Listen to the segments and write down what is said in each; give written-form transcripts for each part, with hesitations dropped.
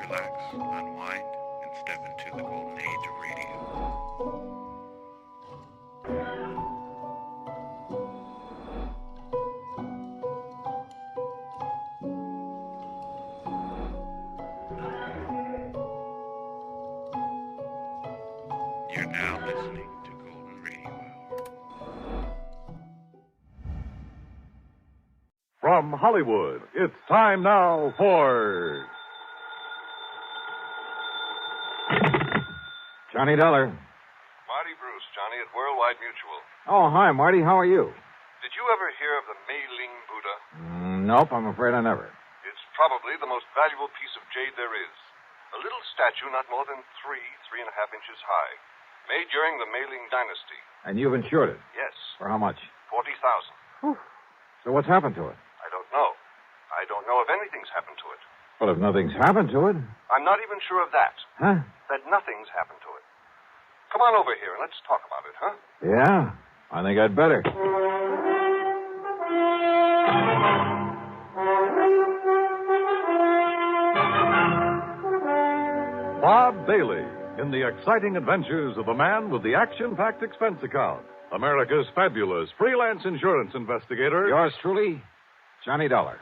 relax, unwind, and step into the golden age of radio. You're now listening to Golden Radio Hour. From Hollywood, it's time now for... Johnny Dollar. Marty Bruce, Johnny, at Worldwide Mutual. Oh, hi, Marty. How are you? Did you ever hear of the Mei-ling Buddha? Nope, I'm afraid I never. It's probably the most valuable piece of jade there is. A little statue not more than 3.5 inches high. Made during the Mei-ling dynasty. And you've insured it? Yes. For how much? $40,000. So what's happened to it? I don't know. I don't know if anything's happened to it. Well, if nothing's happened to it... I'm not even sure of that. Huh? That nothing's happened to it. Come on over here and let's talk about it, huh? Yeah, I think I'd better. Bob Bailey in the exciting adventures of the man with the action-packed expense account. America's fabulous freelance insurance investigator. Yours truly, Johnny Dollar.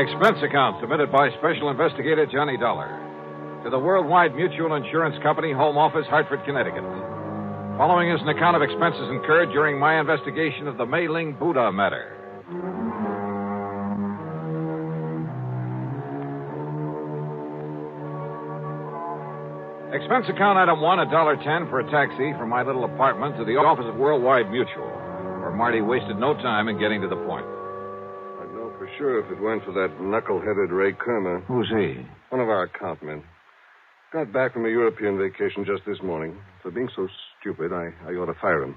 Expense account submitted by Special Investigator Johnny Dollar to the Worldwide Mutual Insurance Company, Home Office, Hartford, Connecticut. Following is an account of expenses incurred during my investigation of the Mei-ling Buddha Matter. Expense account item 1, $1.10 for a taxi from my little apartment to the office of Worldwide Mutual, where Marty wasted no time in getting to the point. I'd know for sure if it weren't for that knuckle-headed Ray Kermer. Who's he? One of our account men. Got back from a European vacation just this morning. For being so stupid, I ought to fire him.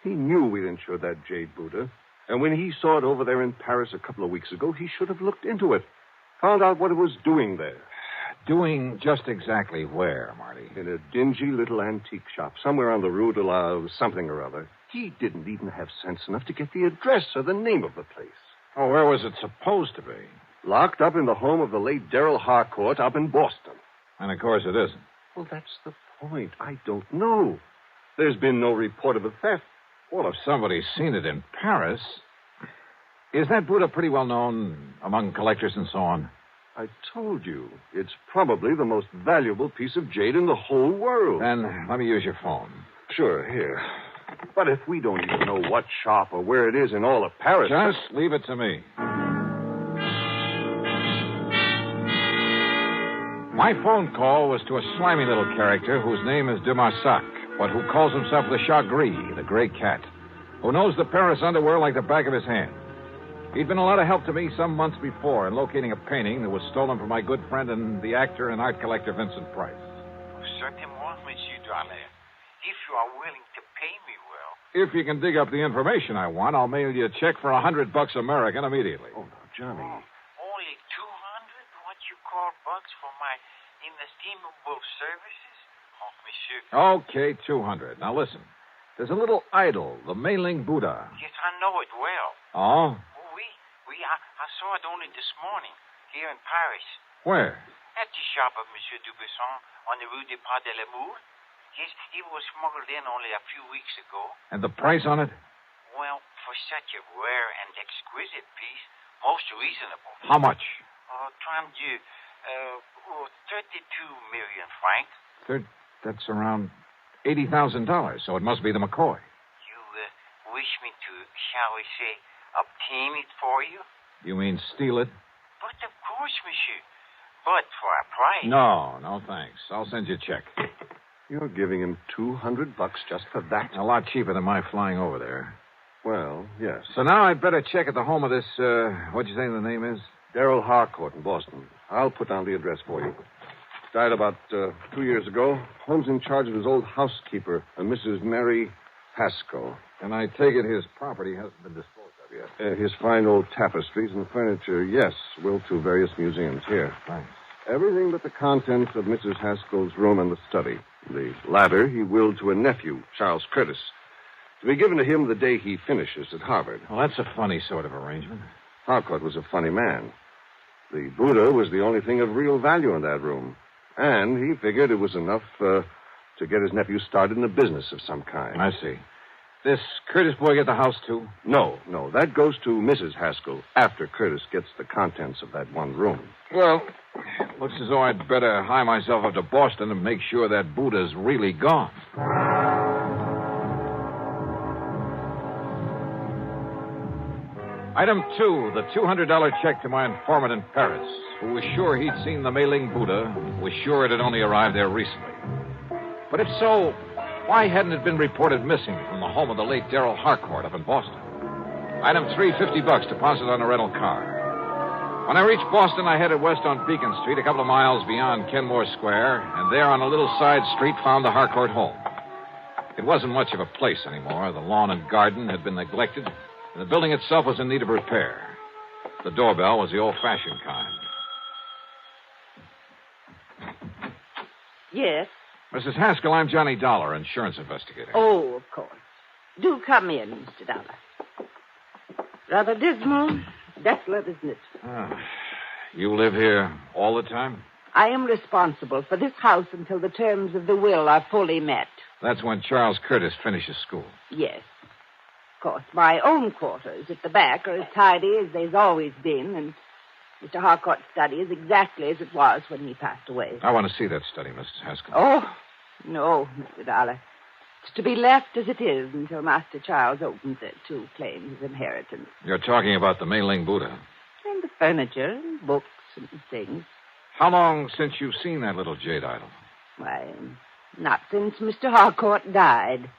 He knew we'd insured that jade Buddha. And when he saw it over there in Paris a couple of weeks ago, he should have looked into it. Found out what it was doing there. Doing just exactly where, Marty? In a dingy little antique shop somewhere on the Rue de la something or other. He didn't even have sense enough to get the address or the name of the place. Oh, where was it supposed to be? Locked up in the home of the late Darrell Harcourt up in Boston. And, of course, it isn't. Well, that's the point. I don't know. There's been no report of a theft. Well, if somebody's seen it in Paris... Is that Buddha pretty well known among collectors and so on? I told you. It's probably the most valuable piece of jade in the whole world. Then let me use your phone. Sure, here. But if we don't even know what shop or where it is in all of Paris... Just leave it to me. My phone call was to a slimy little character whose name is de Marsac, but who calls himself the Chat Gris, the gray cat, who knows the Paris underworld like the back of his hand. He'd been a lot of help to me some months before in locating a painting that was stolen from my good friend and the actor and art collector Vincent Price. Certainement, Monsieur Dollar. If you are willing to pay me well. If you can dig up the information I want, I'll mail you a check for $100 American immediately. Oh, now, Johnny. Only 200? What you call bucks for my inestimable services? Oh, Monsieur. Okay, 200. Now listen. There's a little idol, the Mei-ling Buddha. Yes, I know it well. Oh? I saw it only this morning, here in Paris. Where? At the shop of Monsieur Dubuisson on the Rue des Pas de l'Amour. Yes, it was smuggled in only a few weeks ago. And the price on it? Well, for such a rare and exquisite piece, most reasonable. How much? 32 million francs. That's around $80,000, so it must be the McCoy. You wish me to, shall we say, obtain it for you? You mean steal it? But of course, monsieur. But for a price. No, thanks. I'll send you a check. You're giving him $200 just for that? A lot cheaper than my flying over there. Well, yes. So now I'd better check at the home of this, what'd you say the name is? Darrell Harcourt in Boston. I'll put down the address for you. Died about 2 years ago. Home's in charge of his old housekeeper, a Mrs. Mary Pascoe. And I take it his property hasn't been disposed of yet. His fine old tapestries and furniture, yes, will to various museums. Here. Thanks. Everything but the contents of Mrs. Haskell's room and the study. The latter he willed to a nephew, Charles Curtis, to be given to him the day he finishes at Harvard. Well, that's a funny sort of arrangement. Harcourt was a funny man. The Buddha was the only thing of real value in that room. And he figured it was enough to get his nephew started in a business of some kind. I see. This Curtis boy get the house, too? No. That goes to Mrs. Haskell after Curtis gets the contents of that one room. Well, looks as though I'd better hie myself up to Boston and make sure that Buddha's really gone. Item 2, the $200 check to my informant in Paris, who was sure he'd seen the Mei-ling Buddha, was sure it had only arrived there recently. But if so, why hadn't it been reported missing from the home of the late Darrell Harcourt up in Boston? Item 3, $50 deposit on a rental car. When I reached Boston, I headed west on Beacon Street, a couple of miles beyond Kenmore Square, and there on a little side street found the Harcourt home. It wasn't much of a place anymore. The lawn and garden had been neglected, and the building itself was in need of repair. The doorbell was the old-fashioned kind. Yes. Mrs. Haskell, I'm Johnny Dollar, insurance investigator. Oh, of course. Do come in, Mr. Dollar. Rather dismal, desolate, isn't it? You live here all the time? I am responsible for this house until the terms of the will are fully met. That's when Charles Curtis finishes school. Yes. Of course, my own quarters at the back are as tidy as they've always been, and Mr. Harcourt's study is exactly as it was when he passed away. I want to see that study, Mrs. Haskell. Oh, no, Mr. Dollar. It's to be left as it is until Master Charles opens it to claim his inheritance. You're talking about the Mei-ling Buddha. And the furniture, and books, and things. How long since you've seen that little jade idol? Why, not since Mr. Harcourt died.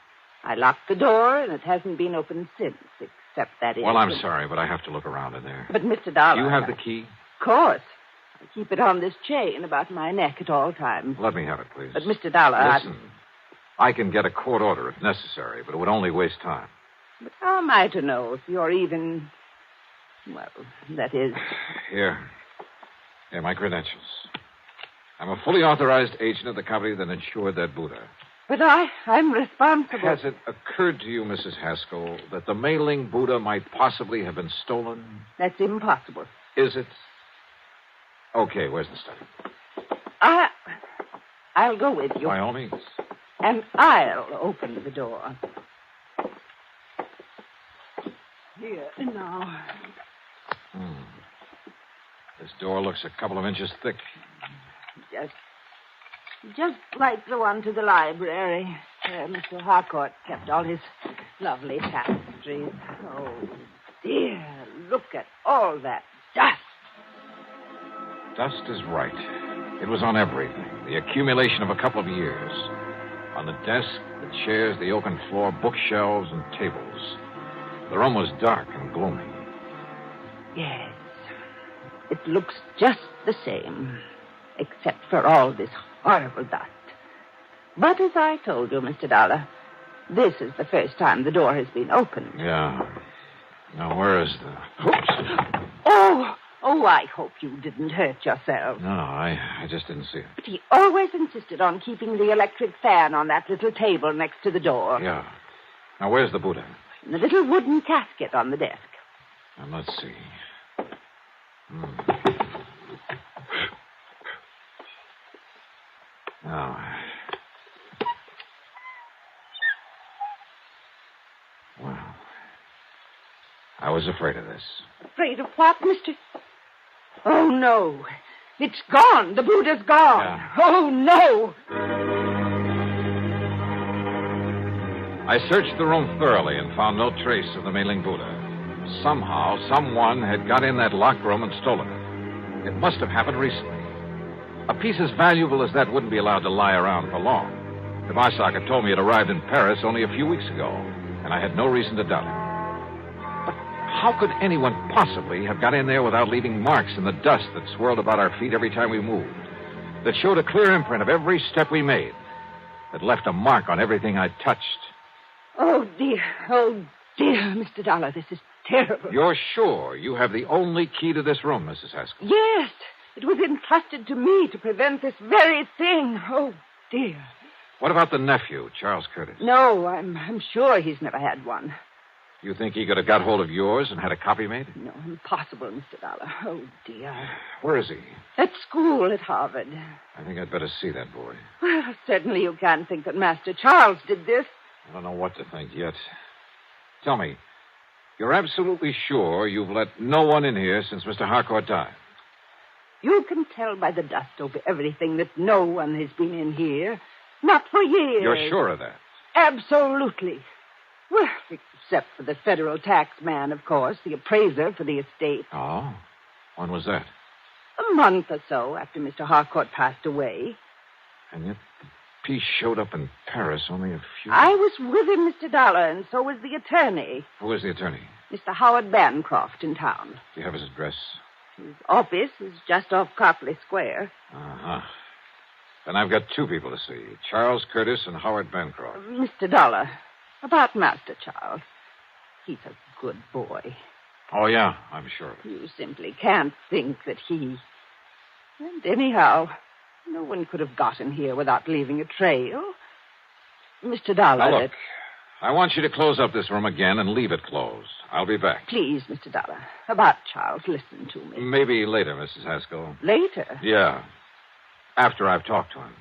I locked the door, and it hasn't been opened since, except that Well, I'm sorry, but I have to look around in there. But, Mr. Dollar... Do you have the key? Of course. I keep it on this chain about my neck at all times. Let me have it, please. But, Mr. Dollar... Listen, I can get a court order if necessary, but it would only waste time. But how am I to know if you're even... Well, that is... Here, my credentials. I'm a fully authorized agent of the company that insured that Buddha. But I'm responsible. Has it occurred to you, Mrs. Haskell, that the Mei-ling Buddha might possibly have been stolen? That's impossible. Is it? Okay, where's the study? I'll go with you. By all means. And I'll open the door. Here, now. This door looks a couple of inches thick. Just like the one to the library, where Mr. Harcourt kept all his lovely tapestries. Oh, dear, look at all that dust. Dust is right. It was on everything. The accumulation of a couple of years. On the desk, the chairs, the oaken floor, bookshelves, and tables. The room was dark and gloomy. Yes, it looks just the same, except for all this horrible dust. But as I told you, Mr. Dollar, this is the first time the door has been opened. Yeah. Now, where is the... Oops. Oh, I hope you didn't hurt yourself. No, I just didn't see it. But he always insisted on keeping the electric fan on that little table next to the door. Yeah. Now, where's the Buddha? In the little wooden casket on the desk. Now, let's see. Now. Well, I was afraid of this. Afraid of what, Mr.? Oh, no. It's gone. The Buddha's gone. Yeah. Oh, no. I searched the room thoroughly and found no trace of the Mei-ling Buddha. Somehow, someone had got in that locked room and stolen it. It must have happened recently. A piece as valuable as that wouldn't be allowed to lie around for long. Demasak had told me it arrived in Paris only a few weeks ago, and I had no reason to doubt it. But how could anyone possibly have got in there without leaving marks in the dust that swirled about our feet every time we moved, that showed a clear imprint of every step we made, that left a mark on everything I touched? Oh, dear, Mr. Dollar, this is terrible. You're sure you have the only key to this room, Mrs. Haskell? Yes. It was entrusted to me to prevent this very thing. Oh, dear. What about the nephew, Charles Curtis? No, I'm sure he's never had one. You think he could have got hold of yours and had a copy made? No, impossible, Mr. Dollar. Oh, dear. Where is he? At school at Harvard. I think I'd better see that boy. Well, certainly you can't think that Master Charles did this. I don't know what to think yet. Tell me, you're absolutely sure you've let no one in here since Mr. Harcourt died? You can tell by the dust over everything that no one has been in here. Not for years. You're sure of that? Absolutely. Well, except for the federal tax man, of course, the appraiser for the estate. Oh? When was that? A month or so after Mr. Harcourt passed away. And yet the piece showed up in Paris only a few... I was with him, Mr. Dollar, and so was the attorney. Who is the attorney? Mr. Howard Bancroft in town. Do you have his address? His office is just off Copley Square. Uh-huh. Then I've got two people to see, Charles Curtis and Howard Bancroft. Mr. Dollar, about Master Charles. He's a good boy. Oh, yeah, I'm sure. You simply can't think that he... And anyhow, no one could have gotten here without leaving a trail. Mr. Dollar... Now, look, I want you to close up this room again and leave it closed. I'll be back. Please, Mr. Dollar, about Charles, listen to me. Maybe later, Mrs. Haskell. Later? Yeah, after I've talked to him.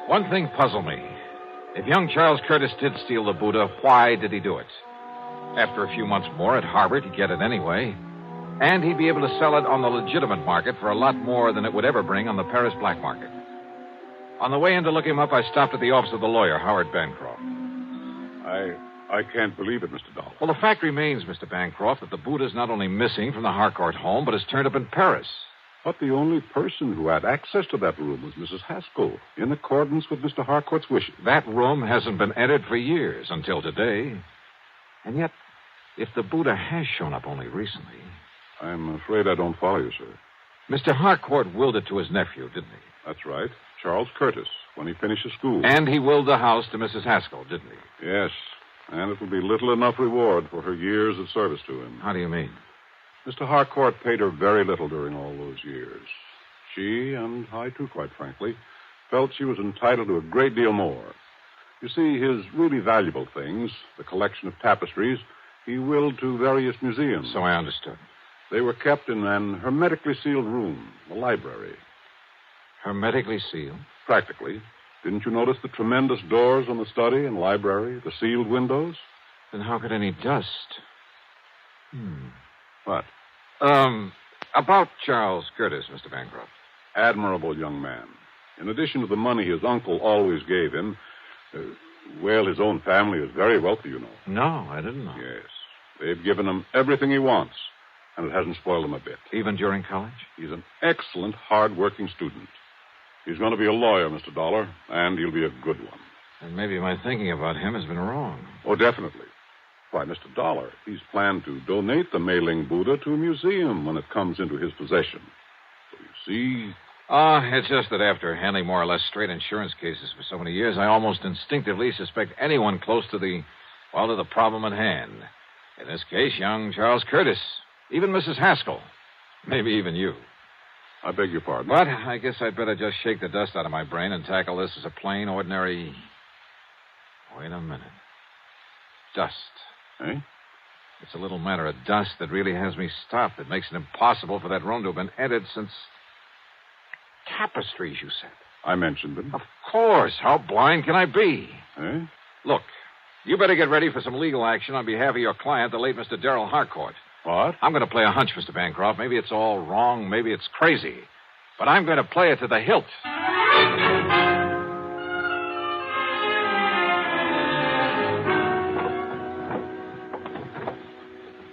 One thing puzzled me. If young Charles Curtis did steal the Buddha, why did he do it? After a few months more at Harvard, he'd get it anyway. And he'd be able to sell it on the legitimate market for a lot more than it would ever bring on the Paris black market. On the way in to look him up, I stopped at the office of the lawyer, Howard Bancroft. I can't believe it, Mr. Dollar. Well, the fact remains, Mr. Bancroft, that the Buddha's not only missing from the Harcourt home, but has turned up in Paris. But the only person who had access to that room was Mrs. Haskell, in accordance with Mr. Harcourt's wishes. That room hasn't been entered for years, until today. And yet, if the Buddha has shown up only recently... I'm afraid I don't follow you, sir. Mr. Harcourt willed it to his nephew, didn't he? That's right. Charles Curtis, when he finishes school. And he willed the house to Mrs. Haskell, didn't he? Yes, and it will be little enough reward for her years of service to him. How do you mean? Mr. Harcourt paid her very little during all those years. She, and I too, quite frankly, felt she was entitled to a great deal more. You see, his really valuable things, the collection of tapestries, he willed to various museums. So I understood. They were kept in an hermetically sealed room, the library. Hermetically sealed? Practically. Didn't you notice the tremendous doors on the study and library, the sealed windows? Then how could any dust... What? About Charles Curtis, Mr. Bancroft. Admirable young man. In addition to the money his uncle always gave him, his own family is very wealthy, you know. No, I didn't know. Yes. They've given him everything he wants, and it hasn't spoiled him a bit. Even during college? He's an excellent, hard-working student. He's going to be a lawyer, Mr. Dollar, and he'll be a good one. And maybe my thinking about him has been wrong. Oh, definitely. Why, Mr. Dollar, he's planned to donate the Mei-ling Buddha to a museum when it comes into his possession. So you see... It's just that after handling more or less straight insurance cases for so many years, I almost instinctively suspect anyone close to the problem at hand. In this case, young Charles Curtis. Even Mrs. Haskell. Maybe even you. I beg your pardon. But I guess I'd better just shake the dust out of my brain and tackle this as a plain, ordinary... Wait a minute. Dust. Eh? It's a little matter of dust that really has me stopped. It makes it impossible for that room to have been entered since... Tapestries, you said. I mentioned them. Of course. How blind can I be? Eh? Look, you better get ready for some legal action on behalf of your client, the late Mr. Darrell Harcourt. What? I'm going to play a hunch, Mr. Bancroft. Maybe it's all wrong. Maybe it's crazy. But I'm going to play it to the hilt.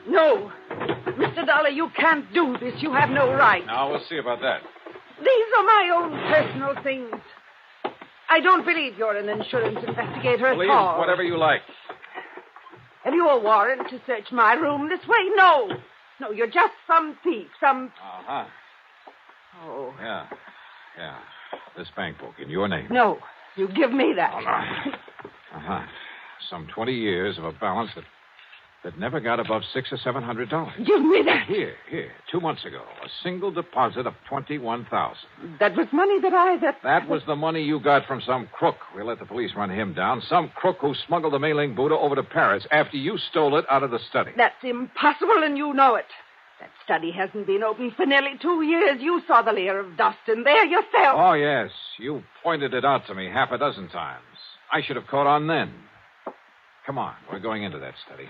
No. Mr. Dollar, you can't do this. You have no right. Now, we'll see about that. These are my own personal things. I don't believe you're an insurance investigator Please, at all. whatever you like. Have you a warrant to search my room this way? No. No, you're just some thief, some... Uh-huh. Oh. Yeah. This bank book in your name. No, you give me that. Oh, no. Uh-huh. Some 20 years of a balance that never got above $600 or $700. Give me that. Here. 2 months ago, a single deposit of $21,000. That was money That was the money you got from some crook. We let the police run him down. Some crook who smuggled the Mei-ling Buddha over to Paris after you stole it out of the study. That's impossible, and you know it. That study hasn't been open for nearly 2 years. You saw the layer of dust in there yourself. Oh, yes. You pointed it out to me half a dozen times. I should have caught on then. Come on. We're going into that study.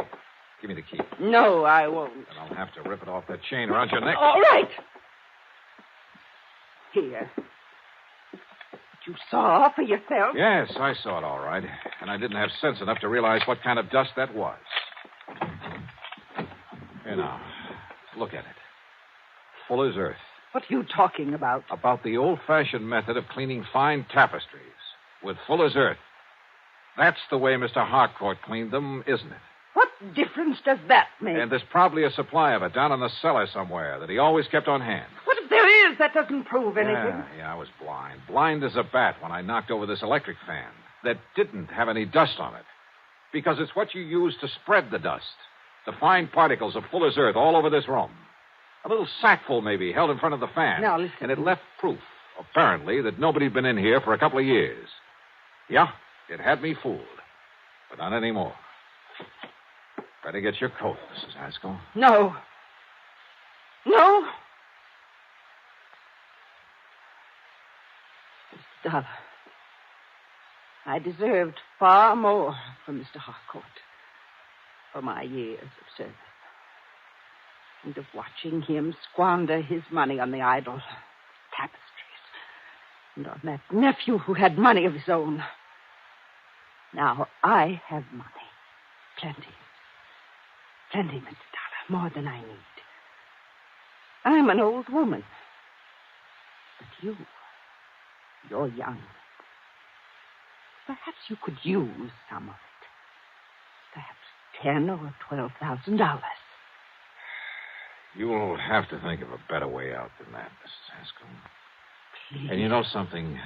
Give me the key. No, I won't. Then I'll have to rip it off that chain around your neck. All right. Here. You saw for yourself? Yes, I saw it all right. And I didn't have sense enough to realize what kind of dust that was. Here now. Look at it. Full as earth. What are you talking about? About the old-fashioned method of cleaning fine tapestries with Fuller's earth. That's the way Mr. Harcourt cleaned them, isn't it? What difference does that make? And there's probably a supply of it down in the cellar somewhere that he always kept on hand. What if there is? That doesn't prove anything. Yeah, I was blind. Blind as a bat when I knocked over this electric fan that didn't have any dust on it. Because it's what you use to spread the dust. The fine particles of Fuller's earth all over this room. A little sackful, maybe, held in front of the fan. Now, listen. And it left proof, apparently, that nobody'd been in here for a couple of years. Yeah, it had me fooled. But not anymore. Better get your coat, Mrs. Haskell. No. Mr. Dollar, I deserved far more from Mr. Harcourt for my years of service. And of watching him squander his money on the idle tapestries. And on that nephew who had money of his own. Now I have money. Plenty, Mr. Dollar. More than I need. I'm an old woman. But you're young. Perhaps you could use some of it. Perhaps $10,000 or $12,000. You'll have to think of a better way out than that, Mrs. Haskell. Please. And you know something?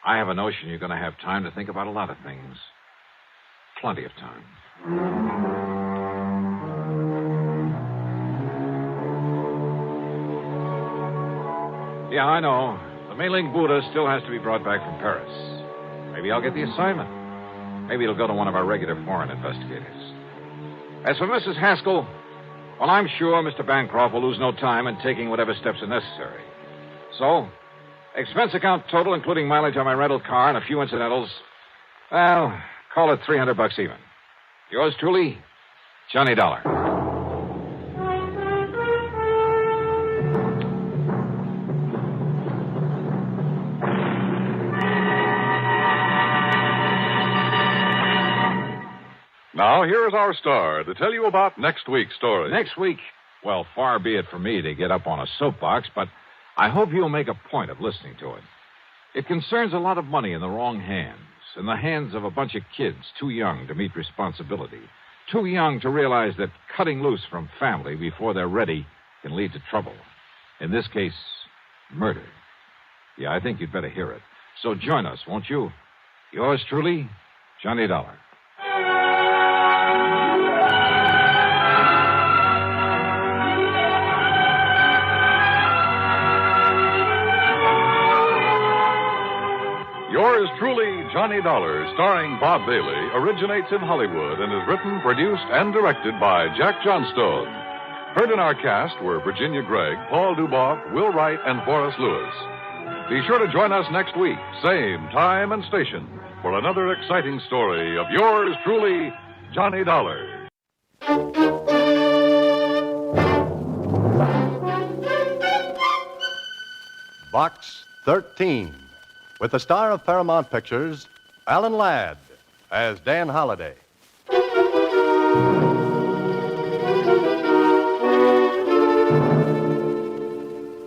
I have a notion you're going to have time to think about a lot of things. Plenty of time. Yeah, I know. The Mei-ling Buddha still has to be brought back from Paris. Maybe I'll get the assignment. Maybe it'll go to one of our regular foreign investigators. As for Mrs. Haskell, well, I'm sure Mr. Bancroft will lose no time in taking whatever steps are necessary. So, expense account total, including mileage on my rental car and a few incidentals, well, call it $300 even. Yours truly, Johnny Dollar. Now, here is our star to tell you about next week's story. Next week, well, far be it from me to get up on a soapbox, but I hope you'll make a point of listening to it. It concerns a lot of money in the wrong hands, in the hands of a bunch of kids too young to meet responsibility, too young to realize that cutting loose from family before they're ready can lead to trouble. In this case, murder. Yeah, I think you'd better hear it. So join us, won't you? Yours truly, Johnny Dollar. Yours truly, Johnny Dollar, starring Bob Bailey, originates in Hollywood and is written, produced, and directed by Jack Johnstone. Heard in our cast were Virginia Gregg, Paul Duboff, Will Wright, and Forrest Lewis. Be sure to join us next week, same time and station, for another exciting story of yours truly, Johnny Dollar. Box 13, with the star of Paramount Pictures, Alan Ladd, as Dan Holliday.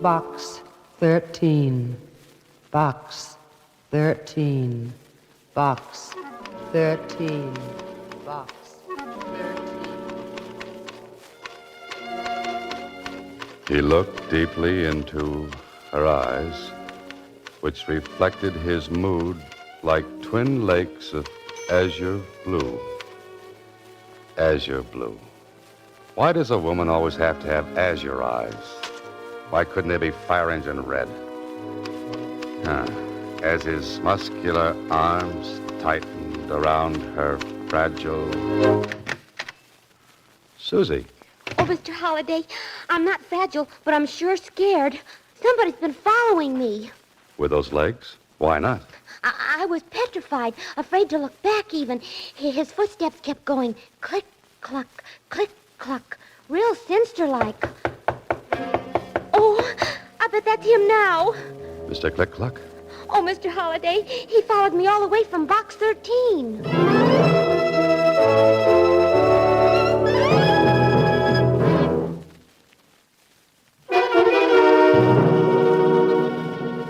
Box 13. Box 13. Box 13. Box 13. He looked deeply into her eyes, which reflected his mood like twin lakes of azure blue. Azure blue. Why does a woman always have to have azure eyes? Why couldn't they be fire engine red? As his muscular arms tightened around her fragile... Susie. Oh, Mr. Holliday, I'm not fragile, but I'm sure scared. Somebody's been following me. With those legs? Why not? I was petrified, afraid to look back even. His footsteps kept going click, cluck, click, cluck, real sinister-like. Oh, I bet that's him now. Mr. Click-Cluck? Oh, Mr. Holliday, he followed me all the way from box 13.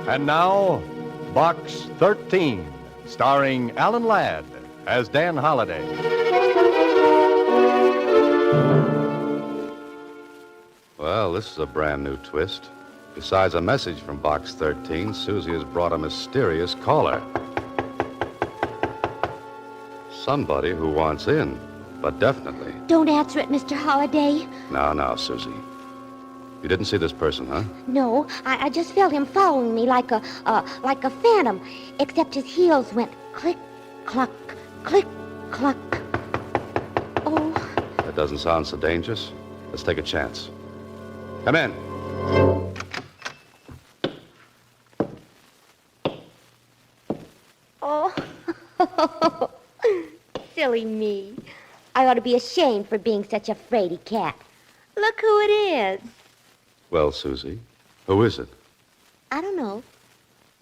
And now, Box 13, starring Alan Ladd as Dan Holliday. Well, this is a brand new twist. Besides a message from Box 13, Susie has brought a mysterious caller. Somebody who wants in, but definitely. Don't answer it, Mr. Holliday. Now, Susie. You didn't see this person, huh? No, I just felt him following me like a phantom, except his heels went click, cluck, click, cluck. Oh. That doesn't sound so dangerous. Let's take a chance. Come in. Oh. Silly me. I ought to be ashamed for being such a fraidy cat. Look who it is. Well, Susie, who is it? I don't know.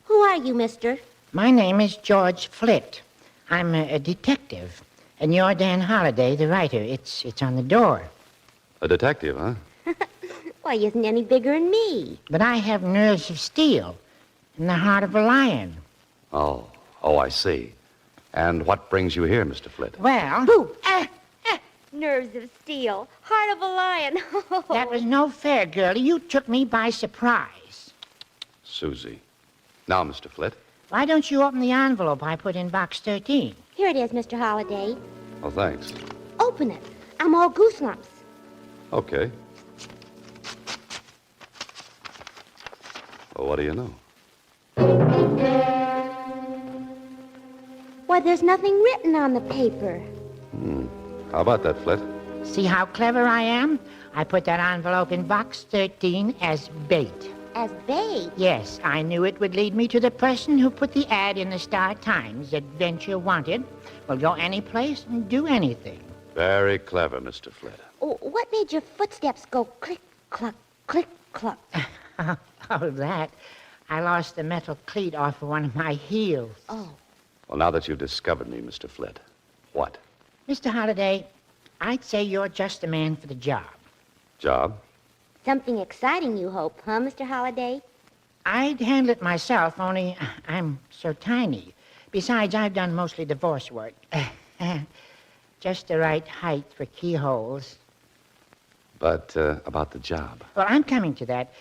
Who are you, mister? My name is George Flitt. I'm a detective. And you're Dan Holliday, the writer. It's on the door. A detective, huh? Why, he isn't any bigger than me. But I have nerves of steel and the heart of a lion. Oh, I see. And what brings you here, Mr. Flitt? Well... Boo! Nerves of steel, heart of a lion. That was no fair, girlie. You took me by surprise. Susie. Now, Mr. Flitt. Why don't you open the envelope I put in box 13? Here it is, Mr. Holliday. Oh, thanks. Open it. I'm all gooselumps. Okay. Well, what do you know? Why, there's nothing written on the paper. How about that, Flitt? See how clever I am? I put that envelope in box 13 as bait. As bait? Yes, I knew it would lead me to the person who put the ad in the Star Times. Adventure wanted. Will go any place and do anything. Very clever, Mr. Flitt. Oh, what made your footsteps go click, cluck, click, cluck? Oh, that. I lost the metal cleat off of one of my heels. Oh. Well, now that you've discovered me, Mr. Flitt, what? Mr. Holliday, I'd say you're just the man for the job. Job? Something exciting, you hope, huh, Mr. Holliday? I'd handle it myself, only I'm so tiny. Besides, I've done mostly divorce work. Just the right height for keyholes. But about the job? Well, I'm coming to that.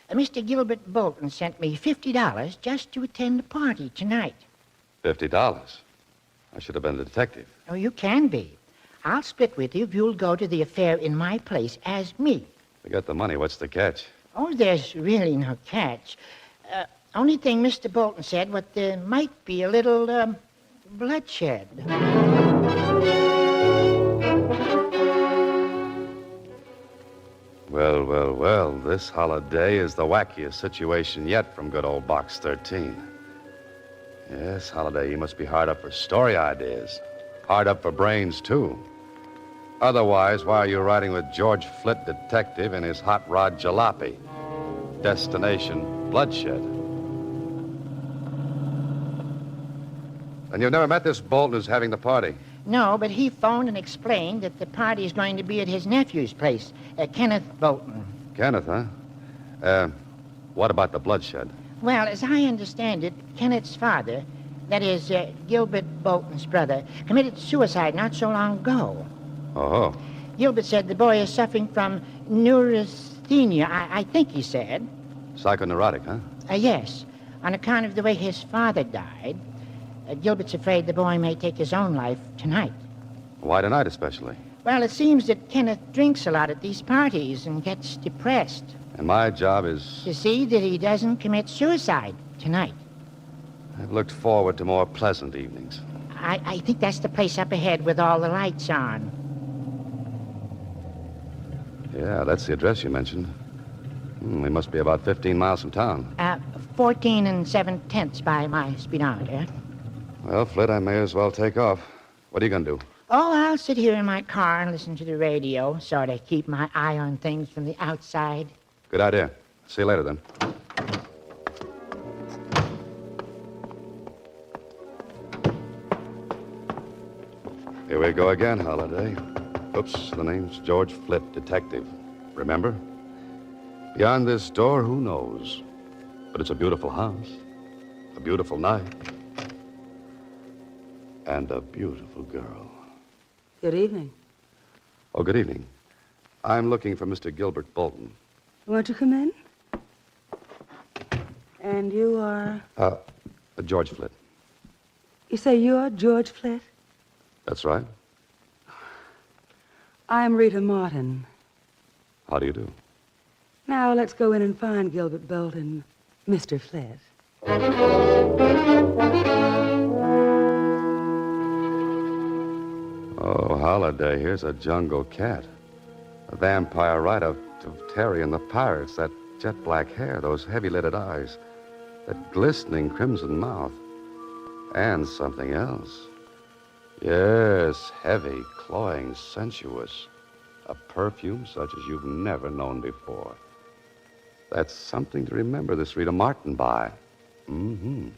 Mr. Gilbert Bolton sent me $50 just to attend the party tonight. $50? I should have been a detective. Oh, you can be. I'll split with you if you'll go to the affair in my place as me. We got the money. What's the catch? Oh, there's really no catch. Only thing Mr. Bolton said, what there might be a little, bloodshed. Well, this holiday is the wackiest situation yet from good old Box 13. Yes, Holiday, you must be hard up for story ideas. Hard up for brains, too. Otherwise, why are you riding with George Flitt, detective, in his hot rod jalopy? Destination, bloodshed. And you've never met this Bolton who's having the party? No, but he phoned and explained that the party is going to be at his nephew's place, Kenneth Bolton. Kenneth, huh? What about the bloodshed? Well, as I understand it, Kenneth's father, that is, Gilbert Bolton's brother, committed suicide not so long ago. Oh. Gilbert said the boy is suffering from neurasthenia, I think he said. Psychoneurotic, huh? Yes. On account of the way his father died, Gilbert's afraid the boy may take his own life tonight. Why tonight, especially? Well, it seems that Kenneth drinks a lot at these parties and gets depressed. And my job is... To see that he doesn't commit suicide tonight. I've looked forward to more pleasant evenings. I think that's the place up ahead with all the lights on. Yeah, that's the address you mentioned. We must be about 15 miles from town. 14 7/10 by my speedometer. Well, Flint, I may as well take off. What are you going to do? Oh, I'll sit here in my car and listen to the radio, sort of keep my eye on things from the outside. Good idea. See you later, then. Here we go again, Holiday. Oops, the name's George Flint, detective. Remember? Beyond this door, who knows? But it's a beautiful house, a beautiful night, and a beautiful girl. Good evening. Oh, good evening. I'm looking for Mr. Gilbert Bolton. Won't you come in? And you are... George Flint. You say you're George Flint? That's right. I'm Rita Martin. How do you do? Now, let's go in and find Gilbert Bolton, Mr. Flint. Oh, Holiday, here's a jungle cat. A vampire right out of Terry and the Pirates. That jet black hair, those heavy-lidded eyes, that glistening crimson mouth. And something else. Yes, heavy, cloying, sensuous. A perfume such as you've never known before. That's something to remember this Rita Martin by. Mm-hmm.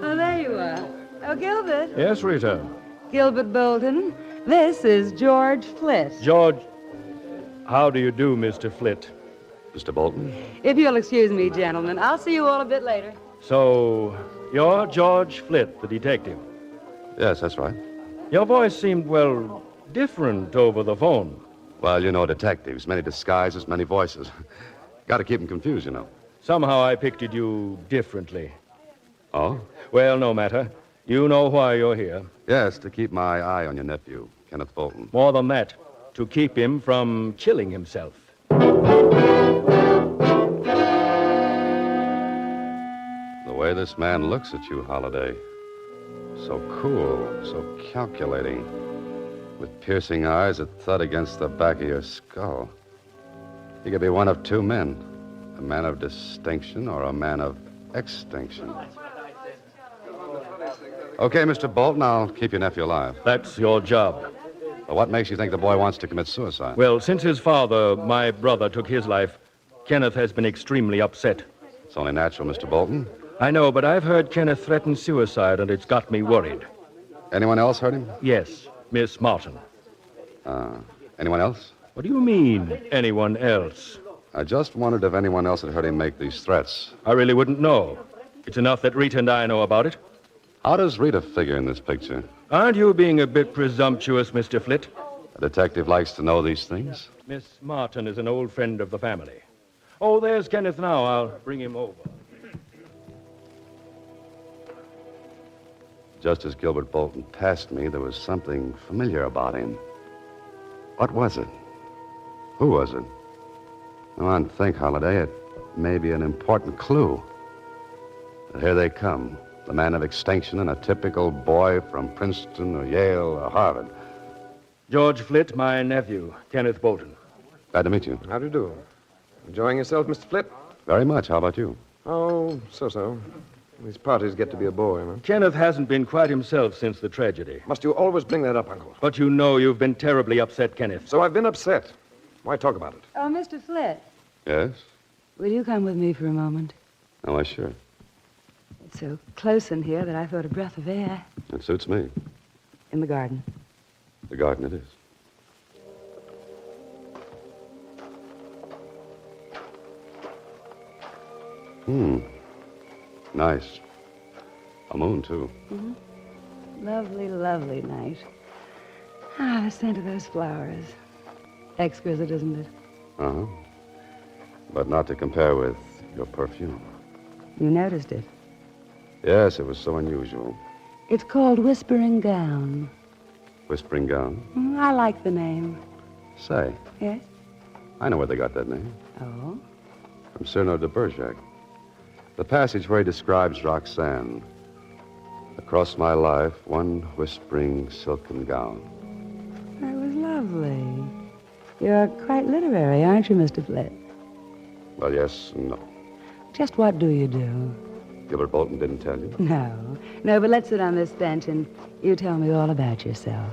Oh, there you are. Oh, Gilbert. Yes, Rita. Gilbert Bolton. This is George Flint. George, how do you do, Mr. Flint? Mr. Bolton? If you'll excuse me, gentlemen, I'll see you all a bit later. So, you're George Flint, the detective? Yes, that's right. Your voice seemed, well, different over the phone. Well, you know detectives. Many disguises, many voices. Got to keep them confused, you know. Somehow I pictured you differently. Oh? Well, no matter. You know why you're here. Yes, to keep my eye on your nephew, Kenneth Bolton. More than that, to keep him from killing himself. The way this man looks at you, Holiday. So cool, so calculating. With piercing eyes that thud against the back of your skull. He could be one of two men. A man of distinction or a man of extinction. Okay, Mr. Bolton, I'll keep your nephew alive. That's your job. But what makes you think the boy wants to commit suicide? Well, since his father, my brother, took his life, Kenneth has been extremely upset. It's only natural, Mr. Bolton. I know, but I've heard Kenneth threaten suicide, and it's got me worried. Anyone else heard him? Yes, Miss Martin. Anyone else? What do you mean, anyone else? I just wondered if anyone else had heard him make these threats. I really wouldn't know. It's enough that Rita and I know about it. How does Rita figure in this picture? Aren't you being a bit presumptuous, Mr. Flint? A detective likes to know these things. Miss Martin is an old friend of the family. Oh, there's Kenneth now. I'll bring him over. Just as Gilbert Bolton passed me, there was something familiar about him. What was it? Who was it? Come on, think, Holiday. It may be an important clue. But here they come. The man of extinction and a typical boy from Princeton or Yale or Harvard. George Flint, my nephew, Kenneth Bolton. Glad to meet you. How do you do? Enjoying yourself, Mr. Flint? Very much. How about you? Oh, so-so. These parties get to be a bore, huh? Kenneth hasn't been quite himself since the tragedy. Must you always bring that up, Uncle? But you know you've been terribly upset, Kenneth. So I've been upset. Why talk about it? Oh, Mr. Flint, Yes? will you come with me for a moment? Oh, why, sure. It's so close in here that I thought a breath of air It suits me. in the garden. The garden it is. Nice. A moon, too. Mm-hmm. Lovely, lovely night. Ah, the scent of those flowers. Exquisite, isn't it? Uh-huh. But not to compare with your perfume. You noticed it. Yes, it was so unusual. It's called Whispering Gown. Whispering Gown. I like the name. Say, Yes? I know where they got that name. Oh? From Cyrano de Bergerac. The passage where he describes Roxanne. Across my life, one whispering silken gown. That was lovely. You're quite literary, aren't you, Mr. Flett? Well, yes and no. Just what do you do? Gilbert Bolton didn't tell you. No, but let's sit on this bench and you tell me all about yourself.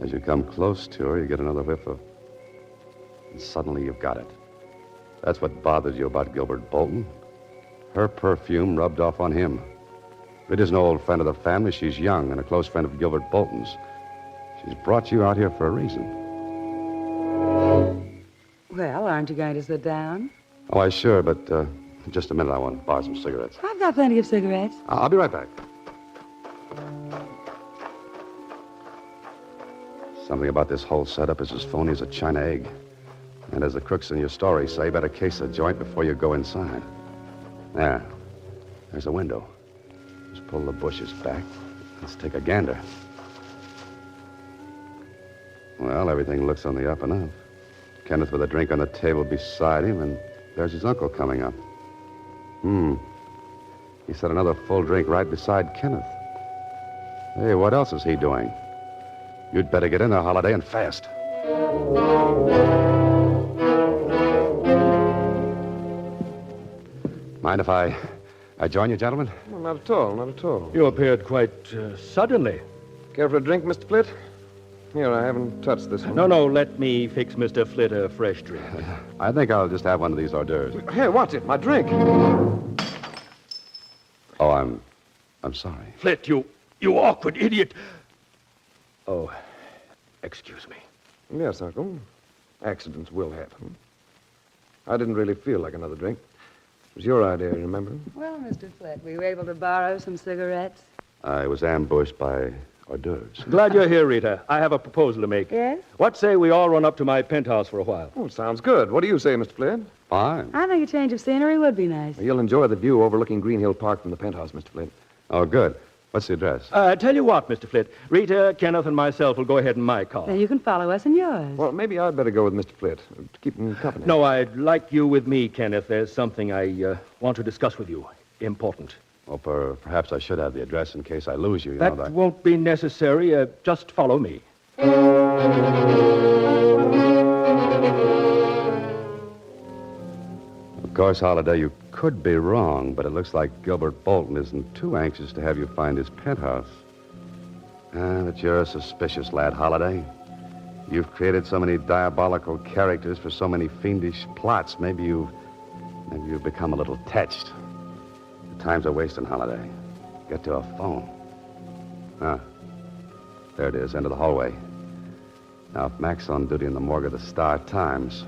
As you come close to her, you get another whiff of... And suddenly you've got it. That's what bothers you about Gilbert Bolton. Her perfume rubbed off on him. Rita's an old friend of the family. She's young and a close friend of Gilbert Bolton's. She's brought you out here for a reason. Well, aren't you going to sit down? Oh, I sure, but just a minute. I want to borrow some cigarettes. I've got plenty of cigarettes. I'll be right back. Something about this whole setup is as phony as a China egg. And as the crooks in your story say, better case a joint before you go inside. There. There's a window. Just pull the bushes back. Let's take a gander. Well, everything looks on the up and up. Kenneth with a drink on the table beside him, and there's his uncle coming up. He set another full drink right beside Kenneth. Hey, what else is he doing? You'd better get in there, Holiday, and fast. Mind if I join you, gentlemen? Well, not at all, not at all. You appeared quite suddenly. Care for a drink, Mr. Flitt? Here, I haven't touched this one. No, let me fix Mr. Flitt a fresh drink. I think I'll just have one of these hors d'oeuvres. Here, watch it, my drink. Oh, I'm sorry. Flitt, you awkward idiot. Oh, excuse me. Yes, Uncle. Accidents will happen. I didn't really feel like another drink. It was your idea, remember? Well, Mr. Flett, were you able to borrow some cigarettes? I was ambushed by hors d'oeuvres. Glad you're here, Rita. I have a proposal to make. Yes? What say we all run up to my penthouse for a while? Oh, sounds good. What do you say, Mr. Flitt? Fine. I think a change of scenery would be nice. You'll enjoy the view overlooking Green Hill Park from the penthouse, Mr. Flitt. Oh, good. What's the address? Tell you what, Mr. Flitt. Rita, Kenneth, and myself will go ahead in my car. Then you can follow us in yours. Well, maybe I'd better go with Mr. Flitt to keep him company. No, I'd like you with me, Kenneth. There's something I want to discuss with you. Important. Well, perhaps I should have the address in case I lose you. That won't be necessary. Just follow me. Of course, Holiday, you could be wrong, but it looks like Gilbert Bolton isn't too anxious to have you find his penthouse. But you're a suspicious lad, Holiday. You've created so many diabolical characters for so many fiendish plots. Maybe you've become a little touched. The time's a wasting, Holiday. Get to a phone. There it is, end of the hallway. Now, if Mac's on duty in the morgue of the Star-Times,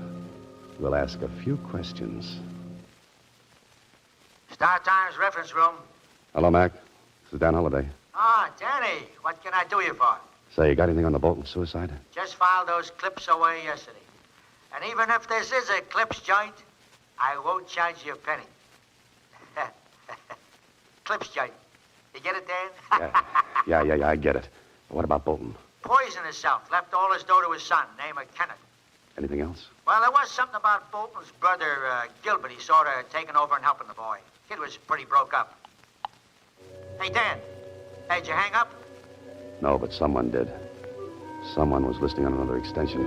we'll ask a few questions. Star Times reference room. Hello, Mac. This is Dan Holiday. Ah, Danny, what can I do you for? Say, you got anything on the Bolton suicide? Just filed those clips away yesterday. And even if this is a clips joint, I won't charge you a penny. Clips joint. You get it, Dan? Yeah, I get it. What about Bolton? Poisoned himself. Left all his dough to his son, name of Kenneth. Anything else? Well, there was something about Bolton's brother, Gilbert. He sort of taking over and helping the boy. Kid was pretty broke up. Hey, Dan. Hey, did you hang up? No, but someone did. Someone was listening on another extension.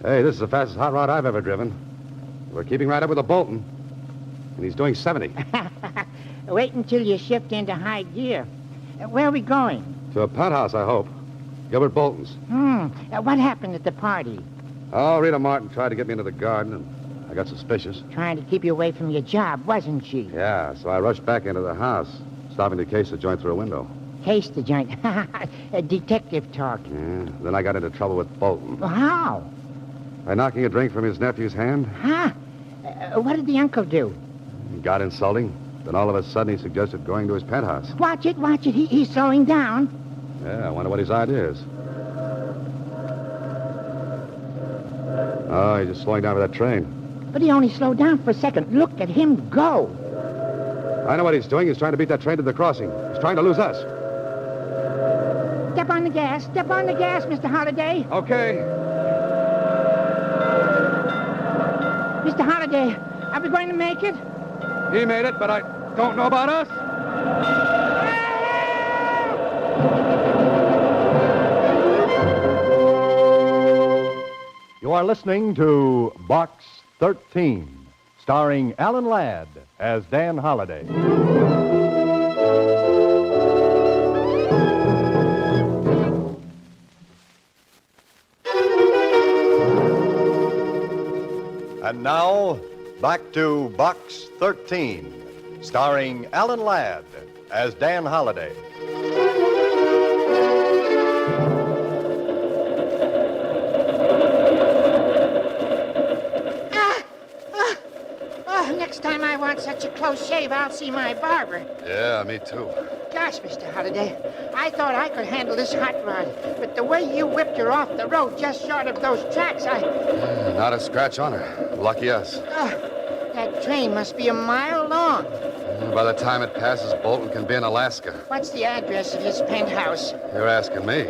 Hey, this is the fastest hot rod I've ever driven. We're keeping right up with the Bolton. And he's doing 70. Wait until you shift into high gear. Where are we going? To a penthouse, I hope. Gilbert Bolton's. What happened at the party? Oh, Rita Martin tried to get me into the garden, and I got suspicious. Trying to keep you away from your job, wasn't she? Yeah, so I rushed back into the house, stopping to case the joint through a window. Case the joint. A detective talk. Yeah, then I got into trouble with Bolton. Well, how? By knocking a drink from his nephew's hand. Huh? What did the uncle do? He got insulting. Then all of a sudden he suggested going to his penthouse. Watch it. He's slowing down. Yeah, I wonder what his idea is. Oh, he's just slowing down for that train. But he only slowed down for a second. Look at him go. I know what he's doing. He's trying to beat that train to the crossing. He's trying to lose us. Step on the gas, Mr. Holliday. Okay. Mr. Holliday, are we going to make it? He made it, but I don't know about us. You are listening to Box 13, starring Alan Ladd as Dan Holliday. And now, back to Box 13, starring Alan Ladd as Dan Holliday. Next time I want such a close shave, I'll see my barber. Yeah, me too. Gosh, Mr. Holliday, I thought I could handle this hot rod, but the way you whipped her off the road just short of those tracks, Not a scratch on her. Lucky us. That train must be a mile long. By the time it passes, Bolton can be in Alaska. What's the address of his penthouse? You're asking me.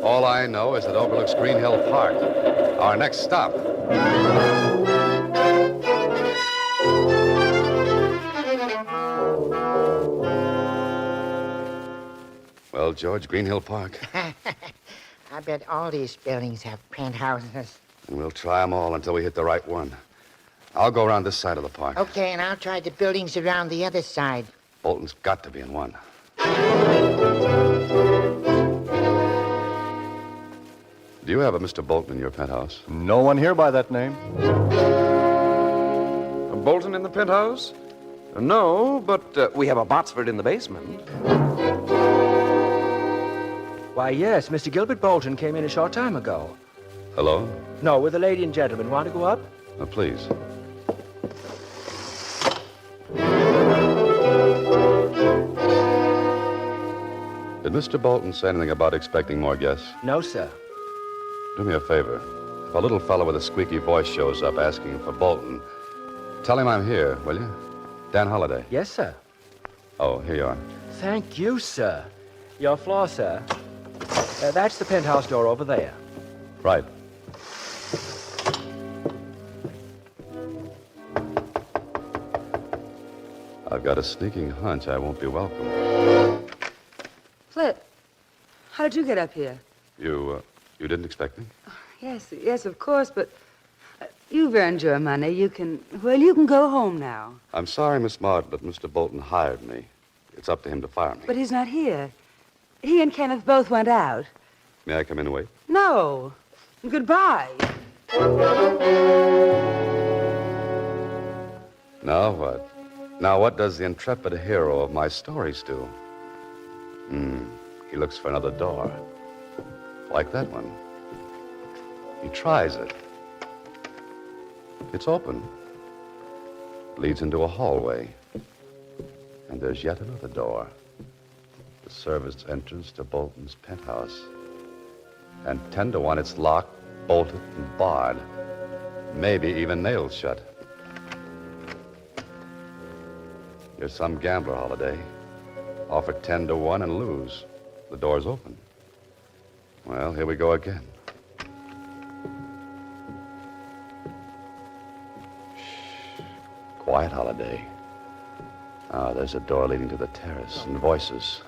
All I know is it overlooks Green Hill Park. Our next stop. Well, George, Green Hill Park. I bet all these buildings have penthouses. And we'll try them all until we hit the right one. I'll go around this side of the park. Okay, and I'll try the buildings around the other side. Bolton's got to be in one. Do you have a Mr. Bolton in your penthouse? No one here by that name. A Bolton in the penthouse? No, but we have a Botsford in the basement. Why, yes, Mr. Gilbert Bolton came in a short time ago. Hello? No, with a lady and gentleman. Want to go up? Please. Did Mr. Bolton say anything about expecting more guests? No, sir. Do me a favor. If a little fellow with a squeaky voice shows up asking for Bolton, tell him I'm here, will you? Dan Holliday. Yes, sir. Oh, here you are. Thank you, sir. Your floor, sir. That's the penthouse door over there. Right. I've got a sneaking hunch I won't be welcome. Flip, how did you get up here? You didn't expect me? Yes, of course, but you've earned your money. You can go home now. I'm sorry, Miss Martin, but Mr. Bolton hired me. It's up to him to fire me. But he's not here. He and Kenneth both went out. May I come in and wait? No. Goodbye. Now what? Now what does the intrepid hero of my stories do? He looks for another door. Like that one. He tries it. It's open. Leads into a hallway. And there's yet another door. The service entrance to Bolton's penthouse. And 10 to 1, it's locked, bolted, and barred. Maybe even nailed shut. You're some gambler, Holliday. Offer 10 to 1 and lose. The door's open. Well, here we go again. Shh. Quiet, Holliday. Ah, there's a door leading to the terrace and voices.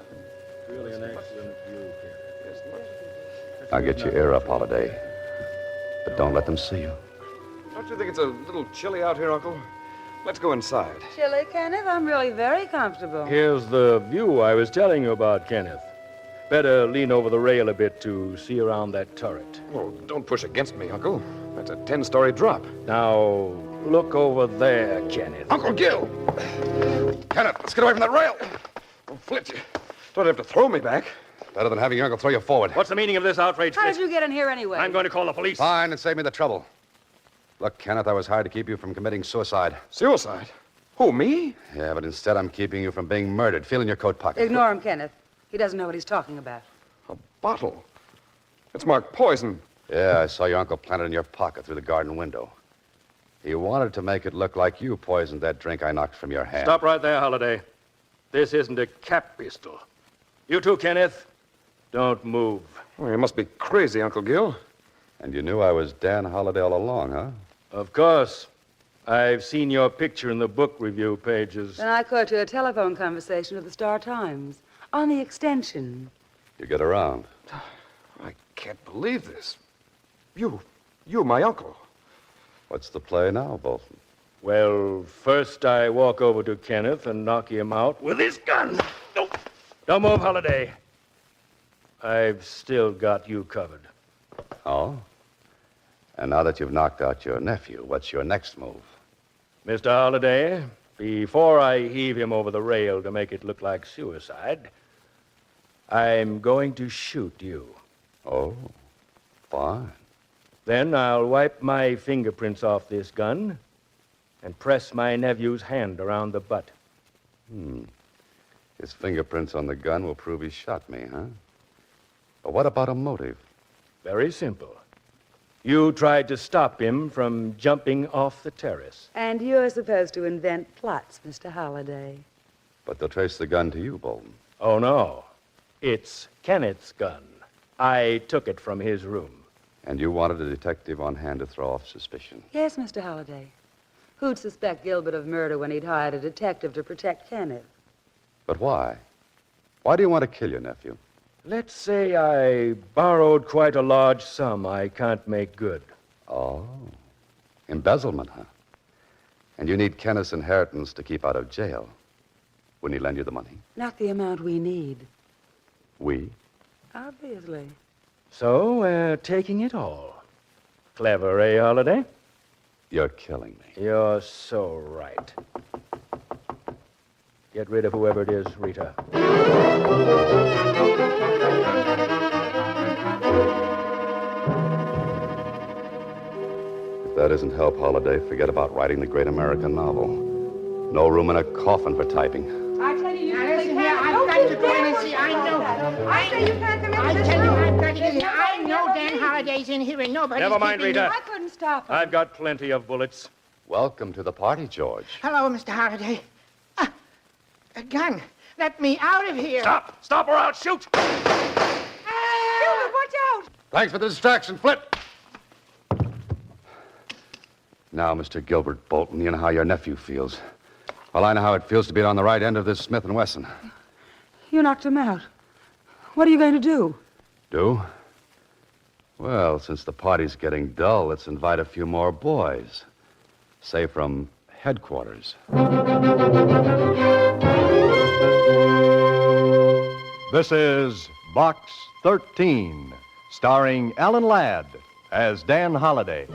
Really an excellent view here. Now get your ear up, Holliday. But don't let them see you. Don't you think it's a little chilly out here, Uncle? Let's go inside. Chilly, Kenneth? I'm really very comfortable. Here's the view I was telling you about, Kenneth. Better lean over the rail a bit to see around that turret. Oh, don't push against me, Uncle. That's a 10-story drop. Now, look over there, Kenneth. Uncle Gil! Kenneth, let's get away from that rail. Oh, Flint, you don't have to throw me back. Better than having your uncle throw you forward. What's the meaning of this outrage, How Flint? did you get in here anyway? I'm going to call the police. Fine, and save me the trouble. Look, Kenneth, I was hired to keep you from committing suicide. Suicide? Who, me? Yeah, but instead I'm keeping you from being murdered. Feel in your coat pocket. Ignore him, Kenneth. He doesn't know what he's talking about. A bottle. It's marked poison. Yeah, I saw your uncle plant it in your pocket through the garden window. He wanted to make it look like you poisoned that drink I knocked from your hand. Stop right there, Holliday. This isn't a cap pistol. You too, Kenneth. Don't move. Oh, you must be crazy, Uncle Gil. And you knew I was Dan Holliday all along, huh? Of course. I've seen your picture in the book review pages. Then I caught you a telephone conversation with the Star Times on the extension. You get around. I can't believe this. You, my uncle. What's the play now, Bolton? Well, first I walk over to Kenneth and knock him out with his gun. No. Don't move, Holliday. I've still got you covered. Oh? And now that you've knocked out your nephew, what's your next move? Mr. Holliday, before I heave him over the rail to make it look like suicide, I'm going to shoot you. Oh, fine. Then I'll wipe my fingerprints off this gun and press my nephew's hand around the butt. His fingerprints on the gun will prove he shot me, huh? But what about a motive? Very simple. You tried to stop him from jumping off the terrace. And you're supposed to invent plots, Mr. Holliday. But they'll trace the gun to you, Bolton. Oh, no. It's Kenneth's gun. I took it from his room. And you wanted a detective on hand to throw off suspicion. Yes, Mr. Holliday. Who'd suspect Gilbert of murder when he'd hired a detective to protect Kenneth? But why? Why do you want to kill your nephew? Let's say I borrowed quite a large sum I can't make good. Oh. Embezzlement, huh? And you need Kenneth's inheritance to keep out of jail. Wouldn't he lend you the money? Not the amount we need. We? Obviously. So we're taking it all. Clever, eh, Holliday? You're killing me. You're so right. Get rid of whoever it is, Rita. If that isn't help, Holliday, forget about writing the great American novel. No room in a coffin for typing. I tell you, listen here, I've got to go in and see. I know. I say you can't come into this room. I tell you, I've got to get here. I know Dan Holliday's in here and nobody's Never mind, keeping Rita. me. I couldn't stop him. I've got plenty of bullets. Welcome to the party, George. Hello, Mr. Holliday. A gun. Let me out of here. Stop! Stop or I'll shoot! Gilbert, watch out! Thanks for the distraction, Flip. Now, Mr. Gilbert Bolton, you know how your nephew feels. Well, I know how it feels to be on the right end of this Smith & Wesson. You knocked him out. What are you going to do? Do? Well, since the party's getting dull, let's invite a few more boys. Say from headquarters. This is Box 13, starring Alan Ladd as Dan Holliday.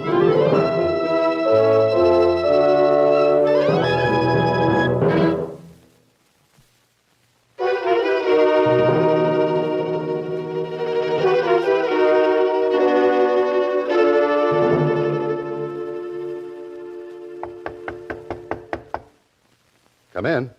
Come in.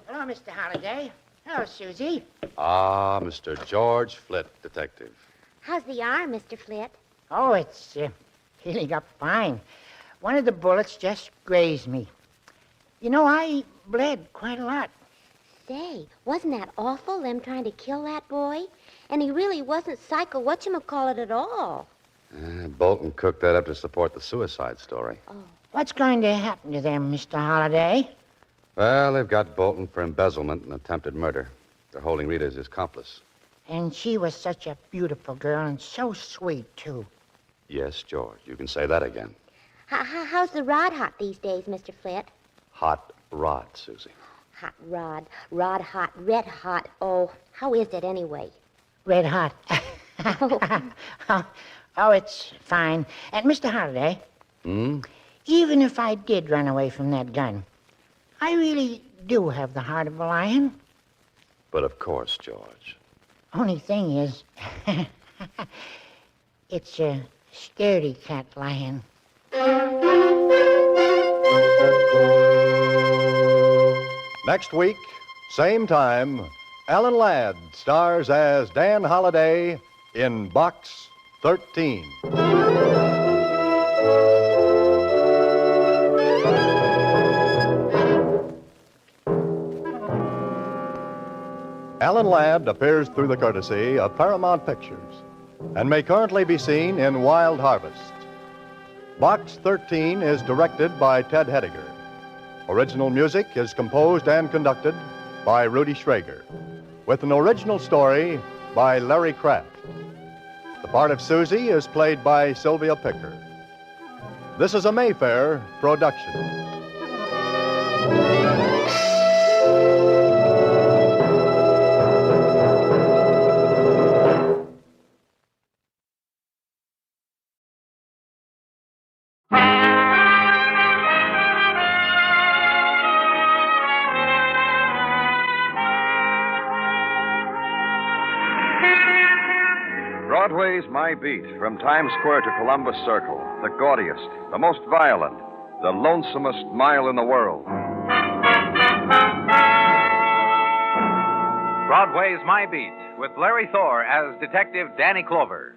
Hello, Mr. Holliday. Hello, Susie. Ah, Mr. George Flitt, detective. How's the arm, Mr. Flitt? Oh, it's healing up fine. One of the bullets just grazed me. You know, I bled quite a lot. Say, wasn't that awful, them trying to kill that boy? And he really wasn't psycho whatchamacallit at all. Bolton cooked that up to support the suicide story. Oh. What's going to happen to them, Mr. Holliday? Well, they've got Bolton for embezzlement and attempted murder. They're holding Rita as his accomplice. And she was such a beautiful girl and so sweet, too. Yes, George, you can say that again. How's the rod hot these days, Mr. Flitt? Hot rod, Susie. Hot rod. Rod hot. Red hot. Oh, how is it anyway? Red hot. Oh, it's fine. And Mr. Holliday, even if I did run away from that gun, I really do have the heart of a lion. But of course, George. Only thing is, it's a scaredy cat lion. Next week, same time, Alan Ladd stars as Dan Holliday in Box 13. Alan Ladd appears through the courtesy of Paramount Pictures and may currently be seen in Wild Harvest. Box 13 is directed by Ted Hediger. Original music is composed and conducted by Rudy Schrager, with an original story by Larry Kraft. The part of Susie is played by Sylvia Picker. This is a Mayfair production. Broadway Is My Beat, from Times Square to Columbus Circle, the gaudiest, the most violent, the lonesomest mile in the world. Broadway Is My Beat, with Larry Thor as Detective Danny Clover.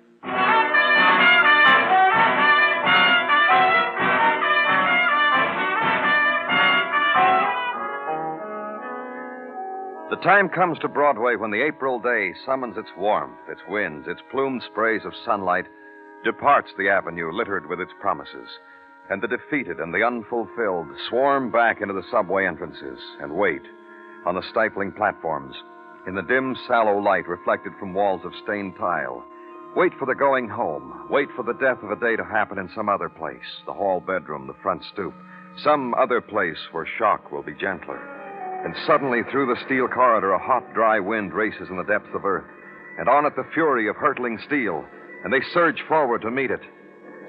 The time comes to Broadway when the April day summons its warmth, its winds, its plumed sprays of sunlight, departs the avenue littered with its promises, and the defeated and the unfulfilled swarm back into the subway entrances and wait on the stifling platforms, in the dim, sallow light reflected from walls of stained tile. Wait for the going home. Wait for the death of a day to happen in some other place, the hall bedroom, the front stoop, some other place where shock will be gentler. And suddenly, through the steel corridor, a hot, dry wind races in the depths of earth, and on it the fury of hurtling steel, and they surge forward to meet it.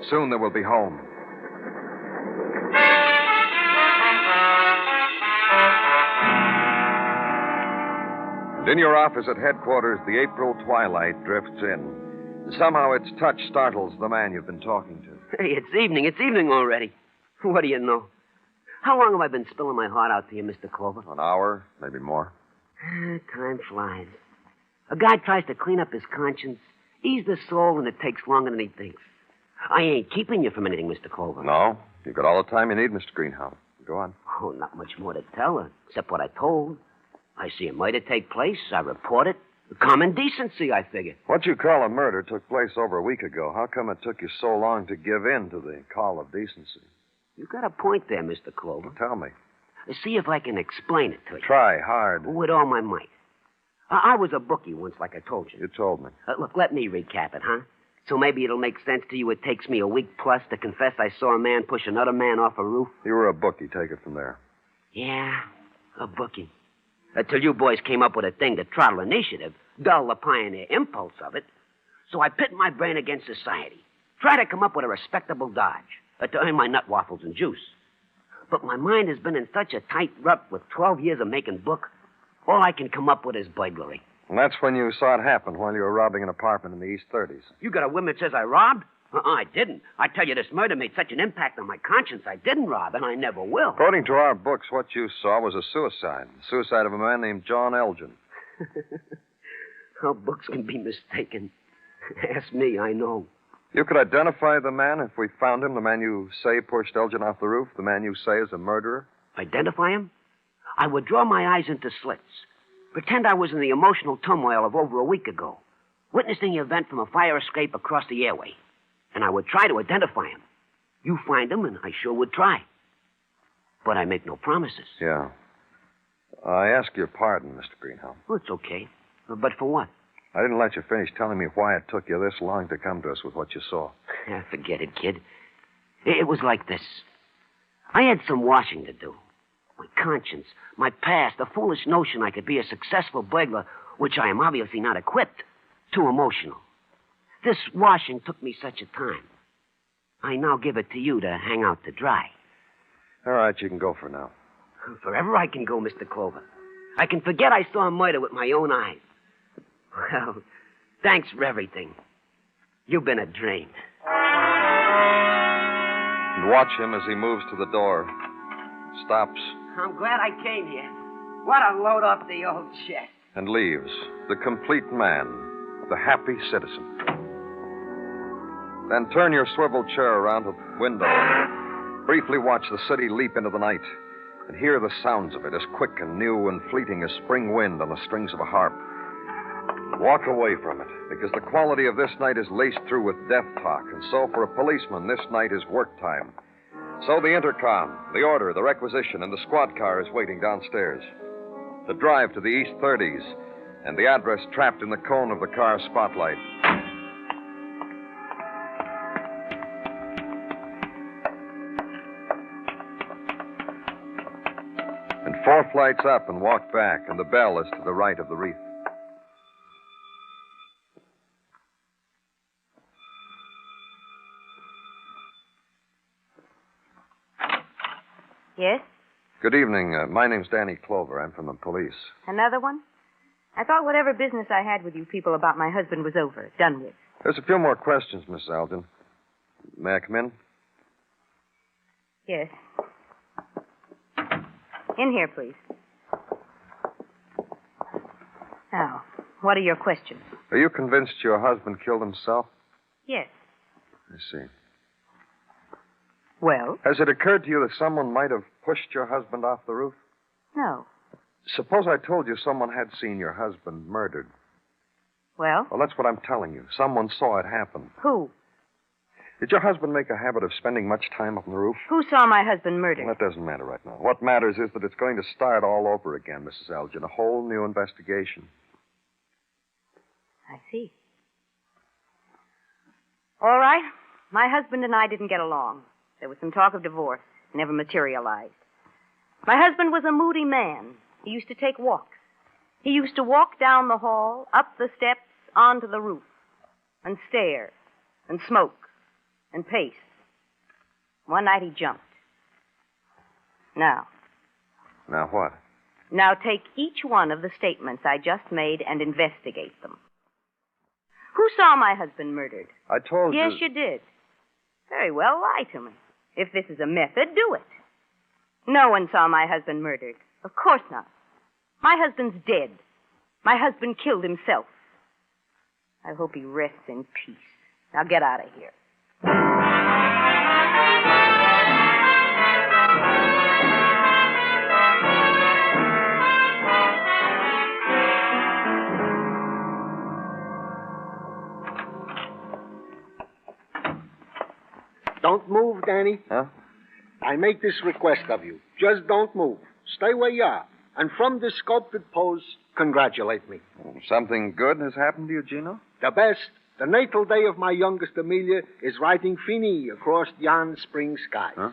Soon they will be home. And in your office at headquarters, the April twilight drifts in. Somehow its touch startles the man you've been talking to. Hey, it's evening. It's evening already. What do you know? How long have I been spilling my heart out to you, Mr. Clover? An hour, maybe more. Time flies. A guy tries to clean up his conscience, ease the soul, and it takes longer than he thinks. I ain't keeping you from anything, Mr. Clover. No, you've got all the time you need, Mr. Greenhound. Go on. Oh, not much more to tell her, except what I told. I see a murder take place. I report it. Common decency, I figure. What you call a murder took place over a week ago. How come it took you so long to give in to the call of decency? You got a point there, Mr. Clover. Tell me. See if I can explain it to you. Try hard. With all my might. I was a bookie once, like I told you. You told me. Look, let me recap it, huh? So maybe it'll make sense to you. It takes me a week plus to confess I saw a man push another man off a roof. You were a bookie. Take it from there. Yeah, a bookie. Until you boys came up with a thing to throttle initiative, dull the pioneer impulse of it. So I pit my brain against society. Try to come up with a respectable dodge. To earn my nut waffles and juice. But my mind has been in such a tight rut with 12 years of making book, all I can come up with is burglary. And that's when you saw it happen, while you were robbing an apartment in the East 30s. You got a whim that says I robbed? I didn't. I tell you, this murder made such an impact on my conscience, I didn't rob, and I never will. According to our books, what you saw was a suicide. The suicide of a man named John Elgin. How books can be mistaken. Ask me, I know. You could identify the man if we found him, the man you say pushed Elgin off the roof, the man you say is a murderer? Identify him? I would draw my eyes into slits, pretend I was in the emotional turmoil of over a week ago, witnessing the event from a fire escape across the airway, and I would try to identify him. You find him, and I sure would try. But I make no promises. Yeah. I ask your pardon, Mr. Greenhound. Well, it's okay. But for what? I didn't let you finish telling me why it took you this long to come to us with what you saw. Forget it, kid. It was like this. I had some washing to do. My conscience, my past, the foolish notion I could be a successful burglar, which I am obviously not equipped, too emotional. This washing took me such a time. I now give it to you to hang out to dry. All right, you can go for now. Forever I can go, Mr. Clover. I can forget I saw murder with my own eyes. Well, thanks for everything. You've been a drain. and watch him as he moves to the door. Stops I'm glad I came here. What a load off the old chest. and leaves. The complete man, the happy citizen. Then turn your swivel chair around to the window and briefly watch the city leap into the night and hear the sounds of it as quick and new and fleeting as spring wind on the strings of a harp. Walk away from it, because the quality of this night is laced through with death talk, and so for a policeman, this night is work time. So the intercom, the order, the requisition, and the squad car is waiting downstairs. The drive to the East 30s, and the address trapped in the cone of the car's spotlight. And 4 flights up and walk back, and the bell is to the right of the wreath. Yes? Good evening. My name's Danny Clover. I'm from the police. Another one? I thought whatever business I had with you people about my husband was over, done with. There's a few more questions, Miss Elgin. May I come in? Yes. In here, please. Now, what are your questions? Are you convinced your husband killed himself? Yes. I see. Well? Has it occurred to you that someone might have pushed your husband off the roof? No. Suppose I told you someone had seen your husband murdered. Well? Well, that's what I'm telling you. Someone saw it happen. Who? Did your husband make a habit of spending much time up on the roof? Who saw my husband murdered? Well, that doesn't matter right now. What matters is that it's going to start all over again, Mrs. Elgin. A whole new investigation. I see. All right. My husband and I didn't get along. There was some talk of divorce. Never materialized. My husband was a moody man. He used to take walks. He used to walk down the hall, up the steps, onto the roof, and stare, and smoke, and pace. One night he jumped. Now what? Now take each one of the statements I just made and investigate them. Who saw my husband murdered? I told you... Yes, you did. Very well, lie to me. If this is a method, do it. No one saw my husband murdered. Of course not. My husband's dead. My husband killed himself. I hope he rests in peace. Now get out of here. Don't move, Danny. Huh? I make this request of you. Just don't move. Stay where you are. And from this sculpted pose, congratulate me. Something good has happened to you, Gino? The best. The natal day of my youngest Amelia is riding Fini across yon spring skies. Huh?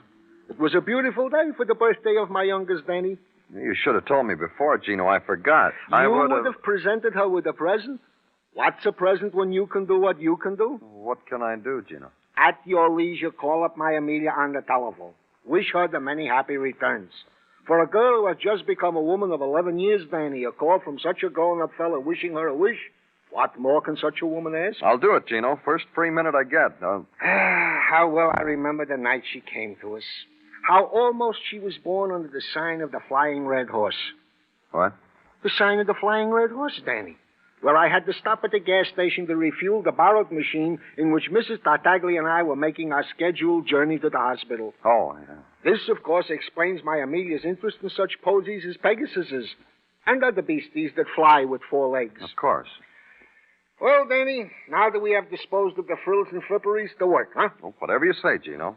It was a beautiful day for the birthday of my youngest Danny. You should have told me before, Gino. I forgot. I would have presented her with a present. What's a present when you can do what you can do? What can I do, Gino? At your leisure, call up my Amelia on the telephone. Wish her the many happy returns. For a girl who has just become a woman of 11 years, Danny, a call from such a grown-up fella wishing her a wish. What more can such a woman ask? I'll do it, Gino. First free minute I get. How well I remember the night she came to us. How almost she was born under the sign of the Flying Red Horse. What? The sign of the Flying Red Horse, Danny. Where I had to stop at the gas station to refuel the borrowed machine in which Mrs. Tartaglia and I were making our scheduled journey to the hospital. Oh, yeah. This, of course, explains my Amelia's interest in such posies as Pegasuses and other beasties that fly with 4 legs. Of course. Well, Danny, now that we have disposed of the frills and fripperies, to work, huh? Well, whatever you say, Gino.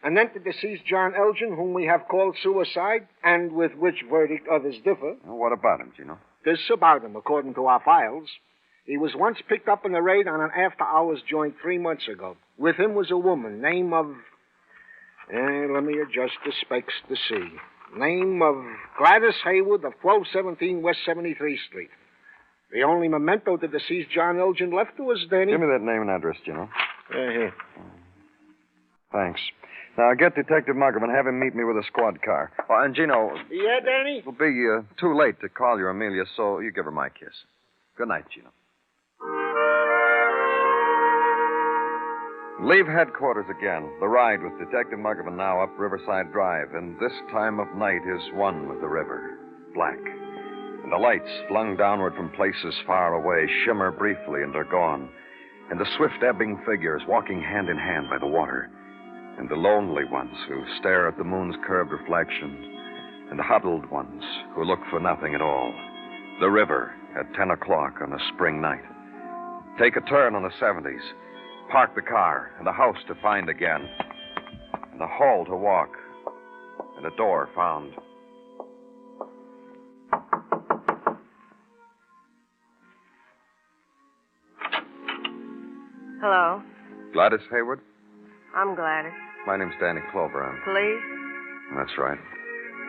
And then to deceased John Elgin, whom we have called suicide, and with which verdict others differ. Well, what about him, Gino? This about him, according to our files. He was once picked up in a raid on an after-hours joint 3 months ago. With him was a woman, name of... let me adjust the specs to see. Name of Gladys Haywood of 1217 West 73rd Street. The only memento the deceased John Elgin left to us, Danny. Give me that name and address, Gino. Here. Thanks. Now, get Detective Muggerman. Have him meet me with a squad car. Oh, and, Gino... Yeah, Danny? It'll be too late to call your Amelia, so you give her my kiss. Good night, Gino. Leave headquarters again. The ride with Detective Muggavan now up Riverside Drive, and this time of night is one with the river, black. And the lights, flung downward from places far away, shimmer briefly and are gone. And the swift-ebbing figures walking hand in hand by the water. And the lonely ones who stare at the moon's curved reflection. And the huddled ones who look for nothing at all. The river at 10 o'clock on a spring night. Take a turn on the 70s. Park the car, and a house to find again. And a hall to walk. And a door found. Hello. Gladys Hayward? I'm Gladys. My name's Danny Clover. Police? That's right.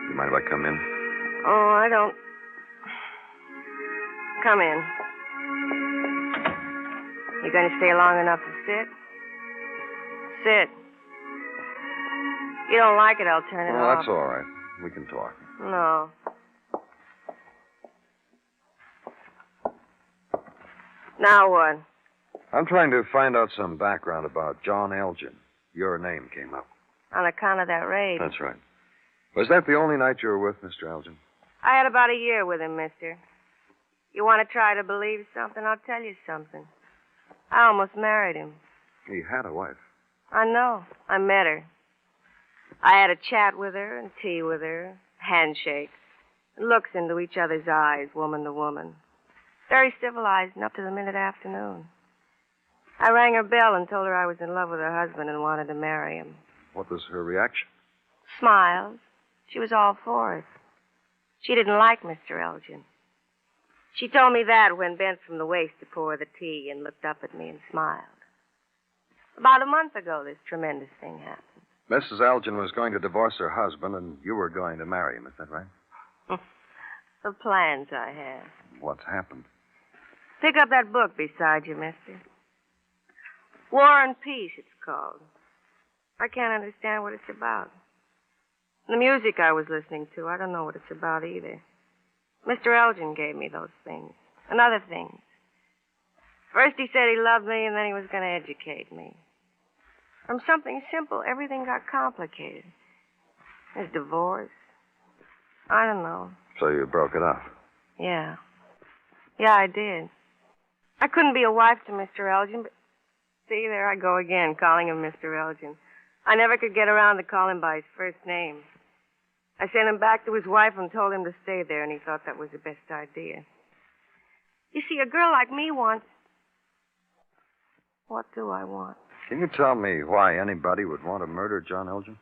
You mind if I come in? Oh, I don't. Come in. You going to stay long enough to sit? Sit. You don't like it, I'll turn it off. That's all right. We can talk. No. Now what? I'm trying to find out some background about John Elgin. Your name came up. On account of that raid. That's right. Was that the only night you were with Mr. Elgin? I had about a year with him, mister. You want to try to believe something? I'll tell you something. I almost married him. He had a wife. I know. I met her. I had a chat with her and tea with her, handshakes, looks into each other's eyes, woman to woman. Very civilized and up to the minute afternoon. I rang her bell and told her I was in love with her husband and wanted to marry him. What was her reaction? Smiles. She was all for it. She didn't like Mr. Elgin. She told me that when bent from the waist to pour the tea and looked up at me and smiled. About a month ago, this tremendous thing happened. Mrs. Elgin was going to divorce her husband, and you were going to marry him. Is that right? The plans I had. What's happened? Pick up that book beside you, mister. War and Peace, it's called. I can't understand what it's about. The music I was listening to, I don't know what it's about either. Mr. Elgin gave me those things and other things. First he said he loved me, and then he was going to educate me. From something simple, everything got complicated. His divorce. I don't know. So you broke it off? Yeah. Yeah, I did. I couldn't be a wife to Mr. Elgin, but see, there I go again, calling him Mr. Elgin. I never could get around to call him by his first name. I sent him back to his wife and told him to stay there, and he thought that was the best idea. You see, a girl like me wants... What do I want? Can you tell me why anybody would want to murder John Elgin?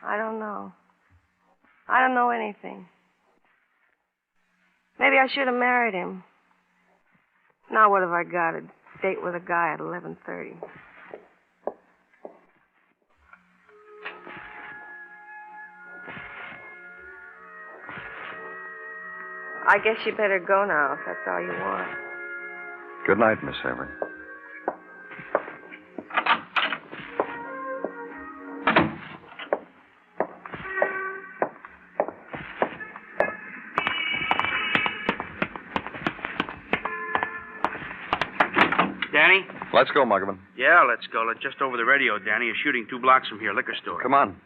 I don't know. I don't know anything. Maybe I should have married him. Now what have I got? A date with a guy at 11:30. I guess you better go now if that's all you want. Good night, Miss Hayward. Danny? Let's go, Muggavan. Yeah, let's go. Just over the radio, Danny. You're shooting 2 blocks from here, liquor store. Come on.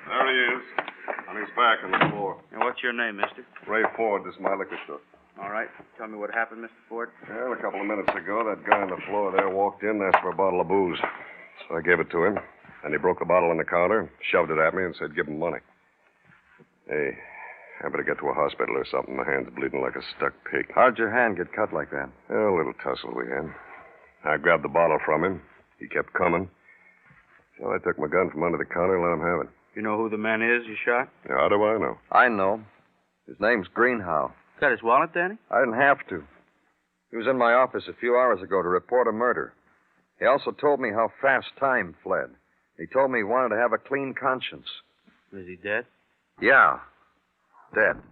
There he is. On his back on the floor. And what's your name, mister? Ray Ford, this is my liquor store. All right. Tell me what happened, Mr. Ford. Well, a couple of minutes ago, that guy on the floor there walked in and asked for a bottle of booze. So I gave it to him. And he broke the bottle on the counter, shoved it at me, and said, give him money. Hey, I better get to a hospital or something. My hand's bleeding like a stuck pig. How'd your hand get cut like that? A little tussle we had. I grabbed the bottle from him. He kept coming. So I took my gun from under the counter and let him have it. You know who the man is you shot? Yeah, how do I know? I know. His name's Greenhow. Got his wallet, Danny? I didn't have to. He was in my office a few hours ago to report a murder. He also told me how fast time fled. He told me he wanted to have a clean conscience. Is he dead? Yeah, dead.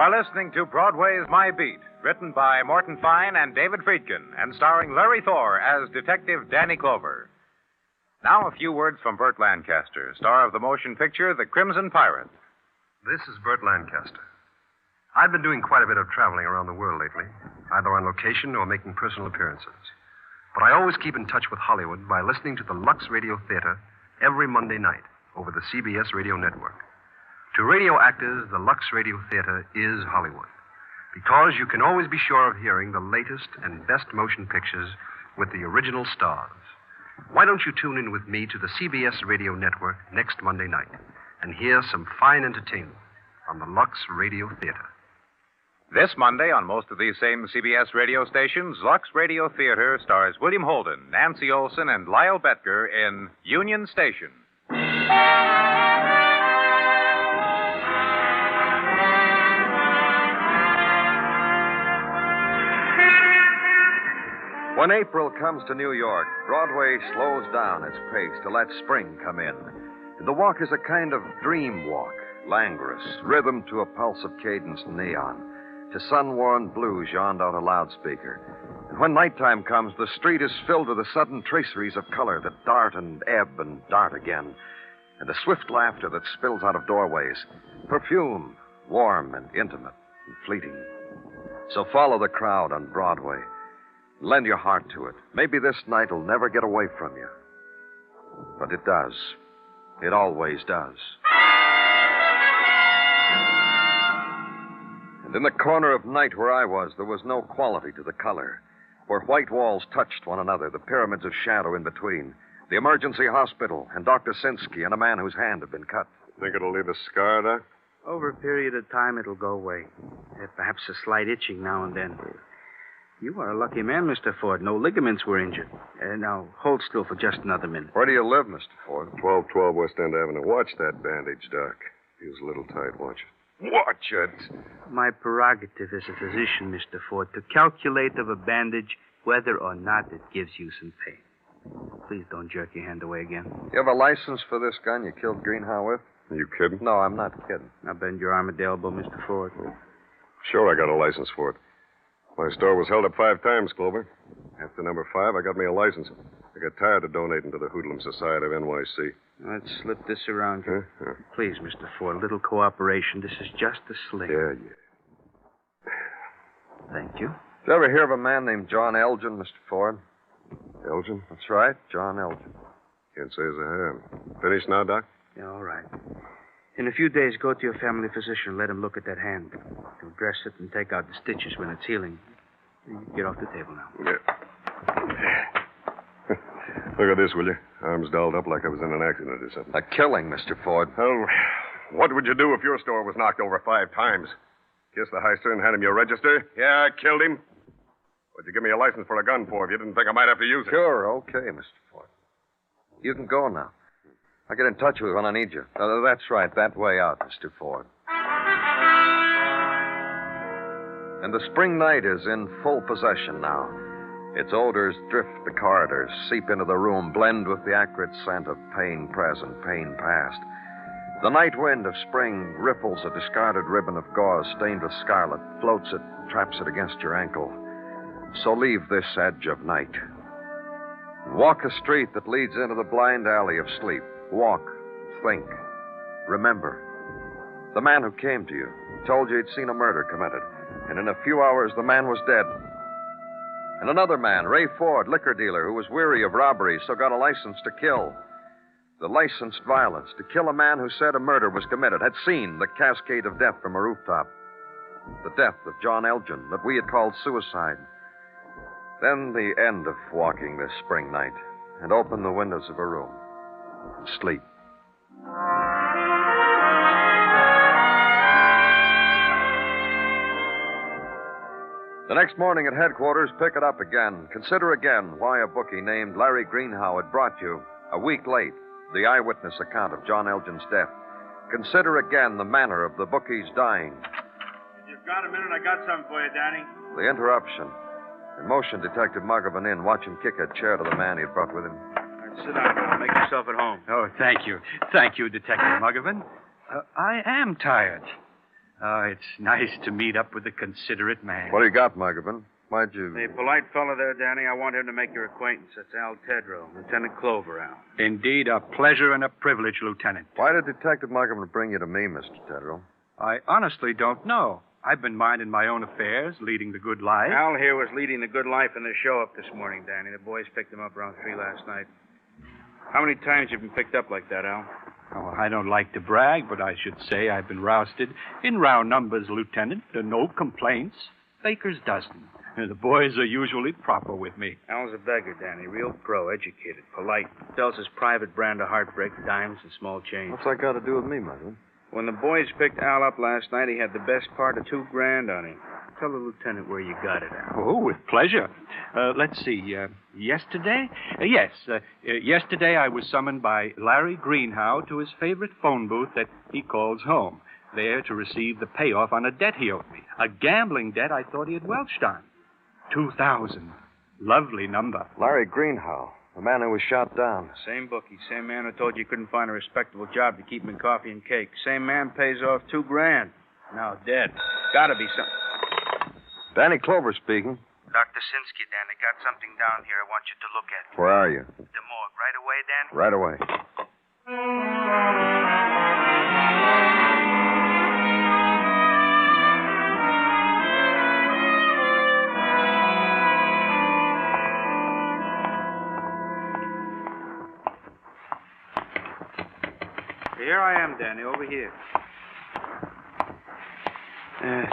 are listening to Broadway Is My Beat, written by Morton Fine and David Friedkin, and starring Larry Thor as Detective Danny Clover. Now, a few words from Burt Lancaster, star of the motion picture The Crimson Pirate. This is Burt Lancaster. I've been doing quite a bit of traveling around the world lately, either on location or making personal appearances. But I always keep in touch with Hollywood by listening to the Lux Radio Theater every Monday night over the CBS radio network. To radio actors, the Lux Radio Theater is Hollywood, because you can always be sure of hearing the latest and best motion pictures with the original stars. Why don't you tune in with me to the CBS radio network next Monday night and hear some fine entertainment on the Lux Radio Theater? This Monday, on most of these same CBS radio stations, Lux Radio Theater stars William Holden, Nancy Olson, and Lyle Betker in Union Station. When April comes to New York, Broadway slows down its pace to let spring come in. The walk is a kind of dream walk, languorous, rhythm to a pulse of cadence and neon, to sun-worn blues yawned out a loudspeaker. And when nighttime comes, the street is filled with the sudden traceries of color that dart and ebb and dart again, and the swift laughter that spills out of doorways, perfume, warm and intimate and fleeting. So follow the crowd on Broadway. Lend your heart to it. Maybe this night will never get away from you. But it does. It always does. And in the corner of night where I was, there was no quality to the color. Where white walls touched one another, the pyramids of shadow in between. The emergency hospital, and Dr. Sinsky, and a man whose hand had been cut. Think it'll leave a scar, Doc? Over a period of time, it'll go away. Perhaps a slight itching now and then. You are a lucky man, Mr. Ford. No ligaments were injured. Now, hold still for just another minute. Where do you live, Mr. Ford? 1212 West End Avenue. Watch that bandage, Doc. Feels a little tight. Watch it. Watch it. My prerogative as a physician, Mr. Ford, to calculate of a bandage whether or not it gives you some pain. Please don't jerk your hand away again. You have a license for this gun you killed Greenhow with? Are you kidding? No, I'm not kidding. Now bend your arm at the elbow, Mr. Ford. Sure, I got a license for it. My store was held up 5 times, Clover. After number 5, I got me a license. I got tired of donating to the Hoodlum Society of NYC. Let's slip this around you. Huh? Please, Mr. Ford, a little cooperation. This is just a sling. Yeah. Thank you. Did you ever hear of a man named John Elgin, Mr. Ford? Elgin? That's right, John Elgin. Can't say as I have. Finished now, Doc? Yeah, all right. In a few days, go to your family physician and let him look at that hand. He'll dress it and take out the stitches when it's healing. You can get off the table now. Yeah. Look at this, will you? Arms dolled up like I was in an accident or something. A killing, Mr. Ford. Well, what would you do if your store was knocked over 5 times? Kiss the heister and hand him your register? Yeah, I killed him. What'd you give me a license for a gun for if you didn't think I might have to use it? Sure, okay, Mr. Ford. You can go now. I'll get in touch with you when I need you. That's right, that way out, Mr. Ford. And the spring night is in full possession now. Its odors drift the corridors, seep into the room, blend with the acrid scent of pain present, pain past. The night wind of spring ripples a discarded ribbon of gauze stained with scarlet, floats it, traps it against your ankle. So leave this edge of night. Walk a street that leads into the blind alley of sleep. Walk, think, remember. The man who came to you told you he'd seen a murder committed, and in a few hours the man was dead. And another man, Ray Ford, liquor dealer, who was weary of robbery, so got a license to kill. The licensed violence, to kill a man who said a murder was committed, had seen the cascade of death from a rooftop. The death of John Elgin, that we had called suicide. Then the end of walking this spring night, and open the windows of a room. Sleep. The next morning at headquarters, pick it up again. Consider again why a bookie named Larry Greenhow had brought you, a week late, the eyewitness account of John Elgin's death. Consider again the manner of the bookie's dying. If you've got a minute, I got something for you, Danny. The interruption. And motion Detective Muggavan in. Watch him kick a chair to the man he'd brought with him. Sit down now. Make yourself at home. Oh, thank you. Thank you, Detective Muggavan. I am tired. Oh, it's nice to meet up with a considerate man. What do you got, Muggerman? Why'd you... The polite fellow there, Danny, I want him to make your acquaintance. That's Al Tedrow, Lieutenant Clover, Al. Indeed, a pleasure and a privilege, Lieutenant. Why did Detective Muggerman bring you to me, Mr. Tedrow? I honestly don't know. I've been minding my own affairs, leading the good life. Al here was leading the good life in the show up this morning, Danny. The boys picked him up around 3 last night. How many times have you been picked up like that, Al? Oh, I don't like to brag, but I should say I've been rousted in round numbers, Lieutenant. No complaints. Baker's dozen. The boys are usually proper with me. Al's a beggar, Danny. Real pro, educated, polite. Sells his private brand of heartbreak, dimes and small change. What's that got to do with me, Muggerman? When the boys picked Al up last night, he had the best part of $2,000 on him. Tell the lieutenant where you got it, Al. Oh, with pleasure. Let's see. Yesterday? Yes. Yesterday I was summoned by Larry Greenhow to his favorite phone booth that he calls home, there to receive the payoff on a debt he owed me. A gambling debt I thought he had welched on. 2,000. Lovely number. Larry Greenhow, the man who was shot down. Same bookie, same man who told you couldn't find a respectable job to keep him in coffee and cake. Same man pays off $2,000. Now dead. Gotta be something. Danny Clover speaking. Dr. Sinsky, Dan, I got something down here I want you to look at. Where are you? The morgue. Right away, Dan? Right away. Here I am, Danny, over here.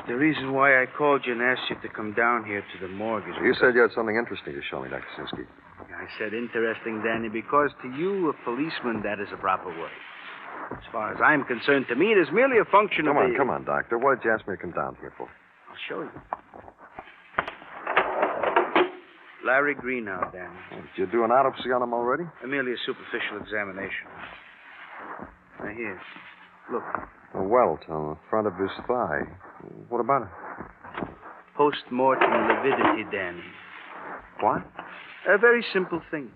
The reason why I called you and asked you to come down here to the morgue is... You said you had something interesting to show me, Dr. Sinsky. I said interesting, Danny, because to you, a policeman, that is a proper word. As far as I'm concerned, to me, it is merely a function of... Come on, Doctor. What did you ask me to come down here for? I'll show you. Larry Greenhow, Danny. Did you do an autopsy on him already? Merely a superficial examination. Now, here. Look. A welt on the front of his thigh. What about it? Post-mortem lividity, Danny. What? A very simple thing.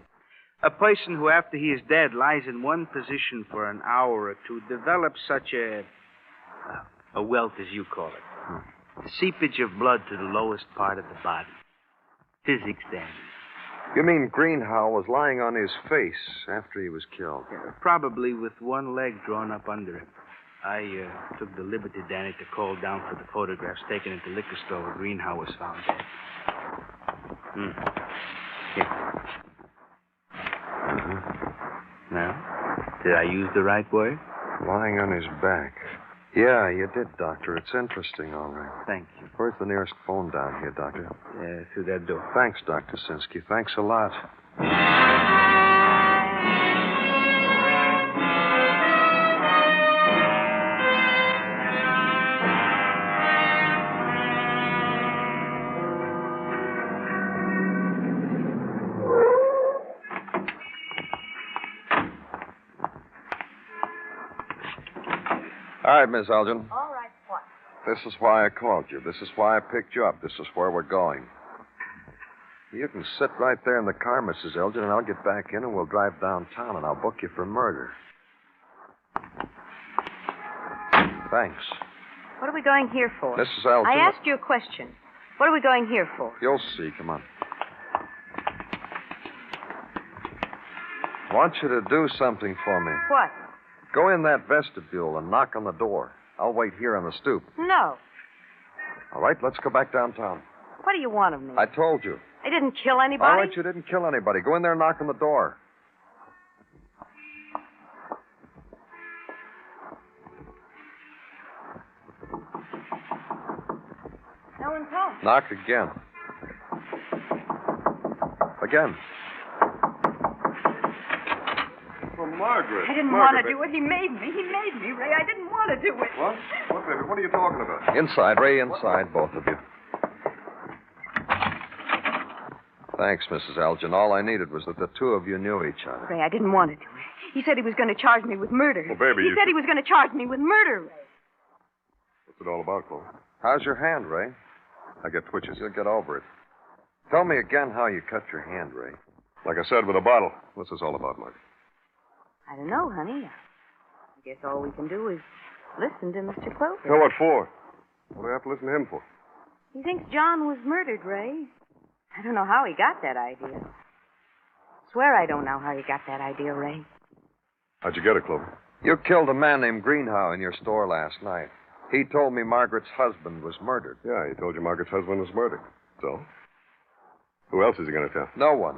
A person who, after he is dead, lies in one position for an hour or two develops such a welt, as you call it. The seepage of blood to the lowest part of the body. Physics, Danny. You mean Greenhow was lying on his face after he was killed? Yeah, probably with one leg drawn up under him. I took the liberty, Danny, to call down for the photographs taken at the liquor store where Greenhow was found dead. Here. Now, did I use the right word? Lying on his back. Yeah, you did, Doctor. It's interesting, all right. Thank you. Where's the nearest phone down here, Doctor? Through that door. Thanks, Dr. Sinsky. Thanks a lot. All right, Miss Elgin. All right, what? This is why I called you. This is why I picked you up. This is where we're going. You can sit right there in the car, Mrs. Elgin, and I'll get back in and we'll drive downtown and I'll book you for murder. Thanks. What are we going here for? Mrs. Elgin. I asked you a question. What are we going here for? You'll see. Come on. I want you to do something for me. What? Go in that vestibule and knock on the door. I'll wait here on the stoop. No. All right, let's go back downtown. What do you want of me? I told you. I didn't kill anybody? All right, you didn't kill anybody. Go in there and knock on the door. No one's home. Knock again. Again. Well, Margaret. I didn't want to do it. He made me. He made me, Ray. I didn't want to do it. What? What, baby? What are you talking about? Inside, Ray, inside, both of you. Thanks, Mrs. Elgin. All I needed was that the two of you knew each other. Ray, I didn't want to do it. He said he was going to charge me with murder. Well, baby, he said he was going to charge me with murder, Ray. What's it all about, Chloe? How's your hand, Ray? I get twitches. You'll get over it. Tell me again how you cut your hand, Ray. Like I said, with a bottle. What's this all about, Marty? I don't know, honey. I guess all we can do is listen to Mr. Clover. Well, what for? What do I have to listen to him for? He thinks John was murdered, Ray. I don't know how he got that idea. Swear I don't know how you got that idea, Ray. How'd you get it, Clover? You killed a man named Greenhow in your store last night. He told me Margaret's husband was murdered. Yeah, he told you Margaret's husband was murdered. So? Who else is he going to tell? No one.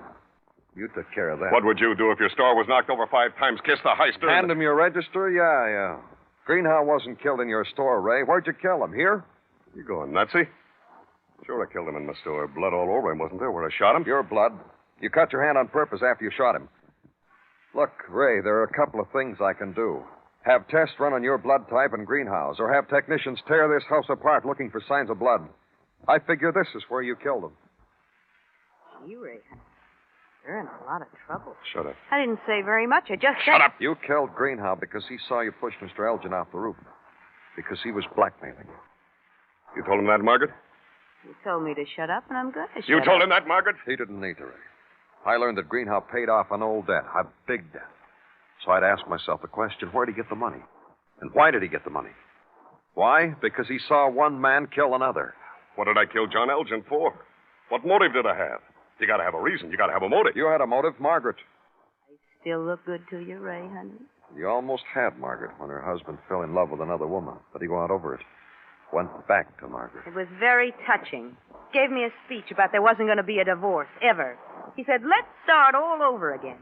You took care of that. What would you do if your store was knocked over 5 times? Kiss the heister? Hand him your register? Yeah. Greenhow wasn't killed in your store, Ray. Where'd you kill him? Here? You going nutsy? Sure, I killed him in my store. Blood all over him, wasn't there, where I shot him? Your blood. You cut your hand on purpose after you shot him. Look, Ray, there are a couple of things I can do. Have tests run on your blood type and Greenhow's, or have technicians tear this house apart looking for signs of blood. I figure this is where you killed him. Gee, Ray, you're in a lot of trouble. Shut up. I didn't say very much. I just said... Shut up! You killed Greenhow because he saw you push Mr. Elgin off the roof. Because he was blackmailing you. You told him that, Margaret? You told me to shut up, and I'm going to shut up. You told him that, Margaret? He didn't need to, Ray. I learned that Greenhow paid off an old debt, a big debt. So I'd ask myself the question, where'd he get the money? And why did he get the money? Why? Because he saw one man kill another. What did I kill John Elgin for? What motive did I have? You got to have a reason. You got to have a motive. You had a motive, Margaret. Still look good to you, Ray, honey? You almost had Margaret when her husband fell in love with another woman, but he got over it. Went back to Margaret. It was very touching. Gave me a speech about there wasn't going to be a divorce, ever. He said, let's start all over again.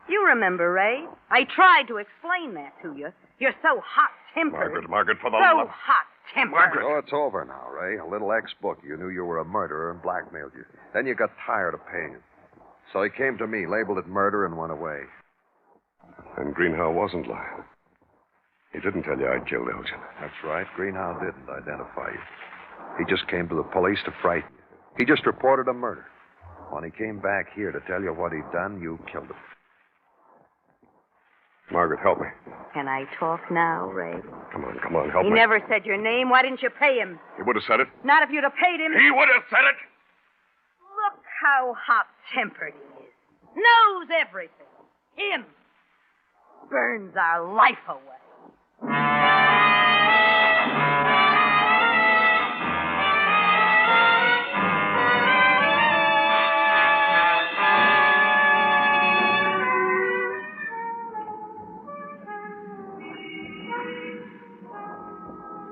You remember, Ray? I tried to explain that to you. You're so hot-tempered. Margaret, for the So love... hot-tempered. Oh, it's over now, Ray. A little ex-book. You knew you were a murderer and blackmailed you. Then you got tired of paying him. So he came to me, labeled it murder, and went away. And Greenhow wasn't lying. He didn't tell you I killed Elgin. That's right. Greenhow didn't identify you. He just came to the police to frighten you. He just reported a murder. When he came back here to tell you what he'd done, you killed him. Margaret, help me. Can I talk now, Ray? Come on, help He me. never said your name. Why didn't you pay him? He would have said it. Not if you'd have paid him. He would have said it. Look how hot-tempered he is. Knows everything. Him. Burns our life away.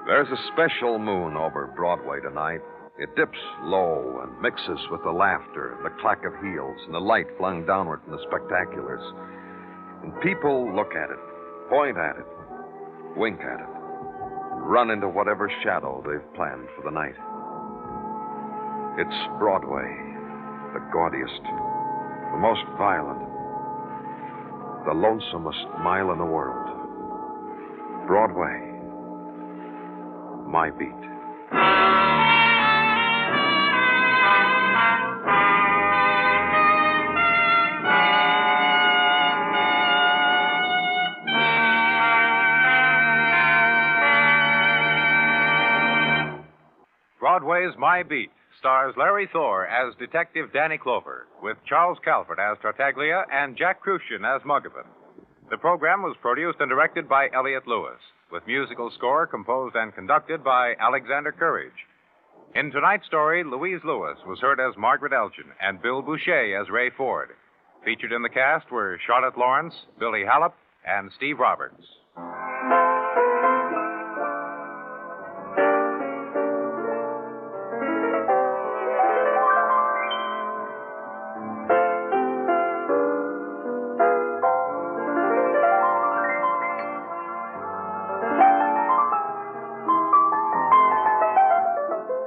There's a special moon over Broadway tonight. It dips low and mixes with the laughter, the clack of heels, and the light flung downward from the spectaculars. And people look at it, point at it, wink at it, and run into whatever shadow they've planned for the night. It's Broadway, the gaudiest, the most violent, the lonesomest mile in the world. Broadway, my beat. Broadway's My Beat stars Larry Thor as Detective Danny Clover, with Charles Calvert as Tartaglia and Jack Crucian as Muggavan. The program was produced and directed by Elliott Lewis, with musical score composed and conducted by Alexander Courage. In tonight's story, Louise Lewis was heard as Margaret Elgin and Bill Boucher as Ray Ford. Featured in the cast were Charlotte Lawrence, Billy Hallop, and Steve Roberts.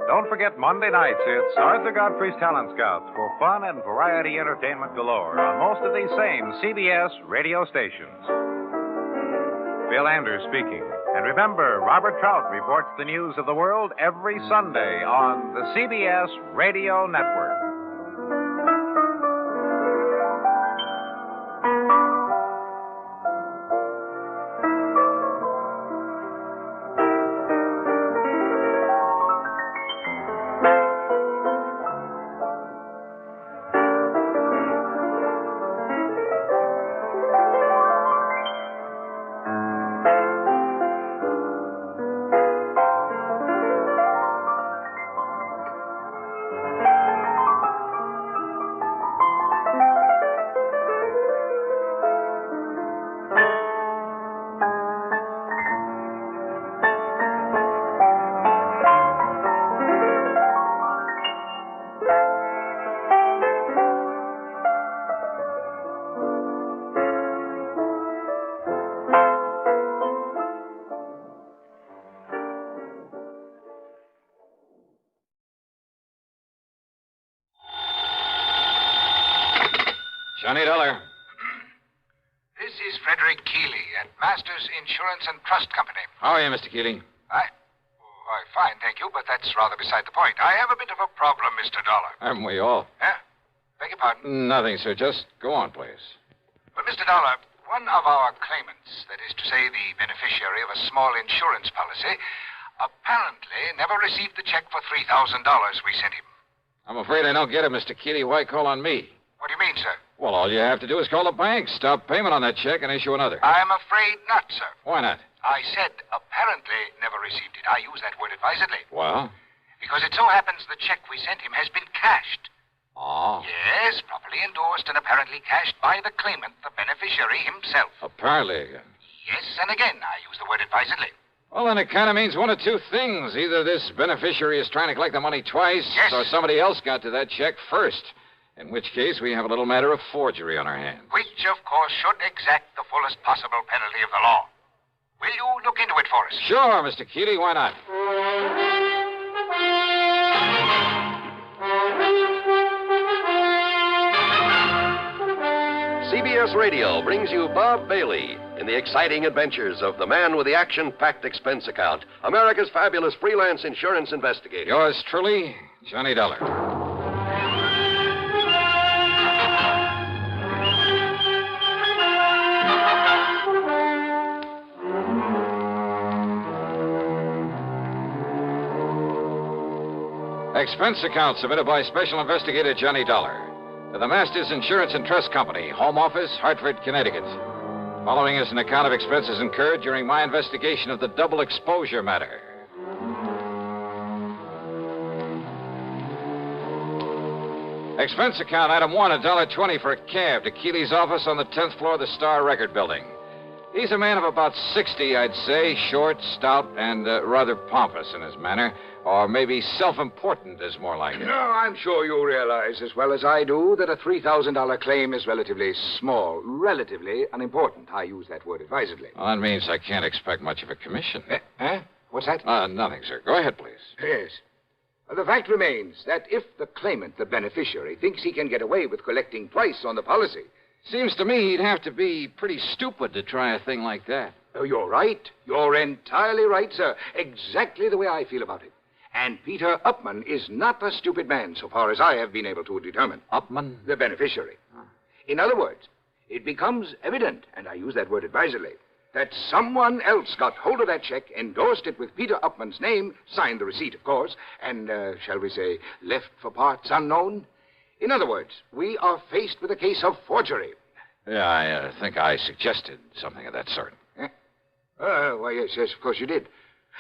Don't forget Monday nights, it's Arthur Godfrey's Talent Scouts for fun and variety entertainment galore on most of these same CBS radio stations. Bill Anders speaking. And remember, Robert Trout reports the news of the world every Sunday on the CBS Radio Network. Frederick Keeley at Masters Insurance and Trust Company. How are you, Mr. Keeley? Why, fine, thank you, but that's rather beside the point. I have a bit of a problem, Mr. Dollar. Haven't we all? Huh? Beg your pardon? Nothing, sir. Just go on, please. Well, Mr. Dollar, one of our claimants, that is to say the beneficiary of a small insurance policy, apparently never received the check for $3,000 we sent him. I'm afraid I don't get it, Mr. Keeley. Why call on me? What do you mean, sir? Well, all you have to do is call the bank, stop payment on that check, and issue another. I'm afraid not, sir. Why not? I said apparently never received it. I use that word advisedly. Well? Because it so happens the check we sent him has been cashed. Oh. Yes, properly endorsed and apparently cashed by the claimant, the beneficiary himself. Apparently. Yes, and again, I use the word advisedly. Well, then it kind of means one of two things. Either this beneficiary is trying to collect the money twice, yes, or somebody else got to that check first. In which case, we have a little matter of forgery on our hands. Which, of course, should exact the fullest possible penalty of the law. Will you look into it for us? Sure, Mr. Keeley. Why not? CBS Radio brings you Bob Bailey in the exciting adventures of the man with the action-packed expense account, America's fabulous freelance insurance investigator. Yours truly, Johnny Dollar. Expense account submitted by Special Investigator Johnny Dollar to the Masters Insurance and Trust Company, Home Office, Hartford, Connecticut. Following is an account of expenses incurred during my investigation of the double exposure matter. Expense account item 1, $1.20 for a cab to Keeley's office on the 10th floor of the Star Record Building. He's a man of about 60, I'd say, short, stout, and rather pompous in his manner. Or maybe self-important is more like it. No, I'm sure you realize as well as I do that a $3,000 claim is relatively small, relatively unimportant. I use that word advisedly. Well, that means I can't expect much of a commission. Huh? What's that? Nothing, sir. Go ahead, please. Yes. The fact remains that if the claimant, the beneficiary, thinks he can get away with collecting twice on the policy... Seems to me he'd have to be pretty stupid to try a thing like that. Oh, you're right. You're entirely right, sir. Exactly the way I feel about it. And Peter Upman is not a stupid man, so far as I have been able to determine. Upman? The beneficiary. In other words, it becomes evident, and I use that word advisedly, that someone else got hold of that check, endorsed it with Peter Upman's name, signed the receipt, of course, and, shall we say, left for parts unknown. In other words, we are faced with a case of forgery. Yeah, I think I suggested something of that sort. Why, yes, of course you did.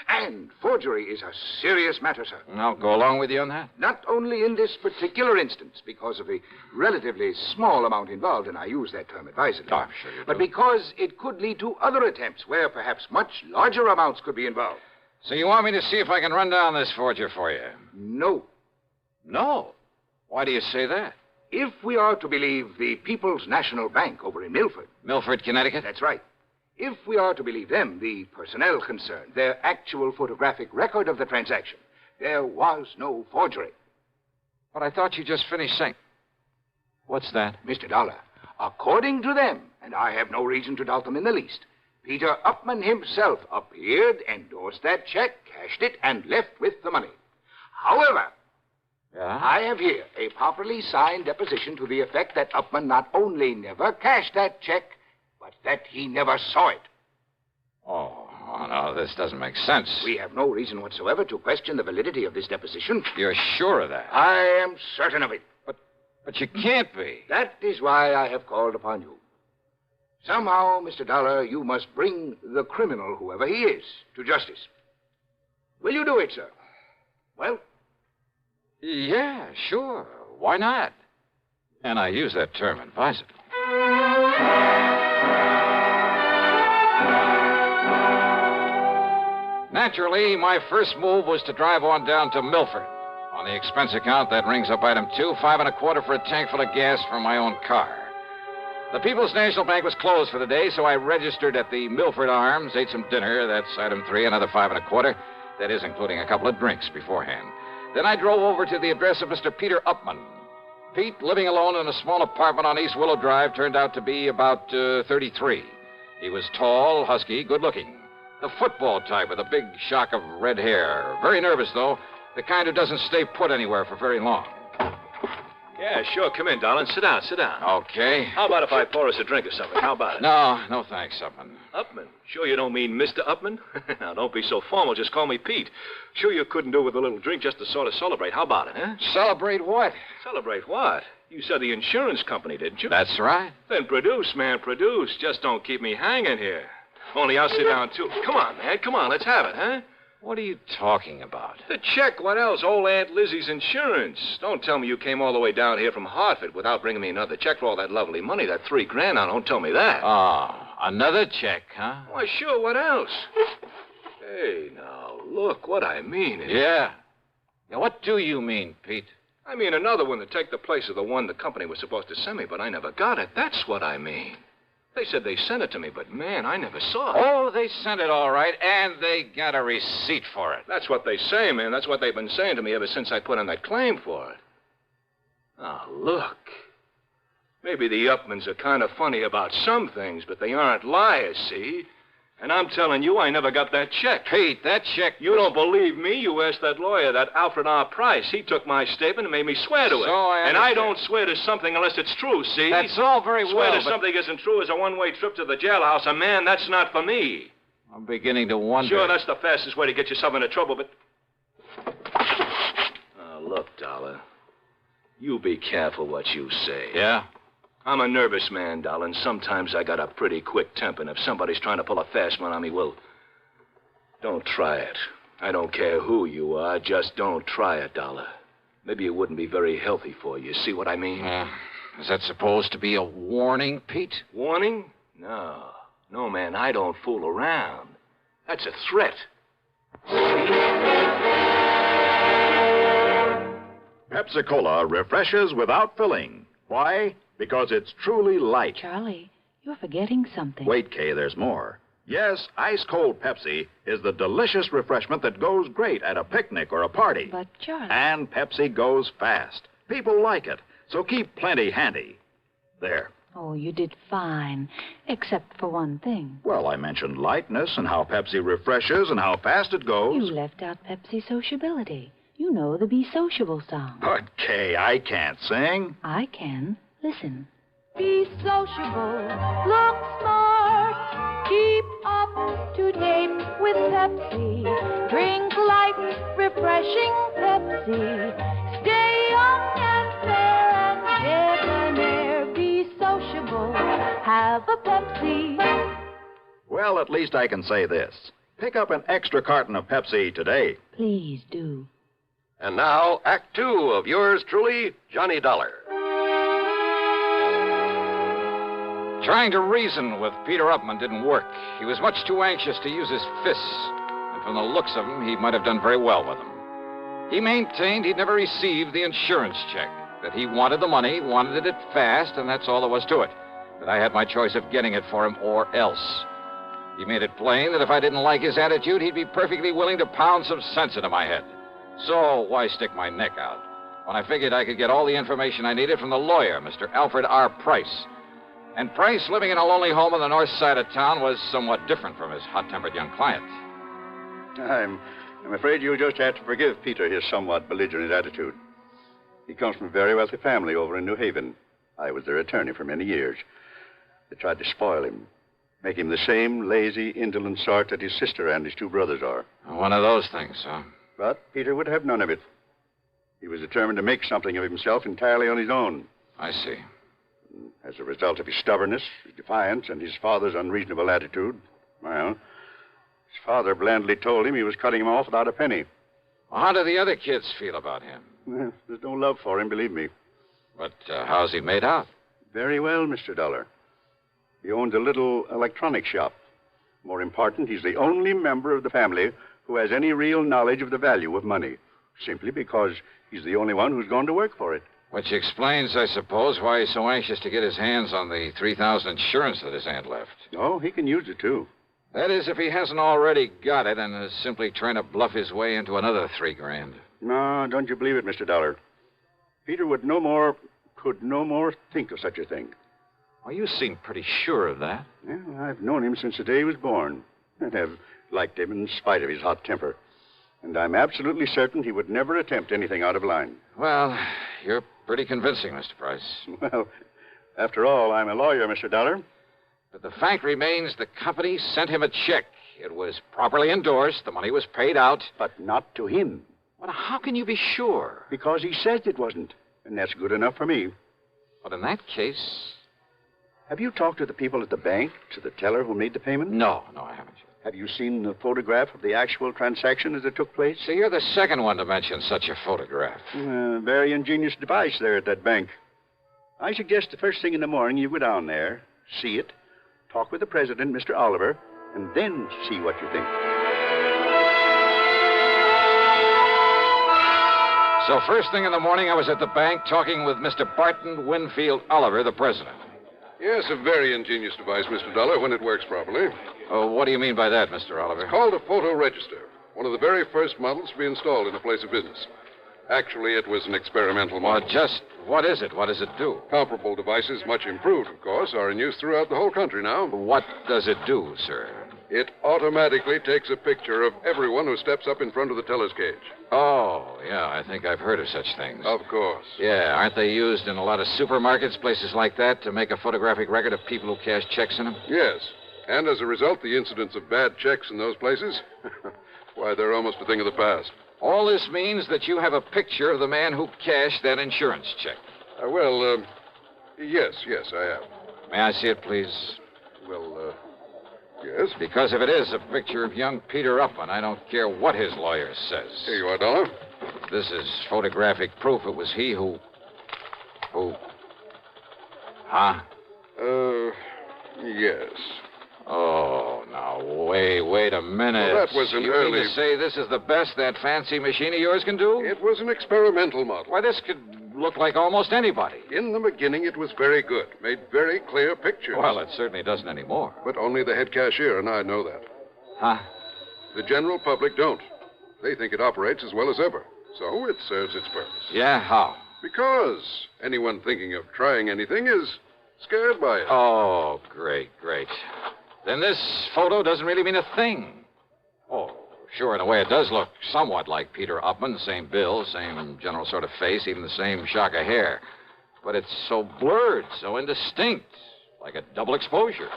And forgery is a serious matter, sir. I'll go along with you on that. Not only in this particular instance, because of the relatively small amount involved, and I use that term advisedly. Oh, I'm sure you do. But because it could lead to other attempts where perhaps much larger amounts could be involved. So you want me to see if I can run down this forger for you? No. No? Why do you say that? If we are to believe the People's National Bank over in Milford. Milford, Connecticut? That's right. If we are to believe them, the personnel concerned, their actual photographic record of the transaction, there was no forgery. But I thought you just finished saying... What's that? Mr. Dollar, according to them, and I have no reason to doubt them in the least, Peter Upman himself appeared, endorsed that check, cashed it, and left with the money. However... Yeah? I have here a properly signed deposition to the effect that Upman not only never cashed that check, but that he never saw it. Oh, no, this doesn't make sense. We have no reason whatsoever to question the validity of this deposition. You're sure of that? I am certain of it. But you can't be. That is why I have called upon you. Somehow, Mr. Dollar, you must bring the criminal, whoever he is, to justice. Will you do it, sir? Well... Yeah, sure. Why not? And I use that term advisedly. Naturally, my first move was to drive on down to Milford. On the expense account, that rings up item 2, $5.25 for a tank full of gas from my own car. The People's National Bank was closed for the day, so I registered at the Milford Arms, ate some dinner, that's item 3, another $5.25. That is, including a couple of drinks beforehand. Then I drove over to the address of Mr. Peter Upman. Pete, living alone in a small apartment on East Willow Drive, turned out to be about 33. He was tall, husky, good-looking. The football type with a big shock of red hair. Very nervous, though. The kind who doesn't stay put anywhere for very long. Yeah, sure. Come in, darling. Sit down, sit down. Okay. How about if I pour us a drink or something? How about it? No thanks, Upman. Upman? Sure you don't mean Mr. Upman? Now, don't be so formal. Just call me Pete. Sure you couldn't do with a little drink just to sort of celebrate. How about it, huh? Celebrate what? Celebrate what? You said the insurance company, didn't you? That's right. Then produce, man, produce. Just don't keep me hanging here. Only I'll sit down, too. Come on, man. Come on, let's have it, huh? What are you talking about? The check, what else? Old Aunt Lizzie's insurance. Don't tell me you came all the way down here from Hartford without bringing me another check for all that lovely money, that $3,000. Now, don't tell me that. Oh, another check, huh? Why, sure, what else? Hey, now, look, what I mean is... Yeah, what do you mean, Pete? I mean another one to take the place of the one the company was supposed to send me, but I never got it. That's what I mean. They said they sent it to me, but, man, I never saw it. Oh, they sent it all right, and they got a receipt for it. That's what they say, man. That's what they've been saying to me ever since I put in that claim for it. Now, look. Maybe the Upmans are kind of funny about some things, but they aren't liars, see? And I'm telling you, I never got that check. Pete, that check... You don't believe me? You asked that lawyer, that Alfred R. Price. He took my statement and made me swear to it. And I don't swear to something unless it's true, see? That's all very well, Swear to something isn't true is a one-way trip to the jailhouse. And, man, that's not for me. I'm beginning to wonder... Sure, that's the fastest way to get yourself into trouble, but... Now, look, Dollar. You be careful what you say. Yeah? I'm a nervous man, darling. Sometimes I got a pretty quick temper, and if somebody's trying to pull a fast one on me, well, don't try it. I don't care who you are. Just don't try it, Dollar. Maybe it wouldn't be very healthy for you. See what I mean? Is that supposed to be a warning, Pete? Warning? No, man, I don't fool around. That's a threat. Pepsi-Cola refreshes without filling. Why? Because it's truly light. Charlie, you're forgetting something. Wait, Kay, there's more. Yes, ice-cold Pepsi is the delicious refreshment that goes great at a picnic or a party. But, Charlie... And Pepsi goes fast. People like it, so keep plenty handy. There. Oh, you did fine, except for one thing. Well, I mentioned lightness and how Pepsi refreshes and how fast it goes. You left out Pepsi sociability. You know the Be Sociable song. But, Kay, I can't sing. I can. Listen. Be sociable, look smart, keep up to date with Pepsi. Drink light, refreshing Pepsi. Stay young and fair and debonair. Be sociable, have a Pepsi. Well, at least I can say this. Pick up an extra carton of Pepsi today. Please do. And now, Act Two of yours truly, Johnny Dollar. Trying to reason with Peter Upman didn't work. He was much too anxious to use his fists. And from the looks of him, he might have done very well with them. He maintained he'd never received the insurance check, that he wanted the money, wanted it fast, and that's all there was to it. That I had my choice of getting it for him or else. He made it plain that if I didn't like his attitude, he'd be perfectly willing to pound some sense into my head. So why stick my neck out when I figured I could get all the information I needed from the lawyer, Mr. Alfred R. Price? And Price, living in a lonely home on the north side of town, was somewhat different from his hot-tempered young client. I'm afraid you'll just have to forgive Peter his somewhat belligerent attitude. He comes from a very wealthy family over in New Haven. I was their attorney for many years. They tried to spoil him, make him the same lazy, indolent sort that his sister and his two brothers are. One of those things, huh? But Peter would have none of it. He was determined to make something of himself entirely on his own. I see. As a result of his stubbornness, his defiance, and his father's unreasonable attitude, well, his father blandly told him he was cutting him off without a penny. Well, how do the other kids feel about him? Well, there's no love for him, believe me. But how's he made out? Very well, Mr. Dollar. He owns a little electronics shop. More important, he's the only member of the family who has any real knowledge of the value of money, simply because he's the only one who's gone to work for it. Which explains, I suppose, why he's so anxious to get his hands on the $3,000 insurance that his aunt left. Oh, he can use it, too. That is, if he hasn't already got it and is simply trying to bluff his way into another $3,000. No, don't you believe it, Mr. Dollar. Peter could no more think of such a thing. Oh, you seem pretty sure of that. Well, I've known him since the day he was born, and have liked him in spite of his hot temper. And I'm absolutely certain he would never attempt anything out of line. Well, you're pretty convincing, Mr. Price. Well, after all, I'm a lawyer, Mr. Dollar. But the fact remains the company sent him a check. It was properly endorsed. The money was paid out. But not to him. Well, how can you be sure? Because he says it wasn't. And that's good enough for me. But in that case... Have you talked to the people at the bank, to the teller who made the payment? No, I haven't. Have you seen the photograph of the actual transaction as it took place? So you're the second one to mention such a photograph. Very ingenious device there at that bank. I suggest the first thing in the morning you go down there, see it, talk with the president, Mr. Oliver, and then see what you think. So first thing in the morning, I was at the bank talking with Mr. Barton Winfield Oliver, the president. Yes, a very ingenious device, Mr. Dollar, when it works properly. Oh, what do you mean by that, Mr. Oliver? It's called a photo register. One of the very first models to be installed in a place of business. Actually, it was an experimental model. Well, just what is it? What does it do? Comparable devices, much improved, of course, are in use throughout the whole country now. What does it do, sir? It automatically takes a picture of everyone who steps up in front of the teller's cage. Oh, yeah, I think I've heard of such things. Of course. Yeah, aren't they used in a lot of supermarkets, places like that, to make a photographic record of people who cash checks in them? Yes. And as a result, the incidence of bad checks in those places, why, they're almost a thing of the past. All this means that you have a picture of the man who cashed that insurance check. Yes, I have. May I see it, please? Well, yes. Because if it is a picture of young Peter Upman, I don't care what his lawyer says. Here you are, Dollar. If this is photographic proof, it was he who... Huh? Yes. Oh, now, wait a minute. Well, that was an you early... mean to say this is the best that fancy machine of yours can do? It was an experimental model. Why, this could look like almost anybody. In the beginning, it was very good. Made very clear pictures. Well, it certainly doesn't anymore. But only the head cashier and I know that. Huh? The general public don't. They think it operates as well as ever. So it serves its purpose. Yeah, how? Because anyone thinking of trying anything is scared by it. Oh, great. Then this photo doesn't really mean a thing. Oh, sure, in a way it does look somewhat like Peter Upman. Same build, same general sort of face, even the same shock of hair. But it's so blurred, so indistinct, like a double exposure.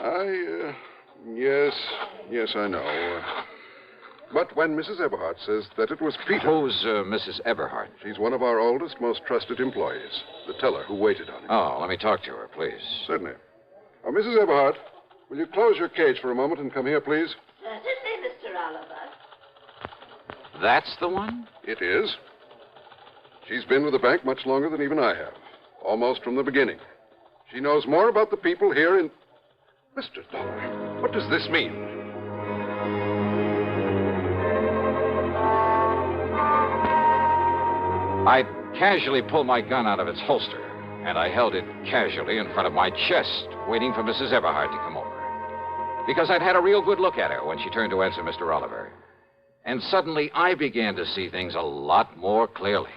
Yes, I know. But when Mrs. Eberhardt says that it was Peter... Who's Mrs. Eberhardt? She's one of our oldest, most trusted employees. The teller who waited on him. Oh, let me talk to her, please. Certainly. Oh, Mrs. Eberhardt, will you close your cage for a moment and come here, please? Certainly, Mr. Oliver. That's the one? It is. She's been with the bank much longer than even I have. Almost from the beginning. She knows more about the people here in... Mr. Dollar, what does this mean? I casually pulled my gun out of its holster, and I held it casually in front of my chest, waiting for Mrs. Eberhardt to come over. Because I'd had a real good look at her when she turned to answer Mr. Oliver. And suddenly I began to see things a lot more clearly.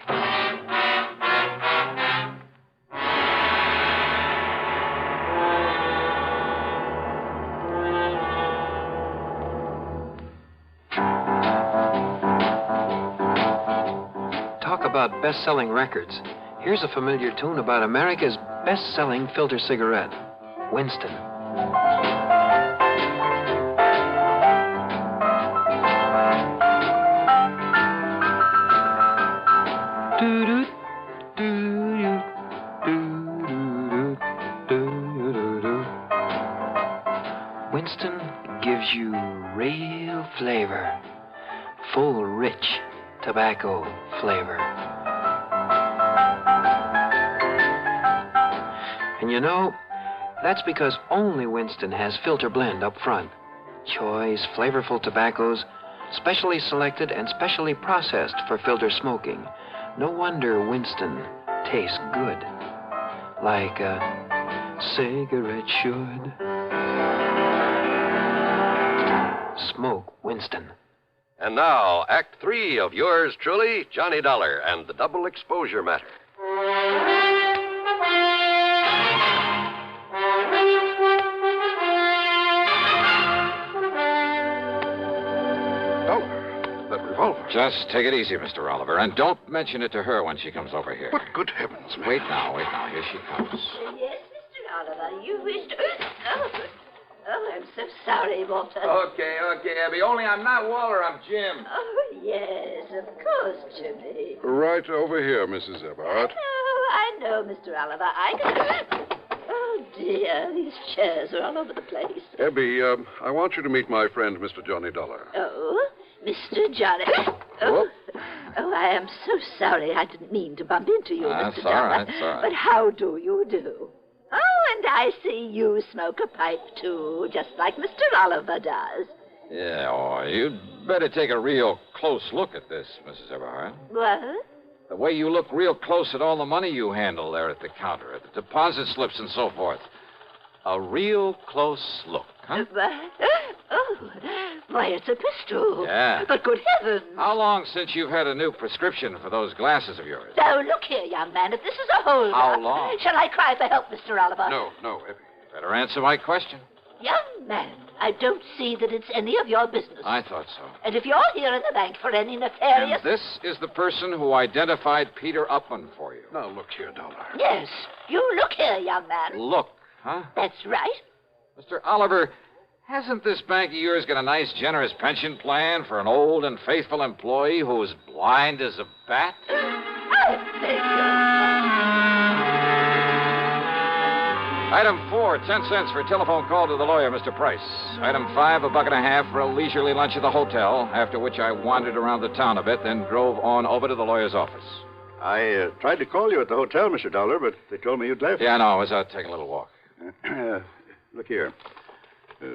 About best-selling records. Here's a familiar tune about America's best-selling filter cigarette, Winston. Winston gives you real flavor, full, rich tobacco flavor. And you know, that's because only Winston has filter blend up front. Choice, flavorful tobaccos, specially selected and specially processed for filter smoking. No wonder Winston tastes good, like a cigarette should. Smoke Winston. And now, Act 3 of yours truly, Johnny Dollar and the Double Exposure Matter. Just take it easy, Mr. Oliver, and don't mention it to her when she comes over here. What good heavens, man. Wait now. Here she comes. Yes, Mr. Oliver, you wished... Oh, I'm so sorry, Walter. Okay, Abby. Only I'm not Walter, I'm Jim. Oh, yes, of course, Jimmy. Right over here, Mrs. Everhart. Oh, I know, Mr. Oliver. I can... Oh, dear, these chairs are all over the place. Abby, I want you to meet my friend, Mr. Johnny Dollar. Oh, Mr. Johnny... Oh, I am so sorry. I didn't mean to bump into you, Mr. Dollar. All right. But how do you do? Oh, and I see you smoke a pipe, too, just like Mr. Oliver does. Yeah, you'd better take a real close look at this, Mrs. Everhart. What? The way you look real close at all the money you handle there at the counter, at the deposit slips and so forth. A real close look, huh? Oh, why, it's a pistol. Yeah. But good heavens. How long since you've had a new prescription for those glasses of yours? Oh, look here, young man. If this is a hold-up... How long? Shall I cry for help, Mr. Oliver? No, Abby. Better answer my question. Young man, I don't see that it's any of your business. I thought so. And if you're here in the bank for any nefarious... And this is the person who identified Peter Upman for you. Now, look here, Dollar. Yes, you look here, young man. Look, huh? That's right. Mr. Oliver, hasn't this bank of yours got a nice, generous pension plan for an old and faithful employee who's blind as a bat? I beg your... Item 4, 10 cents for a telephone call to the lawyer, Mr. Price. Item 5, $1.50 for a leisurely lunch at the hotel, after which I wandered around the town a bit, then drove on over to the lawyer's office. I tried to call you at the hotel, Mr. Dollar, but they told me you'd left. Yeah, no, I was out taking a little walk. Look here.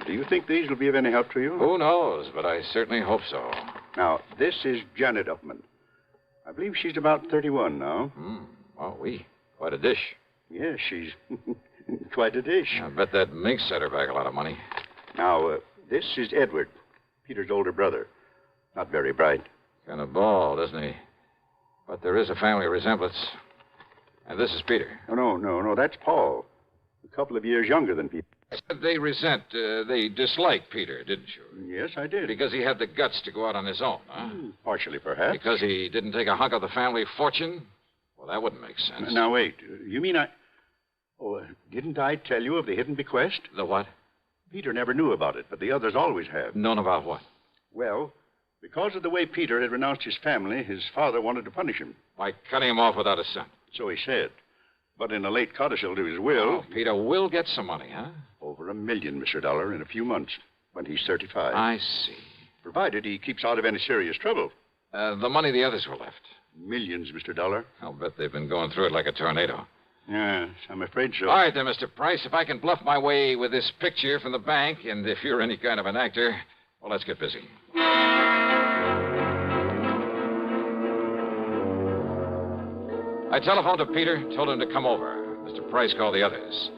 Do you think these will be of any help to you? Who knows, but I certainly hope so. Now, this is Janet Upman. I believe she's about 31 now. Oh, quite a dish. Yes, she's quite a dish. I bet that mink set her back a lot of money. Now, this is Edward, Peter's older brother. Not very bright. Kind of bald, isn't he? But there is a family resemblance. And this is Peter. No, that's Paul. A couple of years younger than Peter. They dislike Peter, didn't you? Yes, I did. Because he had the guts to go out on his own, huh? Partially, perhaps. Because he didn't take a hunk of the family fortune? Well, that wouldn't make sense. Now, wait. You mean didn't I tell you of the hidden bequest? The what? Peter never knew about it, but the others always have. Known about what? Well, because of the way Peter had renounced his family, his father wanted to punish him. By cutting him off without a cent. So he said. But in a late codicil to his will... Oh, Peter will get some money, huh? Over $1 million, Mr. Dollar, in a few months, when he's 35. I see. Provided he keeps out of any serious trouble. The money the others were left. Millions, Mr. Dollar. I'll bet they've been going through it like a tornado. Yes, I'm afraid so. All right, then, Mr. Price, if I can bluff my way with this picture from the bank, and if you're any kind of an actor, well, let's get busy. I telephoned to Peter, told him to come over. Mr. Price called the others.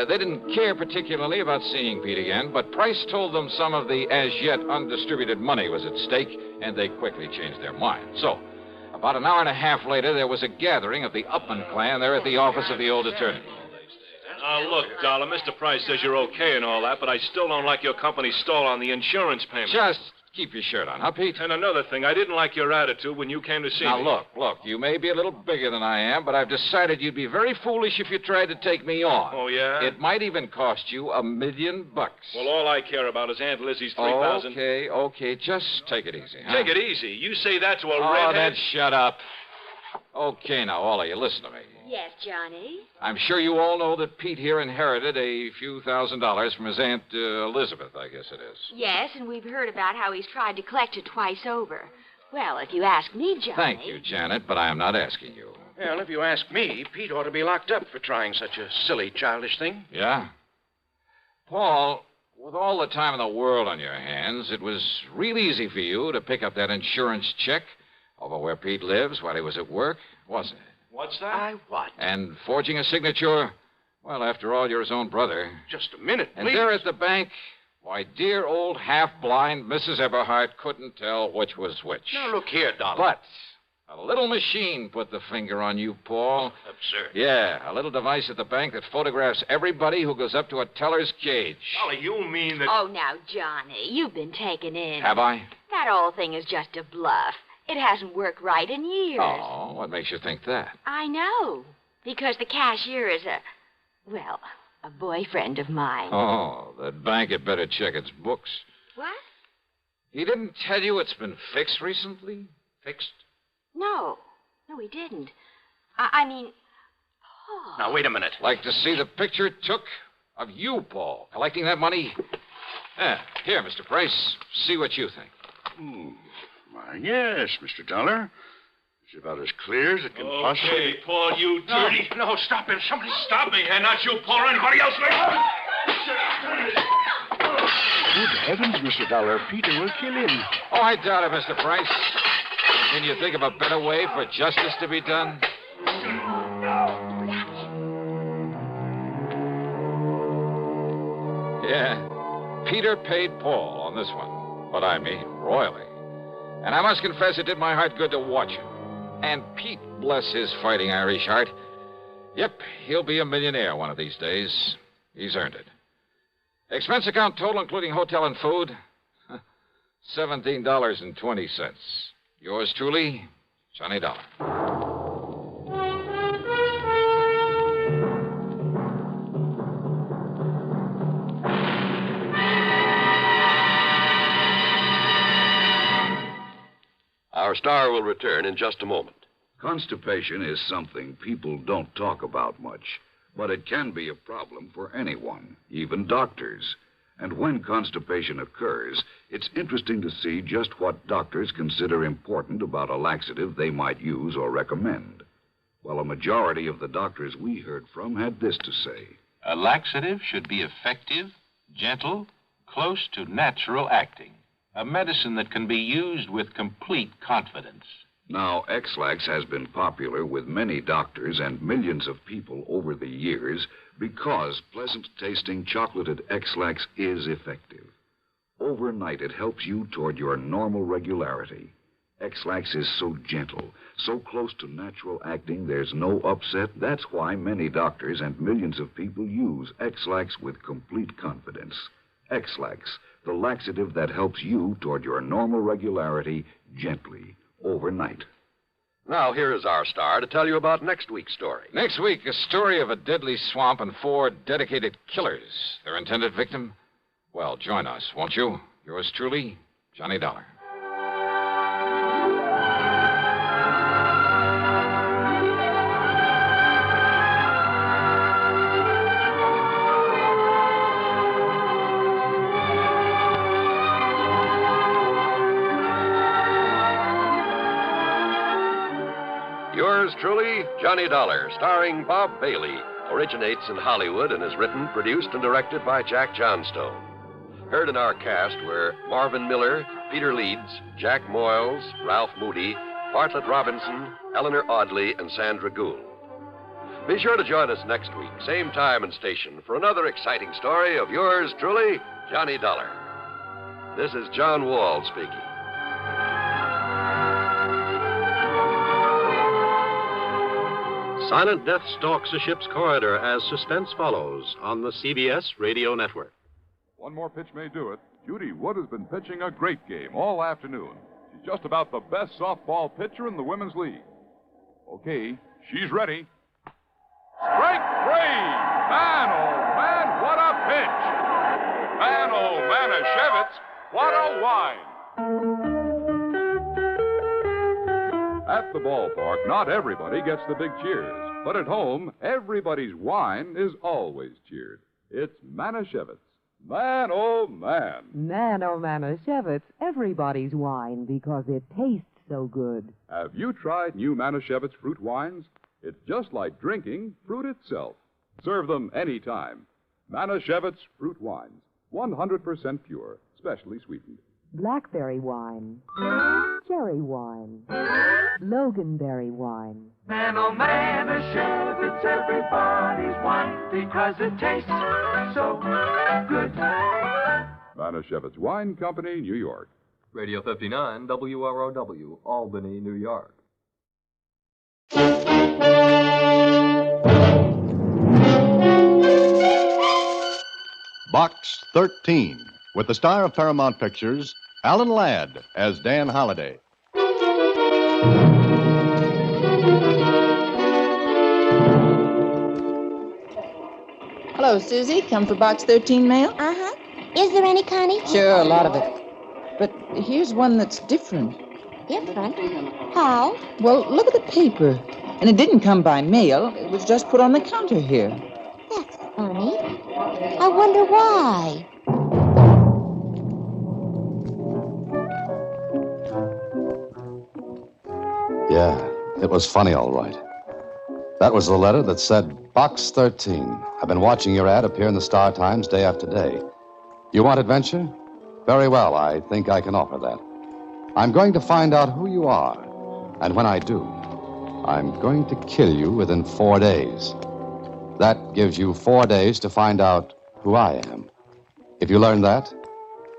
They didn't care particularly about seeing Pete again, but Price told them some of the as-yet undistributed money was at stake, and they quickly changed their minds. So, about an hour and a half later, there was a gathering of the Upman clan there at the office of the old attorney. Look, Dollar, Mr. Price says you're okay and all that, but I still don't like your company's stall on the insurance payment. Just keep your shirt on, huh, Pete? And another thing, I didn't like your attitude when you came to see me. Now, look, you may be a little bigger than I am, but I've decided you'd be very foolish if you tried to take me on. Oh, yeah? It might even cost you $1 million. Well, all I care about is Aunt Lizzie's $3,000. Okay, just take it easy, huh? Take it easy. You say that to a redhead? redhead? Then shut up. Okay, now, all of you, listen to me. Yes, Johnny? I'm sure you all know that Pete here inherited a few $1,000s from his Aunt Elizabeth, I guess it is. Yes, and we've heard about how he's tried to collect it twice over. Well, if you ask me, Johnny... Thank you, Janet, but I am not asking you. Well, if you ask me, Pete ought to be locked up for trying such a silly, childish thing. Yeah? Paul, with all the time in the world on your hands, it was real easy for you to pick up that insurance check over where Pete lives while he was at work, wasn't it? What's that? What? And forging a signature, well, after all, you're his own brother. Just a minute, please. And there at the bank, why, dear old half-blind Mrs. Everhart couldn't tell which was which. Now, look here, Dollar. But A little machine put the finger on you, Paul. Absurd. Yeah, a little device at the bank that photographs everybody who goes up to a teller's cage. Dolly, you mean that... Oh, now, Johnny, you've been taken in. Have I? That whole thing is just a bluff. It hasn't worked right in years. Oh, what makes you think that? I know. Because the cashier is a boyfriend of mine. Oh, that bank had better check its books. What? He didn't tell you it's been fixed recently? Fixed? No, he didn't. I mean, Paul. Now, wait a minute. Like to see the picture it took of you, Paul, collecting that money? Here, Mr. Price, see what you think. Why, yes, Mr. Dollar. It's about as clear as it can possibly... Okay, Paul, you dirty... No, stop him. Somebody stop me. And not you, Paul, or anybody else. Good heavens, Mr. Dollar. Peter will kill him. Oh, I doubt it, Mr. Price. Can you think of a better way for justice to be done? Yeah, Peter paid Paul on this one. But I mean, royally. And I must confess it did my heart good to watch him. And Pete, bless his fighting Irish heart. Yep, he'll be a millionaire one of these days. He's earned it. Expense account total, including hotel and food, $17.20. Yours truly, Johnny Dollar. Our star will return in just a moment. Constipation is something people don't talk about much, but it can be a problem for anyone, even doctors. And when constipation occurs, it's interesting to see just what doctors consider important about a laxative they might use or recommend. Well, a majority of the doctors we heard from had this to say. A laxative should be effective, gentle, close to natural acting. A medicine that can be used with complete confidence. Now, X-Lax has been popular with many doctors and millions of people over the years because pleasant-tasting chocolated X-Lax is effective. Overnight, it helps you toward your normal regularity. X-Lax is so gentle, so close to natural acting, there's no upset. That's why many doctors and millions of people use X-Lax with complete confidence. X-Lax, the laxative that helps you toward your normal regularity gently, overnight. Now, here is our star to tell you about next week's story. Next week, a story of a deadly swamp and 4 dedicated killers. Their intended victim? Well, join us, won't you? Yours truly, Johnny Dollar. Yours truly, Johnny Dollar, starring Bob Bailey, originates in Hollywood and is written, produced, and directed by Jack Johnstone. Heard in our cast were Marvin Miller, Peter Leeds, Jack Moyles, Ralph Moody, Bartlett Robinson, Eleanor Audley, and Sandra Gould. Be sure to join us next week, same time and station, for another exciting story of yours truly, Johnny Dollar. This is John Wall speaking. Silent death stalks a ship's corridor as suspense follows on the CBS Radio Network. One more pitch may do it. Judy Wood has been pitching a great game all afternoon. She's just about the best softball pitcher in the Women's League. Okay, she's ready. Strike 3! Man, oh, man, what a pitch! Man, oh, Manischewitz, what a wine! At the ballpark, not everybody gets the big cheers. But at home, everybody's wine is always cheered. It's Manischewitz. Man, oh, man. Man, oh, Manischewitz, everybody's wine because it tastes so good. Have you tried new Manischewitz fruit wines? It's just like drinking fruit itself. Serve them anytime. Manischewitz fruit wines, 100% pure, specially sweetened. Blackberry wine, cherry wine, Loganberry wine. Man, oh, Manischewitz, everybody's wine because it tastes so good. Manischewitz Wine Company, New York. Radio 59, WROW, Albany, New York. Box 13, with the star of Paramount Pictures, Alan Ladd, as Dan Holliday. Hello, Susie. Come for Box 13 mail? Uh-huh. Is there any, Connie? Sure, a lot of it. But here's one that's different. Different? How? Well, look at the paper. And it didn't come by mail. It was just put on the counter here. That's funny. I wonder why. Yeah, it was funny, all right. That was the letter that said, Box 13. I've been watching your ad appear in the Star Times day after day. You want adventure? Very well, I think I can offer that. I'm going to find out who you are. And when I do, I'm going to kill you within 4 days. That gives you 4 days to find out who I am. If you learn that,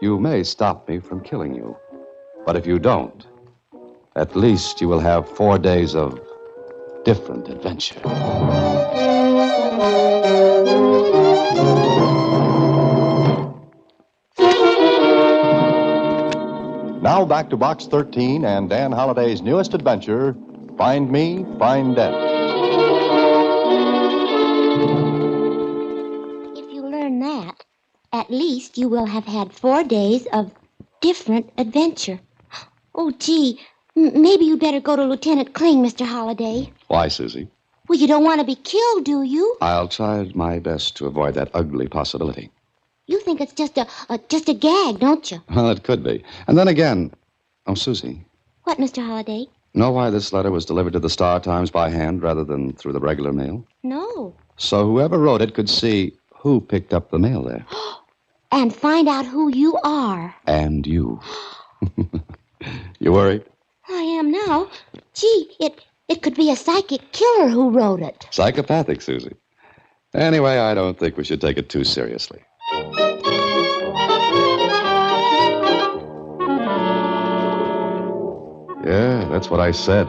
you may stop me from killing you. But if you don't, at least you will have 4 days of different adventure. Now back to Box 13 and Dan Holliday's newest adventure, Find Me, Find Dent. If you learn that, at least you will have had 4 days of different adventure. Oh, gee, maybe you'd better go to Lieutenant Kling, Mr. Holliday. Why, Susie? Well, you don't want to be killed, do you? I'll try my best to avoid that ugly possibility. You think it's just a gag, don't you? Well, it could be. And then again... Oh, Susie. What, Mr. Holliday? Know why this letter was delivered to the Star Times by hand rather than through the regular mail? No. So whoever wrote it could see who picked up the mail there. And find out who you are. And you. You worried? I am now. Gee, it could be a psychic killer who wrote it. Psychopathic, Susie. Anyway, I don't think we should take it too seriously. Yeah, that's what I said.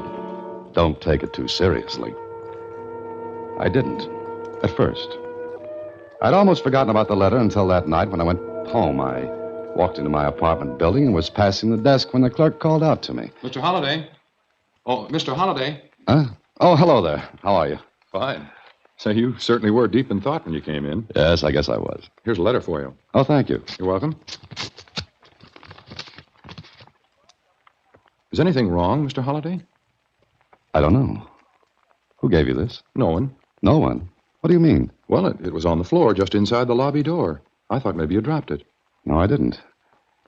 Don't take it too seriously. I didn't, at first. I'd almost forgotten about the letter until that night when I went home. I walked into my apartment building and was passing the desk when the clerk called out to me. Mr. Holliday. Oh, Mr. Holliday. Huh? Oh, hello there. How are you? Fine. So you certainly were deep in thought when you came in. Yes, I guess I was. Here's a letter for you. Oh, thank you. You're welcome. Is anything wrong, Mr. Holliday? I don't know. Who gave you this? No one. No one? What do you mean? Well, it was on the floor just inside the lobby door. I thought maybe you dropped it. No, I didn't.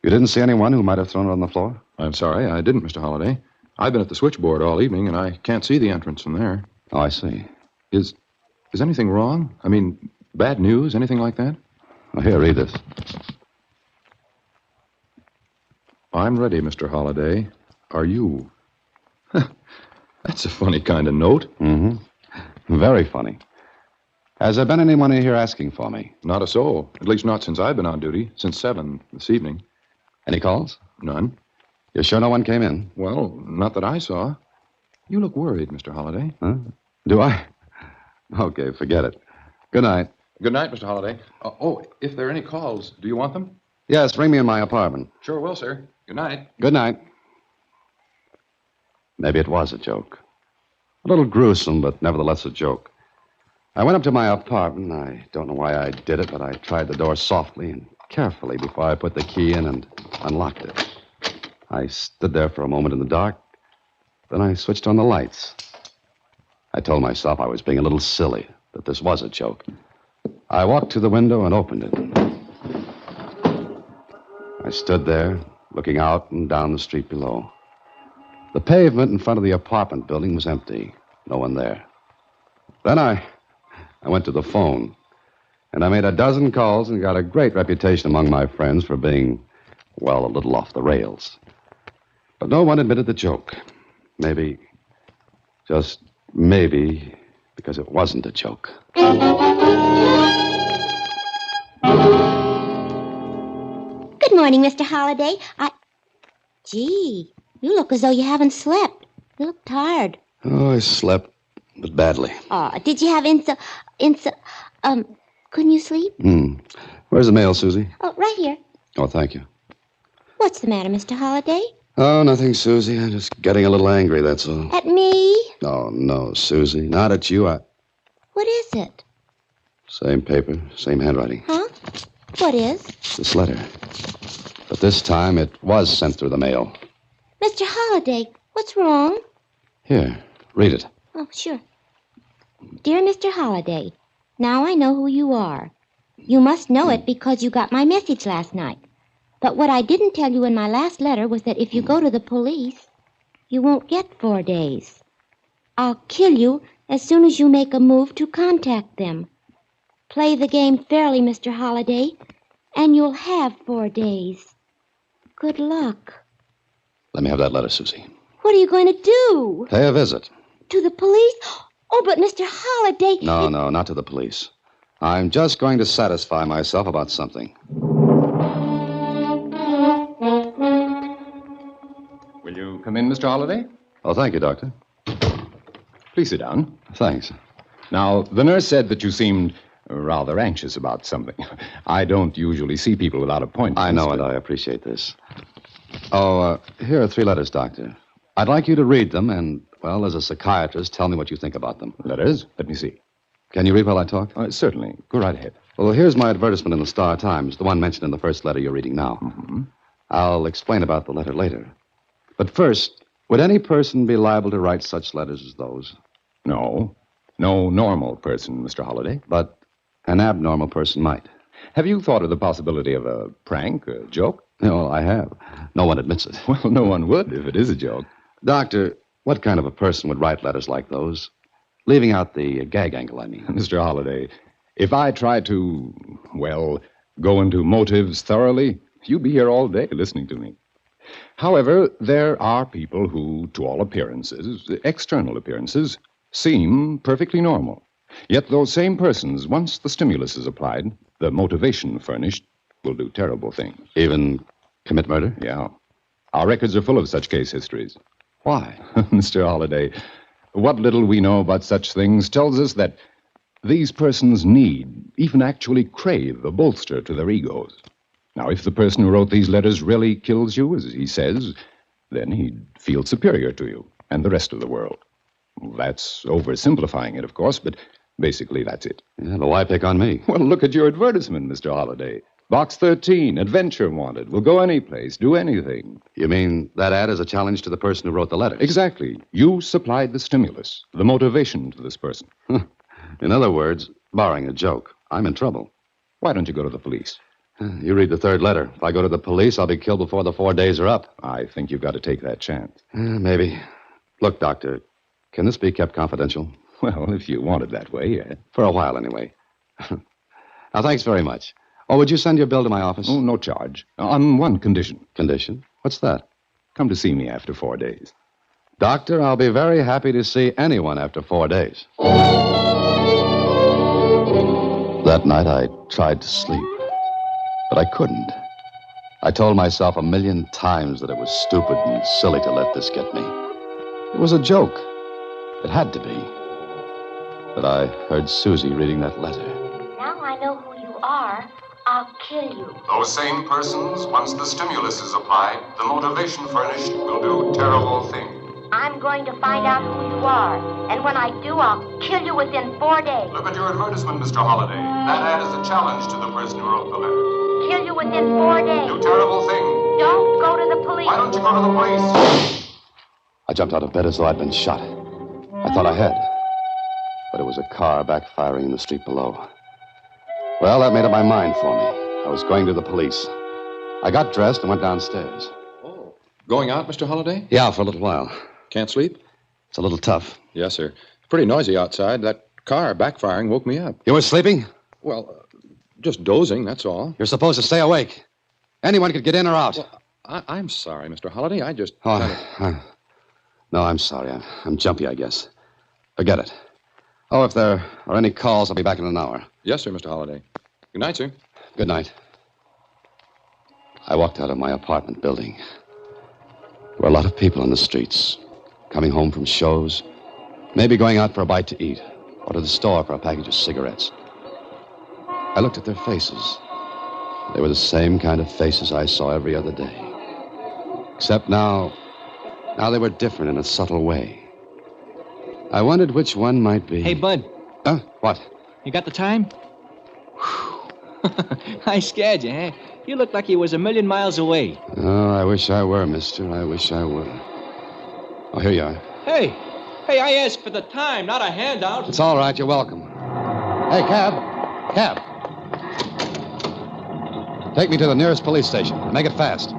You didn't see anyone who might have thrown it on the floor? I'm sorry, I didn't, Mr. Holliday. I've been at the switchboard all evening, and I can't see the entrance from there. Oh, I see. Is anything wrong? I mean, bad news, anything like that? Well, here, read this. I'm ready, Mr. Holliday. Are you? That's a funny kind of note. Mm-hmm. Very funny. Has there been anyone in here asking for me? Not a soul. At least not since I've been on duty. Since 7 this evening. Any calls? None. You're sure no one came in? Well, not that I saw. You look worried, Mr. Holliday. Huh? Do I? Okay, forget it. Good night. Good night, Mr. Holliday. If there are any calls, do you want them? Yes, ring me in my apartment. Sure will, sir. Good night. Good night. Maybe it was a joke. A little gruesome, but nevertheless a joke. I went up to my apartment. I don't know why I did it, but I tried the door softly and carefully before I put the key in and unlocked it. I stood there for a moment in the dark. Then I switched on the lights. I told myself I was being a little silly, that this was a joke. I walked to the window and opened it. I stood there, looking out and down the street below. The pavement in front of the apartment building was empty. No one there. Then I went to the phone, and I made a dozen calls and got a great reputation among my friends for being, well, a little off the rails. But no one admitted the joke. Maybe, just maybe, because it wasn't a joke. Good morning, Mr. Holliday. Gee, you look as though you haven't slept. You look tired. Oh, I slept, but badly. Oh, did you have Couldn't you sleep? Where's the mail, Susie? Oh, right here. Oh, thank you. What's the matter, Mr. Holliday? Oh, nothing, Susie. I'm just getting a little angry, that's all. At me? Oh, no, Susie. Not at you. What is it? Same paper, same handwriting. Huh? What is? This letter. But this time it was sent through the mail. Mr. Holliday, what's wrong? Here, read it. Oh, sure. Dear Mr. Holliday, now I know who you are. You must know it because you got my message last night. But what I didn't tell you in my last letter was that if you go to the police, you won't get 4 days. I'll kill you as soon as you make a move to contact them. Play the game fairly, Mr. Holliday, and you'll have 4 days. Good luck. Let me have that letter, Susie. What are you going to do? Pay a visit. To the police? Oh, but Mr. Holliday... No, not to the police. I'm just going to satisfy myself about something. Will you come in, Mr. Holliday? Oh, thank you, Doctor. Please sit down. Thanks. Now, the nurse said that you seemed rather anxious about something. I don't usually see people without appointments. I know it. I appreciate this. Oh, here are 3 letters, Doctor. I'd like you to read them and, well, as a psychiatrist, tell me what you think about them. Letters? Let me see. Can you read while I talk? Certainly. Go right ahead. Well, here's my advertisement in the Star Times, the one mentioned in the first letter you're reading now. Mm-hmm. I'll explain about the letter later. But first, would any person be liable to write such letters as those? No. No normal person, Mr. Holliday. But an abnormal person might. Have you thought of the possibility of a prank, a joke? No, I have. No one admits it. Well, no one would if it is a joke. Doctor, what kind of a person would write letters like those? Leaving out the gag angle, I mean. Mr. Holliday, if I tried to, well, go into motives thoroughly, you'd be here all day listening to me. However, there are people who, to all appearances, external appearances, seem perfectly normal. Yet those same persons, once the stimulus is applied, the motivation furnished, will do terrible things. Even commit murder? Yeah. Our records are full of such case histories. Why? Mr. Holliday, what little we know about such things tells us that these persons need, even actually crave, a bolster to their egos. Now, if the person who wrote these letters really kills you, as he says, then he'd feel superior to you and the rest of the world. That's oversimplifying it, of course, but basically that's it. Yeah, but why pick on me? Well, look at your advertisement, Mr. Holliday. Box 13, adventure wanted. Will go any place, do anything. You mean that ad is a challenge to the person who wrote the letters? Exactly. You supplied the stimulus, the motivation to this person. In other words, barring a joke, I'm in trouble. Why don't you go to the police? You read the 3rd letter. If I go to the police, I'll be killed before the 4 days are up. I think you've got to take that chance. Maybe. Look, Doctor, can this be kept confidential? Well, if you want it that way, yeah. For a while, anyway. Now, thanks very much. Or would you send your bill to my office? Oh, no charge. On one condition. Condition? What's that? Come to see me after 4 days. Doctor, I'll be very happy to see anyone after 4 days. That night, I tried to sleep, but I couldn't. I told myself 1,000,000 times that it was stupid and silly to let this get me. It was a joke. It had to be. But I heard Susie reading that letter. Now I know who you are. I'll kill you. Those same persons, once the stimulus is applied, the motivation furnished, will do terrible things. I'm going to find out who you are. And when I do, I'll kill you within 4 days. Look at your advertisement, Mr. Holliday. That ad is a challenge to the person who wrote the letter. Kill you within 4 days. Do terrible things. Don't go to the police. Why don't you go to the police? I jumped out of bed as though I'd been shot. I thought I had. But it was a car backfiring in the street below. Well, that made up my mind for me. I was going to the police. I got dressed and went downstairs. Oh, going out, Mr. Holliday? Yeah, for a little while. Can't sleep? It's a little tough. Yes, sir. It's pretty noisy outside. That car backfiring woke me up. You were sleeping? Well, just dozing, that's all. You're supposed to stay awake. Anyone could get in or out. Well, I'm sorry, Mr. Holliday. I just... No, I'm sorry. I'm jumpy, I guess. Forget it. Oh, if there are any calls, I'll be back in an hour. Yes, sir, Mr. Holliday. Good night, sir. Good night. I walked out of my apartment building. There were a lot of people on the streets, coming home from shows, maybe going out for a bite to eat, or to the store for a package of cigarettes. I looked at their faces. They were the same kind of faces I saw every other day. Except now they were different in a subtle way. I wondered which one might be. Hey, Bud. Huh? What? You got the time? I scared you, huh? You looked like you was 1,000,000 miles away. Oh, I wish I were, mister. I wish I were. Oh, here you are. Hey, I asked for the time, not a handout. It's all right. You're welcome. Hey, cab. Take me to the nearest police station. Make it fast.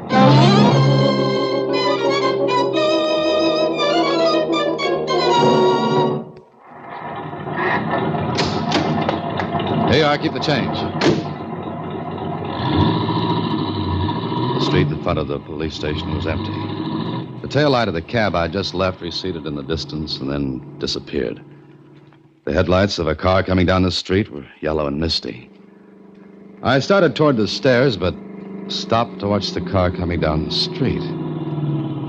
Here you are. Keep the change. The street in front of the police station was empty. The taillight of the cab I just left receded in the distance and then disappeared. The headlights of a car coming down the street were yellow and misty. I started toward the stairs, but stopped to watch the car coming down the street.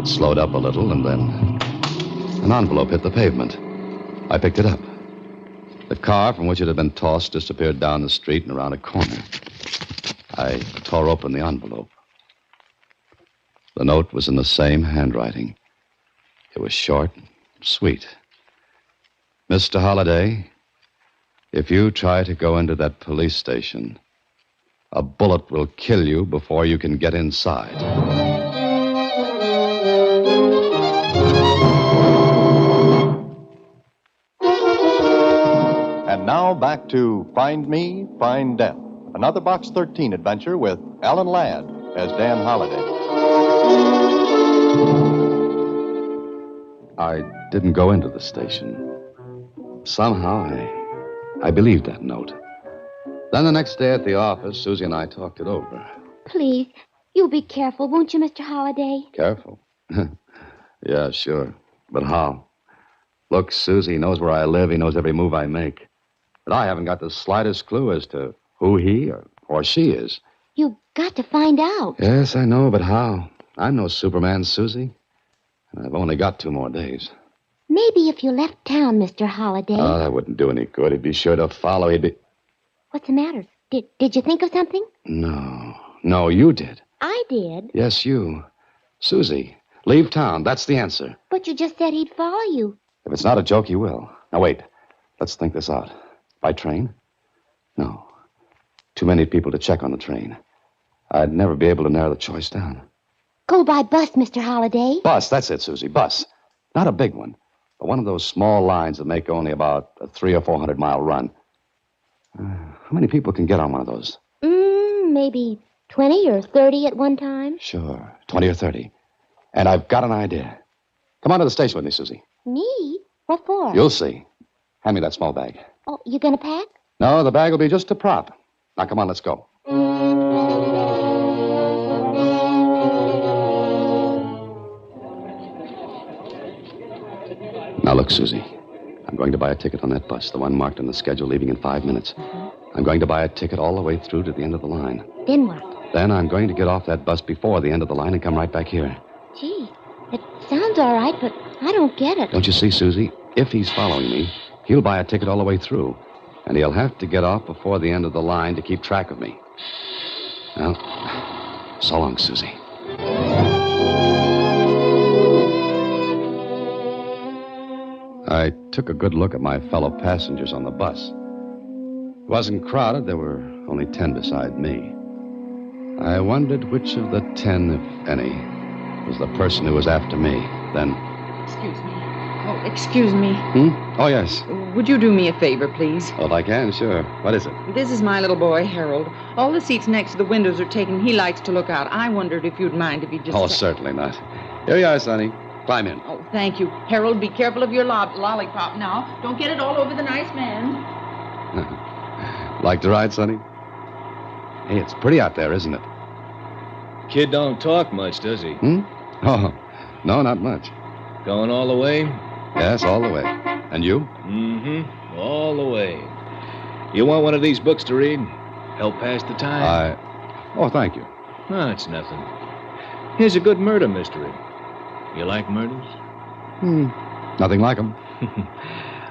It slowed up a little, and then an envelope hit the pavement. I picked it up. The car from which it had been tossed disappeared down the street and around a corner. I tore open the envelope. The note was in the same handwriting. It was short, sweet. Mr. Holliday, if you try to go into that police station, a bullet will kill you before you can get inside. And now back to Find Me, Find Death. Another Box 13 adventure with Alan Ladd as Dan Holliday. I didn't go into the station. Somehow, I believed that note. Then the next day at the office, Susie and I talked it over. Please, you be careful, won't you, Mr. Holliday? Careful? Yeah, sure. But how? Look, Susie, he knows where I live. He knows every move I make. But I haven't got the slightest clue as to who he or she is. You've got to find out. Yes, I know, but how? I'm no Superman, Susie. And I've only got 2 more days. Maybe if you left town, Mr. Holliday. Oh, that wouldn't do any good. He'd be sure to follow. What's the matter? Did you think of something? No, you did. I did. Yes, you. Susie, leave town. That's the answer. But you just said he'd follow you. If it's not a joke, he will. Now, wait. Let's think this out. By train? No. Too many people to check on the train. I'd never be able to narrow the choice down. Go by bus, Mr. Holliday. Bus, that's it, Susie. Bus. Not a big one, but one of those small lines that make only about a 300 or 400 mile run. How many people can get on one of those? Maybe 20 or 30 at one time. Sure, 20 or 30. And I've got an idea. Come on to the station with me, Susie. Me? What for? You'll see. Hand me that small bag. Oh, you gonna pack? No, the bag will be just a prop. Now, come on, let's go. Now, look, Susie. I'm going to buy a ticket on that bus, the one marked on the schedule leaving in 5 minutes. I'm going to buy a ticket all the way through to the end of the line. Then what? Then I'm going to get off that bus before the end of the line and come right back here. Gee, it sounds all right, but I don't get it. Don't you see, Susie? If he's following me, he'll buy a ticket all the way through. And he'll have to get off before the end of the line to keep track of me. Well, so long, Susie. I took a good look at my fellow passengers on the bus. It wasn't crowded. There were only 10 beside me. I wondered which of the 10, if any, was the person who was after me. Then... Excuse me. Oh, excuse me. Oh, yes. Would you do me a favor, please? Well, if I can, sure. What is it? This is my little boy, Harold. All the seats next to the windows are taken. He likes to look out. I wondered if you'd mind if you just... Oh, certainly not. Here you are, Sonny. Climb in. Oh, thank you. Harold, be careful of your lollipop now. Don't get it all over the nice man. Like to ride, Sonny? Hey, it's pretty out there, isn't it? Kid don't talk much, does he? Oh, no, not much. Going all the way? Yes, all the way. And you? Mm-hmm. All the way. You want one of these books to read? Help pass the time? Oh, thank you. No, it's nothing. Here's a good murder mystery. You like murders? Nothing like them.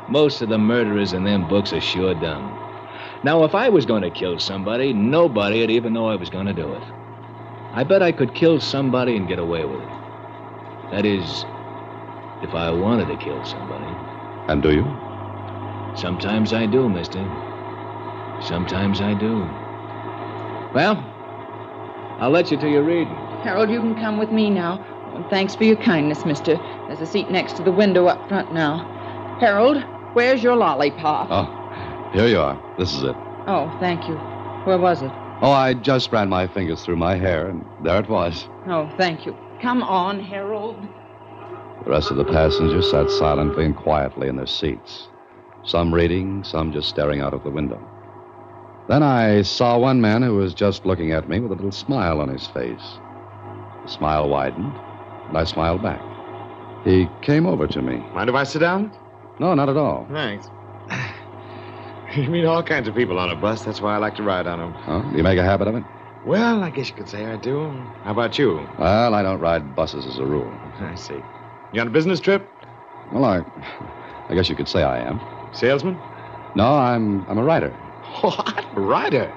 Most of the murderers in them books are sure dumb. Now, if I was going to kill somebody, nobody would even know I was going to do it. I bet I could kill somebody and get away with it. That is, if I wanted to kill somebody. And do you? Sometimes I do, mister. Sometimes I do. Well, I'll let you to your reading. Harold, you can come with me now. And thanks for your kindness, mister. There's a seat next to the window up front now. Harold, where's your lollipop? Oh, here you are. This is it. Oh, thank you. Where was it? Oh, I just ran my fingers through my hair, and there it was. Oh, thank you. Come on, Harold. The rest of the passengers sat silently and quietly in their seats. Some reading, some just staring out of the window. Then I saw one man who was just looking at me with a little smile on his face. The smile widened, and I smiled back. He came over to me. Mind if I sit down? No, not at all. Thanks. You meet all kinds of people on a bus. That's why I like to ride on them. Oh, do you make a habit of it? Well, I guess you could say I do. How about you? Well, I don't ride buses as a rule. I see. You on a business trip? Well, I guess you could say I am. Salesman? No, I'm a writer. What? A writer?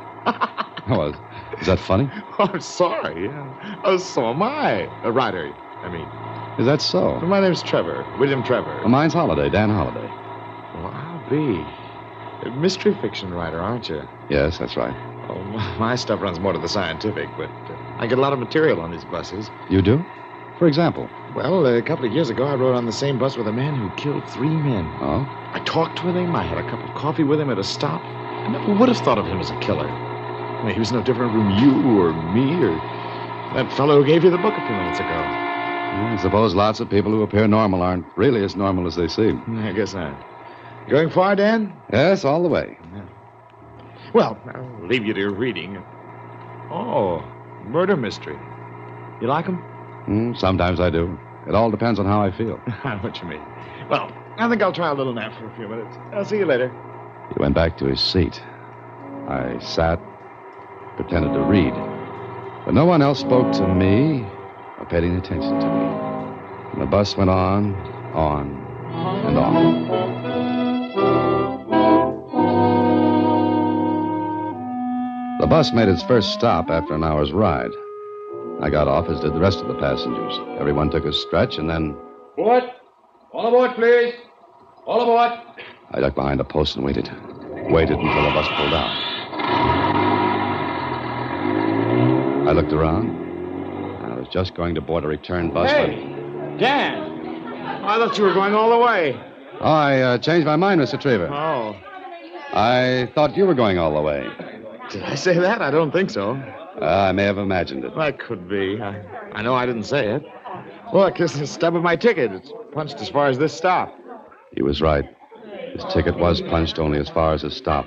Oh, is that funny? Oh, I'm sorry. Oh, so am I. A writer, I mean. Is that so? Well, my name's Trevor. William Trevor. Well, mine's Holiday, Dan Holiday. Well, I'll be. A mystery fiction writer, aren't you? Yes, that's right. Oh, my stuff runs more to the scientific, but I get a lot of material on these buses. You do? For example? Well, a couple of years ago, I rode on the same bus with a man who killed 3 men. Oh? I talked with him. I had a cup of coffee with him at a stop. I never would have thought of him as a killer. I mean, he was no different from you or me or that fellow who gave you the book a few minutes ago. I suppose lots of people who appear normal aren't really as normal as they seem. I guess not. Going far, Dan? Yes, all the way. Yeah. Well, I'll leave you to your reading. Oh, murder mystery. You like them? Sometimes I do. It all depends on how I feel. I know what you mean. Well, I think I'll try a little nap for a few minutes. I'll see you later. He went back to his seat. I sat, pretended to read. But no one else spoke to me or paid any attention to me. And the bus went on, and on. The bus made its first stop after an hour's ride. I got off, as did the rest of the passengers. Everyone took a stretch, and then... What? All aboard, please. All aboard. I ducked behind a post and waited. Waited until the bus pulled out. I looked around. I was just going to board a return bus when... Dan! I thought you were going all the way. Oh, I changed my mind, Mr. Trevor. Oh. I thought you were going all the way. Did I say that? I don't think so. I may have imagined it. That could be. I know I didn't say it. Look, this is the stub of my ticket. It's punched as far as this stop. He was right. His ticket was punched only as far as his stop.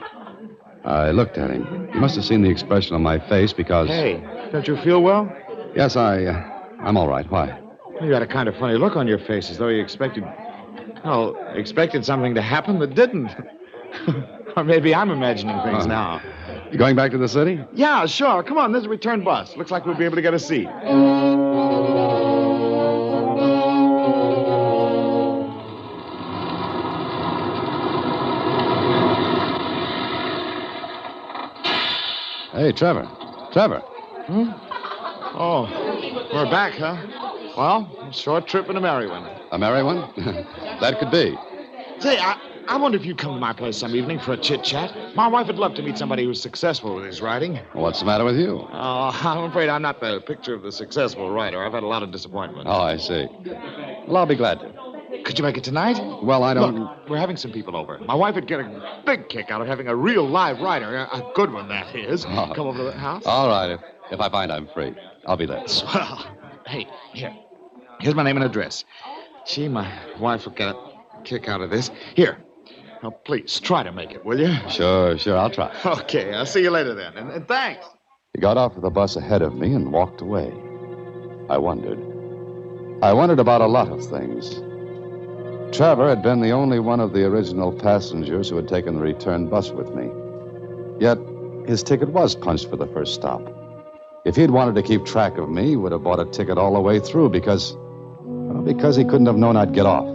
I looked at him. He must have seen the expression on my face because... Hey, don't you feel well? Yes, I'm all right. Why? You had a kind of funny look on your face, as though you expected something to happen that didn't. Or maybe I'm imagining things now. You going back to the city? Yeah, sure. Come on, there's a return bus. Looks like we'll be able to get a seat. Hey, Trevor. Trevor. Oh, we're back, huh? Well, a short trip and a merry one. A merry one? That could be. Say, I wonder if you'd come to my place some evening for a chit-chat. My wife would love to meet somebody who's successful with his writing. What's the matter with you? Oh, I'm afraid I'm not the picture of the successful writer. I've had a lot of disappointment. Oh, I see. Well, I'll be glad to. Could you make it tonight? Well, I don't... Look, we're having some people over. My wife would get a big kick out of having a real live writer, a good one, that is, come over to the house. All right, if I find I'm free. I'll be there. Swell. Hey, here's my name and address. Gee, my wife will get a kick out of this. Here. Now, please, try to make it, will you? Sure, I'll try. Okay, I'll see you later then, and thanks. He got off of the bus ahead of me and walked away. I wondered. I wondered about a lot of things. Trevor had been the only one of the original passengers who had taken the return bus with me. Yet, his ticket was punched for the first stop. If he'd wanted to keep track of me, he would have bought a ticket all the way through because he couldn't have known I'd get off.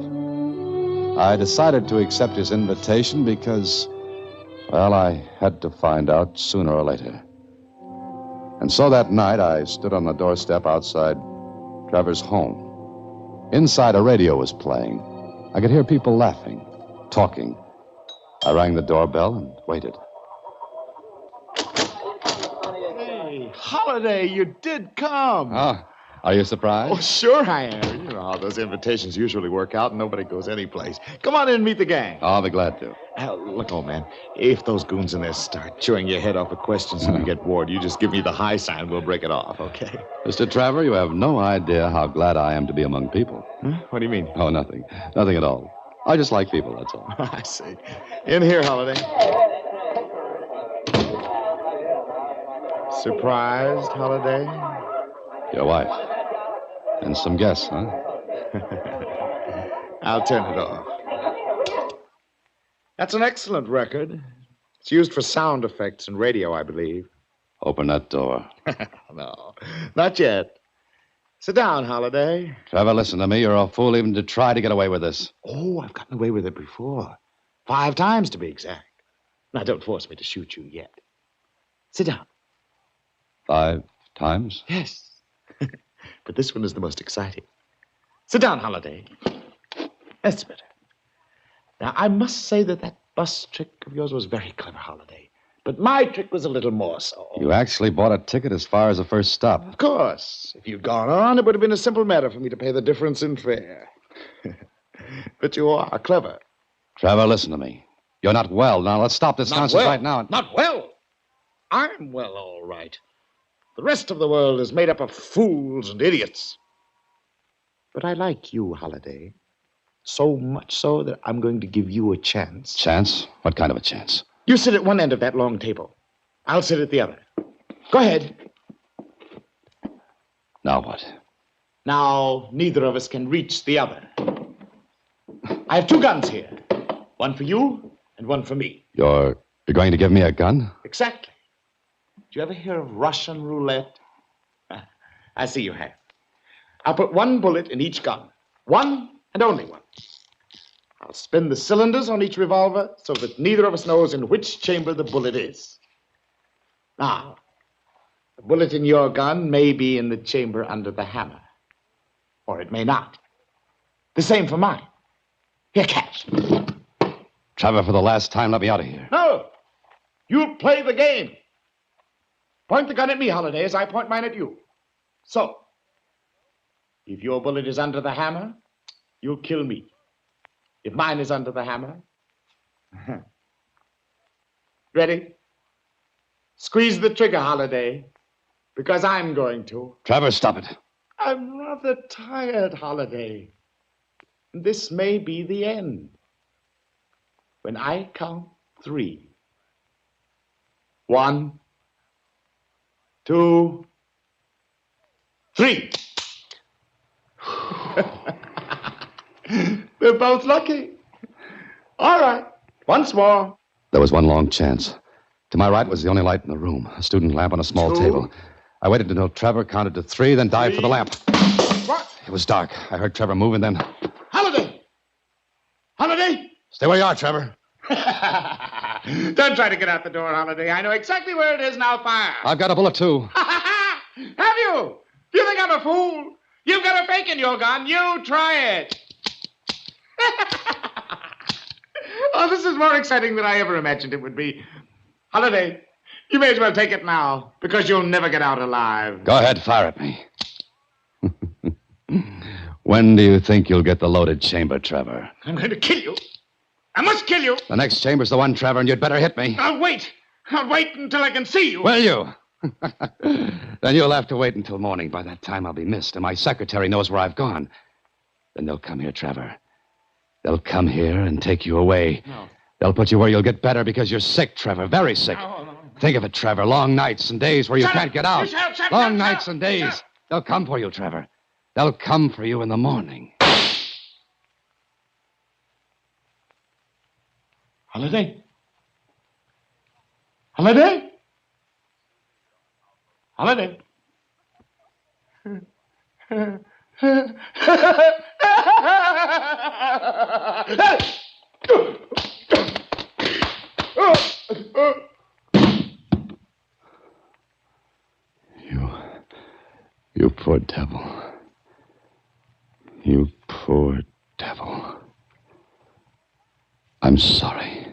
I decided to accept his invitation because Well, I had to find out sooner or later. And so that night, I stood on the doorstep outside Trevor's home. Inside, a radio was playing. I could hear people laughing, talking. I rang the doorbell and waited. Hey, Holiday, you did come. Oh, are you surprised? Oh, sure I am. You know how those invitations usually work out and nobody goes anyplace. Come on in and meet the gang. Oh, I'll be glad to. Look, old man, if those goons in there start chewing your head off with questions and you get bored, you just give me the high sign. We'll break it off, okay? Mr. Trevor, you have no idea how glad I am to be among people. Huh? What do you mean? Oh, nothing. Nothing at all. I just like people, that's all. I see. In here, Holiday. Surprised, Holiday? Your wife. And some guests, huh? I'll turn it off. That's an excellent record. It's used for sound effects and radio, I believe. Open that door. No, not yet. Sit down, Holiday. Trevor, listen to me. You're a fool even to try to get away with this. Oh, I've gotten away with it before. 5 times, to be exact. Now, don't force me to shoot you yet. Sit down. 5 times? Yes. But this one is the most exciting. Sit down, Holiday. That's better. Now, I must say that bus trick of yours was very clever, Holiday. But my trick was a little more so. You actually bought a ticket as far as the first stop. Of course. If you'd gone on, it would have been a simple matter for me to pay the difference in fare. But you are clever. Trevor, listen to me. You're not well. Now, let's stop this nonsense right now. Not well. I'm well, all right. The rest of the world is made up of fools and idiots. But I like you, Holiday. So much so that I'm going to give you a chance. Chance? What kind of a chance? You sit at one end of that long table. I'll sit at the other. Go ahead. Now what? Now, neither of us can reach the other. I have 2 guns here. One for you and one for me. You're going to give me a gun? Exactly. Did you ever hear of Russian roulette? I see you have. I'll put 1 bullet in each gun. 1 and only 1. I'll spin the cylinders on each revolver so that neither of us knows in which chamber the bullet is. Now, the bullet in your gun may be in the chamber under the hammer. Or it may not. The same for mine. Here, catch. Trevor, for the last time, let me out of here. No! You'll play the game. Point the gun at me, Holiday, as I point mine at you. So, if your bullet is under the hammer, you'll kill me. If mine is under the hammer... Ready? Squeeze the trigger, Holiday, because I'm going to. Trevor, stop it. I'm rather tired, Holiday. This may be the end. When I count 3. 1, 2, 3. We're both lucky. All right. Once more. There was one long chance. To my right was the only light in the room, a student lamp on a small 2. table. I waited until Trevor counted to 3, then dived 3. for the lamp. What? It was dark. I heard Trevor move, and then... Holiday! Holiday! Stay where you are, Trevor. Don't try to get out the door, Holiday. I know exactly where it is. Now fire. I've got a bullet, too. Have you? You think I'm a fool? You've got a fake in your gun. You try it. Oh, this is more exciting than I ever imagined it would be. Holiday, you may as well take it now, because you'll never get out alive. Go ahead, fire at me. When do you think you'll get the loaded chamber, Trevor? I'm going to kill you. I must kill you. The next chamber's the one, Trevor, and you'd better hit me. I'll wait. I'll wait until I can see you. Will you? Then you'll have to wait until morning. By that time, I'll be missed, and my secretary knows where I've gone. Then they'll come here, Trevor. They'll come here and take you away. No. They'll put you where you'll get better because you're sick, Trevor, very sick. No. Think of it, Trevor. Long nights and days where you can't get out. Shut Long nights and days. They'll come for you, Trevor. They'll come for you in the morning. Holiday? Holiday? Holiday? poor devil. You poor devil. I'm sorry.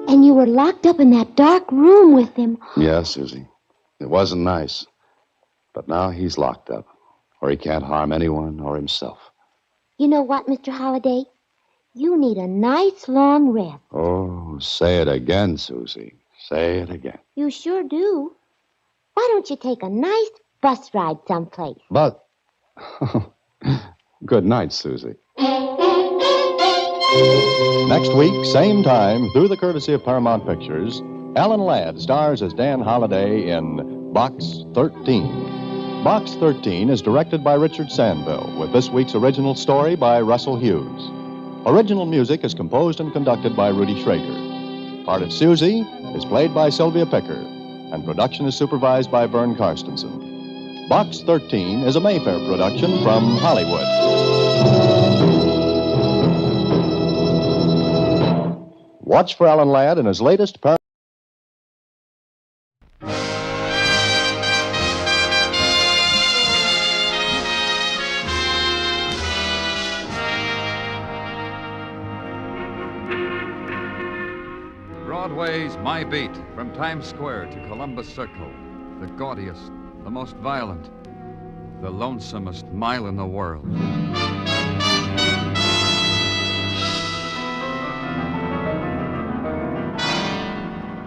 And you were locked up in that dark room with him. Yeah, Susie. It wasn't nice. But now he's locked up, where he can't harm anyone or himself. You know what, Mr. Holliday? You need a nice long rest. Oh, say it again, Susie. Say it again. You sure do. Why don't you take a nice bus ride someplace? But... Good night, Susie. Next week, same time, through the courtesy of Paramount Pictures, Alan Ladd stars as Dan Holliday in Box 13. Box 13 is directed by Richard Sandville, with this week's original story by Russell Hughes. Original music is composed and conducted by Rudy Schrager. Part of Susie is played by Sylvia Picker, and production is supervised by Vern Karstensen. Box 13 is a Mayfair production from Hollywood. Watch for Alan Ladd in his latest Broadway's My Beat, from Times Square to Columbus Circle. The gaudiest, the most violent, the lonesomest mile in the world.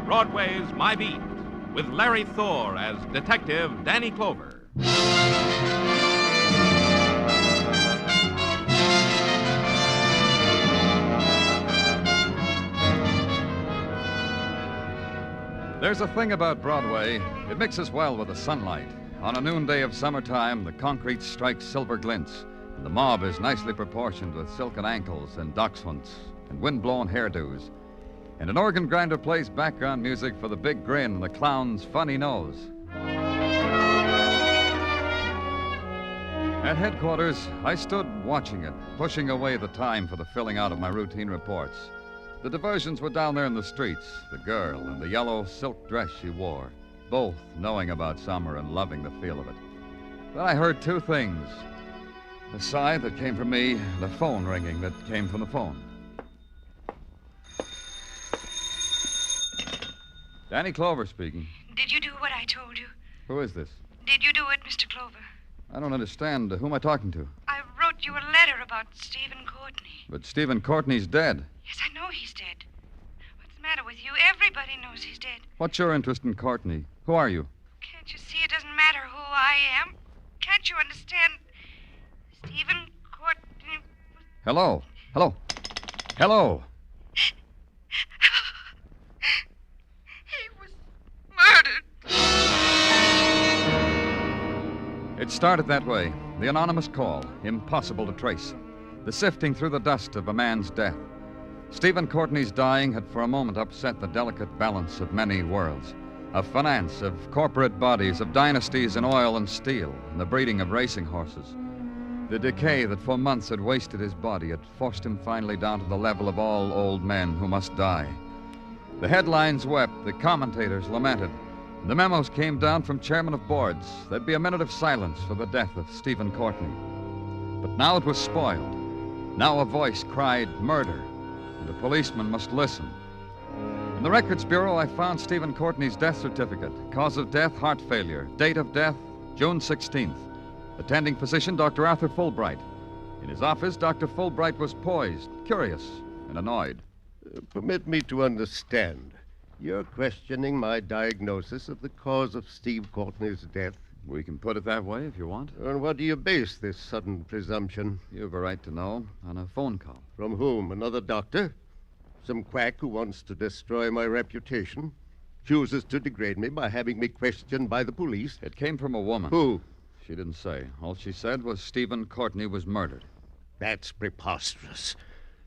Broadway's My Beat, with Larry Thor as Detective Danny Clover. There's a thing about Broadway. It mixes well with the sunlight. On a noonday of summertime, the concrete strikes silver glints, and the mob is nicely proportioned with silken ankles and dachshunds and wind-blown hairdos. And an organ grinder plays background music for the big grin and the clown's funny nose. At headquarters, I stood watching it, pushing away the time for the filling out of my routine reports. The diversions were down there in the streets, the girl and the yellow silk dress she wore, both knowing about summer and loving the feel of it. Then I heard two things. A sigh that came from me, and a phone ringing that came from the phone. Danny Clover speaking. Did you do what I told you? Who is this? Did you do it, Mr. Clover? I don't understand. Who am I talking to? I wrote you a letter about Stephen Courtney. But Stephen Courtney's dead. Yes, I know he's dead. What's the matter with you? Everybody knows he's dead. What's your interest in Courtney? Who are you? Can't you see it doesn't matter who I am? Can't you understand? Stephen Courtney... Hello? Hello? Hello? He was murdered. It started that way. The anonymous call, impossible to trace. The sifting through the dust of a man's death. Stephen Courtney's dying had for a moment upset the delicate balance of many worlds. Of finance, of corporate bodies, of dynasties in oil and steel, and the breeding of racing horses. The decay that for months had wasted his body had forced him finally down to the level of all old men who must die. The headlines wept, the commentators lamented. The memos came down from chairmen of boards. There'd be a minute of silence for the death of Stephen Courtney. But now it was spoiled. Now a voice cried murder, and the policeman must listen. In the Records Bureau, I found Stephen Courtney's death certificate. Cause of death, heart failure. Date of death, June 16th. Attending physician, Dr. Arthur Fulbright. In his office, Dr. Fulbright was poised, curious, and annoyed. Permit me to understand. You're questioning my diagnosis of the cause of Steve Courtney's death? We can put it that way if you want. On what do you base this sudden presumption? You've a right to know. On a phone call. From whom? Another doctor? Some quack who wants to destroy my reputation? Chooses to degrade me by having me questioned by the police? It came from a woman. Who? She didn't say. All she said was Stephen Courtney was murdered. That's preposterous.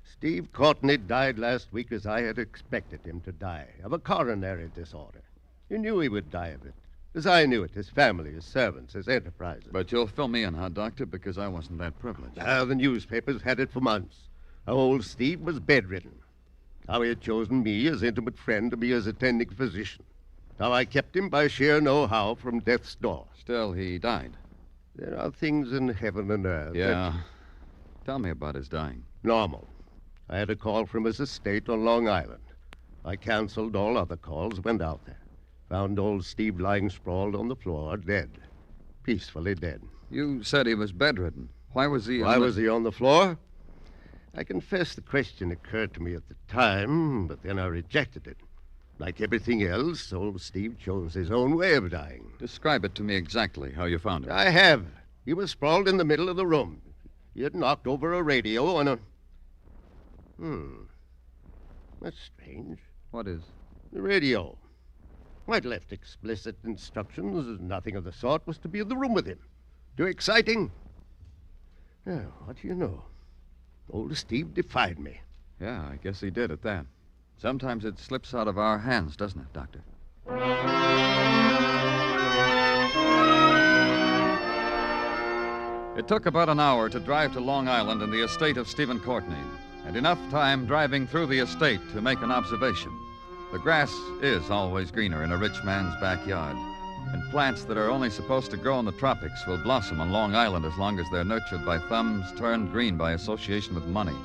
Steve Courtney died last week as I had expected him to die, of a coronary disorder. You knew he would die of it. As I knew it, his family, his servants, his enterprises. But you'll fill me in, huh, Doctor? Because I wasn't that privileged. The newspapers had it for months. How old Steve was bedridden. How he had chosen me as intimate friend to be his attending physician. How I kept him by sheer know-how from death's door. Still, he died. There are things in heaven and earth. Yeah. Tell me about his dying. Normal. I had a call from his estate on Long Island. I canceled all other calls, went out there. Found old Steve lying sprawled on the floor, dead. Peacefully dead. You said he was bedridden. Why was he was he on the floor? I confess the question occurred to me at the time, but then I rejected it. Like everything else, old Steve chose his own way of dying. Describe it to me exactly, how you found him. I have. He was sprawled in the middle of the room. He had knocked over a radio on a... That's strange. What is? The radio. I'd left explicit instructions. Nothing of the sort was to be in the room with him. Too exciting. Now, what do you know? Old Steve defied me. Yeah, I guess he did at that. Sometimes it slips out of our hands, doesn't it, Doctor? It took about an hour to drive to Long Island and the estate of Stephen Courtney, and enough time driving through the estate to make an observation. The grass is always greener in a rich man's backyard, and plants that are only supposed to grow in the tropics will blossom on Long Island as long as they're nurtured by thumbs turned green by association with money.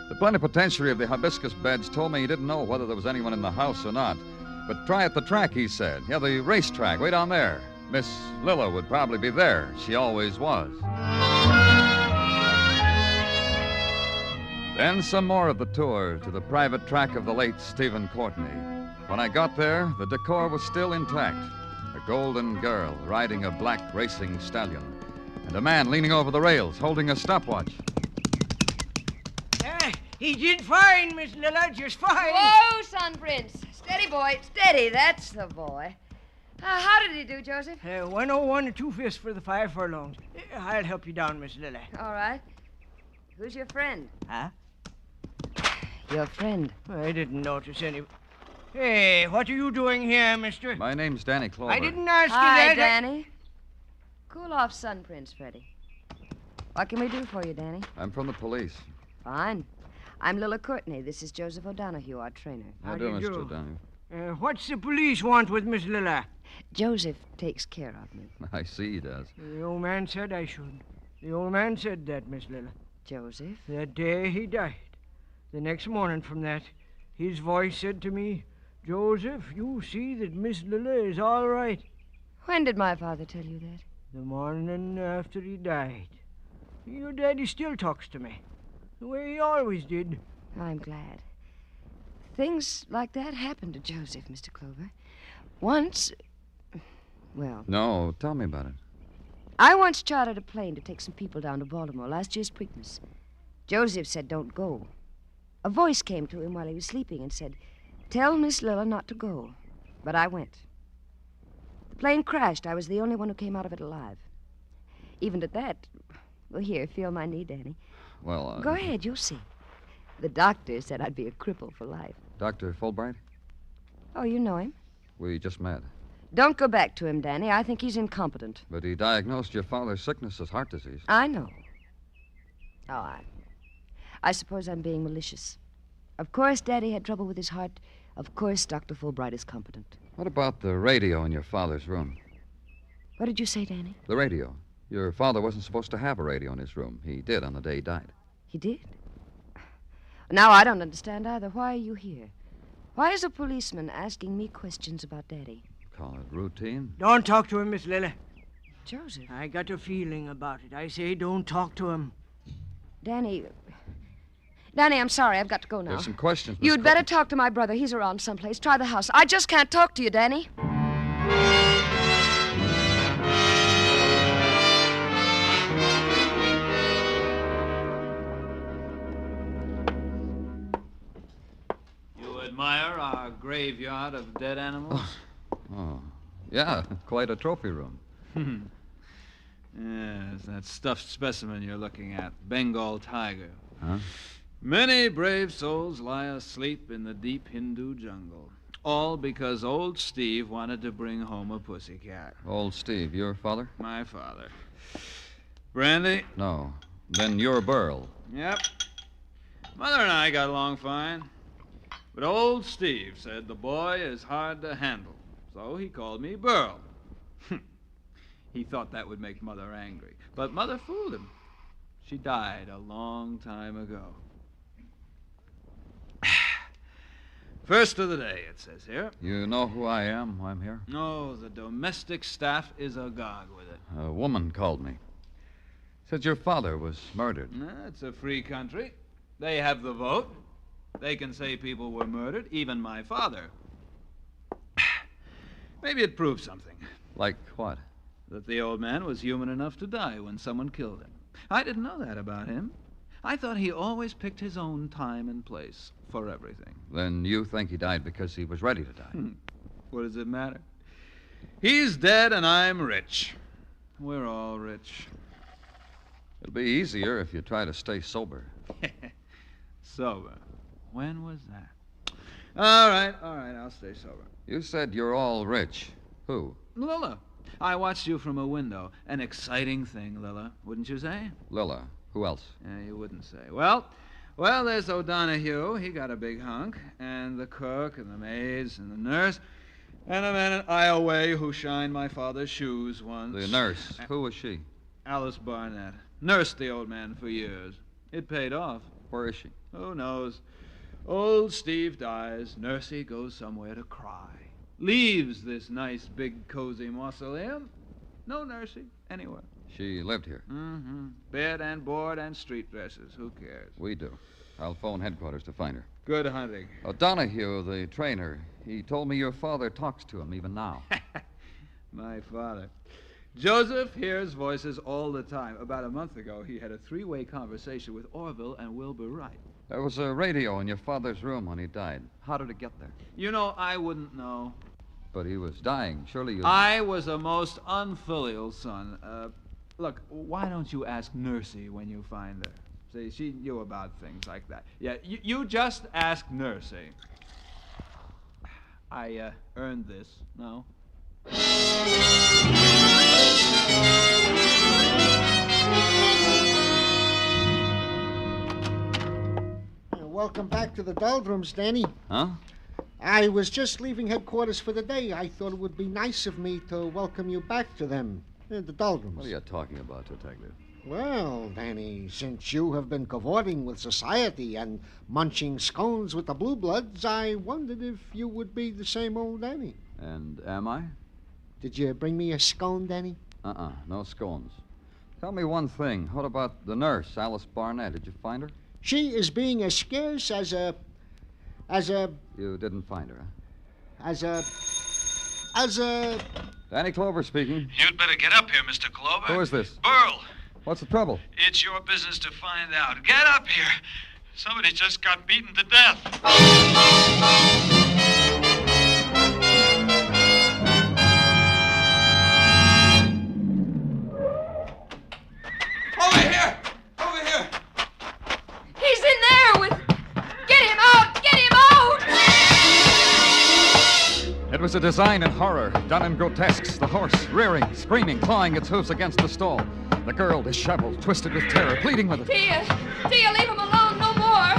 The plenipotentiary of the hibiscus beds told me he didn't know whether there was anyone in the house or not. But try at the track, he said. Yeah, the racetrack, way down there. Miss Lilla would probably be there. She always was. Then some more of the tour to the private track of the late Stephen Courtney. When I got there, the decor was still intact. A golden girl riding a black racing stallion, and a man leaning over the rails holding a stopwatch. He did fine, Miss Lilla, just fine. Whoa, Son Prince. Steady, boy. Steady, that's the boy. How did he do, Joseph? 101 and 2/5 for the 5 furlongs. I'll help you down, Miss Lilla. All right. Who's your friend? Huh? Your friend. I didn't notice any... Hey, what are you doing here, mister? My name's Danny Clover. I didn't ask you Hi, that. Danny. Cool off, Son Prince, Freddie. What can we do for you, Danny? I'm from the police. Fine. I'm Lilla Courtney. This is Joseph O'Donohue, our trainer. How do, Mr. O'Donohue? What's the police want with Miss Lilla? Joseph takes care of me. I see he does. The old man said I should. The old man said that, Miss Lilla. Joseph? That day he died. The next morning from that, his voice said to me, Joseph, you see that Miss Lilla is all right. When did my father tell you that? The morning after he died. Your daddy still talks to me. The way he always did. I'm glad. Things like that happen to Joseph, Mr. Clover. Once... Well... No, tell me about it. I once chartered a plane to take some people down to Baltimore last year's Christmas. Joseph said don't go. A voice came to him while he was sleeping and said, tell Miss Lilla not to go. But I went. The plane crashed. I was the only one who came out of it alive. Even at that... Well, here, feel my knee, Danny. Well, Go ahead, you'll see. The doctor said I'd be a cripple for life. Dr. Fulbright? Oh, you know him? We just met. Don't go back to him, Danny. I think he's incompetent. But he diagnosed your father's sickness as heart disease. I know. Oh, I suppose I'm being malicious. Of course, Daddy had trouble with his heart. Of course, Dr. Fulbright is competent. What about the radio in your father's room? What did you say, Danny? The radio. Your father wasn't supposed to have a radio in his room. He did on the day he died. He did? Now, I don't understand either. Why are you here? Why is a policeman asking me questions about Daddy? Call it routine. Don't talk to him, Miss Lilla. Joseph. I got a feeling about it. I say don't talk to him. Danny, I'm sorry. I've got to go now. There's some questions, Miss You'd better talk to my brother. He's around someplace. Try the house. I just can't talk to you, Danny. You admire our graveyard of dead animals? Oh, yeah, quite a trophy room. Yes, that stuffed specimen you're looking at, Bengal tiger. Huh? Many brave souls lie asleep in the deep Hindu jungle. All because old Steve wanted to bring home a pussycat. Old Steve, your father? My father. Brandy? No. Then you're Burl. Yep. Mother and I got along fine. But old Steve said the boy is hard to handle, so he called me Burl. He thought that would make Mother angry, but Mother fooled him. She died a long time ago. First of the day, it says here. You know who I am? Why I'm here? No, the domestic staff is agog with it. A woman called me. Said your father was murdered. It's a free country. They have the vote. They can say people were murdered, even my father. Maybe it proves something. Like what? That the old man was human enough to die when someone killed him. I didn't know that about him. I thought he always picked his own time and place for everything. Then you think he died because he was ready to die? What does it matter? He's dead and I'm rich. We're all rich. It'll be easier if you try to stay sober. Sober? When was that? All right, I'll stay sober. You said you're all rich. Who? Lila. I watched you from a window. An exciting thing, Lila, wouldn't you say? Lila. Who else? Yeah, you wouldn't say. Well, there's O'Donoghue. He got a big hunk. And the cook and the maids and the nurse. And a man in Iowa who shined my father's shoes once. The nurse. Who was she? Alice Barnett. Nursed the old man for years. It paid off. Where is she? Who knows? Old Steve dies. Nursey goes somewhere to cry. Leaves this nice, big, cozy mausoleum. No Nursey anywhere. She lived here? Mm-hmm. Bed and board and street dresses. Who cares? We do. I'll phone headquarters to find her. Good hunting. O'Donoghue, the trainer, he told me your father talks to him even now. My father. Joseph hears voices all the time. About a month ago, he had a three-way conversation with Orville and Wilbur Wright. There was a radio in your father's room when he died. How did it get there? You know, I wouldn't know. But he was dying. Surely you... I was a most unfilial son. Look, why don't you ask Nursey when you find her? See, she knew about things like that. Yeah, you just ask Nursey. I earned this, no? Welcome back to the doldrums, Danny. Huh? I was just leaving headquarters for the day. I thought it would be nice of me to welcome you back to them, the doldrums. What are you talking about, Detective? Well, Danny, since you have been cavorting with society and munching scones with the Blue Bloods, I wondered if you would be the same old Danny. And am I? Did you bring me a scone, Danny? No scones. Tell me one thing. What about the nurse, Alice Barnett? Did you find her? She is being as scarce as a... You didn't find her, huh? As a... Danny Clover speaking. You'd better get up here, Mr. Clover. Who is this? Burl. What's the trouble? It's your business to find out. Get up here. Somebody just got beaten to death. Over here! Over here! He's in there with... Get him out! Get him out! It was a design in horror, done in grotesques. The horse, rearing, screaming, clawing its hoofs against the stall. The girl, disheveled, twisted with terror, pleading with it. Tia, leave him alone, no more.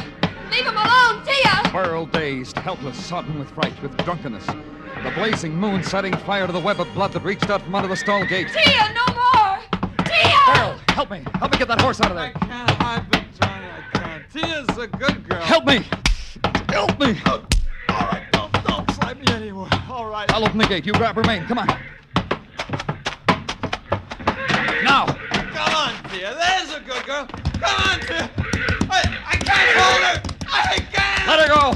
Leave him alone, Tia! Burl, dazed, helpless, sodden with fright, with drunkenness. The blazing moon setting fire to the web of blood that reached out from under the stall gate. Tia, no more! Tia! Burl, help me. Help me get that horse out of there. I can't. I've been trying. I can't. Tia's a good girl. Help me. Help me. All right, don't slide me anymore. All right. I'll open the gate. You grab her mane. Come on. Now. Come on, Tia. There's a good girl. Come on, Tia. I can't hold her. I can't. Let her go.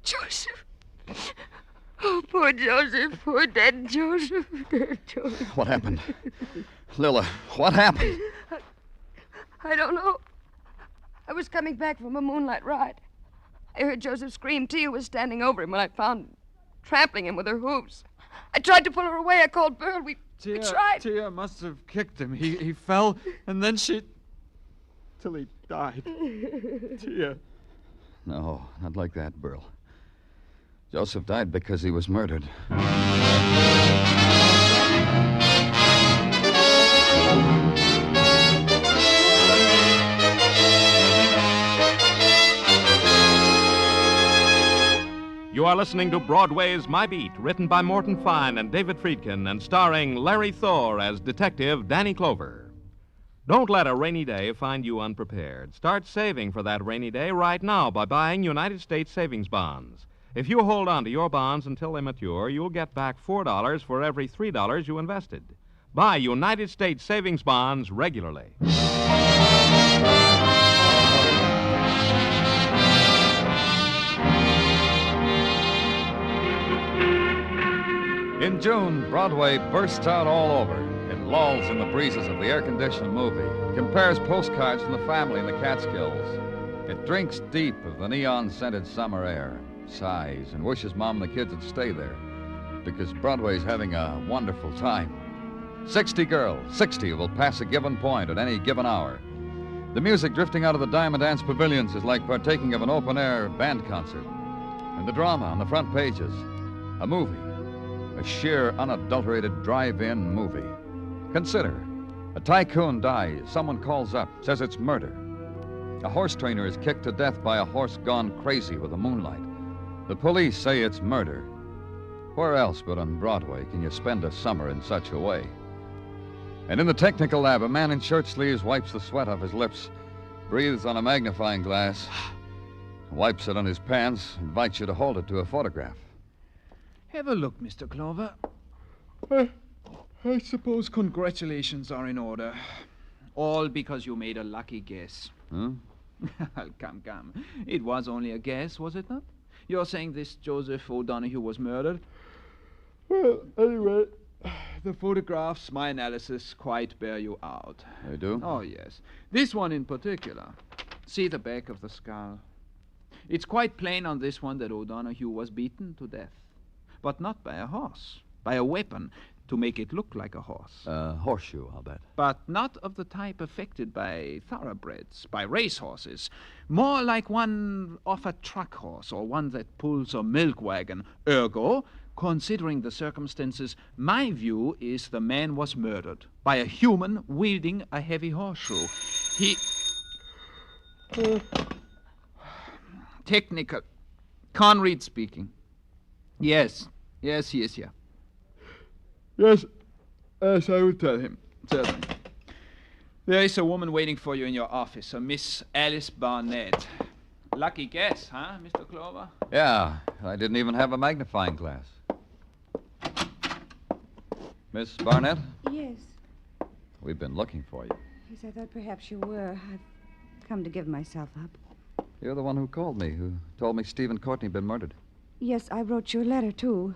Joseph. Oh, poor Joseph. Poor dead Joseph. Dead Joseph. What happened? Lila, what happened? I don't know. I was coming back from a moonlight ride. I heard Joseph scream. Tia was standing over him when I found her, trampling him with her hooves. I tried to pull her away. I called Burl. We tried. Tia must have kicked him. He fell, and then she... till he died. Dear. No, not like that, Burl. Joseph died because he was murdered. You are listening to Broadway Is My Beat, written by Morton Fine and David Friedkin, and starring Larry Thor as Detective Danny Clover. Don't let a rainy day find you unprepared. Start saving for that rainy day right now by buying United States savings bonds. If you hold on to your bonds until they mature, you'll get back $4 for every $3 you invested. Buy United States savings bonds regularly. In June, Broadway bursts out all over. It lolls in the breezes of the air-conditioned movie, compares postcards from the family in the Catskills. It drinks deep of the neon-scented summer air, sighs, and wishes Mom and the kids would stay there, because Broadway's having a wonderful time. 60 girls, 60 will pass a given point at any given hour. The music drifting out of the Diamond Dance pavilions is like partaking of an open-air band concert. And the drama on the front pages, a movie. A sheer, unadulterated drive-in movie. Consider, a tycoon dies. Someone calls up, says it's murder. A horse trainer is kicked to death by a horse gone crazy with the moonlight. The police say it's murder. Where else but on Broadway can you spend a summer in such a way? And in the technical lab, a man in shirt sleeves wipes the sweat off his lips, breathes on a magnifying glass, wipes it on his pants, invites you to hold it to a photograph. Have a look, Mr. Clover. I suppose congratulations are in order. All because you made a lucky guess. Hmm? Come. It was only a guess, was it not? You're saying this Joseph O'Donoghue was murdered? Well, anyway, the photographs, my analysis, quite bear you out. They do? Oh, yes. This one in particular. See the back of the skull. It's quite plain on this one that O'Donoghue was beaten to death. But not by a horse, by a weapon to make it look like a horse. Horseshoe, I'll bet. But not of the type affected by thoroughbreds, by racehorses. More like one off a truck horse or one that pulls a milk wagon. Ergo, considering the circumstances, my view is the man was murdered by a human wielding a heavy horseshoe. He... Technical. Conrad speaking. Yes, he is here. Yes, I will tell him, certainly. There is a woman waiting for you in your office, a Miss Alice Barnett. Lucky guess, huh, Mr. Clover? Yeah, I didn't even have a magnifying glass. Miss Barnett? Yes. We've been looking for you. Yes, I thought perhaps you were. I've come to give myself up. You're the one who called me, who told me Steve and Courtney had been murdered. Yes, I wrote you a letter, too.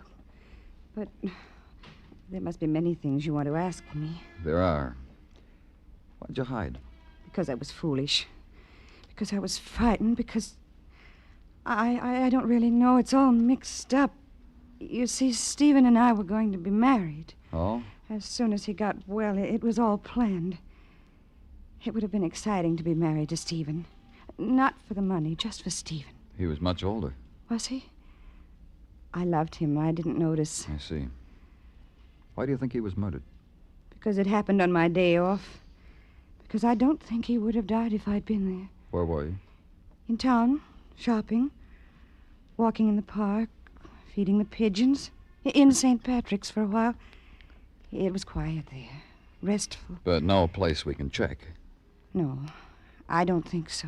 But there must be many things you want to ask me. There are. Why'd you hide? Because I was foolish. Because I was frightened. Because I don't really know. It's all mixed up. You see, Stephen and I were going to be married. Oh? As soon as he got well, it was all planned. It would have been exciting to be married to Stephen. Not for the money, just for Stephen. He was much older. Was he? I loved him. I didn't notice. I see. Why do you think he was murdered? Because it happened on my day off. Because I don't think he would have died if I'd been there. Where were you? In town, shopping, walking in the park, feeding the pigeons. In St. Patrick's for a while. It was quiet there, restful. But no place we can check. No, I don't think so.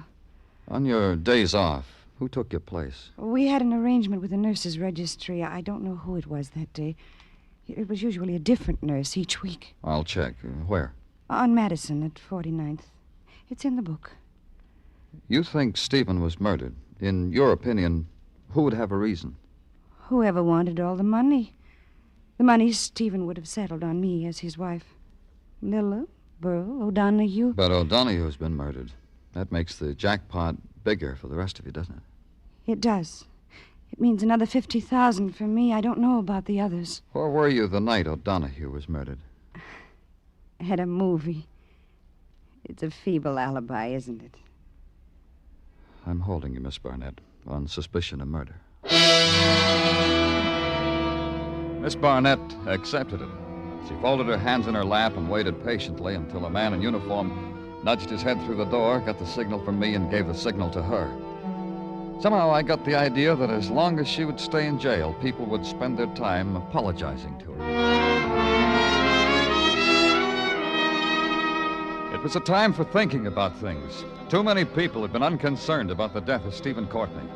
On your days off, who took your place? We had an arrangement with the nurses' registry. I don't know who it was that day. It was usually a different nurse each week. I'll check. Where? On Madison at 49th. It's in the book. You think Stephen was murdered. In your opinion, who would have a reason? Whoever wanted all the money. The money Stephen would have settled on me as his wife. Lilla, Burl, O'Donoghue. But O'Donoghue's been murdered. That makes the jackpot bigger for the rest of you, doesn't it? It does. It means another $50,000 for me. I don't know about the others. Where were you the night O'Donoghue was murdered? At a movie. It's a feeble alibi, isn't it? I'm holding you, Miss Barnett, on suspicion of murder. Miss Barnett accepted it. She folded her hands in her lap and waited patiently until a man in uniform nudged his head through the door, got the signal from me, and gave the signal to her. Somehow I got the idea that as long as she would stay in jail, people would spend their time apologizing to her. It was a time for thinking about things. Too many people had been unconcerned about the death of Stephen Courtney.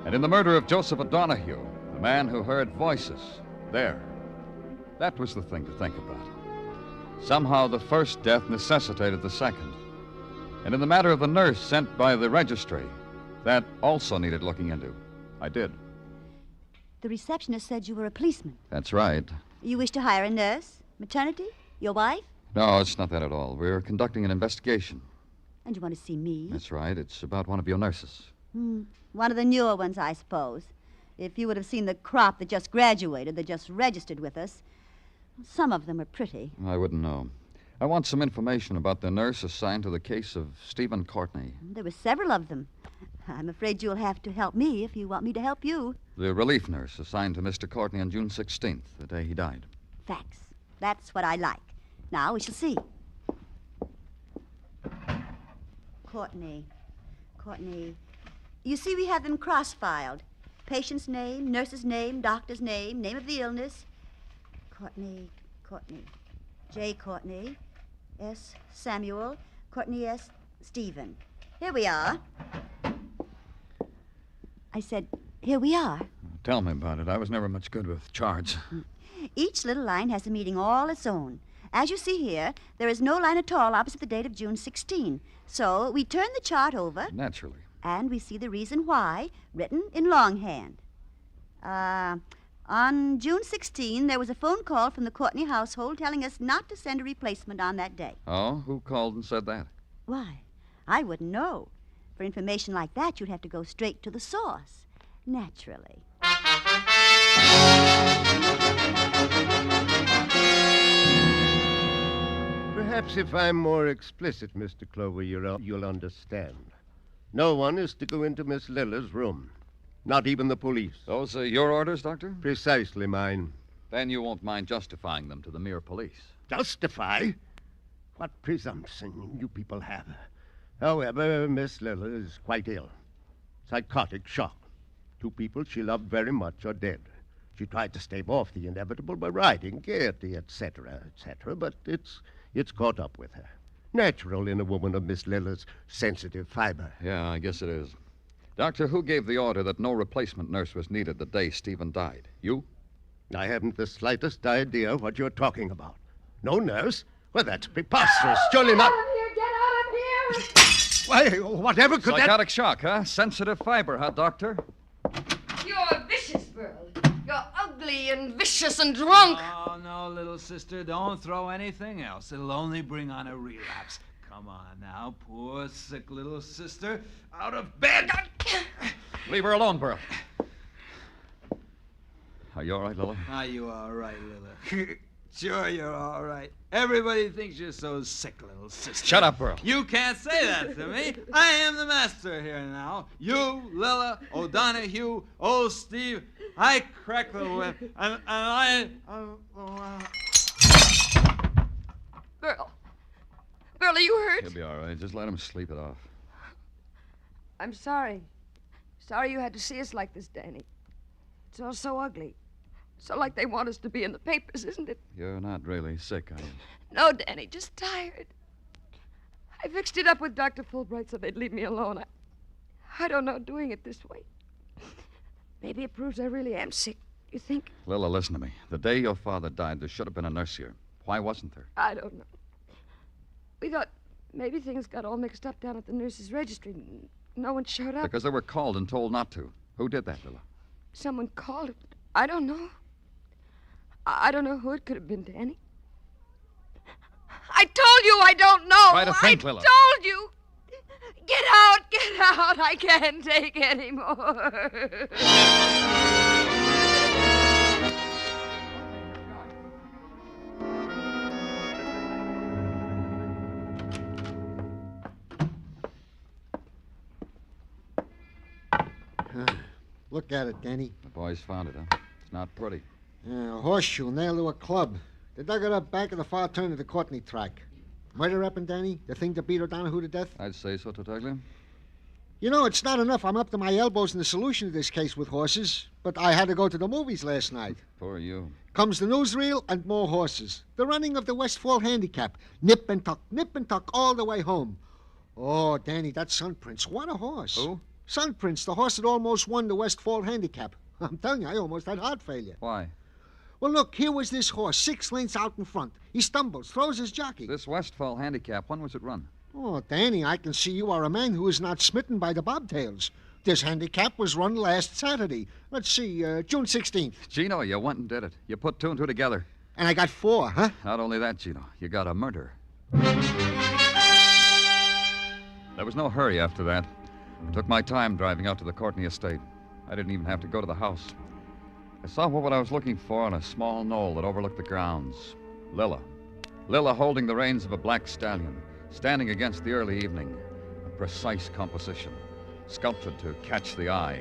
And in the murder of Joseph O'Donoghue, the man who heard voices, there, that was the thing to think about. Somehow the first death necessitated the second. And in the matter of the nurse sent by the registry, that also needed looking into. I did. The receptionist said you were a policeman. That's right. You wish to hire a nurse? Maternity? Your wife? No, it's not that at all. We're conducting an investigation. And you want to see me? That's right. It's about one of your nurses. One of the newer ones, I suppose. If you would have seen the crop that just graduated, that just registered with us, some of them are pretty. I wouldn't know. I want some information about the nurse assigned to the case of Stephen Courtney. There were several of them. I'm afraid you'll have to help me if you want me to help you. The relief nurse assigned to Mr. Courtney on June 16th, the day he died. Facts. That's what I like. Now, we shall see. Courtney. You see, we have them cross-filed. Patient's name, nurse's name, doctor's name, name of the illness. Courtney. J. Courtney. S. Samuel. Courtney S. Stephen. Here we are. I said, here we are. Tell me about it. I was never much good with charts. Each little line has a meaning all its own. As you see here, there is no line at all opposite the date of June 16. So we turn the chart over. Naturally. And we see the reason why, written in longhand. On June 16, there was a phone call from the Courtney household telling us not to send a replacement on that day. Oh? Who called and said that? Why, I wouldn't know. For information like that, you'd have to go straight to the source. Naturally. Perhaps if I'm more explicit, Mr. Clover, you'll understand. No one is to go into Miss Lilla's room. Not even the police. Those are your orders, Doctor? Precisely mine. Then you won't mind justifying them to the mere police. Justify? What presumption you people have. However, Miss Lilla is quite ill. Psychotic shock. 2 people she loved very much are dead. She tried to stave off the inevitable by writing gaiety, etc., but it's caught up with her. Natural in a woman of Miss Lilla's sensitive fiber. Yeah, I guess it is. Doctor, who gave the order that no replacement nurse was needed the day Stephen died? You? I haven't the slightest idea what you're talking about. No nurse? Well, that's preposterous. Surely not. Get out of here! Why, whatever could Psychotic shock, huh? Sensitive fiber, huh, Doctor? You're vicious, Burl. You're ugly and vicious and drunk. Oh, no, little sister, don't throw anything else. It'll only bring on a relapse. Come on now, poor, sick little sister. Out of bed! Leave her alone, Burl. Are you all right, Lila? Are you all right, Lila? Sure, you're all right. Everybody thinks you're so sick, little sister. Shut up, Burl. You can't say that to me. I am the master here now. You, Lila, O'Donoghue, old Steve. I crack the whip, and I... Burl, are you hurt? He'll be all right. Just let him sleep it off. I'm sorry. Sorry you had to see us like this, Danny. It's all so ugly. So like they want us to be in the papers, isn't it? You're not really sick, are you? No, Danny, just tired. I fixed it up with Dr. Fulbright so they'd leave me alone. I don't know doing it this way. Maybe it proves I really am sick. You think? Lila, listen to me. The day your father died, there should have been a nurse here. Why wasn't there? I don't know. We thought maybe things got all mixed up down at the nurse's registry. No one showed up. Because they were called and told not to. Who did that, Lila? Someone called it. I don't know. I don't know who it could have been, Danny. I told you I don't know. Try to think, Lila. I told you. Get out. I can't take any more. Look at it, Danny. The boys found it, huh? It's not pretty. A horseshoe nailed to a club. They dug it up back of the far turn of the Courtney track. Murder weapon, Danny? The thing that beat O'Donoghue to death? I'd say so, Tartaglia. You know, it's not enough. I'm up to my elbows in the solution of this case with horses. But I had to go to the movies last night. Poor you. Comes the newsreel and more horses. The running of the Westfall Handicap. Nip and tuck, all the way home. Oh, Danny, that Sun Prince. What a horse. Who? Sun Prince, the horse that almost won the Westfall Handicap. I'm telling you, I almost had heart failure. Why? Well, look, here was this horse, 6 lengths out in front. He stumbles, throws his jockey. This Westfall Handicap, when was it run? Oh, Danny, I can see you are a man who is not smitten by the bobtails. This handicap was run last Saturday. Let's see, June 16th. Gino, you went and did it. You put 2 and 2 together. And I got 4, huh? Not only that, Gino, you got a murder. There was no hurry after that. I took my time driving out to the Courtney estate. I didn't even have to go to the house. I saw what I was looking for on a small knoll that overlooked the grounds. Lila. Lila holding the reins of a black stallion, standing against the early evening. A precise composition, sculptured to catch the eye.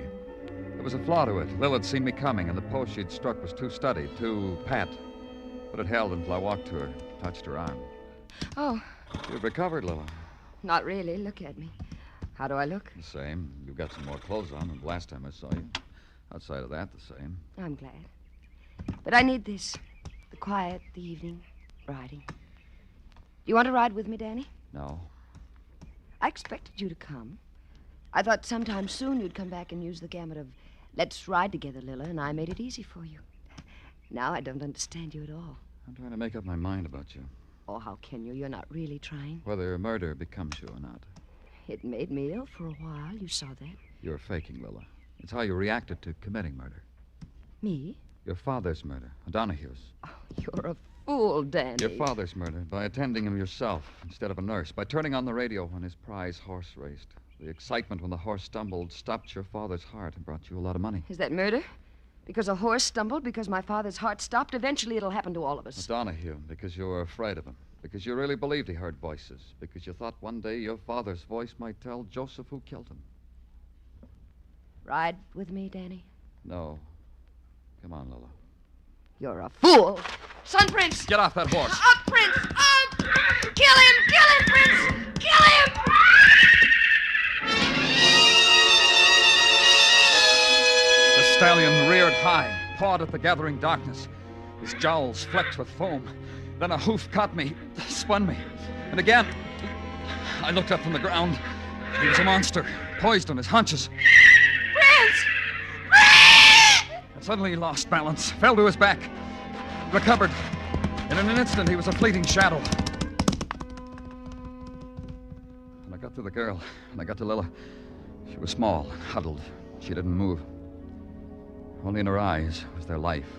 There was a flaw to it. Lila had seen me coming, and the pose she'd struck was too studied, too pat. But it held until I walked to her, touched her arm. Oh, You've recovered, Lila. not really. Look at me. How do I look? The same. You've got some more clothes on than the last time I saw you. Outside of that, the same. I'm glad. But I need this. The quiet, the evening, riding. Do you want to ride with me, Danny? No. I expected you to come. I thought sometime soon you'd come back and use the gamut of, let's ride together, Lila, and I made it easy for you. Now I don't understand you at all. I'm trying to make up my mind about you. Oh, how can you? You're not really trying. Whether murder becomes you or not. It made me ill for a while. You saw that. You're faking, Lila. It's how you reacted to committing murder. Me? Your father's murder, O'Donoghue's. You're a fool, Danny. Your father's murder, by attending him yourself instead of a nurse, by turning on the radio when his prize horse raced. The excitement when the horse stumbled stopped your father's heart and brought you a lot of money. Is that murder? Because a horse stumbled, because my father's heart stopped, eventually it'll happen to all of us. O'Donoghue, because you were afraid of him. Because you really believed he heard voices. Because you thought one day your father's voice might tell Joseph who killed him. Ride with me, Danny? No. Come on, Lila. You're a fool. Sun Prince! Get off that horse. Up, Prince! Up! Kill him, Prince! Kill him! The stallion reared high, pawed at the gathering darkness. His jowls flecked with foam. Then a hoof caught me, spun me. And again, I looked up from the ground. He was a monster, poised on his haunches. Prince! And suddenly he lost balance, fell to his back, recovered. In an instant, he was a fleeting shadow. And I got to the girl, and I got to Lila. She was small, huddled. She didn't move. Only in her eyes was their life.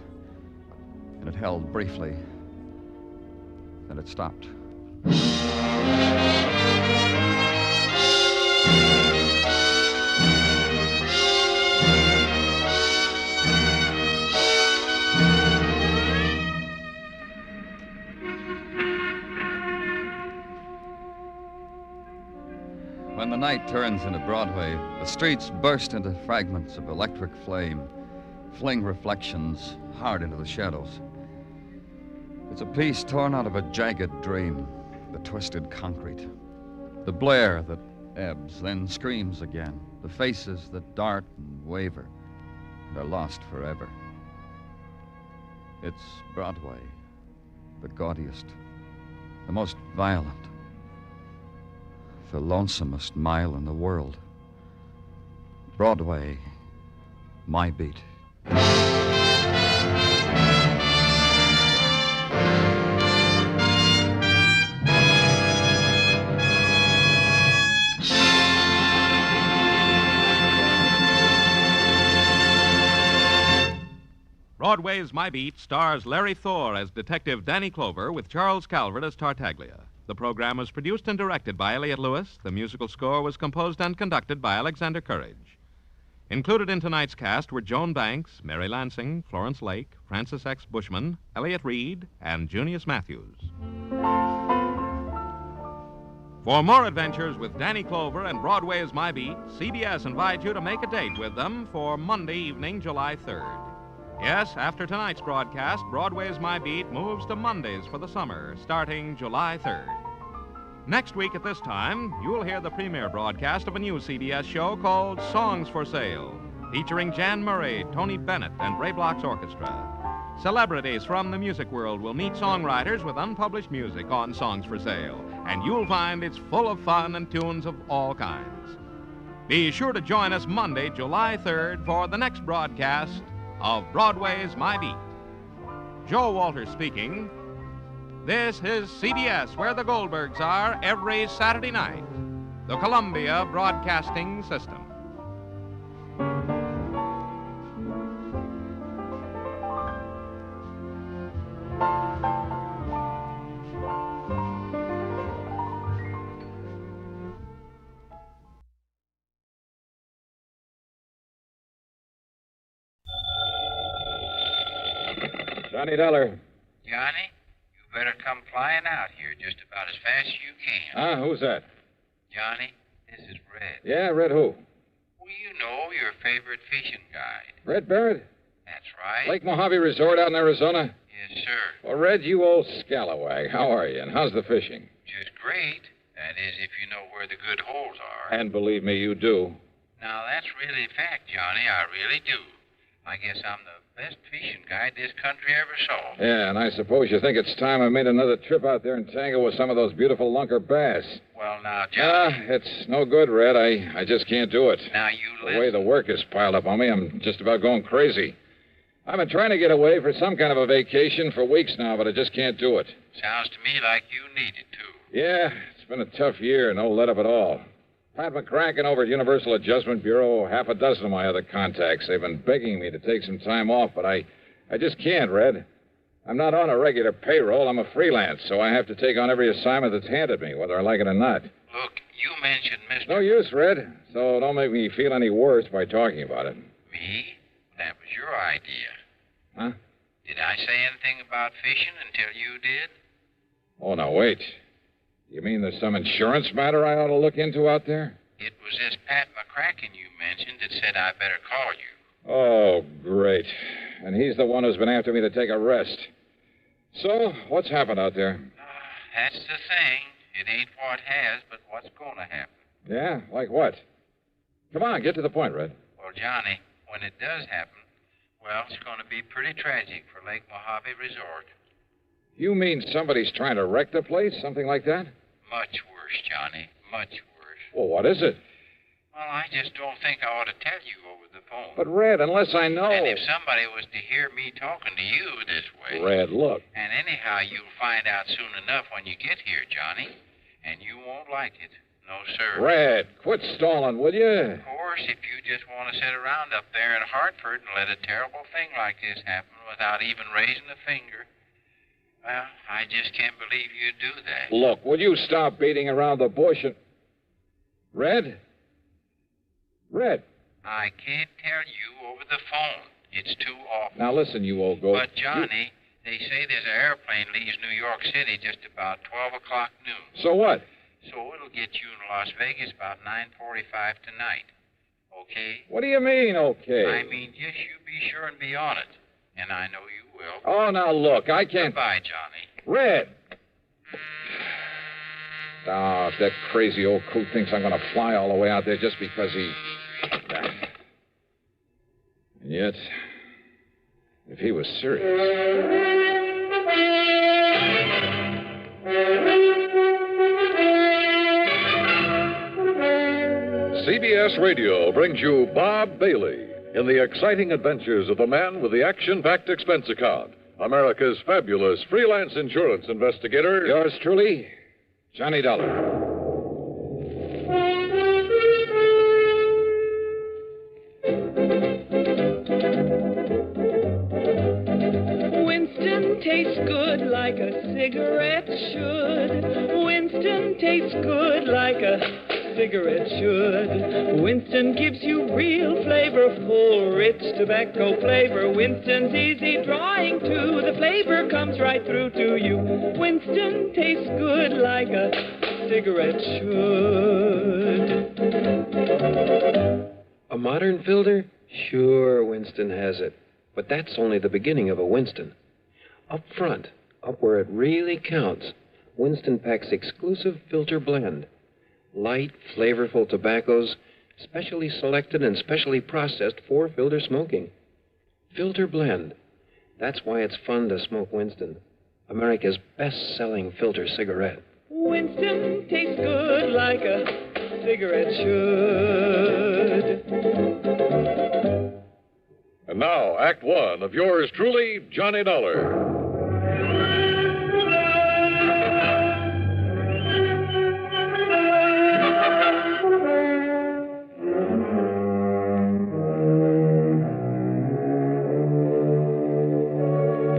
And it held briefly. Then it stopped. When the night turns into Broadway, the streets burst into fragments of electric flame, fling reflections hard into the shadows. It's a piece torn out of a jagged dream, the twisted concrete. The blare that ebbs, then screams again. The faces that dart and waver and are lost forever. It's Broadway, the gaudiest, the most violent, the lonesomest mile in the world. Broadway, my beat. Broadway Is My Beat stars Larry Thor as Detective Danny Clover with Charles Calvert as Tartaglia. The program was produced and directed by Elliott Lewis. The musical score was composed and conducted by Alexander Courage. Included in tonight's cast were Joan Banks, Mary Lansing, Florence Lake, Francis X. Bushman, Elliott Reed, and Junius Matthews. For more adventures with Danny Clover and Broadway Is My Beat, CBS invites you to make a date with them for Monday evening, July 3rd. Yes, after tonight's broadcast, Broadway Is My Beat moves to Mondays for the summer, starting July 3rd. Next week at this time, you'll hear the premiere broadcast of a new CBS show called Songs for Sale, featuring Jan Murray, Tony Bennett, and Ray Bloch's orchestra. Celebrities from the music world will meet songwriters with unpublished music on Songs for Sale, and you'll find it's full of fun and tunes of all kinds. Be sure to join us Monday, July 3rd, for the next broadcast of Broadway's My Beat. Joe Walters speaking. This is CBS, where the Goldbergs are every Saturday night. The Columbia Broadcasting System. Johnny Dollar. Johnny, you better come flying out here just about as fast as you can. Who's that? Johnny, this is Red. Yeah, Red who? Well, you know, your favorite fishing guide. Red Barrett? That's right. Lake Mojave Resort out in Arizona? Yes, sir. Well, Red, you old scalawag, how are you, and how's the fishing? Just great. That is, if you know where the good holes are. And believe me, you do. Now, that's really a fact, Johnny. I really do. I guess I'm the best fishing guide this country ever saw. Yeah, and I suppose you think it's time I made another trip out there and tangle with some of those beautiful lunker bass. Well, now, Johnny. It's no good, Red. I just can't do it. Now, you listen. The way the work is piled up on me, I'm just about going crazy. I've been trying to get away for some kind of a vacation for weeks now, but I just can't do it. Sounds to me like you need it, too. Yeah, it's been a tough year, no let up at all. Pat McCracken over at Universal Adjustment Bureau, half a dozen of my other contacts. They've been begging me to take some time off, but I just can't, Red. I'm not on a regular payroll. I'm a freelance, so I have to take on every assignment that's handed me, whether I like it or not. Look, you mentioned Mr. No use, Red. So don't make me feel any worse by talking about it. Me? That was your idea. Huh? Did I say anything about fishing until you did? Oh, now, wait. You mean there's some insurance matter I ought to look into out there? It was this Pat McCracken you mentioned that said I better call you. Oh, great. And he's the one who's been after me to take a rest. So, what's happened out there? That's the thing. It ain't what has, but what's going to happen. Yeah? Like what? Come on, get to the point, Red. Well, Johnny, when it does happen, well, it's going to be pretty tragic for Lake Mojave Resort. You mean somebody's trying to wreck the place? Something like that? Much worse, Johnny. Much worse. Well, what is it? Well, I just don't think I ought to tell you over the phone. But, Red, unless I know... And if somebody was to hear me talking to you this way... Red, look. And anyhow, you'll find out soon enough when you get here, Johnny. And you won't like it. No, sir. Red, quit stalling, will you? Of course, if you just want to sit around up there in Hartford and let a terrible thing like this happen without even raising a finger... Well, I just can't believe you'd do that. Look, will you stop beating around the bush and... Red? Red? I can't tell you over the phone. It's too awful. Now listen, you old goat. But, Johnny, they say there's an airplane leaves New York City just about 12 o'clock noon. So what? So it'll get you in Las Vegas about 9:45 tonight. Okay? What do you mean, okay? I mean, just you be sure and be on it. And I know you will. Oh, now look, I can't... Goodbye, Johnny. Red! Oh, if that crazy old coot thinks I'm going to fly all the way out there just because he... And yet, if he was serious... CBS Radio brings you Bob Bailey in the exciting adventures of the man with the action-packed expense account, America's fabulous freelance insurance investigator. Yours truly, Johnny Dollar. Winston tastes good like a cigarette should. Winston tastes good like a cigarette should. Winston gives you real flavorful, rich tobacco flavor. Winston's easy drawing too. The flavor comes right through to you. Winston tastes good like a cigarette should. A modern filter? Sure, Winston has it. But that's only the beginning of a Winston. Up front, up where it really counts, Winston packs exclusive filter blend. Light, flavorful tobaccos, specially selected and specially processed for filter smoking. Filter blend. That's why it's fun to smoke Winston, America's best-selling filter cigarette. Winston tastes good like a cigarette should. And now, Act One of yours truly, Johnny Dollar.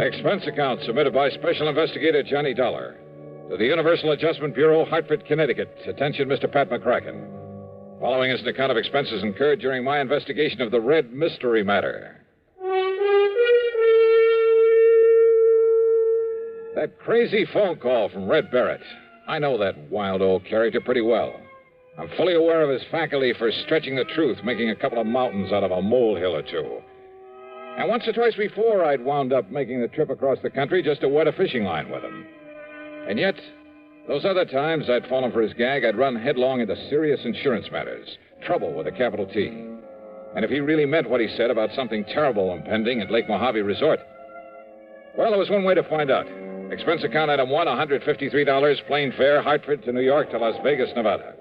Expense account submitted by Special Investigator Johnny Dollar to the Universal Adjustment Bureau, Hartford, Connecticut. Attention, Mr. Pat McCracken. Following is an account of expenses incurred during my investigation of the Red Mystery Matter. That crazy phone call from Red Barrett. I know that wild old character pretty well. I'm fully aware of his faculty for stretching the truth, making a couple of mountains out of a molehill or two. And once or twice before, I'd wound up making the trip across the country just to wet a fishing line with him. And yet, those other times I'd fallen for his gag, I'd run headlong into serious insurance matters. Trouble with a capital T. And if he really meant what he said about something terrible impending at Lake Mojave Resort, well, there was one way to find out. Expense account item 1, $153, plane fare, Hartford to New York to Las Vegas, Nevada.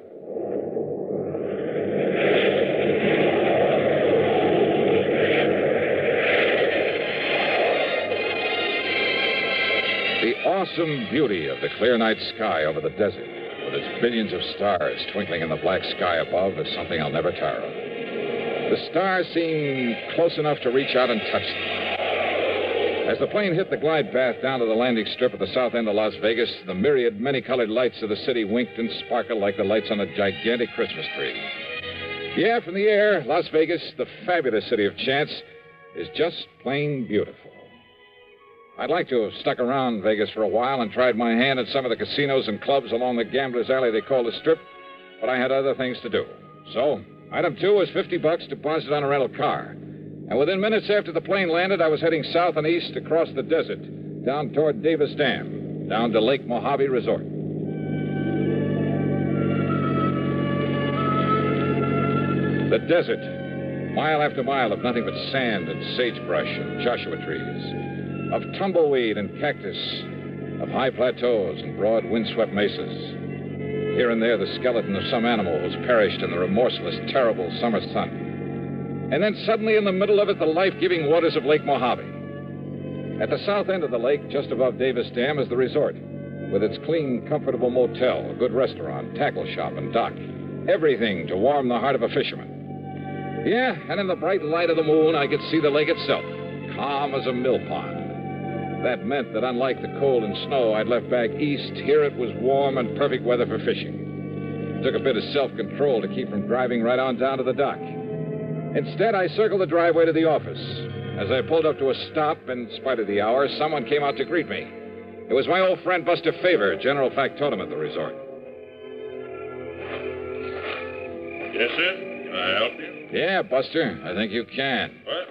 The awesome beauty of the clear night sky over the desert, with its billions of stars twinkling in the black sky above, is something I'll never tire of. The stars seem close enough to reach out and touch them. As the plane hit the glide path down to the landing strip at the south end of Las Vegas, the myriad, many-colored lights of the city winked and sparkled like the lights on a gigantic Christmas tree. Yeah, from the air, Las Vegas, the fabulous city of chance, is just plain beautiful. I'd like to have stuck around Vegas for a while and tried my hand at some of the casinos and clubs along the gambler's alley they call the Strip, but I had other things to do. So, item 2 was $50 deposited on a rental car. And within minutes after the plane landed, I was heading south and east across the desert, down toward Davis Dam, down to Lake Mojave Resort. The desert, mile after mile of nothing but sand and sagebrush and Joshua trees, of tumbleweed and cactus, of high plateaus and broad windswept mesas. Here and there, the skeleton of some animal was perished in the remorseless, terrible summer sun. And then suddenly in the middle of it, the life-giving waters of Lake Mojave. At the south end of the lake, just above Davis Dam, is the resort, with its clean, comfortable motel, a good restaurant, tackle shop, and dock. Everything to warm the heart of a fisherman. Yeah, and in the bright light of the moon, I could see the lake itself, calm as a mill pond. That meant that unlike the cold and snow I'd left back east, here it was warm and perfect weather for fishing. It took a bit of self-control to keep from driving right on down to the dock. Instead, I circled the driveway to the office. As I pulled up to a stop, in spite of the hour, someone came out to greet me. It was my old friend Buster Favor, general factotum at the resort. Yes, sir? Can I help you? Yeah, Buster, I think you can. What?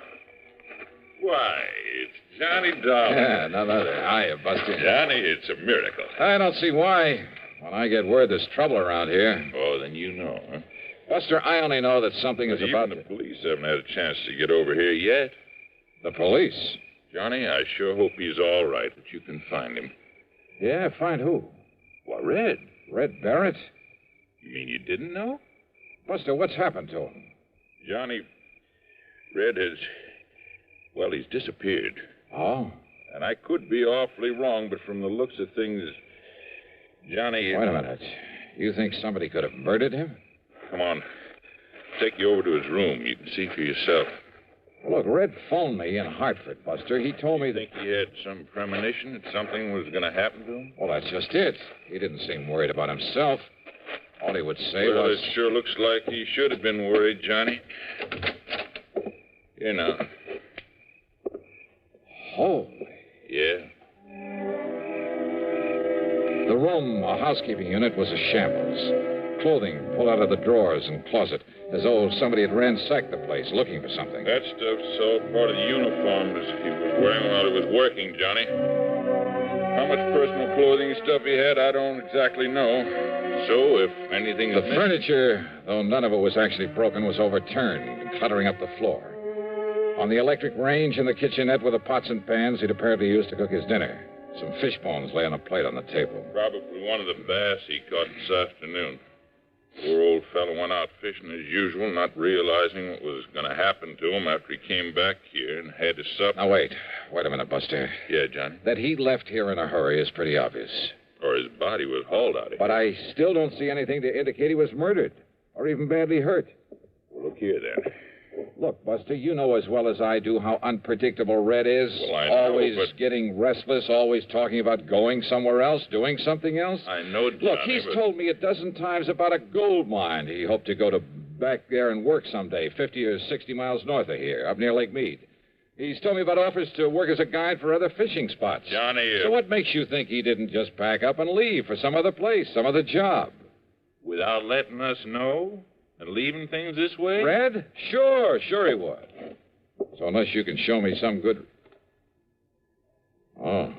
Why, it's Johnny Dollar. Yeah, none other. Hiya, Buster. Johnny, it's a miracle. I don't see why. When I get word there's trouble around here. Oh, then you know, huh? Buster, I only know that something is about Even the police haven't had a chance to get over here yet. The police? Johnny, I sure hope he's all right, that you can find him. Yeah, find who? Why, Red. Red Barrett? You mean you didn't know? Buster, what's happened to him? Johnny, Red has... Well, he's disappeared. Oh? And I could be awfully wrong, but from the looks of things, Johnny... Wait a minute. You think somebody could have murdered him? Come on. Take you over to his room. You can see for yourself. Look, Red phoned me in Hartford, Buster. He told me Think he had some premonition that something was going to happen to him? Well, that's just it. He didn't seem worried about himself. All he would say Well, was... it sure looks like he should have been worried, Johnny. Here now. Holy. Yeah? The room room, a housekeeping unit, was a shambles. Clothing pulled out of the drawers and closet, as though somebody had ransacked the place looking for something. That stuff's all part of the uniform that he was wearing while he was working, Johnny. How much personal clothing stuff he had, I don't exactly know. So, if anything... The furniture, though none of it was actually broken, was overturned, cluttering up the floor. On the electric range in the kitchenette were the pots and pans he'd apparently used to cook his dinner. Some fish bones lay on a plate on the table. Probably one of the bass he caught this afternoon. Poor old fellow went out fishing as usual, not realizing what was going to happen to him after he came back here and had his supper. Now, wait a minute, Buster. Yeah, Johnny? That he left here in a hurry is pretty obvious. Or his body was hauled out of here. But I still don't see anything to indicate he was murdered, or even badly hurt. Well, look here, then. Look, Buster, you know as well as I do how unpredictable Red is. Well, I know, always getting restless, always talking about going somewhere else, doing something else. I know, Johnny, Look, he's told me a dozen times about a gold mine he hoped to go to back there and work someday, 50 or 60 miles north of here, up near Lake Mead. He's told me about offers to work as a guide for other fishing spots. Johnny... So what makes you think he didn't just pack up and leave for some other place, some other job? Without letting us know? And leaving things this way? Red? Sure he would. So unless you can show me some good... Oh.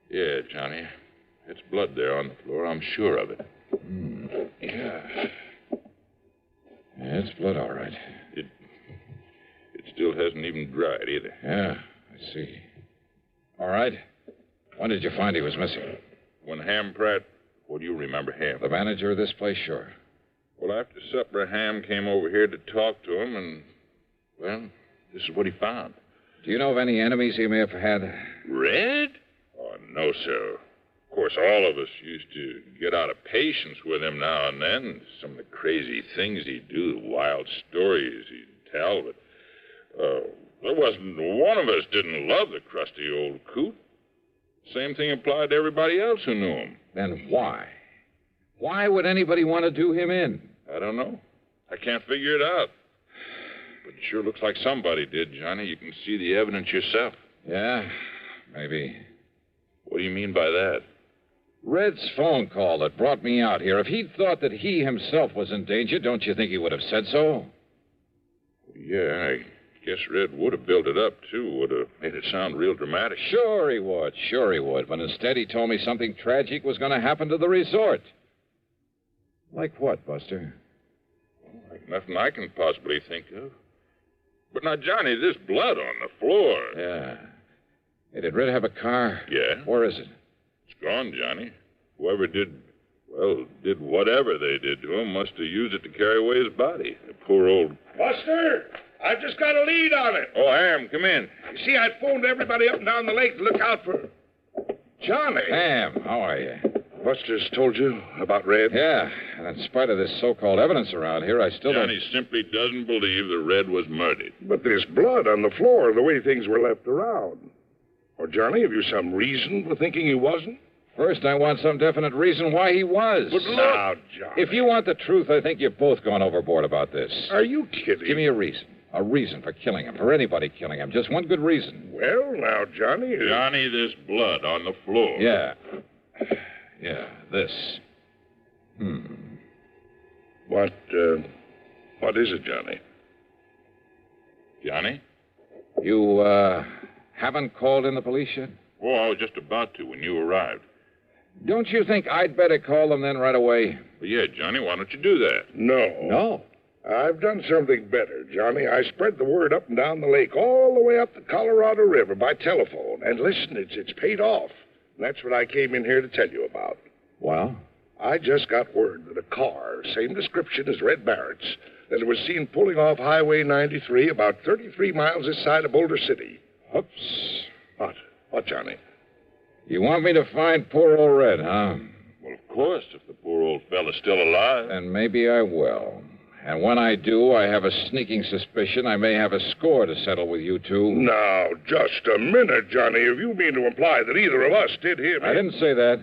Yeah, Johnny. It's blood there on the floor. I'm sure of it. Yeah, it's blood, all right. It still hasn't even dried either. Yeah, I see. All right. When did you find he was missing? When Ham Pratt... Well, do you remember Ham? The manager of this place, sure. Well, after supper, Ham came over here to talk to him, and, well, this is what he found. Do you know of any enemies he may have had? Red? Oh, no, sir. Of course, all of us used to get out of patience with him now and then. Some of the crazy things he'd do, the wild stories he'd tell, but there wasn't one of us didn't love the crusty old coot. Same thing applied to everybody else who knew him. Then why? Why would anybody want to do him in? I don't know. I can't figure it out. But it sure looks like somebody did, Johnny. You can see the evidence yourself. Yeah, maybe. What do you mean by that? Red's phone call that brought me out here. If he'd thought that he himself was in danger, don't you think he would have said so? Yeah, I guess Red would have built it up, too. Would have made it sound real dramatic. Sure he would. But instead he told me something tragic was going to happen to the resort. Like what, Buster? Like nothing I can possibly think of. But now, Johnny, this blood on the floor. Yeah. Hey, did Red have a car? Yeah. Where is it? It's gone, Johnny. Whoever did whatever they did to him must have used it to carry away his body. The poor old... Buster! I've just got a lead on it. Oh, Ham, come in. You see, I phoned everybody up and down the lake to look out for... Johnny. Ham, how are you? Buster's told you about Red? Yeah, and in spite of this so-called evidence around here, I still Johnny simply doesn't believe that Red was murdered. But there's blood on the floor, the way things were left around. Or, Johnny, have you some reason for thinking he wasn't? First, I want some definite reason why he was. But look... Now, Johnny... If you want the truth, I think you've both gone overboard about this. Are you kidding? Give me a reason. A reason for killing him, for anybody killing him. Just one good reason. Well, now, Johnny... Johnny, there's blood on the floor. Yeah. Yeah, this. What is it, Johnny? Johnny? You, haven't called in the police yet? Oh, I was just about to when you arrived. Don't you think I'd better call them then right away? Well, yeah, Johnny, why don't you do that? No. I've done something better, Johnny. I spread the word up and down the lake, all the way up the Colorado River by telephone. And listen, it's paid off. And that's what I came in here to tell you about. Well? I just got word that a car, same description as Red Barrett's, that it was seen pulling off Highway 93 about 33 miles this side of Boulder City. Oops. What, Johnny? You want me to find poor old Red, huh? Well, of course, if the poor old fella's still alive. Then maybe I will. And when I do, I have a sneaking suspicion I may have a score to settle with you two. Now, just a minute, Johnny. If you mean to imply that either of us did him... I didn't say that.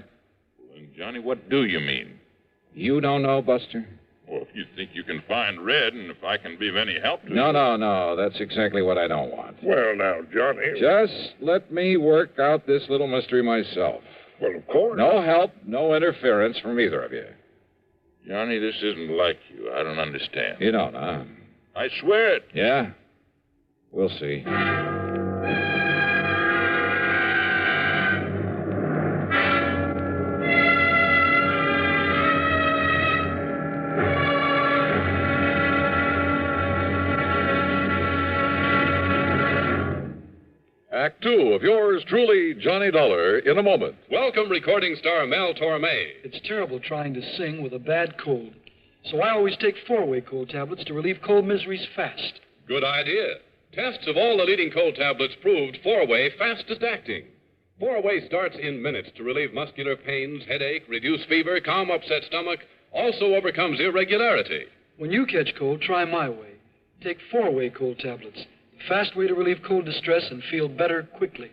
Well, Johnny, what do you mean? You don't know, Buster? Well, if you think you can find Red, and if I can be of any help to you... No. That's exactly what I don't want. Well, now, Johnny... Just let me work out this little mystery myself. Well, of course. No help, no interference from either of you. Johnny, this isn't like you. I don't understand. You don't, huh? I swear it. Yeah? We'll see. Act two of yours truly, Johnny Dollar, in a moment. Welcome, recording star Mel Torme. It's terrible trying to sing with a bad cold. So I always take 4-way cold tablets to relieve cold miseries fast. Good idea. Tests of all the leading cold tablets proved 4-way fastest acting. 4-way starts in minutes to relieve muscular pains, headache, reduce fever, calm upset stomach, also overcomes irregularity. When you catch cold, try my way. Take 4-way cold tablets. The fast way to relieve cold distress and feel better quickly.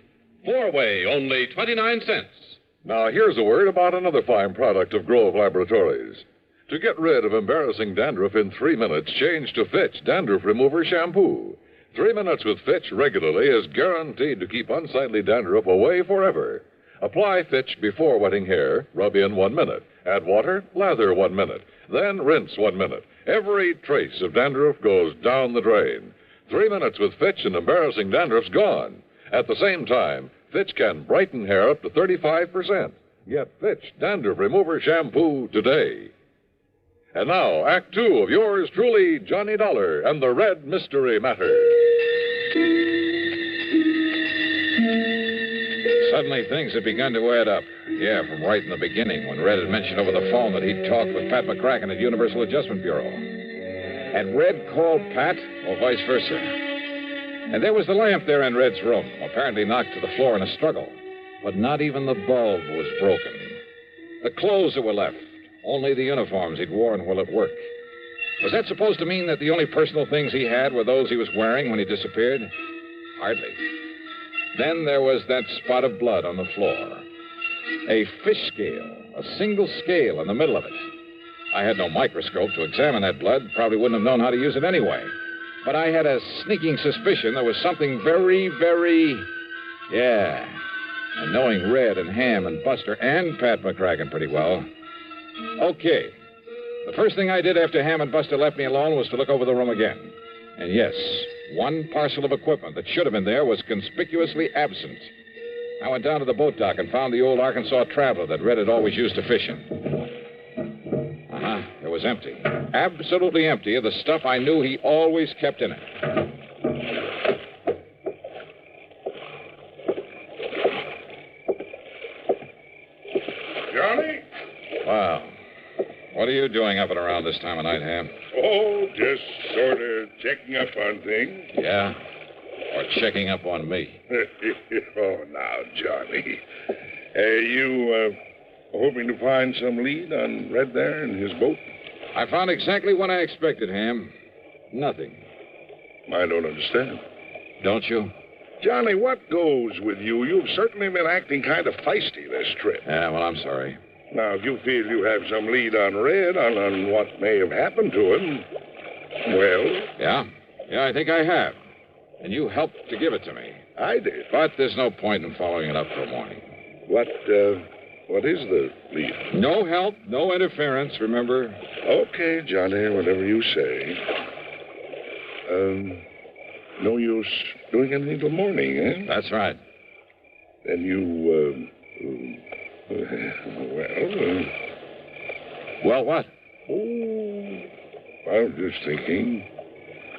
4-way, only 29 cents. Now, here's a word about another fine product of Grove Laboratories. To get rid of embarrassing dandruff in 3 minutes, change to Fitch Dandruff Remover Shampoo. 3 minutes with Fitch regularly is guaranteed to keep unsightly dandruff away forever. Apply Fitch before wetting hair, rub in 1 minute. Add water, lather 1 minute. Then rinse 1 minute. Every trace of dandruff goes down the drain. 3 minutes with Fitch and embarrassing dandruff's gone. At the same time, Fitch can brighten hair up to 35%. Get Fitch Dandruff Remover Shampoo today. And now, Act Two of yours truly, Johnny Dollar and the Red Mystery Matter. Suddenly, things had begun to add up. Yeah, from right in the beginning, when Red had mentioned over the phone that he'd talked with Pat McCracken at Universal Adjustment Bureau. Had Red called Pat, or vice versa? And there was the lamp there in Red's room, apparently knocked to the floor in a struggle. But not even the bulb was broken. The clothes that were left, only the uniforms he'd worn while at work. Was that supposed to mean that the only personal things he had were those he was wearing when he disappeared? Hardly. Then there was that spot of blood on the floor. A fish scale, a single scale in the middle of it. I had no microscope to examine that blood, probably wouldn't have known how to use it anyway. But I had a sneaking suspicion there was something very, very... Yeah. And knowing Red and Ham and Buster and Pat McCracken pretty well... Okay. The first thing I did after Ham and Buster left me alone was to look over the room again. And yes, one parcel of equipment that should have been there was conspicuously absent. I went down to the boat dock and found the old Arkansas Traveler that Red had always used to fish in. It was empty. Absolutely empty of the stuff I knew he always kept in it. Johnny? Wow. What are you doing up and around this time of night, Ham? Oh, just sort of checking up on things. Yeah? Or checking up on me? Oh, now, Johnny. You hoping to find some lead on Red there and his boat? I found exactly what I expected, Ham. Nothing. I don't understand. Don't you? Johnny, what goes with you? You've certainly been acting kind of feisty this trip. Yeah, well, I'm sorry. Now, if you feel you have some lead on Red, on what may have happened to him, well... Yeah, I think I have. And you helped to give it to me. I did. But there's no point in following it up till morning. What is the lead? No help, no interference, remember? Okay, Johnny, whatever you say. No use doing anything till morning, eh? That's right. Then you, Well, what? Oh, I was just thinking.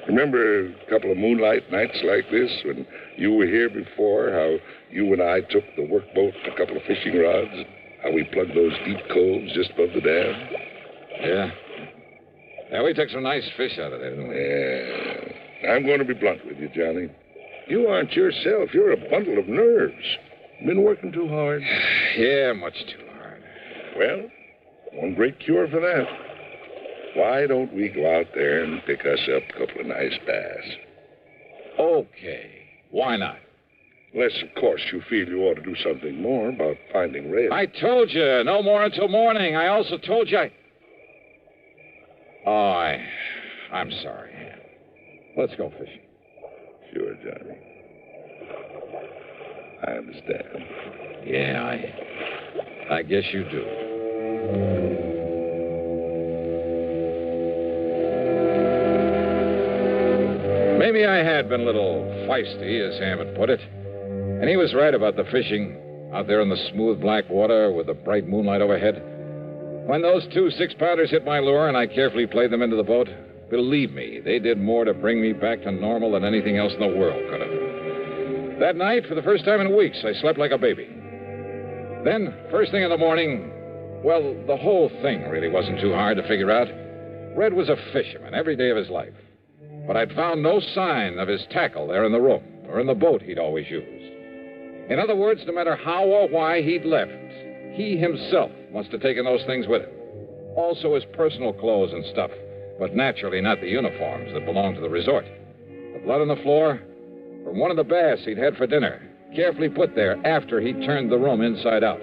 Remember a couple of moonlight nights like this when you were here before, how you and I took the workboat and a couple of fishing rods, how we plugged those deep coves just above the dam? Yeah. Yeah, we took some nice fish out of there, didn't we? Yeah. I'm going to be blunt with you, Johnny. You aren't yourself. You're a bundle of nerves. Been working too hard? Yeah, much too hard. Well, one great cure for that. Why don't we go out there and pick us up a couple of nice bass? Okay. Why not? Unless, of course, you feel you ought to do something more about finding Red. I told you, no more until morning. I also told you I'm sorry. Let's go fishing. Sure, Johnny. I understand. Yeah, I guess you do. Maybe I had been a little feisty, as Ham had put it. And he was right about the fishing out there in the smooth black water with the bright moonlight overhead. When those 2 6-pounders hit my lure and I carefully played them into the boat, believe me, they did more to bring me back to normal than anything else in the world could have. That night, for the first time in weeks, I slept like a baby. Then, first thing in the morning, well, the whole thing really wasn't too hard to figure out. Red was a fisherman every day of his life. But I'd found no sign of his tackle there in the room or in the boat he'd always used. In other words, no matter how or why he'd left, he himself must have taken those things with him. Also his personal clothes and stuff, but naturally not the uniforms that belonged to the resort. The blood on the floor from one of the bass he'd had for dinner, carefully put there after he'd turned the room inside out.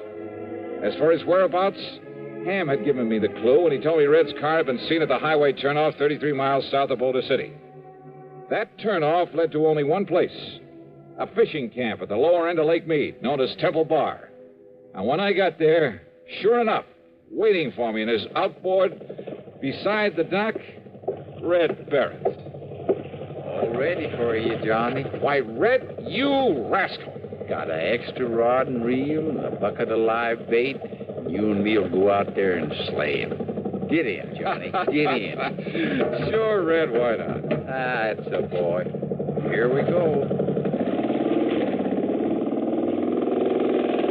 As for his whereabouts, Ham had given me the clue when he told me Red's car had been seen at the highway turnoff 33 miles south of Boulder City. That turnoff led to only one place, a fishing camp at the lower end of Lake Mead, known as Temple Bar. And when I got there, sure enough, waiting for me in his outboard beside the dock, Red Barrett. All ready for you, Johnny. Why, Red, you rascal. Got an extra rod and reel and a bucket of live bait. You and me'll go out there and slay him. Get in, Johnny. Get in. Sure, Red, why not? That's a boy. Here we go.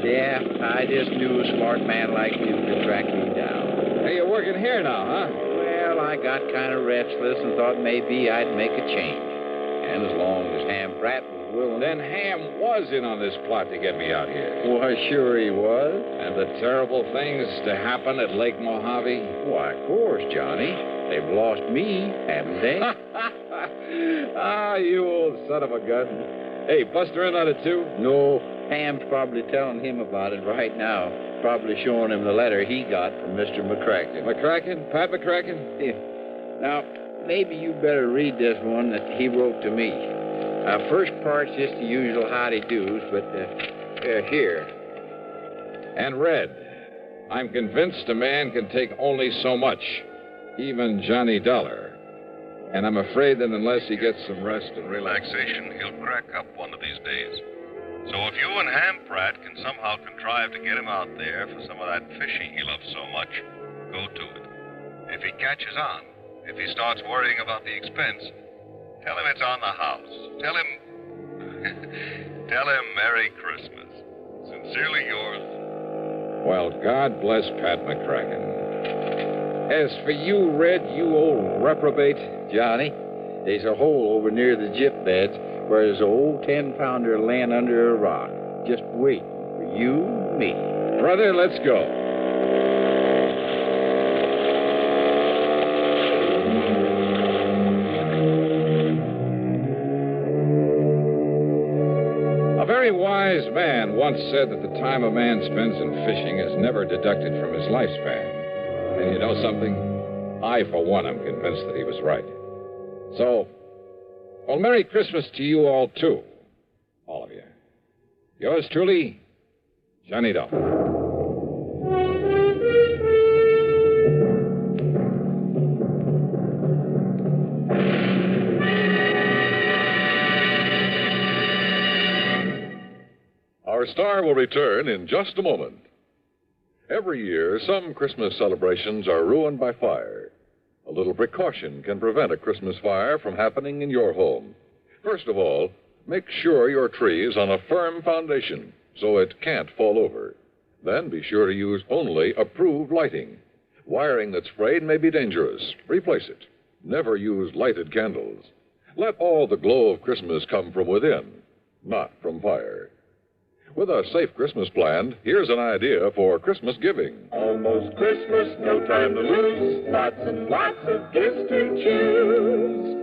Yeah, I just knew a smart man like you could track me down. Hey, you're working here now, huh? Well, I got kind of restless and thought maybe I'd make a change. And as long as Ham Pratt was willing... Then Ham was in on this plot to get me out here. Why, sure he was. And the terrible things to happen at Lake Mojave? Why, of course, Johnny. They've lost me, haven't they? Ah, you old son of a gun. Hey, Buster in on it, too? No, Ham's probably telling him about it right now. Probably showing him the letter he got from Mr. McCracken. McCracken? Pat McCracken? Yeah. Now, maybe you better read this one that he wrote to me. First part's just the usual howdy-do's, but here. And Red, I'm convinced a man can take only so much, even Johnny Dollar. And I'm afraid that unless he gets some rest and relaxation, he'll crack up one of these days. So if you and Ham Pratt can somehow contrive to get him out there for some of that fishing he loves so much, go to it. If he catches on, if he starts worrying about the expense, tell him it's on the house. Tell him Merry Christmas. Sincerely yours. Well, God bless Pat McCracken. As for you, Red, you old reprobate... Johnny, there's a hole over near the gyp beds where there's an old 10-pounder laying under a rock, just waiting for you and me. Brother, let's go. A very wise man once said that the time a man spends in fishing is never deducted from his lifespan. And you know something? I, for one, am convinced that he was right. So, well, Merry Christmas to you all, too. All of you. Yours truly, Johnny Dollar. Our star will return in just a moment. Every year, some Christmas celebrations are ruined by fire. A little precaution can prevent a Christmas fire from happening in your home. First of all, make sure your tree is on a firm foundation so it can't fall over. Then be sure to use only approved lighting. Wiring that's frayed may be dangerous. Replace it. Never use lighted candles. Let all the glow of Christmas come from within, not from fire. With a safe Christmas planned, here's an idea for Christmas giving. Almost Christmas, no time to lose. Lots and lots of gifts to choose.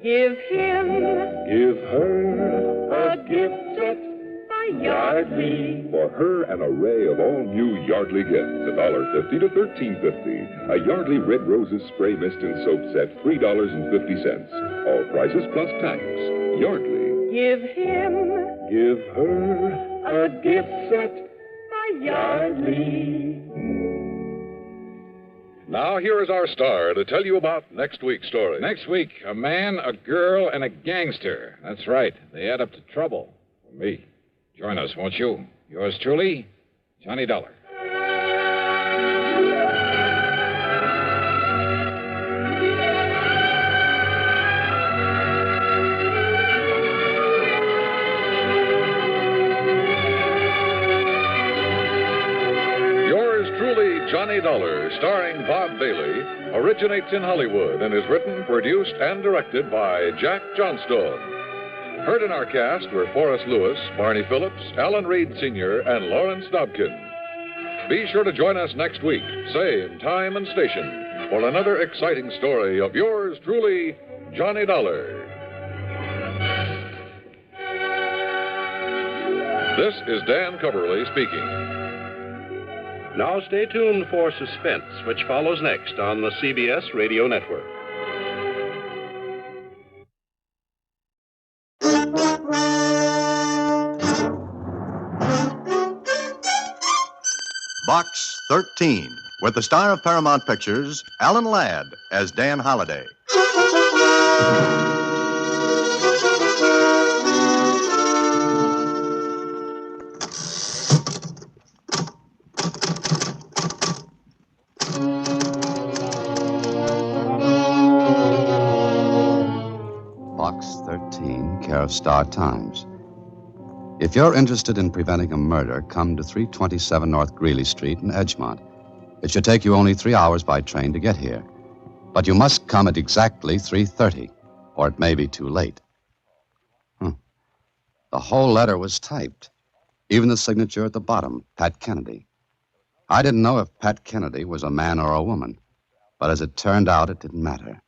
Give him, give her a gift set by Yardley. For her, an array of all new Yardley gifts, $1.50 to $13.50. A Yardley Red Roses spray mist and soap set, $3.50. All prices plus tax. Yardley. Give him, give her a gift set by Yardley. Now, here is our star to tell you about next week's story. Next week, a man, a girl, and a gangster. That's right. They add up to trouble. For me. Join us, won't you? Yours truly, Johnny Dollar. Johnny Dollar, starring Bob Bailey, originates in Hollywood and is written, produced, and directed by Jack Johnstone. Heard in our cast were Forrest Lewis, Barney Phillips, Alan Reed Sr., and Lawrence Dobkin. Be sure to join us next week, same time and station, for another exciting story of yours truly, Johnny Dollar. This is Dan Coverly speaking. Now stay tuned for Suspense, which follows next on the CBS Radio Network. Box 13, with the star of Paramount Pictures, Alan Ladd, as Dan Holliday. Care of Star Times. If you're interested in preventing a murder, come to 327 North Greeley Street in Edgemont. It should take you only 3 hours by train to get here. But you must come at exactly 3:30, or it may be too late. The whole letter was typed. Even the signature at the bottom, Pat Kennedy. I didn't know if Pat Kennedy was a man or a woman, but as it turned out, it didn't matter.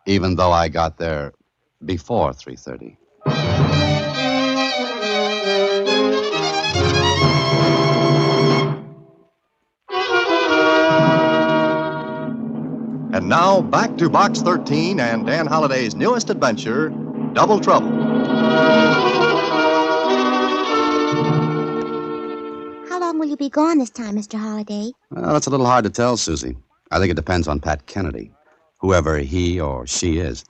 Even though I got there before 3:30. And now, back to Box 13 and Dan Holliday's newest adventure, Double Trouble. How long will you be gone this time, Mr. Holliday? Well, that's a little hard to tell, Susie. I think it depends on Pat Kennedy, whoever he or she is.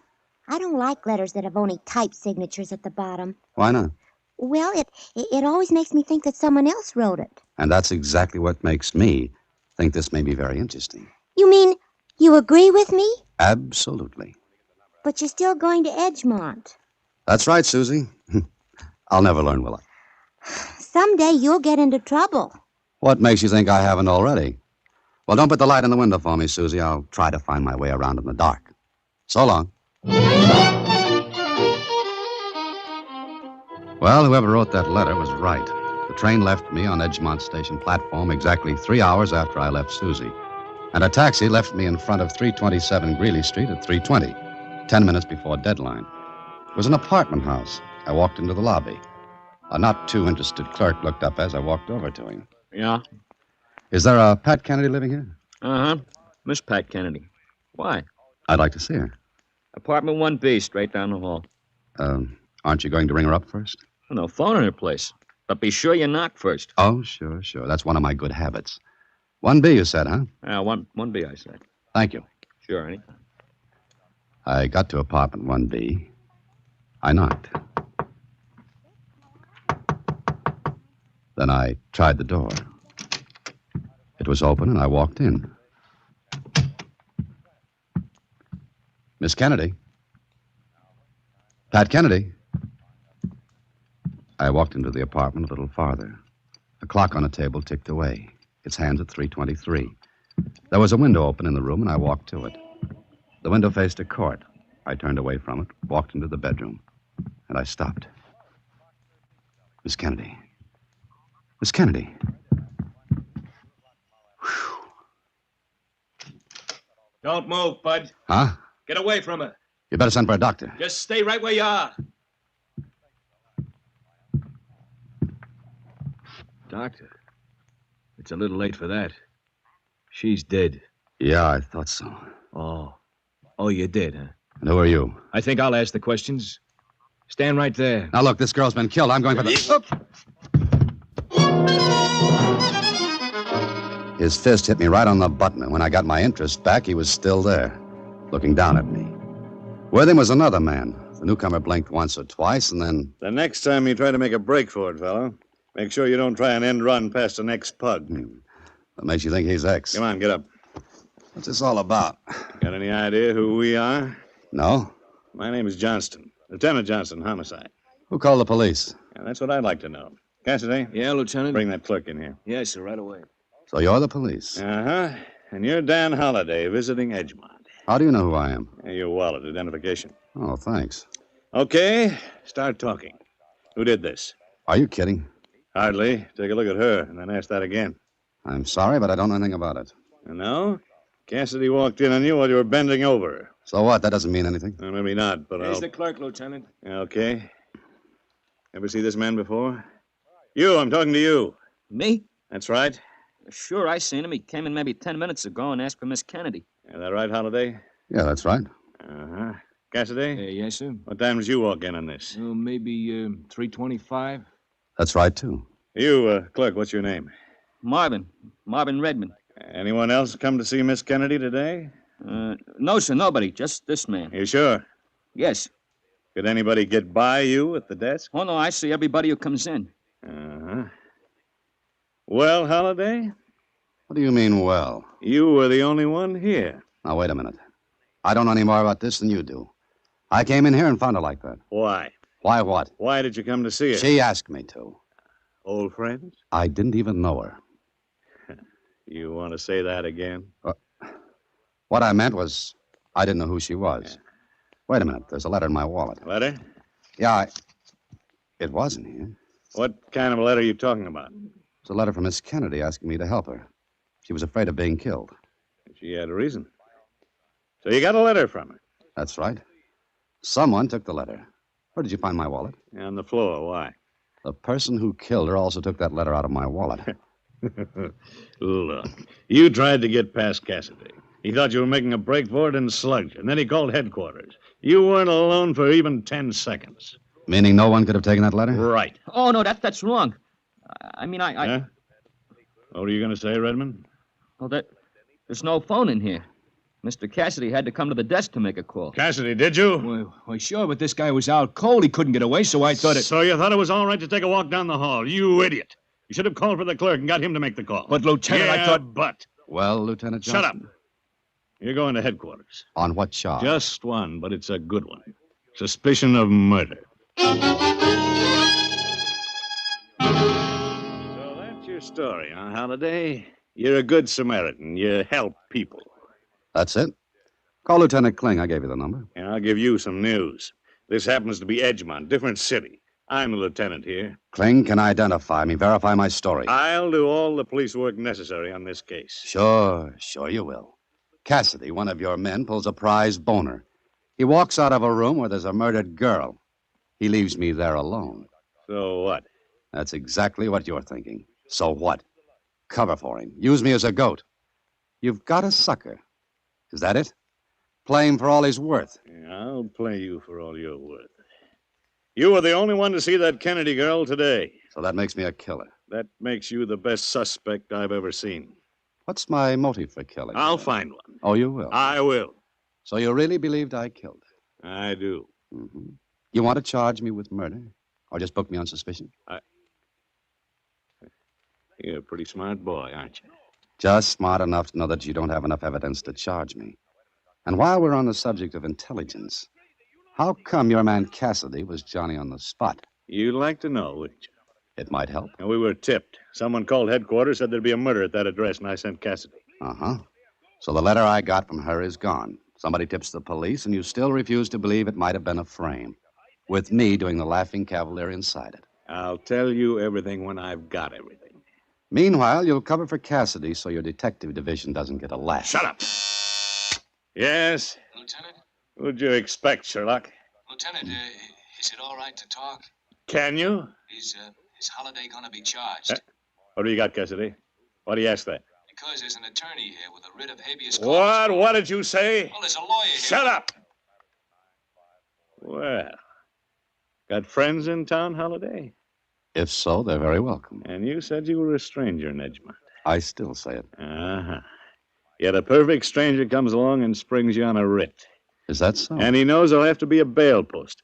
I don't like letters that have only typed signatures at the bottom. Why not? Well, it always makes me think that someone else wrote it. And that's exactly what makes me think this may be very interesting. You mean you agree with me? Absolutely. But you're still going to Edgemont. That's right, Susie. I'll never learn, will I? Someday you'll get into trouble. What makes you think I haven't already? Well, don't put the light in the window for me, Susie. I'll try to find my way around in the dark. So long. Well, whoever wrote that letter was right. The train left me on Edgemont Station platform exactly 3 hours after I left Susie. And a taxi left me in front of 327 Greeley Street at 3:20, 10 minutes before deadline. It was an apartment house. I walked into the lobby. A not too interested clerk looked up as I walked over to him. Yeah? Is there a Pat Kennedy living here? Uh-huh. Miss Pat Kennedy. Why? I'd like to see her. Apartment 1B, straight down the hall. Aren't you going to ring her up first? No phone in her place. But be sure you knock first. Oh, sure. That's one of my good habits. 1B, you said, huh? Yeah, 1B, I said. Thank you. Sure, anytime. I got to apartment 1B. I knocked. Then I tried the door. It was open, and I walked in. Miss Kennedy? Pat Kennedy? I walked into the apartment a little farther. A clock on a table ticked away, its hands at 3:23. There was a window open in the room, and I walked to it. The window faced a court. I turned away from it, walked into the bedroom, and I stopped. Miss Kennedy. Miss Kennedy. Don't move, Bud. Huh? Get away from her. You better send for a doctor. Just stay right where you are. Doctor, it's a little late for that. She's dead. Yeah, I thought so. Oh, you did, huh? And who are you? I think I'll ask the questions. Stand right there. Now, look, this girl's been killed. I'm going for the... His fist hit me right on the button, and when I got my interest back, he was still there, looking down at me. With him was another man. The newcomer blinked once or twice, and then... The next time you try to make a break for it, fellow, make sure you don't try an end run past the next pug. What makes you think he's X? Come on, get up. What's this all about? Got any idea who we are? No? My name is Johnston. Lieutenant Johnston, homicide. Who called the police? Yeah, that's what I'd like to know. Cassidy? Yeah, Lieutenant? Bring that clerk in here. Yes, sir, right away. So you're the police? Uh-huh. And you're Dan Holliday, visiting Edgemont. How do you know who I am? Your wallet, identification. Oh, thanks. Okay, start talking. Who did this? Are you kidding? Hardly. Take a look at her, and then ask that again. I'm sorry, but I don't know anything about it. No? Cassidy walked in on you while you were bending over. So what? That doesn't mean anything. Well, maybe not, but Here's the clerk, Lieutenant. Okay. Ever see this man before? You, I'm talking to you. Me? That's right. Sure, I seen him. He came in maybe 10 minutes ago and asked for Miss Kennedy. Is that right, Holiday? Yeah, that's right. Uh-huh. Cassidy? Yes, sir. What time did you walk in on this? Maybe 3:25. That's right, too. You, clerk, what's your name? Marvin Redmond. Anyone else come to see Miss Kennedy today? No, sir, nobody. Just this man. You sure? Yes. Could anybody get by you at the desk? Oh, no, I see everybody who comes in. Uh-huh. Well, Holiday? What do you mean, well? You were the only one here. Now, wait a minute. I don't know any more about this than you do. I came in here and found her like that. Why? Why what? Why did you come to see her? She asked me to. Old friends? I didn't even know her. You want to say that again? What I meant was, I didn't know who she was. Yeah. Wait a minute. There's a letter in my wallet. Letter? Yeah, it wasn't here. What kind of a letter are you talking about? It's a letter from Miss Kennedy asking me to help her. She was afraid of being killed. She had a reason. So you got a letter from her? That's right. Someone took the letter. Where did you find my wallet? On the floor. Why? The person who killed her also took that letter out of my wallet. Look, you tried to get past Cassidy. He thought you were making a break for it and slugged you, and then he called headquarters. You weren't alone for even 10 seconds. Meaning no one could have taken that letter? Right. Oh, no, that's wrong. I mean, Huh? What were you going to say, Redmond? Oh, there's no phone in here. Mr. Cassidy had to come to the desk to make a call. Cassidy, did you? Well, sure, but this guy was out cold. He couldn't get away, so I thought it... So you thought it was all right to take a walk down the hall? You idiot. You should have called for the clerk and got him to make the call. But, Lieutenant, yeah, I thought... but... Well, Lieutenant Johnson? Shut up. You're going to headquarters. On what charge? Just one, but it's a good one. Suspicion of murder. So that's your story, huh, Holiday? You're a good Samaritan. You help people. That's it. Call Lieutenant Kling. I gave you the number. And I'll give you some news. This happens to be Edgemont, different city. I'm the lieutenant here. Kling can identify me, verify my story. I'll do all the police work necessary on this case. Sure you will. Cassidy, one of your men, pulls a prize boner. He walks out of a room where there's a murdered girl. He leaves me there alone. So what? That's exactly what you're thinking. So what? Cover for him. Use me as a goat. You've got a sucker. Is that it? Play him for all he's worth. Yeah, I'll play you for all you're worth. You were the only one to see that Kennedy girl today. So that makes me a killer. That makes you the best suspect I've ever seen. What's my motive for killing? I'll find one. Oh, you will? I will. So you really believed I killed? I do. Mm-hmm. You want to charge me with murder? Or just book me on suspicion? You're a pretty smart boy, aren't you? Just smart enough to know that you don't have enough evidence to charge me. And while we're on the subject of intelligence, how come your man Cassidy was Johnny on the spot? You'd like to know, wouldn't you? It might help. And we were tipped. Someone called headquarters, said there'd be a murder at that address, and I sent Cassidy. Uh-huh. So the letter I got from her is gone. Somebody tips the police, and you still refuse to believe it might have been a frame, with me doing the laughing cavalier inside it. I'll tell you everything when I've got everything. Meanwhile, you'll cover for Cassidy so your detective division doesn't get a laugh. Shut up. Yes? Lieutenant? What'd you expect, Sherlock? Lieutenant, is it all right to talk? Can you? Is Holiday gonna be charged? What do you got, Cassidy? Why do you ask that? Because there's an attorney here with a writ of habeas corpus. What? What did you say? Well, there's a lawyer here. Shut up! Well, got friends in town, Holiday? If so, they're very welcome. And you said you were a stranger in Edgemont. I still say it. Uh-huh. Yet a perfect stranger comes along and springs you on a writ. Is that so? And he knows there'll have to be a bail posted.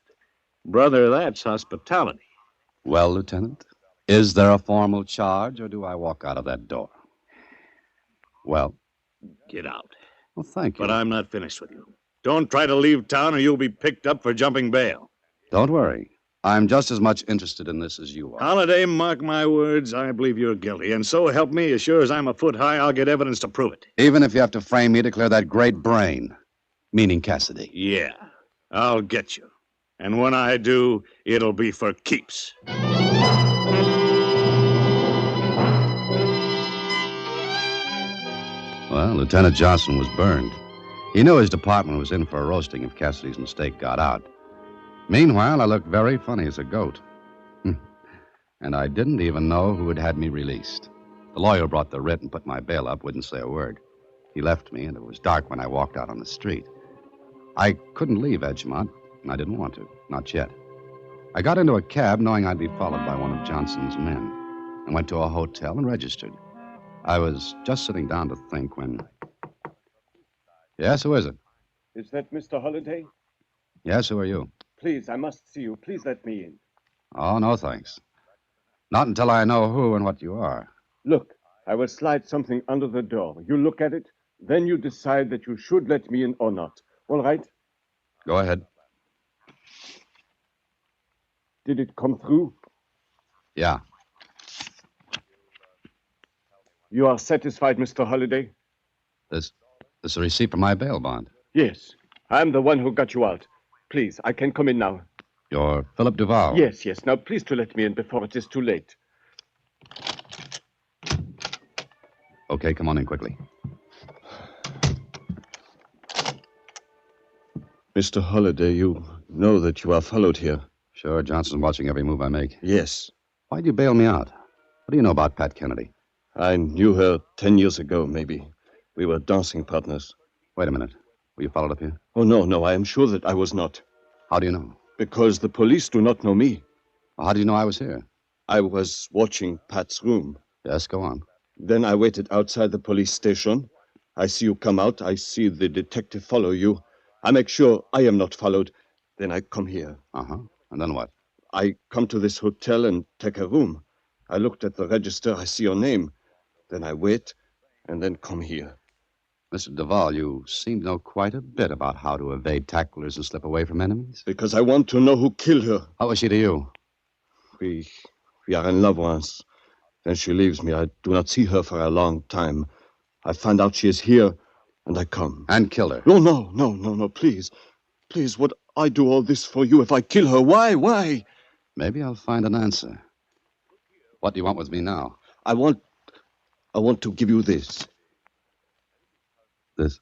Brother, that's hospitality. Well, Lieutenant, is there a formal charge, or do I walk out of that door? Well? Get out. Well, thank you. But I'm not finished with you. Don't try to leave town or you'll be picked up for jumping bail. Don't worry. I'm just as much interested in this as you are. Holiday, mark my words, I believe you're guilty. And so help me, as sure as I'm a foot high, I'll get evidence to prove it. Even if you have to frame me to clear that great brain, meaning Cassidy. Yeah, I'll get you. And when I do, it'll be for keeps. Well, Lieutenant Johnson was burned. He knew his department was in for a roasting if Cassidy's mistake got out. Meanwhile, I looked very funny as a goat. And I didn't even know who had had me released. The lawyer brought the writ and put my bail up, wouldn't say a word. He left me, and it was dark when I walked out on the street. I couldn't leave Edgemont, and I didn't want to, not yet. I got into a cab knowing I'd be followed by one of Johnson's men, and went to a hotel and registered. I was just sitting down to think when... Yes, who is it? Is that Mr. Holliday? Yes, who are you? Please, I must see you. Please let me in. Oh, no, thanks. Not until I know who and what you are. Look, I will slide something under the door. You look at it, then you decide that you should let me in or not. All right? Go ahead. Did it come through? Yeah. You are satisfied, Mr. Holliday? This is a receipt for my bail bond. Yes. I'm the one who got you out. Please, I can come in now. You're Philip Duval. Yes. Now, please to let me in before it is too late. Okay, come on in quickly. Mr. Holliday, you know that you are followed here. Sure, Johnson's watching every move I make. Yes. Why'd you bail me out? What do you know about Pat Kennedy? I knew her 10 years ago, maybe. We were dancing partners. Wait a minute. Were you followed up here? Oh, no, I am sure that I was not. How do you know? Because the police do not know me. Well, how do you know I was here? I was watching Pat's room. Yes, go on. Then I waited outside the police station. I see you come out. I see the detective follow you. I make sure I am not followed. Then I come here. Uh-huh. And then what? I come to this hotel and take a room. I looked at the register. I see your name. Then I wait, and then come here. Mr. Duval, you seem to know quite a bit about how to evade tacklers and slip away from enemies. Because I want to know who killed her. How was she to you? We are in love once. Then she leaves me. I do not see her for a long time. I find out she is here, and I come. And kill her? No, please. Please, would I do all this for you if I kill her? Why? Maybe I'll find an answer. What do you want with me now? I want to give you this. This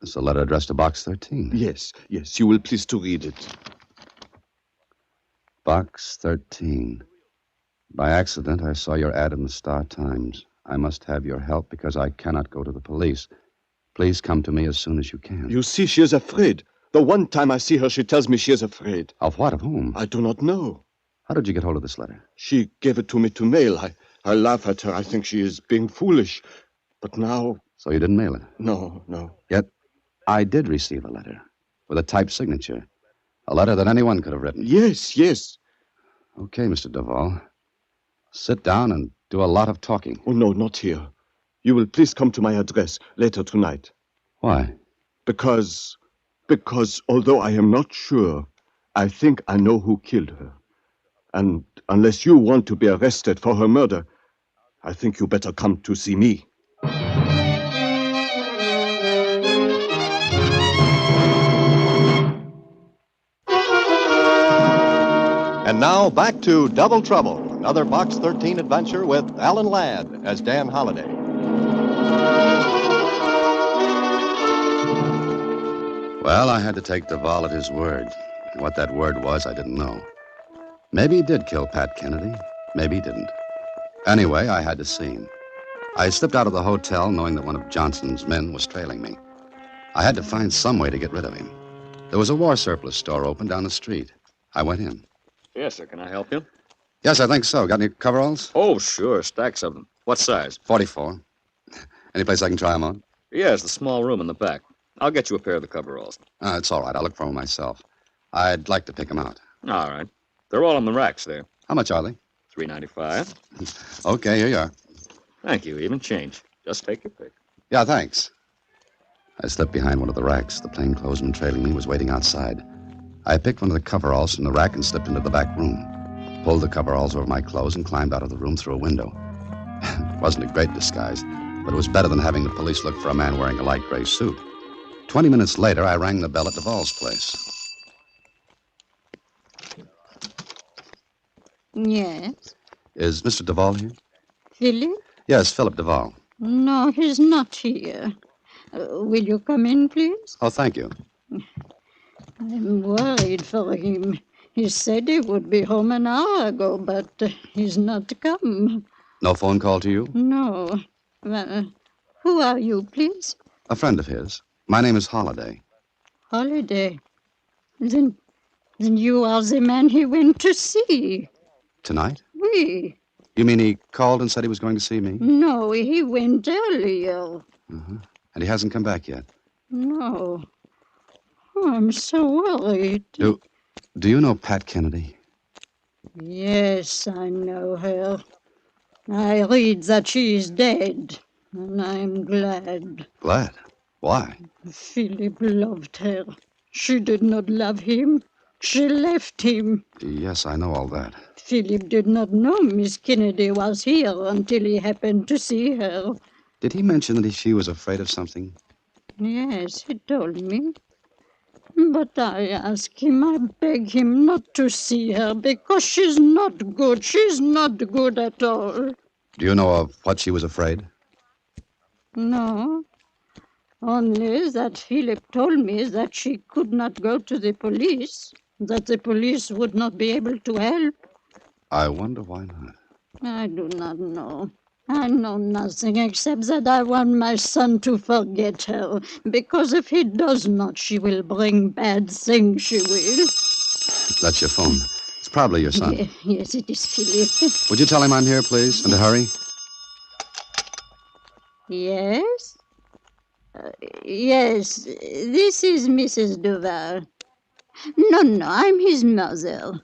is a letter addressed to Box 13. Yes. You will please to read it. Box 13. By accident, I saw your ad in the Star Times. I must have your help because I cannot go to the police. Please come to me as soon as you can. You see, she is afraid. The one time I see her, she tells me she is afraid. Of what? Of whom? I do not know. How did you get hold of this letter? She gave it to me to mail. I laugh at her. I think she is being foolish. But now... So you didn't mail it? No. Yet, I did receive a letter with a typed signature. A letter that anyone could have written. Yes. Okay, Mr. Duval. Sit down and do a lot of talking. Oh, no, not here. You will please come to my address later tonight. Why? Because although I am not sure, I think I know who killed her. And unless you want to be arrested for her murder, I think you better come to see me. And now back to Double Trouble, another Box 13 adventure with Alan Ladd as Dan Holliday. Well, I had to take Duval at his word. And what that word was, I didn't know. Maybe he did kill Pat Kennedy. Maybe he didn't. Anyway, I had to see him. I slipped out of the hotel knowing that one of Johnson's men was trailing me. I had to find some way to get rid of him. There was a war surplus store open down the street. I went in. Yes, sir. Can I help you? Yes, I think so. Got any coveralls? Oh, sure. Stacks of them. What size? 44. Any place I can try them on? Yes, the small room in the back. I'll get you a pair of the coveralls. It's all right. I'll look for them myself. I'd like to pick them out. All right. They're all on the racks there. How much are they? $3.95. Okay, here you are. Thank you. Even change. Just take your pick. Yeah, thanks. I slipped behind one of the racks. The plainclothesman trailing me was waiting outside. I picked one of the coveralls from the rack and slipped into the back room. Pulled the coveralls over my clothes and climbed out of the room through a window. It wasn't a great disguise, but it was better than having the police look for a man wearing a light gray suit. 20 minutes later, I rang the bell at Duvall's place. Yes. Is Mr. Duvall here? Philip? Yes, Philip Duvall. No, he's not here. Will you come in, please? Oh, thank you. I'm worried for him. He said he would be home an hour ago, but he's not come. No phone call to you? No. Who are you, please? A friend of his. My name is Holliday. Holiday. Then you are the man he went to see. Tonight? Oui. You mean he called and said he was going to see me? No, he went earlier. And he hasn't come back yet? No. Oh, I'm so worried. Do you know Pat Kennedy? Yes, I know her. I read that she is dead, and I'm glad. Glad? Why? Philip loved her. She did not love him. She left him. Yes, I know all that. Philip did not know Miss Kennedy was here until he happened to see her. Did he mention that she was afraid of something? Yes, he told me. But I asked him, I beg him not to see her because she's not good. She's not good at all. Do you know of what she was afraid? No. Only that Philip told me that she could not go to the police, that the police would not be able to help. I wonder why not. I do not know. I know nothing except that I want my son to forget her, because if he does not, she will bring bad things, she will. That's your phone. It's probably your son. Yes, it is Philip. Would you tell him I'm here, please, and to hurry? Yes? Yes, this is Mrs. Duval. No, I'm his mother.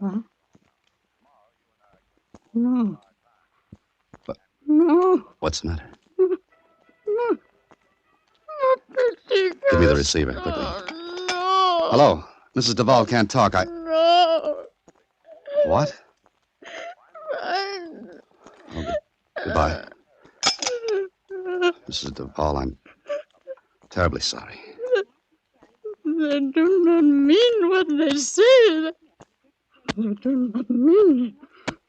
Huh? No. What? No. What's the matter? No. Give me the receiver, quickly. No. Hello? Mrs. Duvall can't talk. No. What? Goodbye. Mrs. Duvall, I'm terribly sorry. They do not mean what they say. They do not mean it.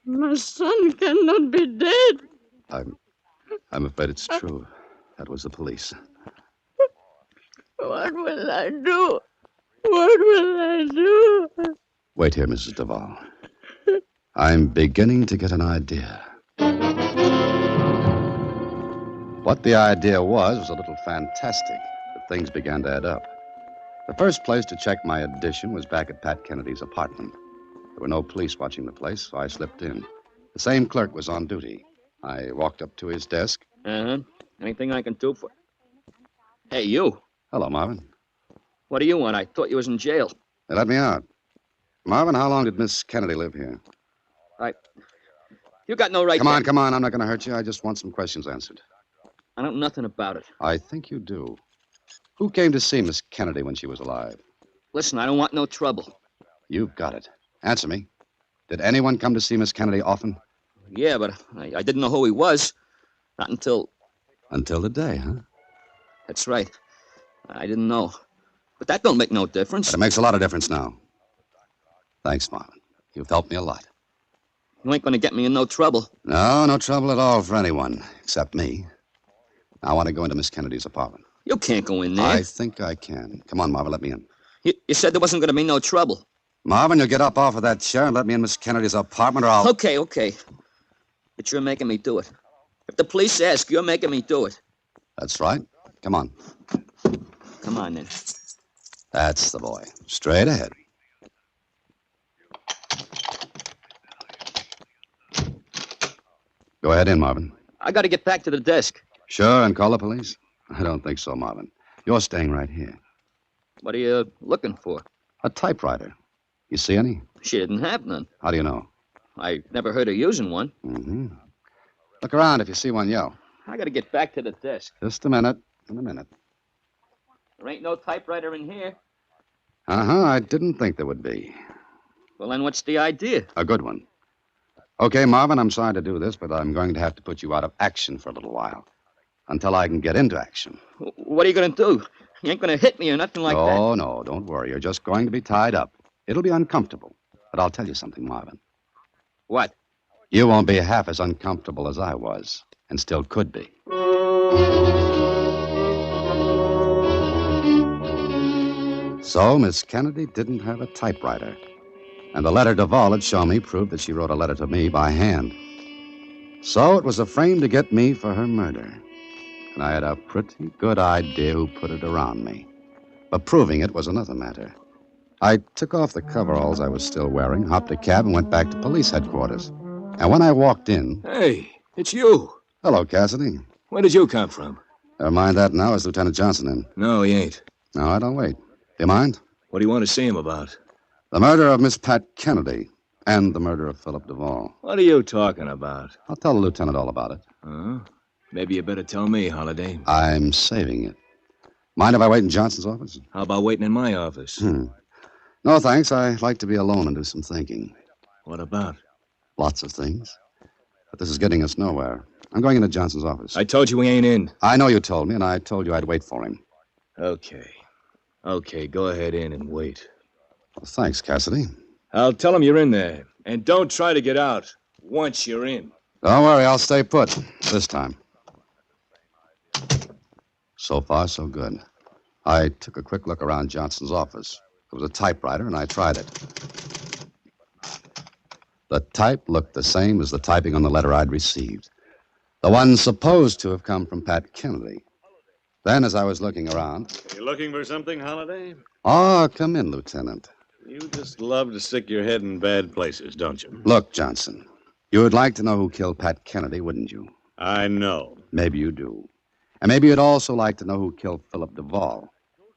My son cannot be dead. I'm afraid it's true. That was the police. What will I do? What will I do? Wait here, Mrs. Duvall. I'm beginning to get an idea. What the idea was a little fantastic, but things began to add up. The first place to check my addition was back at Pat Kennedy's apartment. There were no police watching the place, so I slipped in. The same clerk was on duty. I walked up to his desk. Anything I can do for... Hey, you. Hello, Marvin. What do you want? I thought you was in jail. They let me out. Marvin, how long did Miss Kennedy live here? You got no right Come on. I'm not going to hurt you. I just want some questions answered. I know nothing about it. I think you do. Who came to see Miss Kennedy when she was alive? Listen, I don't want no trouble. You've got it. Answer me. Did anyone come to see Miss Kennedy often? Yeah, but I didn't know who he was. Not until... Until today, huh? That's right. I didn't know. But that don't make no difference. But it makes a lot of difference now. Thanks, Marvin. You've helped me a lot. You ain't gonna get me in no trouble. No trouble at all for anyone, except me. I want to go into Miss Kennedy's apartment. You can't go in there. I think I can. Come on, Marvin, let me in. You said there wasn't gonna be no trouble. Marvin, you'll get up off of that chair and let me in Miss Kennedy's apartment or I'll... Okay. But you're making me do it. If the police ask, you're making me do it. That's right. Come on. Come on, then. That's the boy. Straight ahead. Go ahead in, Marvin. I got to get back to the desk. Sure, and call the police? I don't think so, Marvin. You're staying right here. What are you looking for? A typewriter. You see any? She didn't have none. How do you know? I never heard her using one. Mm-hmm. Look around. If you see one, yell. I got to get back to the desk. Just a minute. In a minute. There ain't no typewriter in here. Uh-huh. I didn't think there would be. Well, then what's the idea? A good one. Okay, Marvin, I'm sorry to do this, but I'm going to have to put you out of action for a little while. Until I can get into action. What are you going to do? You ain't going to hit me or nothing like that. Oh, no, don't worry. You're just going to be tied up. It'll be uncomfortable. But I'll tell you something, Marvin. What? You won't be half as uncomfortable as I was, and still could be. So, Miss Kennedy didn't have a typewriter. And the letter Duvall had shown me proved that she wrote a letter to me by hand. So it was a frame to get me for her murder. And I had a pretty good idea who put it around me. But proving it was another matter. I took off the coveralls I was still wearing, hopped a cab, and went back to police headquarters. And when I walked in... Hey, it's you. Hello, Cassidy. Where did you come from? Never mind that now. Is Lieutenant Johnson in? No, he ain't. No, I don't wait. Do you mind? What do you want to see him about? The murder of Miss Pat Kennedy and the murder of Philip Duvall. What are you talking about? I'll tell the lieutenant all about it. Maybe you better tell me, Holiday. I'm saving it. Mind if I wait in Johnson's office? How about waiting in my office? No, thanks. I like to be alone and do some thinking. What about? Lots of things. But this is getting us nowhere. I'm going into Johnson's office. I told you we ain't in. I know you told me, and I told you I'd wait for him. Okay. Okay, go ahead in and wait. Well, thanks, Cassidy. I'll tell him you're in there. And don't try to get out once you're in. Don't worry, I'll stay put. This time. So far, so good. I took a quick look around Johnson's office. There was a typewriter, and I tried it. The type looked the same as the typing on the letter I'd received. The one supposed to have come from Pat Kennedy. Then, as I was looking around... You looking for something, Holiday? Oh, come in, Lieutenant. You just love to stick your head in bad places, don't you? Look, Johnson, you would like to know who killed Pat Kennedy, wouldn't you? I know. Maybe you do. And maybe you'd also like to know who killed Philip Duvall,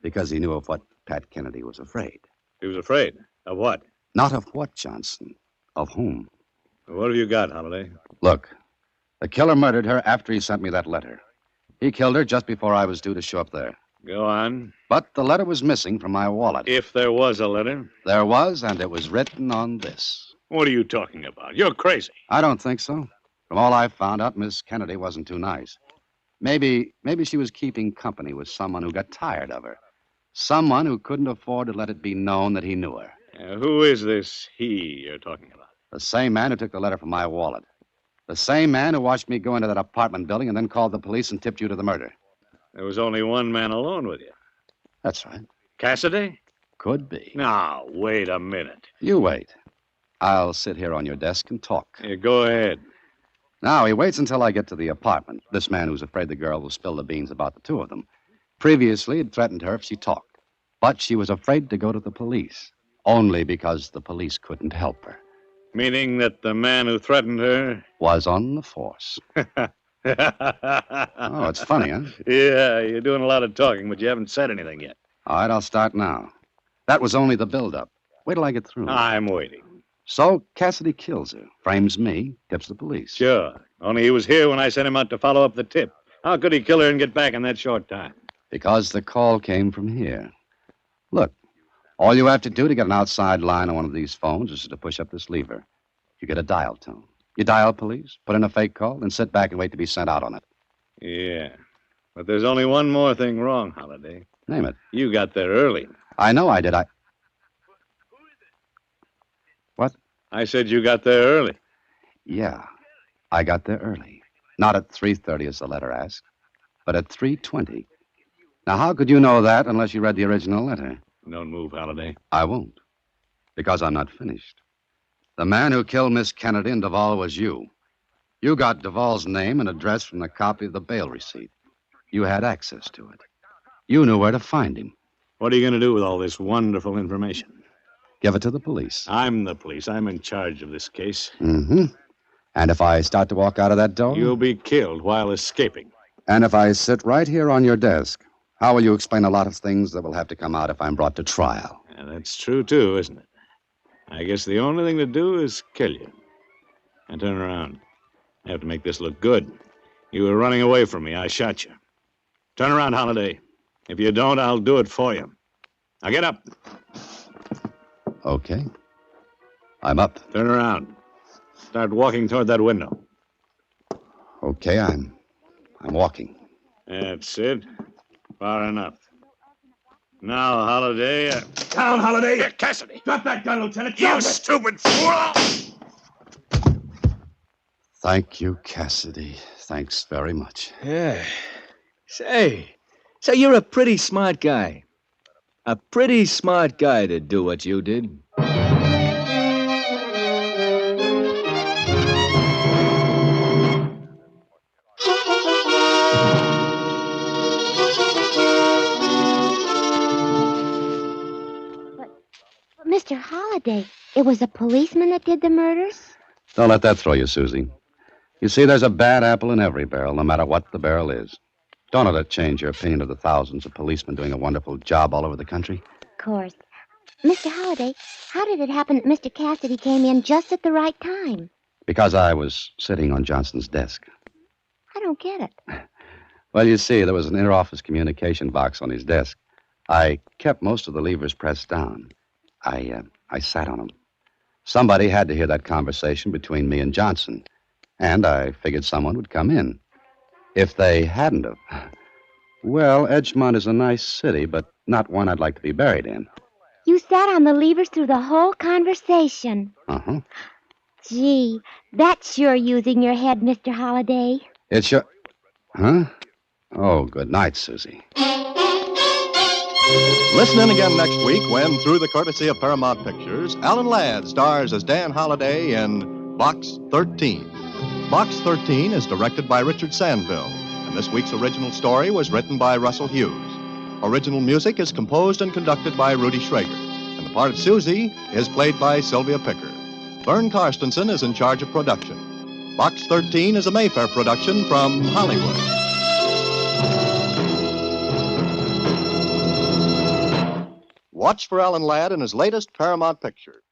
because he knew of what Pat Kennedy was afraid. He was afraid? Of what? Not of what, Johnson. Of whom? What have you got, Holiday? Look, the killer murdered her after he sent me that letter. He killed her just before I was due to show up there. Go on. But the letter was missing from my wallet. If there was a letter? There was, and it was written on this. What are you talking about? You're crazy. I don't think so. From all I found out, Miss Kennedy wasn't too nice. Maybe she was keeping company with someone who got tired of her. Someone who couldn't afford to let it be known that he knew her. Who is this he you're talking about? The same man who took the letter from my wallet. The same man who watched me go into that apartment building and then called the police and tipped you to the murder. There was only one man alone with you. That's right. Cassidy? Could be. Now, wait a minute. You wait. I'll sit here on your desk and talk. Yeah, go ahead. Now, he waits until I get to the apartment. This man who's afraid the girl will spill the beans about the two of them. Previously, he'd threatened her if she talked. But she was afraid to go to the police. Only because the police couldn't help her. Meaning that the man who threatened her... was on the force. Oh, it's funny, huh? Yeah, you're doing a lot of talking, but you haven't said anything yet. All right, I'll start now. That was only the build-up. Wait till I get through. I'm waiting. So Cassidy kills her, frames me, tips the police. Sure. Only he was here when I sent him out to follow up the tip. How could he kill her and get back in that short time? Because the call came from here. Look, all you have to do to get an outside line on one of these phones is to push up this lever. You get a dial tone. You dial police, put in a fake call, and sit back and wait to be sent out on it. Yeah. But there's only one more thing wrong, Holiday. Name it. You got there early. I know I did. What? I said you got there early. Yeah, I got there early. Not at 3:30 as the letter asked, but at 3:20. Now, how could you know that unless you read the original letter? Don't move, Holiday. I won't, because I'm not finished. The man who killed Miss Kennedy and Duvall was you. You got Duvall's name and address from the copy of the bail receipt. You had access to it. You knew where to find him. What are you going to do with all this wonderful information? Give it to the police. I'm the police. I'm in charge of this case. Mm-hmm. And if I start to walk out of that door? You'll be killed while escaping. And if I sit right here on your desk, how will you explain a lot of things that will have to come out if I'm brought to trial? Yeah, that's true, too, isn't it? I guess the only thing to do is kill you. And turn around. I have to make this look good. You were running away from me. I shot you. Turn around, Holiday. If you don't, I'll do it for you. Now get up. Okay. I'm up. Turn around. Start walking toward that window. Okay, I'm walking. That's it. Far enough. Now, Holiday. Down, Holiday. Here, Cassidy. Drop that gun, Lieutenant. You stupid fool! Thank you, Cassidy. Thanks very much. Yeah. Say, so you're a pretty smart guy. A pretty smart guy to do what you did. But Mr. Holliday, it was a policeman that did the murders? Don't let that throw you, Susie. You see, there's a bad apple in every barrel, no matter what the barrel is. Don't let it change your opinion of the thousands of policemen doing a wonderful job all over the country. Of course. Mr. Holliday, how did it happen that Mr. Cassidy came in just at the right time? Because I was sitting on Johnson's desk. I don't get it. Well, you see, there was an inter-office communication box on his desk. I kept most of the levers pressed down. I sat on them. Somebody had to hear that conversation between me and Johnson, and I figured someone would come in. If they hadn't have, well, Edgemont is a nice city, but not one I'd like to be buried in. You sat on the levers through the whole conversation. Uh-huh. Gee, that's sure using your head, Mr. Holliday. It's your... Huh? Oh, good night, Susie. Listen in again next week when, through the courtesy of Paramount Pictures, Alan Ladd stars as Dan Holliday in Box 13. Box 13 is directed by Richard Sandville, and this week's original story was written by Russell Hughes. Original music is composed and conducted by Rudy Schrager, and the part of Susie is played by Sylvia Picker. Vern Karstensen is in charge of production. Box 13 is a Mayfair production from Hollywood. Watch for Alan Ladd in his latest Paramount picture.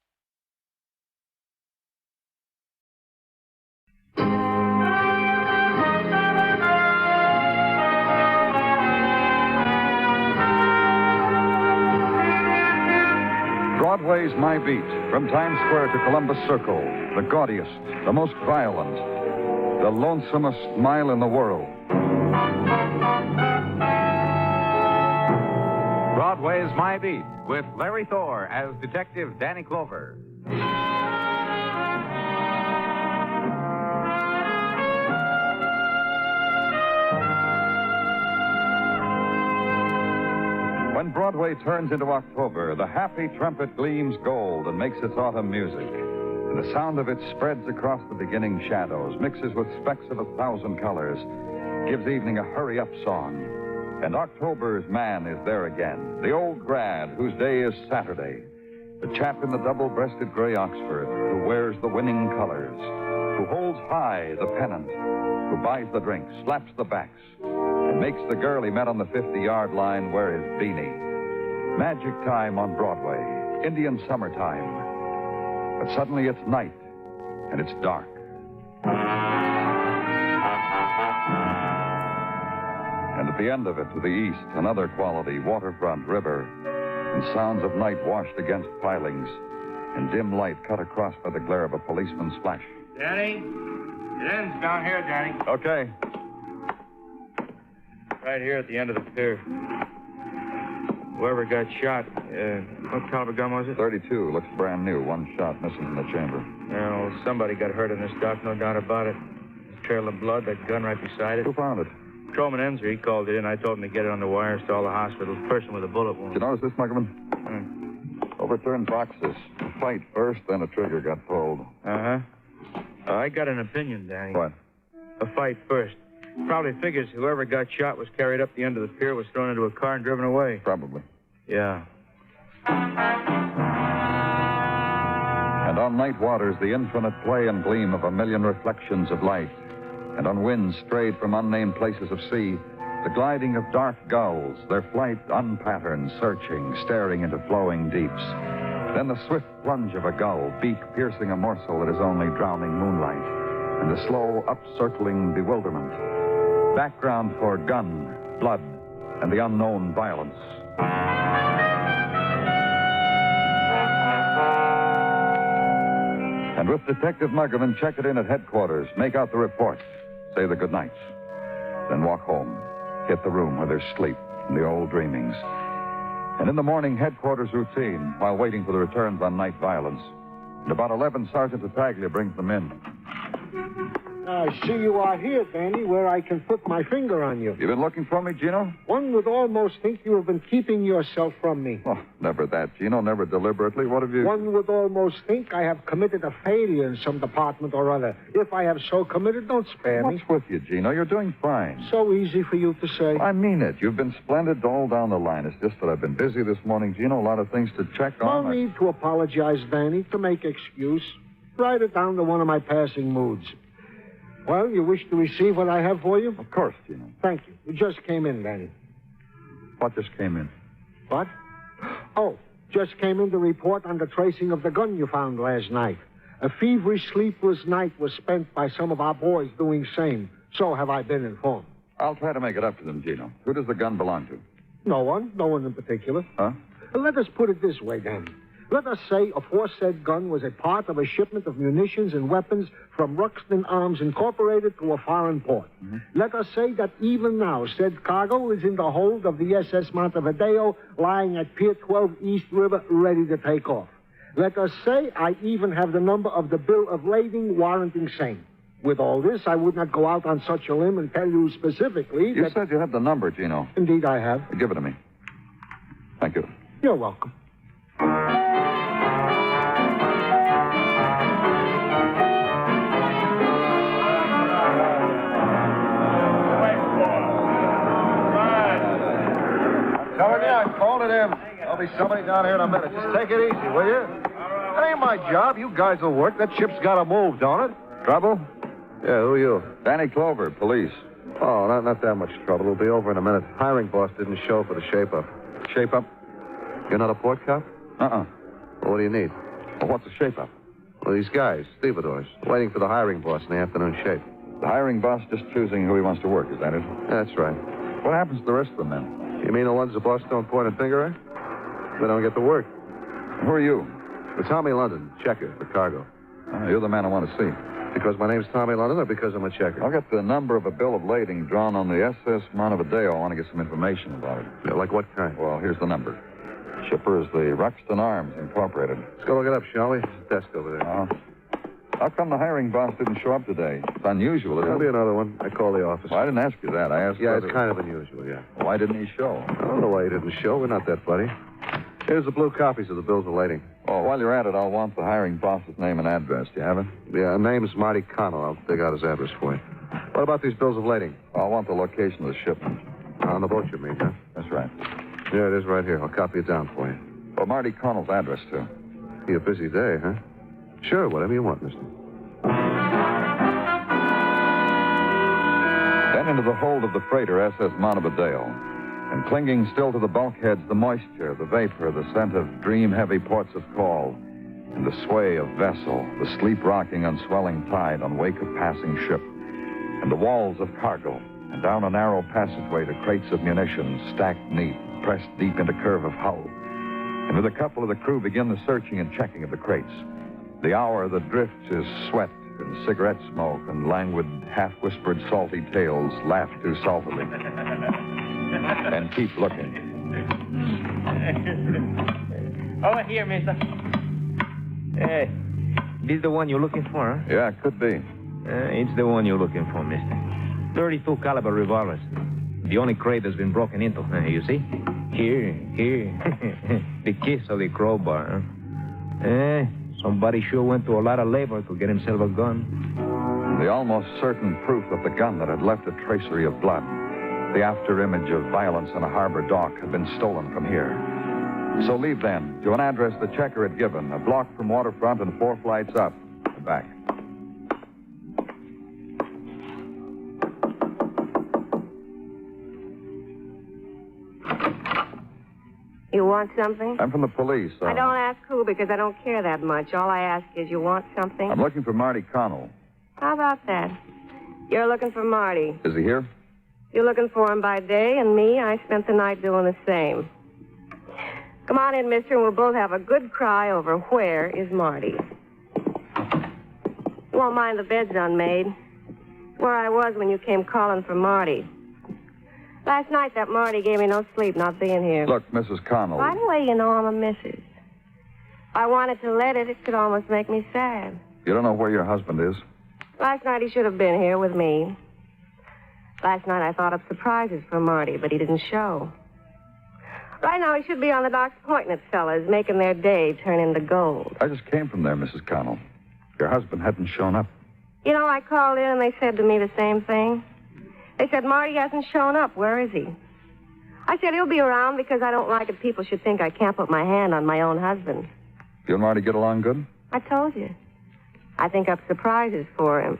Broadway's My Beat, from Times Square to Columbus Circle, the gaudiest, the most violent, the lonesomest mile in the world. Broadway's My Beat, with Larry Thor as Detective Danny Clover. When Broadway turns into October, the happy trumpet gleams gold and makes its autumn music. And the sound of it spreads across the beginning shadows, mixes with specks of 1,000 colors, gives evening a hurry-up song. And October's man is there again, the old grad whose day is Saturday, the chap in the double-breasted gray Oxford who wears the winning colors, who holds high the pennant, who buys the drinks, slaps the backs, and makes the girl he met on the 50-yard line wear his beanie. Magic time on Broadway, Indian summertime. But suddenly it's night, and it's dark. And at the end of it, to the east, another quality waterfront river, and sounds of night washed against pilings, and dim light cut across by the glare of a policeman's flash. Danny? It ends down here, Danny. Okay. Right here at the end of the pier. Whoever got shot, what caliber gun was it? 32. Looks brand new. One shot missing in the chamber. Well, somebody got hurt in this dock, no doubt about it. Trail of blood, that gun right beside it. Who found it? Patrolman Enzer, he called it in. I told him to get it on the wires to all the hospitals. Person with a bullet wound. Did you notice this, Muggerman? Overturned boxes. A fight first, then a trigger got pulled. Uh-huh. I got an opinion, Danny. What? A fight first. Probably figures whoever got shot was carried up the end of the pier, was thrown into a car and driven away. Probably. Yeah. And on night waters, the infinite play and gleam of a million reflections of light. And on winds strayed from unnamed places of sea, the gliding of dark gulls, their flight unpatterned, searching, staring into flowing deeps. Then the swift plunge of a gull, beak piercing a morsel that is only drowning moonlight, and the slow upcircling bewilderment. Background for gun, blood, and the unknown violence. And with Detective Muggerman, check it in at headquarters, make out the report, say the good nights, then walk home, hit the room where there's sleep and the old dreamings. And in the morning, headquarters routine, while waiting for the returns on night violence. And about 11, Sergeant Tattaglia brings them in. I see you are here, Danny, where I can put my finger on you. You been looking for me, Gino? One would almost think you have been keeping yourself from me. Oh, never that, Gino, never deliberately. What have you... One would almost think I have committed a failure in some department or other. If I have so committed, don't spare me. What's with you, Gino? You're doing fine. So easy for you to say. I mean it. You've been splendid all down the line. It's just that I've been busy this morning, Gino. A lot of things to check on. No need to apologize, Danny, to make excuse. Write it down to one of my passing moods. Well, you wish to receive what I have for you? Of course, Gino. Thank you. You just came in, Danny. What just came in? What? Oh, just came in to report on the tracing of the gun you found last night. A feverish, sleepless night was spent by some of our boys doing same. So have I been informed. I'll try to make it up to them, Gino. Who does the gun belong to? No one. No one in particular. Huh? Let us put it this way, Danny. Let us say aforesaid gun was a part of a shipment of munitions and weapons from Ruxton Arms Incorporated to a foreign port. Mm-hmm. Let us say that even now said cargo is in the hold of the SS Montevideo lying at Pier 12 East River ready to take off. Let us say I even have the number of the bill of lading warranting same. With all this, I would not go out on such a limb and tell you specifically You said you had the number, Gino. Indeed, I have. Give it to me. Thank you. You're welcome. Telling you, I called it in. There'll be somebody down here in a minute. Just take it easy, will you? That ain't my job. You guys will work. That ship's got to move, don't it? Trouble? Yeah, who are you? Danny Clover, police. Oh, not that much trouble. It'll be over in a minute. Hiring boss didn't show for the shape-up. Shape-up? You're not a port cop? Uh-uh. Well, what do you need? Well, what's a shape-up? Well, these guys, stevedores, waiting for the hiring boss in the afternoon shape. The hiring boss just choosing who he wants to work, is that it? Yeah, that's right. What happens to the rest of the men? You mean the ones the boss don't point a finger at? They don't get to work. Who are you? It's Tommy London, checker for cargo. You're the man I want to see. Because my name's Tommy London or because I'm a checker? I'll get the number of a bill of lading drawn on the SS Montevideo. I want to get some information about it. Yeah, like what kind? Well, here's the number. Shipper is the Ruxton Arms Incorporated. Let's go look it up, shall we? There's a desk over there. How come the hiring boss didn't show up today? It's unusual, isn't it? There'll be another one. I called the office. Well, I didn't ask you that. I asked it's kind of unusual, yeah. Why didn't he show? I don't know why he didn't show. We're not that funny. Here's the blue copies of the bills of lading. Oh, while you're at it, I'll want the hiring boss's name and address. Do you have it? Yeah, name's Marty Connell. I'll dig out his address for you. What about these bills of lading? I'll want the location of the shipment. On the boat, you mean, huh? That's right. Yeah, it is right here. I'll copy it down for you. Well, Marty Connell's address, too. Be a busy day, huh? Sure, whatever you want, mister. Then into the hold of the freighter SS Montevideo. And clinging still to the bulkheads, the moisture, the vapor, the scent of dream-heavy ports of call, and the sway of vessel, the sleep-rocking on swelling tide on wake of passing ship, and the walls of cargo, and down a narrow passageway to crates of munitions stacked neat, pressed deep into curve of hull. And with a couple of the crew begin the searching and checking of the crates. The hour that drifts is sweat and cigarette smoke and languid, half-whispered salty tales laugh too saltily. And keep looking. Over here, mister. Hey, this the one you're looking for, huh? Yeah, it could be. It's the one you're looking for, mister. 32 caliber revolvers. The only crate that's been broken into, you see? Here. The kiss of the crowbar, huh? Somebody sure went to a lot of labor to get himself a gun. The almost certain proof of the gun that had left a tracery of blood. The after image of violence on a harbor dock had been stolen from here. So leave then, to an address the checker had given, a block from waterfront and 4 flights up and back. You want something? I'm from the police. I don't ask who because I don't care that much. All I ask is, you want something? I'm looking for Marty Connell. How about that? You're looking for Marty. Is he here? You're looking for him by day, and me, I spent the night doing the same. Come on in, mister, and we'll both have a good cry over where is Marty. You won't mind the bed's unmade. Where I was when you came calling for Marty. Last night, that Marty gave me no sleep not being here. Look, Mrs. Connell. By the way, you know I'm a missus. If I wanted to let it, it could almost make me sad. You don't know where your husband is? Last night, he should have been here with me. Last night, I thought up surprises for Marty, but he didn't show. Right now, he should be on the docks pointing at fellas, making their day turn into gold. I just came from there, Mrs. Connell. Your husband hadn't shown up. You know, I called in and they said to me the same thing. They said, Marty hasn't shown up. Where is he? I said, he'll be around because I don't like it people should think I can't put my hand on my own husband. You and Marty get along good? I told you. I think up surprises for him.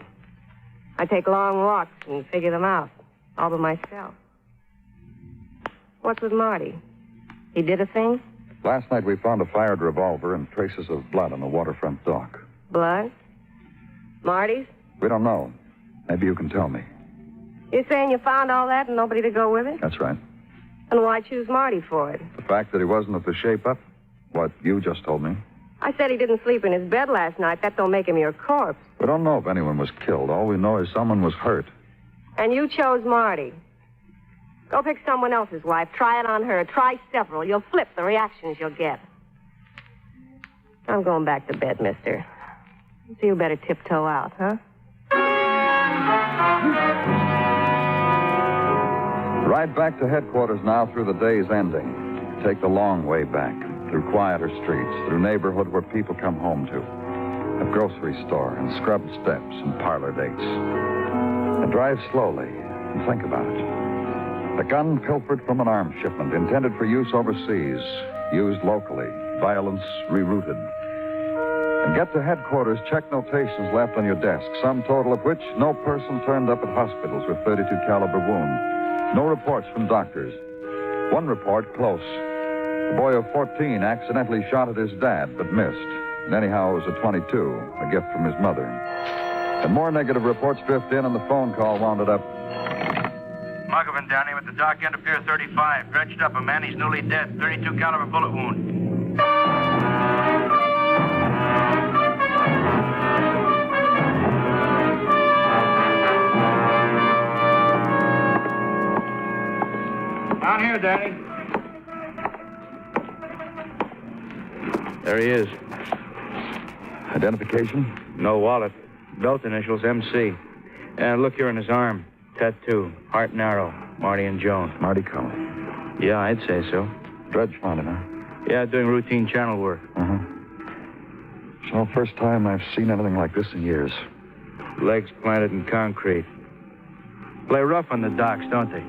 I take long walks and figure them out, all by myself. What's with Marty? He did a thing? Last night we found a fired revolver and traces of blood on the waterfront dock. Blood? Marty's? We don't know. Maybe you can tell me. You're saying you found all that and nobody to go with it? That's right. And why choose Marty for it? The fact that he wasn't at the shape-up? What you just told me. I said he didn't sleep in his bed last night. That don't make him your corpse. We don't know if anyone was killed. All we know is someone was hurt. And you chose Marty. Go pick someone else's wife. Try it on her. Try several. You'll flip the reactions you'll get. I'm going back to bed, mister. So you better tiptoe out, huh? Ride back to headquarters now through the day's ending. Take the long way back, through quieter streets, through neighborhood where people come home to. A grocery store and scrubbed steps and parlor dates. And drive slowly and think about it. A gun pilfered from an arms shipment intended for use overseas, used locally, violence rerouted. And get to headquarters, check notations left on your desk, sum total of which no person turned up at hospitals with .32 caliber wound. No reports from doctors. One report, close. A boy of 14 accidentally shot at his dad, but missed. And anyhow, it was a .22, a gift from his mother. And more negative reports drifted in, and the phone call wounded up. Muggavan down here with the dock end of Pier 35. Dredged up a man, he's newly dead. .32 caliber bullet wound. Down here, Danny. There he is. Identification? No wallet. Belt initials MC. And look here in his arm. Tattoo. Heart and arrow. Marty and Joan. Marty Connell. Yeah, I'd say so. Dredge found him, huh? Yeah, doing routine channel work. Uh-huh. So, first time I've seen anything like this in years. Legs planted in concrete. Play rough on the docks, don't they?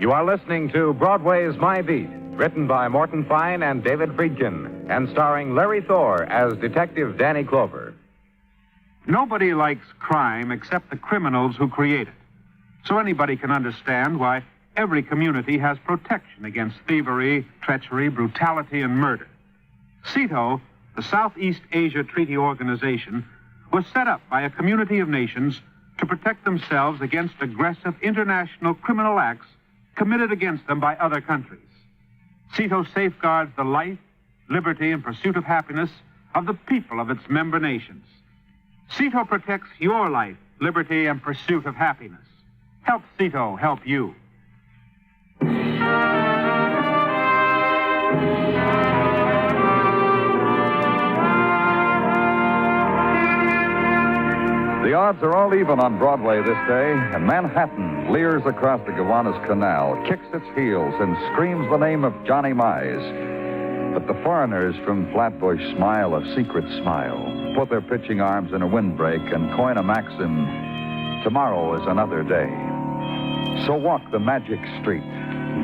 You are listening to Broadway Is My Beat, written by Morton Fine and David Friedkin, and starring Larry Thor as Detective Danny Clover. Nobody likes crime except the criminals who create it. So anybody can understand why every community has protection against thievery, treachery, brutality, and murder. CETO, the Southeast Asia Treaty Organization, was set up by a community of nations to protect themselves against aggressive international criminal acts committed against them by other countries. CETO safeguards the life, liberty, and pursuit of happiness of the people of its member nations. CETO protects your life, liberty, and pursuit of happiness. Help CETO help you. The odds are all even on Broadway this day, and Manhattan leers across the Gowanus Canal, kicks its heels, and screams the name of Johnny Mize. But the foreigners from Flatbush smile a secret smile, put their pitching arms in a windbreak, and coin a maxim, tomorrow is another day. So walk the magic street,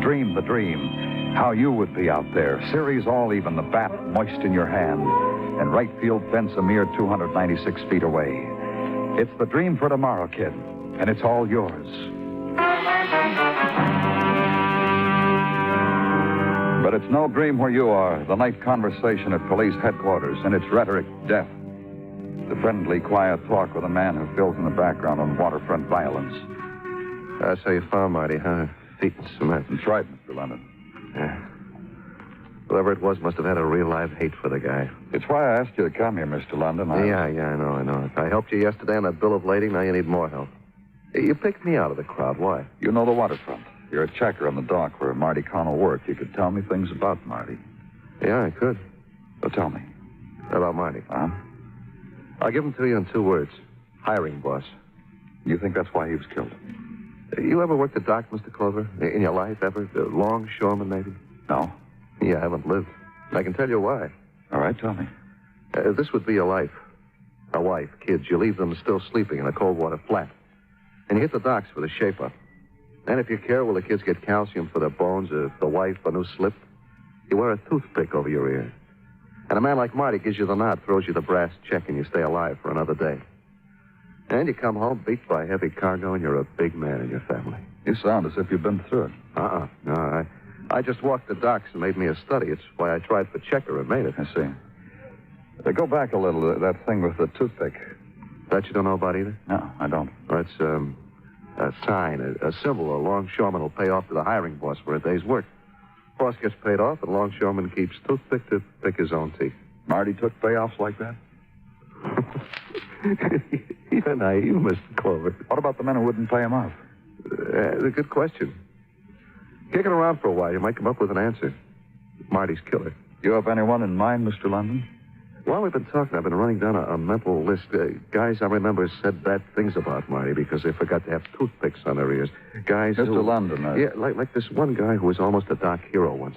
dream the dream, how you would be out there, series all even, the bat moist in your hand, and right field fence a mere 296 feet away. It's the dream for tomorrow, kid, and it's all yours. But it's no dream where you are. The night conversation at police headquarters, and its rhetoric death. The friendly, quiet talk with a man who fills in the background on waterfront violence. That's how you found Marty, huh? Feet in cement. That's right, Mr. London. Yeah. Whoever it was must have had a real live hate for the guy. It's why I asked you to come here, Mr. London. Yeah, I know. I helped you yesterday on that bill of lading. Now you need more help. You picked me out of the crowd. Why? You know the waterfront. You're a checker on the dock where Marty Connell worked. You could tell me things about Marty. Yeah, I could. So tell me. About Marty. Huh? I'll give him to you in 2 words. Hiring boss. You think that's why he was killed? You ever worked the dock, Mr. Clover? In your life, ever? Longshoreman, maybe? No. You haven't lived. I can tell you why. All right, tell me. This would be your life. A wife, kids. You leave them still sleeping in a cold water flat. And you hit the docks with a shape-up. And if you care, will the kids get calcium for their bones? If the wife, a new slip? You wear a toothpick over your ear. And a man like Marty gives you the nod, throws you the brass check, and you stay alive for another day. And you come home beat by heavy cargo, and you're a big man in your family. You sound as if you've been through it. No, I just walked the docks and made me a study. It's why I tried for checker and made it. I see. Go back a little, that thing with the toothpick. That you don't know about either? No, I don't. Well, it's a sign, a symbol a longshoreman will pay off to the hiring boss for a day's work. Boss gets paid off, and longshoreman keeps toothpick to pick his own teeth. Marty took payoffs like that? You're naive, Mr. Clover. What about the men who wouldn't pay him off? A good question. Kicking around for a while, you might come up with an answer. Marty's killer. You have anyone in mind, Mr. London? While we've been talking, I've been running down a mental list. Guys I remember said bad things about Marty because they forgot to have toothpicks on their ears. Guys Mr. London. Yeah, like this one guy who was almost a dock hero once.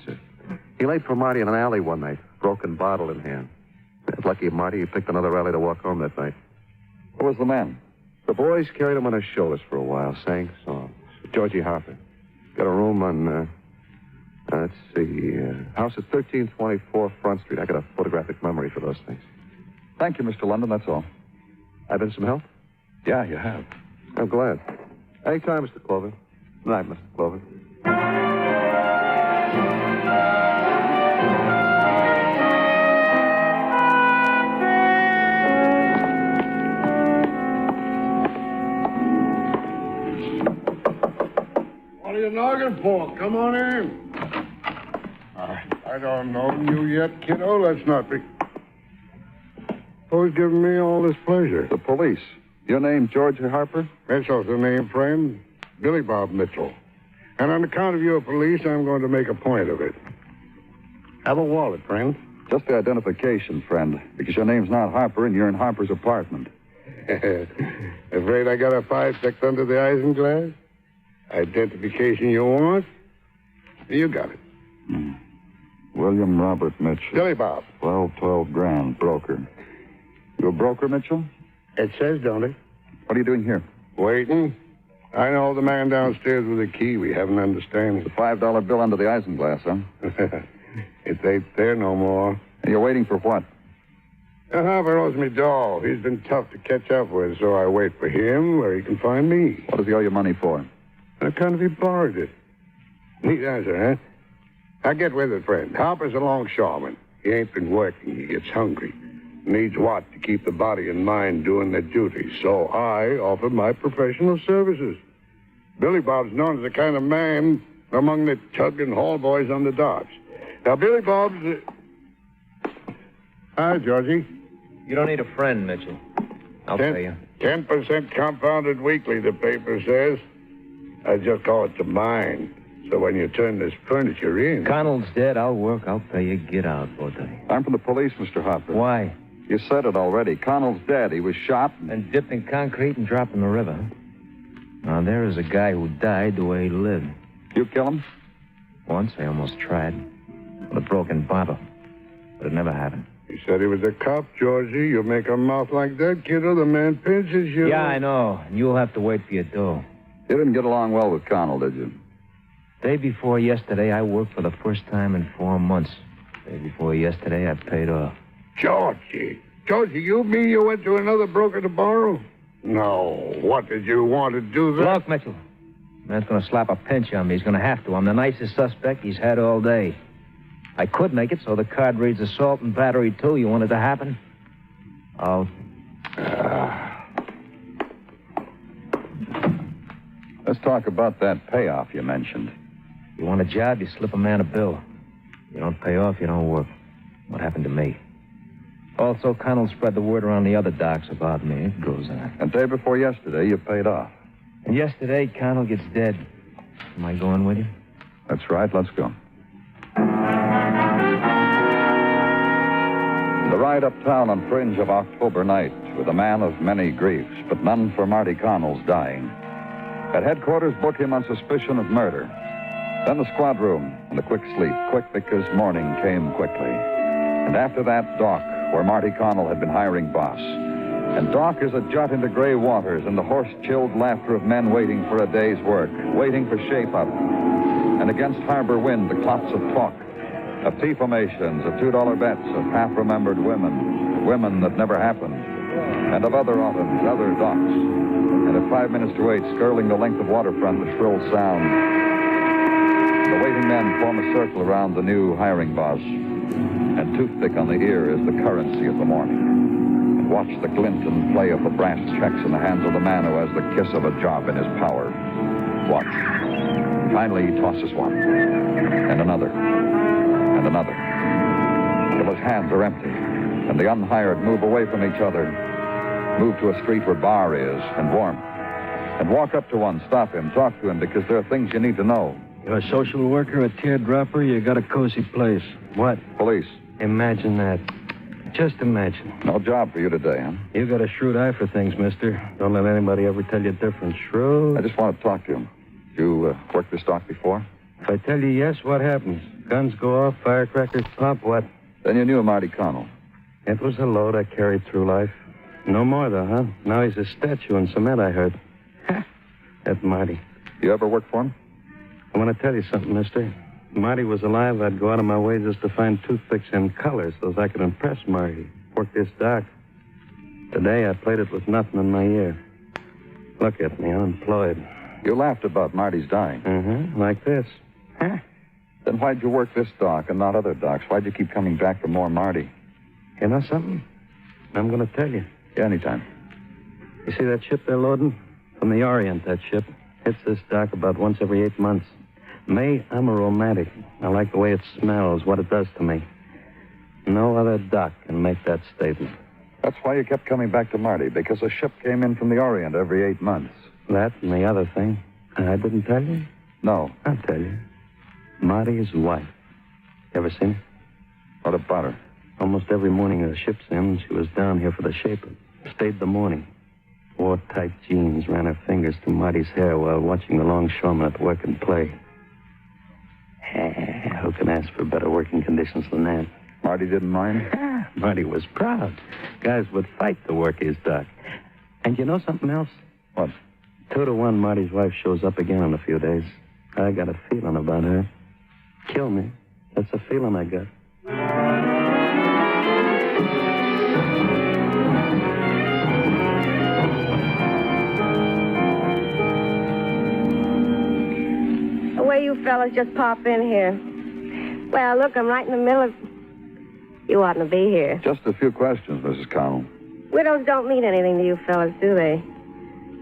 He laid for Marty in an alley one night, broken bottle in hand. Lucky Marty, he picked another alley to walk home that night. Who was the man? The boys carried him on their shoulders for a while, sang songs. Georgie Harper. Got a room on, let's see, house at 1324 Front Street. I got a photographic memory for those things. Thank you, Mr. London, that's all. I've been some help? Yeah, you have. I'm glad. Anytime, Mr. Clover. Good night, Mr. Clover. What are you knocking for? Come on in. I don't know you yet, kiddo. Let's not be... Who's giving me all this pleasure? The police. Your name, George Harper? Mitchell's the name, friend. Billy Bob Mitchell. And on account of your police, I'm going to make a point of it. Have a wallet, friend. Just the identification, friend, because your name's not Harper and you're in Harper's apartment. Afraid I got a 5 tucked under the isinglass? Identification you want? You got it. William Robert Mitchell. Billy Bob. 12 grand, broker. You a broker, Mitchell? It says, don't it? What are you doing here? Waiting. I know the man downstairs with the key. We have an understanding. The $5 bill under the isinglass, huh? It ain't there no more. And you're waiting for what? Harper owes me dough. He's been tough to catch up with, so I wait for him where he can find me. What does he owe you money for? Kind of he borrowed it. Neat answer, huh? Now get with it, friend. Harper's a longshoreman. He ain't been working. He gets hungry. Needs what to keep the body and mind doing their duties. So I offer my professional services. Billy Bob's known as the kind of man among the tug and haul boys on the docks. Now, Billy Bob's... Hi, Georgie. You don't need a friend, Mitchell. I'll pay you. 10% compounded weekly, the paper says. I just call it to mine. So when you turn this furniture in... Connell's dead. I'll work. I'll pay you. Get out, Bodie. I'm from the police, Mr. Harper. Why? You said it already. Connell's dead. He was shot. And dipped in concrete and dropped in the river. Now, there is a guy who died the way he lived. You kill him? Once I almost tried. With a broken bottle. but it never happened. He said he was a cop, Georgie. You make a mouth like that, kiddo, the man pinches you. Yeah, I know. And you'll have to wait for your dough. You didn't get along well with Connell, did you? Day before yesterday, I worked for the first time in 4 months. Day before yesterday, I paid off. Georgie, you mean you went to another broker to borrow? No. What did you want to do that? Look, Mitchell. Man's going to slap a pinch on me. He's going to have to. I'm the nicest suspect he's had all day. I could make it so the card reads assault and battery, too. You want it to happen? Oh. Let's talk about that payoff you mentioned. You want a job, you slip a man a bill. You don't pay off, you don't work. What happened to me? Also, Connell spread the word around the other docs about me. It goes on. And day before yesterday, you paid off. And yesterday, Connell gets dead. Am I going with you? That's right. Let's go. The ride uptown on fringe of October night with a man of many griefs, but none for Marty Connell's dying. At headquarters, book him on suspicion of murder. Then the squad room and a quick sleep. Quick because morning came quickly. And after that, dock, where Marty Connell had been hiring boss. And dock is a jut into gray waters and the horse-chilled laughter of men waiting for a day's work, waiting for shape-up. And against harbor wind, the clots of talk, of tea formations, of $2 bets, of half-remembered women that never happened, and of other autumns, other docks. And at 5 minutes to 8, skirling the length of waterfront, the shrill sound. The waiting men form a circle around the new hiring boss. And toothpick on the ear is the currency of the morning. And watch the glint and play of the brass checks in the hands of the man who has the kiss of a job in his power. Watch. Finally, he tosses one. And another. And another. Till his hands are empty. And the unhired move away from each other. Move to a street where bar is and warmth. And walk up to one, stop him, talk to him, because there are things you need to know. You're a social worker, a teardropper, you got a cozy place. What? Police. Imagine that. Just imagine. No job for you today, huh? You got a shrewd eye for things, mister. Don't let anybody ever tell you different. Shrewd. I just want to talk to him. Did you work this dock before? If I tell you yes, what happens? Guns go off, firecrackers pop, what? Then you knew Marty Connell. It was a load I carried through life. No more, though, huh? Now he's a statue in cement, I heard. That Marty. You ever work for him? I want to tell you something, mister. If Marty was alive, I'd go out of my way just to find toothpicks in color so I could impress Marty. Work this dock. Today, I played it with nothing in my ear. Look at me, unemployed. You laughed about Marty's dying. Mm-hmm, like this. Huh? Then why'd you work this dock and not other docks? Why'd you keep coming back for more Marty? You know something? I'm going to tell you. Yeah, anytime. You see that ship they're loading? From the Orient, that ship. Hits this dock about once every 8 months. May, I'm a romantic. I like the way it smells, what it does to me. No other dock can make that statement. That's why you kept coming back to Marty, because a ship came in from the Orient every 8 months. That and the other thing. I didn't tell you? No. I'll tell you. Marty's wife. Ever seen her? What about her? Almost every morning the ship's in, she was down here for the shape-up. Stayed the morning. Wore tight jeans, ran her fingers through Marty's hair while watching the longshoremen at work and play. Who can ask for better working conditions than that? Marty didn't mind? Marty was proud. Guys would fight to work his dock. And you know something else? What? 2 to 1, Marty's wife shows up again in a few days. I got a feeling about her. Kill me. That's a feeling I got. Where you fellas just pop in here. Well, look, I'm right in the middle of... You oughtn't to be here. Just a few questions, Mrs. Connell. Widows don't mean anything to you fellas, do they?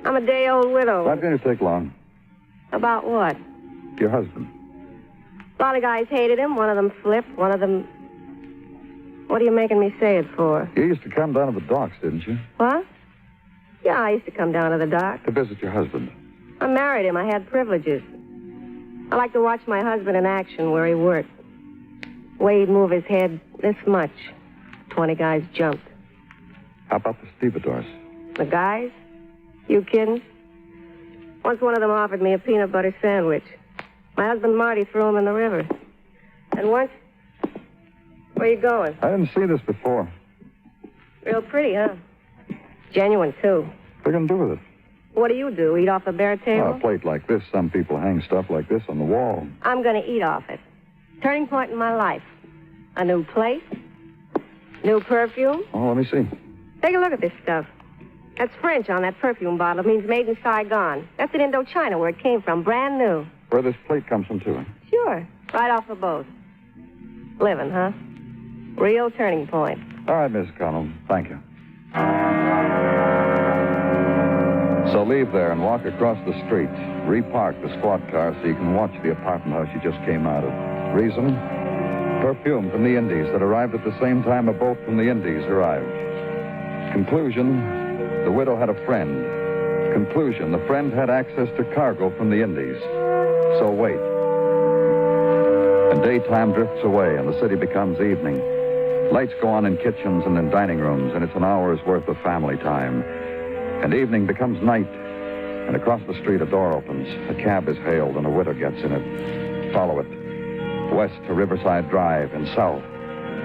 I'm a day-old widow. Not going to take long. About what? Your husband. A lot of guys hated him. One of them flipped. One of them... What are you making me say it for? You used to come down to the docks, didn't you? What? Yeah, I used to come down to the dock. To visit your husband. I married him. I had privileges. I like to watch my husband in action where he worked. Wade'd move his head this much. 20 guys jumped. How about the stevedores? The guys? You kidding? Once one of them offered me a peanut butter sandwich. My husband Marty threw him in the river. And Where you going? I didn't see this before. Real pretty, huh? Genuine, too. What are you going to do with it? What do? Eat off a bare table? A plate like this. Some people hang stuff like this on the wall. I'm going to eat off it. Turning point in my life. A new place. New perfume. Oh, let me see. Take a look at this stuff. That's French on that perfume bottle. It means made in Saigon. That's in Indochina where it came from. Brand new. Where this plate comes from, too. Sure. Right off the boat. Living, huh? Real turning point. All right, Miss Connell. Thank you. So leave there and walk across the street. Repark the squad car so you can watch the apartment house you just came out of. Reason? Perfume from the Indies that arrived at the same time a boat from the Indies arrived. Conclusion, the widow had a friend. Conclusion, the friend had access to cargo from the Indies. So wait. And daytime drifts away and the city becomes evening. Lights go on in kitchens and in dining rooms, and it's an hour's worth of family time. And evening becomes night, and across the street a door opens. A cab is hailed, and a widow gets in it. Follow it. West to Riverside Drive, and south.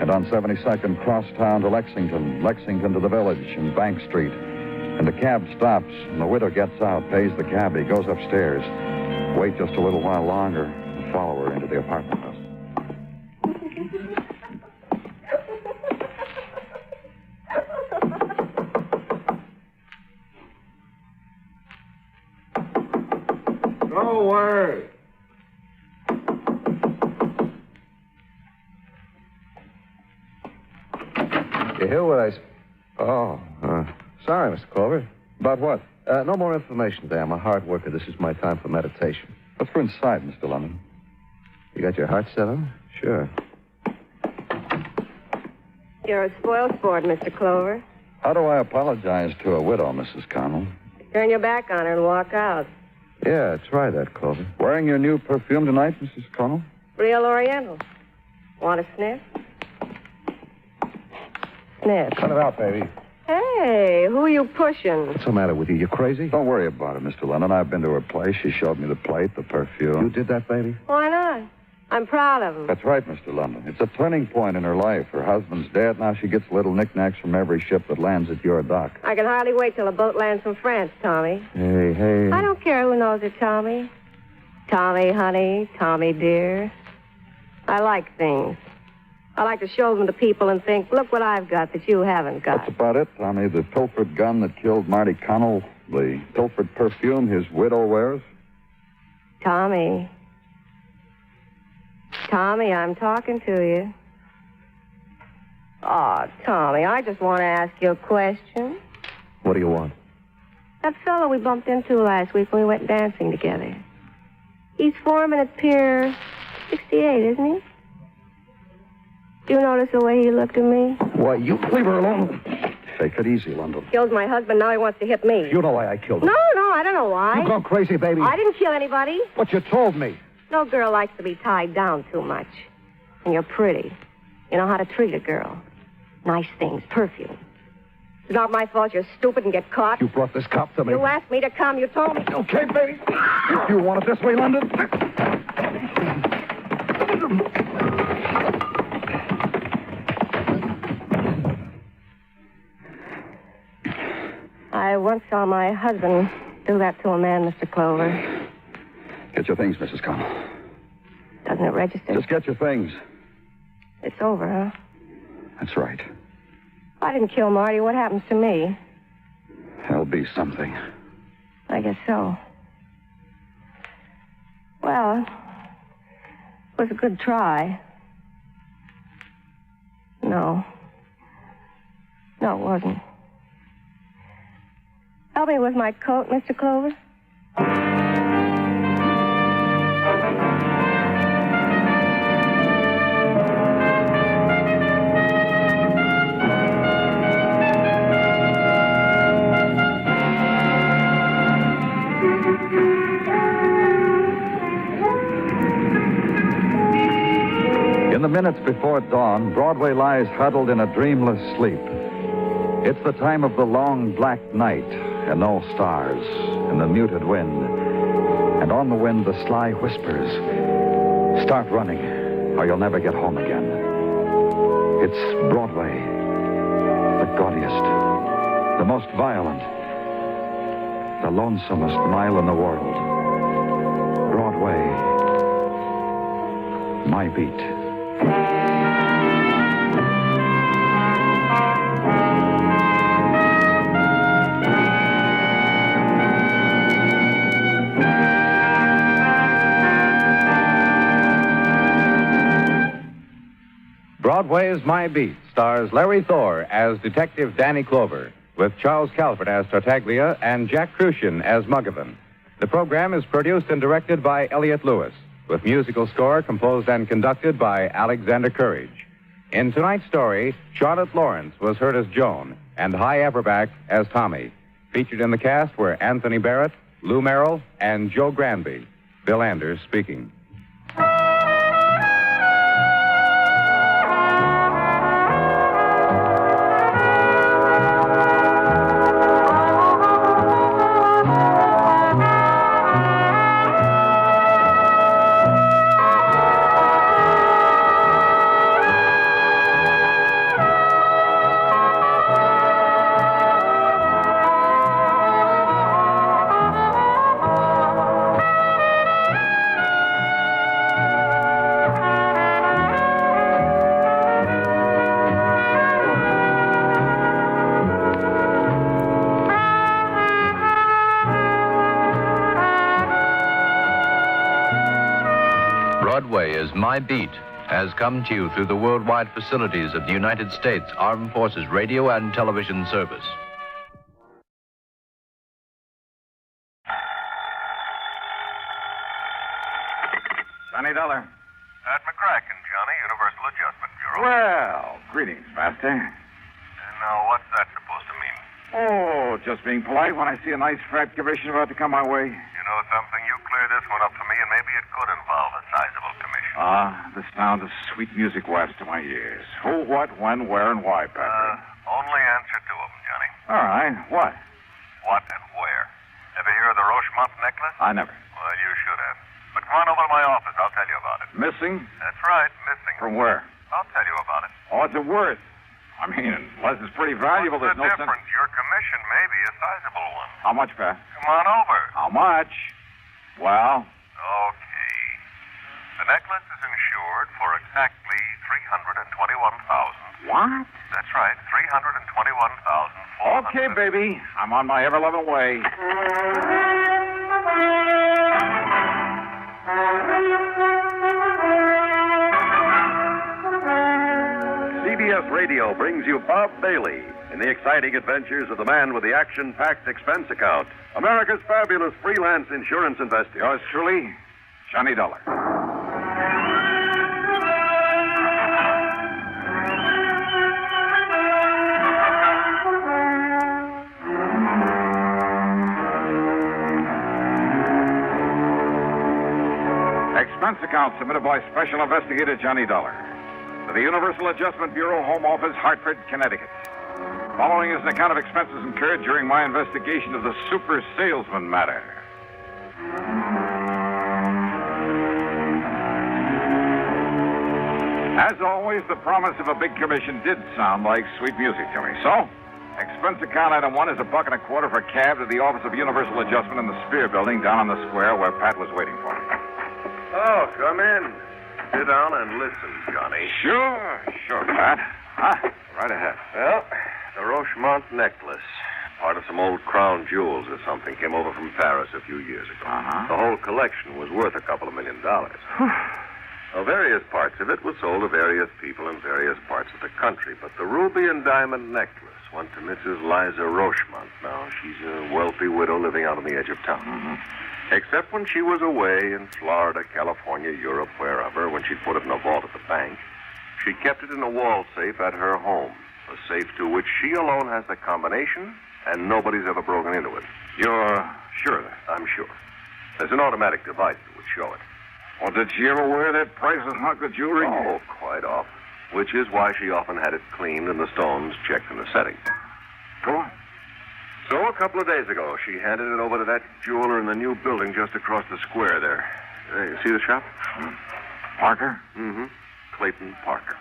And on 72nd, cross town to Lexington. Lexington to the Village, and Bank Street. And the cab stops, and the widow gets out, pays the cabbie, goes upstairs. Wait just a little while longer, and follow her into the apartment house. No word. You hear what I... sorry, Mr. Clover. About what? No more information, Dan. I'm a hard worker. This is my time for meditation. Let's go inside, Mr. London. You got your heart set on? Sure. You're a spoiled sport, Mr. Clover. How do I apologize to a widow, Mrs. Connell? Turn your back on her and walk out. Yeah, try that, Clover. Wearing your new perfume tonight, Mrs. Connell? Real Oriental. Want a sniff? Sniff. Cut it out, baby. Hey, who are you pushing? What's the matter with you? You crazy? Don't worry about it, Mr. London. I've been to her place. She showed me the plate, the perfume. You did that, baby? Why not? I'm proud of him. That's right, Mr. London. It's a turning point in her life. Her husband's dead. Now she gets little knickknacks from every ship that lands at your dock. I can hardly wait till a boat lands from France, Tommy. Hey. I don't care who knows it, Tommy. Tommy, honey. Tommy, dear. I like things. I like to show them to people and think, look what I've got that you haven't got. That's about it, Tommy. The pilfered gun that killed Marty Connell, the pilfered perfume his widow wears. Tommy. Tommy, I'm talking to you. Oh, Tommy, I just want to ask you a question. What do you want? That fellow we bumped into last week when we went dancing together. He's foreman at Pier 68, isn't he? Do you notice the way he looked at me? Why, you leave her alone. Take it easy, London. Killed my husband, now he wants to hit me. You know why I killed him. No, I don't know why. You've gone crazy, baby. I didn't kill anybody. What you told me. No girl likes to be tied down too much. And you're pretty. You know how to treat a girl. Nice things, perfume. It's not my fault you're stupid and get caught. You brought this cop to me. You asked me to come. You told me. Okay, baby. If you want it this way, London. I once saw my husband do that to a man, Mr. Clover. Get your things, Mrs. Connell. Doesn't it register? Just get your things. It's over, huh? That's right. If I didn't kill Marty, what happens to me? There'll be something. I guess so. Well, it was a good try. No, it wasn't. Help me with my coat, Mr. Clover. In the minutes before dawn, Broadway lies huddled in a dreamless sleep. It's the time of the long black night and no stars and the muted wind. And on the wind, the sly whispers, start running or you'll never get home again. It's Broadway, the gaudiest, the most violent, the lonesomest mile in the world. Broadway, my beat. Broadway Is My Beat stars Larry Thor as Detective Danny Clover, with Charles Calvert as Tartaglia and Jack Crucian as Muggavan. The program is produced and directed by Elliott Lewis, with musical score composed and conducted by Alexander Courage. In tonight's story, Charlotte Lawrence was heard as Joan and Hy Averback as Tommy. Featured in the cast were Anthony Barrett, Lou Merrill, and Joe Granby. Bill Anders speaking. Broadway Is My Beat has come to you through the worldwide facilities of the United States Armed Forces Radio and Television Service. $20. At McCracken, Johnny, Universal Adjustment Bureau. Well, greetings, Master. And now, what's that supposed to mean? Oh, just being polite when I see a nice fat commission about to come my way. You know something? You clear this one up for me, and maybe it could involve a sizable commission. The sound of sweet music wafts to my ears. Who, what, when, where, and why, Patrick? Only answer two of them, Johnny. All right, what? What and where? Ever hear of the Rochemont necklace? I never. Well, you should have. But come on over to my office. I'll tell you about it. Missing? That's right, missing. From where? I'll tell you about it. Oh, what's it worth? I mean, unless it's pretty valuable, What's there's the no sense. difference? Your commission may be a sizable one. How much, Pat? Come on over. How much? Well? Okay. The necklace is insured for exactly $321,000. What? That's right, $321,000. Okay, baby. I'm on my ever-loving way. CBS Radio brings you Bob Bailey in the exciting adventures of the man with the action-packed expense account. America's fabulous freelance insurance investigator. Yours truly, Johnny Dollar. Expense account submitted by Special Investigator Johnny Dollar to the Universal Adjustment Bureau, Home Office, Hartford, Connecticut. Following is an account of expenses incurred during my investigation of the Super Salesman Matter. As always, the promise of a big commission did sound like sweet music to me. So, expense account item 1 is $1.25 for a cab to the Office of Universal Adjustment in the Spear Building down on the square where Pat was waiting for me. Oh, come in. Sit down and listen, Johnny. Sure, Pat. Right ahead. Well, the Rochemont necklace, part of some old crown jewels or something, came over from Paris a few years ago. The whole collection was worth a couple of $1 million. Well, various parts of it were sold to various people in various parts of the country, but the ruby and diamond necklace went to Mrs. Liza Rochemont. Now, she's a wealthy widow living out on the edge of town. Except when she was away in Florida, California, Europe, wherever, when she'd put it in a vault at the bank, she kept it in a wall safe at her home, a safe to which she alone has the combination, and nobody's ever broken into it. You're sure of that? I'm sure. There's an automatic device that would show it. Well, did she ever wear that priceless hunk of jewelry? Oh, quite often. Which is why she often had it cleaned and the stones checked in the setting. Go on. So a couple of days ago, she handed it over to that jeweler in the new building just across the square there. You see the shop? Parker? Mm-hmm. Clayton Parker.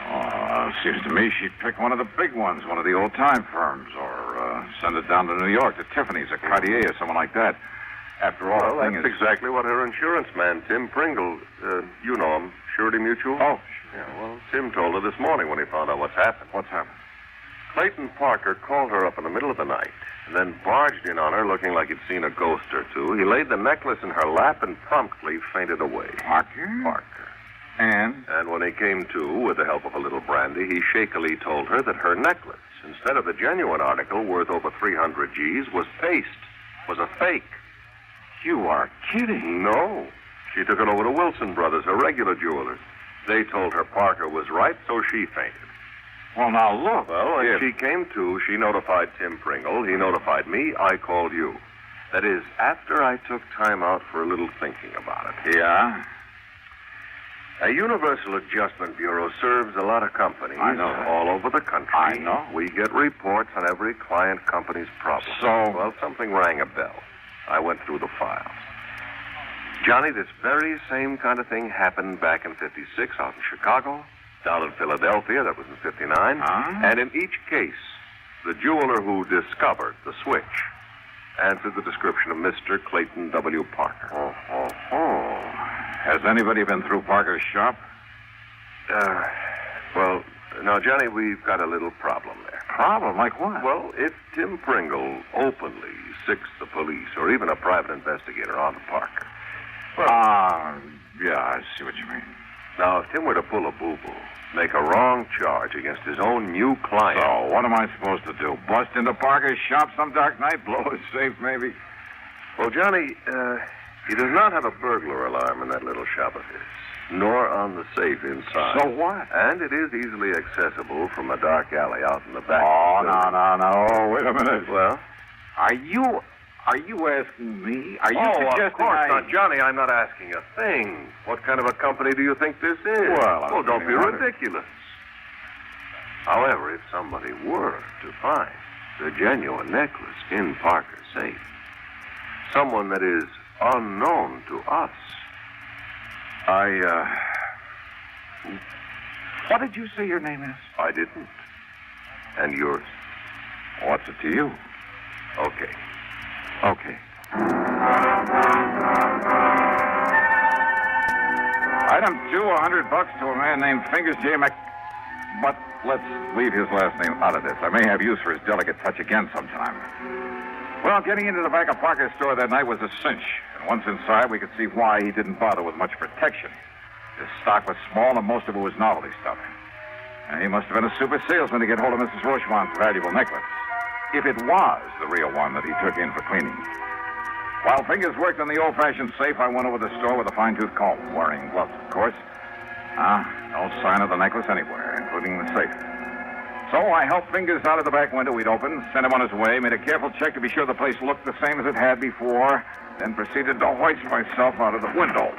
Oh, Well, it seems to me she'd pick one of the big ones, one of the old-time firms, or send it down to New York to Tiffany's or Cartier or someone like that. After all, Well, the thing that's is... exactly what her insurance man, Tim Pringle, you know him, Surety Mutual? Oh, yeah, well, Tim told her this morning when he found out what's happened. What's happened? Clayton Parker called her up in the middle of the night and then barged in on her looking like he'd seen a ghost or two. He laid the necklace in her lap and promptly fainted away. Parker? And? And when he came to, with the help of a little brandy, he shakily told her that her necklace, instead of the genuine article worth over 300 G's, was paste, was a fake. You are kidding. No. She took it over to Wilson Brothers, her regular jewelers. They told her Parker was right, so she fainted. Well, now, look. Well, when she came to, she notified Tim Pringle. He notified me. I called you. That is, after I took time out for a little thinking about it. Yeah? A Universal Adjustment Bureau serves a lot of companies all over the country. I know. We get reports on every client company's problem. So? Well, something rang a bell. I went through the files. Johnny, this very same kind of thing happened back in 56 out in Chicago, down in Philadelphia, that was in 59. And in each case, the jeweler who discovered the switch answered the description of Mr. Clayton W. Parker. Has anybody been through Parker's shop? Well, now, Johnny, we've got a little problem there. Problem? Like what? Well, if Tim Pringle openly sicks the police or even a private investigator onto Parker. Yeah, I see what you mean. Now, if Tim were to pull a boo-boo, make a wrong charge against his own new client... So, what am I supposed to do? Bust into Parker's shop some dark night? Blow his safe, maybe? Well, Johnny, he does not have a burglar alarm in that little shop of his, nor on the safe inside. So what? And it is easily accessible from a dark alley out in the back. Oh, no. Wait a minute. Well? Are you asking me? Are you suggesting of course not, Johnny. I'm not asking a thing. What kind of a company do you think this is? Well, don't be ridiculous. However, if somebody were to find the genuine necklace in Parker's safe, someone that is unknown to us. What did you say your name is? I didn't. And yours? What's it to you? Okay. Item 2, $100 to a man named Fingers J. But let's leave his last name out of this. I may have use for his delicate touch again sometime. Well, getting into the back of Parker's store that night was a cinch. And once inside, we could see why he didn't bother with much protection. His stock was small, and most of it was novelty stuff. And he must have been a super salesman to get hold of Mrs. Rochemont's valuable necklace. If it was the real one that he took in for cleaning. While Fingers worked on the old-fashioned safe, I went over to the store with a fine-tooth comb, wearing gloves, of course. No sign of the necklace anywhere, including the safe. So I helped Fingers out of the back window we'd opened, sent him on his way, made a careful check to be sure the place looked the same as it had before, then proceeded to hoist myself out of the window.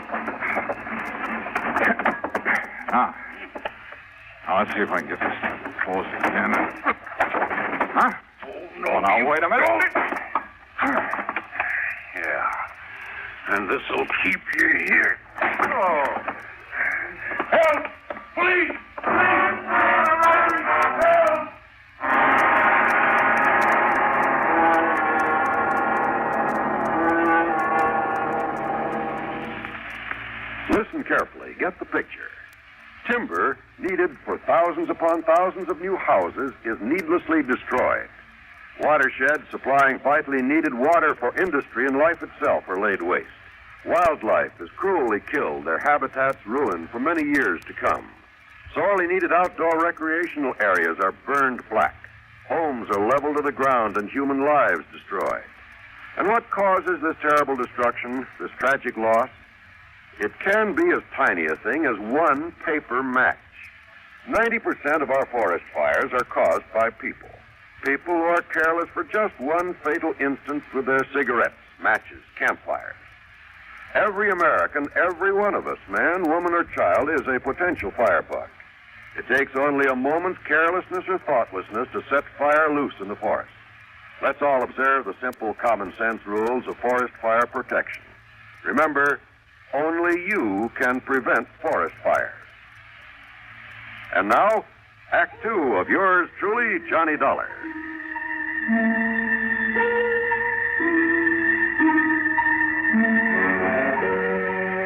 Now, let's see if I can get this closed again. Huh? Oh, now, wait a minute. Yeah. And this'll keep you here. Oh. Help! Please! Listen carefully. Get the picture. Timber needed for thousands upon thousands of new houses is needlessly destroyed. Watersheds supplying vitally needed water for industry and life itself are laid waste. Wildlife is cruelly killed, their habitats ruined for many years to come. Sorely needed outdoor recreational areas are burned black. Homes are leveled to the ground and human lives destroyed. And what causes this terrible destruction, this tragic loss? It can be as tiny a thing as one paper match. 90% of our forest fires are caused by people. People who are careless for just one fatal instance with their cigarettes, matches, campfires. Every American, every one of us, man, woman, or child, is a potential firebug. It takes only a moment's carelessness or thoughtlessness to set fire loose in the forest. Let's all observe the simple common sense rules of forest fire protection. Remember, only you can prevent forest fires. And now, Act 2 of yours truly, Johnny Dollar.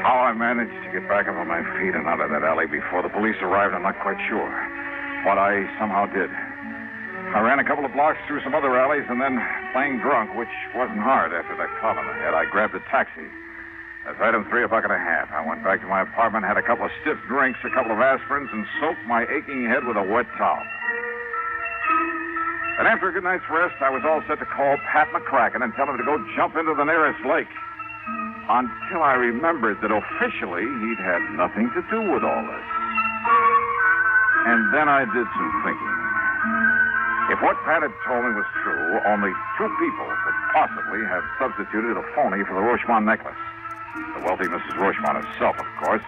How I managed to get back up on my feet and out of that alley before the police arrived, I'm not quite sure. But I somehow did. I ran a couple of blocks through some other alleys and then, playing drunk, which wasn't hard after that clout on the head, I grabbed a taxi. That's item 3, $1.50. I went back to my apartment, had a couple of stiff drinks, a couple of aspirins, and soaked my aching head with a wet towel. And after a good night's rest, I was all set to call Pat McCracken and tell him to go jump into the nearest lake. Until I remembered that officially he'd had nothing to do with all this. And then I did some thinking. If what Pat had told me was true, only 2 people could possibly have substituted a phony for the Rochemont necklace. The wealthy Mrs. Rochemont herself, of course.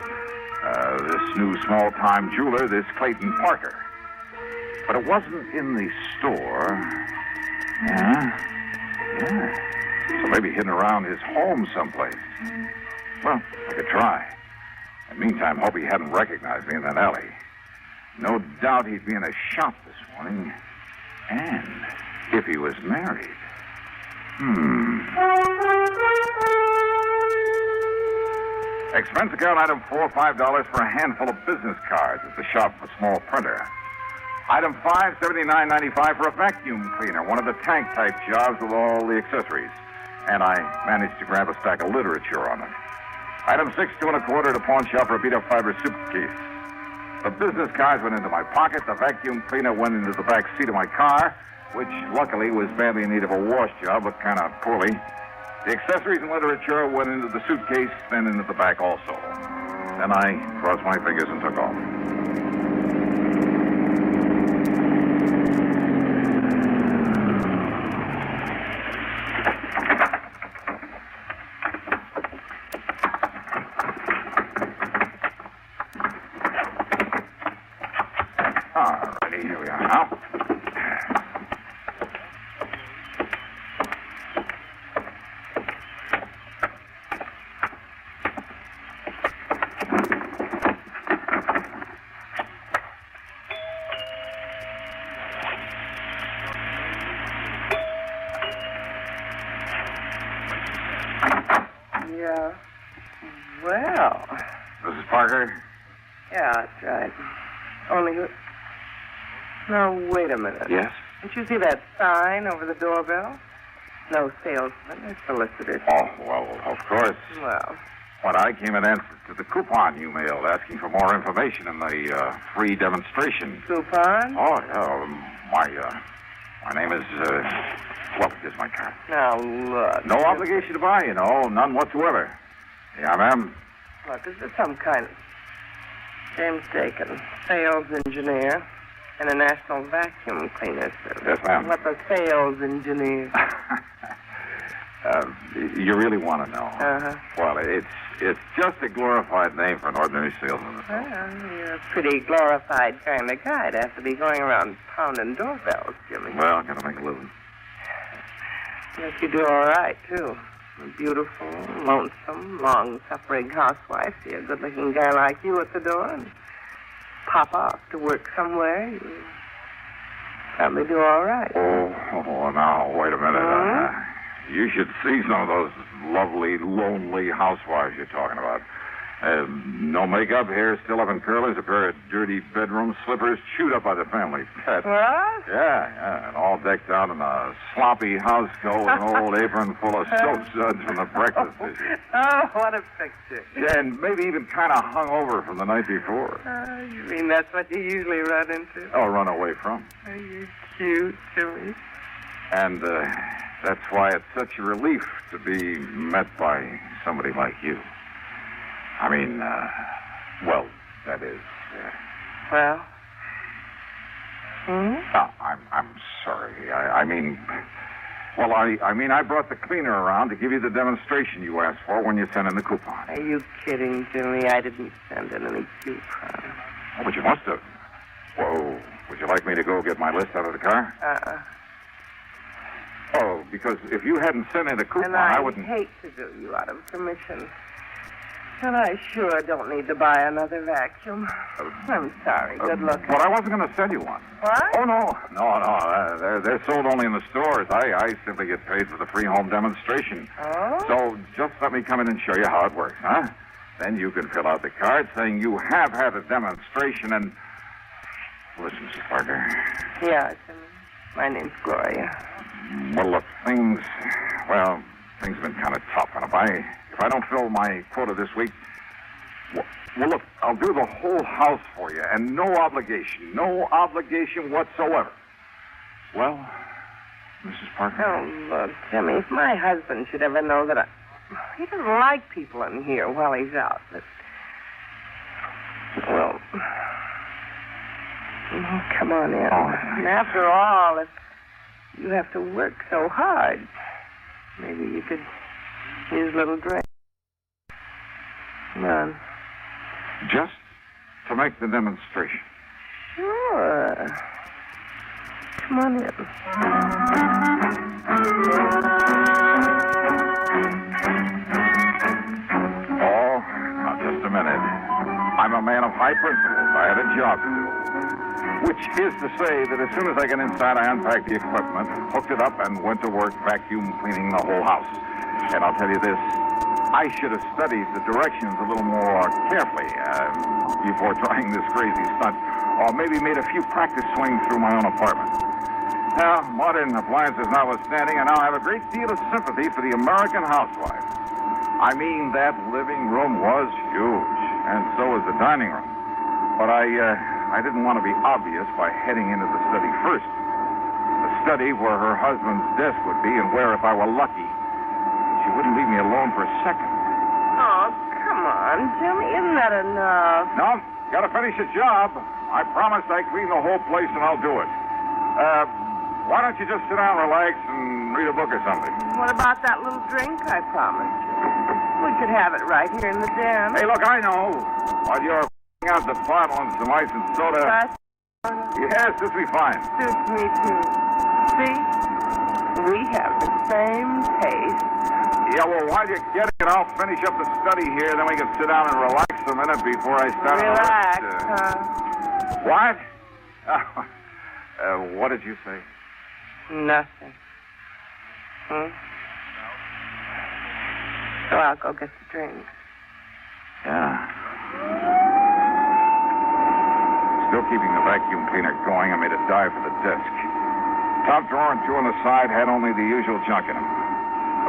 This new small-time jeweler, this Clayton Parker. But it wasn't in the store. Yeah. So maybe hidden around his home someplace. Well, I could try. In the meantime, hope he hadn't recognized me in that alley. No doubt he'd be in a shop this morning. And if he was married. Expense account item 4, $5 for a handful of business cards at the shop of a small printer. Item 5, $79.95 for a vacuum cleaner, one of the tank-type jobs with all the accessories. And I managed to grab a stack of literature on it. Item 6, $2 1/4 at a pawn shop for a beat-up fiber suitcase. The business cards went into my pocket. The vacuum cleaner went into the back seat of my car, which luckily was badly in need of a wash job, but kind of poorly. The accessories and literature went into the suitcase, then into the back also. Then I crossed my fingers and took off. Here we are now. Yeah. Well. Mrs. Parker? Yeah, that's right. Only... Now, wait a minute. Yes? Didn't you see that sign over the doorbell? No salesman, it's solicited. Oh, well, of course. Well. When I came in answer to the coupon you mailed asking for more information in the free demonstration. Coupon? Oh, yeah. My name is, well, here's my card. Now, look. No obligation to buy, none whatsoever. Yeah, ma'am. Look, is this some kind of... James Dakin, sales engineer. And a national vacuum cleaner service. Yes, ma'am. What the sales engineer? You really want to know? Uh-huh. Well, it's just a glorified name for an ordinary salesman. Well, you're a pretty glorified kind of guy to have to be going around pounding doorbells, Jimmy. Well, gotta make a living. Yes, you do all right, too. A beautiful, lonesome, long-suffering housewife. See a good-looking guy like you at the door and pop off to work somewhere. You probably do all right. Oh, now, wait a minute. You should see some of those lovely, lonely housewives you're talking about. No makeup, hair still up in curlers, a pair of dirty bedroom slippers chewed up by the family pet. What? Yeah, and all decked out in a sloppy house coat with an old apron full of soap suds from the breakfast dishes. Oh, what a picture. Yeah, and maybe even kind of hung over from the night before. You mean that's what you usually run into? Oh, run away from. Are you cute, Jimmy? And that's why it's such a relief to be met by somebody like you. I mean, well, that is. Well? No, I'm sorry. I mean, I brought the cleaner around to give you the demonstration you asked for when you sent in the coupon. Are you kidding, Jimmy? I didn't send in any coupon. Oh, but you must have. Whoa. Would you like me to go get my list out of the car? Oh, because if you hadn't sent in a coupon, and I wouldn't... hate to do you out of commission. And I sure don't need to buy another vacuum. I'm sorry. Good luck. But I wasn't going to sell you one. What? Oh, no. No. They're sold only in the stores. I simply get paid for the free home demonstration. Oh? So just let me come in and show you how it works, huh? Then you can fill out the card saying you have had a demonstration and... Listen, Mrs. Parker. Yes, my name's Gloria. Well, look, things have been kind of tough. And if I don't fill my quota this week, well, look, I'll do the whole house for you, and no obligation whatsoever. Well, Mrs. Parker? Oh, look, Jimmy, if my husband should ever know that he doesn't like people in here while he's out, but... Well... Oh, come on in. And after all, if you have to work so hard, maybe you could use a little drink. Come on. Just to make the demonstration. Sure. Come on in. Oh, now just a minute. I'm a man of high principles. I had a job to do. Which is to say that as soon as I got inside, I unpacked the equipment, hooked it up, and went to work vacuum cleaning the whole house. And I'll tell you this, I should have studied the directions a little more carefully before trying this crazy stunt, or maybe made a few practice swings through my own apartment. Now, modern appliances notwithstanding, I now have a great deal of sympathy for the American housewife. I mean, that living room was huge, and so was the dining room. But I didn't want to be obvious by heading into the study first. The study where her husband's desk would be, and where, if I were lucky, she wouldn't leave me alone for a second. Oh, come on, Jimmy. Isn't that enough? No, gotta finish the job. I promised I'd clean the whole place, and I'll do it. Why don't you just sit down, relax, and read a book or something? What about that little drink I promised you? We could have it right here in the den. Hey, look, I know. While you're out the bottle and some ice and soda. Yes, this will be fine. Suits me, too. See? We have the same taste. Yeah, well, while you're getting it, I'll finish up the study here, then we can sit down and relax a minute before I start. Relax, What? What did you say? Nothing. So I'll go get the drink. Yeah. Still keeping the vacuum cleaner going, I made a dive for the desk. Top drawer and two on the side had only the usual junk in them.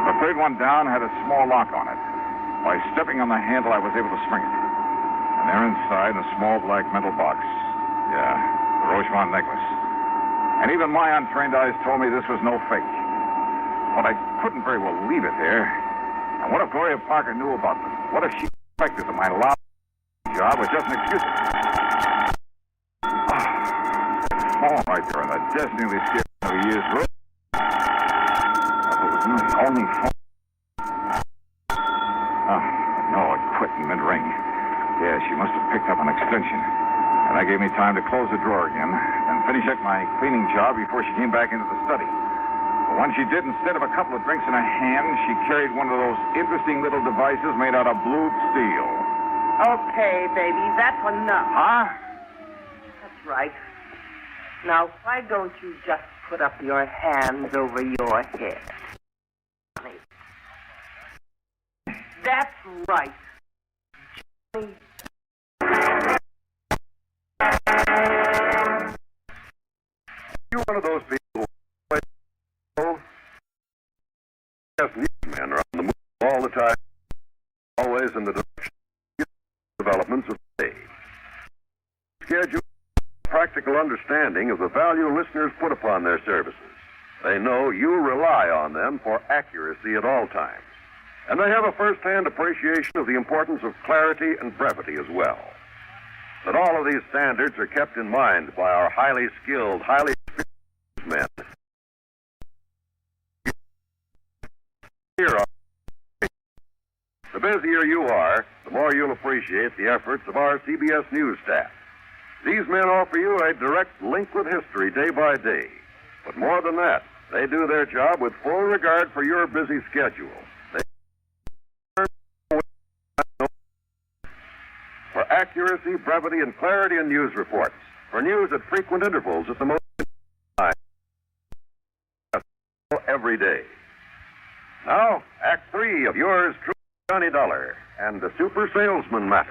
But the third one down had a small lock on it. By stepping on the handle, I was able to spring it. And there inside, a small black metal box. Yeah, the Rochemont necklace. And even my untrained eyes told me this was no fake. But I couldn't very well leave it there. And what if Gloria Parker knew about this? What if she suspected that my loud job was just an excuse? Phone right there on the desk nearly scared me of a year's road. It was my only phone. No, it quit in mid-ring. Yeah, she must have picked up an extension. And that gave me time to close the drawer again and finish up my cleaning job before she came back into the study. But when she did, instead of a couple of drinks in her hand, she carried one of those interesting little devices made out of blued steel. Okay, baby, that's enough. Huh? That's right. Now, why don't you just put up your hands over your head? That's right. Johnny. You're one of those people who have newsmen around the move all the time, always in the direction of developments of the day. Schedule practical understanding of the value listeners put upon their services. They know you rely on them for accuracy at all times. And they have a first-hand appreciation of the importance of clarity and brevity as well. That all of these standards are kept in mind by our highly skilled, highly experienced men. The busier you are, the more you'll appreciate the efforts of our CBS News staff. These men offer you a direct link with history day by day. But more than that, they do their job with full regard for your busy schedule. They accuracy, brevity, and clarity in news reports. For news at frequent intervals at the most time every day. Now, Act 3 of yours truly, Johnny Dollar, and the Super Salesman Matter.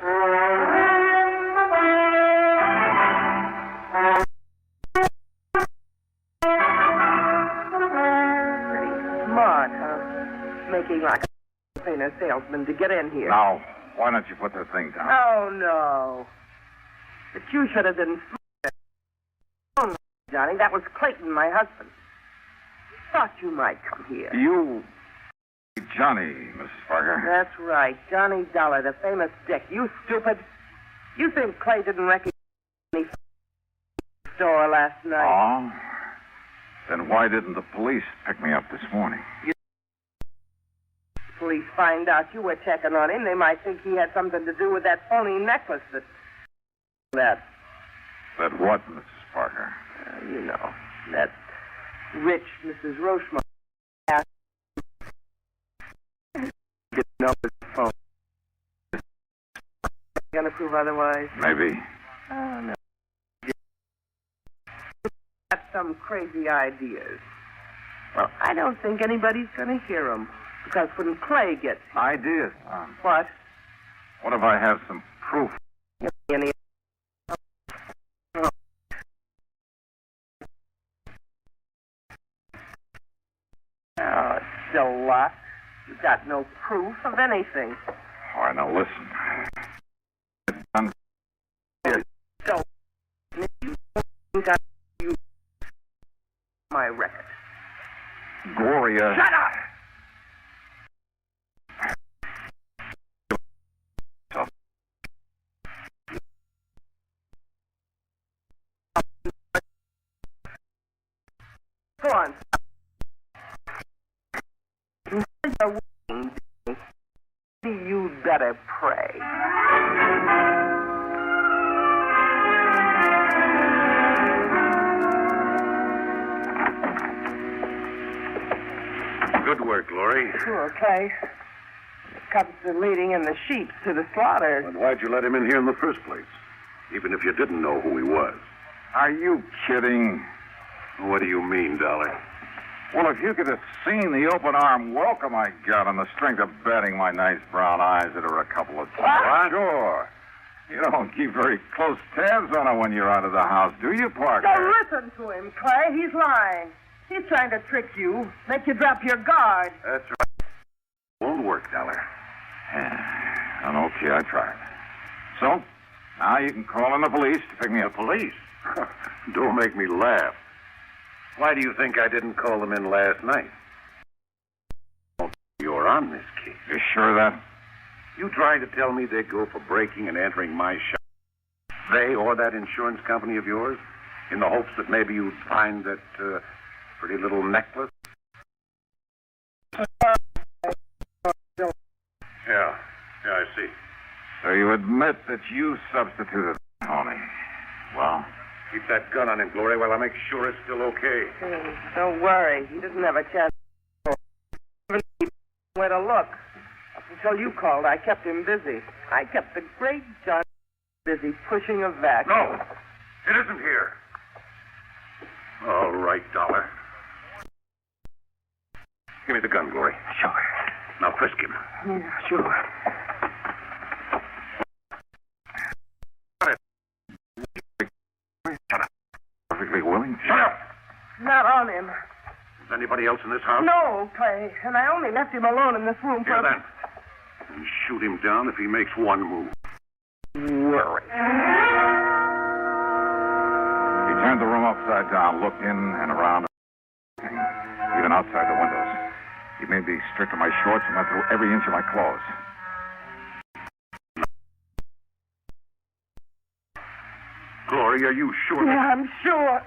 Smart, huh? Making like a famous salesman to get in here. Now, why don't you put the thing down? Oh, no. But you should have been smart. Oh, no, Johnny, that was Clayton, my husband. Thought you might come here. You... Johnny, Mrs. Parker. That's right. Johnny Dollar, the famous dick. You stupid. You think Clay didn't recognize me from the store last night? Oh? Then why didn't the police pick me up this morning? Police find out you were checking on him, they might think he had something to do with that phony necklace that... That what, Mrs. Parker? You know, that rich Mrs. Rochemont asked get to know his phone. Gonna prove otherwise? Maybe. Oh, no. Got some crazy ideas. Well, I don't think anybody's gonna hear them. Because when Clay gets... Ideas? What? What if I have some proof? Any... Oh, so what? You've got no proof of anything. All right, now listen. So, you got you my record. Gloria... Shut up! Go on. You better pray. Good work, Glory. Sure, Clay. It comes to leading in the sheep to the slaughter. But why'd you let him in here in the first place? Even if you didn't know who he was. Are you kidding? What do you mean, Dollar? Well, if you could have seen the open arm welcome I got on the strength of betting my nice brown eyes that are a couple of times. Sure. You don't keep very close tabs on her when you're out of the house, do you, Parker? Now listen to him, Clay. He's lying. He's trying to trick you, make you drop your guard. That's right. Won't work, Dollar. Yeah. Okay, I tried. So, now you can call in the police to pick me up. Police? Don't make me laugh. Why do you think I didn't call them in last night? You're on this case. You sure of that? You trying to tell me they'd go for breaking and entering my shop? They or that insurance company of yours? In the hopes that maybe you'd find that pretty little necklace? Yeah, I see. So you admit that you substituted Tony. Well... Keep that gun on him, Glory, while I make sure it's still okay. Don't worry. He doesn't have a chance. Where to look. Up until you called, I kept him busy. I kept the great John busy pushing a vacuum. No, it isn't here. All right, Dollar. Give me the gun, Glory. Sure. Now frisk him. Yeah, sure. Perfectly willing. Shut up! Not on him. Is anybody else in this house? No, Clay. And I only left him alone in this room for... Here, then. And shoot him down if he makes one move. Worry. He turned the room upside down, looked in and around, even outside the windows. He made me strip to my shorts and went through every inch of my clothes. Glory, are you sure? Yeah, I'm sure.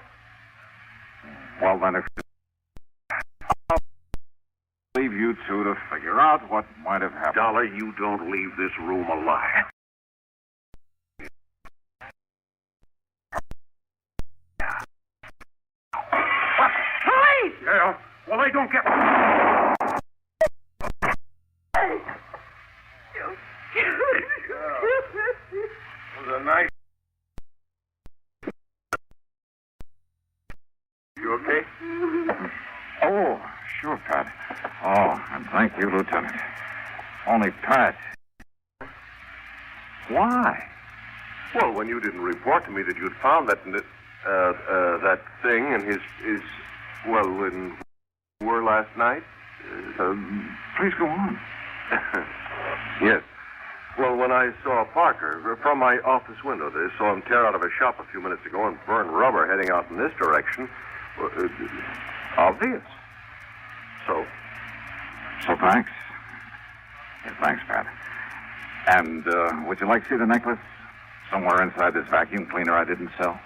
Well, then, if I'll leave you two to figure out what might have happened. Dollar, you don't leave this room alive. Police! Yeah, well, they don't get... okay? Oh, sure, Pat. Oh, and thank you, Lieutenant. Only, Pat. Why? Well, when you didn't report to me that you'd found that thing in his in were last night. Please go on. Yes. Well, when I saw Parker from my office window, they saw him tear out of a shop a few minutes ago and burn rubber heading out in this direction. Obvious. So thanks. Yeah, thanks, Pat. And would you like to see the necklace? Somewhere inside this vacuum cleaner I didn't sell.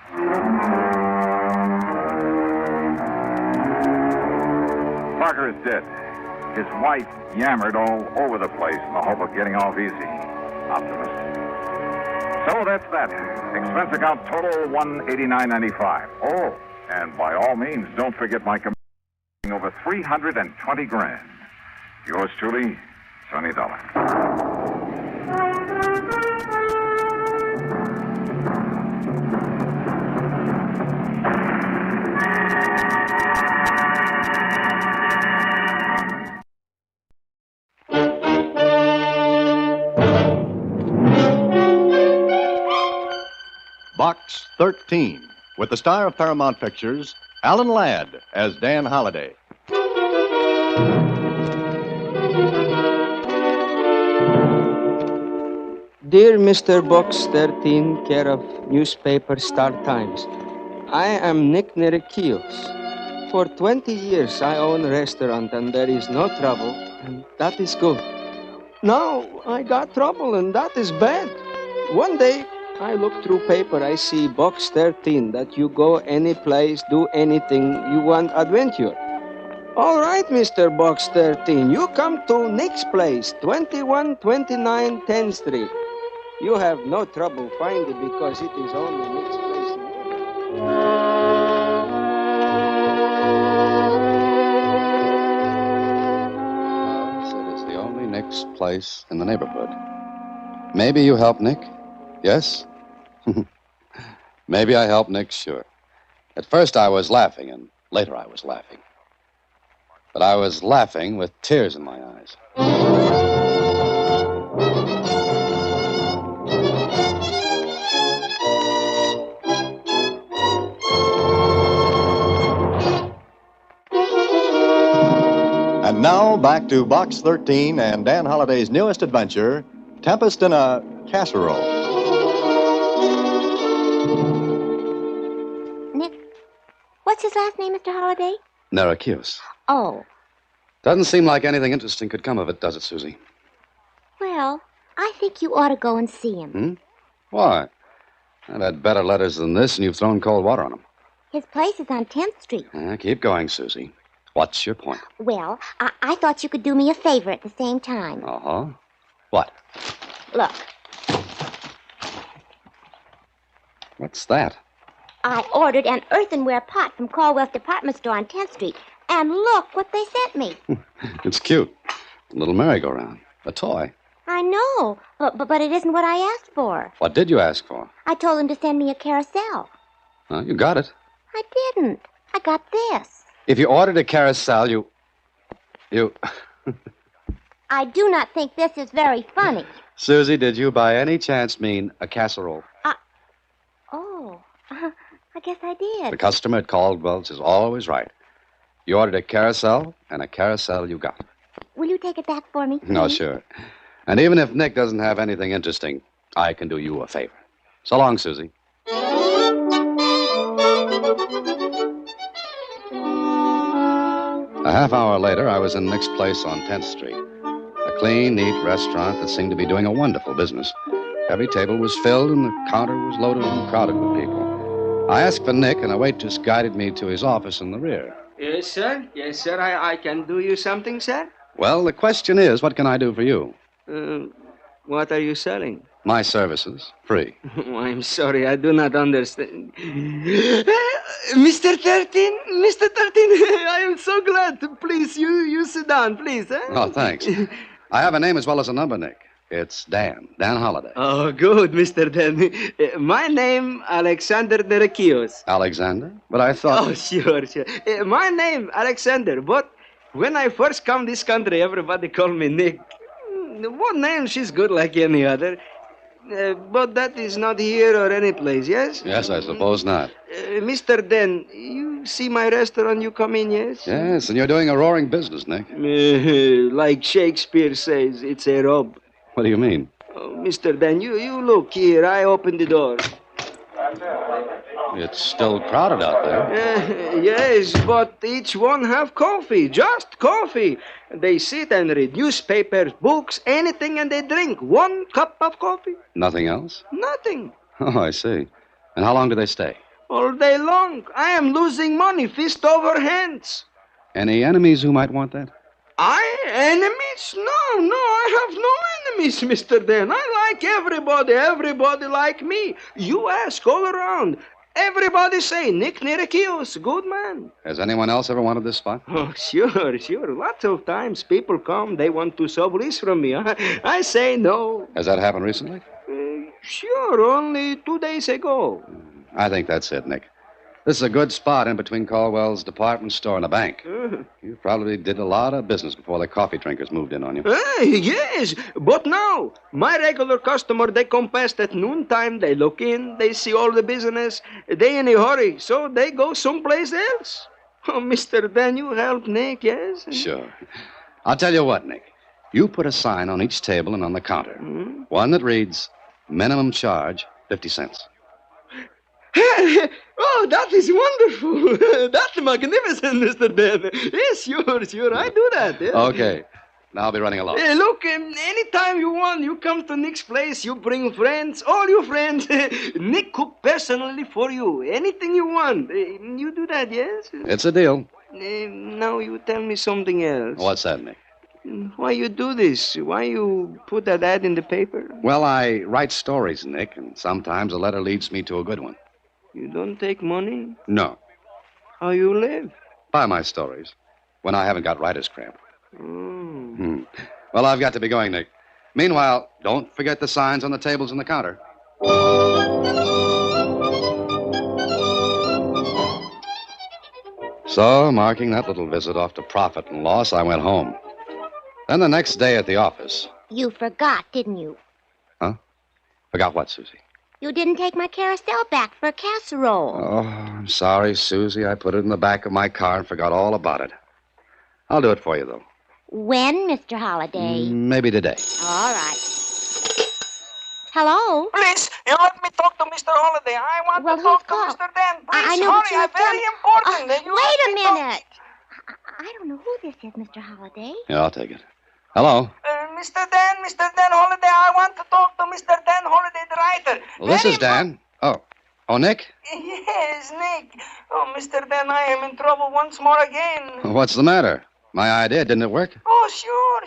Parker is dead. His wife yammered all over the place in the hope of getting off easy. Optimistic. So that's that. Expense account total $189.95. Oh, and by all means, don't forget my commission over $320,000. Yours truly, Sonny Dollar. Box 13, with the star of Paramount Pictures, Alan Ladd as Dan Holliday. Dear Mr. Box 13, care of newspaper Star Times, I am Nick Nerekios. For 20 years I own a restaurant and there is no trouble, and that is good. Now I got trouble and that is bad. One day I look through paper, I see Box 13, that you go any place, do anything you want adventure. All right, Mr. Box 13, you come to Nick's place, 2129 10th Street. You have no trouble finding because it is only Nick's place. It is the only Nick's place in the neighborhood. Maybe you help Nick? Yes? Maybe I helped Nick, sure. At first I was laughing, and later I was laughing. But I was laughing with tears in my eyes. And now back to Box 13 and Dan Holliday's newest adventure, Tempest in a Casserole. Nick, what's his last name, Mr. Holliday? Nerekios. Oh, Doesn't seem like anything interesting could come of it, does it, Susie? well, I think you ought to go and see him. Why? I've had better letters than this, and you've thrown cold water on them. His place is on 10th Street. Keep going, Susie. What's your point? Well, I thought you could do me a favor at the same time. Uh-huh. What? Look, What's that? I ordered an earthenware pot from Caldwell's department store on 10th Street. And look what they sent me. It's cute. A little merry-go-round. A toy. I know, but it isn't what I asked for. What did you ask for? I told them to send me a carousel. You got it. I didn't. I got this. If you ordered a carousel, you... I do not think this is very funny. Susie, did you by any chance mean a casserole? Oh, I guess I did. The customer at Caldwell's is always right. You ordered a carousel, and a carousel you got. Will you take it back for me? No, please? sure. And even if Nick doesn't have anything interesting, I can do you a favor. So long, Susie. A half hour later, I was in Nick's place on 10th Street. A clean, neat restaurant that seemed to be doing a wonderful business. Every table was filled and the counter was loaded and crowded with people. I asked for Nick, and a waitress guided me to his office in the rear. Yes, sir. Yes, sir. I can do you something, sir. Well, the question is, what can I do for you? What are you selling? My services, free. Oh, I'm sorry, I do not understand. Mr. 13? Mr. 13, I am so glad. Please, you sit down, please. Oh, thanks. I have a name as well as a number, Nick. It's Dan Holliday. Oh, good, Mr. Dan. My name, Alexander Nerekios. Alexander? But I thought... Oh, sure. My name, Alexander, but when I first come this country, everybody call me Nick. One name, she's good like any other. But that is not here or any place, yes? Yes, I suppose not. Mr. Dan, you see my restaurant, you come in, yes? Yes, and you're doing a roaring business, Nick. Like Shakespeare says, it's a rob. What do you mean? Oh, Mr. Dan, you look here. I open the door. It's still crowded out there. Yes, but each one have coffee, just coffee. They sit and read newspapers, books, anything, and they drink 1 cup of coffee. Nothing else? Nothing. Oh, I see. And how long do they stay? All day long. I am losing money, fist over hands. Any enemies who might want that? Enemies? No, I have no enemies, Mr. Dan. I like everybody like me. You ask all around. Everybody say, Nick Nerekios, good man. Has anyone else ever wanted this spot? Oh, sure. Lots of times people come, they want to sublease from me. I say no. Has that happened recently? Sure, only 2 days ago. I think that's it, Nick. This is a good spot in between Caldwell's department store and a bank. You probably did a lot of business before the coffee drinkers moved in on you. Yes, but now, my regular customer, they come past at noontime, they look in, they see all the business, they in a hurry, so they go someplace else. Oh, Mr. Dan, you help Nick, yes? Sure. I'll tell you what, Nick. You put a sign on each table and on the counter. One that reads, minimum charge, 50 cents. Oh, that is wonderful. That's magnificent, Mr. Dan. Yes, sure. I do that. Yes. Okay. Now I'll be running along. Look, anytime you want, you come to Nick's place, you bring friends, all your friends. Nick cook personally for you. Anything you want. You do that, yes? It's a deal. Now you tell me something else. What's that, Nick? Why you do this? Why you put that ad in the paper? Well, I write stories, Nick, and sometimes a letter leads me to a good one. You don't take money? No. How you live? By my stories. When I haven't got writer's cramp. Well, I've got to be going, Nick. Meanwhile, don't forget the signs on the tables and the counter. So, marking that little visit off to profit and loss, I went home. Then the next day at the office. You forgot, didn't you? Huh? Forgot what, Susie? You didn't take my carousel back for Casserole. Oh, I'm sorry, Susie. I put it in the back of my car and forgot all about it. I'll do it for you, though. When, Mr. Holliday? Maybe today. All right. Hello? Please, you let me talk to Mr. Holliday. I want to talk to Mr. Dan. Please, I know, hurry. I'm very important. Wait a minute. I don't know who this is, Mr. Holliday. Yeah, I'll take it. Hello? Mr. Dan Holliday, I want to talk to Mr. Dan Holliday, the writer. Well, this is Dan. Oh, Nick? Yes, Nick. Oh, Mr. Dan, I am in trouble once more again. What's the matter? My idea, didn't it work? Oh,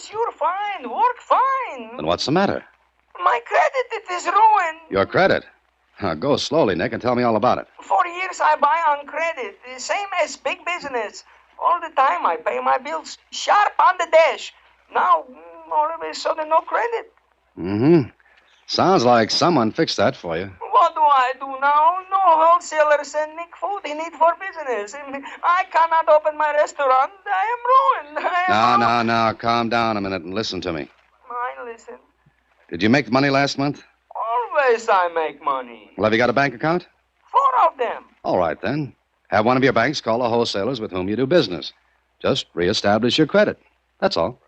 sure, fine. Work fine. Then what's the matter? My credit, it is ruined. Your credit? Go slowly, Nick, and tell me all about it. 4 years I buy on credit. Same as big business. All the time I pay my bills sharp on the dash. Now, all of a sudden, no credit. Sounds like someone fixed that for you. What do I do now? No wholesaler send Nick food he need for business. I cannot open my restaurant. I am ruined. Now, calm down a minute and listen to me. I listen. Did you make money last month? Always I make money. Well, have you got a bank account? 4 of them. All right, then. Have one of your banks call the wholesalers with whom you do business. Just reestablish your credit. That's all.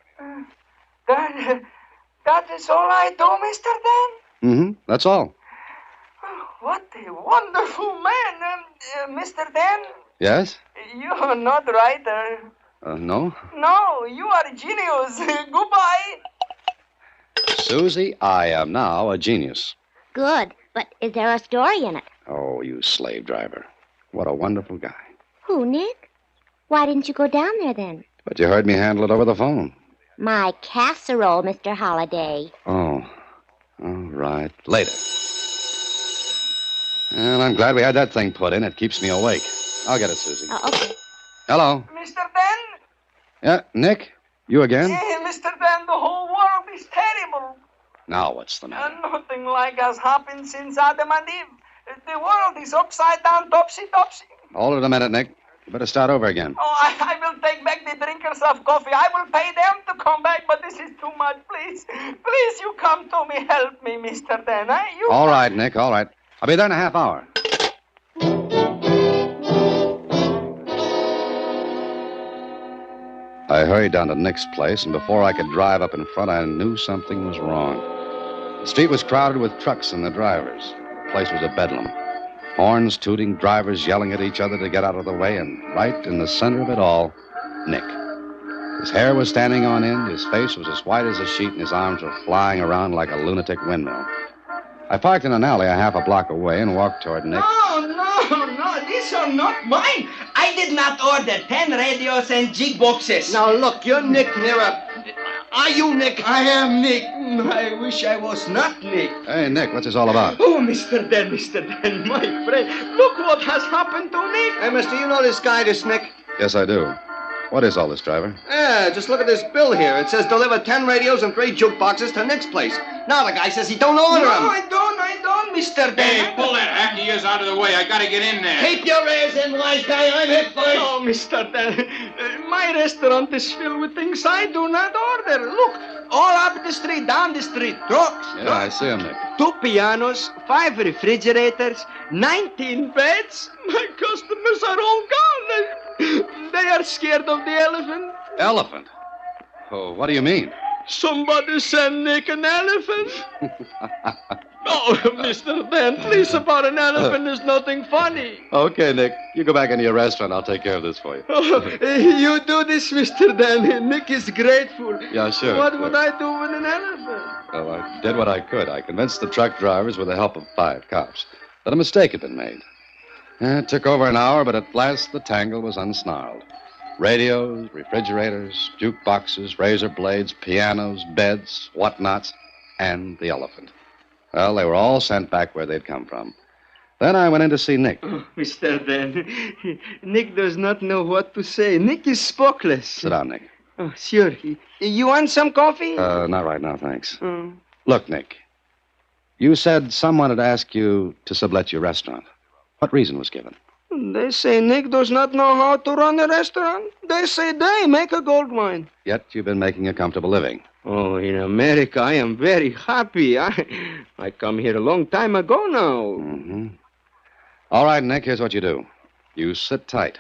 That is all I do, Mr. Dan? That's all. What a wonderful man. Mr. Dan? Yes? You are not writer. No? No, you are a genius. Goodbye. Susie, I am now a genius. Good, but is there a story in it? Oh, you slave driver. What a wonderful guy. Who, Nick? Why didn't you go down there then? But you heard me handle it over the phone. My casserole, Mr. Holliday. Oh. All right. Later. And I'm glad we had that thing put in. It keeps me awake. I'll get it, Susie. Okay. Hello. Mr. Dan? Yeah, Nick? You again? Mr. Dan, the whole world is terrible. Now what's the matter? Nothing like has happened since Adam and Eve. The world is upside down, topsy-topsy. Hold it a minute, Nick. You better start over again. Oh, I will take back the drinkers of coffee. I will pay them to come back, but this is too much. Please, please, you come to me. Help me, Mr. Dan. All right, Nick, all right. I'll be there in a half hour. I hurried down to Nick's place, and before I could drive up in front, I knew something was wrong. The street was crowded with trucks and the drivers. The place was a bedlam. Horns tooting, drivers yelling at each other to get out of the way, and right in the center of it all, Nick. His hair was standing on end, his face was as white as a sheet, and his arms were flying around like a lunatic windmill. I parked in an alley a half a block away and walked toward Nick. No, these are not mine. I did not order 10 radios and jig boxes. Now, look, you're Nick Nera. Are you Nick? I am Nick. I wish I was not Nick. Hey, Nick, what's this all about? Oh, Mr. Dan, my friend. Look what has happened to Nick. Hey, mister, you know this guy, this Nick? Yes, I do. What is all this, driver? Yeah, just look at this bill here. It says deliver 10 radios and 3 jukeboxes to Nick's place. Now the guy says he don't order them. No, I don't, Mr. Dan. Hey, pull that hack of yours out of the way. I gotta get in there. Keep your ears in, wise guy. I'm here first. Oh, Mr. Dan, my restaurant is filled with things I do not order. Look, all up the street, down the street, trucks. Yeah, I see him, Nick. 2 pianos, 5 refrigerators, 19 beds. My customers are all gone. They are scared of the elephant. Elephant? Oh, what do you mean? Somebody send Nick an elephant. Oh, Mr. Dan, please, about an elephant is nothing funny. Okay, Nick. You go back into your restaurant. I'll take care of this for you. Oh, you do this, Mr. Dan. Nick is grateful. Yeah, sure. What would I do with an elephant? Well, I did what I could. I convinced the truck drivers with the help of 5 cops that a mistake had been made. It took over an hour, but at last the tangle was unsnarled. Radios, refrigerators, jukeboxes, razor blades, pianos, beds, whatnots, and the elephant. Well, they were all sent back where they'd come from. Then I went in to see Nick. Oh, Mr. Dan, Nick does not know what to say. Nick is spokeless. Sit down, Nick. Oh, sure. You want some coffee? Not right now, thanks. Look, Nick, you said someone had asked you to sublet your restaurant. What reason was given? They say Nick does not know how to run a restaurant. They say they make a gold mine. Yet you've been making a comfortable living. Oh, in America, I am very happy. I come here a long time ago now. Mm-hmm. All right, Nick, here's what you do. You sit tight.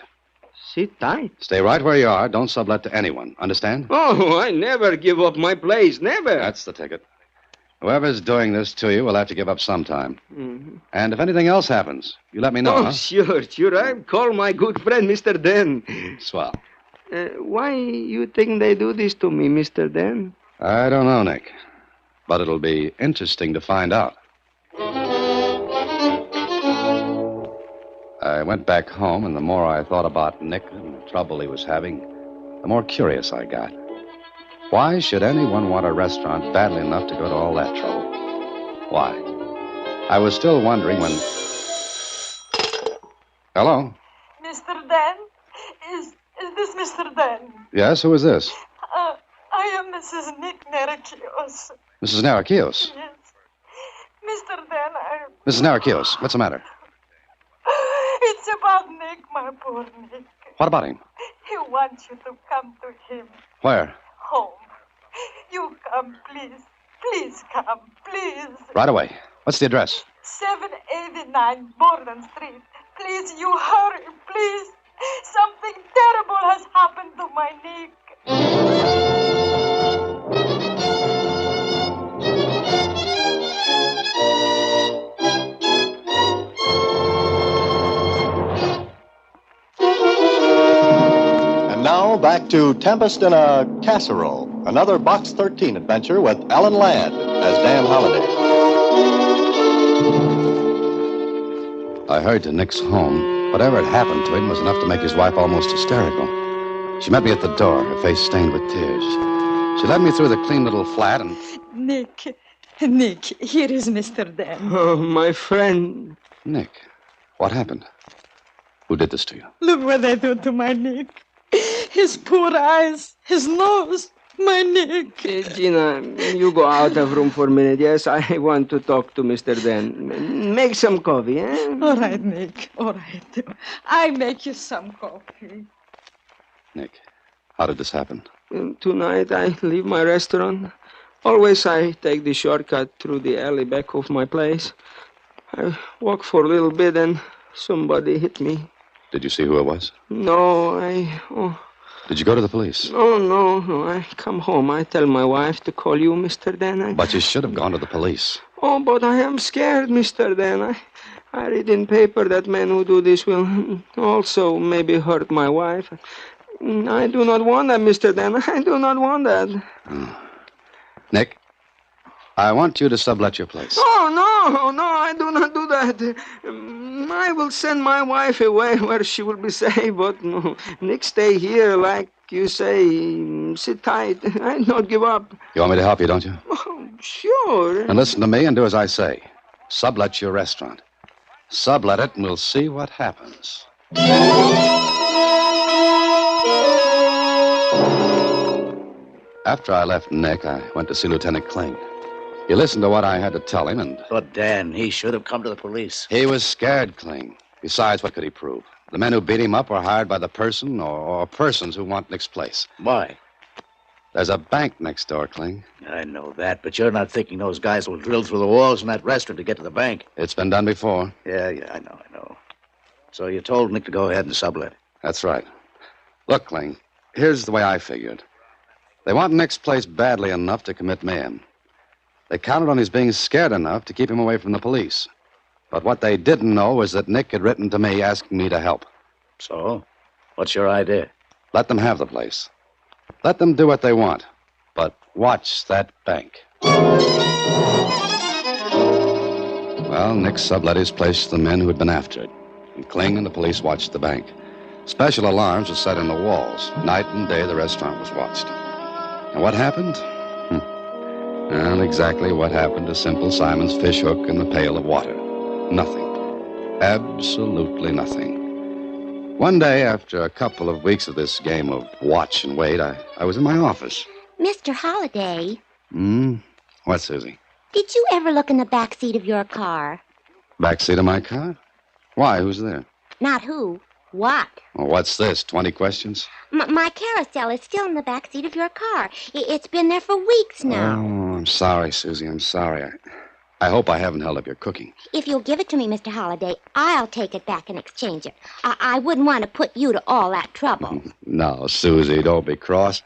Sit tight? Stay right where you are. Don't sublet to anyone. Understand? Oh, I never give up my place. Never. That's the ticket. Whoever's doing this to you will have to give up sometime. Mm-hmm. And if anything else happens, you let me know, Oh, huh? sure. I call my good friend, Mr. Dan. Swell. Why you think they do this to me, Mr. Dan? I don't know, Nick. But it'll be interesting to find out. I went back home, and the more I thought about Nick and the trouble he was having, the more curious I got. Why should anyone want a restaurant badly enough to go to all that trouble? Why? I was still wondering when... Hello? Mr. Dan? Is this Mr. Dan? Yes, who is this? I am Mrs. Nick Nerakios. Mrs. Narakios. Yes. Mr. Dan, Mrs. Narakios, what's the matter? It's about Nick, my poor Nick. What about him? He wants you to come to him. Where? Home. You come, please. Please come, please. Right away. What's the address? 789 Borden Street. Please, you hurry, please. Something terrible has happened to my Nick. And now back to Tempest in a Casserole, another Box 13 adventure with Alan Ladd as Dan Holliday. I hurried to Nick's home. Whatever had happened to him was enough to make his wife almost hysterical. She met me at the door, her face stained with tears. She led me through the clean little flat and... Nick, here is Mr. Dan. Oh, my friend. Nick, what happened? Who did this to you? Look what they do to my Nick. His poor eyes, his nose, My Nick. Gina, you go out of room for a minute. Yes, I want to talk to Mr. Dan. Make some coffee, eh? All right, Nick. All right. I make you some coffee. Nick, how did this happen? Tonight I leave my restaurant. Always I take the shortcut through the alley back of my place. I walk for a little bit and somebody hit me. Did you see who it was? No, Did you go to the police? No. I come home. I tell my wife to call you, Mr. Dan. But you should have gone to the police. Oh, but I am scared, Mr. Dan. I read in paper that men who do this will also maybe hurt my wife. I do not want that, Mr. Dan. I do not want that. Nick, I want you to sublet your place. Oh, no, I do not do that. I will send my wife away where she will be safe, but no, Nick, stay here, like you say, sit tight. I not give up. You want me to help you, don't you? Oh, sure. And listen to me and do as I say. Sublet your restaurant. Sublet it and we'll see what happens. After I left Nick, I went to see Lieutenant Kling. He listened to what I had to tell him, and... But, Dan, he should have come to the police. He was scared, Kling. Besides, what could he prove? The men who beat him up were hired by the person or persons who want Nick's place. Why? There's a bank next door, Kling. I know that, but you're not thinking those guys will drill through the walls in that restaurant to get to the bank. It's been done before. Yeah, I know. So you told Nick to go ahead and sublet. That's right. Look, Kling, here's the way I figured. They want Nick's place badly enough to commit mayhem. They counted on his being scared enough to keep him away from the police. But what they didn't know was that Nick had written to me asking me to help. So? What's your idea? Let them have the place. Let them do what they want. But watch that bank. Well, Nick sublet his place to the men who had been after it. And Kling and the police watched the bank. Special alarms were set in the walls. Night and day, the restaurant was watched. And what happened? Well, exactly what happened to Simple Simon's fish hook and the pail of water. Nothing. Absolutely nothing. One day, after a couple of weeks of this game of watch and wait, I was in my office. Mr. Holliday. What, Susie? Did you ever look in the back seat of your car? Back seat of my car? Why? Who's there? Not who. What? Well, what's this, 20 questions? My carousel is still in the back seat of your car. It's been there for weeks now. Oh, I'm sorry, Susie. I'm sorry. I hope I haven't held up your cooking. If you'll give it to me, Mr. Holliday, I'll take it back and exchange it. I wouldn't want to put you to all that trouble. No, Susie, don't be cross.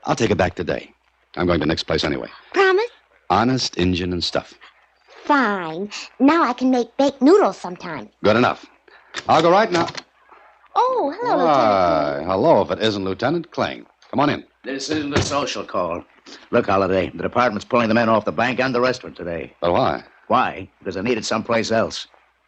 I'll take it back today. I'm going to Nick's place anyway. Promise? Honest Injun and stuff. Fine. Now I can make baked noodles sometime. Good enough. I'll go right now. Oh, hello, Why, hello, if it isn't Lieutenant Kling. Come on in. This isn't a social call. Look, Holliday, the department's pulling the men off the bank and the restaurant today. But why? Why? Because they needed someplace else.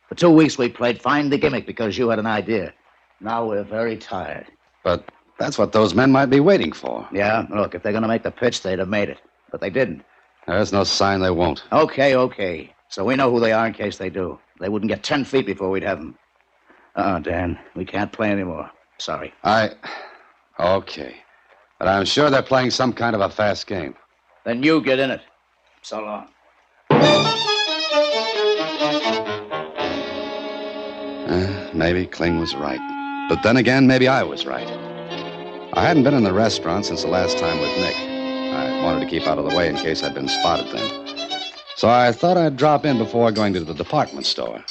For 2 weeks we played Find the Gimmick because you had an idea. Now we're very tired. But that's what those men might be waiting for. Yeah, look, if they're going to make the pitch, they'd have made it. But they didn't. There's no sign they won't. Okay. So we know who they are in case they do. They wouldn't get 10 feet before we'd have them. Dan, we can't play anymore. Sorry. Okay. But I'm sure they're playing some kind of a fast game. Then you get in it. So long. Maybe Kling was right. But then again, maybe I was right. I hadn't been in the restaurant since the last time with Nick. I wanted to keep out of the way in case I'd been spotted then. So I thought I'd drop in before going to the department store.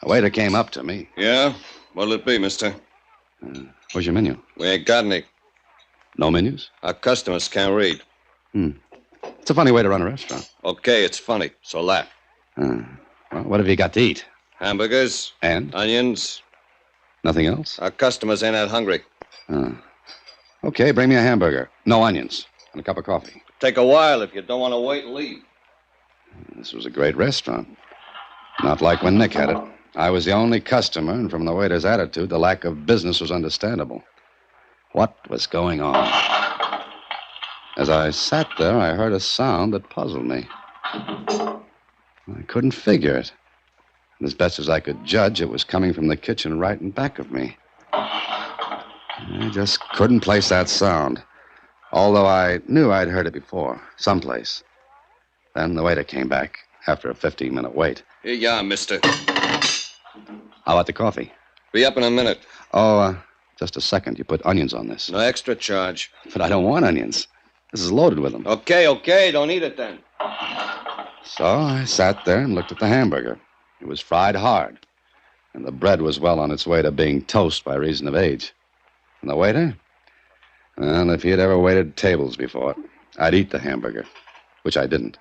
A waiter came up to me. Yeah? What'll it be, mister? Where's your menu? We ain't got any. No menus? Our customers can't read. It's a funny way to run a restaurant. Okay, it's funny, so laugh. Well, what have you got to eat? Hamburgers. And? Onions. Nothing else? Our customers ain't that hungry. Okay, bring me a hamburger. No onions. And a cup of coffee. Take a while if you don't want to wait and leave. This was a great restaurant. Not like when Nick had it. I was the only customer, and from the waiter's attitude, the lack of business was understandable. What was going on? As I sat there, I heard a sound that puzzled me. I couldn't figure it. And as best as I could judge, it was coming from the kitchen right in back of me. I just couldn't place that sound. although I knew I'd heard it before, someplace. Then the waiter came back after a 15-minute wait. Here you are, mister. How about the coffee? Be up in a minute. Oh, just a second. You put onions on this. No extra charge. But I don't want onions. This is loaded with them. Okay. Don't eat it then. So I sat there and looked at the hamburger. It was fried hard, and the bread was well on its way to being toast by reason of age. And the waiter? Well, if he had ever waited tables before, I'd eat the hamburger, which I didn't.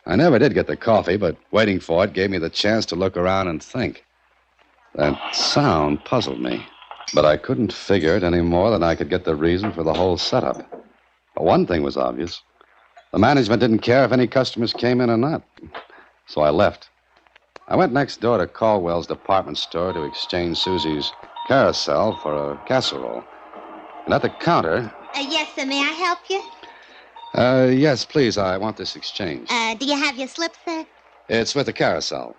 I never did get the coffee, but waiting for it gave me the chance to look around and think. That sound puzzled me, but I couldn't figure it any more than I could get the reason for the whole setup. But one thing was obvious. The management didn't care if any customers came in or not. So I left. I went next door to Caldwell's department store to exchange Susie's Carousel for a Casserole. And at the counter... Yes, sir. May I help you? Yes, please. I want this exchange. Do you have your slip, sir? It's with the Carousel.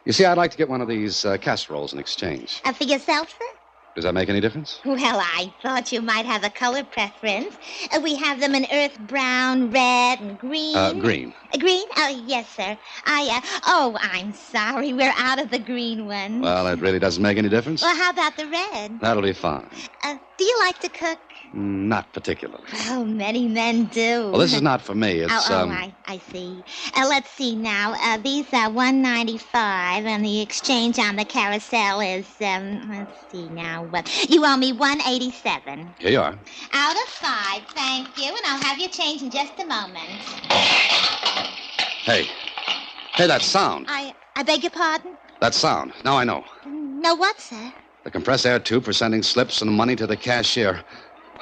You see, I'd like to get one of these casseroles in exchange. For yourself, sir? Does that make any difference? Well, I thought you might have a color preference. We have them in earth brown, red, and green. Green. Green? Oh, yes, sir. I'm sorry. We're out of the green one. Well, it really doesn't make any difference. Well, how about the red? That'll be fine. Do you like to cook? Not particularly. Oh, many men do. Well, this is not for me. It's, I see. Let's see now. These are $1.95, and the exchange on the Carousel is, let's see now. You owe me $1.87. Here you are. Out of 5, thank you, and I'll have your change in just a moment. Hey, that sound. I beg your pardon? That sound. Now I know. No what, sir? The compressed air tube for sending slips and money to the cashier.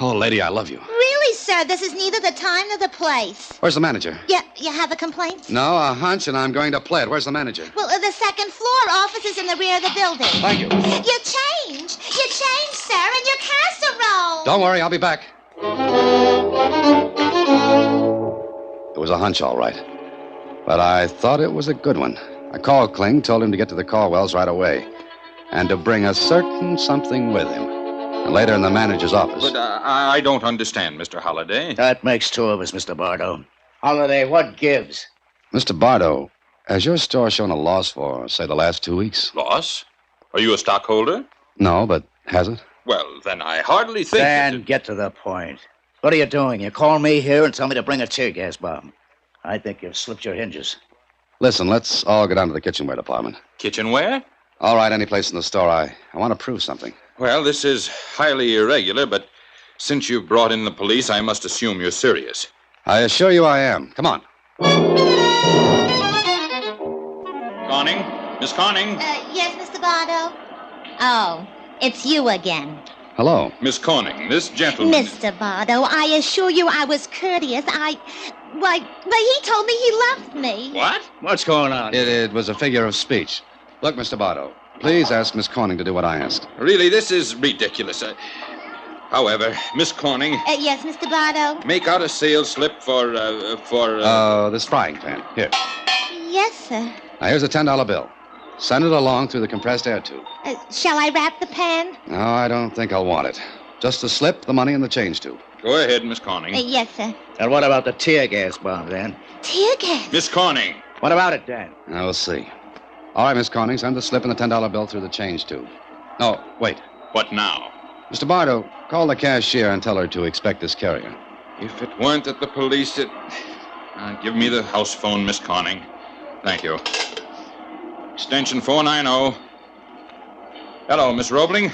Oh, lady, I love you. Really, sir? This is neither the time nor the place. Where's the manager? Yeah, you have a complaint? No, a hunch, and I'm going to play it. Where's the manager? Well, the second floor. Office is in the rear of the building. Thank you. Your change, sir, and your casserole. Don't worry, I'll be back. It was a hunch, all right. But I thought it was a good one. I called Kling, told him to get to the Caldwells right away, and to bring a certain something with him. And later in the manager's office. But I don't understand, Mr. Holliday. That makes two of us, Mr. Bardo. Holiday, what gives? Mr. Bardo, has your store shown a loss for, say, the last 2 weeks? Loss? Are you a stockholder? No, but has it? Well, then I hardly think... Dan, get to the point. What are you doing? You call me here and tell me to bring a tear gas bomb. I think you've slipped your hinges. Listen, let's all go down to the kitchenware department. Kitchenware? All right, any place in the store. I want to prove something. Well, this is highly irregular, but since you've brought in the police, I must assume you're serious. I assure you I am. Come on. Conning? Miss Conning? Yes, Mr. Bardo? Oh, it's you again. Hello. Miss Conning, this gentleman... Mr. Bardo, I assure you I was courteous. Why, he told me he loved me. What? What's going on? It was a figure of speech. Look, Mr. Bardo, please ask Miss Corning to do what I asked. Really, this is ridiculous. However, Miss Corning... Yes, Mr. Bardo? Make out a sales slip for... this frying pan. Here. Yes, sir. Now, here's a $10 bill. Send it along through the compressed air tube. Shall I wrap the pan? No, I don't think I'll want it. Just the slip, the money, and the change tube. Go ahead, Miss Corning. Yes, sir. And what about the tear gas bomb, Dan? Tear gas? Miss Corning. What about it, Dan? Now, we'll see. All right, Miss Corning, send the slip and the $10 bill through the change tube. No, wait. What now? Mr. Bardo, call the cashier and tell her to expect this carrier. If it weren't that the police, give me the house phone, Miss Corning. Thank you. Extension 490. Hello, Miss Roebling.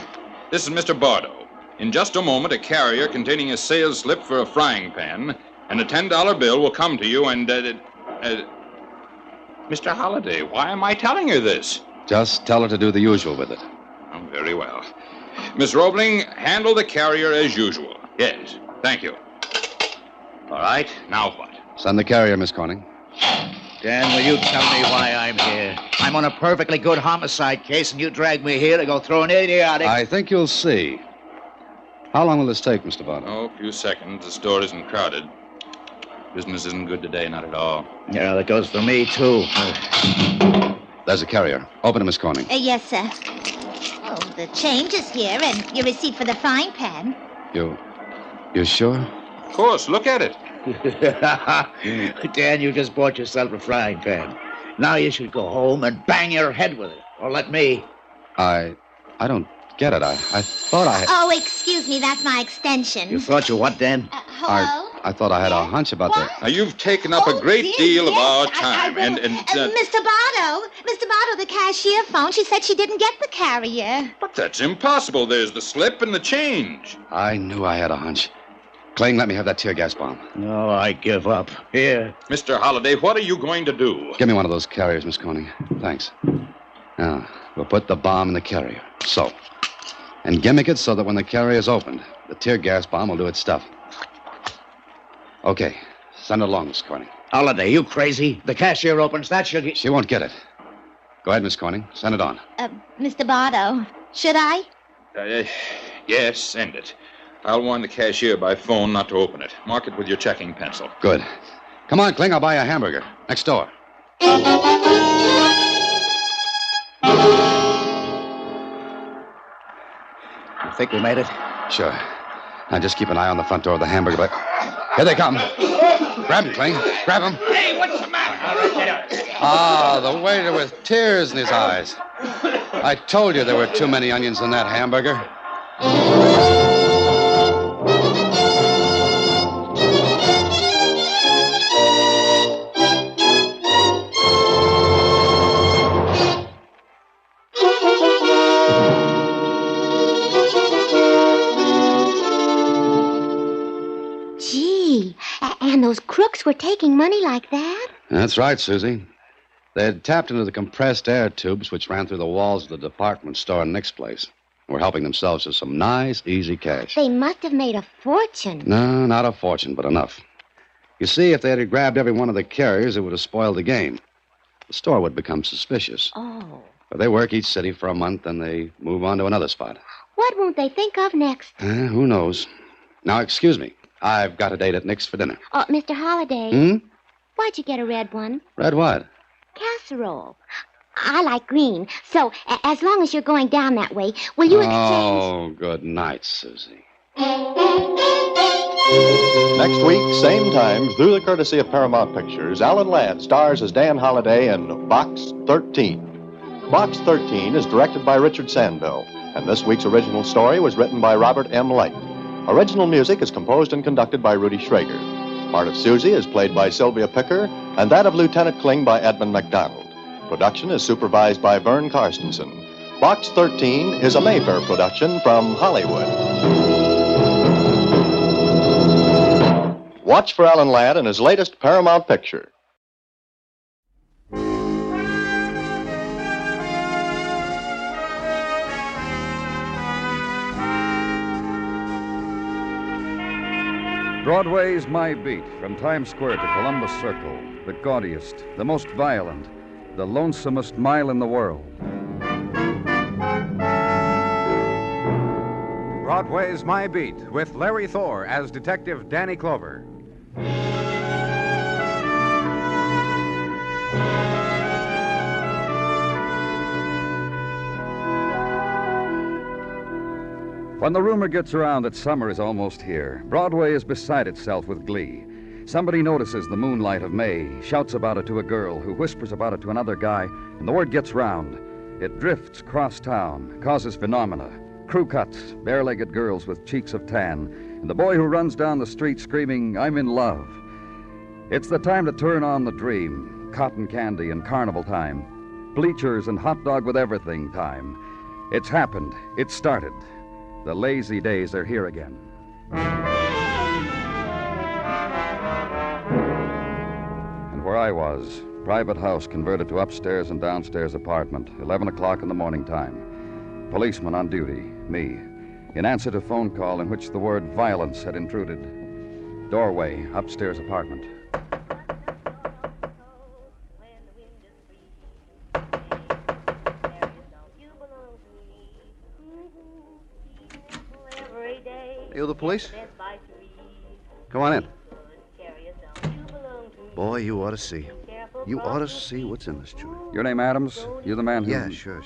This is Mr. Bardo. In just a moment, a carrier containing a sales slip for a frying pan and a $10 bill will come to you and... Mr. Holliday, why am I telling her this? Just tell her to do the usual with it. Oh, very well. Miss Roebling, handle the carrier as usual. Yes, thank you. All right, now what? Send the carrier, Miss Corning. Dan, will you tell me why I'm here? I'm on a perfectly good homicide case, and you dragged me here to go through an idiotic... I think you'll see. How long will this take, Mr. Bardo? Oh, a few seconds. The store isn't crowded. Business isn't good today, not at all. Yeah, that goes for me, too. There's a carrier. Open it, Miss Corning. Yes, sir. Oh, the change is here, and your receipt for the frying pan. You sure? Of course, look at it. Dan, you just bought yourself a frying pan. Now you should go home and bang your head with it. Or let me. I don't get it. I thought I... Oh, excuse me, that's my extension. You thought you what, Dan? Hello? I thought I had a hunch about that. Now, you've taken up a great deal of our time. Mr. Botto, the cashier phoned. She said she didn't get the carrier. But that's impossible. There's the slip and the change. I knew I had a hunch. Clayton, let me have that tear gas bomb. No, I give up. Here. Mr. Holliday, what are you going to do? Give me one of those carriers, Miss Coney. Thanks. Now, we'll put the bomb in the carrier. So. And gimmick it so that when the carrier's opened, the tear gas bomb will do its stuff. Okay. Send it along, Miss Corning. Holiday, you crazy? The cashier opens that, She won't get it. Go ahead, Miss Corning. Send it on. Mr. Botto, should I? Yes, send it. I'll warn the cashier by phone not to open it. Mark it with your checking pencil. Good. Come on, Kling. I'll buy you a hamburger. Next door. You think we made it? Sure. Now just keep an eye on the front door of the hamburger. But here they come. Grab him, Kling. Grab him. Hey, what's the matter? Ah, the waiter with tears in his eyes. I told you there were too many onions in that hamburger. Gee, and those crooks were taking money like that? That's right, Susie. They had tapped into the compressed air tubes which ran through the walls of the department store in Nick's place. Were helping themselves to some nice, easy cash. They must have made a fortune. No, not a fortune, but enough. You see, if they had grabbed every one of the carriers, it would have spoiled the game. The store would become suspicious. Oh. But they work each city for a month, and they move on to another spot. What won't they think of next? Who knows? Now, excuse me. I've got a date at Nick's for dinner. Oh, Mr. Holliday. Why'd you get a red one? Red what? Casserole. I like green. So, as long as you're going down that way, will you exchange... Oh, good night, Susie. Next week, same time, through the courtesy of Paramount Pictures, Alan Ladd stars as Dan Holliday in Box 13. Box 13 is directed by Richard Sandville, and this week's original story was written by Robert M. Light. Original music is composed and conducted by Rudy Schrager. Part of Susie is played by Sylvia Picker, and that of Lieutenant Kling by Edmund MacDonald. Production is supervised by Vern Karstensen. Box 13 is a Mayfair production from Hollywood. Watch for Alan Ladd in his latest Paramount picture. Broadway Is My Beat, from Times Square to Columbus Circle, the gaudiest, the most violent, the lonesomest mile in the world. Broadway Is My Beat, with Larry Thor as Detective Danny Clover. When the rumor gets around that summer is almost here, Broadway is beside itself with glee. Somebody notices the moonlight of May, shouts about it to a girl, who whispers about it to another guy, and the word gets round. It drifts across town, causes phenomena. Crew cuts, bare-legged girls with cheeks of tan, and the boy who runs down the street screaming, "I'm in love." It's the time to turn on the dream, cotton candy and carnival time, bleachers and hot dog with everything time. It's happened. It's started. The lazy days are here again. And where I was, private house converted to upstairs and downstairs apartment, 11 o'clock in the morning time. Policeman on duty, me, in answer to phone call in which the word violence had intruded. Doorway, upstairs apartment. You the police? Come on in. Boy, you ought to see. You ought to see what's in this joint. Your name Adams? You're the man who... Yeah, sure.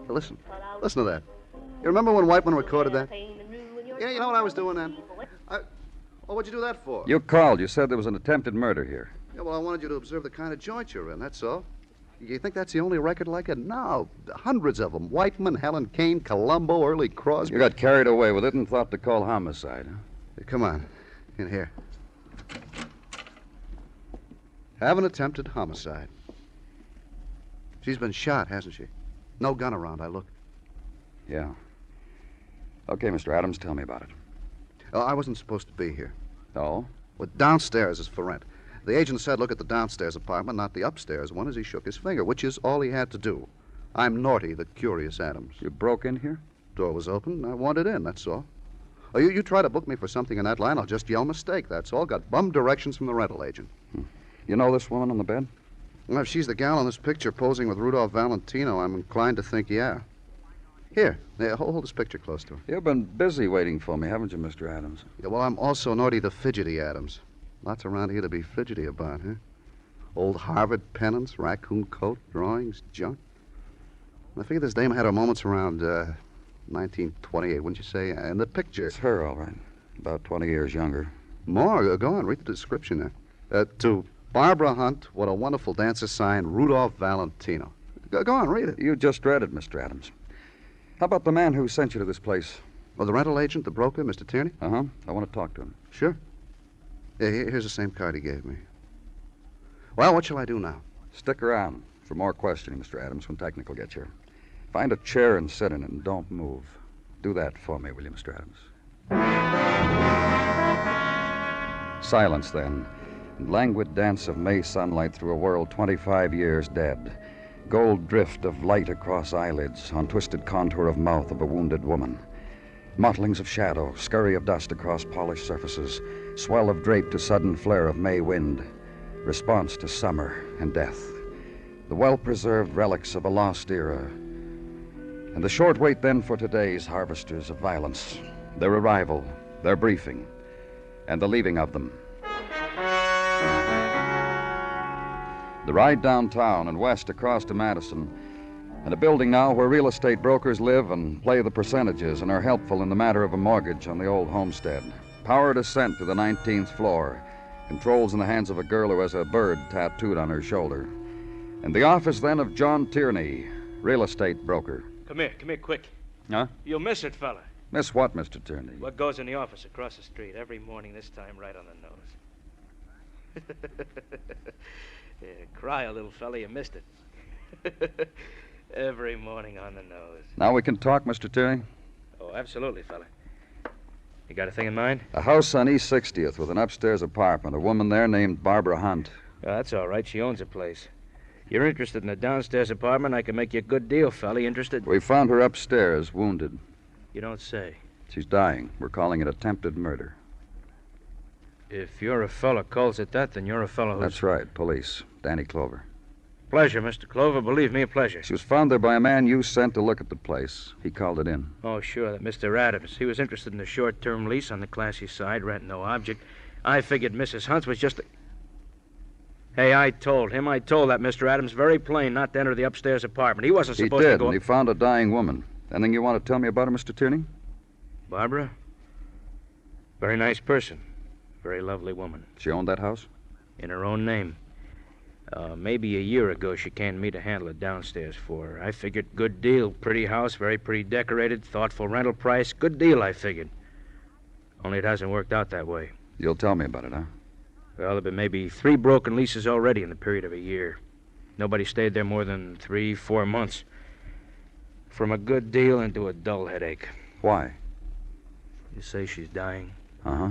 Listen to that. You remember when Whiteman recorded that? Yeah, you know what I was doing then? Oh, what'd you do that for? You called. You said there was an attempted murder here. Yeah, well, I wanted you to observe the kind of joint you're in, that's all. You think that's the only record like it? No, hundreds of them. Whiteman, Helen Kane, Columbo, Early Crosby. You got carried away with it and thought to call homicide, huh? Hey, come on. In here. Have an attempted homicide. She's been shot, hasn't she? No gun around, I looked. Yeah. Okay, Mr. Adams, tell me about it. Oh, I wasn't supposed to be here. Oh? Well, downstairs is for rent. The agent said look at the downstairs apartment, not the upstairs one, as he shook his finger, which is all he had to do. I'm Naughty, the curious Adams. You broke in here? Door was open. I wanted in, that's all. Oh, you try to book me for something in that line, I'll just yell mistake, that's all. Got bum directions from the rental agent. You know this woman on the bed? Well, if she's the gal in this picture posing with Rudolph Valentino, I'm inclined to think, yeah. Here, hold this picture close to her. You've been busy waiting for me, haven't you, Mr. Adams? Yeah, well, I'm also Naughty the Fidgety Adams. Lots around here to be fidgety about, huh? Old Harvard pennants, raccoon coat, drawings, junk. I figure this dame had her moments around 1928, wouldn't you say? And the picture. It's her, all right. About 20 years younger. More? Go on, read the description there. To Barbara Hunt, what a wonderful dancer sign, Rudolph Valentino. Go on, read it. You just read it, Mr. Adams. How about the man who sent you to this place? Oh, the rental agent, the broker, Mr. Tierney? Uh-huh. I want to talk to him. Sure. Yeah, here's the same card he gave me. Well, what shall I do now? Stick around for more questioning, Mr. Adams, when technical gets here. Find a chair and sit in it and don't move. Do that for me, will you, Mr. Adams? Silence, then. And languid dance of May sunlight through a world 25 years dead. Gold drift of light across eyelids on twisted contour of mouth of a wounded woman. Mottlings of shadow, scurry of dust across polished surfaces, swell of drape to sudden flare of May wind, response to summer and death, the well-preserved relics of a lost era, and the short wait then for today's harvesters of violence, their arrival, their briefing, and the leaving of them. The ride downtown and west across to Madison, and a building now where real estate brokers live and play the percentages and are helpful in the matter of a mortgage on the old homestead. Powered ascent to the 19th floor. Controls in the hands of a girl who has a bird tattooed on her shoulder. And the office then of John Tierney, real estate broker. Come here, quick. Huh? You'll miss it, fella. Miss what, Mr. Tierney? What goes in the office across the street every morning, this time right on the nose. Yeah, cry a little fella, you missed it. Every morning on the nose. Now we can talk, Mr. Tierney? Oh, absolutely, fella. You got a thing in mind? A house on East 60th with an upstairs apartment. A woman there named Barbara Hunt. Oh, that's all right. She owns a place. You're interested in a downstairs apartment, I can make you a good deal, fella. You interested? We found her upstairs, wounded. You don't say. She's dying. We're calling it attempted murder. If you're a fella calls it that, then you're a fella who's... That's right. Police. Danny Clover. Pleasure, Mr. Clover. Believe me, a pleasure. She was found there by a man you sent to look at the place. He called it in. Oh, sure, that Mr. Adams. He was interested in a short-term lease on the classy side, rent no object. I figured Mrs. Hunt's was just a... Hey, I told that Mr. Adams very plain not to enter the upstairs apartment. He wasn't supposed to go... He did, and he found a dying woman. Anything you want to tell me about her, Mr. Tierney? Barbara? Very nice person. Very lovely woman. She owned that house? In her own name. Maybe a year ago she came to me to handle it downstairs for her. I figured good deal. Pretty house, very pretty decorated, thoughtful rental price. Good deal, I figured. Only it hasn't worked out that way. You'll tell me about it, huh? Well, there have been maybe 3 broken leases already in the period of a year. Nobody stayed there more than 3-4 months. From a good deal into a dull headache. Why? You say she's dying? Uh-huh.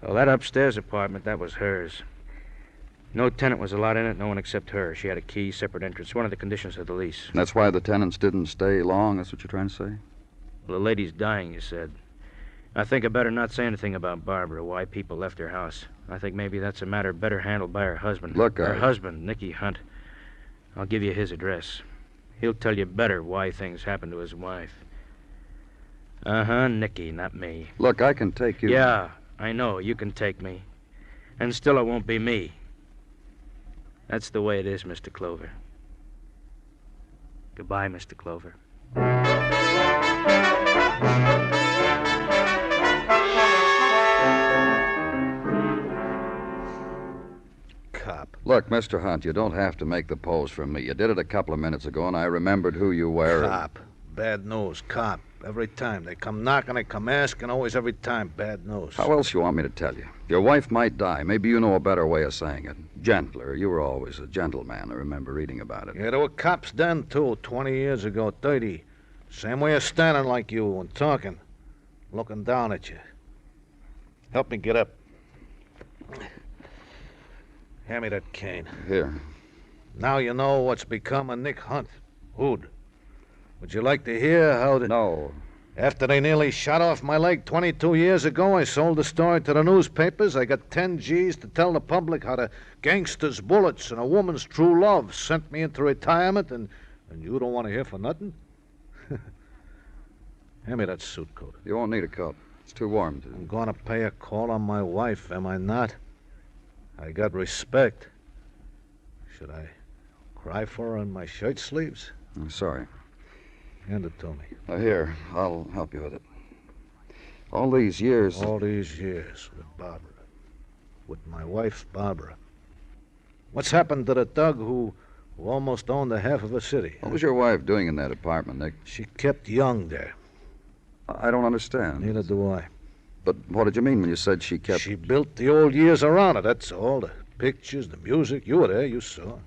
Well, that upstairs apartment, that was hers. No tenant was allowed in it, no one except her. She had a key, separate entrance, one of the conditions of the lease. That's why the tenants didn't stay long, that's what you're trying to say? Well, the lady's dying, you said. I think I better not say anything about Barbara, why people left her house. I think maybe that's a matter better handled by her husband. Look, her husband, Nicky Hunt. I'll give you his address. He'll tell you better why things happened to his wife. Uh-huh, Nicky, not me. Look, I can take you... Yeah, I know, you can take me. And still it won't be me. That's the way it is, Mr. Clover. Goodbye, Mr. Clover. Look, Mr. Hunt, you don't have to make the pose for me. You did it a couple of minutes ago, and I remembered who you were. Cop. Bad news. Cop. Every time. They come knocking, they come asking, always every time. Bad news. How else you want me to tell you? Your wife might die. Maybe you know a better way of saying it. Gentler. You were always a gentleman. I remember reading about it. Yeah, there were cops then, too, 20 years ago, 30. Same way of standing like you and talking. Looking down at you. Help me get up. Hand me that cane. Here. Now you know what's become of Nick Hunt. Who'd? Would you like to hear how the... No. After they nearly shot off my leg 22 years ago, I sold the story to the newspapers. I got 10 G's to tell the public how the gangster's bullets and a woman's true love sent me into retirement, and you don't want to hear for nothing? Hand me that suit coat. You won't need a coat. It's too warm. I'm going to pay a call on my wife, am I not? I got respect. Should I cry for her on my shirt sleeves? I'm sorry. Hand it to me. Here, I'll help you with it. All these years... All these years with Barbara. With my wife, Barbara. What's happened to the thug who almost owned a half of a city? What was your wife doing in that apartment, Nick? She kept Young there. I don't understand. Neither do I. But what did you mean when you said she kept... She built the old years around it, that's all. The pictures, the music. You were there, you saw.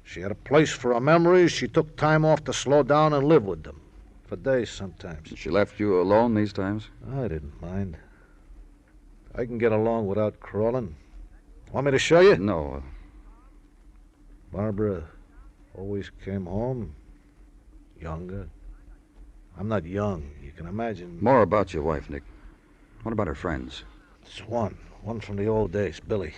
She had a place for her memories. She took time off to slow down and live with them. For days sometimes. She left you alone these times? I didn't mind. I can get along without crawling. Want me to show you? No. Barbara always came home younger. I'm not young. You can imagine. More about your wife, Nick. What about her friends? It's one. One from the old days, Billy.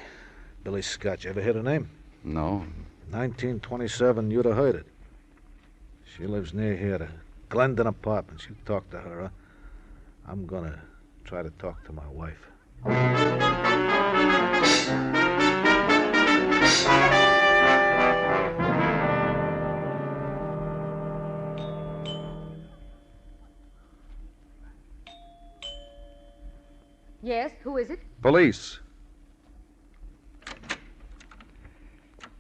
Billy Scott. You ever hear the name? No. 1927, you'd have heard it. She lives near here, the Glendon Apartments. You talk to her, huh? I'm gonna try to talk to my wife. Yes, who is it? Police.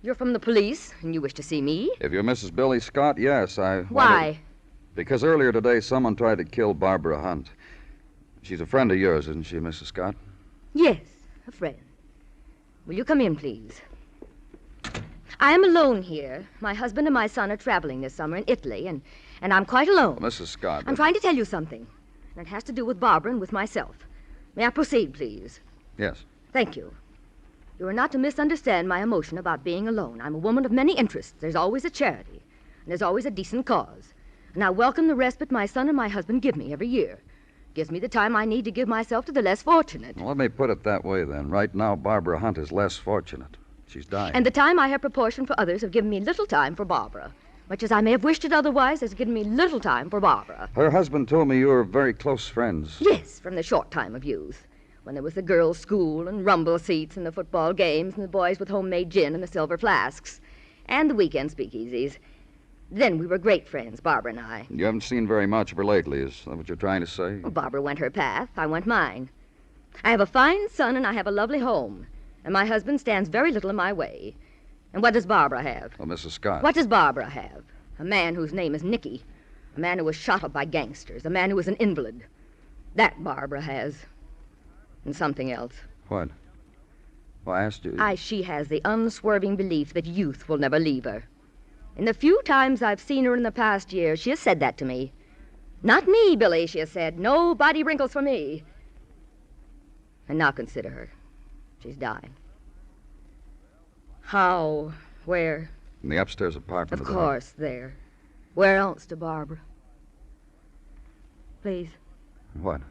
You're from the police, and you wish to see me? If you're Mrs. Billy Scott, yes, I... Why? Because earlier today, someone tried to kill Barbara Hunt. She's a friend of yours, isn't she, Mrs. Scott? Yes, a friend. Will you come in, please? I am alone here. My husband and my son are traveling this summer in Italy, and I'm quite alone. Well, Mrs. Scott... I'm trying to tell you something, and it has to do with Barbara and with myself. May I proceed, please? Yes. Thank you. You are not to misunderstand my emotion about being alone. I'm a woman of many interests. There's always a charity, and there's always a decent cause. And I welcome the respite my son and my husband give me every year. Gives me the time I need to give myself to the less fortunate. Well, let me put it that way, then. Right now, Barbara Hunt is less fortunate. She's dying. And the time I have proportioned for others have given me little time for Barbara. Much as I may have wished it otherwise, has given me little time for Barbara. Her husband told me you were very close friends. Yes, from the short time of youth. When there was the girls' school and rumble seats and the football games and the boys with homemade gin and the silver flasks. And the weekend speakeasies. Then we were great friends, Barbara and I. You haven't seen very much of her lately. Is that what you're trying to say? Well, Barbara went her path. I went mine. I have a fine son and I have a lovely home. And my husband stands very little in my way. And what does Barbara have? Well, Mrs. Scott. What does Barbara have? A man whose name is Nicky. A man who was shot up by gangsters. A man who was an invalid. That Barbara has. And something else. What? Well, I asked you... She has the unswerving belief that youth will never leave her. In the few times I've seen her in the past year, she has said that to me. Not me, Billy, she has said. No body wrinkles for me. And now consider her. She's dying. How? Where? In the upstairs apartment. Of course, there. Where else to Barbara? Please. What?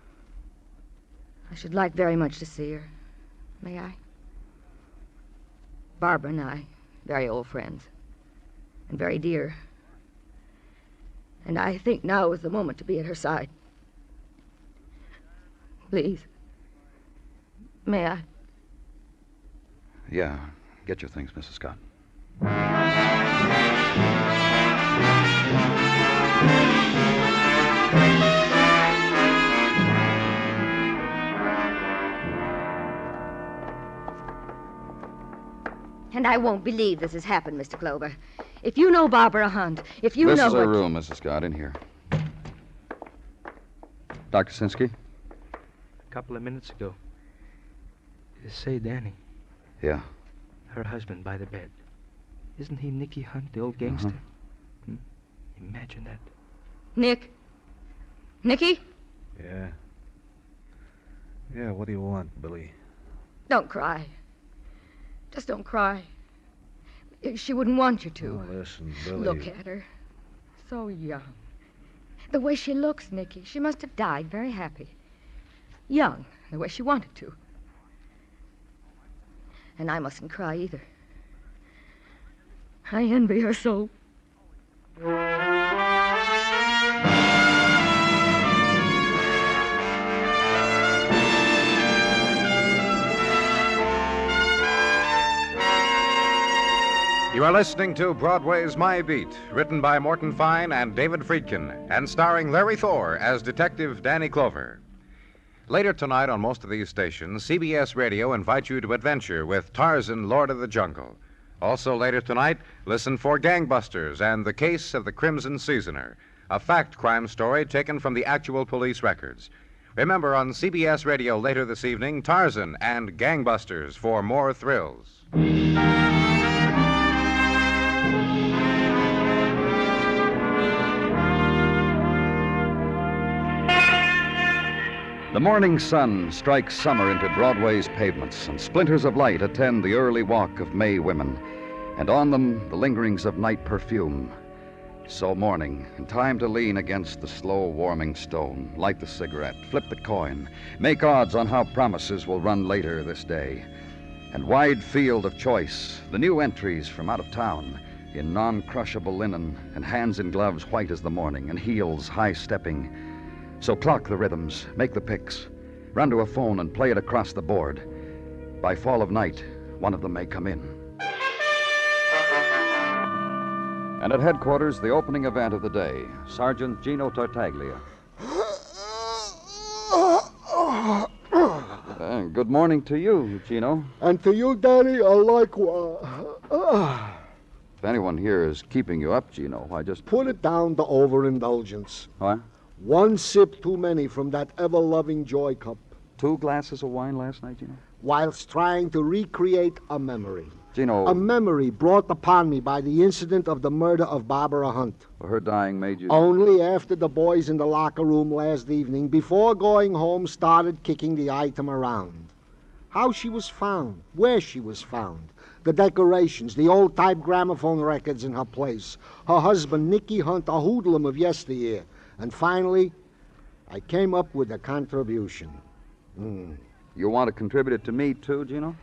I should like very much to see her. May I? Barbara and I, very old friends. And very dear. And I think now is the moment to be at her side. Please. May I? Yeah. Get your things, Mrs. Scott. And I won't believe this has happened, Mr. Clover. If you know Barbara Hunt, if you This know is her what... room, Mrs. Scott, in here. Dr. Sinsky? A couple of minutes ago. Say, Danny. Yeah. Her husband by the bed. Isn't he Nicky Hunt, the old gangster? Imagine that. Nick? Nicky? Yeah. Yeah, what do you want, Billy? Don't cry. Just don't cry. She wouldn't want you to. Oh, listen, Billy. Look at her. So young. The way she looks, Nicky, she must have died very happy. Young, the way she wanted to. And I mustn't cry either. I envy her so. You are listening to Broadway's My Beat, written by Morton Fine and David Friedkin, and starring Larry Thor as Detective Danny Clover. Later tonight on most of these stations, CBS Radio invites you to adventure with Tarzan, Lord of the Jungle. Also later tonight, listen for Gangbusters and The Case of the Crimson Seasoner, a fact crime story taken from the actual police records. Remember, on CBS Radio later this evening, Tarzan and Gangbusters for more thrills. The morning sun strikes summer into Broadway's pavements, and splinters of light attend the early walk of May women, and on them the lingerings of night perfume. So morning, and time to lean against the slow warming stone, light the cigarette, flip the coin, make odds on how promises will run later this day. And wide field of choice, the new entries from out of town, in non-crushable linen, and hands in gloves white as the morning, and heels high-stepping. So clock the rhythms, make the picks, run to a phone and play it across the board. By fall of night, one of them may come in. And at headquarters, the opening event of the day, Sergeant Gino Tartaglia. Good morning to you, Gino. And to you, Danny, likewise. If anyone here is keeping you up, Gino, I just... Put it down to overindulgence. What? One sip too many from that ever-loving joy cup. 2 glasses of wine last night, Gino? Whilst trying to recreate a memory. Gino... A memory brought upon me by the incident of the murder of Barbara Hunt. Her dying made you... Only after the boys in the locker room last evening, before going home, started kicking the item around. How she was found, where she was found, the decorations, the old-type gramophone records in her place, her husband, Nicky Hunt, a hoodlum of yesteryear. And finally, I came up with a contribution. You want to contribute it to me, too, Gino?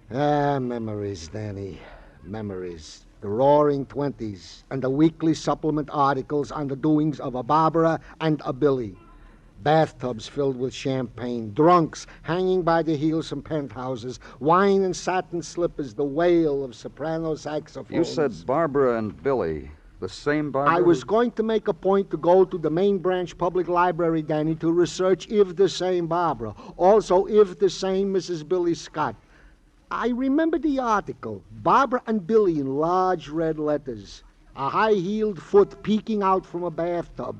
Memories, Danny. Memories. The roaring 20s, and the weekly supplement articles on the doings of a Barbara and a Billy. Bathtubs filled with champagne, drunks hanging by the heels from penthouses, wine and satin slippers, the wail of soprano saxophones. You said Barbara and Billy. The same Barbara? I was going to make a point to go to the main branch public library, Danny, to research if the same Barbara. Also, if the same Mrs. Billy Scott. I remember the article. Barbara and Billy in large red letters. A high-heeled foot peeking out from a bathtub.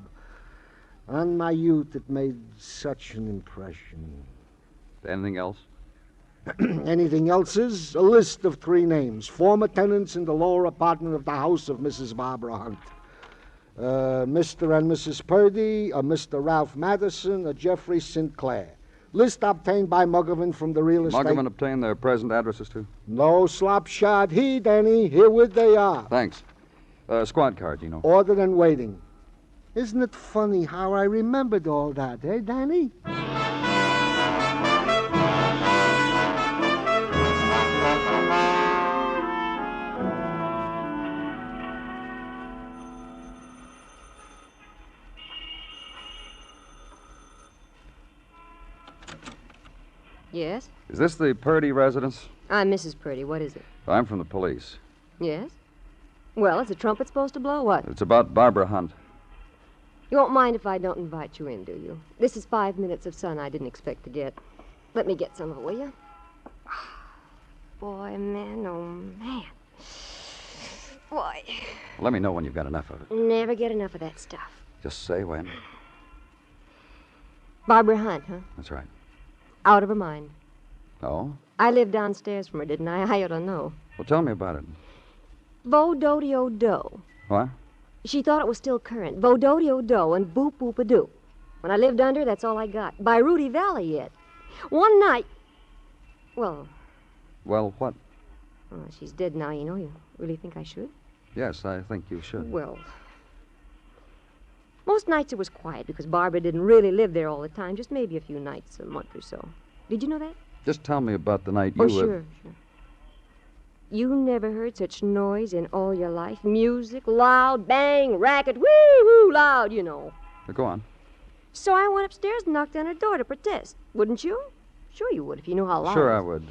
On my youth, it made such an impression. Anything else? Anything else is a list of 3 names. Former tenants in the lower apartment of the house of Mrs. Barbara Hunt. Mr. and Mrs. Purdy, a Mr. Ralph Madison, a Jeffrey Sinclair. List obtained by Muggavan from the real estate... Muggavan obtained their present addresses, too? No slopshod he, Danny. Herewith they are. Thanks. Squad car, Gino. Ordered and waiting. Isn't it funny how I remembered all that, eh, Danny? Yes? Is this the Purdy residence? I'm Mrs. Purdy. What is it? I'm from the police. Yes? Well, is the trumpet supposed to blow? What? It's about Barbara Hunt. You won't mind if I don't invite you in, do you? This is 5 minutes of sun I didn't expect to get. Let me get some, will you? boy, man, oh, man. Boy, Let me know when you've got enough of it. never get enough of that stuff. Just say when. Barbara Hunt, huh? That's right. Out of her mind. Oh? I lived downstairs from her, didn't I? I ought to know. Well, tell me about it. Vo-do-de-o-do. What? She thought it was still current. Vo-do-de-o-do and boop-boop-a-doo. When I lived under, that's all I got. By Rudy Valley yet. One night... Well, Well, what? she's dead now, you know. You really think I should? Yes, I think you should. Well, most nights it was quiet because Barbara didn't really live there all the time. Just maybe a few nights a month or so. Did you know that? Just tell me about the night you... Oh, sure. You never heard such noise in all your life? Music, loud, bang, racket, woo-hoo, loud, you know. Go on. So I went upstairs and knocked on her door to protest. Wouldn't you? Sure you would if you knew how loud Sure, it I was. would.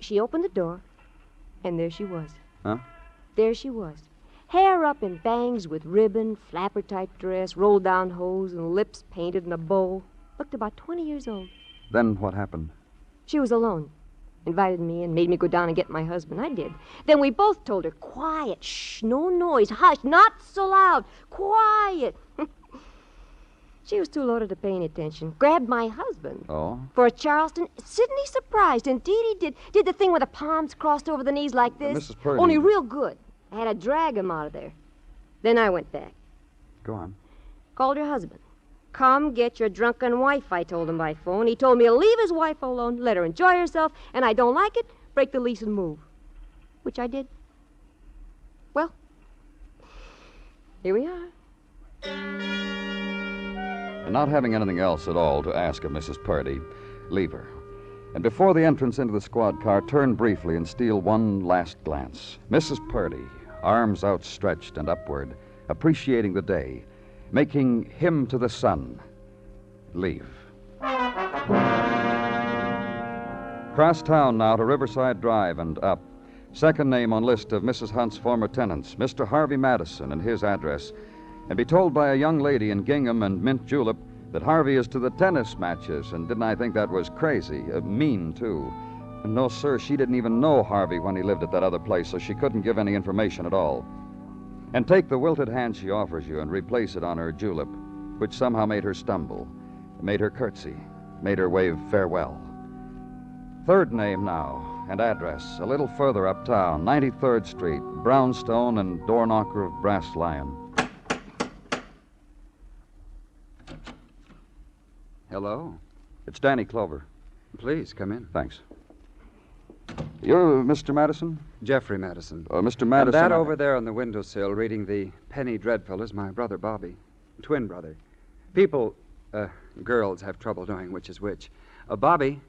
She opened the door, and there she was. Huh? There she was. Hair up in bangs with ribbon, flapper-type dress, roll-down hose, and lips painted in a bow. Looked about 20 years old. Then what happened? She was alone. Invited me and made me go down and get my husband. I did. Then we both told her, quiet, shh, no noise, hush, not so loud, quiet. She was too loaded to pay any attention. Grabbed my husband. Oh? For a Charleston. Sidney surprised. Indeed he did. Did the thing with the palms crossed over the knees like this. Mrs. Purdy. Only real good. I had to drag him out of there. Then I went back. Go on. Called her husband. Come get your drunken wife, I told him by phone. He told me to leave his wife alone, let her enjoy herself, and I don't like it, break the lease and move. Which I did. Well, here we are. And not having anything else at all to ask of Mrs. Purdy, leave her. And before the entrance into the squad car, turn briefly and steal one last glance. Mrs. Purdy, arms outstretched and upward, appreciating the day, making hymn to the sun. Leave. Cross town now to Riverside Drive and up. Second name on list of Mrs. Hunt's former tenants, Mr. Harvey Madison and his address. And be told by a young lady in gingham and mint julep that Harvey is to the tennis matches, and didn't I think that was crazy? Mean, too. No, sir, she didn't even know Harvey when he lived at that other place, so she couldn't give any information at all. And take the wilted hand she offers you and replace it on her julep, which somehow made her stumble, made her curtsy, made her wave farewell. Third name now, and address, a little further uptown, 93rd Street, brownstone and door knocker of brass lion. Hello. It's Danny Clover. Please, come in. Thanks. You're Mr. Madison? Jeffrey Madison. Mr. Madison... And that over there on the windowsill reading the Penny Dreadful is my brother, Bobby. Twin brother. People, girls have trouble knowing which is which. Bobby,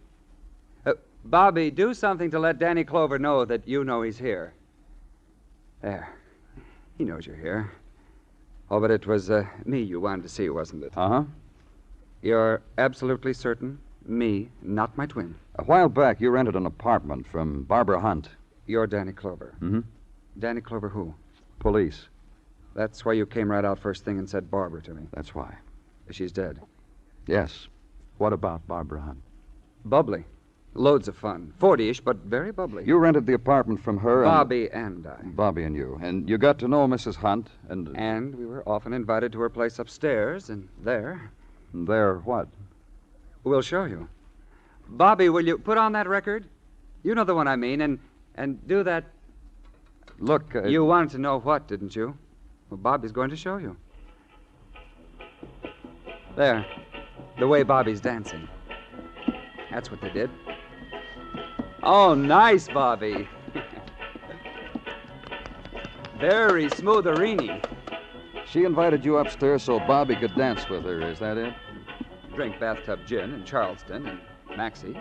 do something to let Danny Clover know that you know he's here. There. He knows you're here. Oh, but it was me you wanted to see, wasn't it? Uh-huh. You're absolutely certain? Me, not my twin. A while back, you rented an apartment from Barbara Hunt. You're Danny Clover. Mm-hmm. Danny Clover who? Police. That's why you came right out first thing and said Barbara to me. That's why. She's dead. Yes. What about Barbara Hunt? Bubbly. Loads of fun. 40-ish, but very bubbly. You rented the apartment from her Bobby and I. Bobby and you. And you got to know Mrs. Hunt and... And we were often invited to her place upstairs, and there... There what? We'll show you. Bobby, will you put on that record? You know the one I mean, and do that... Look... You wanted to know what, didn't you? Well, Bobby's going to show you. There. The way Bobby's dancing. That's what they did. Oh, nice, Bobby. Very smooth-a-reeny. She invited you upstairs so Bobby could dance with her, is that it? Drink bathtub gin in Charleston and Maxie.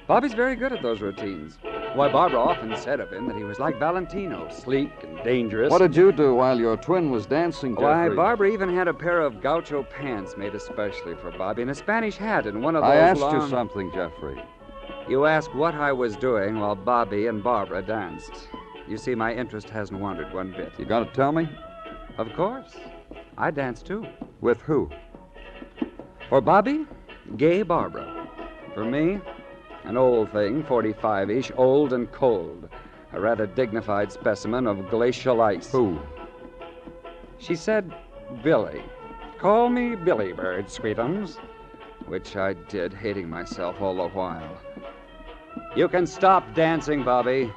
Bobby's very good at those routines. Why, Barbara often said of him that he was like Valentino, sleek and dangerous. What did you do while your twin was dancing, Jeffrey? Why, Barbara even had a pair of gaucho pants made especially for Bobby and a Spanish hat and one of those I asked long... you something, Jeffrey. You asked what I was doing while Bobby and Barbara danced. You see, my interest hasn't wandered one bit. You gonna tell me? Of course. I danced, too. With who? For Bobby, gay Barbara. For me, An old thing, 45-ish, old and cold. A rather dignified specimen of glacial ice. Who? She said, Billy. Call me Billy Bird, sweetums. Which I did, hating myself all the while. You can stop dancing, Bobby.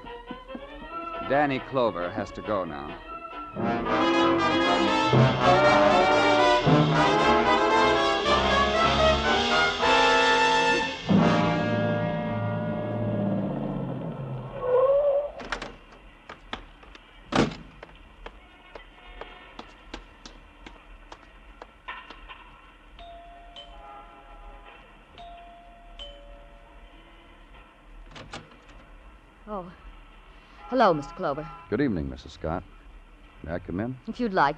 Danny Clover has to go now. Oh. Hello, Mr. Clover. Good evening, Mrs. Scott. May I come in? If you'd like.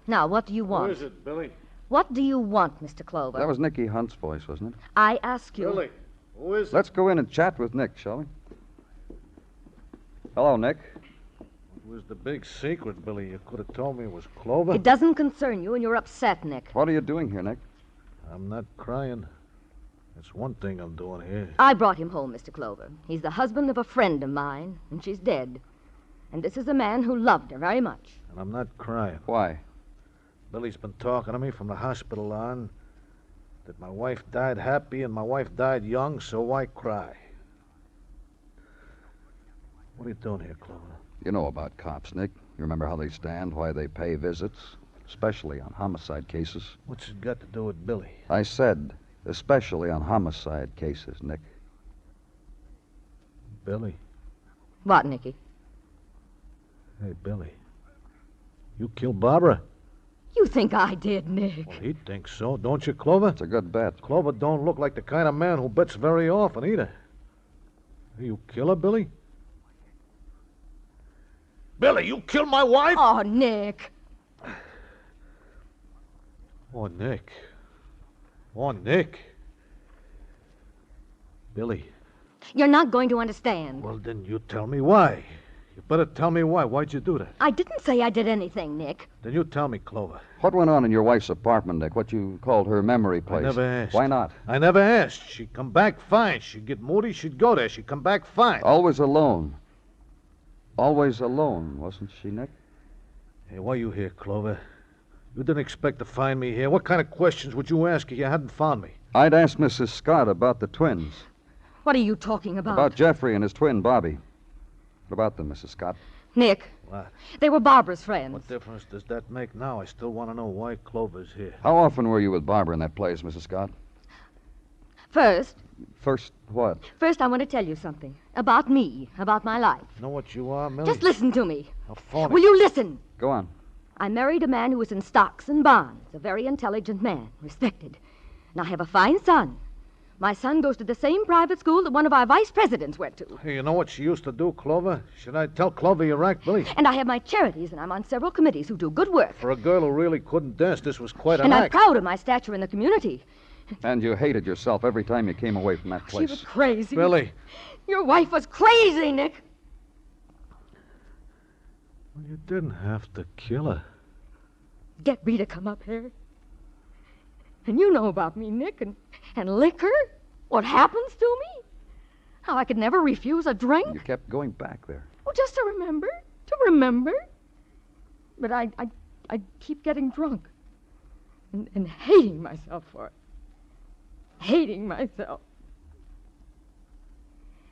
Now, what do you want? Who is it, Billy? What do you want, Mr. Clover? That was Nicky Hunt's voice, wasn't it? I ask you. Billy, who is it? Let's go in and chat with Nick, shall we? Hello, Nick. It was the big secret, Billy. You could have told me it was Clover. It doesn't concern you, and you're upset, Nick. What are you doing here, Nick? I'm not crying. That's one thing I'm doing here. I brought him home, Mr. Clover. He's the husband of a friend of mine, and she's dead. And this is a man who loved her very much. And I'm not crying. Why? Billy's been talking to me from the hospital on that my wife died happy and my wife died young, so why cry? What are you doing here, Clover? You know about cops, Nick. You remember how they stand, why they pay visits, especially on homicide cases. What's it got to do with Billy? I said, especially on homicide cases, Nick. Billy? What, Nicky? Hey, Billy. You killed Barbara? You think I did, Nick? Well, he thinks so, don't you, Clover? It's a good bet. Clover don't look like the kind of man who bets very often, either. You kill her, Billy? Billy, you killed my wife? Oh, Nick. Oh, Nick. Oh, Nick. Billy. You're not going to understand. Well, then you tell me why. You better tell me why. Why'd you do that? I didn't say I did anything, Nick. Then you tell me, Clover. What went on in your wife's apartment, Nick? What you called her memory place? I never asked. Why not? I never asked. She'd come back fine. She'd get moody. She'd go there. She'd come back fine. Always alone. Always alone, wasn't she, Nick? Hey, why you here, Clover? You didn't expect to find me here. What kind of questions would you ask if you hadn't found me? I'd ask Mrs. Scott about the twins. What are you talking about? About Jeffrey and his twin, Bobby. What about them, Mrs. Scott? Nick. What? They were Barbara's friends. What difference does that make now? I still want to know why Clover's here. How often were you with Barbara in that place, Mrs. Scott? First, what? I want to tell you something. About me. About my life. Know what you are, Millie? Just listen to me. How phony. Will you listen? Go on. I married a man who was in stocks and bonds. A very intelligent man. Respected. And I have a fine son. My son goes to the same private school that one of our vice presidents went to. Hey, you know what she used to do, Clover? Should I tell Clover you're right, Billy? And I have my charities, and I'm on several committees who do good work. For a girl who really couldn't dance, this was quite an And I'm act. proud of my stature in the community. And you hated yourself every time you came away from that place. She was crazy. Billy. Your wife was crazy, Nick. Well, you didn't have to kill her. Get me to come up here. And you know about me, Nick, and liquor. What happens to me? How I could never refuse a drink. You kept going back there. Oh, just to remember. But I keep getting drunk and hating myself for it. Hating myself.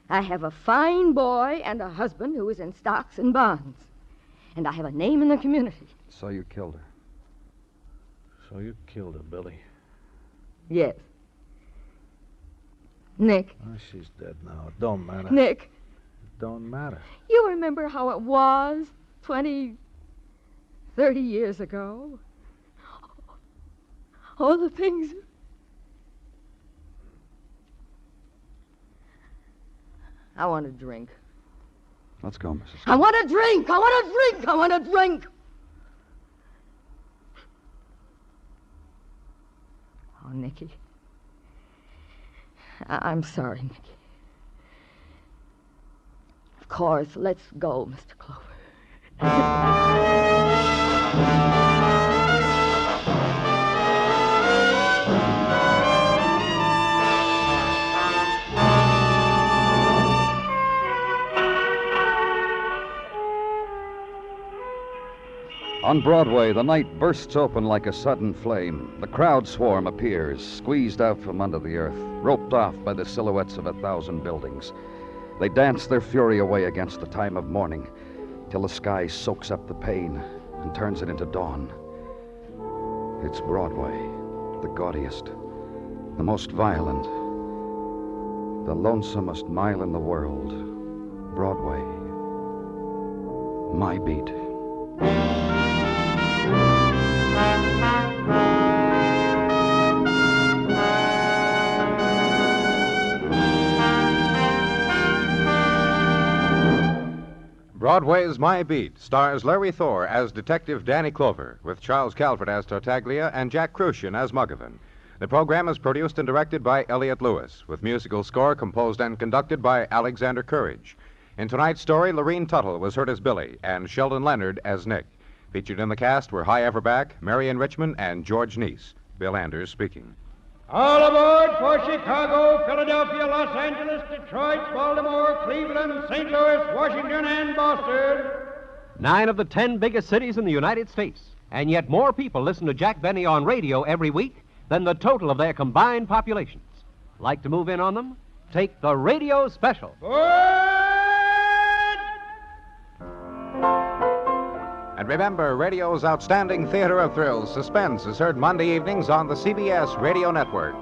I have a fine boy and a husband who is in stocks and bonds. And I have a name in the community. So you killed her. So you killed her, Billy. Yes. Nick. Oh, she's dead now. It don't matter. Nick. It don't matter. You remember how it was 20, 30 years ago? All the things... I want a drink. Let's go, Mrs. I want a drink! I want a drink! I want a drink! Oh, Nicky. I'm sorry, Nicky. Of course, let's go, Mr. Clover. On Broadway, the night bursts open like a sudden flame. The crowd swarm appears, squeezed out from under the earth, roped off by the silhouettes of 1,000 buildings. They dance their fury away against the time of morning, till the sky soaks up the pain and turns it into dawn. It's Broadway, the gaudiest, the most violent, the lonesomest mile in the world. Broadway, my beat. Broadway Is My Beat stars Larry Thor as Detective Danny Clover, with Charles Calvert as Tartaglia and Jack Crucian as Muggavan. The program is produced and directed by Elliott Lewis, with musical score composed and conducted by Alexander Courage. In tonight's story, Lorene Tuttle was heard as Billy and Sheldon Leonard as Nick. Featured in the cast were Hy Everback, Marion Richmond, and George Neese. Bill Anders speaking. All aboard for Chicago, Philadelphia, Los Angeles, Detroit, Baltimore, Cleveland, St. Louis, Washington, and Boston. 9 of the 10 biggest cities in the United States. And yet more people listen to Jack Benny on radio every week than the total of their combined populations. Like to move in on them? Take the radio special. And remember, radio's outstanding theater of thrills, Suspense, is heard Monday evenings on the CBS Radio Network.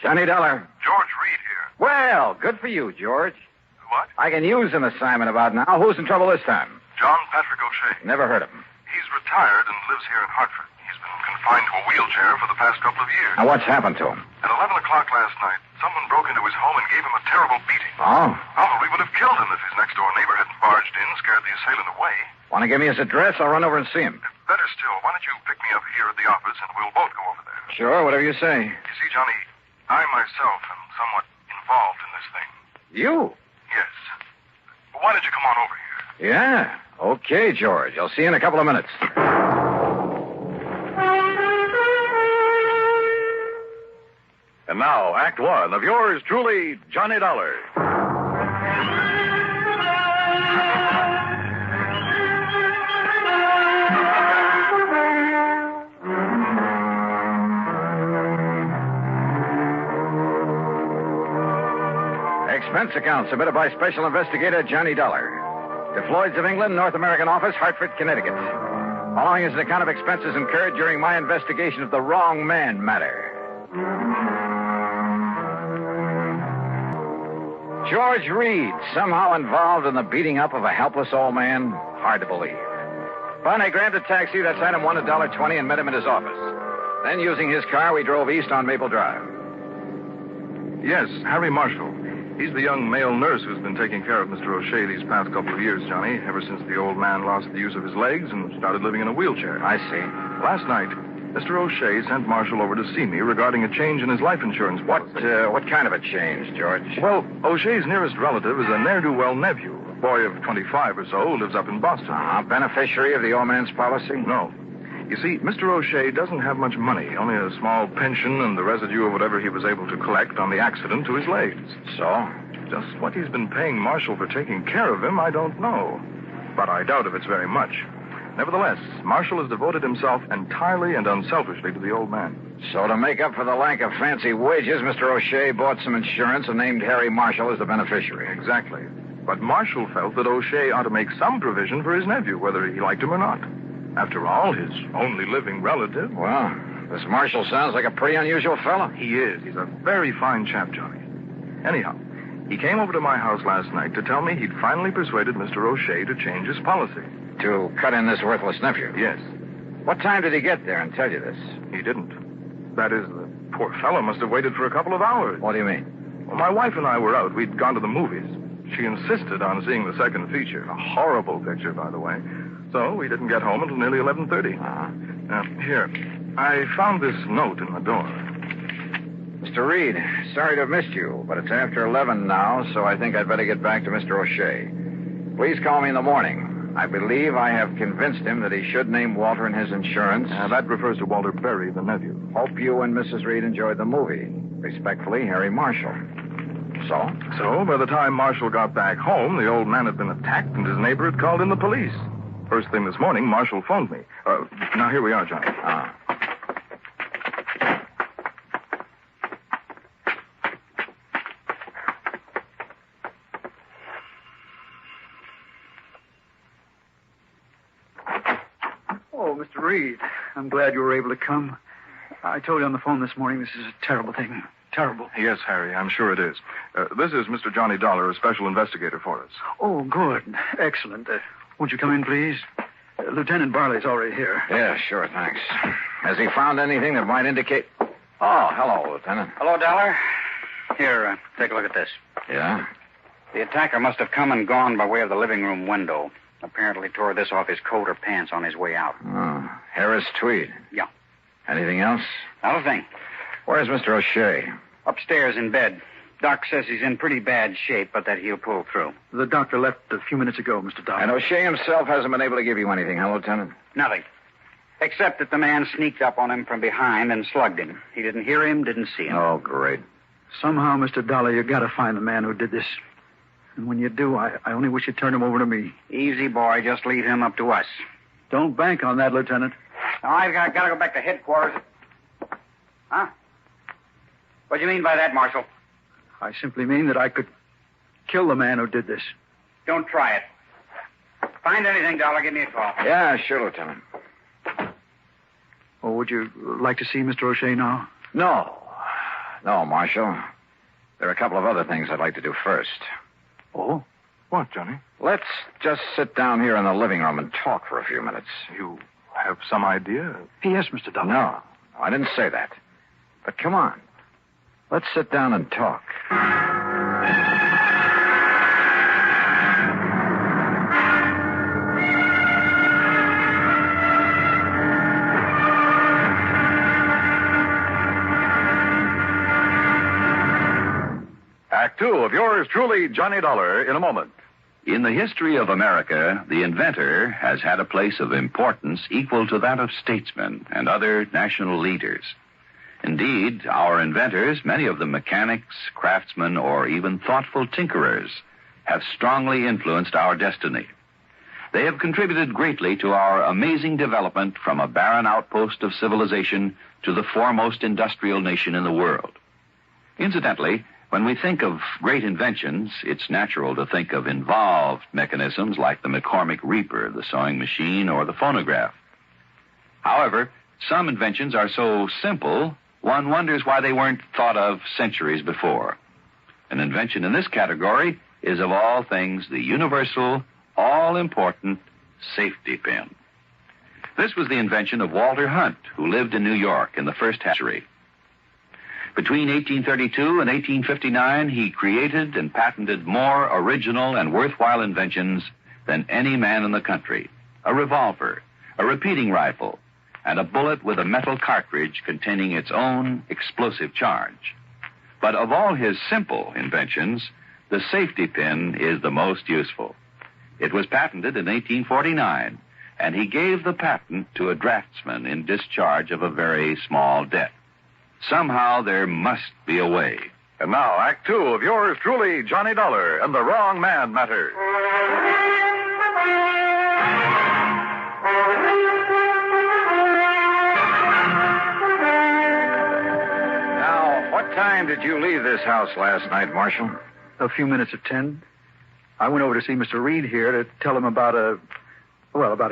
Johnny Dollar. George Reed here. Well, good for you, George. What? I can use an assignment about now. Who's in trouble this time? John Patrick O'Shea. Never heard of him. He's retired and lives here in Hartford. He's been confined to a wheelchair for the past couple of years. Now, what's happened to him? At 11 o'clock last night, someone broke into his home and gave him a terrible beating. Oh? Probably would have killed him if his next-door neighbor hadn't barged in, scared the assailant away. Want to give me his address? I'll run over and see him. Better still, why don't you pick me up here at the office and we'll both go over there. Sure, whatever you say. You see, Johnny, I myself am somewhat involved in this thing. You? Yes. Well, why don't you come on over here? Yeah. Okay, George. I'll see you in a couple of minutes. And now, Act One of yours truly, Johnny Dollar. Expense account submitted by Special Investigator Johnny Dollar. To Floyd's of England, North American Office, Hartford, Connecticut. Following is an account of expenses incurred during my investigation of the Wrong Man Matter. George Reed, somehow involved in the beating up of a helpless old man? Hard to believe. Finally, I grabbed a taxi, that's item one, $1.20, and met him at his office. Then, using his car, we drove east on Maple Drive. Yes, Harry Marshall. He's the young male nurse who's been taking care of Mr. O'Shea these past couple of years, Johnny, ever since the old man lost the use of his legs and started living in a wheelchair. I see. Last night, Mr. O'Shea sent Marshall over to see me regarding a change in his life insurance policy. What kind of a change, George? Well, O'Shea's nearest relative is a ne'er-do-well nephew, a boy of 25 or so who lives up in Boston. Beneficiary of the old man's policy? No. You see, Mr. O'Shea doesn't have much money, only a small pension and the residue of whatever he was able to collect on the accident to his legs. So? Just what he's been paying Marshall for taking care of him, I don't know. But I doubt if it's very much. Nevertheless, Marshall has devoted himself entirely and unselfishly to the old man. So to make up for the lack of fancy wages, Mr. O'Shea bought some insurance and named Harry Marshall as the beneficiary. Exactly. But Marshall felt that O'Shea ought to make some provision for his nephew, whether he liked him or not. After all, his only living relative. Well, This Marshall sounds like a pretty unusual fellow. He is. He's a very fine chap, Johnny. Anyhow, he came over to my house last night to tell me he'd finally persuaded Mr. O'Shea to change his policy. To cut in this worthless nephew? Yes. What time did he get there and tell you this? He didn't. That is, the poor fellow must have waited for a couple of hours. What do you mean? Well, my wife and I were out. We'd gone to the movies. She insisted on seeing the second feature. A horrible picture, by the way. So we didn't get home until nearly 11:30. Now, here. I found this note in the door. Mr. Reed, sorry to have missed you, but it's after 11 now, so I think I'd better get back to Mr. O'Shea. Please call me in the morning. I believe I have convinced him that he should name Walter in his insurance. That refers to Walter Berry, the nephew. Hope you and Mrs. Reed enjoyed the movie. Respectfully, Harry Marshall. So, by the time Marshall got back home, the old man had been attacked and his neighbor had called in the police. First thing this morning, Marshall phoned me. Now, here we are, Johnny. Oh, Mr. Reed, I'm glad you were able to come. I told you on the phone this morning this is a terrible thing. Terrible. Yes, Harry, I'm sure it is. This is Mr. Johnny Dollar, a special investigator for us. Oh, good. Excellent. Won't you come in, please? Lieutenant Barley's already here. Yeah, sure, thanks. Has he found anything that might indicate... Oh, hello, Lieutenant. Hello, Dollar. Here, take a look at this. Yeah? The attacker must have come and gone by way of the living room window. Apparently tore this off his coat or pants on his way out. Oh, Harris tweed. Yeah. Anything else? Not a thing. Where's Mr. O'Shea? Upstairs in bed. Doc says he's in pretty bad shape, but that he'll pull through. The doctor left a few minutes ago, Mr. Dollar. And O'Shea himself hasn't been able to give you anything, huh, Lieutenant? Nothing. Except that the man sneaked up on him from behind and slugged him. He didn't hear him, didn't see him. Oh, great. Somehow, Mr. Dollar, you got to find the man who did this. And when you do, I only wish you'd turn him over to me. Easy, boy. Just leave him up to us. Don't bank on that, Lieutenant. Now, I've got to go back to headquarters. Huh? What do you mean by that, Marshal? I simply mean that I could kill the man who did this. Don't try it. Find anything, Dollar, give me a call. Yeah, sure, Lieutenant. Oh, would you like to see Mr. O'Shea now? No, Marshal. There are a couple of other things I'd like to do first. Oh? What, Johnny? Let's just sit down here in the living room and talk for a few minutes. You have some idea? Yes, Mr. Dollar. No, I didn't say that. But come on. Let's sit down and talk. Act two of yours truly, Johnny Dollar, in a moment. In the history of America, the inventor has had a place of importance equal to that of statesmen and other national leaders. Indeed, our inventors, many of them mechanics, craftsmen, or even thoughtful tinkerers, have strongly influenced our destiny. They have contributed greatly to our amazing development from a barren outpost of civilization to the foremost industrial nation in the world. Incidentally, when we think of great inventions, it's natural to think of involved mechanisms like the McCormick Reaper, the sewing machine, or the phonograph. However, some inventions are so simple, one wonders why they weren't thought of centuries before. An invention in this category is, of all things, the universal, all-important safety pin. This was the invention of Walter Hunt, who lived in New York in the first century. Between 1832 and 1859, he created and patented more original and worthwhile inventions than any man in the country. A revolver, a repeating rifle, and a bullet with a metal cartridge containing its own explosive charge. But of all his simple inventions, the safety pin is the most useful. It was patented in 1849, and he gave the patent to a draftsman in discharge of a very small debt. Somehow there must be a way. And now, Act two of yours truly, Johnny Dollar and the Wrong Man Matter. Now, what time did you leave this house last night, Marshal? A few minutes of 10. I went over to see Mr. Reed here to tell him about a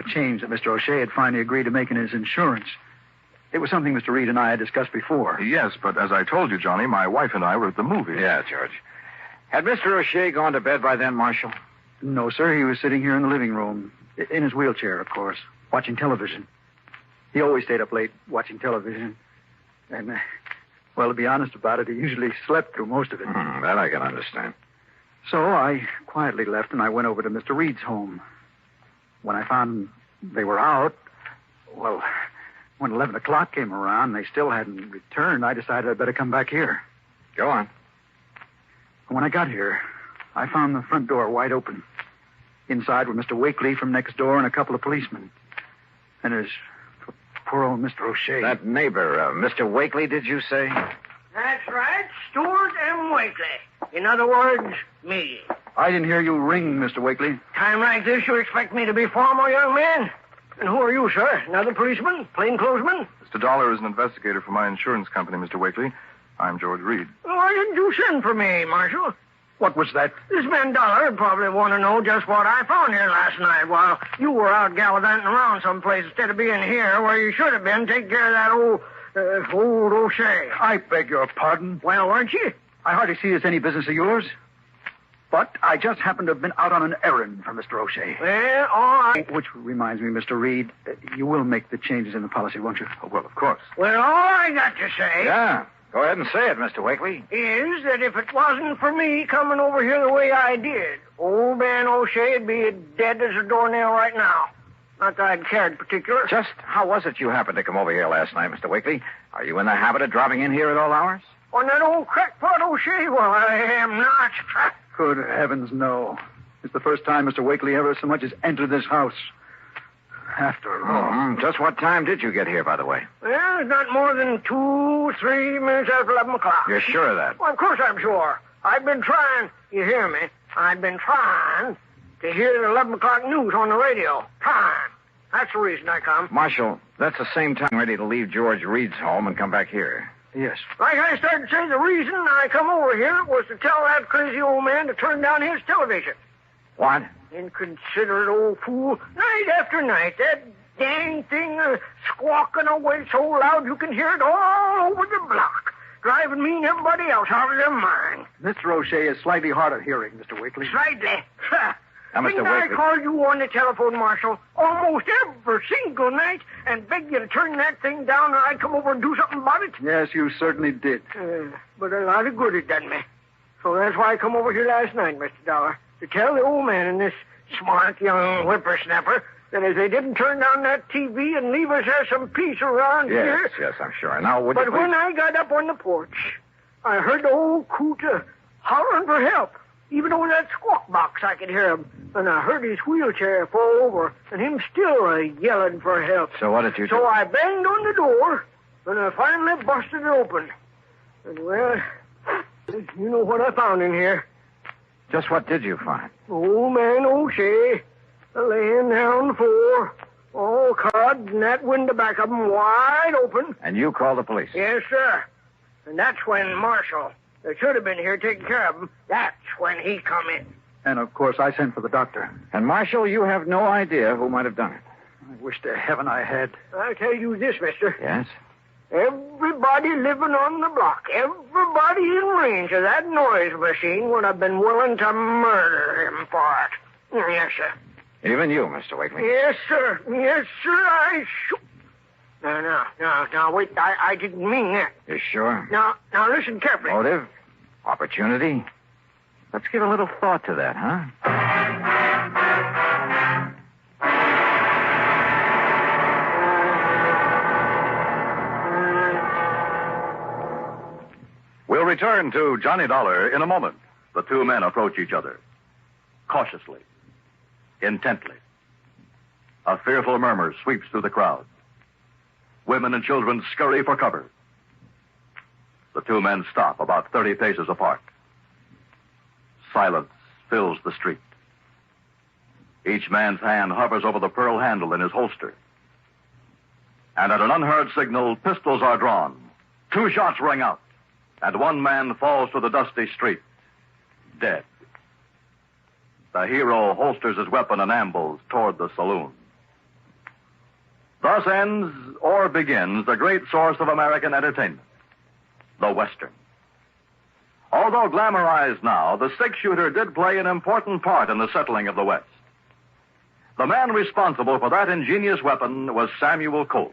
change that Mr. O'Shea had finally agreed to make in his insurance. It was something Mr. Reed and I had discussed before. Yes, but as I told you, Johnny, my wife and I were at the movies. Yeah, George. Had Mr. O'Shea gone to bed by then, Marshal? No, sir. He was sitting here in the living room. In his wheelchair, of course. Watching television. He always stayed up late watching television. And, well, to be honest about it, he usually slept through most of it. That I can understand. So I quietly left and I went over to Mr. Reed's home. When I found they were out, well, when 11 o'clock came around and they still hadn't returned, I decided I'd better come back here. Go on. When I got here, I found the front door wide open. Inside were Mr. Wakely from next door and a couple of policemen. And there's poor old Mr. O'Shea. That neighbor, Mr. Wakely, did you say? That's right, Stuart M. Wakely. In other words, me. I didn't hear you ring, Mr. Wakely. Time like this, you expect me to be formal, young man? And who are you, sir? Another policeman? Plainclothesman? Mr. Dollar is an investigator for my insurance company, Mr. Wakely. I'm George Reed. Why didn't you send for me, Marshal? What was that? This man Dollar would probably want to know just what I found here last night while you were out gallivanting around someplace instead of being here where you should have been taking care of that old O'Shea. I beg your pardon. Well, weren't you? I hardly see it's any business of yours. But I just happened to have been out on an errand for Mr. O'Shea. Well, all right. Which reminds me, Mr. Reed, you will make the changes in the policy, won't you? Oh, well, of course. Well, all I got to say... Yeah. Go ahead and say it, Mr. Wakely. ...is that if it wasn't for me coming over here the way I did, old man O'Shea'd be as dead as a doornail right now. Not that I'd cared particular. Just how was it you happened to come over here last night, Mr. Wakely? Are you in the habit of dropping in here at all hours? On that old crackpot O'Shea? Well, I am not. Good heavens, no. It's the first time Mr. Wakely ever so much as entered this house. After all. Just what time did you get here, by the way? Well, it's not more than 2-3 minutes after 11 o'clock. You're sure of that? Well, of course I'm sure. I've been trying, you hear me? I've been trying to hear the 11 o'clock news on the radio. Trying. That's the reason I come. Marshal, that's the same time ready to leave George Reed's home and come back here. Yes. Like I started to say, the reason I come over here was to tell that crazy old man to turn down his television. What? Inconsiderate old fool. Night after night, that dang thing squawking away so loud you can hear it all over the block, driving me and everybody else out of their mind. Mr. O'Shea is slightly hard of hearing, Mr. Wakely. Slightly. Now, Mr. Didn't Wakely. I call you on the telephone, Marshal, almost every single night and beg you to turn that thing down and I'd come over and do something about it? Yes, you certainly did. But a lot of good it done me. So that's why I come over here last night, Mr. Dollar, to tell the old man and this smart young whippersnapper that if they didn't turn down that TV and leave us there some peace around here... Yes, I'm sure. Now, would But you when I got up on the porch, I heard the old coot hollering for help. Even over that squawk box, I could hear him. And I heard his wheelchair fall over, and him still yelling for help. So what did you do? So I banged on the door, and I finally busted it open. And, well, you know what I found in here. Just what did you find? Old man O'Shea, laying there on the floor, all cod, and that window back of him wide open. And you called the police? Yes, sir. And that's when Marshal, that should have been here taking care of him, that's when he come in. And, of course, I sent for the doctor. And, Marshal, you have no idea who might have done it. I wish to heaven I had. I'll tell you this, mister. Yes? Everybody living on the block, everybody in range of that noise machine would have been willing to murder him for it. Yes, sir. Even you, Mr. Wakely? Yes, sir. Yes, sir, I shoot. Now, wait, I didn't mean that. You sure? Now, listen carefully. Motive? Opportunity? Let's give a little thought to that, huh? We'll return to Johnny Dollar in a moment. The two men approach each other. Cautiously. Intently. A fearful murmur sweeps through the crowd. Women and children scurry for cover. The two men stop about 30 paces apart. Silence fills the street. Each man's hand hovers over the pearl handle in his holster. And at an unheard signal, pistols are drawn. 2 shots ring out. And one man falls to the dusty street, dead. The hero holsters his weapon and ambles toward the saloon. Thus ends or begins the great source of American entertainment, the Western. Although glamorized now, the six-shooter did play an important part in the settling of the West. The man responsible for that ingenious weapon was Samuel Colt.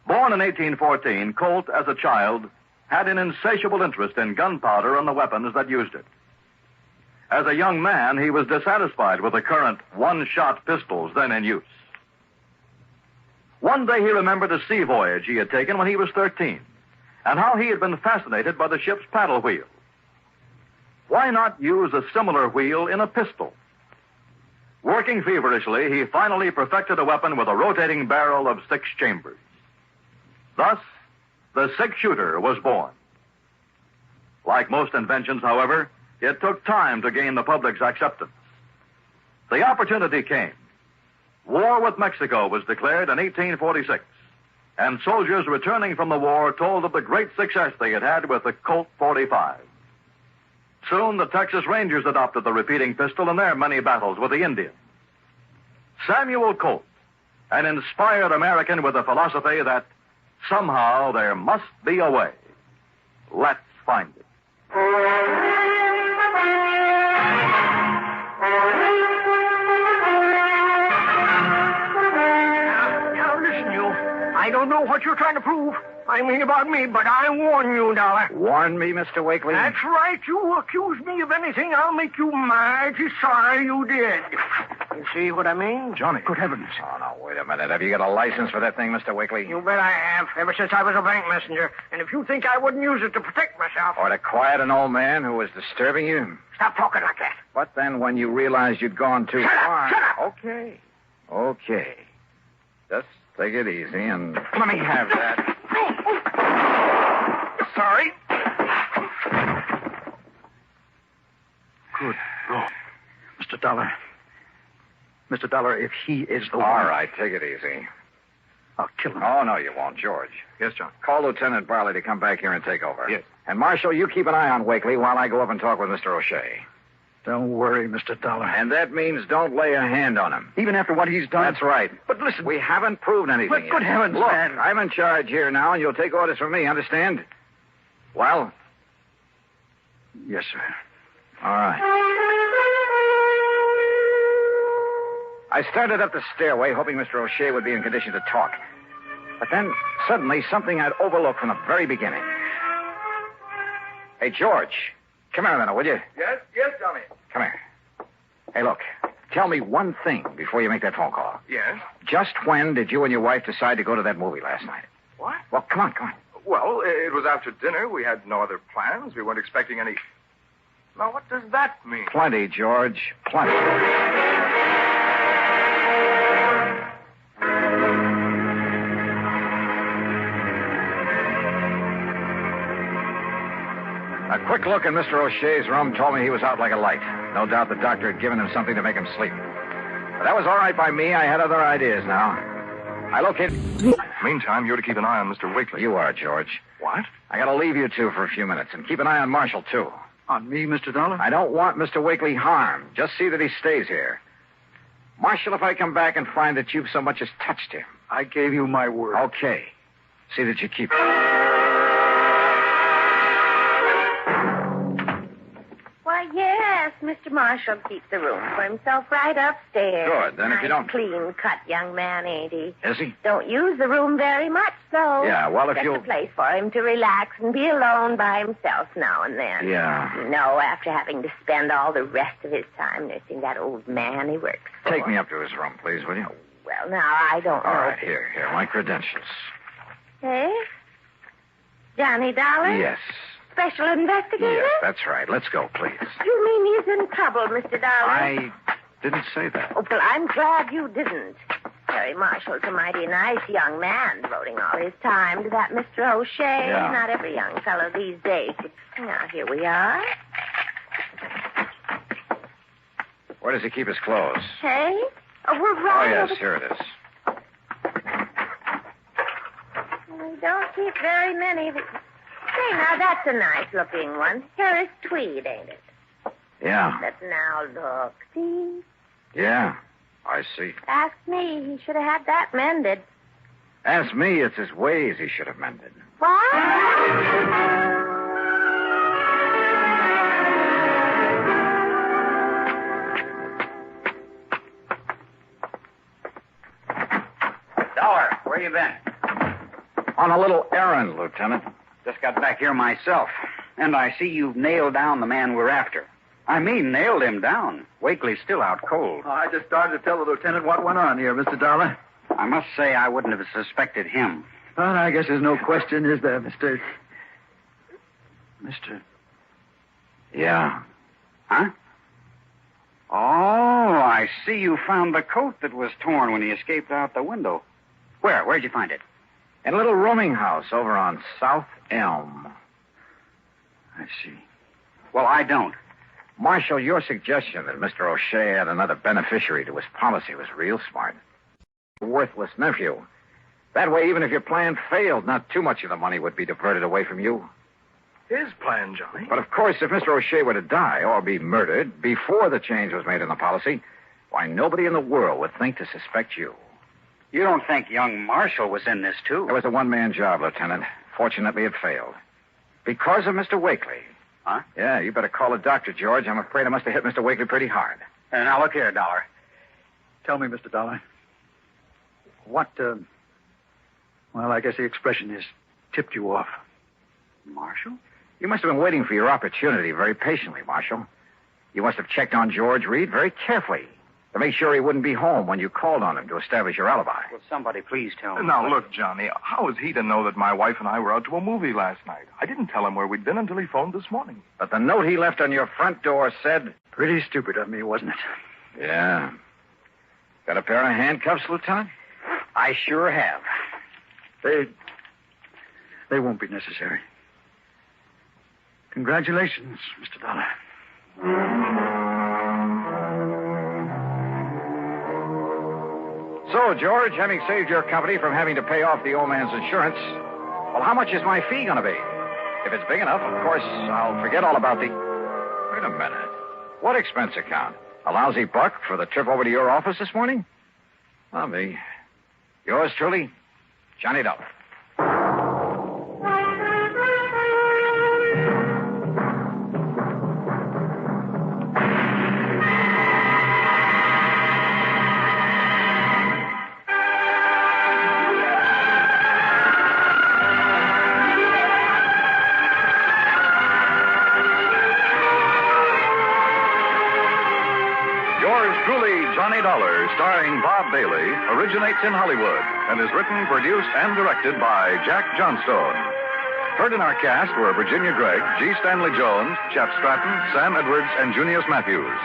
Born in 1814, Colt, as a child, had an insatiable interest in gunpowder and the weapons that used it. As a young man, he was dissatisfied with the current one-shot pistols then in use. One day he remembered a sea voyage he had taken when he was 13, and how he had been fascinated by the ship's paddle wheel. Why not use a similar wheel in a pistol? Working feverishly, he finally perfected a weapon with a rotating barrel of 6 chambers. Thus, the six-shooter was born. Like most inventions, however, it took time to gain the public's acceptance. The opportunity came. War with Mexico was declared in 1846, and soldiers returning from the war told of the great success they had had with the Colt 45. Soon, the Texas Rangers adopted the repeating pistol in their many battles with the Indians. Samuel Colt, an inspired American with a philosophy that somehow there must be a way. Let's find it. Now, listen, you. I don't know what you're trying to prove. I mean about me, but I warn you, Dollar. Warn me, Mr. Wakely? That's right. You accuse me of anything, I'll make you mighty sorry you did. You see what I mean? Johnny. Good heavens. Oh, no, wait a minute. Have you got a license for that thing, Mr. Wakely? You bet I have, ever since I was a bank messenger. And if you think I wouldn't use it to protect myself... Or to quiet an old man who was disturbing you? Stop talking like that. But then when you realized you'd gone too far... Shut up! Okay. Just take it easy and let me have that. Sorry. Good Lord. Mr. Dollar. Mr. Dollar, if he is the All one... right, take it easy. I'll kill him. Oh, no, you won't, George. Yes, John. Call Lieutenant Barley to come back here and take over. Yes. And, Marshal, you keep an eye on Wakely while I go up and talk with Mr. O'Shea. Don't worry, Mr. Dollar. And that means don't lay a hand on him. Even after what he's done? That's right. But listen... We haven't proved anything But yet. good heavens, Look, man. I'm in charge here now, and you'll take orders from me, understand? Well? Yes, sir. All right. I started up the stairway, hoping Mr. O'Shea would be in condition to talk. But then, suddenly, something I'd overlooked from the very beginning. Hey, George, come here a minute, will you? Yes, Johnny. Come here. Hey, look, tell me one thing before you make that phone call. Yes? Just when did you and your wife decide to go to that movie last night? What? Well, come on. Well, it was after dinner. We had no other plans. We weren't expecting any... Now, what does that mean? Plenty, George. Plenty. A quick look in Mr. O'Shea's room told me he was out like a light. No doubt the doctor had given him something to make him sleep. But that was all right by me. I had other ideas now. I located... Meantime, you're to keep an eye on Mr. Wakely. You are, George. What? I gotta leave you two for a few minutes, and keep an eye on Marshall, too. On me, Mr. Dollar? I don't want Mr. Wakely harmed. Just see that he stays here. Marshall, if I come back and find that you've so much as touched him... I gave you my word. Okay. See that you keep it. Why, yes, Mr. Marshall keeps the room for himself right upstairs. Good. Then if you don't... Clean-cut young man, ain't he? Is he? Don't use the room very much, though. Yeah, well, if Just you'll... a place for him to relax and be alone by himself now and then. Yeah. No, after having to spend all the rest of his time nursing that old man he works for. Take me up to his room, please, will you? Well, now, I don't know. All right, here, my credentials. Eh? Johnny Dollar? Yes. Special investigator? Yes, that's right. Let's go, please. You mean he's in trouble, Mr. Dollar? I didn't say that. Oh, well, I'm glad you didn't. Harry Marshall's a mighty nice young man, devoting all his time to that Mr. O'Shea. Yeah. Not every young fellow these days. Now, here we are. Where does he keep his clothes? Hey? Oh, we're Oh, right yes, over... here it is. We don't keep very many. Say, now, that's a nice-looking one. Harris tweed, ain't it? Yeah. But now, look. See? Yeah. I see. Ask me. He should have had that mended. Ask me, it's his ways he should have mended. What? Dollar, where you been? On a little errand, Lieutenant. Just got back here myself. And I see you've nailed down the man we're after. I mean, nailed him down. Wakely's still out cold. I just started to tell the lieutenant what went on here, Mr. Dollar. I must say I wouldn't have suspected him. Well, I guess there's no question, is there, Mr. Yeah. Huh? Oh, I see you found the coat that was torn when he escaped out the window. Where'd you find it? In a little rooming house over on South Elm. I see. Well, I don't. Marshal, your suggestion that Mr. O'Shea had another beneficiary to his policy was real smart. Worthless nephew. That way, even if your plan failed, not too much of the money would be diverted away from you. His plan, Johnny. But of course, if Mr. O'Shea were to die or be murdered before the change was made in the policy, why, nobody in the world would think to suspect you. You don't think young Marshall was in this, too? It was a one-man job, Lieutenant. Fortunately, it failed. Because of Mr. Wakely. Huh? Yeah, you better call a doctor, George. I'm afraid I must have hit Mr. Wakely pretty hard. Now, look here, Dollar. Tell me, Mr. Dollar. What, well, I guess the expression is tipped you off. Marshall? You must have been waiting for your opportunity very patiently, Marshal. You must have checked on George Reed very carefully to make sure he wouldn't be home when you called on him to establish your alibi. Will somebody please tell me? Now, look, Johnny, how is he to know that my wife and I were out to a movie last night? I didn't tell him where we'd been until he phoned this morning. But the note he left on your front door said... Pretty stupid of me, wasn't it? Yeah. Got a pair of handcuffs, Lieutenant? I sure have. They won't be necessary. Congratulations, Mr. Dollar. So, George, having saved your company from having to pay off the old man's insurance, well, how much is my fee going to be? If it's big enough, of course, I'll forget all about the... Wait a minute. What expense account? A lousy buck for the trip over to your office this morning? Well, me. Yours truly, Johnny Dollar. Johnny Dollar, starring Bob Bailey, originates in Hollywood and is written, produced, and directed by Jack Johnstone. Heard in our cast were Virginia Gregg, G. Stanley Jones, Shep Stratton, Sam Edwards, and Junius Matthews.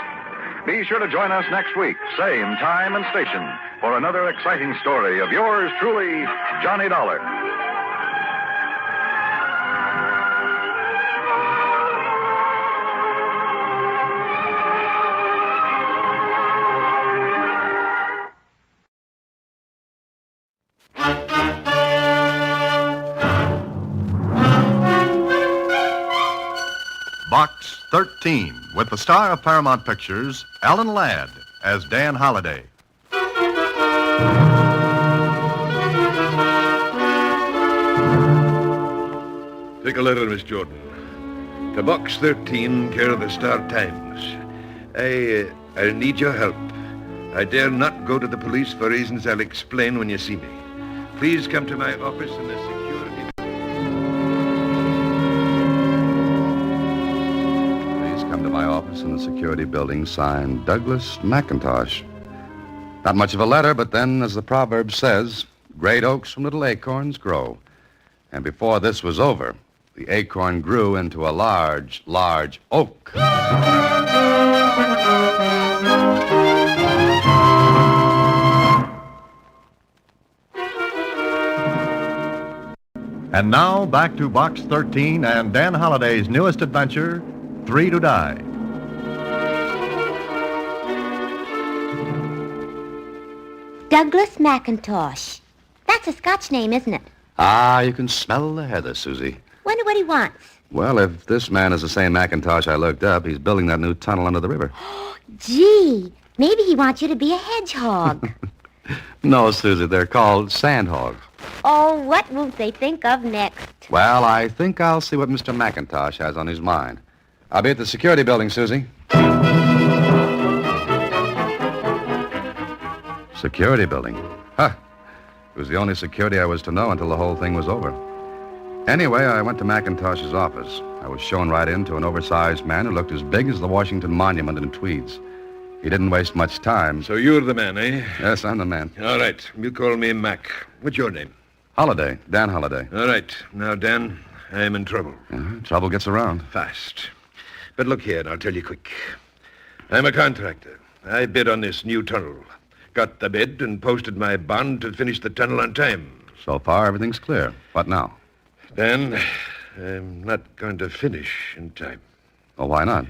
Be sure to join us next week, same time and station, for another exciting story of yours truly, Johnny Dollar. Box 13, with the star of Paramount Pictures, Alan Ladd, as Dan Holliday. Take a letter, Miss Jordan. To Box 13, care of the Star Times. I need your help. I dare not go to the police for reasons I'll explain when you see me. Please come to my office in the security... My office in the security building, signed Douglas McIntosh. Not much of a letter, but then, as the proverb says, great oaks from little acorns grow. And before this was over, the acorn grew into a large, large oak. And now, back to Box 13 and Dan Holliday's newest adventure, 3 to Die. Douglas McIntosh. That's a Scotch name, isn't it? Ah, you can smell the heather, Susie. Wonder what he wants. Well, if this man is the same McIntosh I looked up, he's building that new tunnel under the river. Gee, Maybe he wants you to be a hedgehog. No, Susie, they're called sandhogs. Oh, what won't they think of next? Well, I think I'll see what Mr. McIntosh has on his mind. I'll be at the security building, Susie. Security building? Huh. It was the only security I was to know until the whole thing was over. Anyway, I went to McIntosh's office. I was shown right into an oversized man who looked as big as the Washington Monument in tweeds. He didn't waste much time. So you're the man, eh? Yes, I'm the man. All right. You call me Mac. What's your name? Holiday. Dan Holiday. All right. Now, Dan, I'm in trouble. Trouble gets around. Fast. But look here, and I'll tell you quick. I'm a contractor. I bid on this new tunnel. Got the bid and posted my bond to finish the tunnel on time. So far, everything's clear. What now? Dan, I'm not going to finish in time. Well, why not?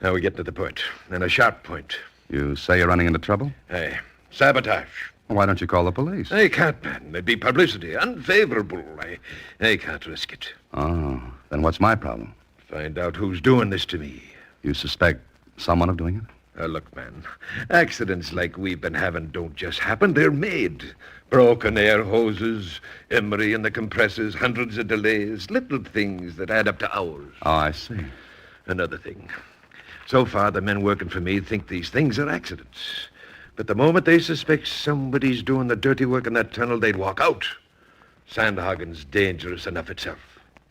Now we get to the point, and a sharp point. You say you're running into trouble? Aye. Sabotage. Well, why don't you call the police? I can't, man. There'd be publicity. Unfavorable. I can't risk it. Oh, then what's my problem? Find out who's doing this to me. You suspect someone of doing it? Look, man, accidents like we've been having don't just happen. They're made. Broken air hoses, emery in the compressors, hundreds of delays, little things that add up to hours. Oh, I see. Another thing. So far, the men working for me think these things are accidents. But the moment they suspect somebody's doing the dirty work in that tunnel, they'd walk out. Sandhagen's dangerous enough itself.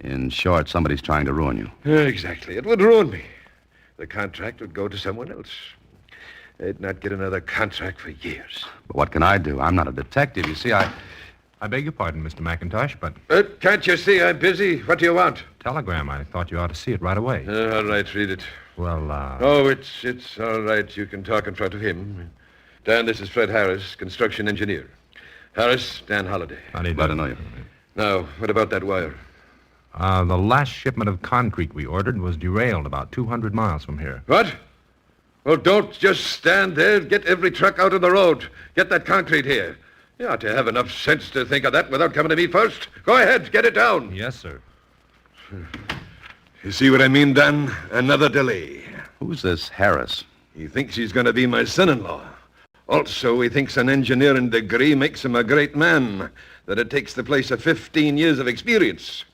In short, somebody's trying to ruin you. Exactly. It would ruin me. The contract would go to someone else. They'd not get another contract for years. But what can I do? I'm not a detective. You see, I beg your pardon, Mr. McIntosh, but... Can't you see I'm busy? What do you want? Telegram. I thought you ought to see it right away. All right, read it. Well, Oh, it's all right. You can talk in front of him. Dan, this is Fred Harris, construction engineer. Harris, Dan Holiday. Glad to know you. Now, what about that wire? The last shipment of concrete we ordered was derailed about 200 miles from here. What? Well, don't just stand there. Get every truck out on the road. Get that concrete here. You ought to have enough sense to think of that without coming to me first. Go ahead, get it down. Yes, sir. You see what I mean, Dan? Another delay. Who's this Harris? He thinks he's going to be my son-in-law. Also, he thinks an engineering degree makes him a great man, that it takes the place of 15 years of experience.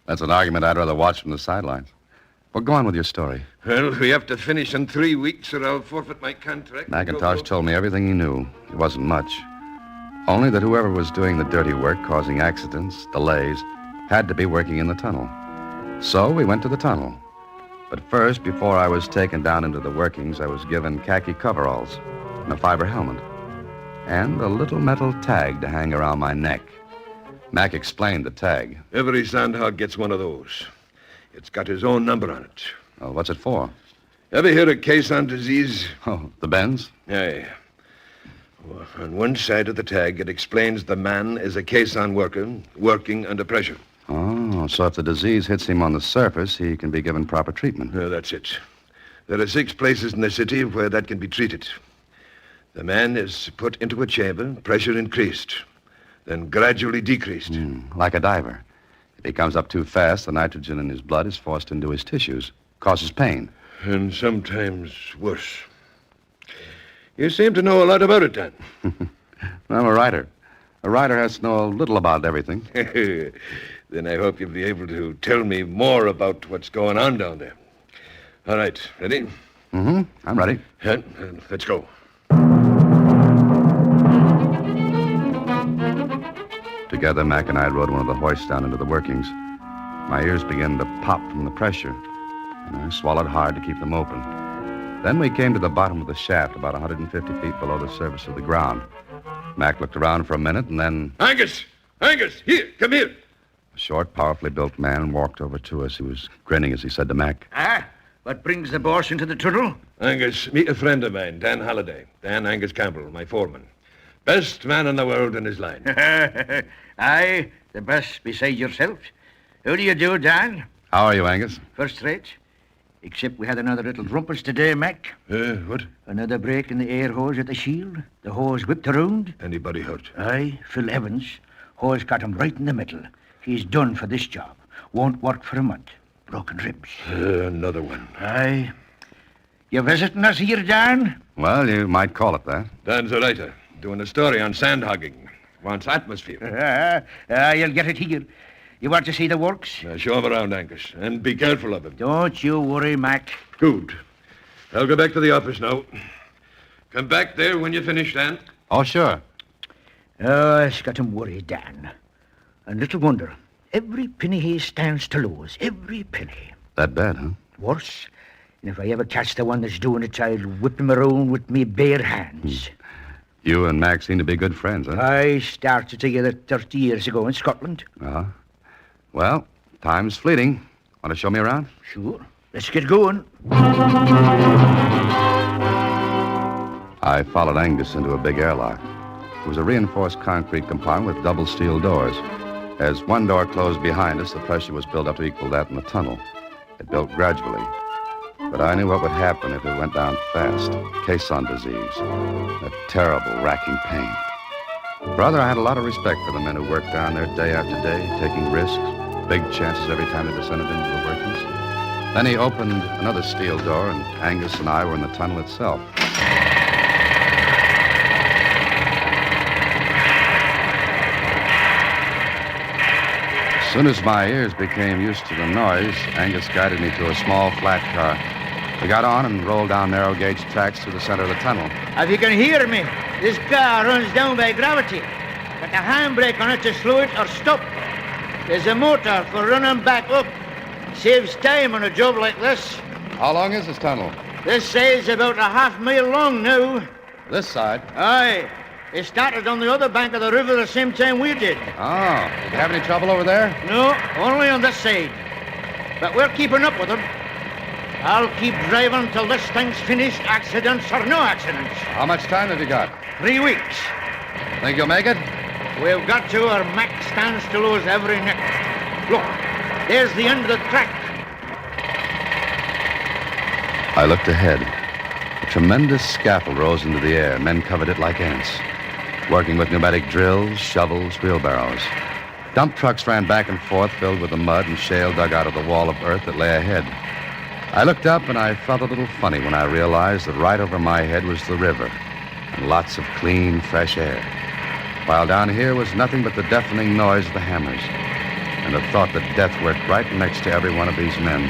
That's an argument I'd rather watch from the sidelines. Well, go on with your story. Well, we have to finish in 3 weeks or I'll forfeit my contract. McIntosh told me everything he knew. It wasn't much. Only that whoever was doing the dirty work, causing accidents, delays, had to be working in the tunnel. So we went to the tunnel. But first, before I was taken down into the workings, I was given khaki coveralls and a fiber helmet and a little metal tag to hang around my neck. Mac explained the tag. Every sandhog gets one of those. It's got his own number on it. Oh, what's it for? Ever hear of caisson disease? Oh, the bends? Aye. Well, on one side of the tag, it explains the man is a caisson worker working under pressure. Oh, so if the disease hits him on the surface, he can be given proper treatment. That's it. There are 6 places in the city where that can be treated. The man is put into a chamber, pressure increased, then gradually decreased. Like a diver. If he comes up too fast, the nitrogen in his blood is forced into his tissues, causes pain. And sometimes worse. You seem to know a lot about it, Dan. I'm a writer. A writer has to know a little about everything. Then I hope you'll be able to tell me more about what's going on down there. All right, ready? Mm-hmm. I'm ready. Let's go. Together, Mac and I rode one of the hoists down into the workings. My ears began to pop from the pressure, and I swallowed hard to keep them open. Then we came to the bottom of the shaft, about 150 feet below the surface of the ground. Mac looked around for a minute, and then... Angus! Angus! Here! Come here! A short, powerfully built man walked over to us. He was grinning as he said to Mac, What brings the boss into the tunnel? Angus, meet a friend of mine, Dan Halliday. Dan Angus Campbell, my foreman. Best man in the world in his line. Aye, the best beside yourself. How do you do, Dan? How are you, Angus? First rate. Except we had another little rumpus today, Mac. What? Another break in the air hose at the shield. The hose whipped around. Anybody hurt? Aye, Phil Evans. Hose got him right in the middle. He's done for this job. Won't work for a month. Broken ribs. Another one. Aye. You visiting us here, Dan? Well, you might call it that. Dan's a writer, doing a story on sand hogging. Wants atmosphere. You'll get it here. You want to see the works? Now show him around, Angus, and be careful of him. Don't you worry, Mac. Good. I'll go back to the office now. Come back there when you finish, Dan. Oh, sure. Oh, it's got him worried, Dan. And little wonder. Every penny he stands to lose. Every penny. That bad, huh? Worse. And if I ever catch the one that's doing it, I'll whip him around with me bare hands. You and Mac seem to be good friends, huh? I started together 30 years ago in Scotland. Uh-huh. Well, time's fleeting. Want to show me around? Sure. Let's get going. I followed Angus into a big airlock. It was a reinforced concrete compartment with double steel doors. As one door closed behind us, the pressure was built up to equal that in the tunnel. It built gradually. But I knew what would happen if it went down fast. Caisson disease. A terrible, racking pain. Brother, I had a lot of respect for the men who worked down there day after day, taking risks, big chances every time they descended into the workings. Then he opened another steel door, and Angus and I were in the tunnel itself. As soon as my ears became used to the noise, Angus guided me to a small, flat car. We got on and rolled down narrow-gauge tracks through the center of the tunnel. If you can hear me, this car runs down by gravity. Got a handbrake on it to slow it or stop. There's a motor for running back up. Saves time on a job like this. How long is this tunnel? This side's about a half-mile long now. This side? Aye. It started on the other bank of the river the same time we did. Oh. Did you have any trouble over there? No, only on this side. But we're keeping up with them. I'll keep driving till this thing's finished, accidents or no accidents. How much time have you got? 3 weeks. Think you'll make it? We've got to, or Mac stands to lose every neck. Look, there's the end of the track. I looked ahead. A tremendous scaffold rose into the air. Men covered it like ants, working with pneumatic drills, shovels, wheelbarrows. Dump trucks ran back and forth, filled with the mud and shale dug out of the wall of earth that lay ahead. I looked up, and I felt a little funny when I realized that right over my head was the river, and lots of clean, fresh air, while down here was nothing but the deafening noise of the hammers, and the thought that death worked right next to every one of these men.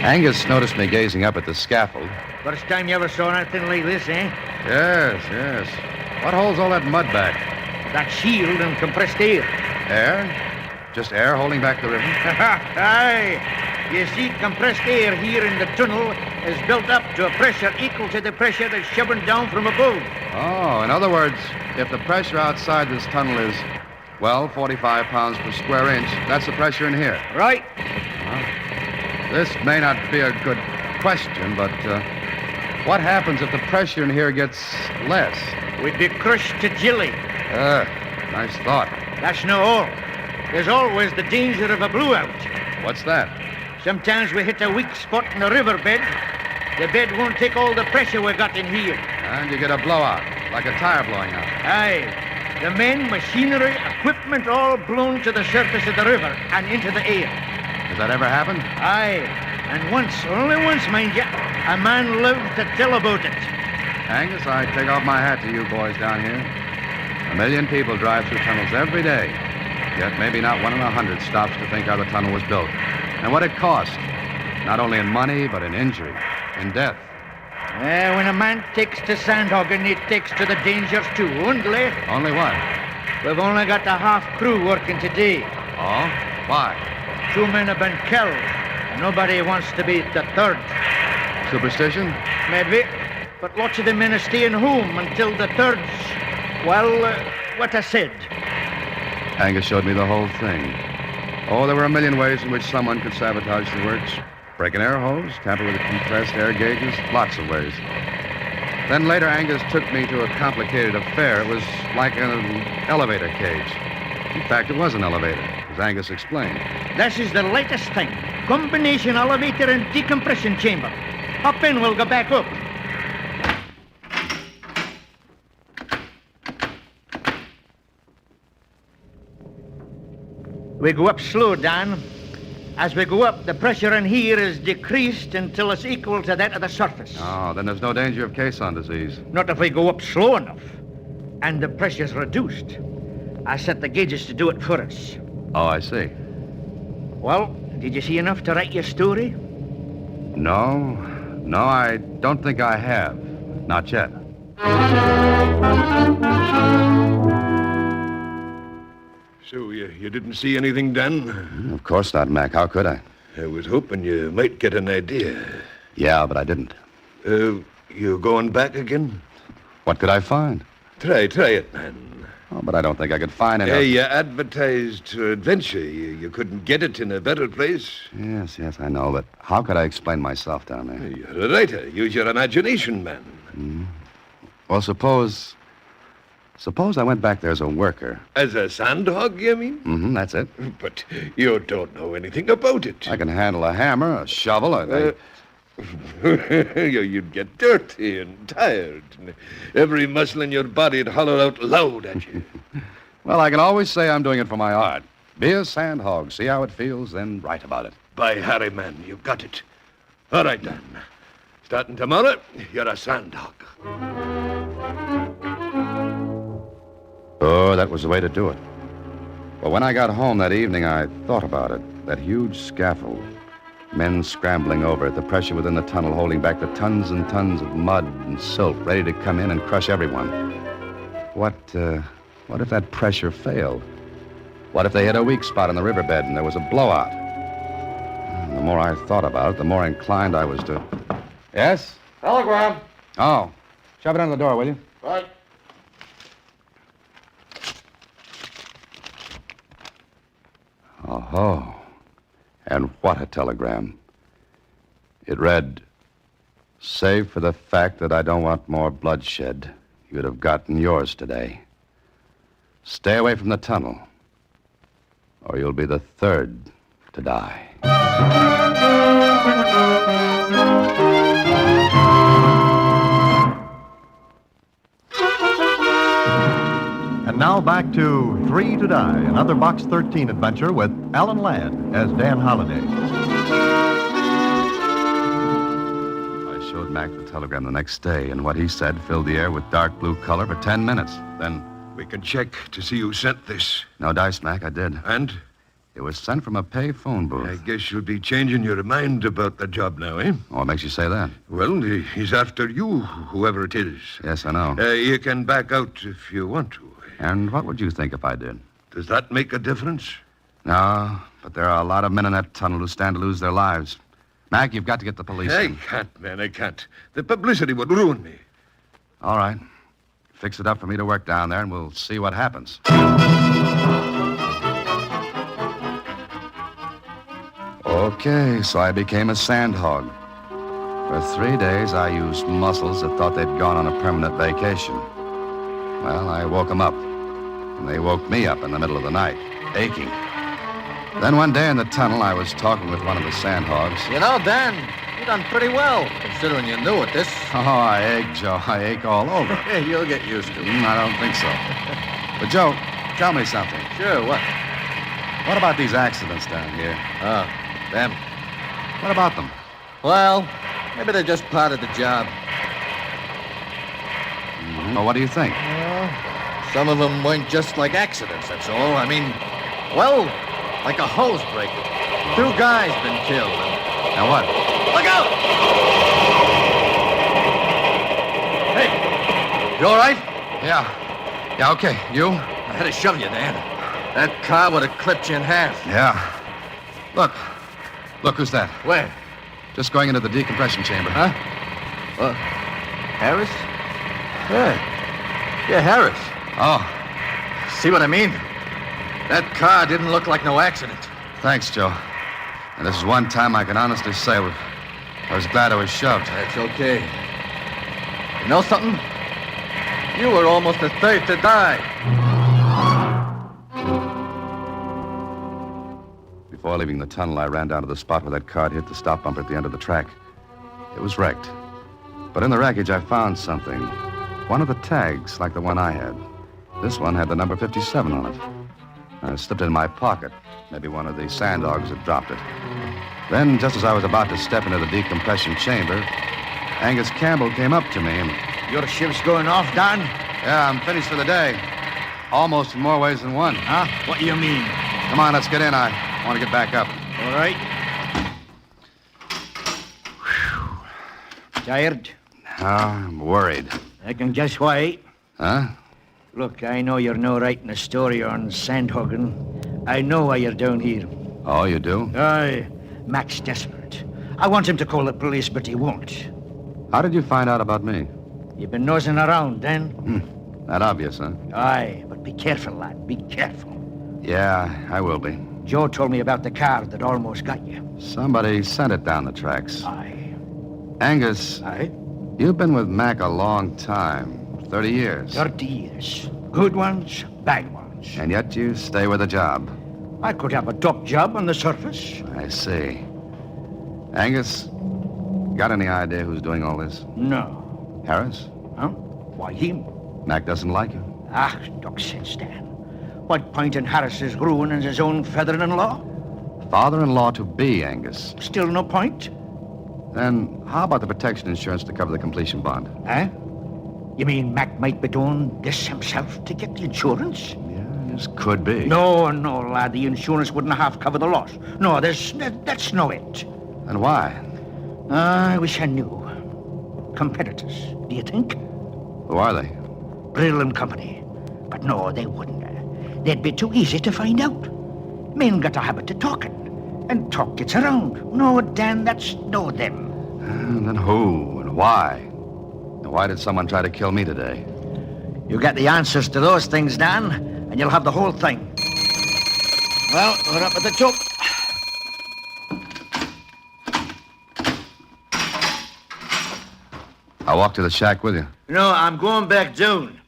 Angus noticed me gazing up at the scaffold. First time you ever saw anything like this, eh? Yes. What holds all that mud back? That shield and compressed air. Air? Just air holding back the river? Aye. You see, compressed air here in the tunnel is built up to a pressure equal to the pressure that's shoving down from above. Oh, in other words, if the pressure outside this tunnel is, 45 pounds per square inch, that's the pressure in here. Right. This may not be a good question, but what happens if the pressure in here gets less? We'd be crushed to jelly. Nice thought. That's not all. There's always the danger of a blowout. What's that? Sometimes we hit a weak spot in the riverbed. The bed won't take all the pressure we got in here. And you get a blowout, like a tire blowing out. Aye. The men, machinery, equipment all blown to the surface of the river and into the air. Has that ever happened? Aye. And once, only once, mind you, a man lived to tell about it. Angus, I take off my hat to you boys down here. 1 million people drive through tunnels every day. Yet maybe not 1 in 100 stops to think how the tunnel was built. And what it cost. Not only in money, but in injury, in death. When a man takes to sandhogging, he takes to the dangers too, only. Only what? We've only got the half crew working today. Oh? Why? 2 men have been killed. Nobody wants to be the third. Superstition? Maybe. But lots of the men are staying home until the third's, what I said. Angus showed me the whole thing. Oh, there were a million ways in which someone could sabotage the works. Break an air hose, tamper with the compressed air gauges, lots of ways. Then later, Angus took me to a complicated affair. It was like an elevator cage. In fact, it was an elevator, as Angus explained. This is the latest thing. Combination elevator and decompression chamber. Hop in, we'll go back up. We go up slow, Dan. As we go up, the pressure in here is decreased until it's equal to that of the surface. Oh, then there's no danger of caisson disease. Not if we go up slow enough. And the pressure's reduced. I set the gauges to do it for us. Oh, I see. Well, did you see enough to write your story? No, I don't think I have. Not yet. So you didn't see anything, Dan? Of course not, Mac. How could I? I was hoping you might get an idea. Yeah, but I didn't. You going back again? What could I find? Try it, man. Oh, but I don't think I could find enough. You advertised adventure. You couldn't get it in a better place. Yes, I know, but how could I explain myself down there? You're a writer. Use your imagination, man. Well, suppose I went back there as a worker. As a sandhog, you mean? Mm-hmm, that's it. But you don't know anything about it. I can handle a hammer, a shovel, You'd get dirty and tired. And every muscle in your body'd holler out loud at you. Well, I can always say I'm doing it for my art. Be a sandhog, see how it feels, then write about it. By Harry, man, you've got it. All right, Dan. Starting tomorrow, you're a sandhog. Oh, that was the way to do it. But when I got home that evening, I thought about it. That huge scaffold. Men scrambling over it, the pressure within the tunnel holding back the tons and tons of mud and silt ready to come in and crush everyone. What if that pressure failed? What if they hit a weak spot in the riverbed and there was a blowout? And the more I thought about it, the more inclined I was to... Yes? Telegram. Oh. Shove it under the door, will you? Right. Oh. And what a telegram. It read, "Save for the fact that I don't want more bloodshed, you'd have gotten yours today. Stay away from the tunnel, or you'll be the third to die." And now back to 3 to Die, another Box 13 adventure with Alan Ladd as Dan Holliday. I showed Mac the telegram the next day, and what he said filled the air with dark blue color for 10 minutes. Then... We can check to see who sent this. No dice, Mac, I did. And? It was sent from a pay phone booth. I guess you'll be changing your mind about the job now, eh? What makes you say that? Well, he's after you, whoever it is. Yes, I know. You can back out if you want to. And what would you think if I did? Does that make a difference? No, but there are a lot of men in that tunnel who stand to lose their lives. Mac, you've got to get the police I in. can't, man, I can't. The publicity would ruin me. All right. Fix it up for me to work down there, and we'll see what happens. Okay, so I became a sandhog. For 3 days, I used muscles that thought they'd gone on a permanent vacation. Well, I woke them up, and they woke me up in the middle of the night, aching. Then one day in the tunnel, I was talking with one of the sandhogs. You know, Dan, you done pretty well, considering you're new at this. Oh, I ache, Joe. I ache all over. You'll get used to it. I don't think so. But, Joe, tell me something. Sure, what? What about these accidents down here? Oh, them. What about them? Well, maybe they're just part of the job. Well, what do you think? Some of them weren't just like accidents, that's all. I mean, well, like a hose breaker. 2 guys been killed. Now what? Look out! Hey, you all right? Yeah, okay. You? I had to shove you, Dan. That car would have clipped you in half. Yeah. Look, who's that? Where? Just going into the decompression chamber. Huh? Harris? Yeah, Harris. Oh. See what I mean? That car didn't look like no accident. Thanks, Joe. And this is one time I can honestly say I was glad I was shoved. That's okay. You know something? You were almost the third to die. Before leaving the tunnel, I ran down to the spot where that car hit the stop bumper at the end of the track. It was wrecked. But in the wreckage, I found something. One of the tags, like the one I had. This one had the number 57 on it. I slipped it in my pocket. Maybe one of the sand dogs had dropped it. Then, just as I was about to step into the decompression chamber, Angus Campbell came up to me and... Your ship's going off, Dan? Yeah, I'm finished for the day. Almost in more ways than one. Huh? What do you mean? Come on, let's get in. I want to get back up. All right. Tired? No, I'm worried. I can guess why. Huh? Look, I know you're no writing a story on sandhogging. I know why you're down here. Oh, you do? Aye. Mac's desperate. I want him to call the police, but he won't. How did you find out about me? You've been nosing around, then? That obvious, huh? Aye, but be careful, lad. Be careful. Yeah, I will be. Joe told me about the car that almost got you. Somebody sent it down the tracks. Aye. Angus. Aye? You've been with Mac a long time. 30 years. 30 years. Good ones, bad ones. And yet you stay with a job. I could have a top job on the surface. I see. Angus, got any idea who's doing all this? No. Harris? Huh? Why him? Mac doesn't like you. Ah, talk sense, Dan. What point in Harris's ruining his own feather-in-law? Father-in-law to be, Angus. Still no point? Then how about the protection insurance to cover the completion bond? Huh? You mean Mac might be doing this himself to get the insurance? Yeah, this could be. No, lad. The insurance wouldn't half cover the loss. No, that's no it. And why? I wish I knew. Competitors, do you think? Who are they? Brill and Company. But no, they wouldn't. They'd be too easy to find out. Men got a habit of talking. And talk gets around. No, Dan, that's no them. Then who and why? And why did someone try to kill me today? You get the answers to those things, Dan, and you'll have the whole thing. Well, we're up at the top. I'll walk to the shack with you. No, I'm going back down.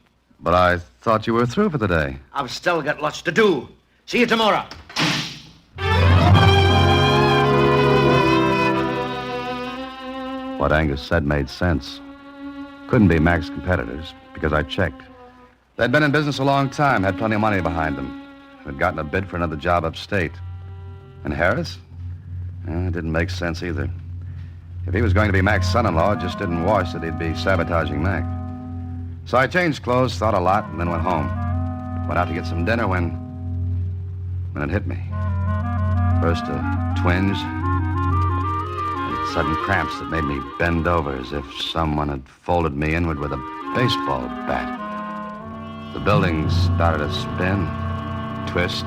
But I thought you were through for the day. I've still got lots to do. See you tomorrow. What Angus said made sense. Couldn't be Mac's competitors, because I checked. They'd been in business a long time, had plenty of money behind them. Had gotten a bid for another job upstate. And Harris? It didn't make sense either. If he was going to be Mac's son-in-law, it just didn't wash that he'd be sabotaging Mac. So I changed clothes, thought a lot, and then went home. Went out to get some dinner when it hit me. First a twinge, and sudden cramps that made me bend over as if someone had folded me inward with a baseball bat. The building started to spin, twist.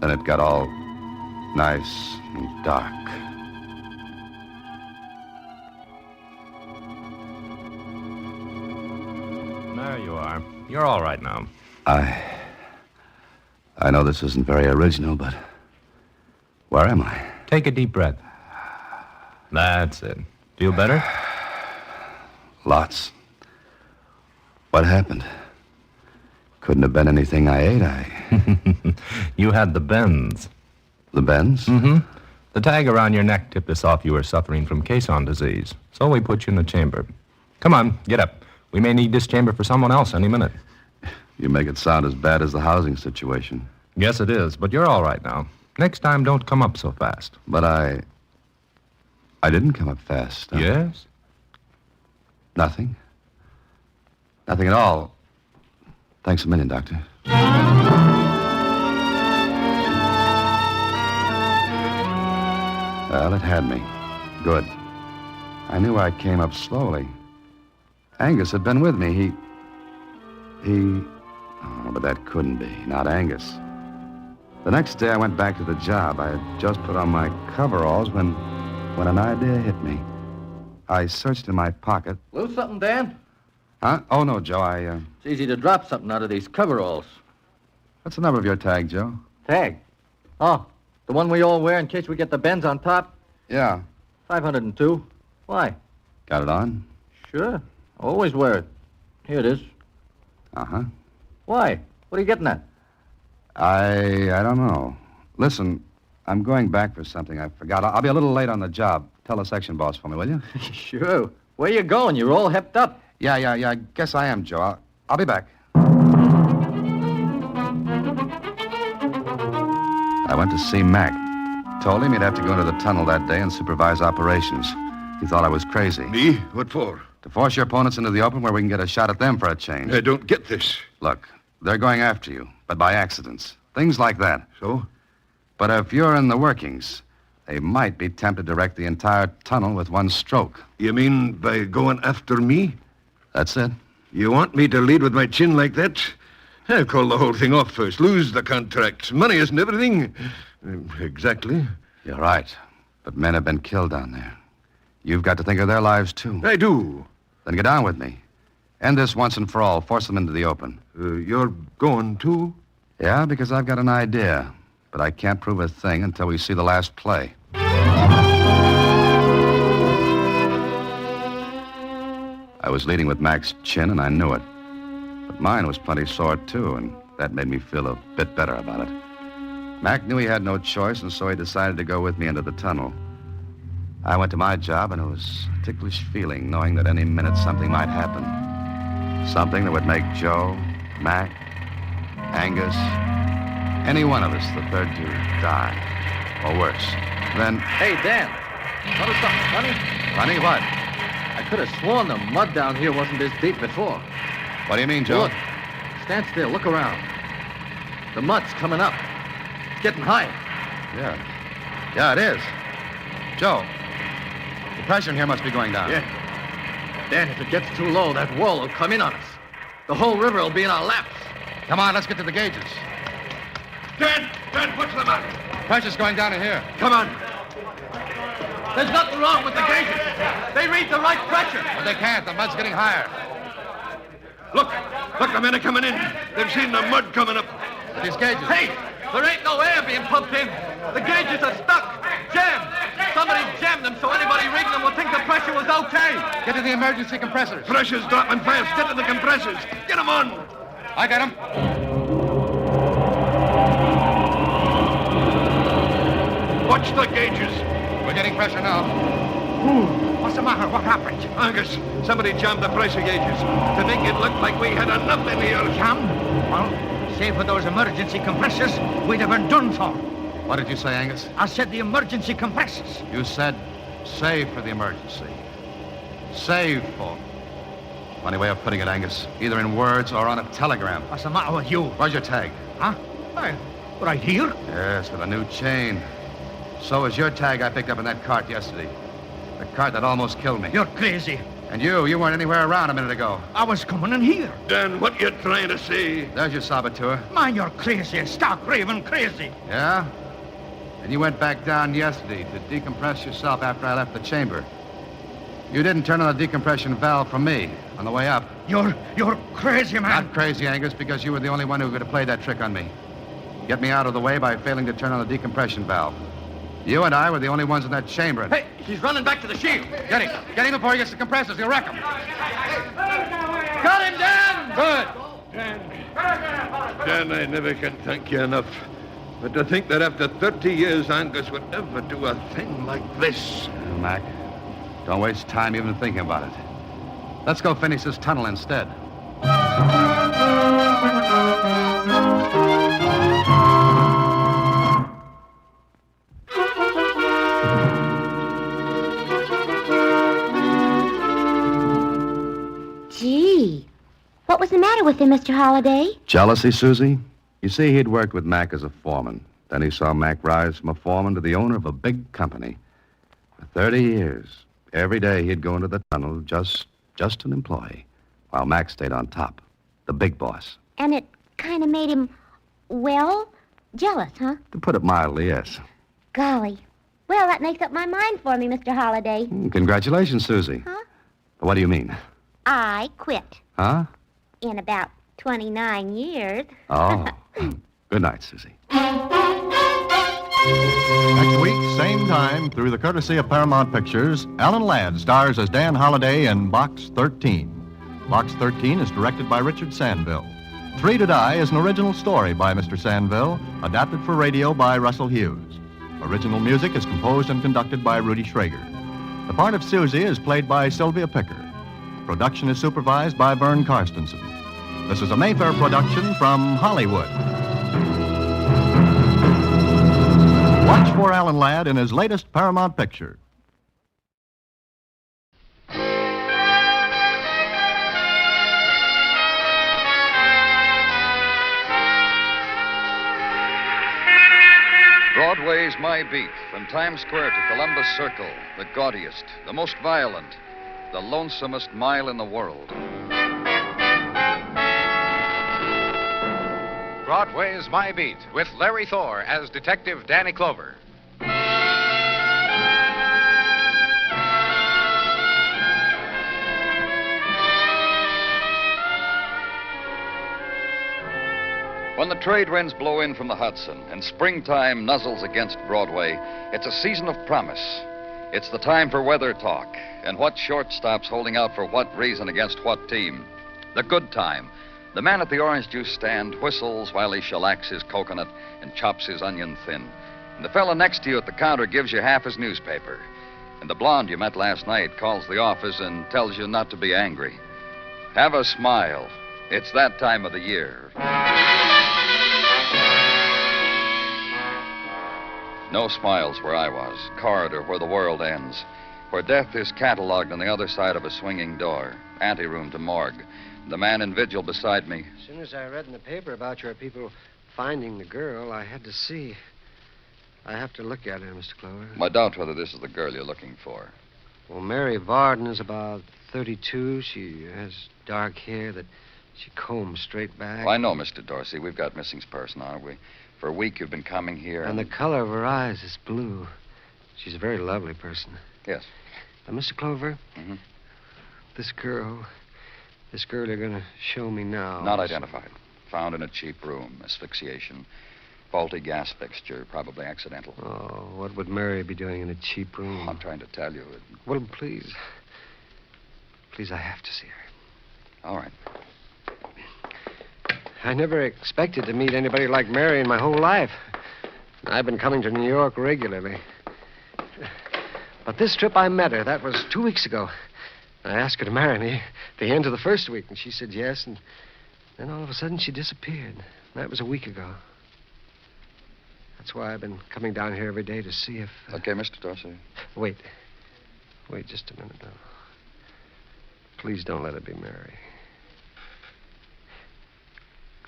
Then it got all nice and dark. There you are. You're all right now. I know this isn't very original, but where am I? Take a deep breath. That's it. Feel better? Lots. What happened? Couldn't have been anything I ate. You had the bends. The bends? Mm-hmm. The tag around your neck tipped us off you were suffering from caisson disease. So we put you in the chamber. Come on, get up. We may need this chamber for someone else any minute. You make it sound as bad as the housing situation. Yes, it is, but you're all right now. Next time, don't come up so fast. But I didn't come up fast. Yes? Nothing. Nothing at all. Thanks a million, Doctor. Well, it had me. Good. I knew I came up slowly. Angus had been with me. Oh, but that couldn't be. Not Angus. The next day I went back to the job. I had just put on my coveralls when an idea hit me. I searched in my pocket. Lose something, Dan? Huh? Oh, no, Joe, It's easy to drop something out of these coveralls. What's the number of your tag, Joe? Tag? Oh, the one we all wear in case we get the bends on top? Yeah. 502. Why? Got it on? Sure. Always wear it. Here it is. Uh-huh. Why? What are you getting at? I don't know. Listen, I'm going back for something I forgot. I'll be a little late on the job. Tell the section boss for me, will you? Sure. Where you going? You're all hepped up. Yeah. I guess I am, Joe. I'll be back. I went to see Mac. Told him he'd have to go into the tunnel that day and supervise operations. He thought I was crazy. Me? What for? To force your opponents into the open where we can get a shot at them for a change. I don't get this. Look, they're going after you, but by accidents. Things like that. So? But if you're in the workings, they might be tempted to wreck the entire tunnel with one stroke. You mean by going after me? That's it. You want me to lead with my chin like that? I'll call the whole thing off first. Lose the contract. Money isn't everything. Exactly. You're right. But men have been killed down there. You've got to think of their lives, too. I do. Then get on with me. End this once and for all. Force them into the open. You're going, too? Yeah, because I've got an idea. But I can't prove a thing until we see the last play. I was leading with Mac's chin, and I knew it. But mine was plenty sore, too, and that made me feel a bit better about it. Mac knew he had no choice, and so he decided to go with me into the tunnel. I went to my job, and it was a ticklish feeling knowing that any minute something might happen. Something that would make Joe, Mac, Angus, any one of us, the third, to die. Or worse. Then... Hey, Dan. Notice something funny? Funny what? I could have sworn the mud down here wasn't this deep before. What do you mean, Joe? Look. Stand still. Look around. The mud's coming up. It's getting higher. Yeah, it is. Joe, the pressure in here must be going down. Yeah. Dan, if it gets too low, that wall will come in on us. The whole river will be in our laps. Come on, let's get to the gauges. Dan, what's the matter? Pressure's going down in here. Come on. There's nothing wrong with the gauges. They read the right pressure. But they can't. The mud's getting higher. Look, the men are coming in. They've seen the mud coming up. With these gauges. Hey, there ain't no air being pumped in. The gauges are stuck. Jammed. Somebody jammed them so anybody reading them will think the pressure was okay. Get to the emergency compressors. Pressure's dropping fast. Get to the compressors. Get them on. I got them. Watch the gauges. We're getting pressure now. What's the matter? What happened? Angus, somebody jammed the pressure gauges to make it look like we had enough in here. Jammed? Well, save for those emergency compressors, we'd have been done for. What did you say, Angus? I said the emergency compressors. You said save for the emergency. Save for. Funny way of putting it, Angus. Either in words or on a telegram. What's the matter with you? Where's your tag? Huh? Why, right here? Yes, with a new chain. So is your tag I picked up in that cart yesterday. The cart that almost killed me. You're crazy. And you weren't anywhere around a minute ago. I was coming in here. Dan, what you trying to say? There's your saboteur. Man, you're crazy. Stark raving crazy. Yeah? And you went back down yesterday to decompress yourself after I left the chamber. You didn't turn on the decompression valve for me on the way up. You're crazy, man. Not crazy, Angus, because you were the only one who could have played that trick on me. Get me out of the way by failing to turn on the decompression valve. You and I were the only ones in that chamber. Hey, he's running back to the shield. Get him. Get him before he gets the compressors. He'll wreck him. Got him, Dan! Good. Dan, I never can thank you enough. But to think that after 30 years, Angus would ever do a thing like this. Well, Mac, don't waste time even thinking about it. Let's go finish this tunnel instead. Gee, what was the matter with him, Mr. Holliday? Jealousy, Susie? You see, he'd worked with Mac as a foreman. Then he saw Mac rise from a foreman to the owner of a big company. For 30 years, every day he'd go into the tunnel just an employee, while Mac stayed on top, the big boss. And it kind of made him, well, jealous, huh? To put it mildly, yes. Golly. Well, that makes up my mind for me, Mr. Holliday. Congratulations, Susie. Huh? What do you mean? I quit Huh? in about 29 years. Oh. Good night, Susie. Next week, same time, through the courtesy of Paramount Pictures, Alan Ladd stars as Dan Holliday in Box 13. Box 13 is directed by Richard Sandville. Three to Die is an original story by Mr. Sandville, adapted for radio by Russell Hughes. Original music is composed and conducted by Rudy Schrager. The part of Susie is played by Sylvia Picker. Production is supervised by Vern Karstensen. This is a Mayfair production from Hollywood. Watch for Alan Ladd in his latest Paramount picture. Broadway Is My Beat, from Times Square to Columbus Circle, the gaudiest, the most violent, the lonesomest mile in the world. Broadway Is My Beat, with Larry Thor as Detective Danny Clover. When the trade winds blow in from the Hudson and springtime nuzzles against Broadway, it's a season of promise. It's the time for weather talk and what shortstop's holding out for what reason against what team. The good time. The man at the orange juice stand whistles while he shellacks his coconut and chops his onion thin. And the fella next to you at the counter gives you half his newspaper. And the blonde you met last night calls the office and tells you not to be angry. Have a smile. It's that time of the year. No smiles where I was, corridor where the world ends, where death is cataloged on the other side of a swinging door, anteroom to morgue. The man in vigil beside me. As soon as I read in the paper about your people finding the girl, I had to see. I have to look at her, Mr. Clover. I doubt whether this is the girl you're looking for. Well, Mary Varden is about 32. She has dark hair that she combs straight back. Well, I know, Mr. Dorsey. We've got missing person, aren't we? For a week you've been coming here. And the color of her eyes is blue. She's a very lovely person. Yes. Mr. Clover, this girl you're going to show me now. Not identified. Found in a cheap room. Asphyxiation. Faulty gas fixture. Probably accidental. Oh, what would Mary be doing in a cheap room? I'm trying to tell you. Well, please. Please, I have to see her. All right. I never expected to meet anybody like Mary in my whole life. I've been coming to New York regularly. But this trip I met her. That was 2 weeks ago. I asked her to marry me at the end of the first week, and she said yes, and then all of a sudden she disappeared. That was a week ago. That's why I've been coming down here every day to see if... Okay, Mr. Dorsey. Wait just a minute now. Please don't let it be Mary.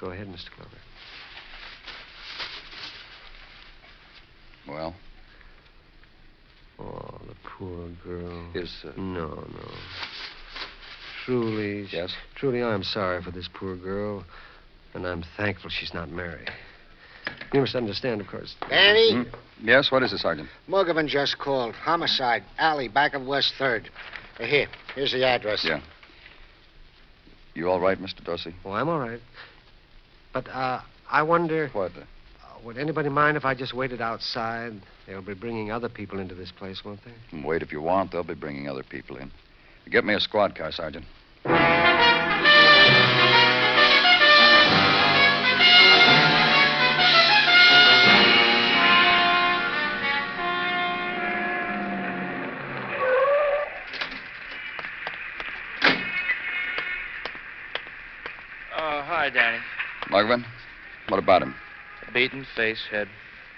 Go ahead, Mr. Clover. Well? Oh, the poor girl. No. Truly. Yes? Truly, I'm sorry for this poor girl, and I'm thankful she's not Mary. You must understand, of course. Danny? Yes, what is it, Sergeant? Muggavan just called. Homicide. Alley, back of West 3rd. Here's the address. Yeah. You all right, Mr. Dorsey? Oh, I'm all right. But, I wonder... What? Would anybody mind if I just waited outside? They'll be bringing other people into this place, won't they? Wait if you want. They'll be bringing other people in. Get me a squad car, Sergeant. Hi, Danny. Muggavan, what about him? Beaten, face, head.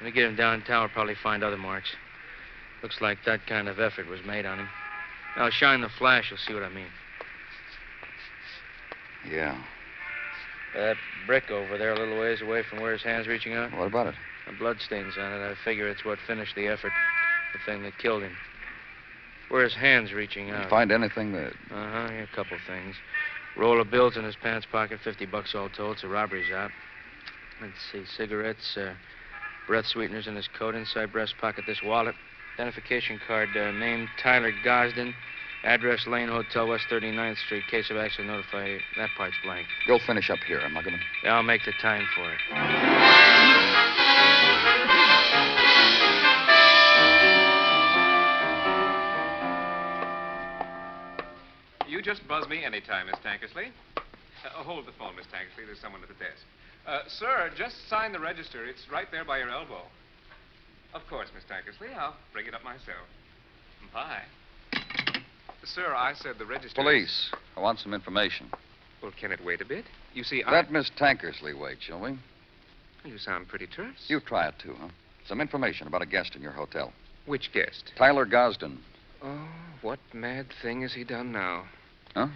When we get him downtown, we'll probably find other marks. Looks like that kind of effort was made on him. Now, shine the flash, you'll see what I mean. Yeah. That brick over there, a little ways away from where his hand's reaching out. What about it? The bloodstains on it. I figure it's what finished the effort. The thing that killed him. Where his hand's reaching out. Find anything that... Yeah, a couple things. Roll of bills in his pants pocket, $50 all told. It's a robbery job. Let's see, cigarettes, breath sweeteners in his coat, inside breast pocket, this wallet. Identification card, name Tyler Gosden. Address Lane Hotel, West 39th Street. Case of accident, notify. That part's blank. Go finish up here, Muggavan. Yeah, I'll make the time for it. You just buzz me anytime, Miss Tankersley. Hold the phone, Miss Tankersley. There's someone at the desk. Sir, just sign the register. It's right there by your elbow. Of course, Miss Tankersley. I'll bring it up myself. Bye. Sir, I said the register... Police. I want some information. Well, can it wait a bit? You see, Let Miss Tankersley wait, shall we? You sound pretty terse. You try it, too, huh? Some information about a guest in your hotel. Which guest? Tyler Gosden. Oh, what mad thing has he done now? Huh?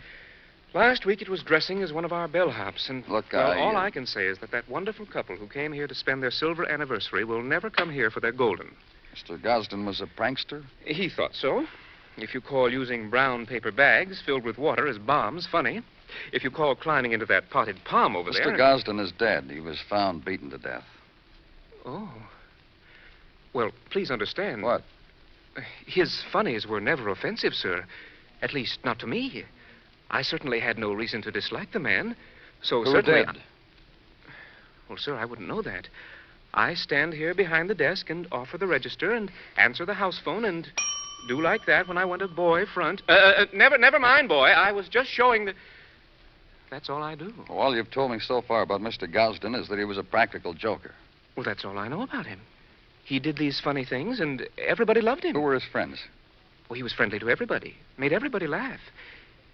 Last week it was dressing as one of our bellhops, and Look, all I can say is that wonderful couple who came here to spend their silver anniversary will never come here for their golden. Mr. Gosden was a prankster? He thought so. If you call using brown paper bags filled with water as bombs funny, if you call climbing into that potted palm over there... Mr. Gosden is dead. He was found beaten to death. Oh. Well, please understand. What? His funnies were never offensive, sir. At least, not to me. I certainly had no reason to dislike the man. So Who certainly... did? Well, sir, I wouldn't know that. I stand here behind the desk and offer the register and answer the house phone and do like that when I want a boy front. Never mind, boy. I was just showing the... That's all I do. Well, all you've told me so far about Mr. Gosden is that he was a practical joker. Well, that's all I know about him. He did these funny things, and everybody loved him. Who were his friends? Well, he was friendly to everybody, made everybody laugh.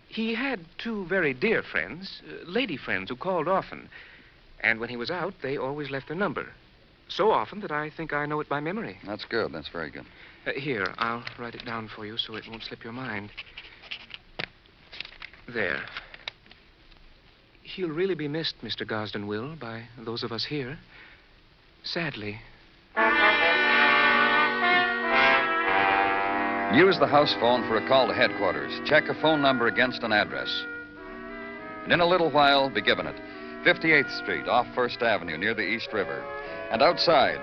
He had two very dear friends, lady friends who called often. And when he was out, they always left their number. So often that I think I know it by memory. That's good. That's very good. Here, I'll write it down for you so it won't slip your mind. There. He'll really be missed, Mr. Gosden will, by those of us here. Sadly. Use the house phone for a call to headquarters. Check a phone number against an address. And in a little while, be given it. 58th Street, off 1st Avenue, near the East River. And outside,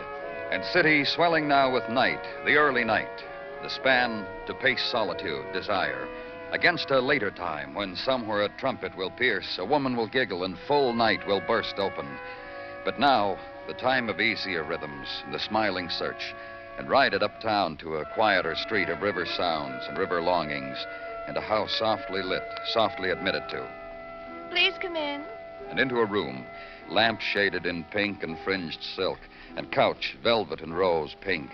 and city swelling now with night, the early night, the span to pace solitude, desire, against a later time when somewhere a trumpet will pierce, a woman will giggle, and full night will burst open. But now, the time of easier rhythms, and the smiling search, and ride it uptown to a quieter street of river sounds and river longings, and a house softly lit, softly admitted to. Please come in. And into a room, lamp shaded in pink and fringed silk, and couch, velvet and rose pink,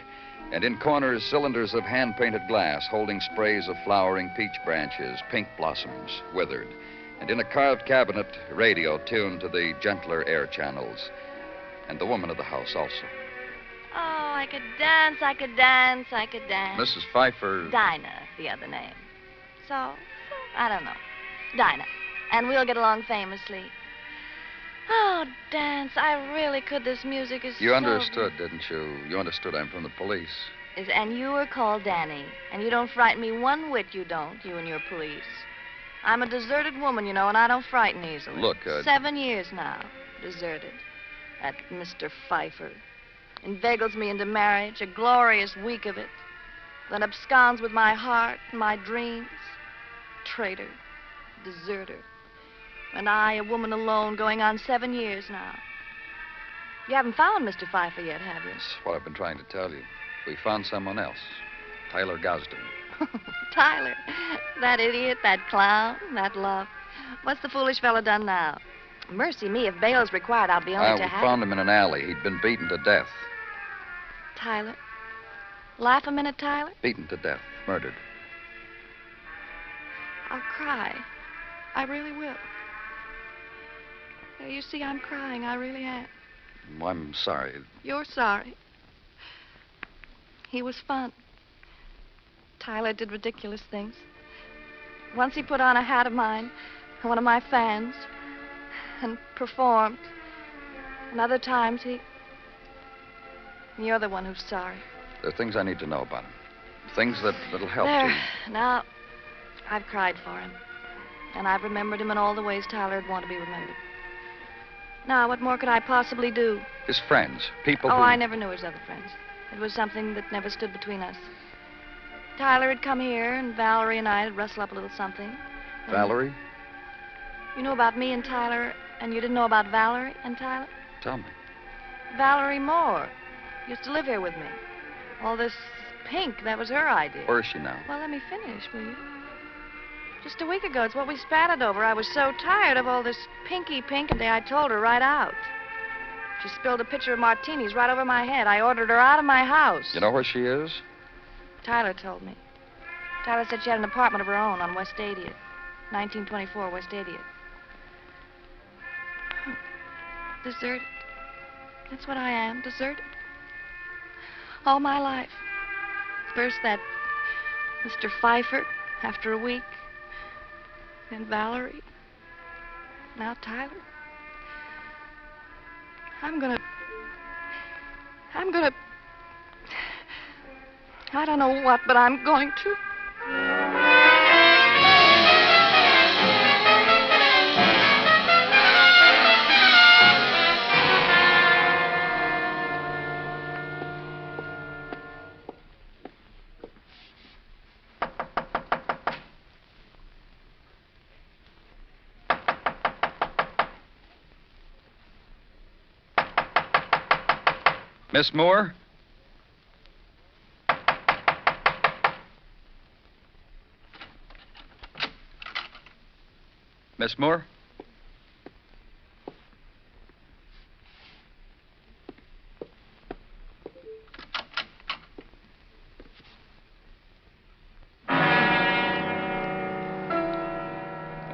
and in corners, cylinders of hand-painted glass holding sprays of flowering peach branches, pink blossoms, withered, and in a carved cabinet, radio tuned to the gentler air channels, and the woman of the house also. Oh, I could dance, I could dance, I could dance. Mrs. Pfeiffer... Dinah, the other name. So, I don't know. Dinah. And we'll get along famously. Oh, dance. I really could. This music is You understood, didn't you? You understood I'm from the police. And you were called Danny. And you don't frighten me one whit, you don't, you and your police. I'm a deserted woman, you know, and I don't frighten easily. Look, 7 years now, deserted. That Mr. Pfeiffer. Inveigles me into marriage, a glorious week of it. Then absconds with my heart and my dreams. Traitor. Deserter. And I, a woman alone, going on 7 years now. You haven't found Mr. Pfeiffer yet, have you? That's what I've been trying to tell you. We found someone else. Tyler Gosden. Tyler. That idiot, that clown, that love. What's the foolish fellow done now? Mercy me, if bail's required, I'll be only to We have found him in an alley. He'd been beaten to death. Tyler. Laugh a minute, Tyler. Beaten to death. Murdered. I'll cry. I really will. You see, I'm crying. I really am. Well, I'm sorry. You're sorry. He was fun. Tyler did ridiculous things. Once he put on a hat of mine, one of my fans, and performed. And other times You're the one who's sorry. There are things I need to know about him. Things that'll help There. you. Now, I've cried for him. And I've remembered him in all the ways Tyler would want to be remembered. Now, what more could I possibly do? His friends, people who... I never knew his other friends. It was something that never stood between us. Tyler had come here, and Valerie and I had rustled up a little something. Valerie? You know about me and Tyler, and you didn't know about Valerie and Tyler? Tell me. Valerie Moore used to live here with me. All this pink, that was her idea. Where is she now? Well, let me finish, will you? Just a week ago, it's what we spatted over. I was so tired of all this pinky pink, and I told her right out. She spilled a pitcher of martinis right over my head. I ordered her out of my house. You know where she is? Tyler told me. Tyler said she had an apartment of her own on West 80th. 1924 West 80th. Deserted. That's what I am, deserted. all my life. First that Mr. Pfeiffer, after a week. Then Valerie. Now Tyler. I'm gonna... I don't know what, but I'm going to. Miss Moore? Miss Moore?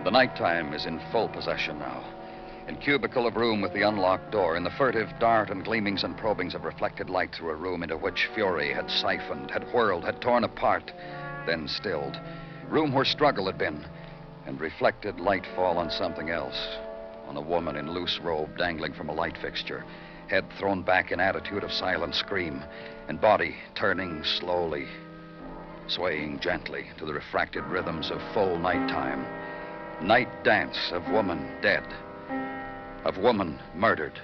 The nighttime is in full possession now. In cubicle of room with the unlocked door, in the furtive dart and gleamings and probings of reflected light through a room into which fury had siphoned, had whirled, had torn apart, then stilled. Room where struggle had been, and reflected light fall on something else, on a woman in loose robe dangling from a light fixture, head thrown back in attitude of silent scream, and body turning slowly, swaying gently to the refracted rhythms of full nighttime. Night dance of woman dead, of woman murdered.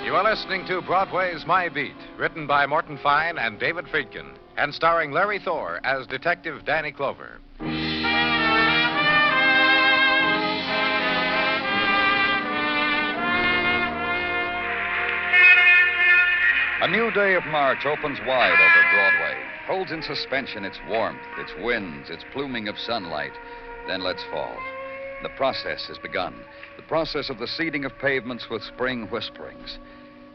You are listening to Broadway's My Beat, written by Morton Fine and David Friedkin, and starring Larry Thor as Detective Danny Clover. A new day of March opens wide over Broadway, holds in suspension its warmth, its winds, its pluming of sunlight, then lets fall. The process has begun, the process of the seeding of pavements with spring whisperings.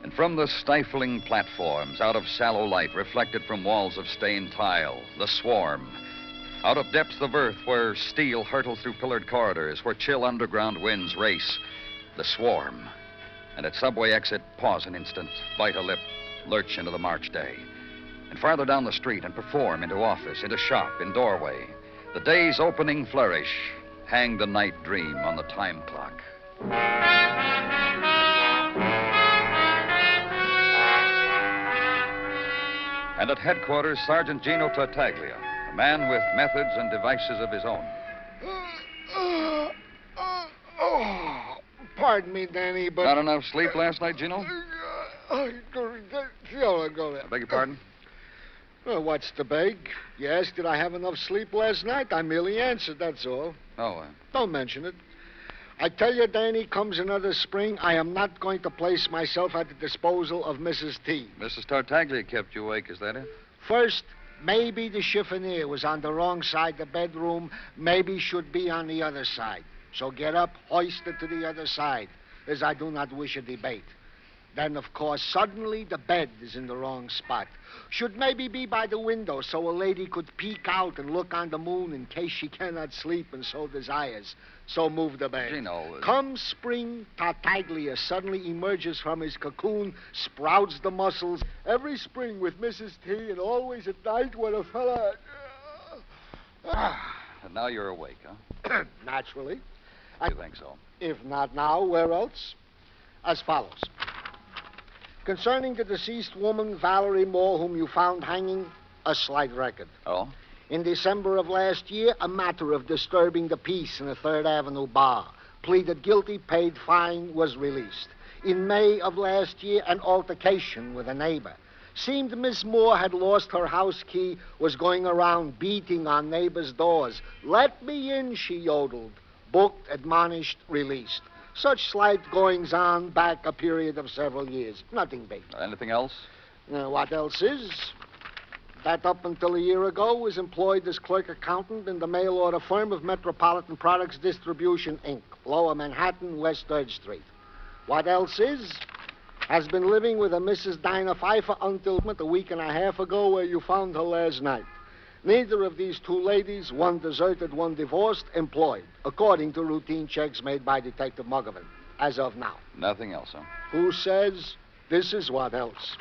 And from the stifling platforms, out of shallow light reflected from walls of stained tile, the swarm. Out of depths of earth where steel hurtles through pillared corridors, where chill underground winds race, the swarm. And at subway exit, pause an instant, bite a lip, lurch into the March day. And farther down the street and perform into office, into shop, in doorway. The day's opening flourish, hang the night dream on the time clock. And at headquarters, Sergeant Gino Tartaglia, a man with methods and devices of his own. Pardon me, Danny, but... Not enough sleep last night, Gino? Go there. I beg your pardon? Well, what's the beg? You asked did I have enough sleep last night? I merely answered, that's all. Oh, Don't mention it. I tell you, Danny, comes another spring, I am not going to place myself at the disposal of Mrs. T. Mrs. Tartaglia kept you awake, is that it? First, maybe the chiffonier was on the wrong side of the bedroom, maybe should be on the other side. So get up, hoist it to the other side, as I do not wish a debate. Then, of course, suddenly the bed is in the wrong spot. Should maybe be by the window so a lady could peek out and look on the moon in case she cannot sleep and so desires. So move the bed. Gino... Come spring, Tartaglia suddenly emerges from his cocoon, sprouts the muscles. Every spring with Mrs. T and always at night when a fella... And now you're awake, huh? Naturally. You think so? If not now, where else? As follows. Concerning the deceased woman, Valerie Moore, whom you found hanging, a slight record. Oh? In December of last year, a matter of disturbing the peace in a 3rd Avenue bar. Pleaded guilty, paid fine, was released. In May of last year, an altercation with a neighbor. Seemed Miss Moore had lost her house key, was going around beating on neighbors' doors. Let me in, she yodeled. Booked, admonished, released. Such slight goings-on back a period of several years. Nothing big. Anything else? What else is? That up until a year ago was employed as clerk accountant in the mail order firm of Metropolitan Products Distribution, Inc., Lower Manhattan, West 3rd Street. What else is? Has been living with a Mrs. Dinah Pfeiffer until a week and a half ago where you found her last night. Neither of these two ladies, one deserted, one divorced, employed, according to routine checks made by Detective Muggerman, as of now. Nothing else, huh? Who says this is what else?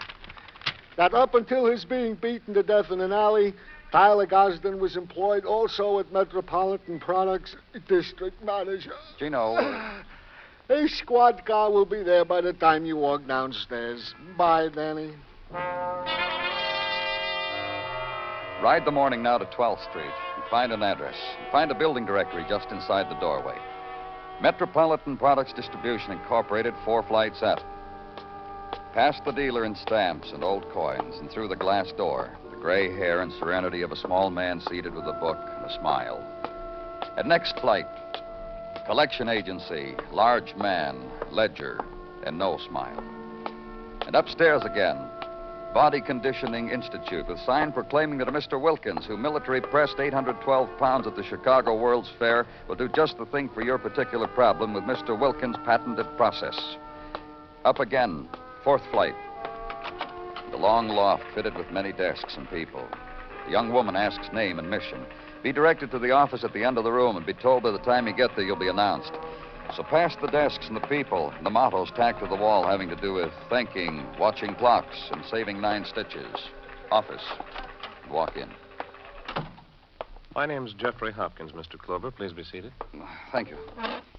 That up until his being beaten to death in an alley, Tyler Gosden was employed also at Metropolitan Products District Manager. Gino. A squad car will be there by the time you walk downstairs. Bye, Danny. Ride the morning now to 12th Street and find an address. Find a building directory just inside the doorway. Metropolitan Products Distribution Incorporated, 4 flights up. Past the dealer in stamps and old coins and through the glass door, the gray hair and serenity of a small man seated with a book and a smile. At next flight, collection agency, large man, ledger, and no smile. And upstairs again, Body Conditioning Institute with sign proclaiming that a Mr. Wilkins, who military pressed 812 pounds at the Chicago World's Fair, will do just the thing for your particular problem with Mr. Wilkins' patented process. Up again, 4th flight. The long loft fitted with many desks and people. The young woman asks name and mission. Be directed to the office at the end of the room and be told by the time you get there you'll be announced. So past the desks and the people, and the mottos tacked to the wall having to do with thinking, watching clocks, and saving 9 stitches. Office. And walk in. My name's Jeffrey Hopkins, Mr. Clover. Please be seated. Thank you.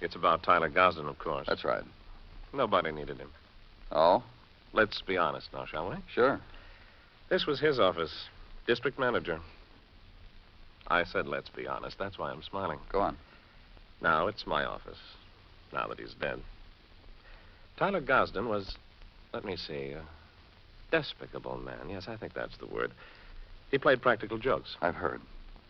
It's about Tyler Gosden, of course. That's right. Nobody needed him. Oh? Let's be honest now, shall we? Sure. This was his office. District manager. I said let's be honest. That's why I'm smiling. Go on. Now it's my office. Now that he's dead. Tyler Gosden was, let me see, a despicable man. Yes, I think that's the word. He played practical jokes. I've heard.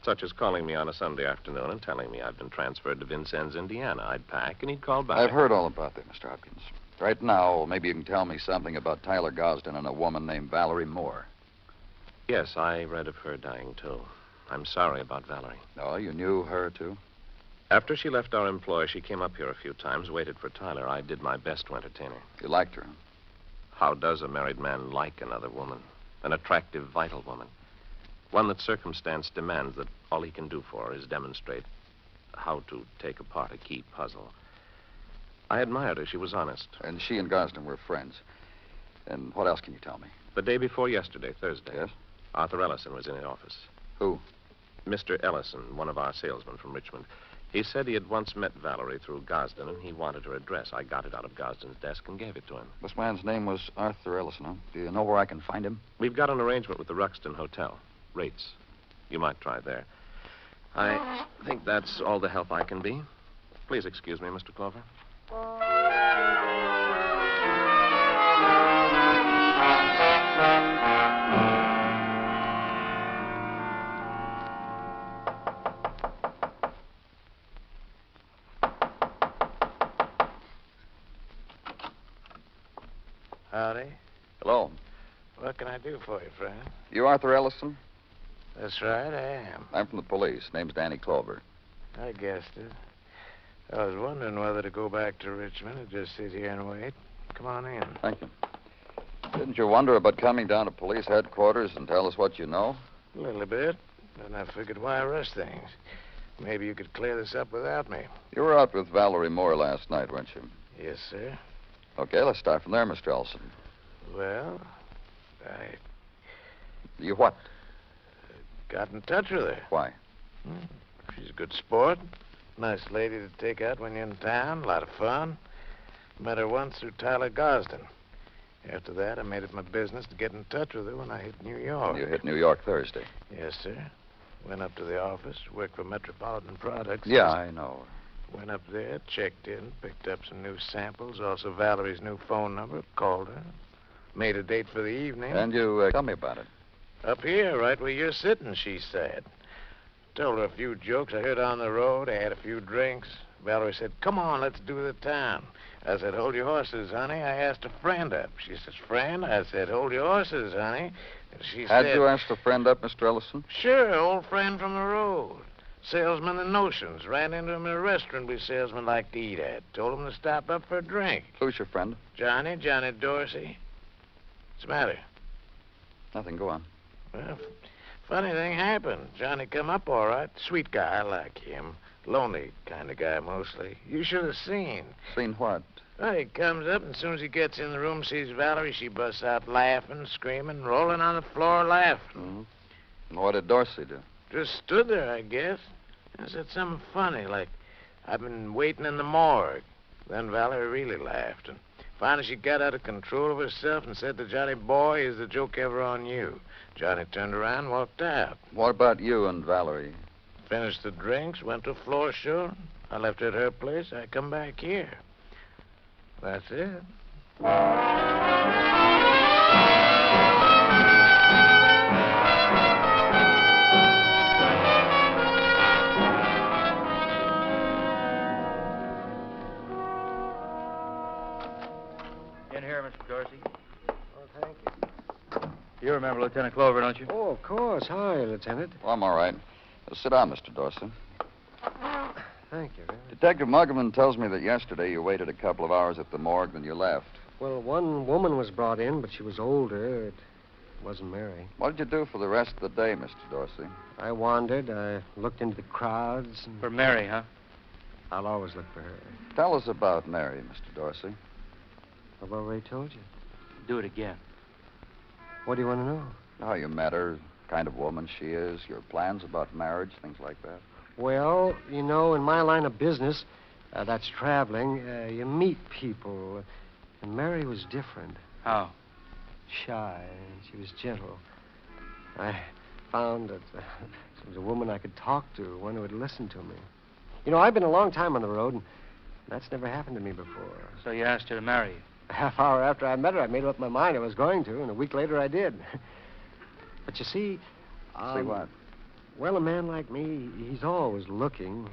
Such as calling me on a Sunday afternoon and telling me I'd been transferred to Vincennes, Indiana. I'd pack and he'd call back. I've heard all about that, Mr. Hopkins. Right now, maybe you can tell me something about Tyler Gosden and a woman named Valerie Moore. Yes, I read of her dying, too. I'm sorry about Valerie. Oh, you knew her, too? After she left our employ, she came up here a few times, waited for Tyler. I did my best to entertain her. You liked her? How does a married man like another woman? An attractive, vital woman. One that circumstance demands that all he can do for her is demonstrate how to take apart a key puzzle. I admired her. She was honest. And she and Gosden were friends. And what else can you tell me? The day before yesterday, Thursday. Yes? Arthur Ellison was in the office. Who? Mr. Ellison, one of our salesmen from Richmond. He said he had once met Valerie through Gosden, and he wanted her address. I got it out of Gosden's desk and gave it to him. This man's name was Arthur Ellison, huh? Do you know where I can find him? We've got an arrangement with the Ruxton Hotel. Rates. You might try there. I think that's all the help I can be. Please excuse me, Mr. Clover. Howdy. Hello. What can I do for you, friend? You Arthur Ellison? That's right, I am. I'm from the police. Name's Danny Clover. I guessed it. I was wondering whether to go back to Richmond or just sit here and wait. Come on in. Thank you. Didn't you wonder about coming down to police headquarters and tell us what you know? A little bit. Then I figured why rush things. Maybe you could clear this up without me. You were out with Valerie Moore last night, weren't you? Yes, sir. Okay, let's start from there, Mr. Ellison. Well, I You what? got in touch with her. Why? She's a good sport. Nice lady to take out when you're in town. A lot of fun. Met her once through Tyler Gosden. After that, I made it my business to get in touch with her when I hit New York. You hit New York Thursday. Yes, sir. Went up to the office, worked for Metropolitan Products. Yeah, I know. Went up there, checked in, picked up some new samples, also Valerie's new phone number, called her, made a date for the evening. And you tell me about it. Up here, right where you're sitting, she said. Told her a few jokes I heard on the road. I had a few drinks. Valerie said, come on, let's do the town. I said, hold your horses, honey. I asked a friend up. She says, friend? I said, hold your horses, honey. And she Had said... you asked a friend up, Mr. Ellison? Sure, old friend from the road. Salesman of notions. Ran into him in a restaurant we salesmen like to eat at. Told him to stop up for a drink. Who's your friend? Johnny Dorsey. What's the matter? Nothing, go on. Well, Funny thing happened. Johnny come up all right. Sweet guy, I like him. Lonely kind of guy, mostly. You should have seen. Seen what? Well, he comes up, and as soon as he gets in the room, sees Valerie, she busts out laughing, screaming, rolling on the floor laughing. What did Dorsey do? Just stood there, I guess. I said something funny, like, I've been waiting in the morgue. Then Valerie really laughed, and finally she got out of control of herself and said to Johnny, boy, is the joke ever on you? Johnny turned around and walked out. What about you and Valerie? Finished the drinks, went to a floor show. I left her at her place. I come back here. That's it. In here, Mr. Dorsey. Oh, thank you. You remember Lieutenant Clover, don't you? Oh, of course. How are you, Lieutenant? Well, I'm all right. Sit down, Mr. Dorsey. Thank you. Detective Muggerman tells me that yesterday you waited a couple of hours at the morgue, then you left. Well, one woman was brought in, but she was older. It wasn't Mary. What did you do for the rest of the day, Mr. Dorsey? I wandered. I looked into the crowds. And... For Mary, huh? I'll always look for her. Tell us about Mary, Mr. Dorsey. I've already told you. Do it again. What do you want to know? How you met her, kind of woman she is, your plans about marriage, things like that. Well, you know, in my line of business, that's traveling, you meet people. And Mary was different. How? Shy, and she was gentle. I found that she was a woman I could talk to, one who would listen to me. You know, I've been a long time on the road, and that's never happened to me before. So you asked her to marry you? A half hour after I met her, I made up my mind I was going to, and a week later I did. But you see... See what? Well, a man like me, he's always looking.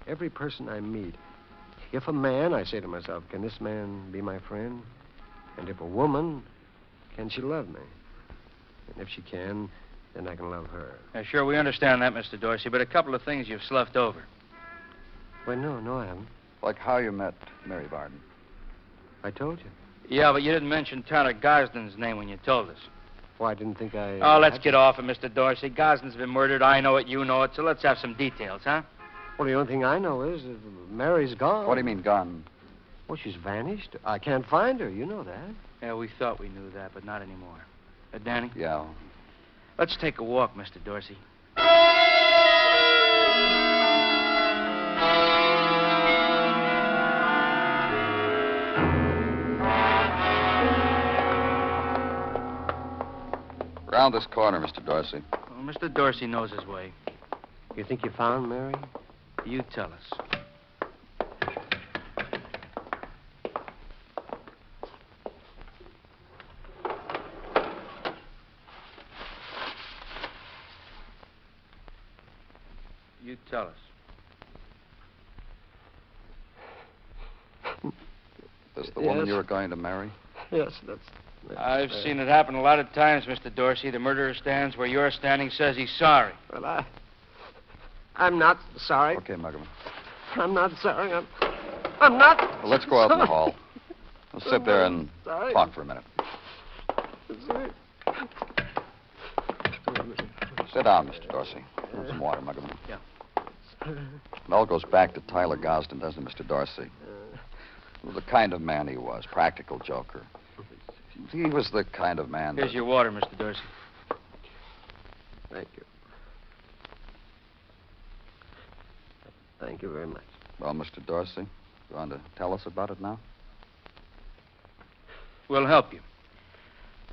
Every person I meet. If a man, I say to myself, can this man be my friend? And if a woman, can she love me? And if she can, then I can love her. Sure, we understand that, Mr. Dorsey, but a couple of things you've sloughed over. Well, no, I haven't. Like how you met Mary Varden. I told you. Yeah, but you didn't mention Tyler Gosden's name when you told us. Well, I didn't think I... Oh, let's get off it, Mr. Dorsey. Gosden's been murdered. I know it, you know it, so let's have some details, huh? Well, the only thing I know is that Mary's gone. What do you mean, gone? Well, she's vanished. I can't find her. You know that. Yeah, we thought we knew that, but not anymore. Danny? Yeah. Let's take a walk, Mr. Dorsey. Round this corner, Mr. Dorsey. Well, Mr. Dorsey knows his way. You think you found Mary? You tell us. You tell us. This the woman you were going to marry? Yes, that's I've seen it happen a lot of times, Mr. Dorsey. The murderer stands where you're standing, says he's sorry. Well, I'm not sorry. Okay, Muggerman. I'm not sorry. I'm not. Well, let's go out in the hall. We'll sit there and talk for a minute. Sit down, Mr. Dorsey. Have some water, Muggerman. Yeah. It all goes back to Tyler Gosden, doesn't it, Mr. Dorsey? The kind of man he was, practical joker. He was the kind of man Here's your water, Mr. Dorsey. Thank you. Thank you very much. Well, Mr. Dorsey, you want to tell us about it now? We'll help you.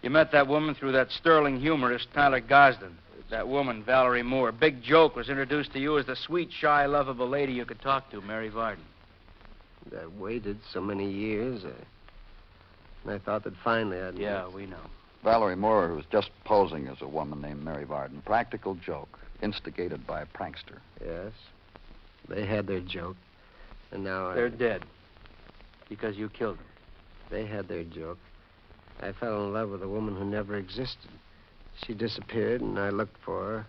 You met that woman through that sterling humorist, Tyler Gosden. That woman, Valerie Moore. Big Joke was introduced to you as the sweet, shy, lovable lady you could talk to, Mary Varden. I waited so many years. And I thought that finally I'd... Yeah, we know. Valerie Moore was just posing as a woman named Mary Varden. Practical joke, instigated by a prankster. Yes. They had their joke. And now They're dead. Because you killed them. They had their joke. I fell in love with a woman who never existed. She disappeared, and I looked for her.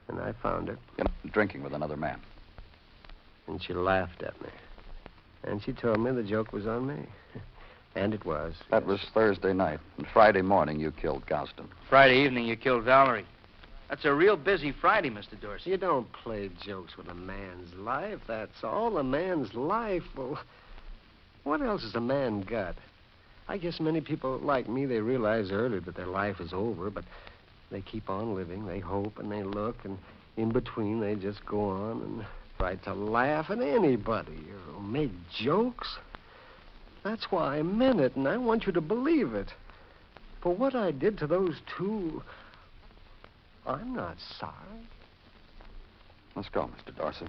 And I found her. Drinking with another man. And she laughed at me. And she told me the joke was on me. And it was. That was Thursday night. And Friday morning, you killed Gosden. Friday evening, you killed Valerie. That's a real busy Friday, Mr. Dorsey. You don't play jokes with a man's life, that's all. A man's life, well, what else has a man got? I guess many people like me, they realize early that their life is over, but they keep on living. They hope and they look, and in between they just go on and try to laugh at anybody or make jokes. That's why I meant it, and I want you to believe it. For what I did to those two, I'm not sorry. Let's go, Mr. Dorsey.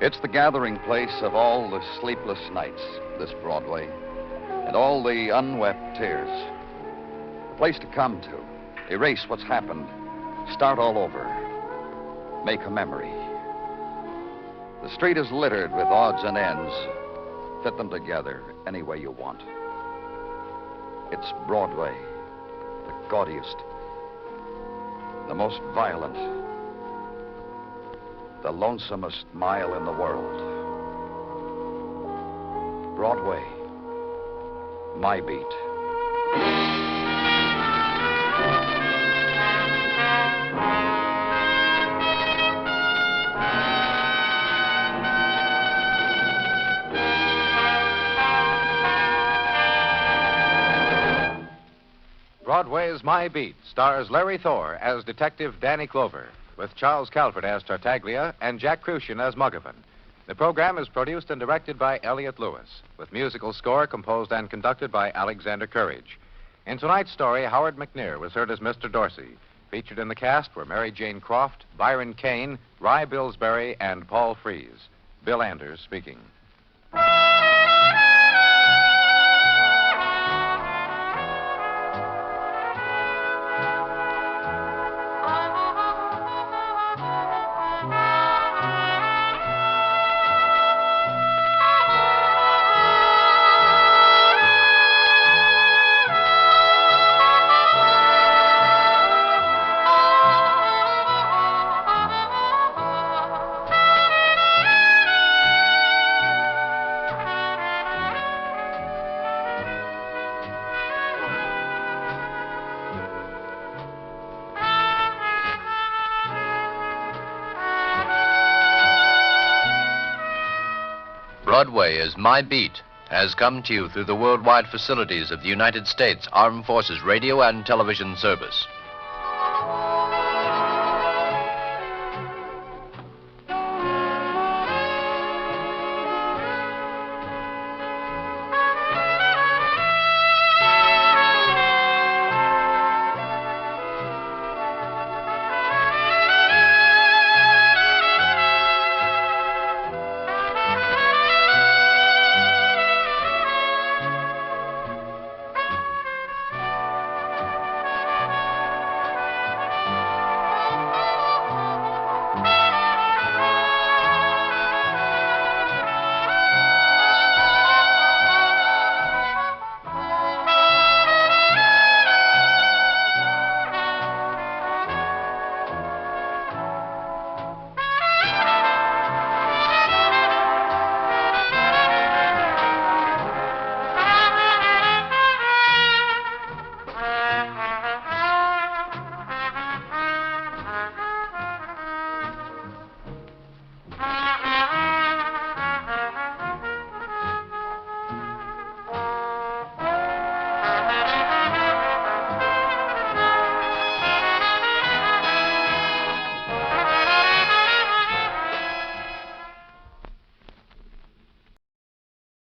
It's the gathering place of all the sleepless nights, this Broadway, and all the unwept tears. The place to come to, erase what's happened, start all over, make a memory. The street is littered with odds and ends. Fit them together any way you want. It's Broadway, the gaudiest, the most violent, the lonesomest mile in the world. Broadway, my beat. Broadway Is My Beat stars Larry Thor as Detective Danny Clover, with Charles Calvert as Tartaglia and Jack Crucian as Muggavan. The program is produced and directed by Elliott Lewis, with musical score composed and conducted by Alexander Courage. In tonight's story, Howard McNear was heard as Mr. Dorsey. Featured in the cast were Mary Jane Croft, Byron Kane, Rye Billsbury, and Paul Frees. Bill Anders speaking. Broadway Is My Beat has come to you through the worldwide facilities of the United States Armed Forces Radio and Television Service.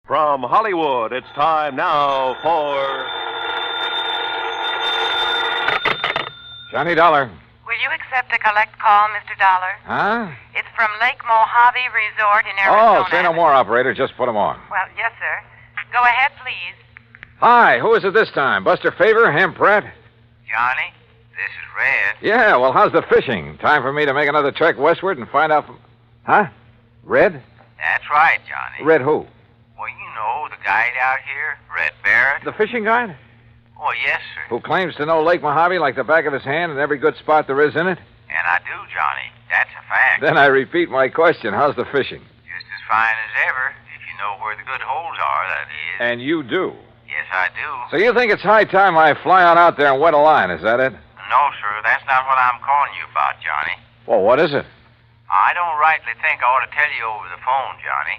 From Hollywood, it's time now for Johnny Dollar. Will you accept a collect call, Mr. Dollar? Huh? It's from Lake Mojave Resort in Arizona. Oh, say no more, operator. Just put him on. Well, yes, sir. Go ahead, please. Hi, who is it this time? Buster Favor, Ham Pratt? Johnny, this is Red. Yeah, well, how's the fishing? Time for me to make another trek westward and find out from... Huh? Red? That's right, Johnny. Red who? Well, you know, the guide out here, Red Barrett. The fishing guide? Oh, yes, sir. Who claims to know Lake Mojave like the back of his hand and every good spot there is in it? And I do, Johnny. That's a fact. Then I repeat my question. How's the fishing? Just as fine as ever, if you know where the good holes are, that is. And you do. Yes, I do. So you think it's high time I fly on out there and wet a line, is that it? No, sir, that's not what I'm calling you about, Johnny. Well, what is it? I don't rightly think I ought to tell you over the phone, Johnny.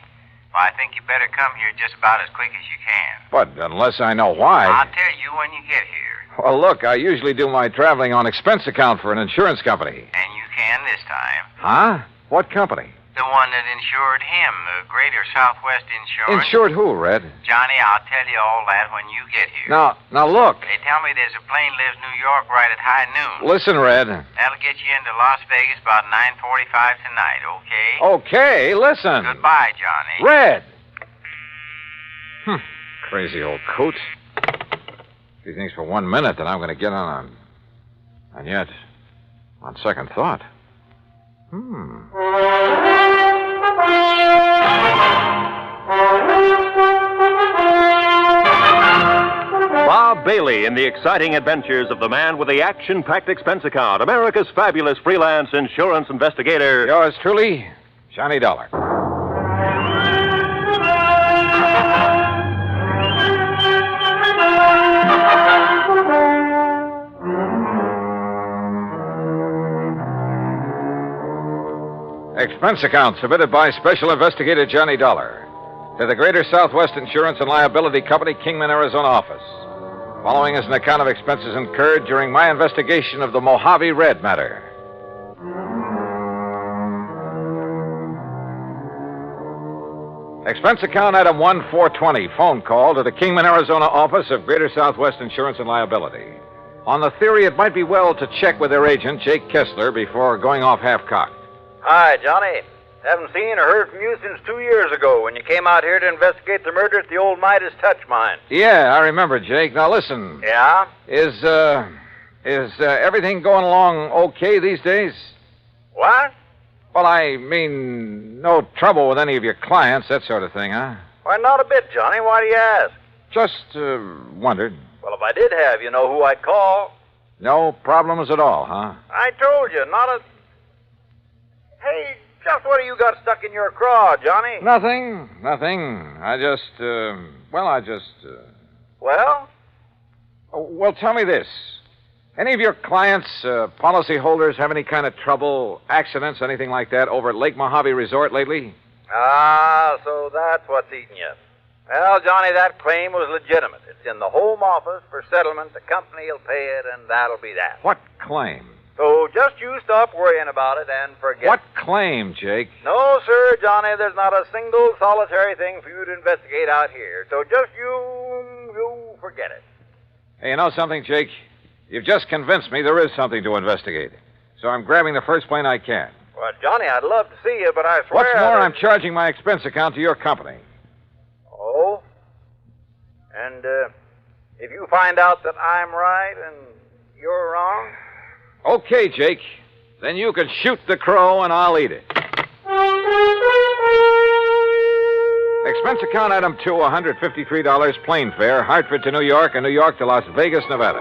But I think you better come here just about as quick as you can. But unless I know why... I'll tell you when you get here. Well, look, I usually do my traveling on expense account for an insurance company. And you can this time. Huh? What company? The one that insured him, the Greater Southwest Insurance. Insured who, Red? Johnny, I'll tell you all that when you get here. Now look. They tell me there's a plane leaves New York right at high noon. Listen, Red. That'll get you into Las Vegas about 9:45 tonight, okay? Okay, listen. Goodbye, Johnny. Red! Crazy old coot. He thinks for 1 minute that I'm going to get on. And yet, on second thought. Bob Bailey in the exciting adventures of the man with the action-packed expense account, America's fabulous freelance insurance investigator. Yours truly, Johnny Dollar. Expense account submitted by Special Investigator Johnny Dollar to the Greater Southwest Insurance and Liability Company, Kingman, Arizona office. Following is an account of expenses incurred during my investigation of the Mojave Red Matter. Expense account item 1420, phone call to the Kingman, Arizona office of Greater Southwest Insurance and Liability. On the theory it might be well to check with their agent, Jake Kessler, before going off half-cocked. Hi, Johnny. Haven't seen or heard from you since 2 years ago when you came out here to investigate the murder at the old Midas Touch Mine. Yeah, I remember, Jake. Now listen. Yeah? Is everything going along okay these days? What? Well, I mean, no trouble with any of your clients, that sort of thing, huh? Why, not a bit, Johnny. Why do you ask? Just wondered. Well, if I did have, you know who I'd call. No problems at all, huh? I told you, not a... Hey, just what have you got stuck in your craw, Johnny? Nothing. I just... Well? Well, tell me this. Any of your clients, policyholders, have any kind of trouble, accidents, anything like that, over at Lake Mojave Resort lately? Ah, so that's what's eating you. Well, Johnny, that claim was legitimate. It's in the home office for settlement. The company will pay it, and that'll be that. What claim? So just you stop worrying about it and forget. What claim, Jake? No, sir, Johnny, there's not a single solitary thing for you to investigate out here. So just you forget it. Hey, you know something, Jake? You've just convinced me there is something to investigate. So I'm grabbing the first plane I can. Well, Johnny, I'd love to see you, but I swear... What's more, I'm charging my expense account to your company. Oh? And, if you find out that I'm right and you're wrong... Okay, Jake. Then you can shoot the crow and I'll eat it. Expense account item 2, $153 plane fare, Hartford to New York and New York to Las Vegas, Nevada.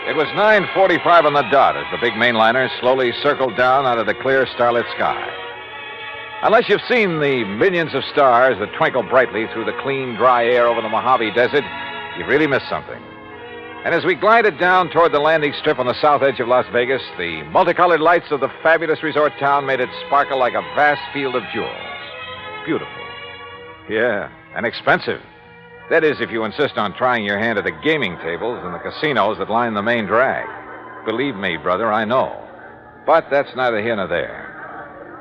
It was 9:45 on the dot as the big mainliner slowly circled down out of the clear, starlit sky. Unless you've seen the millions of stars that twinkle brightly through the clean, dry air over the Mojave Desert, you've really missed something. And as we glided down toward the landing strip on the south edge of Las Vegas, the multicolored lights of the fabulous resort town made it sparkle like a vast field of jewels. Beautiful. Yeah, and expensive. That is, if you insist on trying your hand at the gaming tables and the casinos that line the main drag. Believe me, brother, I know. But that's neither here nor there.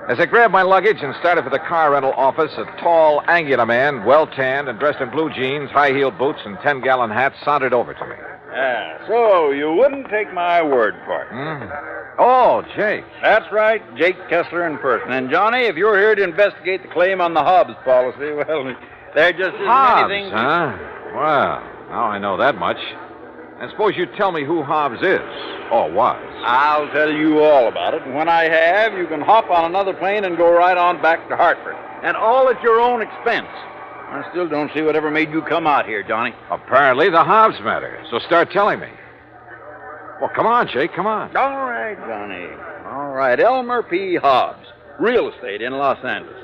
As I grabbed my luggage and started for the car rental office, a tall, angular man, well-tanned and dressed in blue jeans, high-heeled boots, and 10-gallon hat sauntered over to me. So you wouldn't take my word for it. Oh, Jake. That's right, Jake Kessler in person. And, Johnny, if you're here to investigate the claim on the Hobbs policy, well, there just isn't Hobbs, anything... huh? Well, now I know that much. And suppose you tell me who Hobbs is, or was. I'll tell you all about it, and when I have, you can hop on another plane and go right on back to Hartford. And all at your own expense. I still don't see whatever made you come out here, Johnny. Apparently the Hobbs matter, so start telling me. Well, come on, Jake, come on. All right, Johnny. All right, Elmer P. Hobbs, real estate in Los Angeles.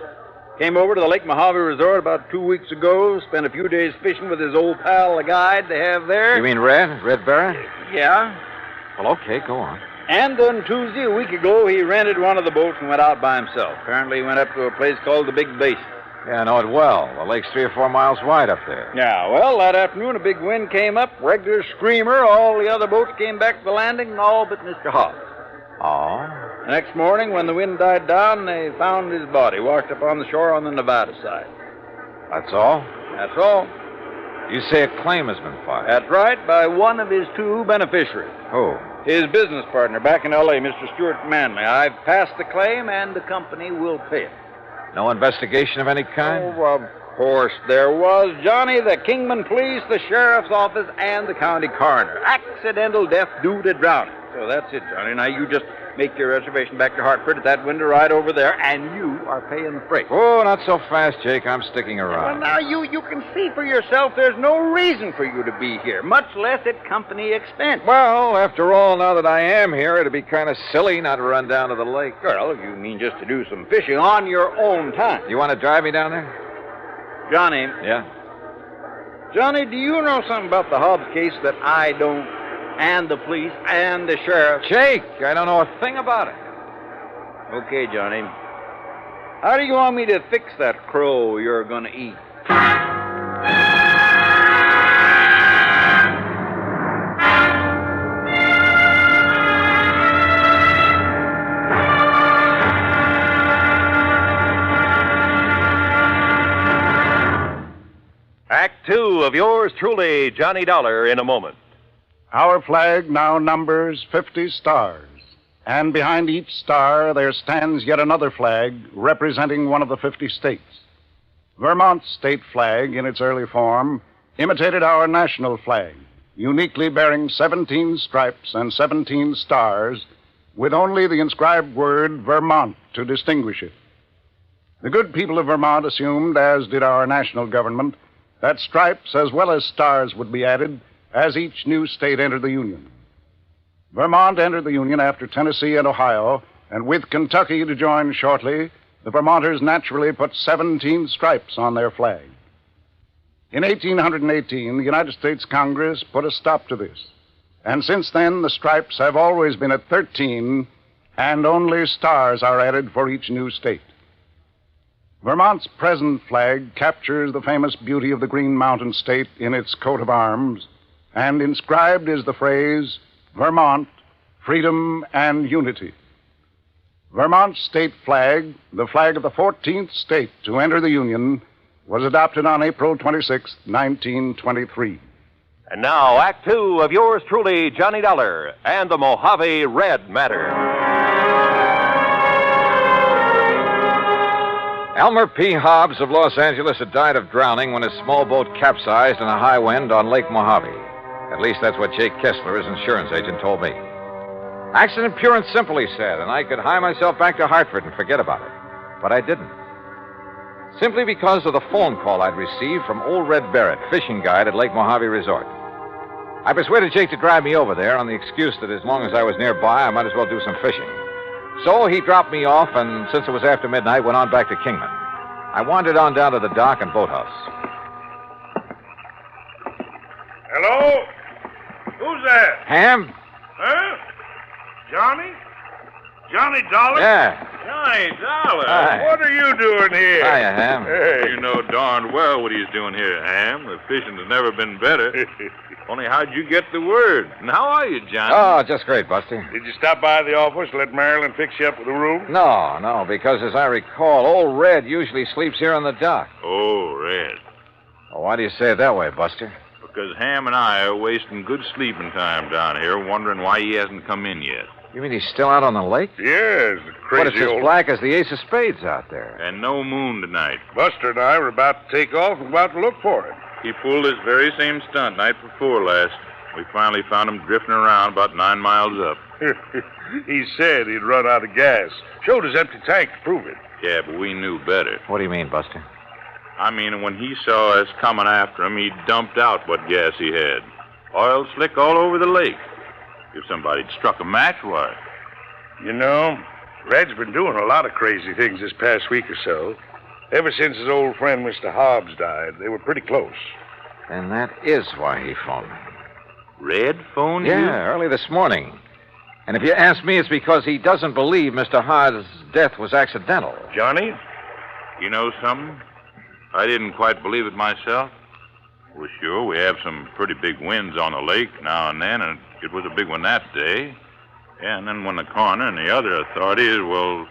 Came over to the Lake Mojave Resort about 2 weeks ago, spent a few days fishing with his old pal, the guide they have there. You mean Red Barrett? Yeah. Well, okay, go on. And on Tuesday, a week ago, he rented one of the boats and went out by himself. Apparently, he went up to a place called the Big Basin. Yeah, I know it well. The lake's 3 or 4 miles wide up there. Yeah, well, that afternoon, a big wind came up, regular screamer. All the other boats came back to the landing, and all but Mr. Hobbs. Oh? The next morning, when the wind died down, they found his body washed up on the shore on the Nevada side. That's all? That's all. You say a claim has been filed? That's right, by one of his 2 beneficiaries. Who? His business partner back in L.A., Mr. Stuart Manley. I've passed the claim, and the company will pay it. No investigation of any kind? Oh, of course there was, Johnny. The Kingman Police, the Sheriff's Office, and the County Coroner. Accidental death due to drowning. So that's it, Johnny. Now you just make your reservation back to Hartford at that window right over there, and you are paying the freight. Oh, not so fast, Jake. I'm sticking around. Well, now you can see for yourself there's no reason for you to be here, much less at company expense. Well, after all, now that I am here, it'd be kind of silly not to run down to the lake. Well, if you mean just to do some fishing on your own time. You want to drive me down there? Johnny. Yeah? Johnny, do you know something about the Hobbs case that I don't? And the police and the sheriff. Jake, I don't know a thing about it. Okay, Johnny. How do you want me to fix that crow you're going to eat? Act 2 of yours truly, Johnny Dollar, in a moment. Our flag now numbers 50 stars, and behind each star there stands yet another flag representing one of the 50 states. Vermont's state flag, in its early form, imitated our national flag, uniquely bearing 17 stripes and 17 stars, with only the inscribed word Vermont to distinguish it. The good people of Vermont assumed, as did our national government, that stripes as well as stars would be added as each new state entered the Union. Vermont entered the Union after Tennessee and Ohio, and with Kentucky to join shortly, the Vermonters naturally put 17 stripes on their flag. In 1818, the United States Congress put a stop to this, and since then the stripes have always been at 13, and only stars are added for each new state. Vermont's present flag captures the famous beauty of the Green Mountain State in its coat of arms, and inscribed is the phrase, Vermont, freedom and unity. Vermont's state flag, the flag of the 14th state to enter the Union, was adopted on April 26, 1923. And now, Act 2 of yours truly, Johnny Dollar, and the Mojave Red Matter. Elmer P. Hobbs of Los Angeles had died of drowning when his small boat capsized in a high wind on Lake Mojave. At least that's what Jake Kessler, his insurance agent, told me. Accident pure and simple, he said, and I could hie myself back to Hartford and forget about it. But I didn't. Simply because of the phone call I'd received from old Red Barrett, fishing guide at Lake Mojave Resort. I persuaded Jake to drive me over there on the excuse that as long as I was nearby, I might as well do some fishing. So he dropped me off, and since it was after midnight, went on back to Kingman. I wandered on down to the dock and boathouse. Hello? Who's that? Ham? Huh? Johnny? Johnny Dollar? Yeah. Johnny Dollar? Hi. What are you doing here? Hiya, Ham. Hey. You know darn well what he's doing here, Ham. The fishing has never been better. Only how'd you get the word? And how are you, Johnny? Oh, just great, Buster. Did you stop by the office, let Marilyn fix you up with a room? No, because as I recall, old Red usually sleeps here on the dock. Oh, Red. Well, why do you say it that way, Buster? Because Ham and I are wasting good sleeping time down here, wondering why he hasn't come in yet. You mean he's still out on the lake? Yes, crazy But it's as old... black as the ace of spades out there. And no moon tonight. Buster and I were about to take off and about to look for it. He pulled this very same stunt night before last. We finally found him drifting around about 9 miles up. He said he'd run out of gas. Showed his empty tank to prove it. Yeah, but we knew better. What do you mean, Buster? I mean, when he saw us coming after him, he dumped out what gas he had. Oil slick all over the lake. If somebody'd struck a match, why? You know, Red's been doing a lot of crazy things this past week or so. Ever since his old friend, Mr. Hobbs, died, they were pretty close. And that is why he phoned me. Red phoned you? Yeah, early this morning. And if you ask me, it's because he doesn't believe Mr. Hobbs' death was accidental. Johnny? You know something? I didn't quite believe it myself. Well, sure, we have some pretty big winds on the lake now and then, and it was a big one that day. Yeah, and then when the coroner and the other authorities, well,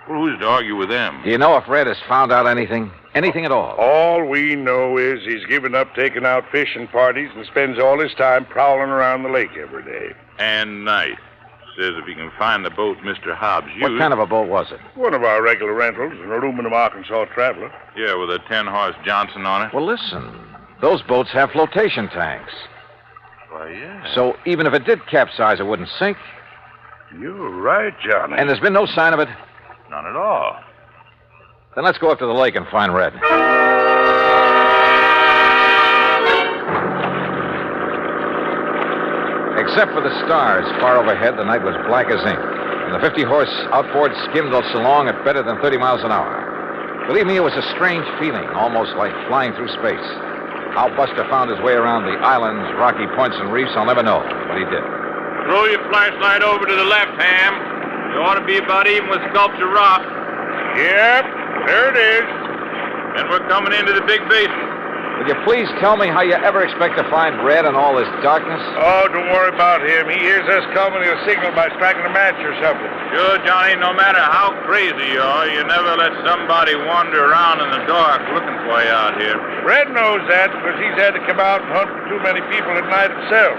who's to argue with them? Do you know if Red has found out anything? Anything at all? All we know is he's given up taking out fishing parties and spends all his time prowling around the lake every day. And night. Says if he can find the boat Mr. Hobbs used... What kind of a boat was it? One of our regular rentals, an aluminum Arkansas Traveler. Yeah, with a 10-horse Johnson on it. Well, listen. Those boats have flotation tanks. Why, yeah. So even if it did capsize, it wouldn't sink. You're right, Johnny. And there's been no sign of it? None at all. Then let's go up to the lake and find Red. Except for the stars far overhead, the night was black as ink. And the 50-horse outboard skimmed us along at better than 30 miles an hour. Believe me, it was a strange feeling, almost like flying through space. How Buster found his way around the islands, rocky points, and reefs, I'll never know, but he did. Throw your flashlight over to the left, Ham. You ought to be about even with Sculpture Rock. Yep, there it is. And we're coming into the big basin. Will you please tell me how you ever expect to find Red in all this darkness? Oh, don't worry about him. He hears us coming, he'll signal by striking a match or something. Sure, Johnny, no matter how crazy you are, you never let somebody wander around in the dark looking for you out here. Red knows that because he's had to come out and hunt for too many people at night himself.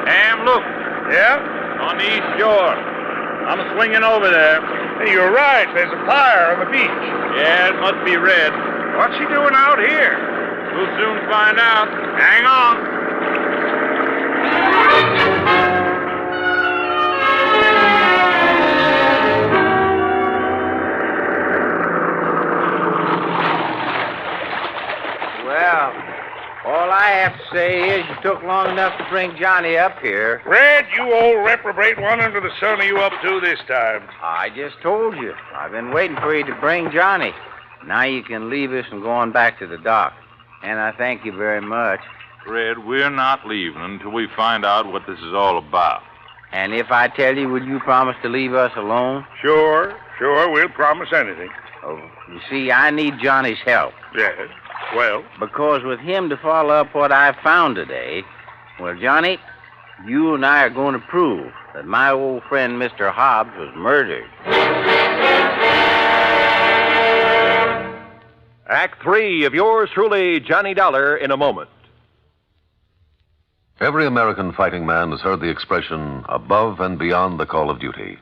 Ham, look. Yeah? On the east shore. I'm swinging over there. Hey, you're right. There's a fire on the beach. Yeah, it must be Red. What's he doing out here? We'll soon find out. Hang on. Well, all I have to say is you took long enough to bring Johnny up here. Red, you old reprobate, what under the sun are you up to this time? I just told you. I've been waiting for you to bring Johnny. Now you can leave us and go on back to the dock. And I thank you very much. Red, we're not leaving until we find out what this is all about. And if I tell you, will you promise to leave us alone? Sure, we'll promise anything. Oh, you see, I need Johnny's help. Yes, well? Because with him to follow up what I found today, well, Johnny, you and I are going to prove that my old friend Mr. Hobbs was murdered. Act 3 of yours truly, Johnny Dollar, in a moment. Every American fighting man has heard the expression, above and beyond the call of duty.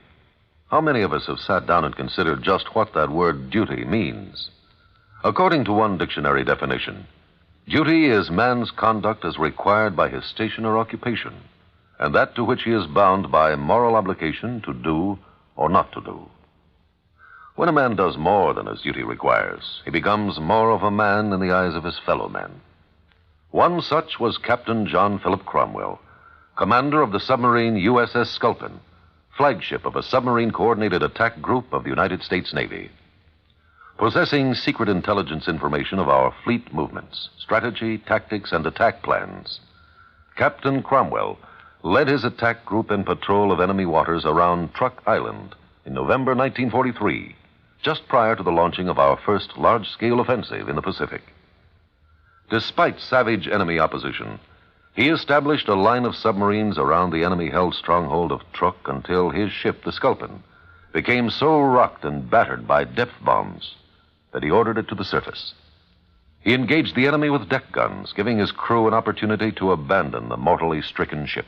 How many of us have sat down and considered just what that word duty means? According to one dictionary definition, duty is man's conduct as required by his station or occupation, and that to which he is bound by moral obligation to do or not to do. When a man does more than his duty requires, he becomes more of a man in the eyes of his fellow men. One such was Captain John Philip Cromwell, commander of the submarine USS Sculpin, flagship of a submarine-coordinated attack group of the United States Navy. Possessing secret intelligence information of our fleet movements, strategy, tactics, and attack plans, Captain Cromwell led his attack group in patrol of enemy waters around Truck Island in November 1943, just prior to the launching of our first large-scale offensive in the Pacific. Despite savage enemy opposition, he established a line of submarines around the enemy-held stronghold of Truk until his ship, the Sculpin, became so rocked and battered by depth bombs that he ordered it to the surface. He engaged the enemy with deck guns, giving his crew an opportunity to abandon the mortally stricken ship.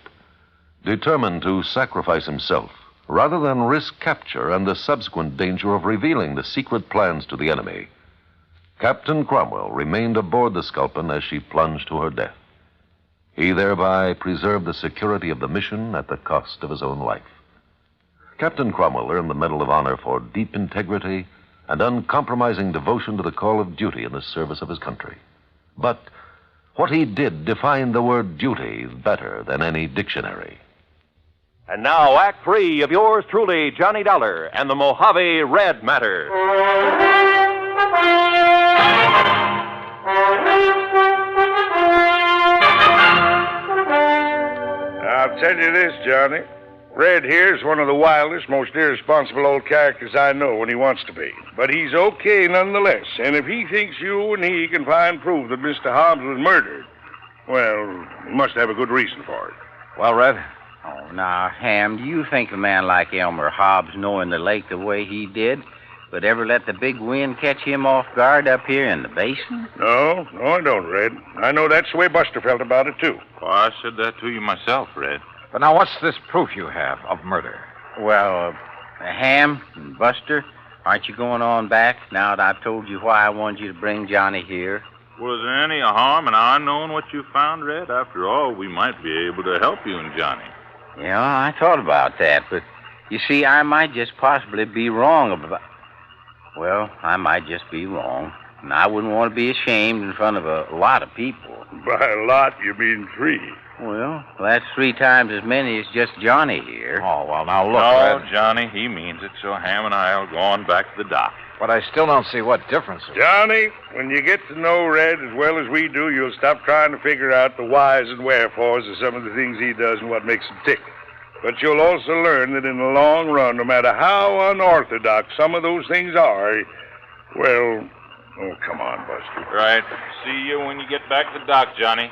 Determined to sacrifice himself, rather than risk capture and the subsequent danger of revealing the secret plans to the enemy, Captain Cromwell remained aboard the Sculpin as she plunged to her death. He thereby preserved the security of the mission at the cost of his own life. Captain Cromwell earned the Medal of Honor for deep integrity and uncompromising devotion to the call of duty in the service of his country. But what he did defined the word duty better than any dictionary. And now, Act 3 of yours truly, Johnny Dollar and the Mojave Red Matter. I'll tell you this, Johnny. Red here's one of the wildest, most irresponsible old characters I know when he wants to be. But he's okay nonetheless. And if he thinks you and he can find proof that Mr. Hobbs was murdered, well, he must have a good reason for it. Well, Red? Oh, now, Ham, do you think a man like Elmer Hobbs, knowing the lake the way he did, would ever let the big wind catch him off guard up here in the basin? No, I don't, Red. I know that's the way Buster felt about it, too. Well, I said that to you myself, Red. But now, what's this proof you have of murder? Well, Ham and Buster, aren't you going on back now that I've told you why I wanted you to bring Johnny here? Was there any harm in our knowing what you found, Red? After all, we might be able to help you and Johnny. Yeah, I thought about that, but you see, I might just possibly be wrong about... Well, I might just be wrong, and I wouldn't want to be ashamed in front of a lot of people. By a lot, you mean 3. Well, that's 3 times as many as just Johnny here. Oh, well, now look, No, Red. Johnny, he means it, so Ham and I will go on back to the dock. But I still don't see what difference it Johnny, when you get to know Red as well as we do, you'll stop trying to figure out the whys and wherefores of some of the things he does and what makes him tick. But you'll also learn that in the long run, no matter how unorthodox some of those things are, well, oh, come on, Buster. Right. See you when you get back to the dock, Johnny.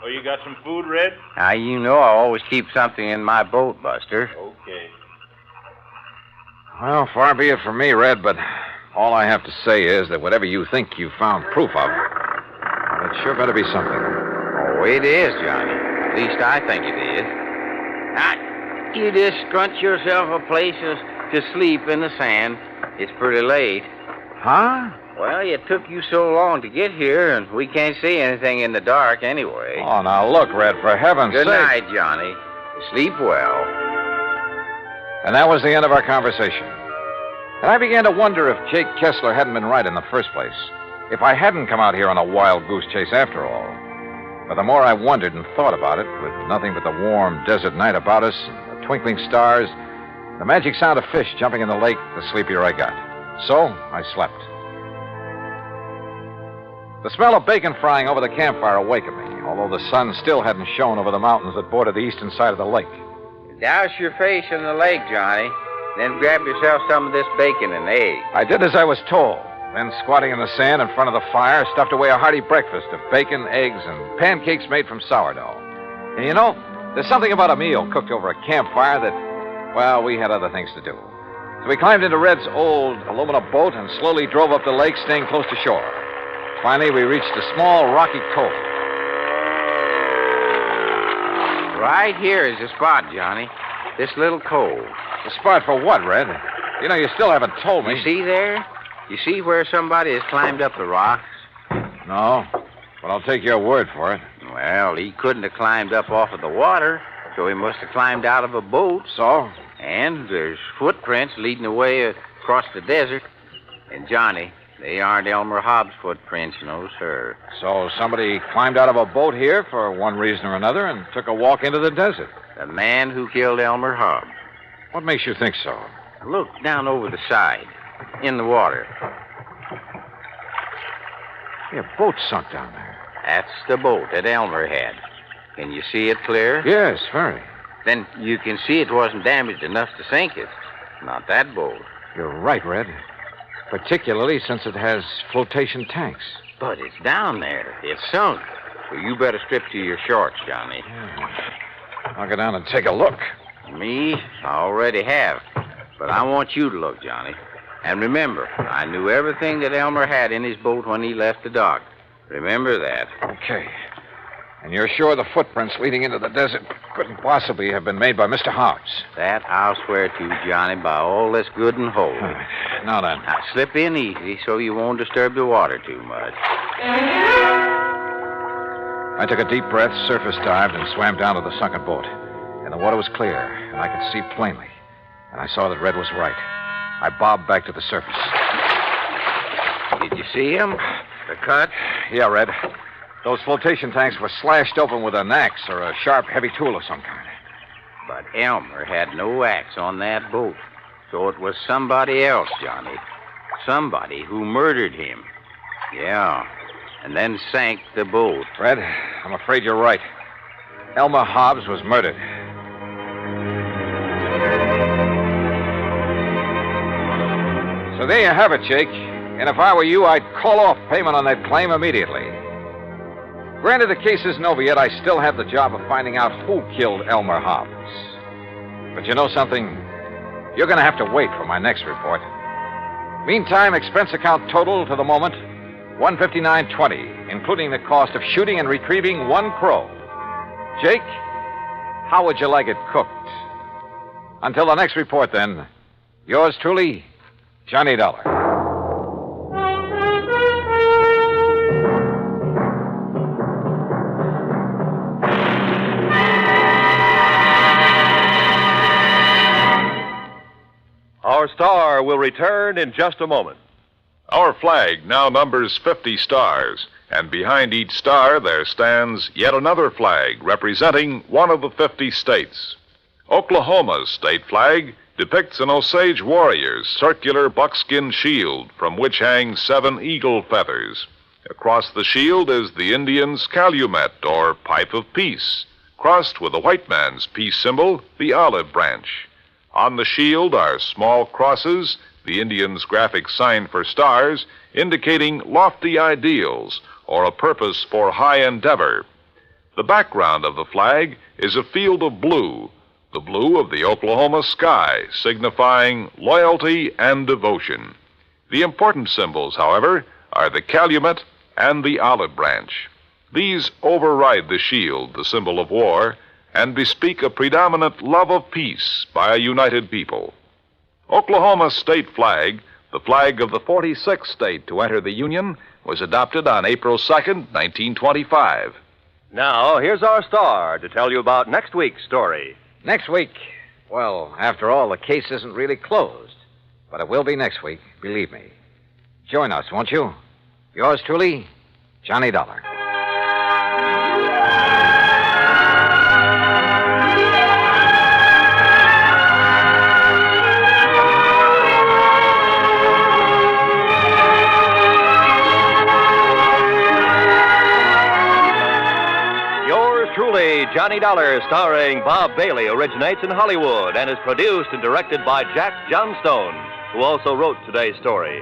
Oh, you got some food, Red? Now, you know I always keep something in my boat, Buster. Okay. Well, far be it from me, Red, but all I have to say is that whatever you think you found proof of, well, it sure better be something. Oh, it is, Johnny. At least I think it is. Now, you just scrunch yourself a place to sleep in the sand. It's pretty late. Huh? Well, it took you so long to get here, and we can't see anything in the dark anyway. Oh, now look, Red, for heaven's sake. Good night, Johnny. Sleep well. And that was the end of our conversation. And I began to wonder if Jake Kessler hadn't been right in the first place. If I hadn't come out here on a wild goose chase after all. But the more I wondered and thought about it, with nothing but the warm desert night about us, and the twinkling stars, the magic sound of fish jumping in the lake, the sleepier I got. So I slept. The smell of bacon frying over the campfire awakened me, although the sun still hadn't shone over the mountains that border the eastern side of the lake. Douse your face in the lake, Johnny. Then grab yourself some of this bacon and eggs. I did as I was told. Then, squatting in the sand in front of the fire, stuffed away a hearty breakfast of bacon, eggs, and pancakes made from sourdough. And you know, there's something about a meal cooked over a campfire that, well, we had other things to do. So we climbed into Red's old aluminum boat and slowly drove up the lake, staying close to shore. Finally, we reached a small rocky cove. Right here is the spot, Johnny. This little cove. The spot for what, Red? You know, you still haven't told me. You see there? You see where somebody has climbed up the rocks? No, but I'll take your word for it. Well, he couldn't have climbed up off of the water, so he must have climbed out of a boat. So? And there's footprints leading away across the desert. And, Johnny, they aren't Elmer Hobbs' footprints, no, sir. So somebody climbed out of a boat here for one reason or another and took a walk into the desert. The man who killed Elmer Hobbs. What makes you think so? Look down over the side, in the water. Yeah, a boat sunk down there. That's the boat that Elmer had. Can you see it clear? Yes, very. Then you can see it wasn't damaged enough to sink it. Not that boat. You're right, Red. Particularly since it has flotation tanks. But it's down there. It's sunk. So you better strip to your shorts, Johnny. Yeah. I'll go down and take a look. Me? I already have. But I want you to look, Johnny. And remember, I knew everything that Elmer had in his boat when he left the dock. Remember that. Okay. And you're sure the footprints leading into the desert couldn't possibly have been made by Mr. Hobbs. That I'll swear to, Johnny, by all that's good and holy. Now then. Now, slip in easy so you won't disturb the water too much. I took a deep breath, surface dived, and swam down to the sunken boat. And the water was clear, and I could see plainly. And I saw that Red was right. I bobbed back to the surface. Did you see him? The cut? Yeah, Red. Those flotation tanks were slashed open with an axe or a sharp, heavy tool of some kind. But Elmer had no axe on that boat. So it was somebody else, Johnny. Somebody who murdered him. Yeah. And then sank the boat. Red, I'm afraid you're right. Elmer Hobbs was murdered. So there you have it, Jake. And if I were you, I'd call off payment on that claim immediately. Granted, the case isn't over yet. I still have the job of finding out who killed Elmer Hobbs. But you know something? You're going to have to wait for my next report. Meantime, expense account total to the moment, $159.20, including the cost of shooting and retrieving one crow. Jake, how would you like it cooked? Until the next report, then, yours truly, Johnny Dollar. Our star will return in just a moment. Our flag now numbers 50 stars, and behind each star there stands yet another flag representing one of the 50 states. Oklahoma's state flag depicts an Osage warrior's circular buckskin shield from which hang 7 eagle feathers. Across the shield is the Indian's calumet, or pipe of peace, crossed with the white man's peace symbol, the olive branch. On the shield are small crosses, the Indian's graphic sign for stars, indicating lofty ideals or a purpose for high endeavor. The background of the flag is a field of blue, the blue of the Oklahoma sky, signifying loyalty and devotion. The important symbols, however, are the calumet and the olive branch. These override the shield, the symbol of war, and bespeak a predominant love of peace by a united people. Oklahoma's state flag, the flag of the 46th state to enter the Union, was adopted on April 2nd, 1925. Now, here's our star to tell you about next week's story. Next week? Well, after all, the case isn't really closed. But it will be next week, believe me. Join us, won't you? Yours truly, Johnny Dollar. Truly, Johnny Dollar, starring Bob Bailey, originates in Hollywood and is produced and directed by Jack Johnstone, who also wrote today's story.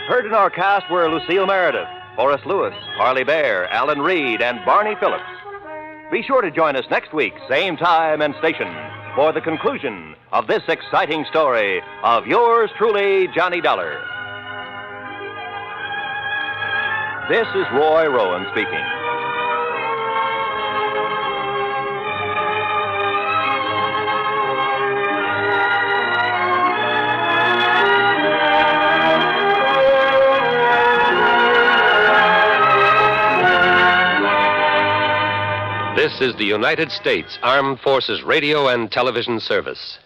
Heard in our cast were Lucille Meredith, Horace Lewis, Harley Bear, Alan Reed, and Barney Phillips. Be sure to join us next week, same time and station, for the conclusion of this exciting story of yours truly, Johnny Dollar. This is Roy Rowan speaking. This is the United States Armed Forces Radio and Television Service.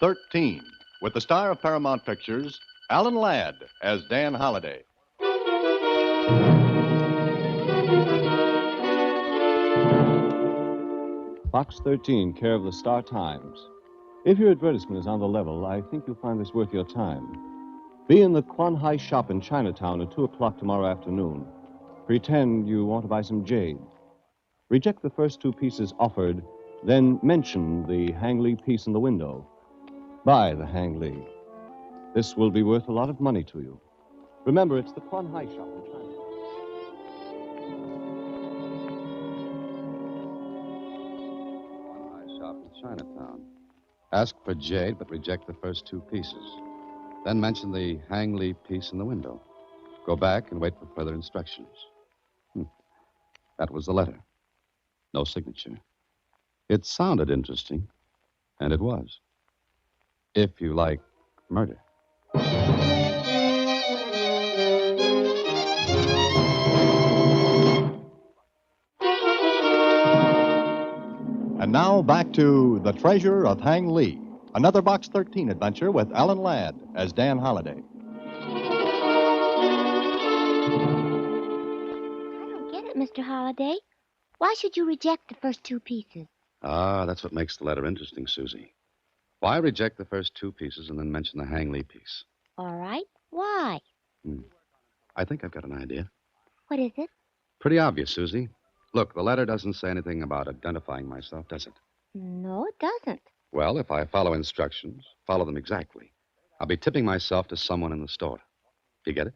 13, with the star of Paramount Pictures, Alan Ladd, as Dan Holliday. Box 13, care of the Star Times. If your advertisement is on the level, I think you'll find this worth your time. Be in the Quan Hai shop in Chinatown at 2 o'clock tomorrow afternoon. Pretend you want to buy some jade. Reject the first 2 pieces offered, then mention the Hang Lee piece in the window. Buy the Hang Lee. This will be worth a lot of money to you. Remember, it's the Quan Hai shop in Chinatown. Shop in Chinatown. Ask for jade, but reject the first 2 pieces. Then mention the Hang Lee piece in the window. Go back and wait for further instructions. That was the letter. No signature. It sounded interesting, and it was. If you like murder. And now back to The Treasure of Hang Lee, another Box 13 adventure with Alan Ladd as Dan Holliday. I don't get it, Mr. Holliday. Why should you reject the first 2 pieces? Ah, that's what makes the letter interesting, Susie. Why reject the first 2 pieces and then mention the Hang Lee piece? All right. Why? I think I've got an idea. What is it? Pretty obvious, Susie. Look, the letter doesn't say anything about identifying myself, does it? No, it doesn't. Well, if I follow instructions, follow them exactly, I'll be tipping myself to someone in the store. You get it?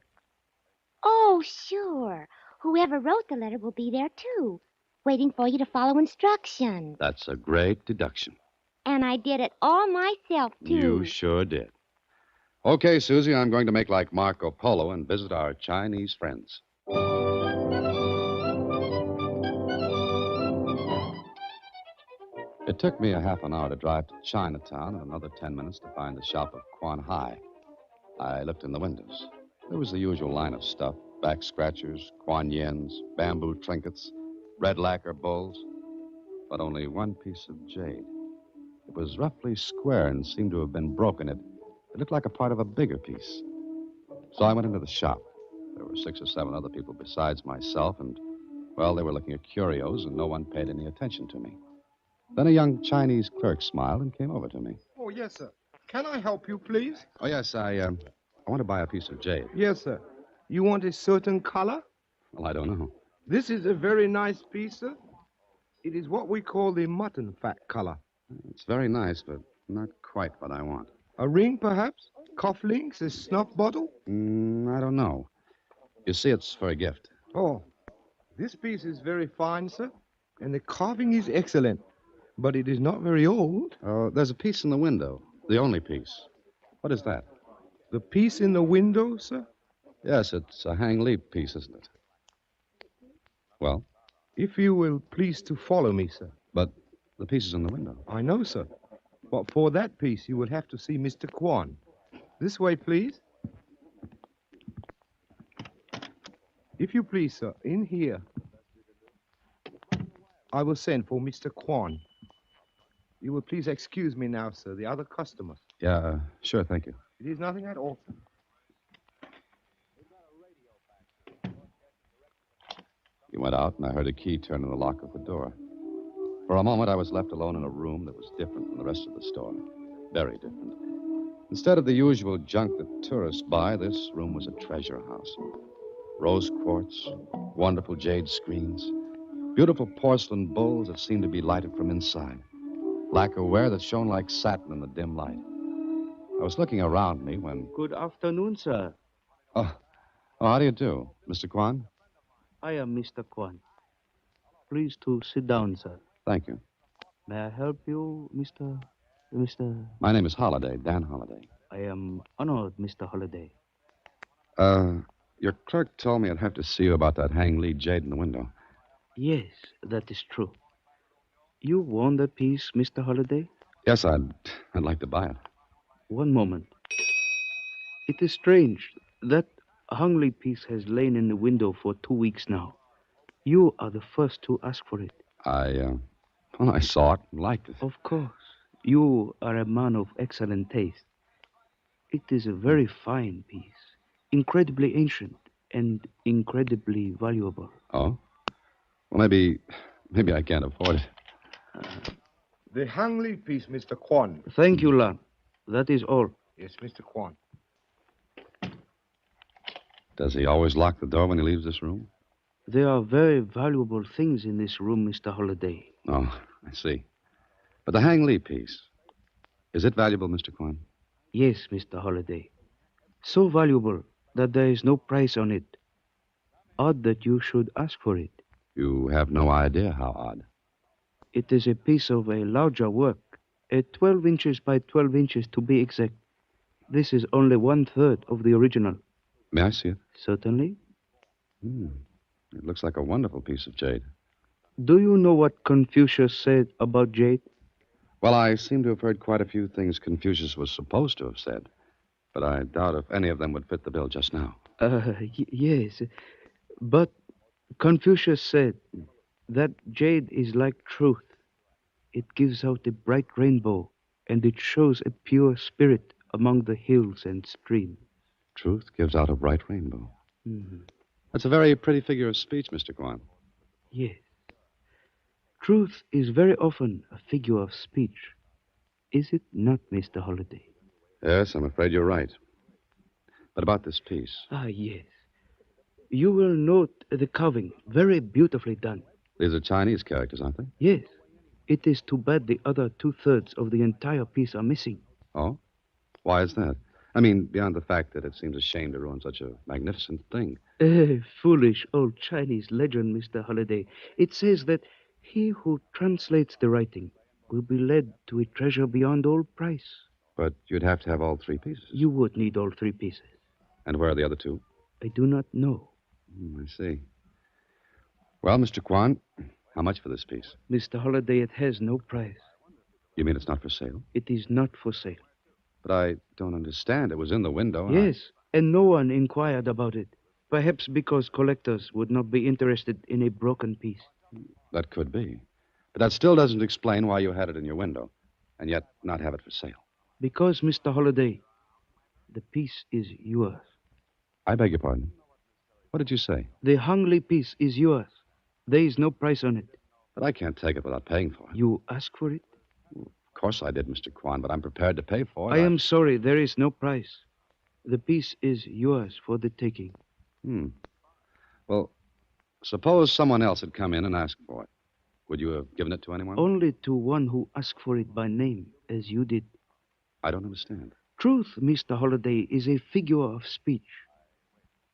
Oh, sure. Whoever wrote the letter will be there, too, waiting for you to follow instructions. That's a great deduction. And I did it all myself, too. You sure did. Okay, Susie, I'm going to make like Marco Polo and visit our Chinese friends. It took me a half an hour to drive to Chinatown and another 10 minutes to find the shop of Quan Hai. I looked in the windows. There was the usual line of stuff: back scratchers, Kuan Yens, bamboo trinkets, red lacquer bowls, but only one piece of jade. It was roughly square and seemed to have been broken. It looked like a part of a bigger piece. So I went into the shop. There were 6 or 7 other people besides myself, and, well, they were looking at curios, and no one paid any attention to me. Then a young Chinese clerk smiled and came over to me. Oh, yes, sir. Can I help you, please? Oh, yes, I want to buy a piece of jade. Yes, sir. You want a certain color? Well, I don't know. This is a very nice piece, sir. It is what we call the mutton fat color. It's very nice, but not quite what I want. A ring, perhaps? Cufflinks? A snuff bottle? I don't know. You see, it's for a gift. Oh, this piece is very fine, sir, and the carving is excellent. But it is not very old. Oh, there's a piece in the window. The only piece. What is that? The piece in the window, sir? Yes, it's a Hang Lee piece, isn't it? Well? If you will please to follow me, sir. But the piece is in the window. I know, sir. But for that piece, you will have to see Mr. Quan. This way, please. If you please, sir, in here. I will send for Mr. Quan. You will please excuse me now, sir, the other customers. Yeah, sure, thank you. It is nothing at all. You went out, and I heard a key turn in the lock of the door. For a moment, I was left alone in a room that was different from the rest of the store. Very different. Instead of the usual junk that tourists buy, this room was a treasure house. Rose quartz, wonderful jade screens, beautiful porcelain bowls that seemed to be lighted from inside, lacquerware that shone like satin in the dim light. I was looking around me when... Good afternoon, sir. Oh, how do you do, Mr. Quan? I am Mr. Quan. Please to sit down, sir. Thank you. May I help you, Mr. My name is Holliday, Dan Holliday. I am honored, Mr. Holliday. Your clerk told me I'd have to see you about that Hang Lee jade in the window. Yes, that is true. You want that piece, Mr. Holliday? Yes, I'd like to buy it. One moment. It is strange. That Hang Lee piece has lain in the window for 2 weeks now. You are the first to ask for it. I saw it and liked it. Of course. You are a man of excellent taste. It is a very fine piece, incredibly ancient and incredibly valuable. Oh? Well, maybe I can't afford it. The Hangley piece, Mr. Kwan. Thank you, Lan. That is all. Yes, Mr. Kwan. Does he always lock the door when he leaves this room? There are very valuable things in this room, Mr. Holliday. Oh, I see. But the Hang Lee piece, is it valuable, Mr. Kwan? Yes, Mr. Holliday. So valuable that there is no price on it. Odd that you should ask for it. You have no idea how odd. It is a piece of a larger work, 12 inches by 12 inches to be exact. This is only 1/3 of the original. May I see it? Certainly. It looks like a wonderful piece of jade. Do you know what Confucius said about jade? Well, I seem to have heard quite a few things Confucius was supposed to have said, but I doubt if any of them would fit the bill just now. Yes. But Confucius said that jade is like truth. It gives out a bright rainbow, and it shows a pure spirit among the hills and streams. Truth gives out a bright rainbow. Mhm. That's a very pretty figure of speech, Mr. Kwan. Yes. Truth is very often a figure of speech. Is it not, Mr. Holliday? Yes, I'm afraid you're right. But about this piece, Yes. You will note the carving, very beautifully done. these are Chinese characters, aren't they? Yes. It is too bad the other 2/3 of the entire piece are missing. Oh? Why is that? I mean, beyond the fact that it seems a shame to ruin such a magnificent thing. Foolish old Chinese legend, Mr. Holliday. It says that he who translates the writing will be led to a treasure beyond all price. But you'd have to have all three pieces. You would need all 3 pieces. And where are the other 2? I do not know. I see. Well, Mr. Kwan, how much for this piece? Mr. Holliday, it has no price. You mean it's not for sale? It is not for sale. But I don't understand. It was in the window. and Yes, and no one inquired about it. Perhaps because collectors would not be interested in a broken piece. That could be. But that still doesn't explain why you had it in your window, and yet not have it for sale. Because, Mr. Holliday, the piece is yours. I beg your pardon. What did you say? The Hangley piece is yours. There is no price on it. But I can't take it without paying for it. You ask for it? Of course I did, Mr. Kwan, but I'm prepared to pay for it. I am sorry, there is no price. The piece is yours for the taking. Well, suppose someone else had come in and asked for it. Would you have given it to anyone? Only to one who asked for it by name, as you did. I don't understand. Truth, Mr. Holliday, is a figure of speech.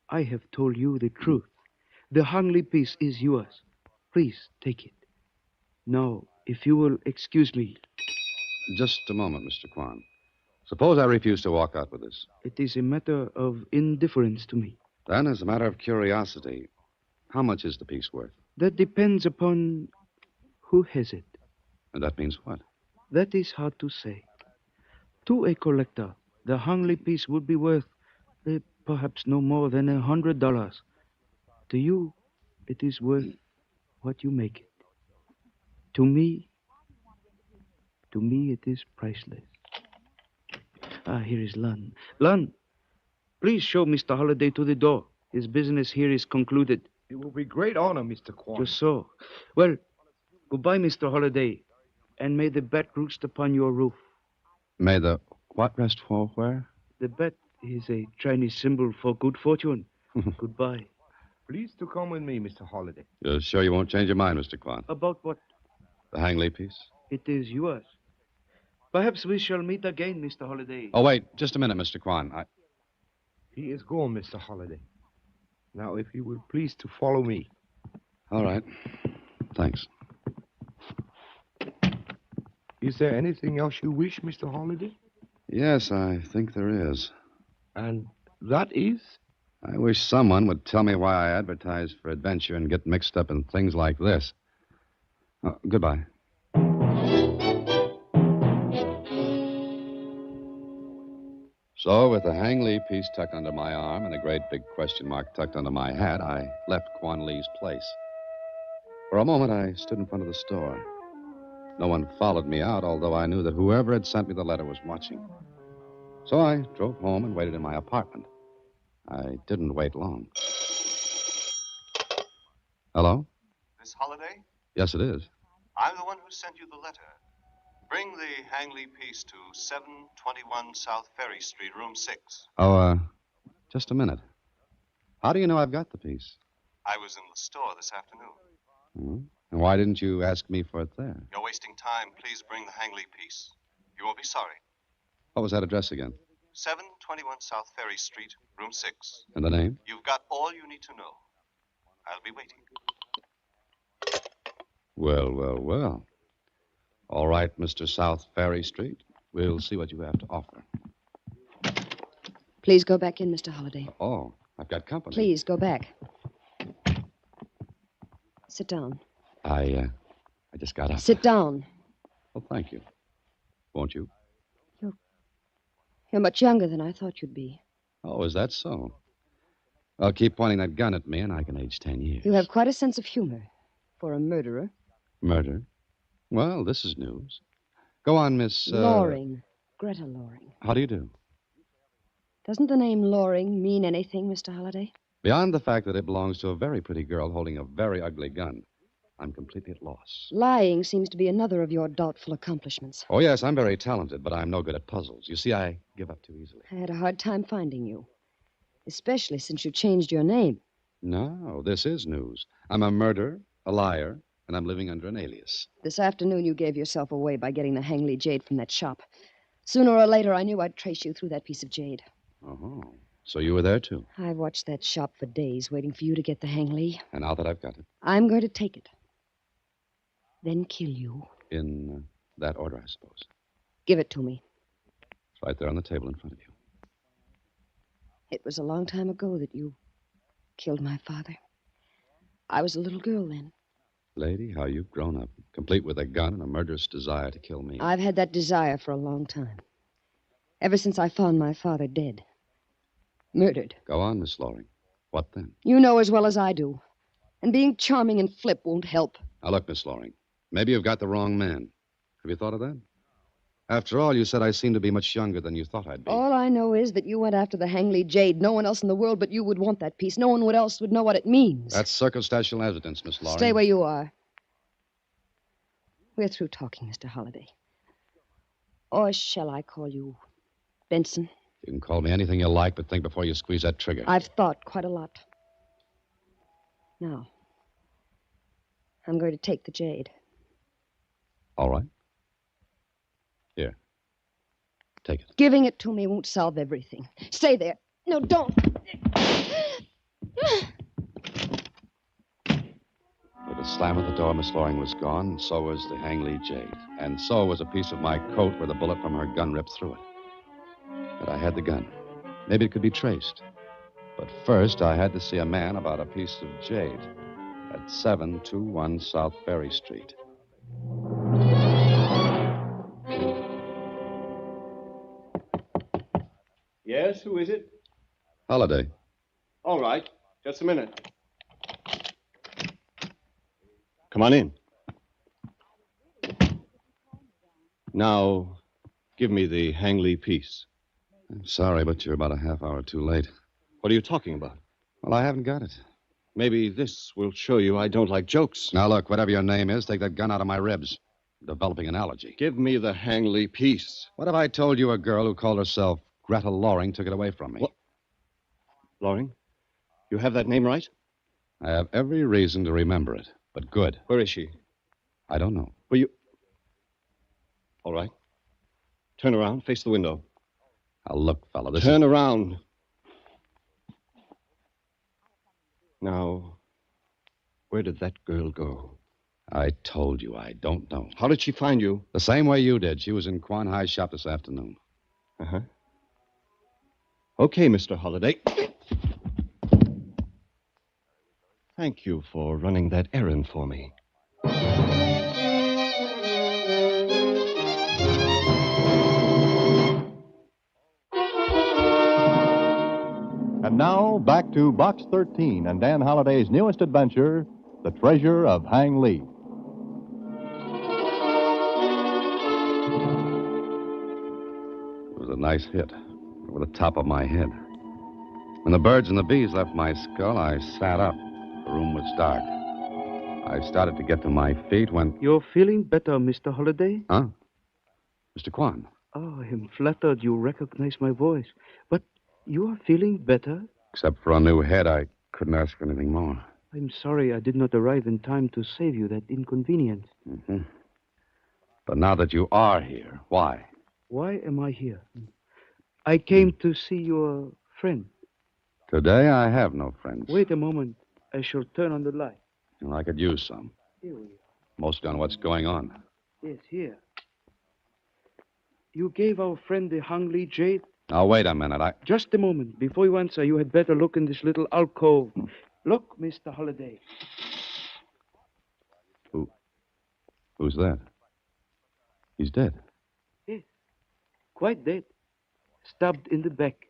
I have told you the truth. The Hangley piece is yours. Please take it. Now, if you will excuse me. Just a moment, Mr. Kwan. Suppose I refuse to walk out with this. It is a matter of indifference to me. Then, as a matter of curiosity, how much is the piece worth? That depends upon who has it. And that means what? That is hard to say. To a collector, the Hangley piece would be worth perhaps no more than $100. To you, it is worth what you make it. To me, it is priceless. Here is Lun. Lun, please show Mr. Holliday to the door. His business here is concluded. It will be great honor, Mr. Kwan. Just so. Well, goodbye, Mr. Holliday, and may the bat roost upon your roof. May the what rest for where? The bat is a Chinese symbol for good fortune. Goodbye. Please to come with me, Mr. Holliday. You're sure you won't change your mind, Mr. Kwan? About what? The Hangley piece? It is yours. Perhaps we shall meet again, Mr. Holliday. Oh, wait, just a minute, Mr. Kwan. He is gone, Mr. Holliday. Now, if you will please to follow me. All right. Thanks. Is there anything else you wish, Mr. Holliday? Yes, I think there is. And that is? I wish someone would tell me why I advertise for adventure and get mixed up in things like this. Oh, goodbye. So, with the Hang Lee piece tucked under my arm and a great big question mark tucked under my hat, I left Quan Lee's place. For a moment, I stood in front of the store. No one followed me out, although I knew that whoever had sent me the letter was watching. So I drove home and waited in my apartment. I didn't wait long. Hello? Miss Holliday? Yes, it is. I'm the one who sent you the letter. Bring the Hangley piece to 721 South Ferry Street, room 6. Oh, just a minute. How do you know I've got the piece? I was in the store this afternoon. Hmm? And why didn't you ask me for it there? You're wasting time. Please bring the Hangley piece. You won't be sorry. What was that address again? 721 South Ferry Street, room 6. And the name? You've got all you need to know. I'll be waiting. Well, well, well. All right, Mr. South Ferry Street. We'll see what you have to offer. Please go back in, Mr. Holliday. Oh, I've got company. Please go back. Sit down. I just got up. Sit down. Well, thank you. Won't you? You're much younger than I thought you'd be. Oh, is that so? Well, keep pointing that gun at me, and I can age 10 years. You have quite a sense of humor for a murderer. Murder? Well, this is news. Go on, Miss... Loring. Greta Loring. How do you do? Doesn't the name Loring mean anything, Mr. Holliday? Beyond the fact that it belongs to a very pretty girl holding a very ugly gun, I'm completely at loss. Lying seems to be another of your doubtful accomplishments. Oh, yes, I'm very talented, but I'm no good at puzzles. You see, I give up too easily. I had a hard time finding you, especially since you changed your name. No, this is news. I'm a murderer, a liar, and I'm living under an alias. This afternoon you gave yourself away by getting the Hangley jade from that shop. Sooner or later, I knew I'd trace you through that piece of jade. Oh, so you were there, too? I've watched that shop for days, waiting for you to get the Hangley. And now that I've got it? I'm going to take it. Then kill you. In that order, I suppose. Give it to me. It's right there on the table in front of you. It was a long time ago that you killed my father. I was a little girl then. Lady, how you've grown up, complete with a gun and a murderous desire to kill me. I've had that desire for a long time. Ever since I found my father dead. Murdered. Go on, Miss Loring. What then? You know as well as I do. And being charming and flip won't help. Now, look, Miss Loring. Maybe you've got the wrong man. Have you thought of that? After all, you said I seemed to be much younger than you thought I'd be. All I know is that you went after the Hangley jade. No one else in the world but you would want that piece. No one else would know what it means. That's circumstantial evidence, Miss Loring. Stay where you are. We're through talking, Mr. Holliday. Or shall I call you Benson? You can call me anything you like, but think before you squeeze that trigger. I've thought quite a lot. Now, I'm going to take the jade. All right. Here. Take it. Giving it to me won't solve everything. Stay there. No, don't. With a slam of the door, Miss Loring was gone, and so was the Hangley jade. And so was a piece of my coat where the bullet from her gun ripped through it. But I had the gun. Maybe it could be traced. But first, I had to see a man about a piece of jade at 721 South Ferry Street. Yes, who is it? Holliday. All right, just a minute. Come on in. Now, give me the Hangley piece. I'm sorry, but you're about a half hour too late. What are you talking about? Well, I haven't got it. Maybe this will show you I don't like jokes. Now, look, whatever your name is, take that gun out of my ribs. I'm developing an allergy. Give me the Hangley piece. What if I told you a girl who called herself Greta Loring took it away from me? What? Loring? You have that name right? I have every reason to remember it, but good. Where is she? I don't know. Will you... All right. Turn around, face the window. Now, look, fella, this Turn around. Now, where did that girl go? I told you I don't know. How did she find you? The same way you did. She was in Quan Hai's shop this afternoon. Uh-huh. Okay, Mr. Holliday. Thank you for running that errand for me. And now, back to Box 13 and Dan Holliday's newest adventure, The Treasure of Hang Lee. Nice hit. Over the top of my head. When the birds and the bees left my skull, I sat up. The room was dark. I started to get to my feet when... You're feeling better, Mr. Holliday? Huh? Mr. Kwan. Oh, I am flattered you recognize my voice. But you are feeling better? Except for a new head, I couldn't ask for anything more. I'm sorry I did not arrive in time to save you that inconvenience. Mm-hmm. But now that you are here, why? Why am I here? I came to see your friend. Today I have no friends. Wait a moment. I shall turn on the light. And I could use some. Here we are. Mostly on what's going on. Yes, here. You gave our friend the Hungly jade? Now, wait a minute. Just a moment. Before you answer, you had better look in this little alcove. Look, Mr. Holliday. Who's that? He's dead. Yes. Quite dead. Stabbed in the back.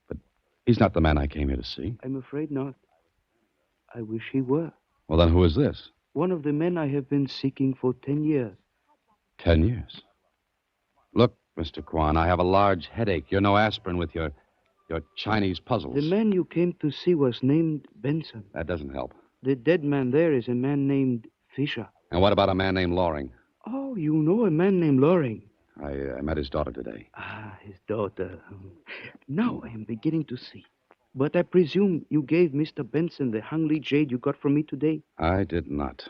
But he's not the man I came here to see. I'm afraid not. I wish he were. Well, then who is this? One of the men I have been seeking for 10 years. 10 years? Look, Mr. Kwan, I have a large headache. You're no aspirin with your Chinese puzzles. The man you came to see was named Benson. That doesn't help. The dead man there is a man named Fisher. And what about a man named Loring? Oh, you know a man named Loring. I met his daughter today. Ah, his daughter. Now I am beginning to see. But I presume you gave Mr. Benson the Hungly jade you got from me today? I did not.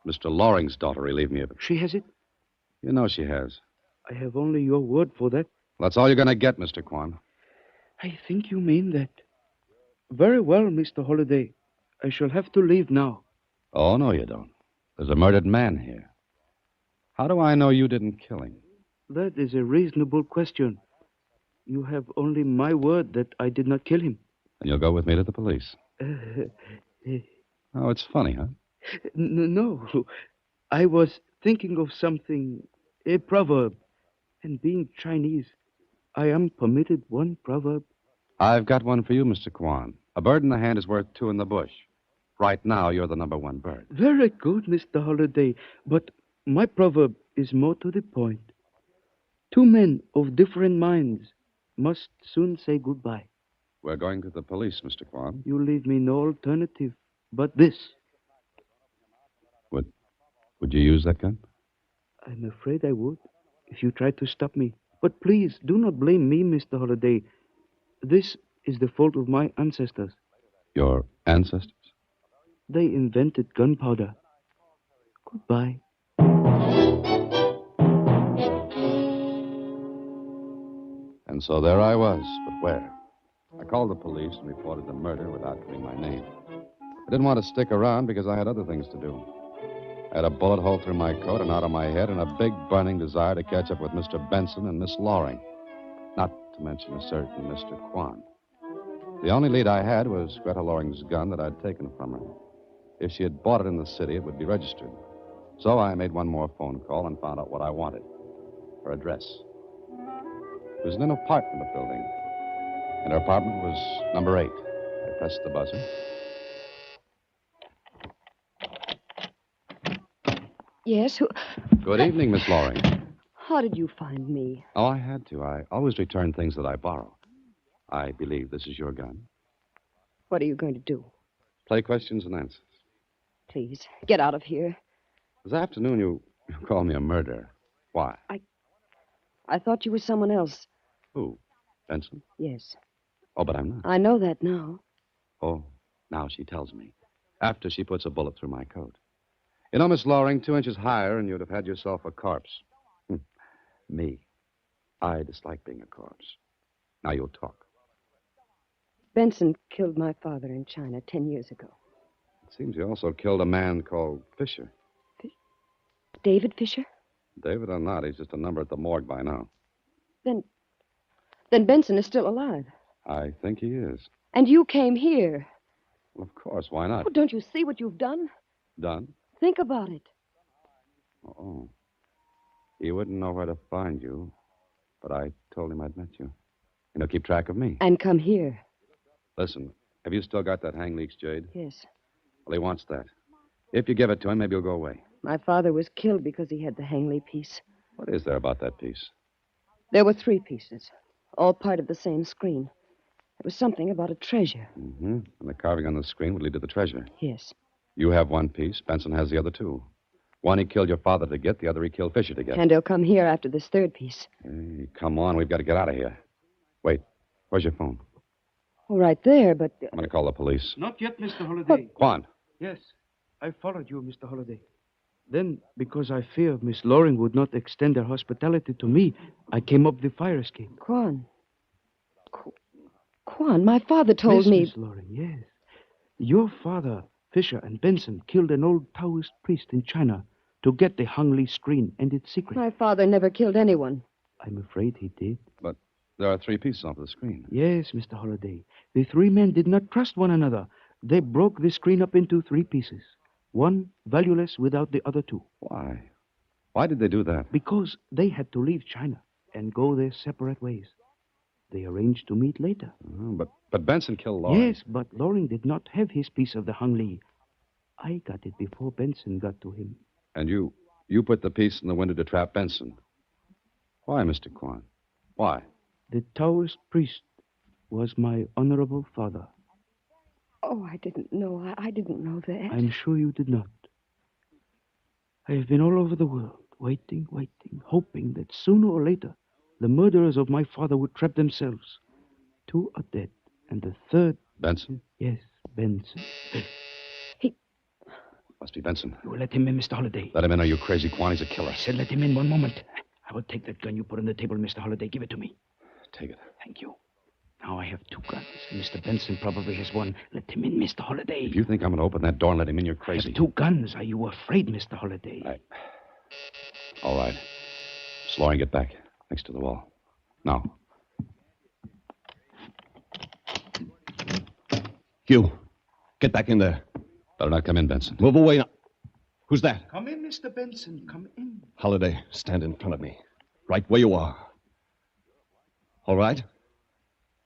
Mr. Loring's daughter relieved me of it. She has it? You know she has. I have only your word for that. Well, that's all you're going to get, Mr. Kwan. I think you mean that. Very well, Mr. Holliday. I shall have to leave now. Oh, no, you don't. There's a murdered man here. How do I know you didn't kill him? That is a reasonable question. You have only my word that I did not kill him. And you'll go with me to the police. Oh, it's funny, huh? No. I was thinking of something, a proverb. And being Chinese, I am permitted one proverb. I've got one for you, Mr. Kwan. A bird in the hand is worth two in the bush. Right now, you're the number one bird. Very good, Mr. Holliday. But my proverb is more to the point. Two men of different minds must soon say goodbye. We're going to the police, Mr. Kwan. You leave me no alternative but this. Would you use that gun? I'm afraid I would, if you tried to stop me. But please, do not blame me, Mr. Holliday. This is the fault of my ancestors. Your ancestors? They invented gunpowder. Goodbye. And so there I was, but where? I called the police and reported the murder without giving my name. I didn't want to stick around because I had other things to do. I had a bullet hole through my coat and out of my head and a big burning desire to catch up with Mr. Benson and Miss Loring. Not to mention a certain Mr. Kwan. The only lead I had was Greta Loring's gun that I'd taken from her. If she had bought it in the city, it would be registered. So I made one more phone call and found out what I wanted. Her address. It was in an apartment building. And her apartment was number 8. I pressed the buzzer. Yes? Good evening, Miss Loring. How did you find me? Oh, I had to. I always return things that I borrow. I believe this is your gun. What are you going to do? Play questions and answers. Please, get out of here. This afternoon, you called me a murderer. Why? I thought you were someone else. Who? Benson? Yes. Oh, but I'm not. I know that now. Oh, now she tells me. After she puts a bullet through my coat. You know, Miss Loring, 2 inches higher and you'd have had yourself a corpse. Me. I dislike being a corpse. Now you'll talk. Benson killed my father in China 10 years ago. It seems he also killed a man called Fisher. David Fisher? David or not, he's just a number at the morgue by now. Then Benson is still alive. I think he is. And you came here. Well, of course, why not? Oh, don't you see what you've done? Done? Think about it. Oh. He wouldn't know where to find you, but I told him I'd met you. And he'll keep track of me. And come here. Listen, have you still got that hang leaks jade? Yes. Well, he wants that. If you give it to him, maybe he'll go away. My father was killed because he had the Hangley piece. What is there about that piece? There were 3 pieces. All part of the same screen. It was something about a treasure. Mm-hmm. And the carving on the screen would lead to the treasure. Yes. You have one piece. Benson has the other two. One he killed your father to get, the other he killed Fisher to get. And he'll come here after this third piece. Hey, come on. We've got to get out of here. Wait. Where's your phone? Oh, right there, but... I'm going to call the police. Not yet, Mr. Holliday. Quan. Yes, I followed you, Mr. Holliday. Then, because I feared Miss Loring would not extend her hospitality to me, I came up the fire escape. Quan. Quan, my father told me... Miss Loring, yes. Your father, Fisher, and Benson killed an old Taoist priest in China to get the Hung Lee screen and its secret. My father never killed anyone. I'm afraid he did. But there are 3 pieces off the screen. Yes, Mr. Holliday. The 3 men did not trust one another. They broke the screen up into 3 pieces. One valueless without the other 2. Why? Why did they do that? Because they had to leave China and go their separate ways. They arranged to meet later. But Benson killed Loring. Yes, but Loring did not have his piece of the Hung Lee. I got it before Benson got to him. And you put the piece in the window to trap Benson. Why, Mr. Quan? Why? The Taoist priest was my honorable father. Oh, I didn't know. I didn't know that. I'm sure you did not. I have been all over the world, waiting, hoping that sooner or later the murderers of my father would trap themselves. 2 are dead, and the third... Benson? Yes, Benson. Must be Benson. You will let him in, Mr. Holliday. Let him in, or you crazy Quan. He's a killer. I said let him in 1 moment. I will take that gun you put on the table, Mr. Holliday. Give it to me. Take it. Thank you. Now I have 2 guns. Mr. Benson probably has one. Let him in, Mr. Holliday. If you think I'm going to open that door and let him in, you're crazy. I have 2 guns. Are you afraid, Mr. Holliday? All right. Miss Loring, get back. Next to the wall. Now. You. Get back in there. Better not come in, Benson. Move away now. Who's that? Come in, Mr. Benson. Come in. Holliday, stand in front of me. Right where you are. All right?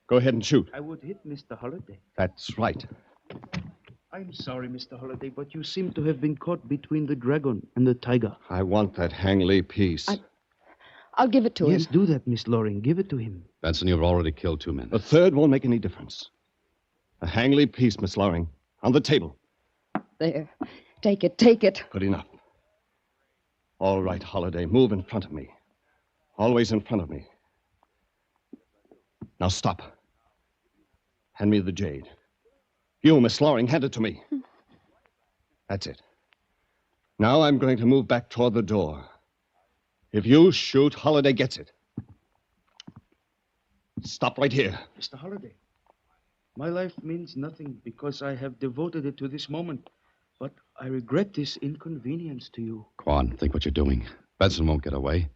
Go ahead and shoot. I would hit Mr. Holliday. That's right. I'm sorry, Mr. Holliday, but you seem to have been caught between the dragon and the tiger. I want that Hang Lee piece. I'll give it to him. Yes, do that, Miss Loring. Give it to him. Benson, you've already killed 2 men. The third won't make any difference. A Hang Lee piece, Miss Loring. On the table. There. Take it. Good enough. All right, Holliday, move in front of me. Always in front of me. Now stop. Hand me the jade. You, Miss Loring, hand it to me. That's it. Now I'm going to move back toward the door. If you shoot, Holliday gets it. Stop right here. Mr. Holliday, my life means nothing because I have devoted it to this moment. But I regret this inconvenience to you. Quan, think what you're doing. Benson won't get away.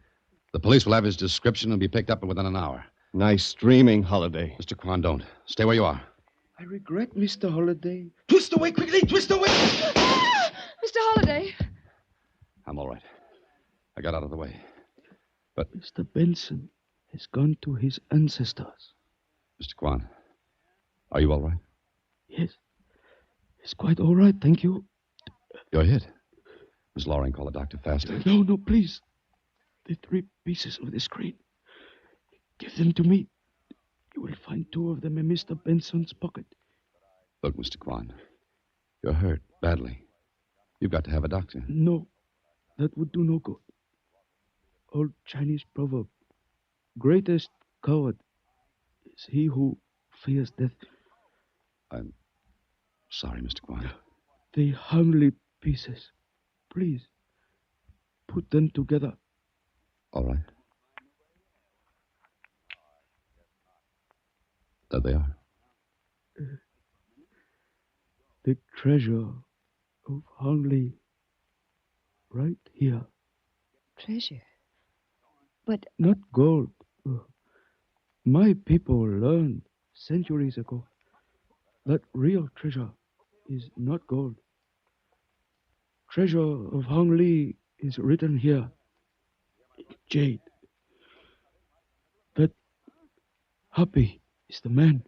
The police will have his description and be picked up within an hour. Nice dreaming, Holliday. Mr. Quan, don't. Stay where you are. I regret, Mr. Holliday. Twist away quickly! Twist away! Mr. Holliday! I'm all right. I got out of the way. But... Mr. Benson has gone to his ancestors. Mr. Quan, are you all right? Yes. It's quite all right, thank you. You're hit. Miss Loring, call the doctor fast. No, please. The 3 pieces of the screen. Give them to me. You will find 2 of them in Mr. Benson's pocket. Look, Mr. Quan, you're hurt badly. You've got to have a doctor. No, that would do no good. Old Chinese proverb. Greatest coward is he who fears death. I'm sorry, Mr. Quan. The Hung Lee pieces. Please, put them together. All right. There they are. The treasure of Hung Lee. Right here. Treasure? But... Not gold. My people learned centuries ago that real treasure is not gold. Treasure of Hung Lee is written here. Jade. That happy is the man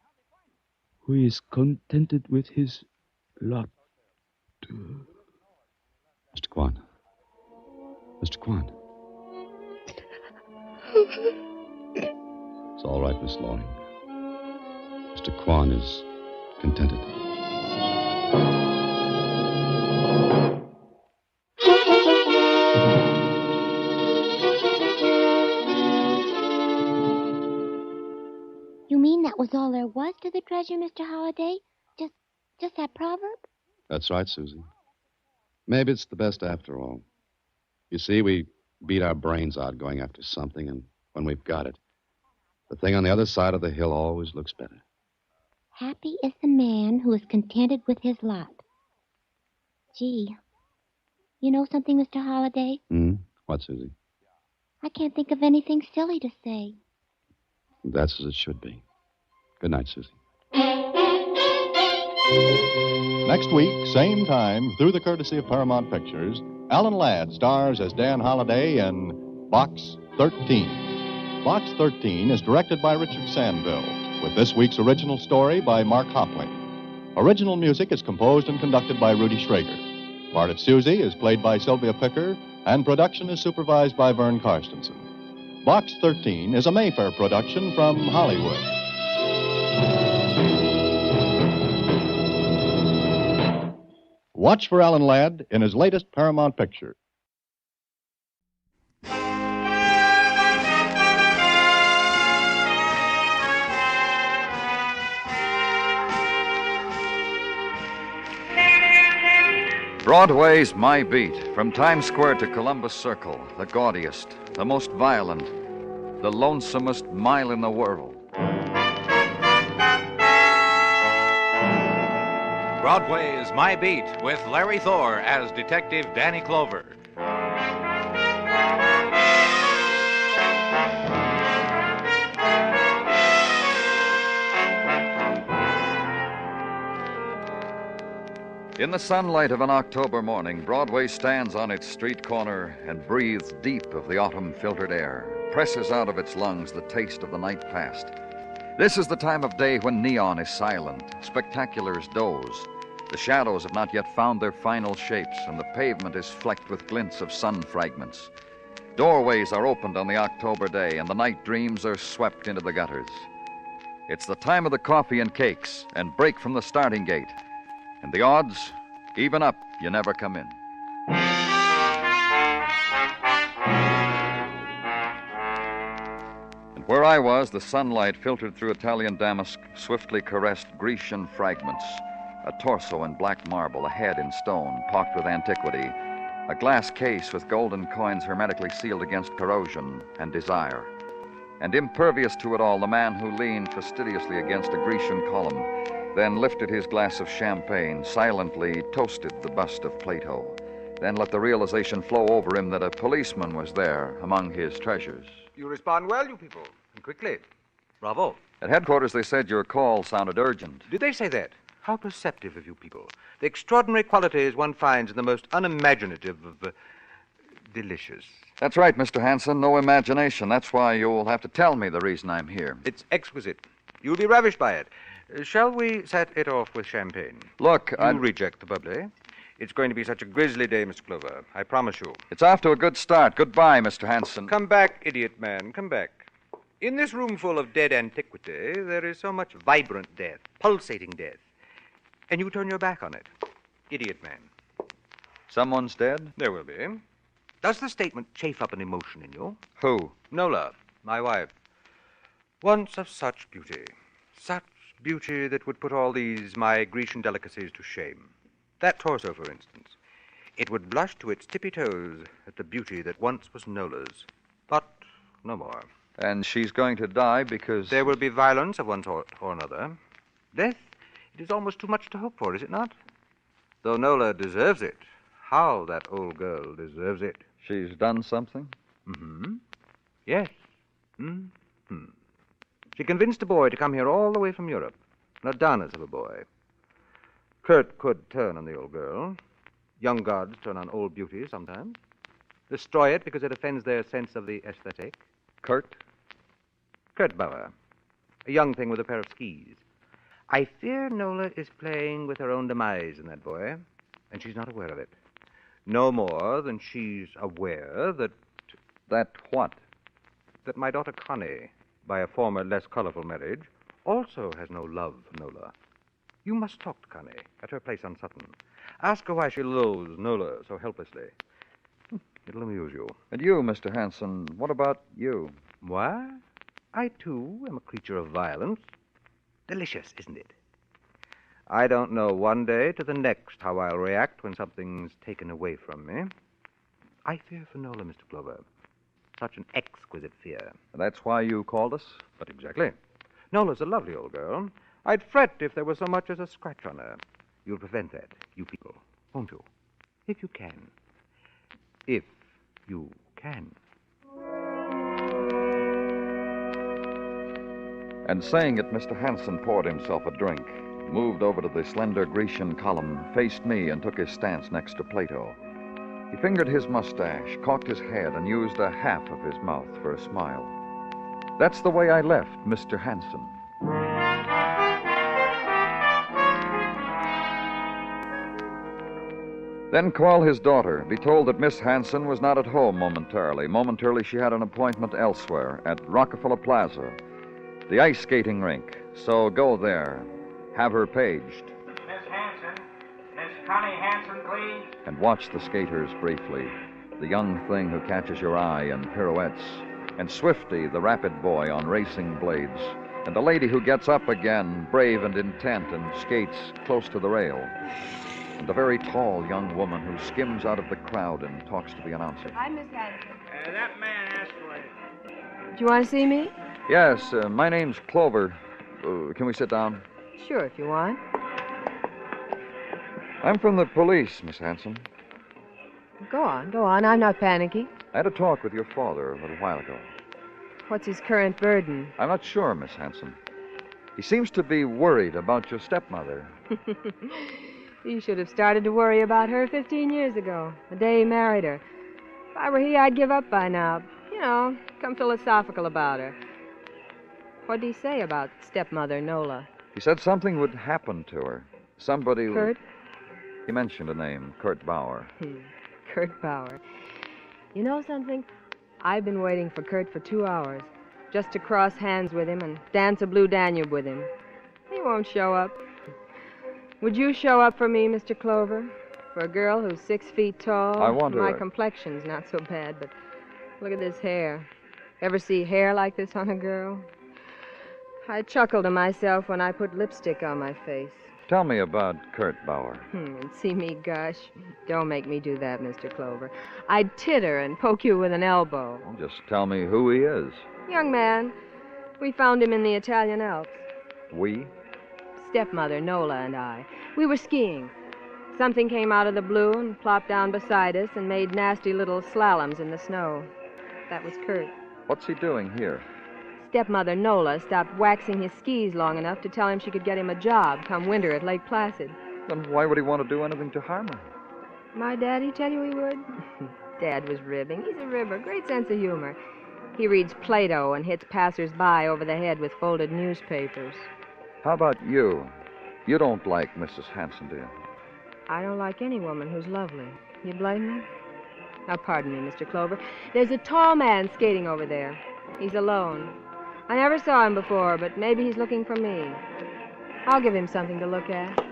who is contented with his lot. Mr. Quan. Mr. Quan. It's all right, Miss Loring. Mr. Kwan is contented. You mean that was all there was to the treasure, Mr. Holliday? Just that proverb? That's right, Susie. Maybe it's the best after all. You see, we beat our brains out going after something, and when we've got it, the thing on the other side of the hill always looks better. Happy is the man who is contented with his lot. Gee, you know something, Mr. Holliday? What, Susie? I can't think of anything silly to say. That's as it should be. Good night, Susie. Next week, same time, through the courtesy of Paramount Pictures, Alan Ladd stars as Dan Holliday in Box 13. Box 13 is directed by Richard Sandville, with this week's original story by Mark Hopling. Original music is composed and conducted by Rudy Schrager. Part of Susie is played by Sylvia Picker, and production is supervised by Vern Karstensen. Box 13 is a Mayfair production from Hollywood. Watch for Alan Ladd in his latest Paramount picture. Broadway's My Beat, from Times Square to Columbus Circle, the gaudiest, the most violent, the lonesomest mile in the world. Broadway Is My Beat, with Larry Thor as Detective Danny Clover. In the sunlight of an October morning, Broadway stands on its street corner and breathes deep of the autumn-filtered air, presses out of its lungs the taste of the night past. This is the time of day when neon is silent, spectaculars doze. The shadows have not yet found their final shapes, and the pavement is flecked with glints of sun fragments. Doorways are opened on the October day, and the night dreams are swept into the gutters. It's the time of the coffee and cakes, and break from the starting gate. And the odds, even up, you never come in. And where I was, the sunlight filtered through Italian damask, swiftly caressed Grecian fragments. A torso in black marble, a head in stone, pocked with antiquity, a glass case with golden coins hermetically sealed against corrosion and desire. And impervious to it all, the man who leaned fastidiously against a Grecian column, then lifted his glass of champagne, silently toasted the bust of Plato, then let the realization flow over him that a policeman was there among his treasures. You respond well, you people, and quickly. Bravo. At headquarters, they said your call sounded urgent. Did they say that? How perceptive of you people. The extraordinary qualities one finds in the most unimaginative of delicious. That's right, Mr. Hanson. No imagination. That's why you'll have to tell me the reason I'm here. It's exquisite. You'll be ravished by it. Shall we set it off with champagne? Look, I reject the bubbly. It's going to be such a grisly day, Mr. Clover. I promise you. It's off to a good start. Goodbye, Mr. Hanson. Come back, idiot man. Come back. In this room full of dead antiquity, there is so much vibrant death, pulsating death. And you turn your back on it. Idiot man. Someone's dead? There will be. Does the statement chafe up an emotion in you? Who? Nola, my wife. Once of such beauty. Such beauty that would put all these my Grecian delicacies to shame. That torso, for instance. It would blush to its tippy toes at the beauty that once was Nola's. But no more. And she's going to die because... There will be violence of one sort or another. Death? It is almost too much to hope for, is it not? Though Nola deserves it. How that old girl deserves it. She's done something? Mm-hmm. Yes. Mm-hmm. She convinced a boy to come here all the way from Europe. An Adonis of a boy. Kurt could turn on the old girl. Young gods turn on old beauty sometimes. Destroy it because it offends their sense of the aesthetic. Kurt? Kurt Bauer. A young thing with a pair of skis. I fear Nola is playing with her own demise in that boy, and she's not aware of it. No more than she's aware that... That what? That my daughter Connie by a former, less colorful marriage, also has no love for Nola. You must talk to Connie at her place on Sutton. Ask her why she loathes Nola so helplessly. It'll amuse you. And you, Mr. Hanson, what about you? Why? I, too, am a creature of violence. Delicious, isn't it? I don't know one day to the next how I'll react when something's taken away from me. I fear for Nola, Mr. Clover. Such an exquisite fear. That's why you called us? But exactly. Nola's a lovely old girl. I'd fret if there was so much as a scratch on her. You'll prevent that, you people, won't you? If you can. If you can. And saying it, Mr. Hanson poured himself a drink, moved over to the slender Grecian column, faced me, and took his stance next to Plato. He fingered his mustache, cocked his head, and used a half of his mouth for a smile. That's the way I left Mr. Hanson. Then call his daughter, be told that Miss Hanson was not at home momentarily. Momentarily, she had an appointment elsewhere, at Rockefeller Plaza, the ice skating rink. So go there. Have her paged. Miss Hanson. Miss Connie Hanson, please. And watch the skaters briefly. The young thing who catches your eye in pirouettes. And Swifty, the rapid boy on racing blades. And the lady who gets up again, brave and intent, and skates close to the rail. And the very tall young woman who skims out of the crowd and talks to the announcer. Hi, Miss Hanson. That man asked for you. Do you want to see me? Yes, my name's Clover. Can we sit down? Sure, if you want. I'm from the police, Miss Hanson. Go on. I'm not panicky. I had a talk with your father a little while ago. What's his current burden? I'm not sure, Miss Hanson. He seems to be worried about your stepmother. He should have started to worry about her 15 years ago, the day he married her. If I were he, I'd give up by now. You know, come philosophical about her. What'd he say about stepmother Nola? He said something would happen to her. Somebody... Kurt? He mentioned a name, Kurt Bauer. Kurt Bauer. You know something? I've been waiting for Kurt for 2 hours, just to cross hands with him and dance a Blue Danube with him. He won't show up. Would you show up for me, Mr. Clover? For a girl who's 6 feet tall? I want to... My complexion's not so bad, but look at this hair. Ever see hair like this on a girl? I chuckle to myself when I put lipstick on my face. Tell me about Kurt Bauer. And see me gush? Don't make me do that, Mr. Clover. I'd titter and poke you with an elbow. Well, just tell me who he is. Young man. We found him in the Italian Alps. We? Stepmother, Nola, and I. We were skiing. Something came out of the blue and plopped down beside us and made nasty little slaloms in the snow. That was Kurt. What's he doing here? Stepmother Nola stopped waxing his skis long enough to tell him she could get him a job come winter at Lake Placid. Then why would he want to do anything to harm her? My daddy tell you he would? Dad was ribbing. He's a ribber. Great sense of humor. He reads Plato and hits passers-by over the head with folded newspapers. How about you? You don't like Mrs. Hanson, do you? I don't like any woman who's lovely. You blame me? Now, pardon me, Mr. Clover. There's a tall man skating over there. He's alone. I never saw him before, but maybe he's looking for me. I'll give him something to look at.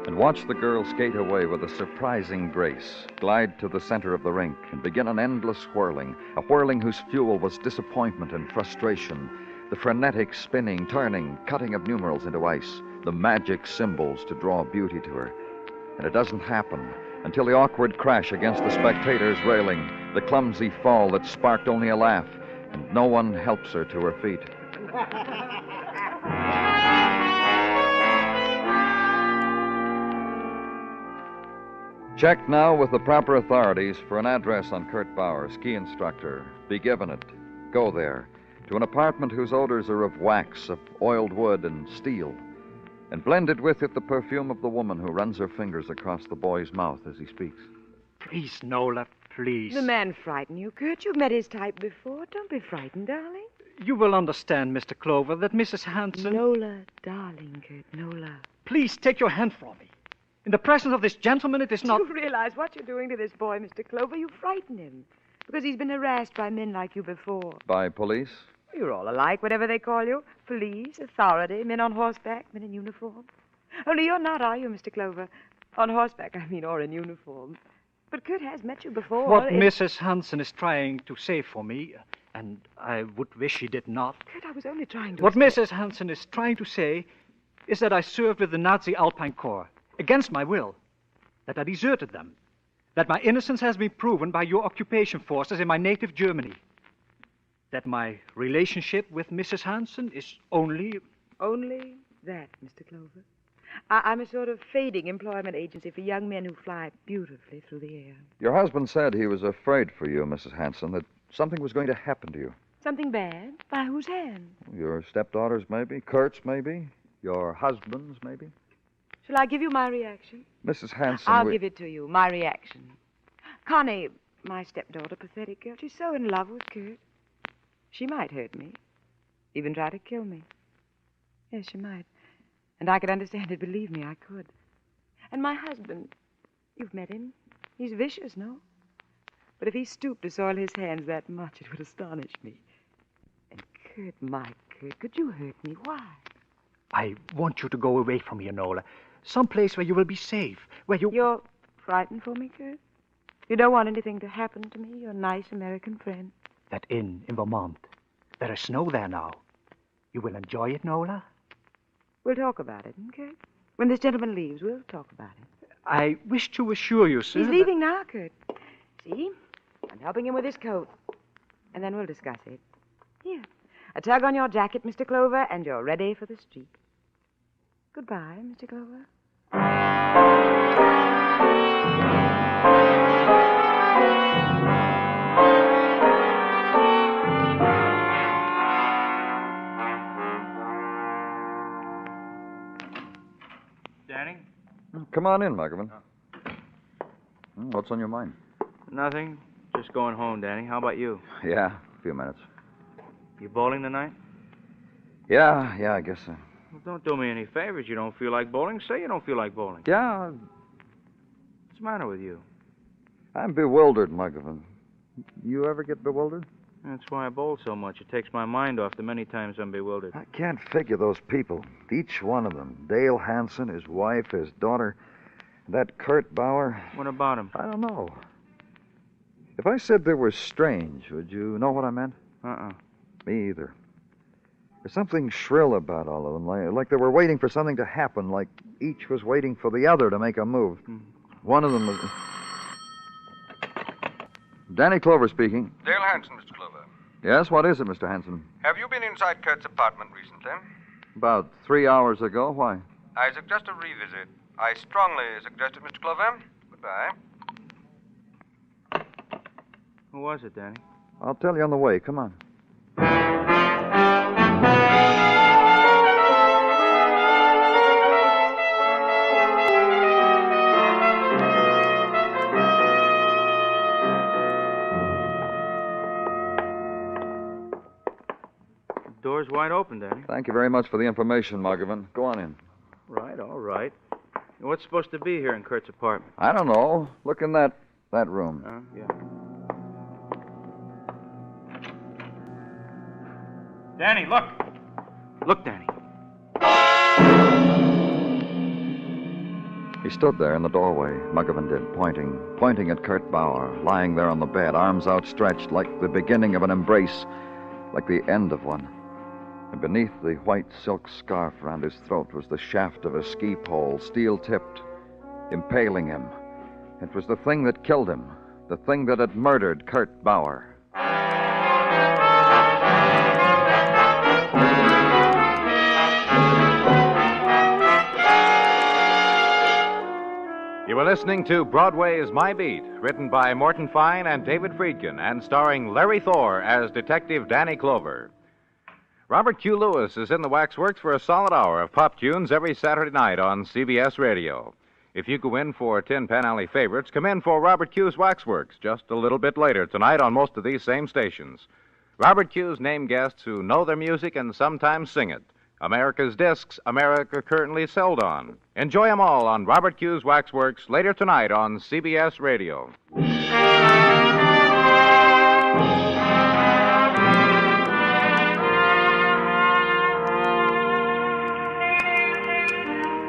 And watch the girl skate away with a surprising grace, glide to the center of the rink, and begin an endless whirling, a whirling whose fuel was disappointment and frustration, the frenetic spinning, turning, cutting of numerals into ice, the magic symbols to draw beauty to her. And it doesn't happen until the awkward crash against the spectator's railing, the clumsy fall that sparked only a laugh, and no one helps her to her feet. Check now with the proper authorities for an address on Kurt Bauer, ski instructor. Be given it. Go there, to an apartment whose odors are of wax, of oiled wood, and steel. And blended with it the perfume of the woman who runs her fingers across the boy's mouth as he speaks. Please, Nola, please. The man frighten you, Kurt? You've met his type before. Don't be frightened, darling. You will understand, Mr. Clover, that Mrs. Hanson... Nola, darling, Kurt, Nola. Please take your hand from me. In the presence of this gentleman, it is not... Do you realize what you're doing to this boy, Mr. Clover? You frighten him. Because he's been harassed by men like you before. By police? You're all alike, whatever they call you. Police, authority, men on horseback, men in uniform. Only you're not, are you, Mr. Clover? On horseback, I mean, or in uniform. But Kurt has met you before. What Mrs. Hansen is trying to say for me, and I would wish she did not. Kurt, I was only trying to... What Mrs. Hansen is trying to say is that I served with the Nazi Alpine Corps, against my will, that I deserted them, that my innocence has been proven by your occupation forces in my native Germany, that my relationship with Mrs. Hansen is only... Only that, Mr. Clover. I'm a sort of fading employment agency for young men who fly beautifully through the air. Your husband said he was afraid for you, Mrs. Hansen, that something was going to happen to you. Something bad? By whose hand? Your stepdaughters, maybe. Kurt's, maybe. Your husband's, maybe. Shall I give you my reaction? Mrs. Hansen, I'll give it to you, my reaction. Connie, my stepdaughter, pathetic girl, she's so in love with Kurt. She might hurt me, even try to kill me. Yes, she might. And I could understand it, believe me, I could. And my husband, you've met him. He's vicious, no? But if he stooped to soil his hands that much, it would astonish me. And Kurt, my Kurt, could you hurt me? Why? I want you to go away from here, Nola. Someplace where you will be safe, where you... You're frightened for me, Kurt? You don't want anything to happen to me, your nice American friend? That inn in Vermont. There is snow there now. You will enjoy it, Nola? We'll talk about it, okay? When this gentleman leaves, we'll talk about it. I wish to assure you, sir... He's leaving now, Kurt. See? I'm helping him with his coat. And then we'll discuss it. Here. A tug on your jacket, Mr. Clover, and you're ready for the street. Goodbye, Mr. Clover. Danny? Come on in, Muggerman. What's on your mind? Nothing. Just going home, Danny. How about you? Yeah, a few minutes. You bowling tonight? Yeah, I guess so. Well, don't do me any favors. You don't feel like bowling? Say you don't feel like bowling. Yeah. What's the matter with you? I'm bewildered, Muggerman. You ever get bewildered? That's why I bowl so much. It takes my mind off the many times I'm bewildered. I can't figure those people. Each one of them. Dale Hansen, his wife, his daughter, that Kurt Bauer. What about him? I don't know. If I said they were strange, would you know what I meant? Me either. There's something shrill about all of them, like they were waiting for something to happen, like each was waiting for the other to make a move. One of them was... Danny Clover speaking. Dale Hansen, Mr. Clover. Yes, what is it, Mr. Hansen? Have you been inside Kurt's apartment recently? About 3 hours ago. Why? I suggest a revisit. I strongly suggest it, Mr. Clover. Goodbye. Who was it, Danny? I'll tell you on the way. Come on. Door's wide open, Danny. Thank you very much for the information, Muggerman. Go on in. Right, all right. What's supposed to be here in Kurt's apartment? I don't know. Look in that room. Yeah. Danny, look. Look, Danny. He stood there in the doorway, Muggerman did, pointing at Kurt Bauer, lying there on the bed, arms outstretched like the beginning of an embrace, like the end of one. And beneath the white silk scarf around his throat was the shaft of a ski pole, steel-tipped, impaling him. It was the thing that killed him, the thing that had murdered Kurt Bauer. You were listening to Broadway Is My Beat, written by Morton Fine and David Friedkin, and starring Larry Thor as Detective Danny Clover. Robert Q. Lewis is in the Waxworks for a solid hour of pop tunes every Saturday night on CBS Radio. If you go in for Tin Pan Alley favorites, come in for Robert Q's Waxworks just a little bit later tonight on most of these same stations. Robert Q's name guests who know their music and sometimes sing it America's discs America currently sold on. Enjoy them all on Robert Q's Waxworks later tonight on CBS Radio.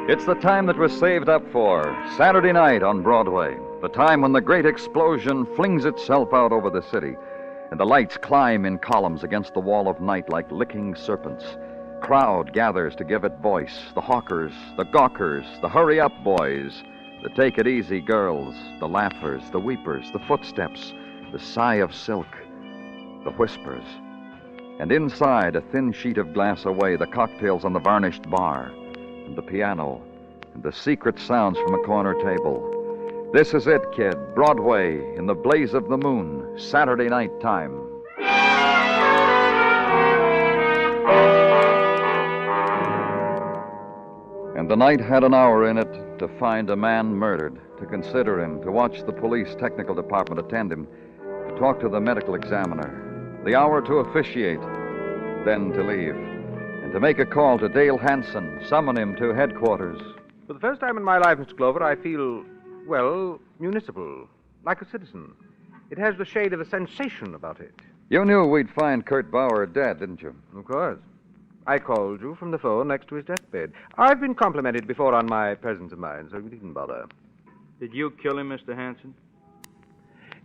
It's the time that was saved up for, Saturday night on Broadway. The time when the great explosion flings itself out over the city, and the lights climb in columns against the wall of night like licking serpents. Crowd gathers to give it voice. The hawkers, the gawkers, the hurry-up boys, the take-it-easy girls, the laughers, the weepers, the footsteps, the sigh of silk, the whispers. And inside, a thin sheet of glass away, the cocktails on the varnished bar, and the piano, and the secret sounds from a corner table. This is it, kid. Broadway, in the blaze of the moon, Saturday night time. And the night had an hour in it to find a man murdered, to consider him, to watch the police technical department attend him, to talk to the medical examiner. The hour to officiate, then to leave. To make a call to Dale Hanson, summon him to headquarters. For the first time in my life, Mr. Clover, I feel, well, municipal, like a citizen. It has the shade of a sensation about it. You knew we'd find Kurt Bauer dead, didn't you? Of course. I called you from the phone next to his deathbed. I've been complimented before on my presence of mind, so you needn't bother. Did you kill him, Mr. Hanson?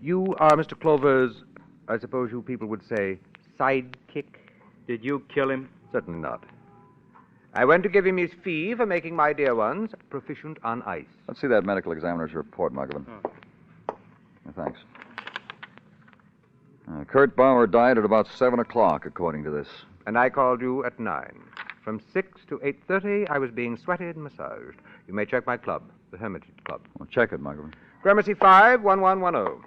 You are Mr. Clover's, I suppose you people would say, sidekick? Did you kill him? Certainly not. I went to give him his fee for making my dear ones proficient on ice. Let's see that medical examiner's report, Muggavan. Thanks. Kurt Bauer died at about 7 o'clock, according to this. And I called you at 9. From 6 to 8:30, I was being sweated and massaged. You may check my club, the Hermitage Club. Well, check it, Muggavan. Gramercy 51110.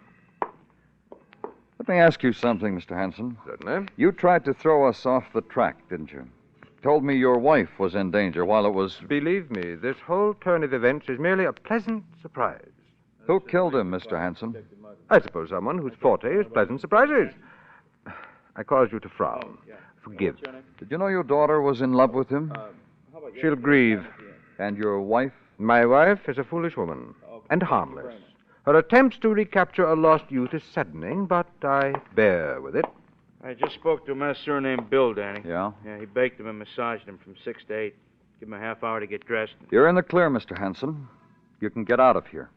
Let me ask you something, Mr. Hanson. Certainly. You tried to throw us off the track, didn't you? Told me your wife was in danger while it was... Believe me, this whole turn of events is merely a pleasant surprise. Who killed him, Mr. Hanson? I suppose someone whose forte is pleasant surprises. I caused you to frown. Forgive. Did you know your daughter was in love with him? She'll grieve. And your wife? My wife is a foolish woman, and harmless. Her attempts to recapture a lost youth is saddening, but I bear with it. I just spoke to a master named Bill, Danny. Yeah? Yeah, he baked him and massaged him from 6 to 8. Give him a half hour to get dressed. You're in the clear, Mr. Hanson. You can get out of here.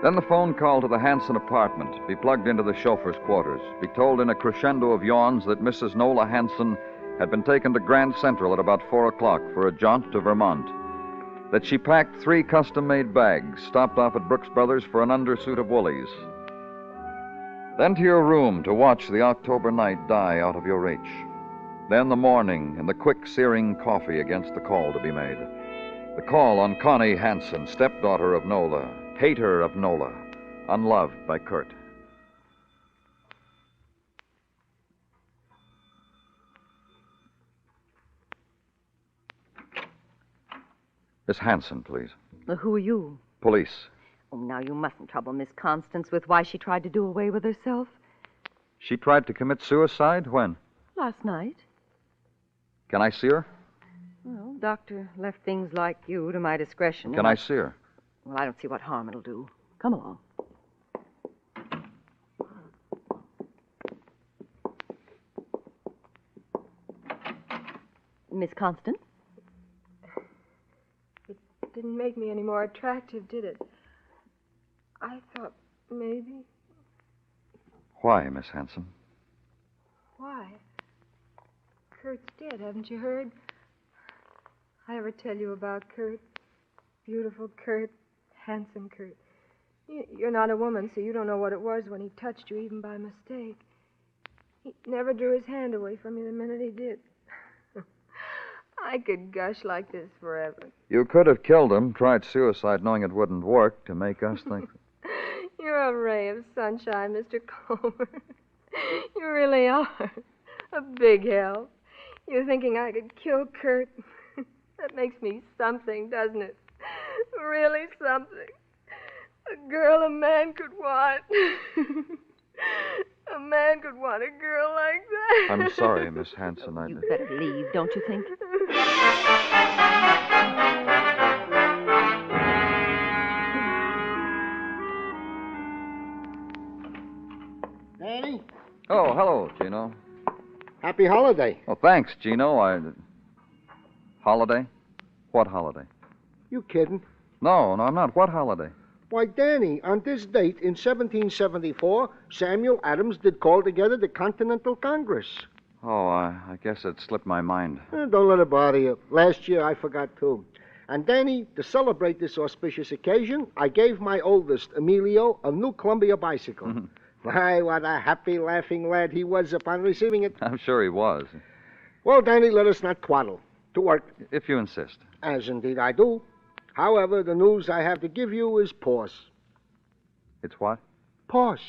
Then the phone call to the Hanson apartment. Be plugged into the chauffeur's quarters. Be told in a crescendo of yawns that Mrs. Nola Hanson had been taken to Grand Central at about 4 o'clock for a jaunt to Vermont. That she packed 3 custom-made bags, stopped off at Brooks Brothers for an undersuit of woolies. Then to your room to watch the October night die out of your reach. Then the morning and the quick searing coffee against the call to be made. The call on Connie Hanson, stepdaughter of Nola, hater of Nola, unloved by Kurt. Miss Hanson, please. Well, who are you? Police. Oh, now you mustn't trouble Miss Constance with why she tried to do away with herself. She tried to commit suicide? When? Last night. Can I see her? Well, doctor left things like you to my discretion. Can I see her? Well, I don't see what harm it'll do. Come along. Miss Constance? It didn't make me any more attractive, did it? I thought maybe... Why, Miss Hanson? Why? Kurt's dead, haven't you heard? I ever tell you about Kurt? Beautiful Kurt, handsome Kurt. You're not a woman, so you don't know what it was when he touched you, even by mistake. He never drew his hand away from you the minute he did. I could gush like this forever. You could have killed him, tried suicide knowing it wouldn't work to make us think... You're a ray of sunshine, Mr. Clover. You really are. A big help. You're thinking I could kill Kurt. That makes me something, doesn't it? Really something. A girl a man could want. A man man could want a girl like that? I'm sorry, Miss Hanson. You'd better leave, don't you think? Danny? Oh, hello, Gino. Happy holiday. Oh, thanks, Gino. Holiday? What holiday? You kidding? No, I'm not. What holiday? Why, Danny, on this date in 1774, Samuel Adams did call together the Continental Congress. Oh, I guess it slipped my mind. Don't let it bother you. Last year I forgot, too. And, Danny, to celebrate this auspicious occasion, I gave my oldest, Emilio, a new Columbia bicycle. My, what a happy, laughing lad he was upon receiving it. I'm sure he was. Well, Danny, let us not twaddle. To work. If you insist. As indeed I do. However, the news I have to give you is pause. It's what? Pause.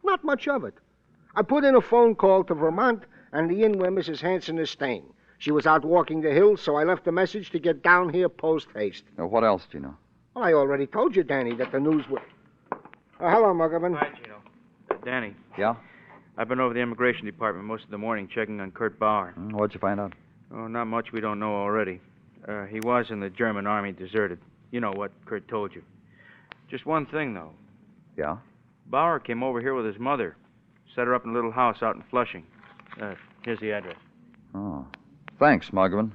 Not much of it. I put in a phone call to Vermont and the inn where Mrs. Hanson is staying. She was out walking the hills, so I left a message to get down here post-haste. What else, Gino? Well, I already told you, Danny, that the news would... hello, Muggerman. Hi, Gino. Danny. Yeah? I've been over the immigration department most of the morning checking on Kurt Bauer. What'd you find out? Oh, not much we don't know already. He was in the German army, deserted. You know what Kurt told you. Just one thing, though. Yeah? Bauer came over here with his mother. Set her up in a little house out in Flushing. Here's the address. Oh. Thanks, Muggerman.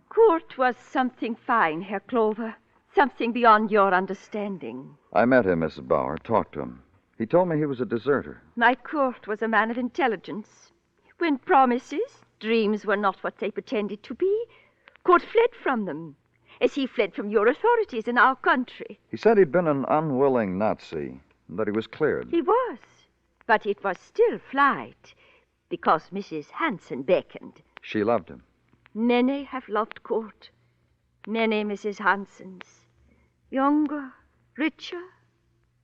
Kurt was something fine, Herr Clover. Something beyond your understanding. I met him, Mrs. Bauer. Talked to him. He told me he was a deserter. My Kurt was a man of intelligence. When promises, dreams were not what they pretended to be, Kurt fled from them, as he fled from your authorities in our country. He said he'd been an unwilling Nazi, and that he was cleared. He was, but it was still flight, because Mrs. Hanson beckoned. She loved him. Many have loved Kurt. Many Mrs. Hansons. Younger, richer,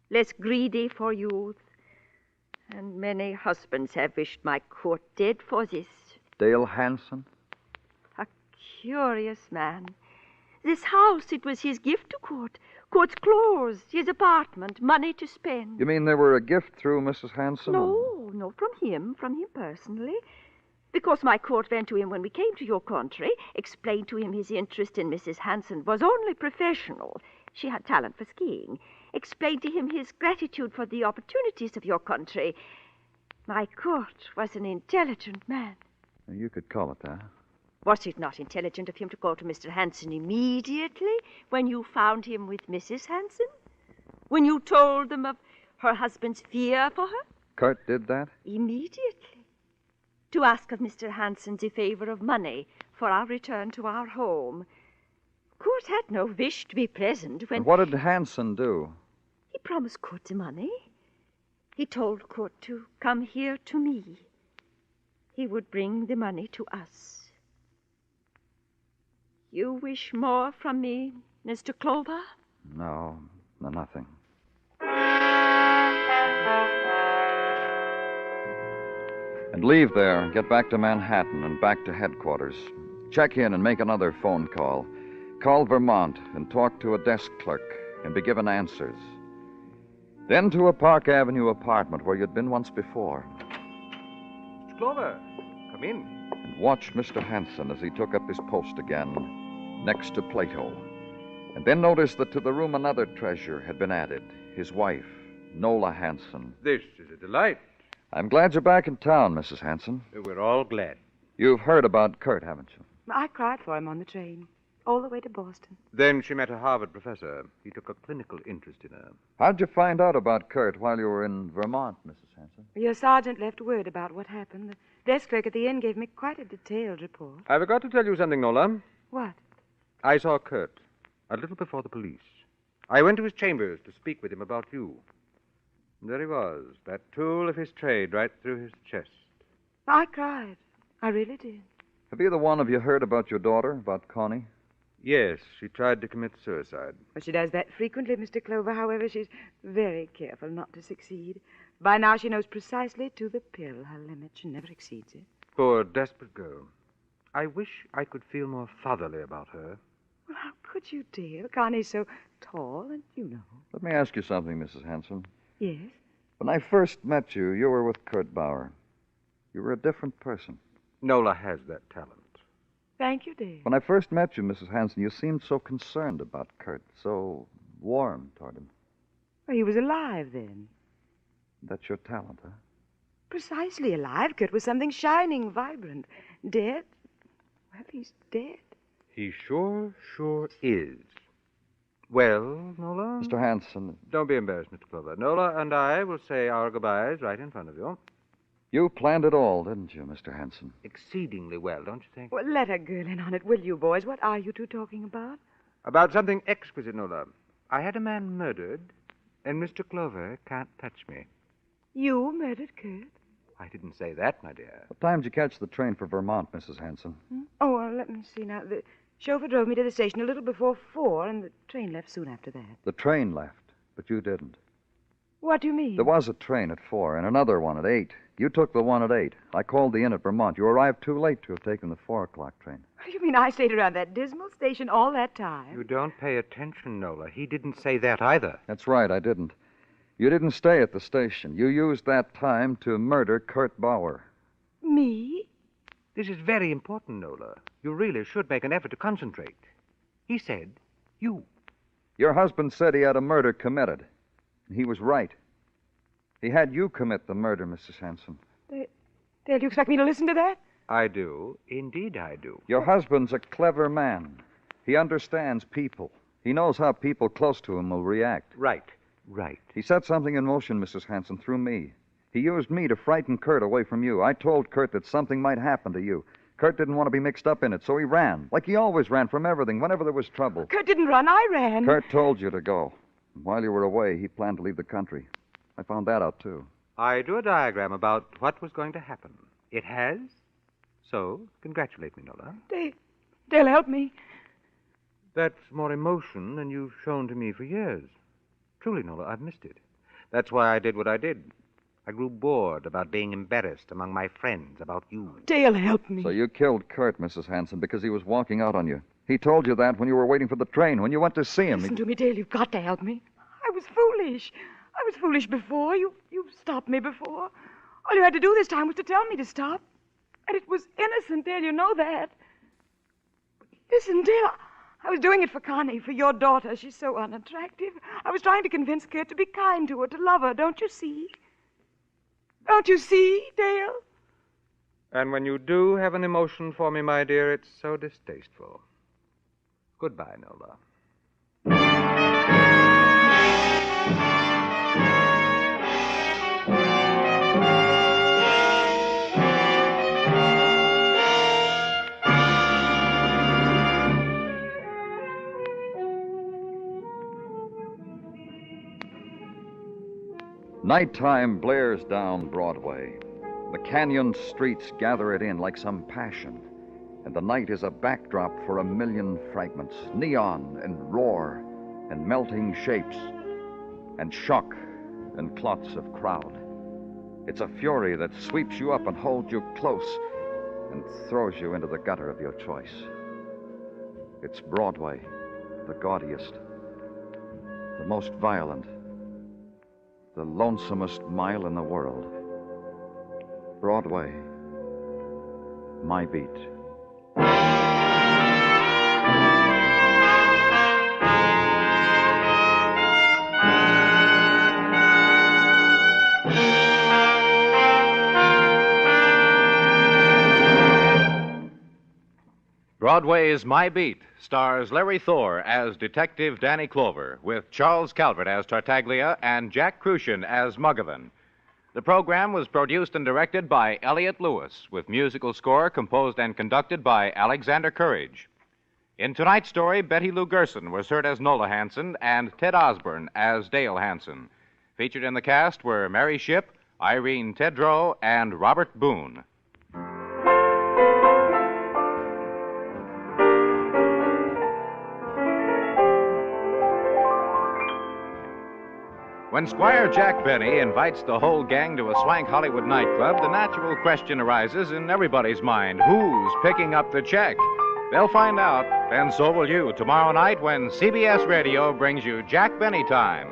less greedy for youth. And many husbands have wished my Kurt dead for this. Dale Hanson? A curious man. This house, it was his gift to Kurt. Kurt's clothes, his apartment, money to spend. You mean they were a gift through Mrs. Hanson? No, from him personally. Because my Kurt went to him when we came to your country, explained to him his interest in Mrs. Hanson was only professional. She had talent for skiing. Explained to him his gratitude for the opportunities of your country. My Kurt was an intelligent man. You could call it that. Was it not intelligent of him to go to Mr. Hanson immediately when you found him with Mrs. Hanson? When you told them of her husband's fear for her? Kurt did that? Immediately. To ask of Mr. Hanson the favor of money for our return to our home. Kurt had no wish to be present when... And what did Hanson do? He promised Kurt the money. He told Kurt to come here to me. He would bring the money to us. You wish more from me, Mr. Clover? No, nothing. And leave there, get back to Manhattan and back to headquarters. Check in and make another phone call. Call Vermont and talk to a desk clerk and be given answers. Then to a Park Avenue apartment where you'd been once before. Mr. Clover, come in. And watch Mr. Hanson as he took up his post again next to Plato. And then notice that to the room another treasure had been added, his wife, Nola Hanson. This is a delight. I'm glad you're back in town, Mrs. Hanson. We're all glad. You've heard about Kurt, haven't you? I cried for him on the train, all the way to Boston. Then she met a Harvard professor. He took a clinical interest in her. How'd you find out about Kurt while you were in Vermont, Mrs. Hanson? Your sergeant left word about what happened. The desk clerk at the inn gave me quite a detailed report. I forgot to tell you something, Nola. What? I saw Kurt a little before the police. I went to his chambers to speak with him about you. And there he was, that tool of his trade right through his chest. I cried. I really did. Have either one of you heard about your daughter, about Connie? Yes, she tried to commit suicide. Well, she does that frequently, Mr. Clover. However, she's very careful not to succeed. By now she knows precisely to the pill her limit. She never exceeds it. Poor, desperate girl. I wish I could feel more fatherly about her. Well, how could you, dear? Connie's so tall, and you know. Let me ask you something, Mrs. Hanson. Yes? When I first met you, you were with Kurt Bauer. You were a different person. Nola has that talent. Thank you, dear. When I first met you, Mrs. Hanson, you seemed so concerned about Kurt, so warm toward him. Well, he was alive then. That's your talent, huh? Precisely alive. Kurt was something shining, vibrant. Dead? Well, he's dead. He sure is. Well, Nola? Mr. Hanson. Don't be embarrassed, Mr. Clover. Nola and I will say our goodbyes right in front of you. You planned it all, didn't you, Mr. Hanson? Exceedingly well, don't you think? Well, let a girl in on it, will you, boys? What are you two talking about? About something exquisite, Nola. I had a man murdered, and Mr. Clover can't touch me. You murdered Kurt? I didn't say that, my dear. What time did you catch the train for Vermont, Mrs. Hanson? Oh, well, let me see now. The chauffeur drove me to the station a little before 4, and the train left soon after that. The train left, but you didn't. What do you mean? There was a train at 4 and another one at 8. You took the one at 8. I called the inn at Vermont. You arrived too late to have taken the 4 o'clock train. You mean I stayed around that dismal station all that time? You don't pay attention, Nola. He didn't say that either. That's right, I didn't. You didn't stay at the station. You used that time to murder Kurt Bauer. Me? This is very important, Nola. You really should make an effort to concentrate. He said you. Your husband said he had a murder committed. He was right. He had you commit the murder, Mrs. Hanson. Dale, you expect me to listen to that? I do. Indeed, I do. Your husband's a clever man. He understands people. He knows how people close to him will react. Right. He set something in motion, Mrs. Hanson, through me. He used me to frighten Kurt away from you. I told Kurt that something might happen to you. Kurt didn't want to be mixed up in it, so he ran. Like he always ran from everything, whenever there was trouble. Kurt didn't run, I ran. Kurt told you to go. While you were away, he planned to leave the country. I found that out, too. I drew a diagram about what was going to happen. It has. So, congratulate me, Nola. Dale, help me. That's more emotion than you've shown to me for years. Truly, Nola, I've missed it. That's why I did what I did. I grew bored about being embarrassed among my friends about you. Dale, help me. So you killed Kurt, Mrs. Hanson, because he was walking out on you. He told you that when you were waiting for the train, when you went to see him. Listen to me, Dale. You've got to help me. I was foolish. I was foolish before. You stopped me before. All you had to do this time was to tell me to stop. And it was innocent, Dale. You know that. But listen, Dale. I was doing it for Connie, for your daughter. She's so unattractive. I was trying to convince Kurt to be kind to her, to love her. Don't you see? Don't you see, Dale? And when you do have an emotion for me, my dear, it's so distasteful. Goodbye, Nola. Nighttime blares down Broadway. The canyon streets gather it in like some passion. And the night is a backdrop for a million fragments, neon and roar and melting shapes and shock and clots of crowd. It's a fury that sweeps you up and holds you close and throws you into the gutter of your choice. It's Broadway, the gaudiest, the most violent, the lonesomest mile in the world. Broadway, my beat. Broadway Is My Beat stars Larry Thor as Detective Danny Clover, with Charles Calvert as Tartaglia and Jack Crucian as Muggavan. The program was produced and directed by Elliott Lewis, with musical score composed and conducted by Alexander Courage. In tonight's story, Betty Lou Gerson was heard as Nola Hanson and Ted Osborne as Dale Hanson. Featured in the cast were Mary Shipp, Irene Tedrow, and Robert Boone. When Squire Jack Benny invites the whole gang to a swank Hollywood nightclub, the natural question arises in everybody's mind, who's picking up the check? They'll find out, and so will you, tomorrow night when CBS Radio brings you Jack Benny Time.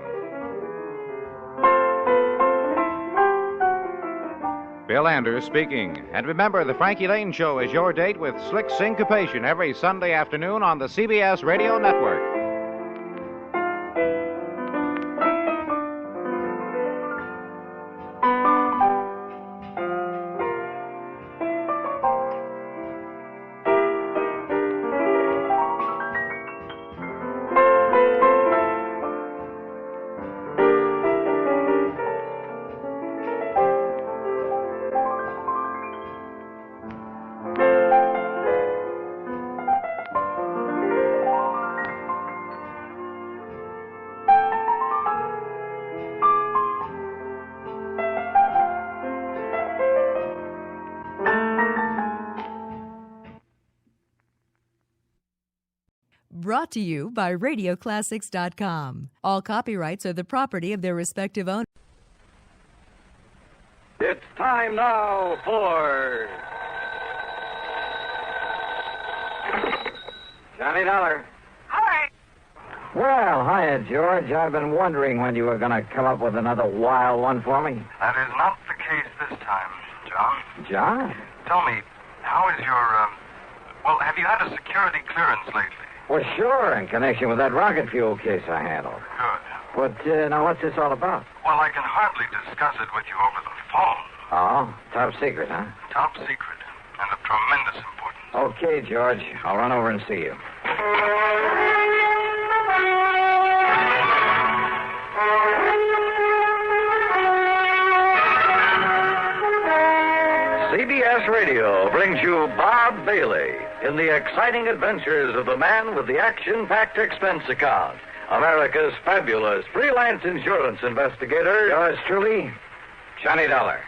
Bill Anders speaking. And remember, the Frankie Lane Show is your date with slick syncopation every Sunday afternoon on the CBS Radio Network. Brought to you by RadioClassics.com. All copyrights are the property of their respective owners. It's time now for Johnny Dollar. Hi. Well, hiya, George. I've been wondering when you were going to come up with another wild one for me. That is not the case this time, John. John? Tell me, how is your, well, have you had a security clearance lately? Well, sure, in connection with that rocket fuel case I handled. Good. But, now, what's this all about? Well, I can hardly discuss it with you over the phone. Oh, top secret, huh? Top secret, and of tremendous importance. Okay, George. I'll run over and see you. CBS Radio brings you Bob Bailey in the exciting adventures of the man with the action-packed expense account, America's fabulous freelance insurance investigator. Yours truly, Johnny Dollar.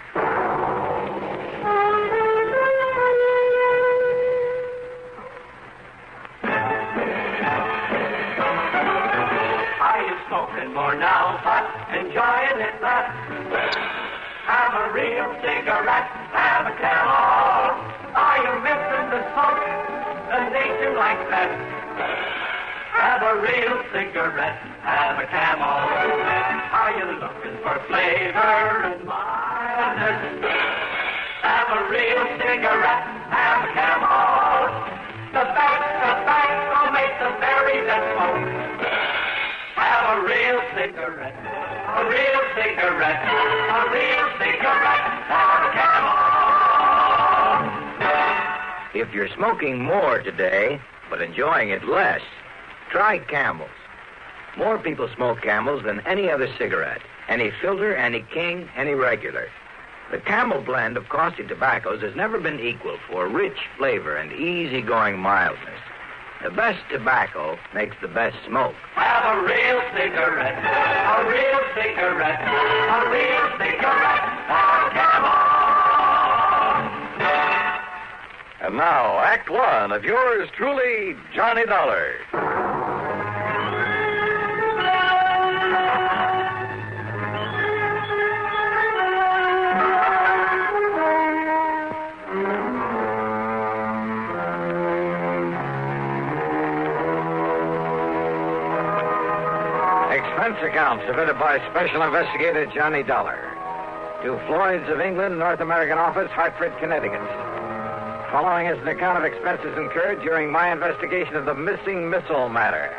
Are you smoking more now, but enjoying it less? Have a real cigarette, have a Camel. Are you missing the smoke? A nation like that. Have a real cigarette, have a Camel. Are you looking for flavor and mildness? Have a real cigarette, have a Camel. The best tobacco makes the berries that smoke. Have a real cigarette, a real cigarette, a real cigarette, have a Camel. If you're smoking more today, but enjoying it less, try Camels. More people smoke Camels than any other cigarette. Any filter, any king, any regular. The Camel blend of costly tobaccos has never been equal for rich flavor and easygoing mildness. The best tobacco makes the best smoke. Have a real cigarette, a real cigarette, a real cigarette, have a Camel. And now, Act One of yours truly, Johnny Dollar. Expense account submitted by Special Investigator Johnny Dollar to Floyd's of England, North American Office, Hartford, Connecticut. Following is an account of expenses incurred during my investigation of the missing missile matter.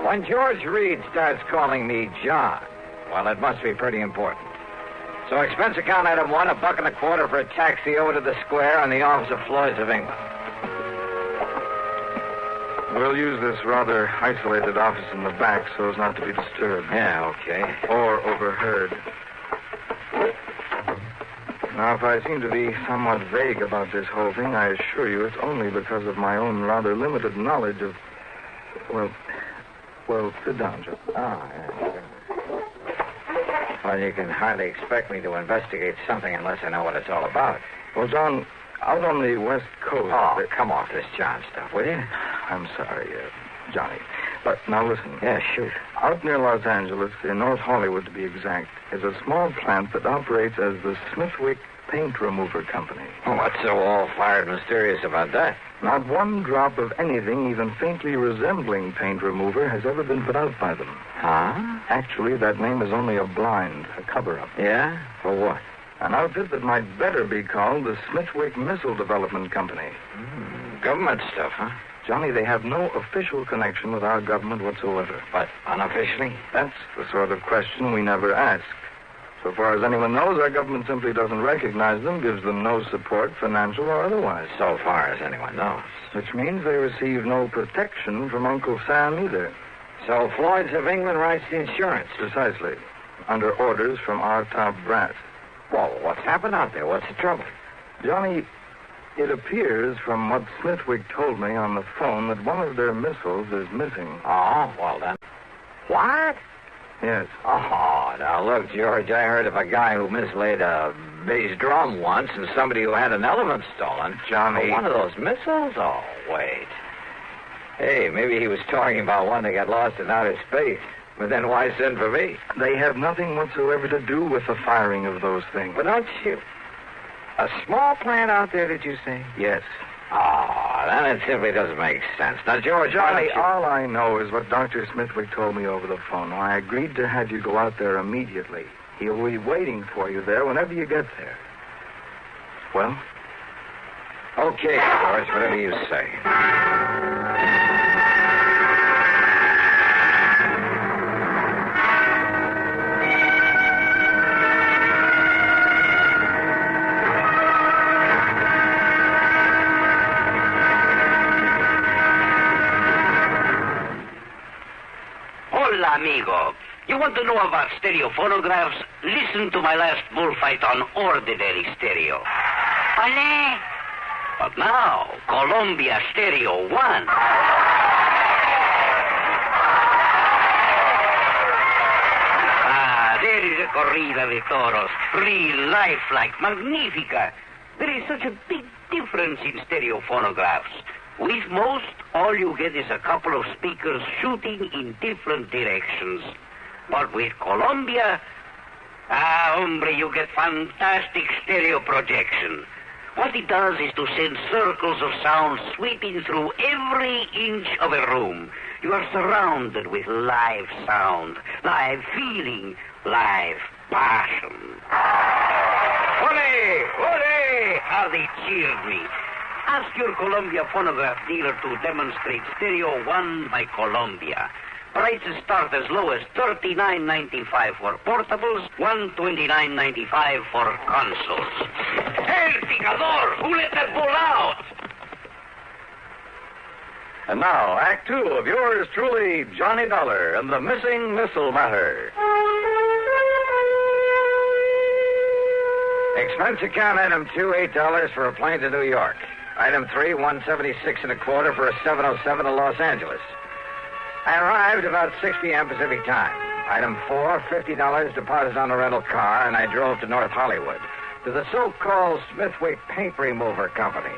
When George Reed starts calling me John, well, it must be pretty important. So expense account item one, $1.25 for a taxi over to the square on the office of Floyd's of England. We'll use this rather isolated office in the back so as not to be disturbed. Yeah, okay. Or overheard. Now, if I seem to be somewhat vague about this whole thing, I assure you it's only because of my own rather limited knowledge of... Well, sit down, Joe. Oh, yeah, sure. Well, you can hardly expect me to investigate something unless I know what it's all about. Well, John, out on the West Coast... Oh, come off this John stuff, will you? I'm sorry, Johnny. But now listen. Yeah, shoot. Out near Los Angeles, in North Hollywood to be exact, is a small plant that operates as the Smithwick Paint Remover Company. Oh, what's so all-fired mysterious about that? Not one drop of anything even faintly resembling paint remover has ever been put out by them. Huh? Actually, that name is only a blind, a cover-up. Yeah? For what? An outfit that might better be called the Smithwick Missile Development Company. Government stuff, huh? Johnny, they have no official connection with our government whatsoever. But unofficially? That's the sort of question we never ask. So far as anyone knows, our government simply doesn't recognize them, gives them no support, financial or otherwise. So far as anyone knows. Which means they receive no protection from Uncle Sam either. So Floyd's of England writes the insurance. Precisely. Under orders from our top brass. Well, what's happened out there? What's the trouble? Johnny, it appears from what Smithwick told me on the phone that one of their missiles is missing. Oh, well then. What? Yes. Oh, now look, George, I heard of a guy who mislaid a bass drum once and somebody who had an elephant stolen. Johnny. Oh, one of those missiles? Oh, wait. Hey, maybe he was talking about one that got lost in outer space. But then why send for me? They have nothing whatsoever to do with the firing of those things. But don't you... A small plant out there, did you say? Yes. Oh, then it simply doesn't make sense. Now, George, Johnny, all I know is what Dr. Smithwick told me over the phone. I agreed to have you go out there immediately. He'll be waiting for you there whenever you get there. Well? Okay, George, whatever you say. Hola, amigo. You want to know about stereo phonographs? Listen to my last bullfight on ordinary stereo. Ole! But now, Columbia Stereo 1. Ah, there is a corrida de toros. Real lifelike, magnifica. There is such a big difference in stereo phonographs. With most, all you get is a couple of speakers shooting in different directions. But with Columbia, hombre, you get fantastic stereo projection. What it does is to send circles of sound sweeping through every inch of a room. You are surrounded with live sound, live feeling, live passion. Ole! Ole! How they cheered me. Ask your Columbia phonograph dealer to demonstrate Stereo 1 by Columbia. Prices start as low as $39.95 for portables, $129.95 for consoles. El picador! Who let that bull out? And now, Act Two of yours truly, Johnny Dollar and the Missing Missile Matter. Expense account item 2, $8 for a plane to New York. Item 3, $176 1/4 for a 707 to Los Angeles. I arrived about 6 p.m. Pacific time. Item 4, $50 deposit on a rental car, and I drove to North Hollywood, to the so-called Smithwick Paint Remover Company.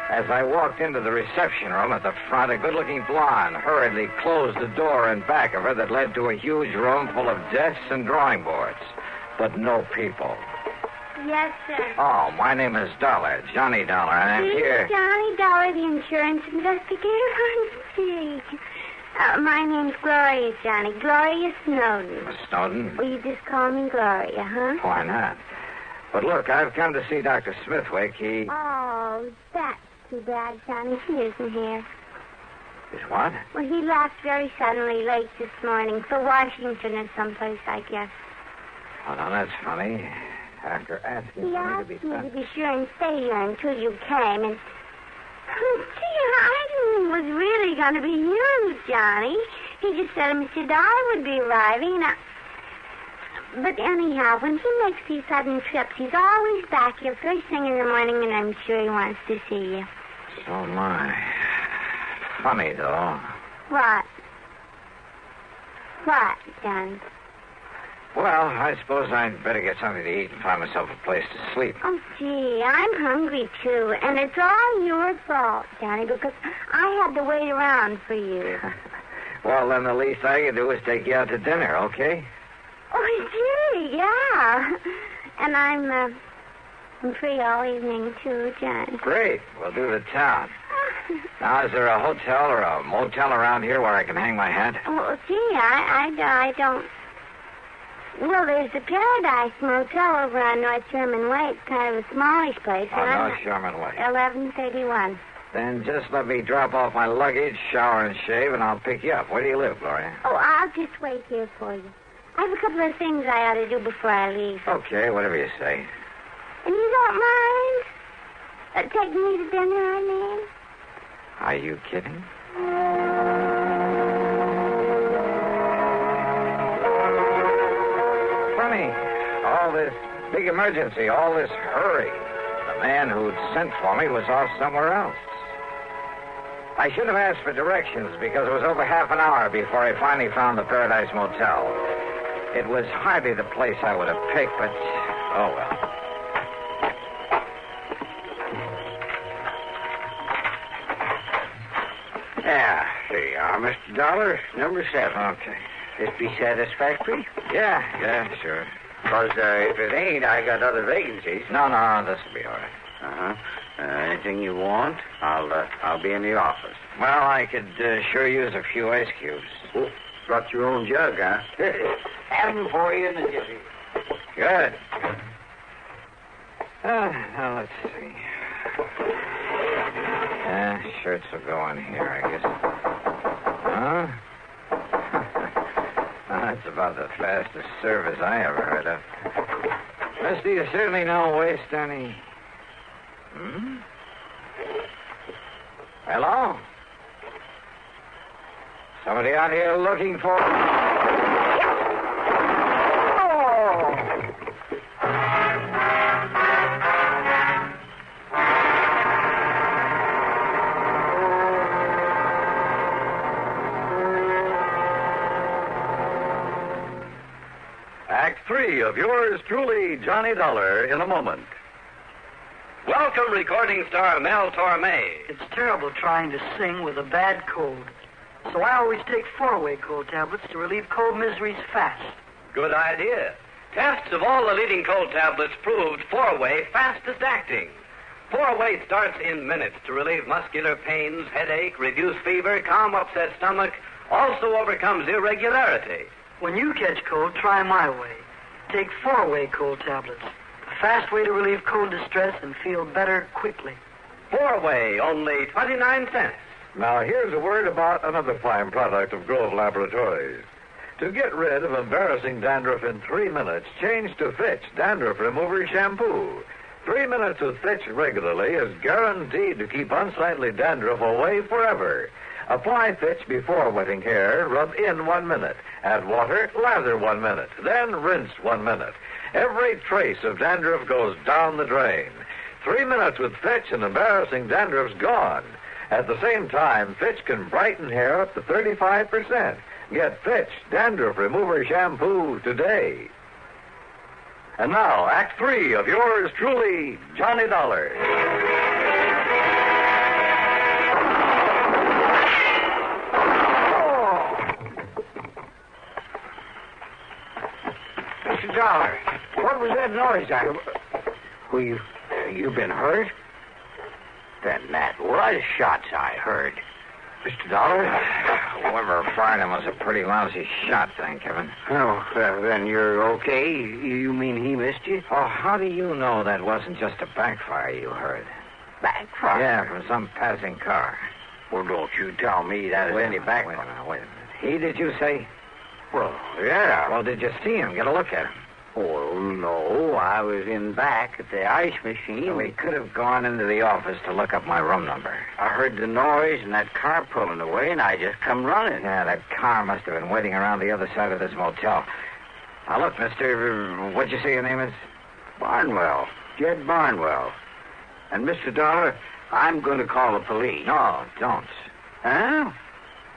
As I walked into the reception room at the front, a good-looking blonde hurriedly closed the door in back of her that led to a huge room full of desks and drawing boards, but no people. Yes, sir. Oh, my name is Dollar, Johnny Dollar, and I'm here. Johnny Dollar, the insurance investigator. My name's Gloria, Johnny. Gloria Snowden. Snowden? Will you just call me Gloria, huh? Why not? But look, I've come to see Dr. Smithwick. He... Oh, that's too bad, Johnny. He isn't here. Is what? Well, he left very suddenly late this morning for Washington or someplace, I guess. Oh, now that's funny. After asking He for asked me to be me sent. to be sure and stay here until you came, and... Gee, I didn't was really going to be you, Johnny. He just said Mr. Dollar would be arriving, and But anyhow, when he makes these sudden trips, he's always back here first thing in the morning, and I'm sure he wants to see you. Oh, my. Funny, though. What? What, Johnny? Well, I suppose I'd better get something to eat and find myself a place to sleep. Oh, gee, I'm hungry, too. And it's all your fault, Johnny, because I had to wait around for you. Well, then the least I can do is take you out to dinner, okay? Oh, gee, yeah. And I'm free all evening, too, Johnny. Great. We'll do the town. Now, is there a hotel or a motel around here where I can hang my hat? Oh, gee, I don't... Well, there's the Paradise Motel over on North Sherman Way. It's kind of a smallish place. On North Sherman Way. 1131. Then just let me drop off my luggage, shower and shave, and I'll pick you up. Where do you live, Gloria? Oh, I'll just wait here for you. I have a couple of things I ought to do before I leave. Okay, whatever you say. And you don't mind taking me to dinner, I mean? Are you kidding? Funny, all this big emergency, all this hurry. The man who'd sent for me was off somewhere else. I should have asked for directions because it was over half an hour before I finally found the Paradise Motel. It was hardly the place I would have picked, but oh well. Yeah, here you are, Mr. Dollar, number 7. Okay. This be satisfactory? Yeah, sure. Because if it ain't, I got other vacancies. No, this will be all right. Uh-huh. Anything you want, I'll be in the office. Well, I could sure use a few ice cubes. Oh, brought your own jug, huh? Have them for you in the jiffy. Good. Now, let's see. Shirts will go in here, I guess. Huh? That's about the fastest service I ever heard of. Mister, you certainly don't waste any... Hmm? Hello? Somebody out here looking for... Act 3 of yours truly, Johnny Dollar, in a moment. Welcome, recording star Mel Torme. It's terrible trying to sing with a bad cold. So I always take 4-way cold tablets to relieve cold miseries fast. Good idea. Tests of all the leading cold tablets proved 4-way fastest acting. 4-way starts in minutes to relieve muscular pains, headache, reduce fever, calm upset stomach, also overcomes irregularity. When you catch cold, try my way. Take 4-way cold tablets. A fast way to relieve cold distress and feel better quickly. 4-way, only 29 cents. Now, here's a word about another fine product of Grove Laboratories. To get rid of embarrassing dandruff in 3 minutes, change to Fitch Dandruff Remover Shampoo. 3 minutes with Fitch regularly is guaranteed to keep unsightly dandruff away forever. Apply Fitch before wetting hair, rub in 1 minute. Add water, lather 1 minute. Then rinse 1 minute. Every trace of dandruff goes down the drain. 3 minutes with Fitch and embarrassing dandruff's gone. At the same time, Fitch can brighten hair up to 35%. Get Fitch Dandruff Remover Shampoo today. And now, Act 3 of yours truly, Johnny Dollar. Mr. Dollar, what was that noise I... Well, you been hurt? Then that was shots I heard. Mr. Dollar, whoever fired him was a pretty lousy shot, thank heaven. Oh, then you're okay? You mean he missed you? Oh, how do you know that wasn't just a backfire you heard? Backfire? Yeah, from some passing car. Well, don't you tell me that is any backfire. Wait a minute. He, did you say? Well, yeah. Well, did you see him? Get a look at him. Oh, no. I was in back at the ice machine. So he could have gone into the office to look up my room number. I heard the noise and that car pulling away, and I just come running. Yeah, that car must have been waiting around the other side of this motel. Now, look, mister, what'd you say your name is? Barnwell. Jed Barnwell. And, Mr. Dollar, I'm going to call the police. No, don't. Huh?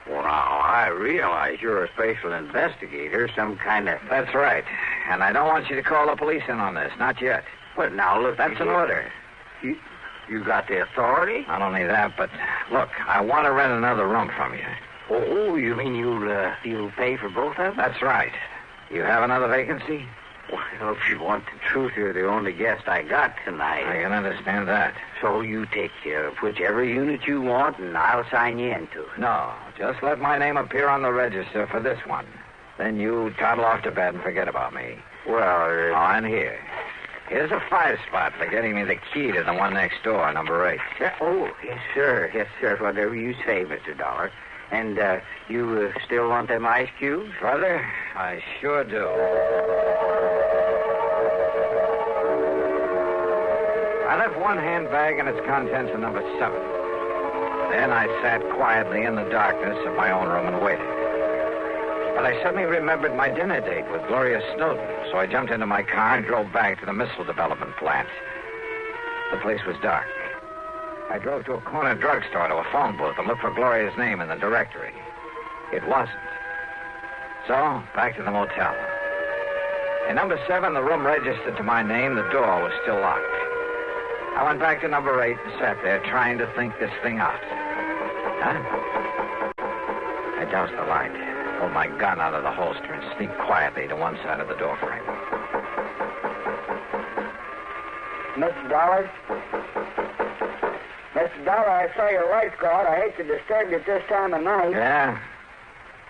Well, now, I realize you're a special investigator, some kind of... That's right. And I don't want you to call the police in on this. Not yet. But now, look... That's an order. You got the authority? Not only that, but, look, I want to rent another room from you. Oh, you mean you'll pay for both of them? That's right. You have another vacancy? Well, if you want the truth, you're the only guest I got tonight. I can understand that. So you take care of whichever unit you want, and I'll sign you into it. No, just let my name appear on the register for this one. Then you toddle off to bed and forget about me. Well, and here. Here's a 5-spot for getting me the key to the one next door, number 8. Oh, yes, sir. Yes, sir. Whatever you say, Mr. Dollar. And you still want them ice cubes? Brother, I sure do. I left one handbag and its contents in number 7. Then I sat quietly in the darkness of my own room and waited. But I suddenly remembered my dinner date with Gloria Snowden, so I jumped into my car and drove back to the missile development plant. The place was dark. I drove to a corner drugstore to a phone booth and looked for Gloria's name in the directory. It wasn't. So, back to the motel. In number 7, the room registered to my name. The door was still locked. I went back to number 8 and sat there trying to think this thing out. I doused the light, pulled my gun out of the holster, and sneaked quietly to one side of the doorframe. Mr. Dollar? Mr. Dollar, I saw your lights go out. I hate to disturb you at this time of night. Yeah?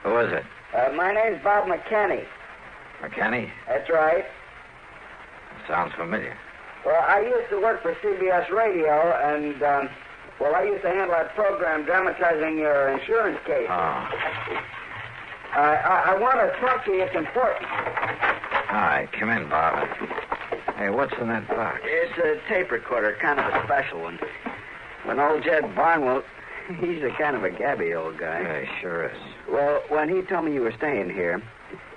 Who is it? My name's Bob McKinney. McKinney? That's right. Sounds familiar. Well, I used to work for CBS Radio, and, I used to handle that program dramatizing your insurance case. Oh. I want to talk to you. It's important. All right, come in, Bob. Hey, what's in that box? It's a tape recorder, kind of a special one. When old Jed Barnwell, he's a kind of a gabby old guy. Yeah, he sure is. Well, when he told me you were staying here,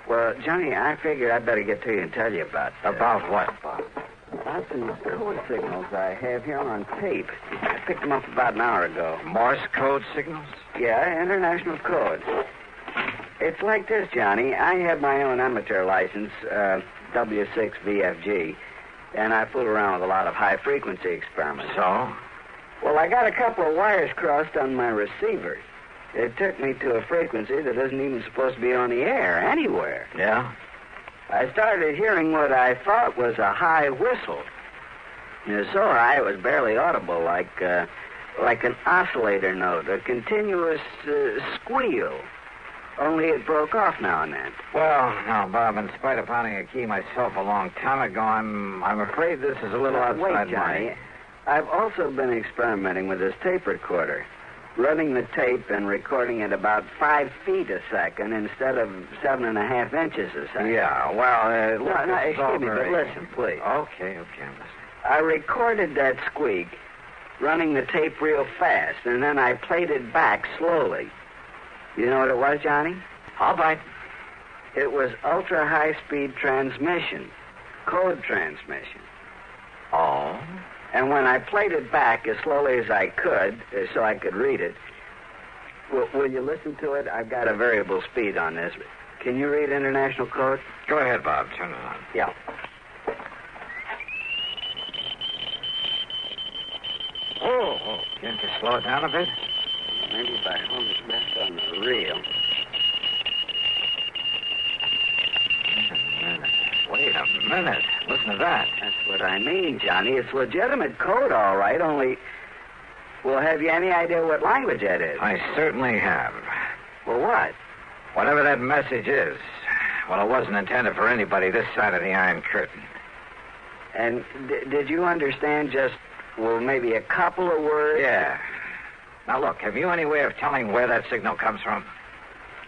well, Johnny, I figured I'd better get to you and tell you about... About what, Bob? About some code signals I have here on tape. I picked them up about an hour ago. Morse code signals? Yeah, international codes. It's like this, Johnny. I have my own amateur license, W6VFG, and I fool around with a lot of high-frequency experiments. So? Well, I got a couple of wires crossed on my receiver. It took me to a frequency that isn't even supposed to be on the air anywhere. Yeah? I started hearing what I thought was a high whistle. It was so high it was barely audible, like an oscillator note, a continuous squeal. Only it broke off now and then. Well, now, Bob, in spite of pounding a key myself a long time ago, I'm afraid this is a little outside Wait, Johnny. I've also been experimenting with this tape recorder, running the tape and recording at about 5 feet a second instead of 7.5 inches a second. Yeah, well, excuse me, but listen, please. Okay, I'm listening. I recorded that squeak, running the tape real fast, and then I played it back slowly. You know what it was, Johnny? All right. It was ultra-high-speed transmission, code transmission. Oh? And when I played it back as slowly as I could, so I could read it, will you listen to it? I've got a variable speed on this. Can you read international code? Go ahead, Bob. Turn it on. Yeah. Oh, can't you slow it down a bit? Maybe if I hold it back on the reel. Wait a minute. Listen to that. That's what I mean, Johnny. It's legitimate code, all right, only... Well, have you any idea what language that is? I certainly have. Well, what? Whatever that message is. Well, it wasn't intended for anybody this side of the Iron Curtain. And did you understand just, maybe a couple of words? Yeah. Now, look, have you any way of telling where that signal comes from?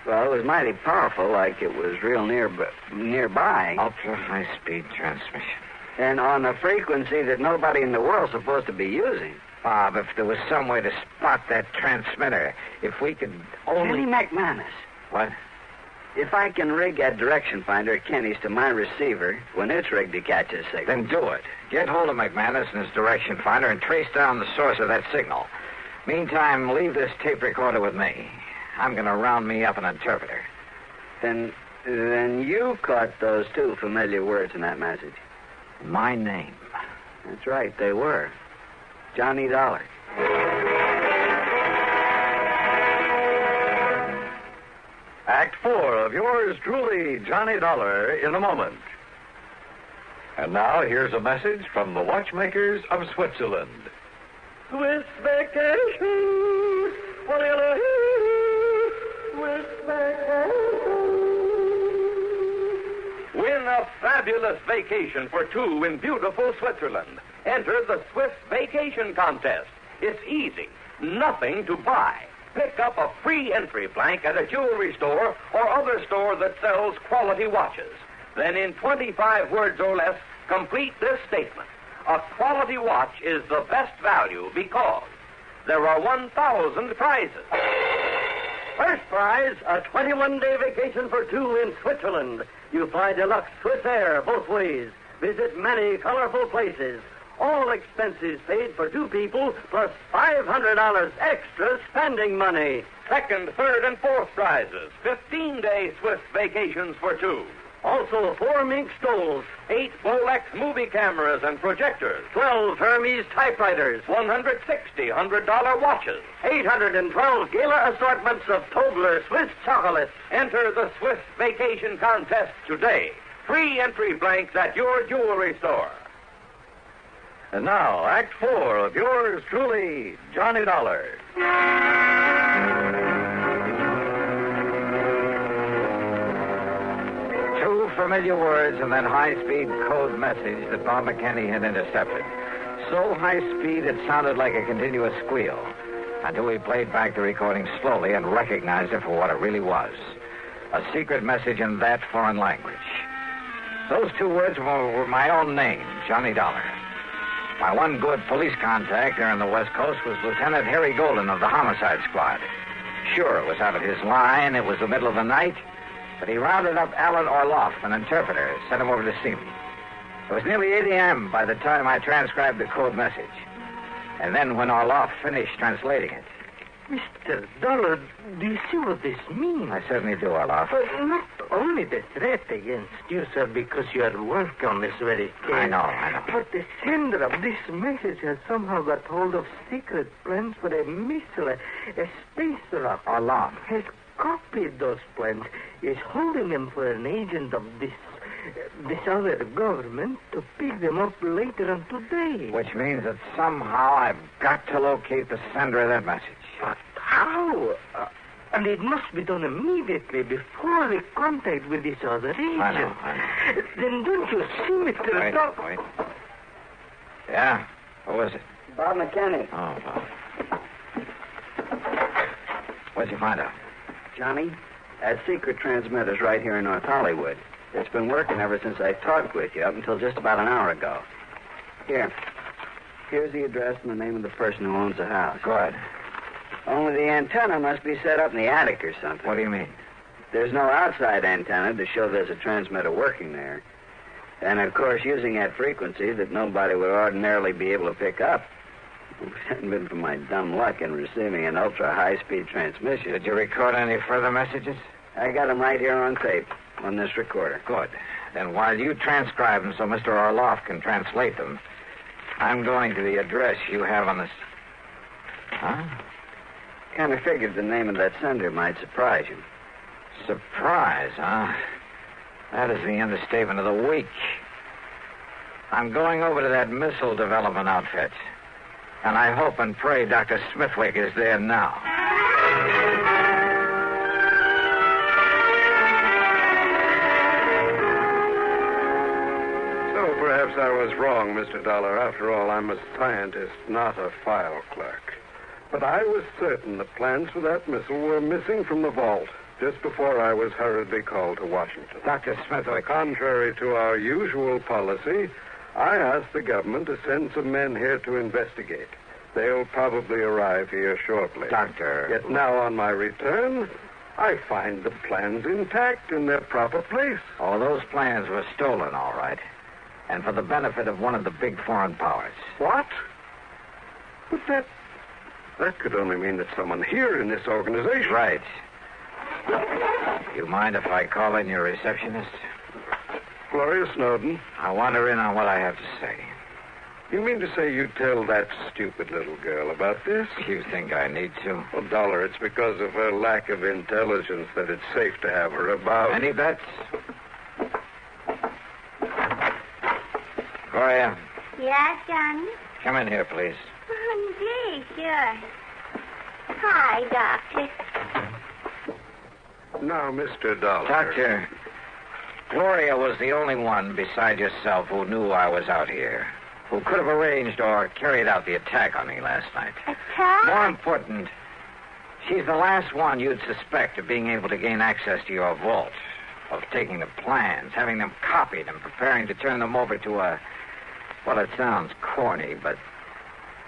Well, it was mighty powerful, like it was real nearby. Ultra-high-speed transmission. And on a frequency that nobody in the world's supposed to be using. Bob, if there was some way to spot that transmitter, if we could only... Kenny McManus. What? If I can rig that direction finder at Kenny's to my receiver when it's rigged to catch a signal... Then do it. Get hold of McManus and his direction finder and trace down the source of that signal. Meantime, leave this tape recorder with me. I'm going to round me up an interpreter. Then you caught those two familiar words in that message. My name. That's right, they were. Johnny Dollar. Act 4 of yours truly, Johnny Dollar, in a moment. And now here's a message from the watchmakers of Switzerland. Swiss vacation. Swiss vacation. Win a fabulous vacation for two in beautiful Switzerland. Enter the Swiss Vacation Contest. It's easy. Nothing to buy. Pick up a free entry blank at a jewelry store or other store that sells quality watches. Then in 25 words or less, complete this statement. A quality watch is the best value because there are 1,000 prizes. First prize, a 21-day vacation for two in Switzerland. You fly deluxe Swiss Air both ways. Visit many colorful places. All expenses paid for two people, plus $500 extra spending money. Second, third, and fourth prizes. 15-day Swiss vacations for two. Also, 4 mink stoles, 8 Bolex movie cameras and projectors, 12 Hermes typewriters, 160 $100 watches, 812 Gala assortments of Tobler Swiss chocolates. Enter the Swiss Vacation Contest today. Free entry blanks at your jewelry store. And now, Act 4 of yours truly, Johnny Dollar. Two familiar words and that high-speed code message that Bob McKinney had intercepted. So high-speed it sounded like a continuous squeal until we played back the recording slowly and recognized it for what it really was. A secret message in that foreign language. Those two words were my own name, Johnny Dollar. My one good police contact there on the West Coast was Lieutenant Harry Golden of the Homicide Squad. Sure, it was out of his line. It was the middle of the night. But he rounded up Alan Orloff, an interpreter, sent him over to see me. It was nearly 8 a.m. by the time I transcribed the code message. And then when Orloff finished translating it... Mr. Dollar, do you see what this means? I certainly do, Orloff. But not only the threat against you, sir, because you are working on this very case. I know. But the sender of this message has somehow got hold of secret plans for a missile, a space rocket. Orloff. Has copied those plans, is holding them for an agent of this other government to pick them up later on today. Which means that somehow I've got to locate the sender of that message. But how? And it must be done immediately before the contact with this other agent. I know. Then don't you see, Mr. Wait. Yeah? Who is it? Bob McKinney. Oh, Bob. What'd you find out? Johnny, that secret transmitter's right here in North Hollywood. It's been working ever since I talked with you, up until just about an hour ago. Here's the address and the name of the person who owns the house. Good. Only the antenna must be set up in the attic or something. What do you mean? There's no outside antenna to show there's a transmitter working there. And, of course, using that frequency that nobody would ordinarily be able to pick up. If it hadn't been for my dumb luck in receiving an ultra-high-speed transmission. Did you record any further messages? I got them right here on tape, on this recorder. Good. Then while you transcribe them so Mr. Orloff can translate them, I'm going to the address you have on this... Huh? Kind of figured the name of that sender might surprise you. Surprise, huh? That is the understatement of the week. I'm going over to that missile development outfit. And I hope and pray Dr. Smithwick is there now. So perhaps I was wrong, Mr. Dollar. After all, I'm a scientist, not a file clerk. But I was certain the plans for that missile were missing from the vault just before I was hurriedly called to Washington. Dr. Smithwick. Contrary to our usual policy, I asked the government to send some men here to investigate. They'll probably arrive here shortly. Doctor. Yet now on my return, I find the plans intact in their proper place. Oh, those plans were stolen, all right. And for the benefit of one of the big foreign powers. What? But That could only mean that someone here in this organization... Right. You mind if I call in your receptionist? Gloria Snowden. I want her in on what I have to say. You mean to say you tell that stupid little girl about this? You think I need to? Well, Dollar, it's because of her lack of intelligence that it's safe to have her about. Any bets? Gloria, Yes, Johnny? come in here, please. Oh, gee, sure. Hi, Doctor. Now, Mr. Dollar. Doctor, Gloria was the only one beside yourself who knew I was out here, who could have arranged or carried out the attack on me last night. Attack? More important, she's the last one you'd suspect of being able to gain access to your vault, of taking the plans, having them copied, and preparing to turn them over to a, well, it sounds corny, but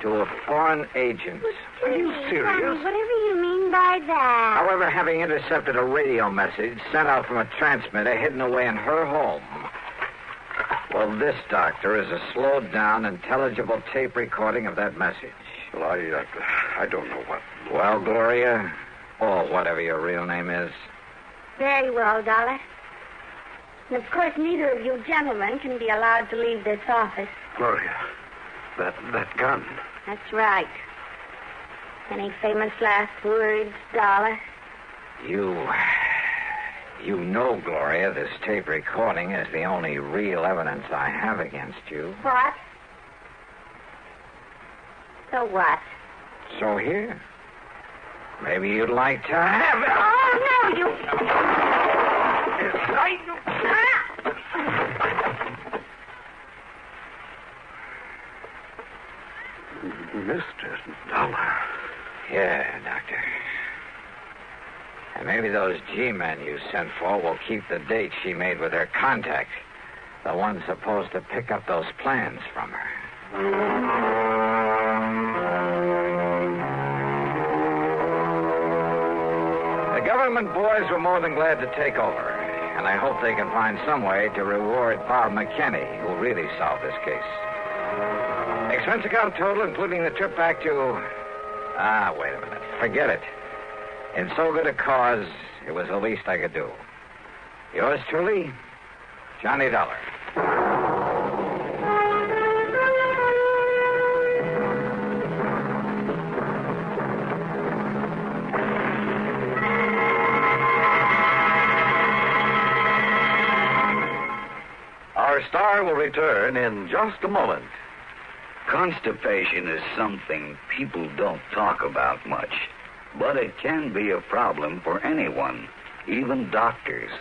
to a foreign agent. Are you serious? Whatever you mean by that. However, having intercepted a radio message sent out from a transmitter hidden away in her home. Well, this, Doctor, is a slowed-down, intelligible tape recording of that message. Well, I don't know what... Well, Gloria, or whatever your real name is. Very well, Dollar. And of course, neither of you gentlemen can be allowed to leave this office. Gloria, that gun. That's right. Any famous last words, Dollar? You know, Gloria, this tape recording is the only real evidence I have against you. What? So what? So here. Maybe you'd like to have it. Oh, no, you... Mr. Dollar. Yeah, Doctor. And maybe those G-men you sent for will keep the date she made with her contact, the one supposed to pick up those plans from her. The government boys were more than glad to take over, and I hope they can find some way to reward Bob McKinney, who really solved this case. Expense account total, including the trip back to... wait a minute. Forget it. In so good a cause, it was the least I could do. Yours truly, Johnny Dollar. Our star will return in just a moment. Constipation is something people don't talk about much, but it can be a problem for anyone, even doctors.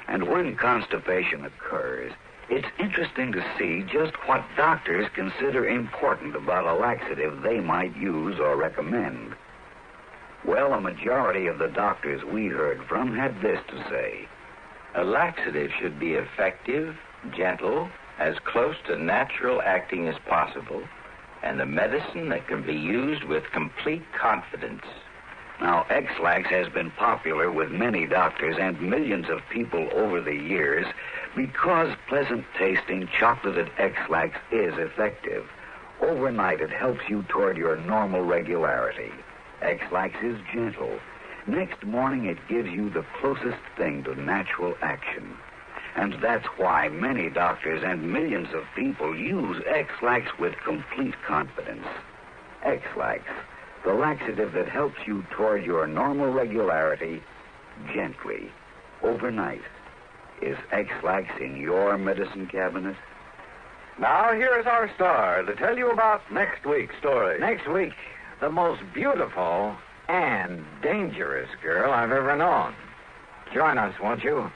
And when constipation occurs, it's interesting to see just what doctors consider important about a laxative they might use or recommend. Well, a majority of the doctors we heard from had this to say: a laxative should be effective, gentle, as close to natural acting as possible, and a medicine that can be used with complete confidence. Now, X-Lax has been popular with many doctors and millions of people over the years because pleasant-tasting chocolated X-Lax is effective. Overnight, it helps you toward your normal regularity. X-Lax is gentle. Next morning, it gives you the closest thing to natural action. And that's why many doctors and millions of people use X-Lax with complete confidence. X-Lax, the laxative that helps you toward your normal regularity gently, overnight. Is X-Lax in your medicine cabinet? Now, here's our star to tell you about next week's story. Next week, the most beautiful and dangerous girl I've ever known. Join us, won't you?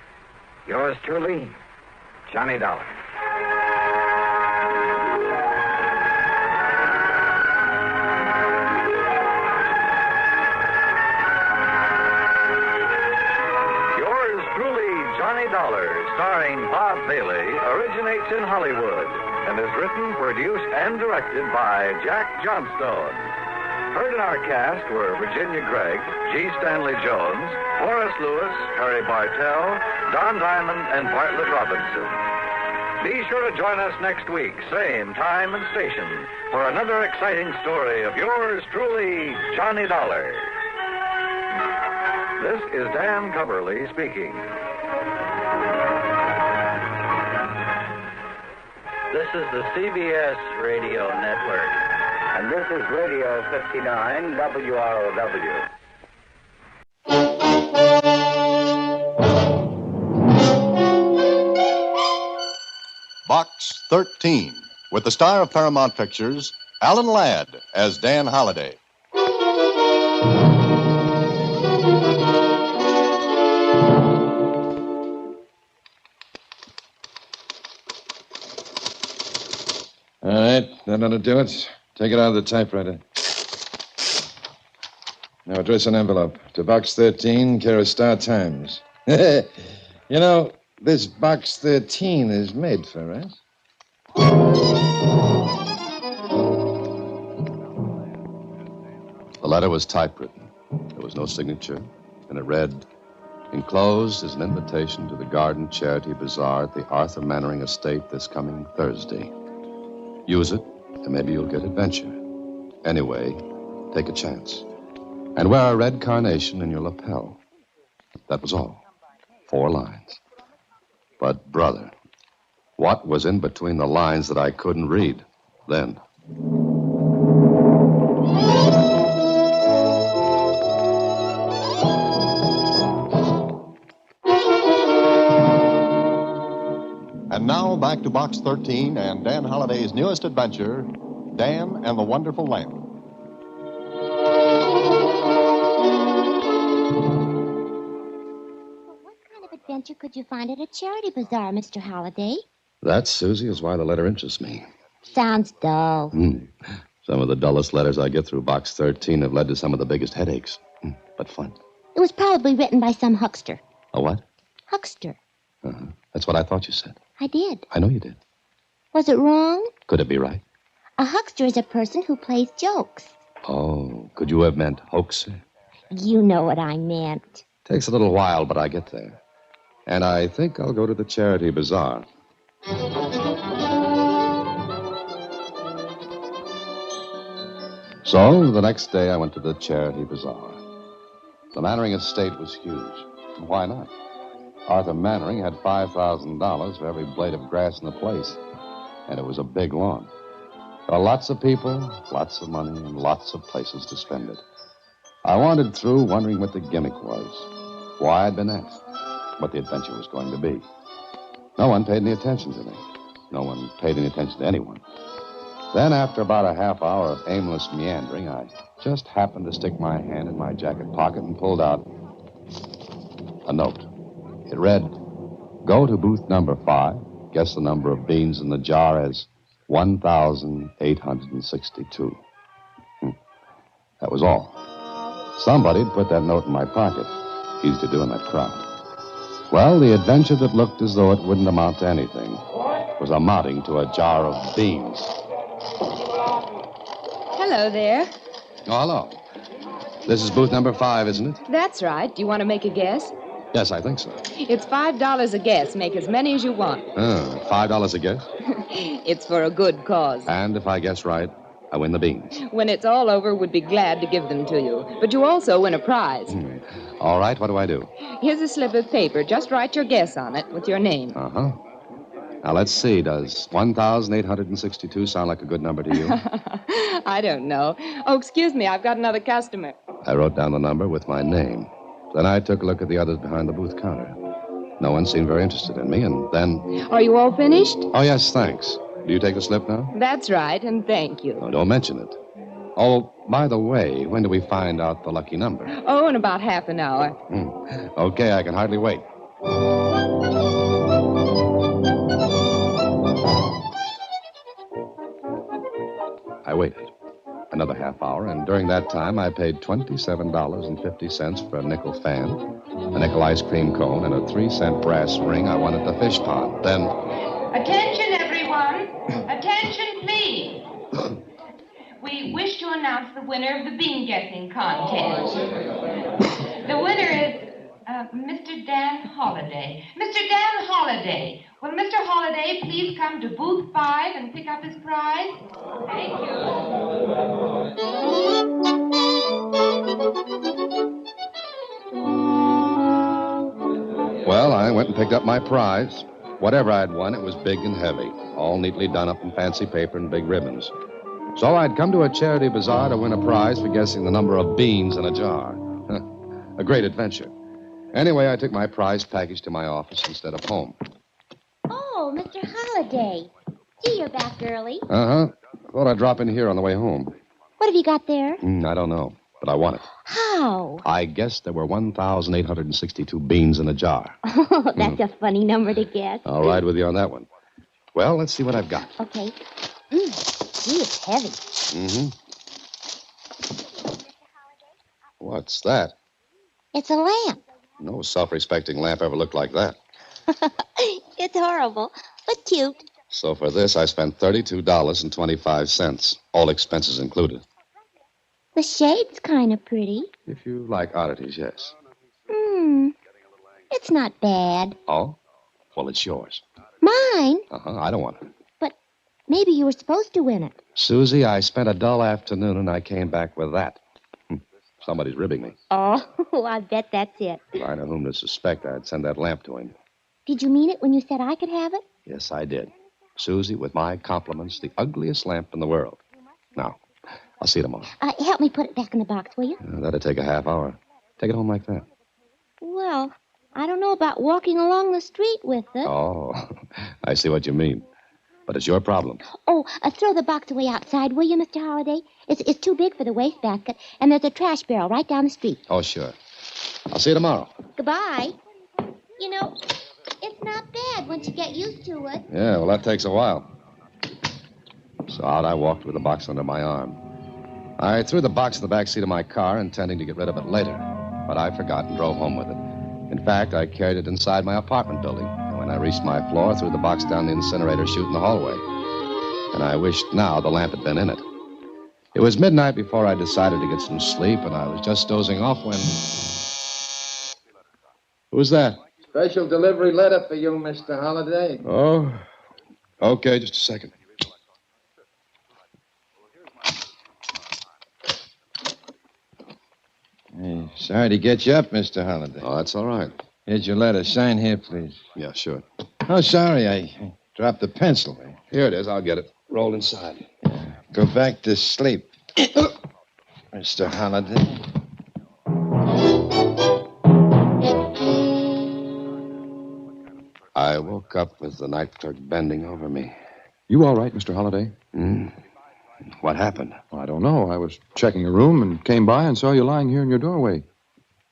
Yours truly, Johnny Dollar. Yours truly, Johnny Dollar, starring Bob Bailey, originates in Hollywood and is written, produced, and directed by Jack Johnstone. Heard in our cast were Virginia Gregg, G. Stanley Jones, Horace Lewis, Harry Bartell, Don Diamond, and Bartlett Robinson. Be sure to join us next week, same time and station, for another exciting story of yours truly, Johnny Dollar. This is Dan Coverly speaking. This is the CBS Radio Network. And this is Radio 59 WROW. Box 13, with the star of Paramount Pictures, Alan Ladd, as Dan Holliday. All right, that ought to do it. Take it out of the typewriter. Now address an envelope to Box 13, care of Star Times. You know, this Box 13 is made for us. The letter was typewritten. There was no signature, and it read, "Enclosed is an invitation to the Garden Charity Bazaar at the Arthur Mannering Estate this coming Thursday. Use it, and maybe you'll get adventure. Anyway, take a chance. And wear a red carnation in your lapel." That was all. 4 lines. But, brother, what was in between the lines that I couldn't read then? And now back to Box 13 and Dan Holliday's newest adventure, Dan and the Wonderful Lamp. Adventure could you find at a charity bazaar, Mr. Holliday? That, Susie, is why the letter interests me. Sounds dull. Some of the dullest letters I get through Box 13 have led to some of the biggest headaches. But fun. It was probably written by some huckster. A what? Huckster. That's what I thought you said. I did. I know you did. Was it wrong? Could it be right? A huckster is a person who plays jokes. Oh, could you have meant hoaxer? You know what I meant. Takes a little while, but I get there. And I think I'll go to the charity bazaar. So, the next day I went to the charity bazaar. The Mannering estate was huge. Why not? Arthur Mannering had $5,000 for every blade of grass in the place. And it was a big lawn. There were lots of people, lots of money, and lots of places to spend it. I wandered through wondering what the gimmick was, why I'd been asked, what the adventure was going to be. No one paid any attention to me. No one paid any attention to anyone. Then, after about a half hour of aimless meandering, I just happened to stick my hand in my jacket pocket and pulled out a note. It read, "Go to booth number 5. Guess the number of beans in the jar as 1,862. That was all. Somebody'd put that note in my pocket. Easy to do in that crowd. Well, the adventure that looked as though it wouldn't amount to anything was amounting to a jar of beans. Hello there. Oh, hello. This is booth number 5, isn't it? That's right. Do you want to make a guess? Yes, I think so. It's $5 a guess. Make as many as you want. $5 a guess? It's for a good cause. And if I guess right, I win the beans. When it's all over, we'd be glad to give them to you. But you also win a prize. All right, what do I do? Here's a slip of paper. Just write your guess on it with your name. Uh-huh. Now, let's see. Does 1,862 sound like a good number to you? I don't know. Oh, excuse me. I've got another customer. I wrote down the number with my name. Then I took a look at the others behind the booth counter. No one seemed very interested in me, and then... Are you all finished? Oh, yes, thanks. Do you take the slip now? That's right, and thank you. Oh, don't mention it. Oh, by the way, when do we find out the lucky number? Oh, in about half an hour. Okay, I can hardly wait. I waited another half hour, and during that time I paid $27.50 for a nickel fan, a nickel ice cream cone, and a 3-cent brass ring I won at the fish pond. Then... Attention, everyone. Attention, please. We wish to announce the winner of the bean guessing contest. The winner is Mr. Dan Holliday. Mr. Dan Holliday. Holliday. Will Mr. Holliday please come to booth 5 and pick up his prize? Thank you. Well, I went and picked up my prize. Whatever I'd won, it was big and heavy, all neatly done up in fancy paper and big ribbons. So I'd come to a charity bazaar to win a prize for guessing the number of beans in a jar. A great adventure. Anyway, I took my prize package to my office instead of home. Oh, Mr. Holliday. Gee, you're back early. Uh-huh. Thought I'd drop in here on the way home. What have you got there? I don't know, but I want it. How? I guessed there were 1,862 beans in a jar. Oh, that's a funny number to guess. I'll ride with you on that one. Well, let's see what I've got. Okay. Gee, it's heavy. Mm-hmm. What's that? It's a lamp. No self-respecting lamp ever looked like that. It's horrible, but cute. So for this, I spent $32.25, all expenses included. The shade's kind of pretty. If you like oddities, yes. It's not bad. Oh? Well, it's yours. Mine? Uh-huh, I don't want it. But maybe you were supposed to win it. Susie, I spent a dull afternoon and I came back with that. Somebody's ribbing me. Oh, I bet that's it. If I know whom to suspect, I'd send that lamp to him. Did you mean it when you said I could have it? Yes, I did. Susie, with my compliments, the ugliest lamp in the world. Now, I'll see you tomorrow. Help me put it back in the box, will you? That'll take a half hour. Take it home like that. Well, I don't know about walking along the street with it. Oh, I see what you mean. But it's your problem. Oh, throw the box away outside, will you, Mr. Holliday? It's too big for the wastebasket, and there's a trash barrel right down the street. Oh, sure. I'll see you tomorrow. Goodbye. You know, it's not bad once you get used to it. Yeah, well, that takes a while. So out I walked with the box under my arm. I threw the box in the back seat of my car, intending to get rid of it later. But I forgot and drove home with it. In fact, I carried it inside my apartment building. And when I reached my floor, threw the box down the incinerator chute in the hallway. And I wished now the lamp had been in it. It was midnight before I decided to get some sleep, and I was just dozing off when... Who's that? Special delivery letter for you, Mr. Holliday. Oh, okay, just a second. Hey, sorry to get you up, Mr. Holliday. Oh, that's all right. Here's your letter. Sign here, please. Yeah, sure. Oh, sorry, I dropped the pencil. Here it is. I'll get it. Roll inside. Go back to sleep. Mr. Holliday. I woke up with the night clerk bending over me. You all right, Mr. Holliday? What happened? I don't know. I was checking a room and came by and saw you lying here in your doorway.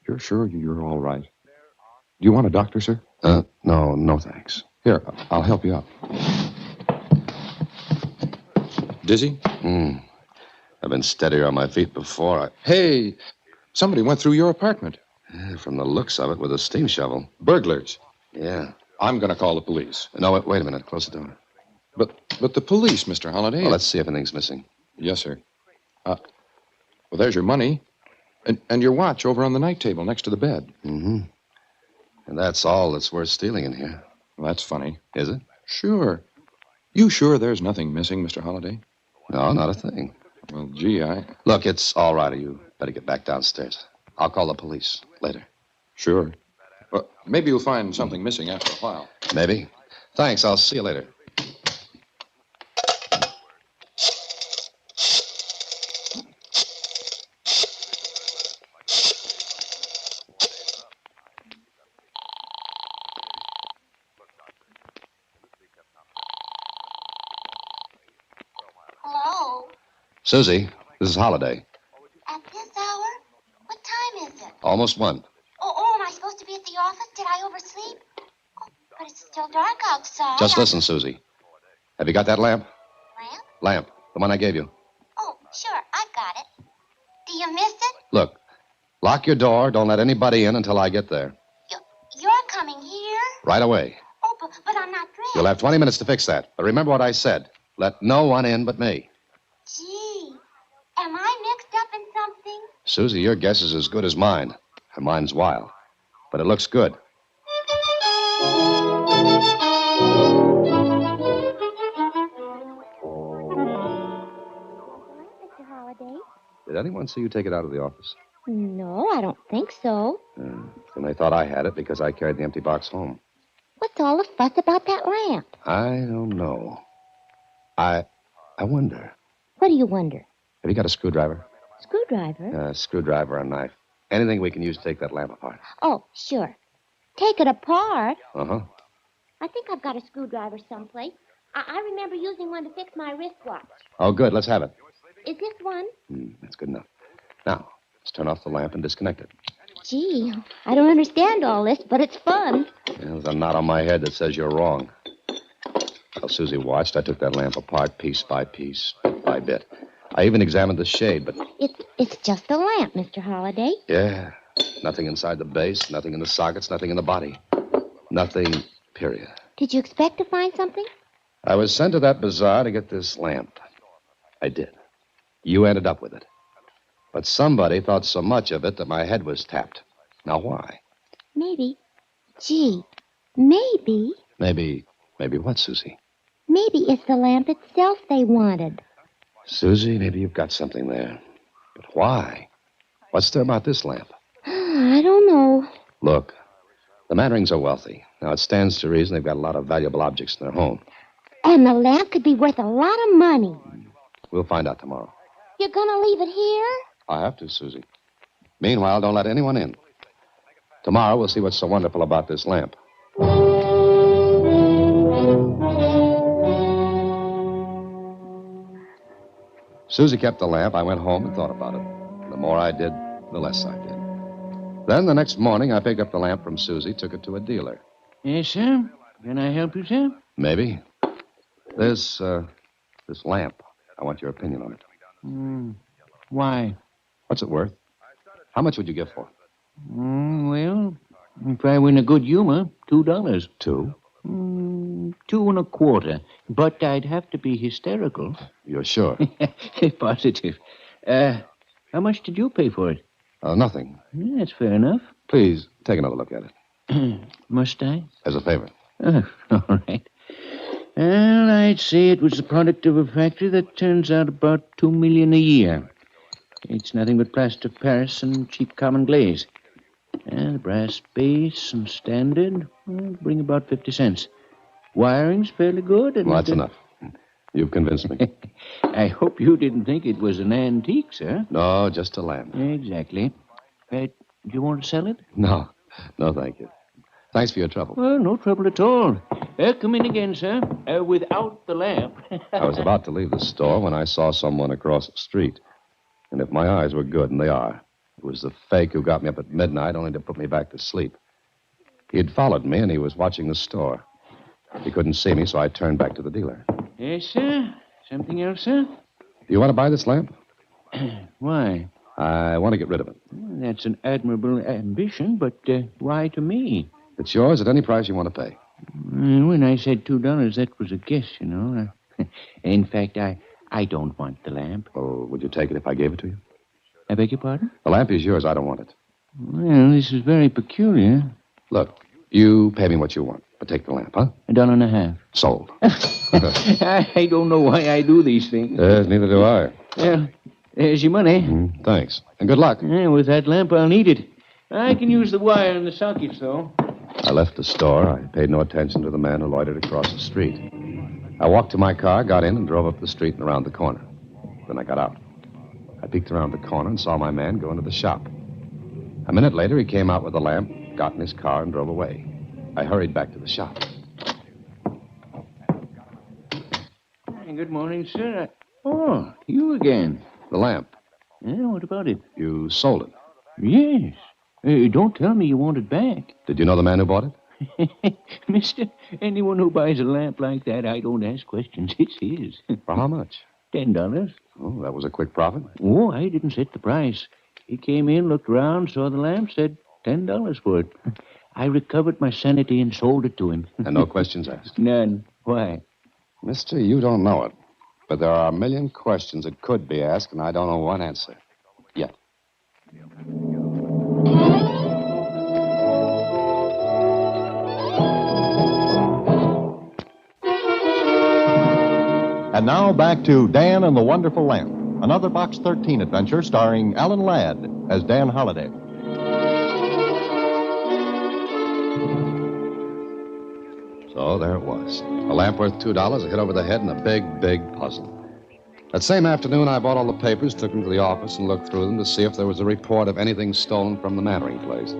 You're sure you're all right? Do you want a doctor, sir? No, thanks. Here, I'll help you up. Dizzy? I've been steadier on my feet before. Hey, somebody went through your apartment. From the looks of it, with a steam shovel. Burglars. Yeah. I'm going to call the police. No, wait a minute. Close the door. But the police, Mr. Holliday. Well, let's see if anything's missing. Yes, sir. Well, there's your money. And your watch over on the night table next to the bed. Mm-hmm. And that's all that's worth stealing in here. Well, that's funny. Is it? Sure. You sure there's nothing missing, Mr. Holliday? No, not a thing. Well, gee, Look, it's all right. You better get back downstairs. I'll call the police later. Sure. Well, maybe you'll find something missing after a while. Maybe. Thanks. I'll see you later. Hello? Susie, this is Holliday. At this hour? What time is it? Almost 1. Oh, am I supposed to be at the office? Did I oversleep? Oh, but it's still dark outside. Just listen, Susie. Have you got that lamp? Lamp? Lamp. The one I gave you. Oh, sure, I've got it. Do you miss it? Look, lock your door. Don't let anybody in until I get there. You're coming here? Right away. Oh, but I'm not dressed. You'll have 20 minutes to fix that. But remember what I said. Let no one in but me. Gee, am I mixed up in something? Susie, your guess is as good as mine. And mine's wild. But it looks good. anyone see you take it out of the office? No, I don't think so. And they thought I had it because I carried the empty box home. What's all the fuss about that lamp? I don't know. I wonder. What do you wonder? Have you got a screwdriver? Screwdriver? A screwdriver or a knife. Anything we can use to take that lamp apart. Oh, sure. Take it apart? Uh-huh. I think I've got a screwdriver someplace. I remember using one to fix my wristwatch. Oh, good. Let's have it. Is this one? That's good enough. Now, let's turn off the lamp and disconnect it. Gee, I don't understand all this, but it's fun. There's a knot on my head that says you're wrong. While Susie watched, I took that lamp apart piece by piece, bit by bit. I even examined the shade, but... It's just a lamp, Mr. Holliday. Yeah. Nothing inside the base, nothing in the sockets, nothing in the body. Nothing, period. Did you expect to find something? I was sent to that bazaar to get this lamp. I did. You ended up with it. But somebody thought so much of it that my head was tapped. Now, why? Maybe. Gee, maybe. Maybe what, Susie? Maybe it's the lamp itself they wanted. Susie, maybe you've got something there. But why? What's there about this lamp? I don't know. Look, the Matterings are wealthy. Now, it stands to reason they've got a lot of valuable objects in their home. And the lamp could be worth a lot of money. We'll find out tomorrow. You're gonna leave it here? I have to, Susie. Meanwhile, don't let anyone in. Tomorrow, we'll see what's so wonderful about this lamp. Susie kept the lamp. I went home and thought about it. The more I did, the less I did. Then the next morning, I picked up the lamp from Susie, took it to a dealer. Yes, sir? Can I help you, sir? Maybe. This lamp, I want your opinion on it. Why? What's it worth? How much would you give for it? Well, if I were in a good humor, $2. 2? 2 1/4. But I'd have to be hysterical. You're sure? Positive. How much did you pay for it? Nothing. Yeah, that's fair enough. Please, take another look at it. Must I? As a favor. All right. Well, I'd say it was the product of a factory that turns out about $2 million a year. It's nothing but plaster of Paris and cheap common glaze. The brass base and standard bring about 50 cents. Wiring's fairly good. And well, that's enough. You've convinced me. I hope you didn't think it was an antique, sir. No, just a lamp. Exactly. Do you want to sell it? No, thank you. Thanks for your trouble. Well, no trouble at all. Come in again, sir. Without the lamp. I was about to leave the store when I saw someone across the street. And if my eyes were good, and they are, it was the fake who got me up at midnight only to put me back to sleep. He'd followed me, and he was watching the store. He couldn't see me, so I turned back to the dealer. Yes, sir. Something else, sir? Do you want to buy this lamp? Why? I want to get rid of it. That's an admirable ambition, but why to me? It's yours at any price you want to pay. When I said $2, that was a guess, you know. In fact, I don't want the lamp. Oh, would you take it if I gave it to you? I beg your pardon? The lamp is yours. I don't want it. Well, this is very peculiar. Look, you pay me what you want, but take the lamp, huh? $1.50. Sold. I don't know why I do these things. Neither do I. Well, there's your money. Thanks. And good luck. With that lamp, I'll need it. I can use the wire and the sockets, though. I left the store. I paid no attention to the man who loitered across the street. I walked to my car, got in, and drove up the street and around the corner. Then I got out. I peeked around the corner and saw my man go into the shop. A minute later, he came out with the lamp, got in his car, and drove away. I hurried back to the shop. Good morning, sir. Oh, you again. The lamp. Yeah, what about it? You sold it. Yes. Don't tell me you want it back. Did you know the man who bought it? Mister, anyone who buys a lamp like that, I don't ask questions. It's his. For how much? $10. Oh, that was a quick profit. Oh, I didn't set the price. He came in, looked around, saw the lamp, said $10 for it. I recovered my sanity and sold it to him. And no questions asked? None. Why? Mister, you don't know it. But there are a million questions that could be asked, and I don't know one answer. Yet. And now back to Dan and the Wonderful Lamp. another Box 13 adventure starring Alan Ladd as Dan Holliday. So there it was. A lamp worth $2, a hit over the head, and a big, big puzzle. That same afternoon, I bought all the papers, took them to the office, and looked through them to see if there was a report of anything stolen from the Mannering place.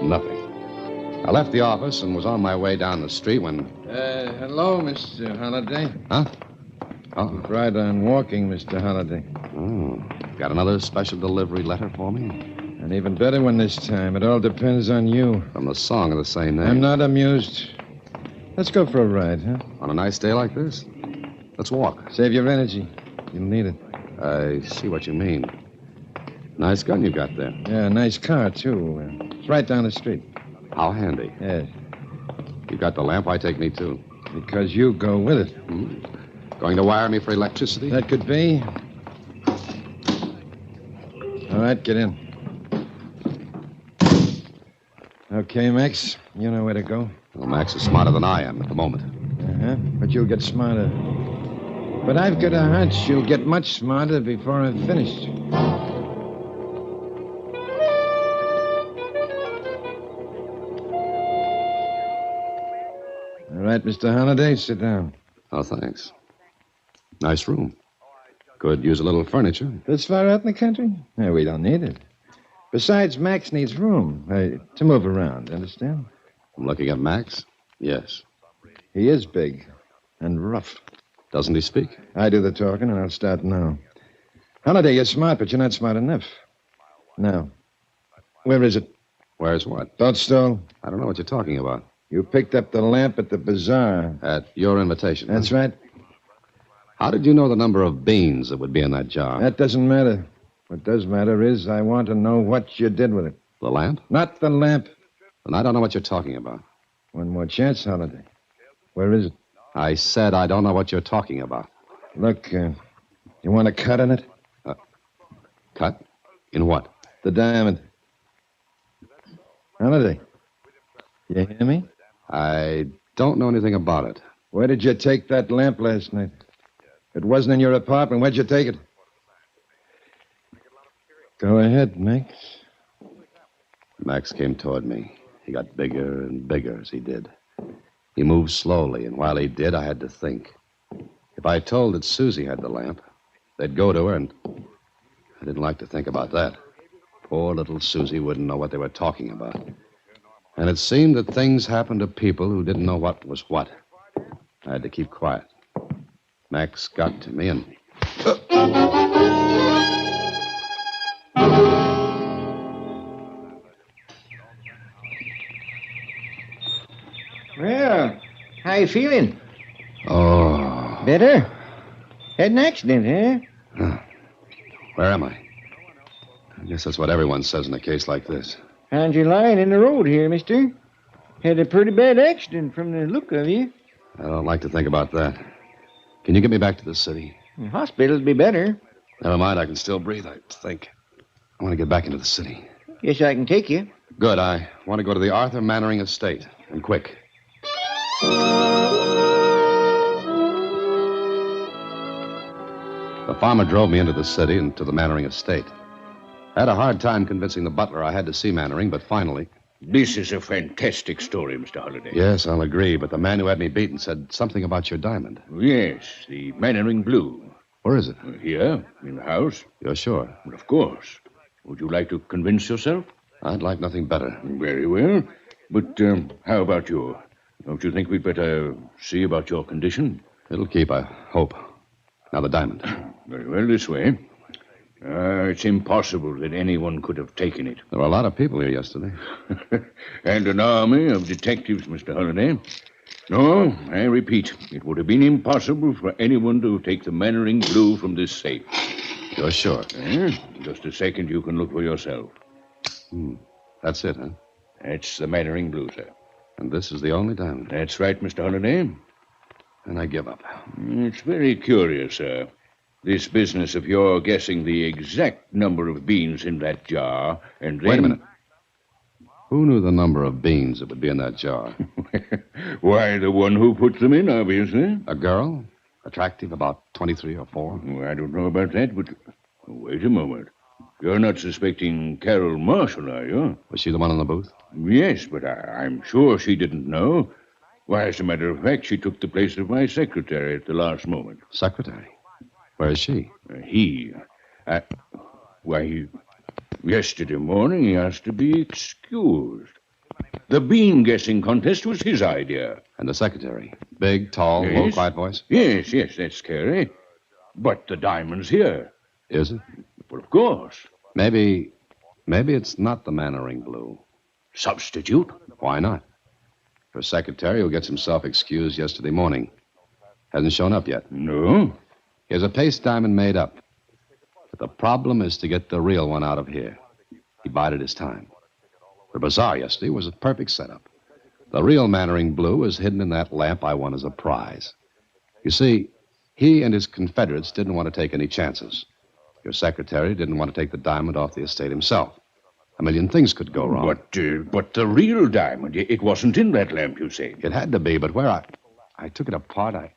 Nothing. I left the office and was on my way down the street when... Hello, Mr. Holliday. Huh? Oh. Right on walking, Mr. Holliday. Oh. Got another special delivery letter for me? An even better one this time. It all depends on you. From the song of the same name. I'm not amused. Let's go for a ride, huh? On a nice day like this? Let's walk. Save your energy. You'll need it. I see what you mean. Nice gun you got there. Yeah, nice car, too. It's right down the street. How handy. Yes. You got the lamp, why take me, too? Because you go with it. Going to wire me for electricity? That could be. All right, get in. Okay, Max. You know where to go. Well, Max is smarter than I am at the moment. Uh-huh. But you'll get smarter. But I've got a hunch you'll get much smarter before I'm finished. All right, Mr. Holliday, sit down. Oh, thanks. Nice room. Could use a little furniture. This far out in the country? No, we don't need it. Besides, Max needs room to move around, understand? I'm looking at Max? Yes. He is big and rough. Doesn't he speak? I do the talking, and I'll start now. Holliday, you're smart, but you're not smart enough. Now, where is it? Where's what? Don't stall. I don't know what you're talking about. You picked up the lamp at the bazaar. At your invitation. That's right. How did you know the number of beans that would be in that jar? That doesn't matter. What does matter is I want to know what you did with it. The lamp? Not the lamp. Then I don't know what you're talking about. One more chance, Holliday. Where is it? I said I don't know what you're talking about. Look, you want a cut in it? Cut? In what? The diamond. Holliday, you hear me? I don't know anything about it. Where did you take that lamp last night? It wasn't in your apartment. Where'd you take it? Go ahead, Max. Max came toward me. He got bigger and bigger as he did. He moved slowly, and while he did, I had to think. If I told that Susie had the lamp, they'd go to her, and I didn't like to think about that. Poor little Susie wouldn't know what they were talking about. And it seemed that things happened to people who didn't know what was what. I had to keep quiet. Max got to me, and... Well, how you feeling? Oh. Better? Had an accident, huh? Where am I? I guess that's what everyone says in a case like this. Found you lying in the road here, mister. Had a pretty bad accident from the look of you. I don't like to think about that. Can you get me back to the city? The hospital'd be better. Never mind, I can still breathe, I think. I want to get back into the city. Guess I can take you. Good, I want to go to the Arthur Mannering estate, and quick. The farmer drove me into the city and to the Mannering estate. I had a hard time convincing the butler I had to see Mannering, but finally... This is a fantastic story, Mr. Holliday. Yes, I'll agree, but the man who had me beaten said something about your diamond. Yes, the Mannering Blue. Where is it? Here, in the house. You're sure? Well, of course. Would you like to convince yourself? I'd like nothing better. Very well. But how about you? Don't you think we'd better see about your condition? It'll keep, I hope. Now, the diamond. Very well, this way. It's impossible that anyone could have taken it. There were a lot of people here yesterday. And an army of detectives, Mr. Holliday. No, I repeat, it would have been impossible for anyone to take the Mannering Blue from this safe. You're sure? Just a second, you can look for yourself. That's it, huh? That's the Mannering Blue, sir. And this is the only diamond? That's right, Mr. Holliday. And I give up. It's very curious, sir. This business of your guessing the exact number of beans in that jar, and then... Wait a minute. Who knew the number of beans that would be in that jar? Why, the one who put them in, obviously. A girl? Attractive, about 23 or 4. I don't know about that, but wait a moment. You're not suspecting Carol Marshall, are you? Was she the one in the booth? Yes, but I'm sure she didn't know. Why, as a matter of fact, she took the place of my secretary at the last moment. Secretary? Where is she? Yesterday morning he asked to be excused. The bean guessing contest was his idea. And the secretary? Big, tall, Yes. low, quiet voice? Yes, that's Carrie. But the diamond's here. Is it? Well, of course. Maybe it's not the Mannering Blue. Substitute? Why not? Her secretary, who gets himself excused yesterday morning, hasn't shown up yet. No? He has a paste diamond made up. But the problem is to get the real one out of here. He bided his time. The bazaar yesterday was a perfect setup. The real Mannering Blue is hidden in that lamp I won as a prize. You see, he and his confederates didn't want to take any chances. Your secretary didn't want to take the diamond off the estate himself. A million things could go wrong. But the real diamond, it wasn't in that lamp, you say? It had to be, but where I took it apart,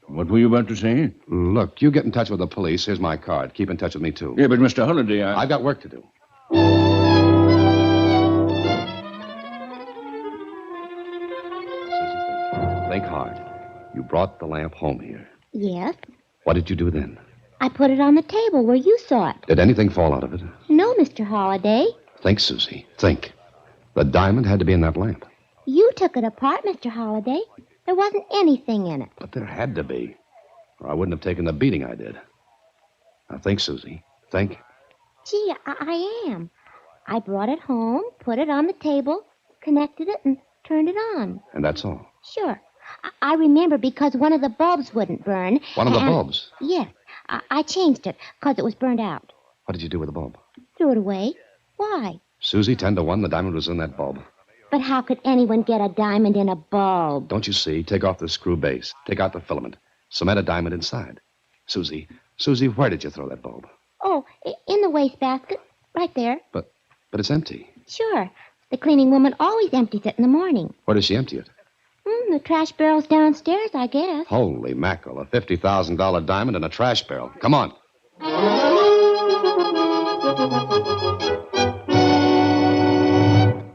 What were you about to say? Look, you get in touch with the police. Here's my card. Keep in touch with me, too. Yeah, but Mr. Holliday, I've got work to do. Susie, think hard. You brought the lamp home here. Yes. What did you do then? I put it on the table where you saw it. Did anything fall out of it? No, Mr. Holliday. Think, Susie. Think. The diamond had to be in that lamp. You took it apart, Mr. Holliday. There wasn't anything in it. But there had to be, or I wouldn't have taken the beating I did. Now think, Susie. Think. Gee, I am. I brought it home, put it on the table, connected it, and turned it on. And that's all? Sure. I remember because one of the bulbs wouldn't burn. One of the bulbs? Yes. I changed it because it was burned out. What did you do with the bulb? Threw it away. Why? Susie, 10-1, the diamond was in that bulb. But how could anyone get a diamond in a bulb? Don't you see? Take off the screw base. Take out the filament. Cement a diamond inside. Susie, where did you throw that bulb? Oh, in the wastebasket. Right there. But it's empty. Sure. The cleaning woman always empties it in the morning. Where does she empty it? The trash barrel's downstairs, I guess. Holy mackerel. A $50,000 diamond in a trash barrel. Come on.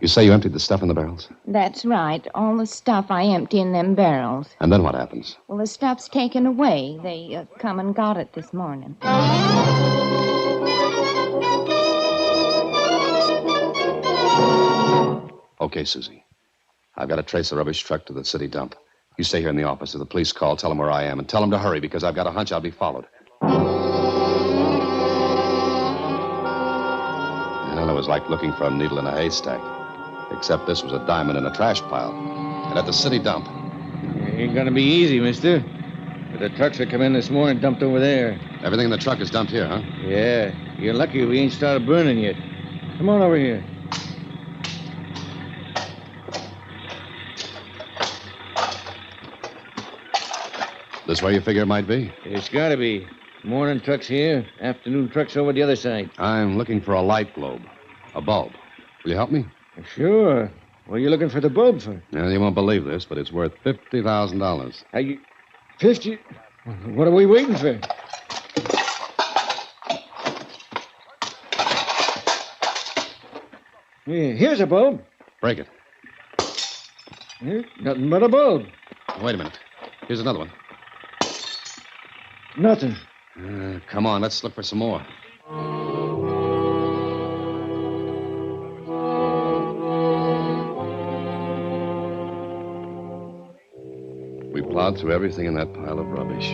You say you emptied the stuff in the barrels? That's right. All the stuff I empty in them barrels. And then what happens? Well, the stuff's taken away. They come and got it this morning. Okay, Susie. I've got to trace the rubbish truck to the city dump. You stay here in the office. If the police call, tell them where I am. And tell them to hurry, because I've got a hunch I'll be followed. Well, it was like looking for a needle in a haystack. Except this was a diamond in a trash pile. And at the city dump. It ain't gonna be easy, mister. But the trucks that come in this morning dumped over there. Everything in the truck is dumped here, huh? Yeah. You're lucky we ain't started burning yet. Come on over here. This where you figure it might be? It's gotta be. Morning truck's here, afternoon truck's over the other side. I'm looking for a light globe. A bulb. Will you help me? Sure. What are you looking for the bulb for? Now, you won't believe this, but it's worth $50,000. 50? What are we waiting for? Here's a bulb. Break it. Here, nothing but a bulb. Wait a minute. Here's another one. Nothing. Come on, let's look for some more. We plowed through everything in that pile of rubbish.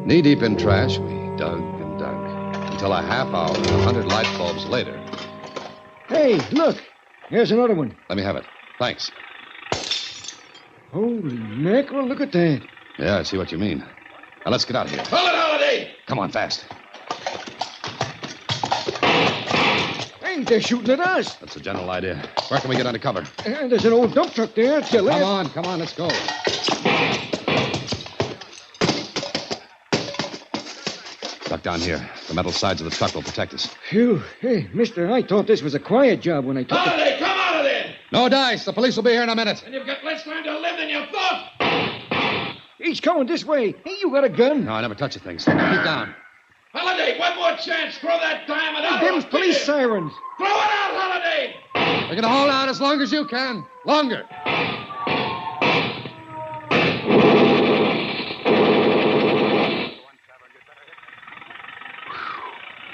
Knee-deep in trash, we dug and dug. Until a half hour and 100 light bulbs later. Hey, look. Here's another one. Let me have it. Thanks. Holy mackerel, look at that. Yeah, I see what you mean. Now, let's get out of here. Hold it, Holiday! Come on, fast. Hey, they're shooting at us. That's the general idea. Where can we get under cover? There's an old dump truck there. Come on, let's go. Duck down here. The metal sides of the truck will protect us. Phew. Hey, mister, I thought this was a quiet job when I took Holiday, come out of there! No dice. The police will be here in a minute. And you've got less time to live than you thought. He's coming this way. Hey, you got a gun? No, I never touch a thing. Keep down. Holiday, one more chance. Throw that diamond out. Them's police sirens. Throw it out, Holiday. We're going to hold out as long as you can. Longer.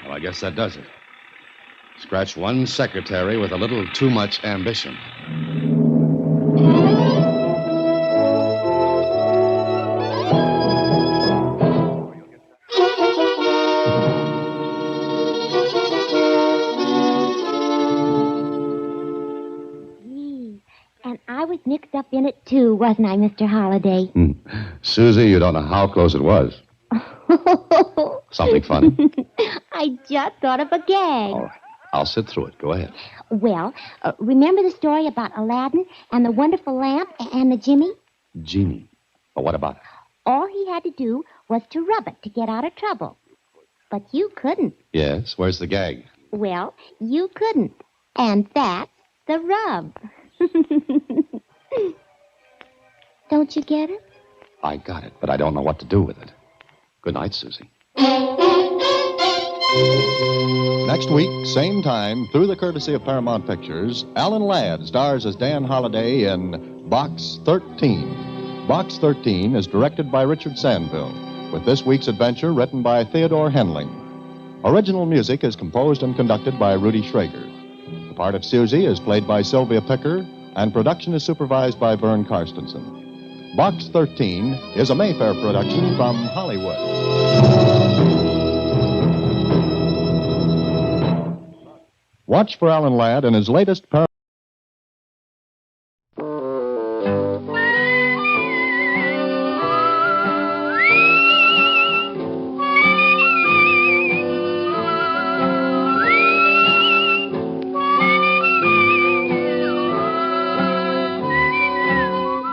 Well, I guess that does it. Scratch one secretary with a little too much ambition. Mixed up in it, too, wasn't I, Mr. Holliday? Susie, you don't know how close it was. Something funny? I just thought of a gag. All right. I'll sit through it. Go ahead. Well, remember the story about Aladdin and the wonderful lamp and the Jimmy? Genie. But what about it? All he had to do was to rub it to get out of trouble. But you couldn't. Yes? Where's the gag? Well, you couldn't. And that's the rub. Don't you get it? I got it, but I don't know what to do with it. Good night, Susie. Next week, same time, through the courtesy of Paramount Pictures, Alan Ladd stars as Dan Holliday in Box 13. Box 13 is directed by Richard Sandville, with this week's adventure written by Theodore Henling. Original music is composed and conducted by Rudy Schrager. The part of Susie is played by Sylvia Picker, and production is supervised by Vern Karstensen. Box 13 is a Mayfair production from Hollywood. Watch for Alan Ladd in his latest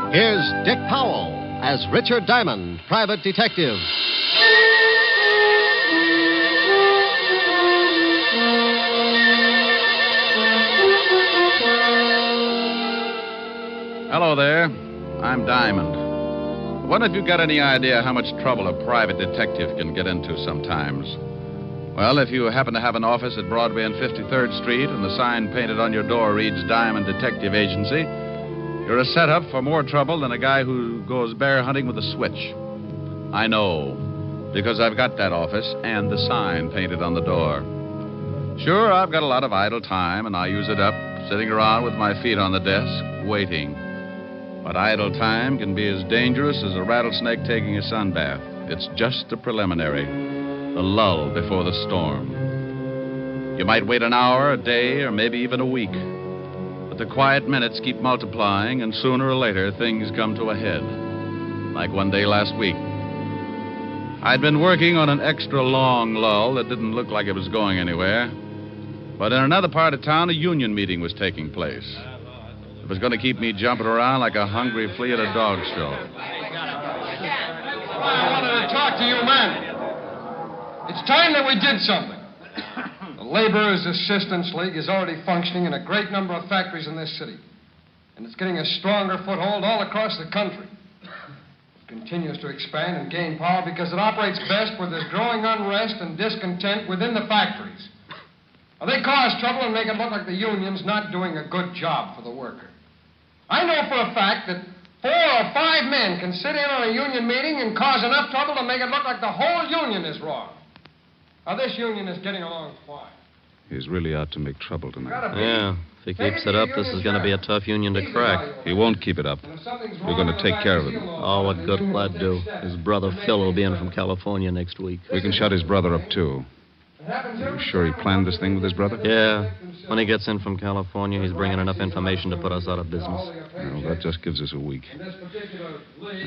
Here's Dick Powell as Richard Diamond, private detective. Hello there. I'm Diamond. I wonder if you've got any idea how much trouble a private detective can get into sometimes. Well, if you happen to have an office at Broadway and 53rd Street and the sign painted on your door reads Diamond Detective Agency, you're a setup for more trouble than a guy who goes bear hunting with a switch. I know, because I've got that office and the sign painted on the door. Sure, I've got a lot of idle time, and I use it up sitting around with my feet on the desk, waiting. But idle time can be as dangerous as a rattlesnake taking a sunbath. It's just a preliminary, the lull before the storm. You might wait an hour, a day, or maybe even a week. But the quiet minutes keep multiplying, and sooner or later, things come to a head. Like one day last week. I'd been working on an extra long lull that didn't look like it was going anywhere. But in another part of town, a union meeting was taking place. It was going to keep me jumping around like a hungry flea at a dog show. I wanted to talk to you men. It's time that we did something. The Laborers' Assistance League is already functioning in a great number of factories in this city. And it's getting a stronger foothold all across the country. It continues to expand and gain power because it operates best where there's growing unrest and discontent within the factories. Now, they cause trouble and make it look like the union's not doing a good job for the worker. I know for a fact that 4 or 5 men can sit in on a union meeting and cause enough trouble to make it look like the whole union is wrong. Now, this union is getting along fine. He's really out to make trouble tonight. Yeah, if he keeps it up, this is going to be a tough union to crack. He won't keep it up. We're going to take care of him. Oh, what good will that do? His brother Phil will be in from California next week. We can shut his brother up, too. Are you sure he planned this thing with his brother? Yeah. When he gets in from California, he's bringing enough information to put us out of business. Well, that just gives us a week.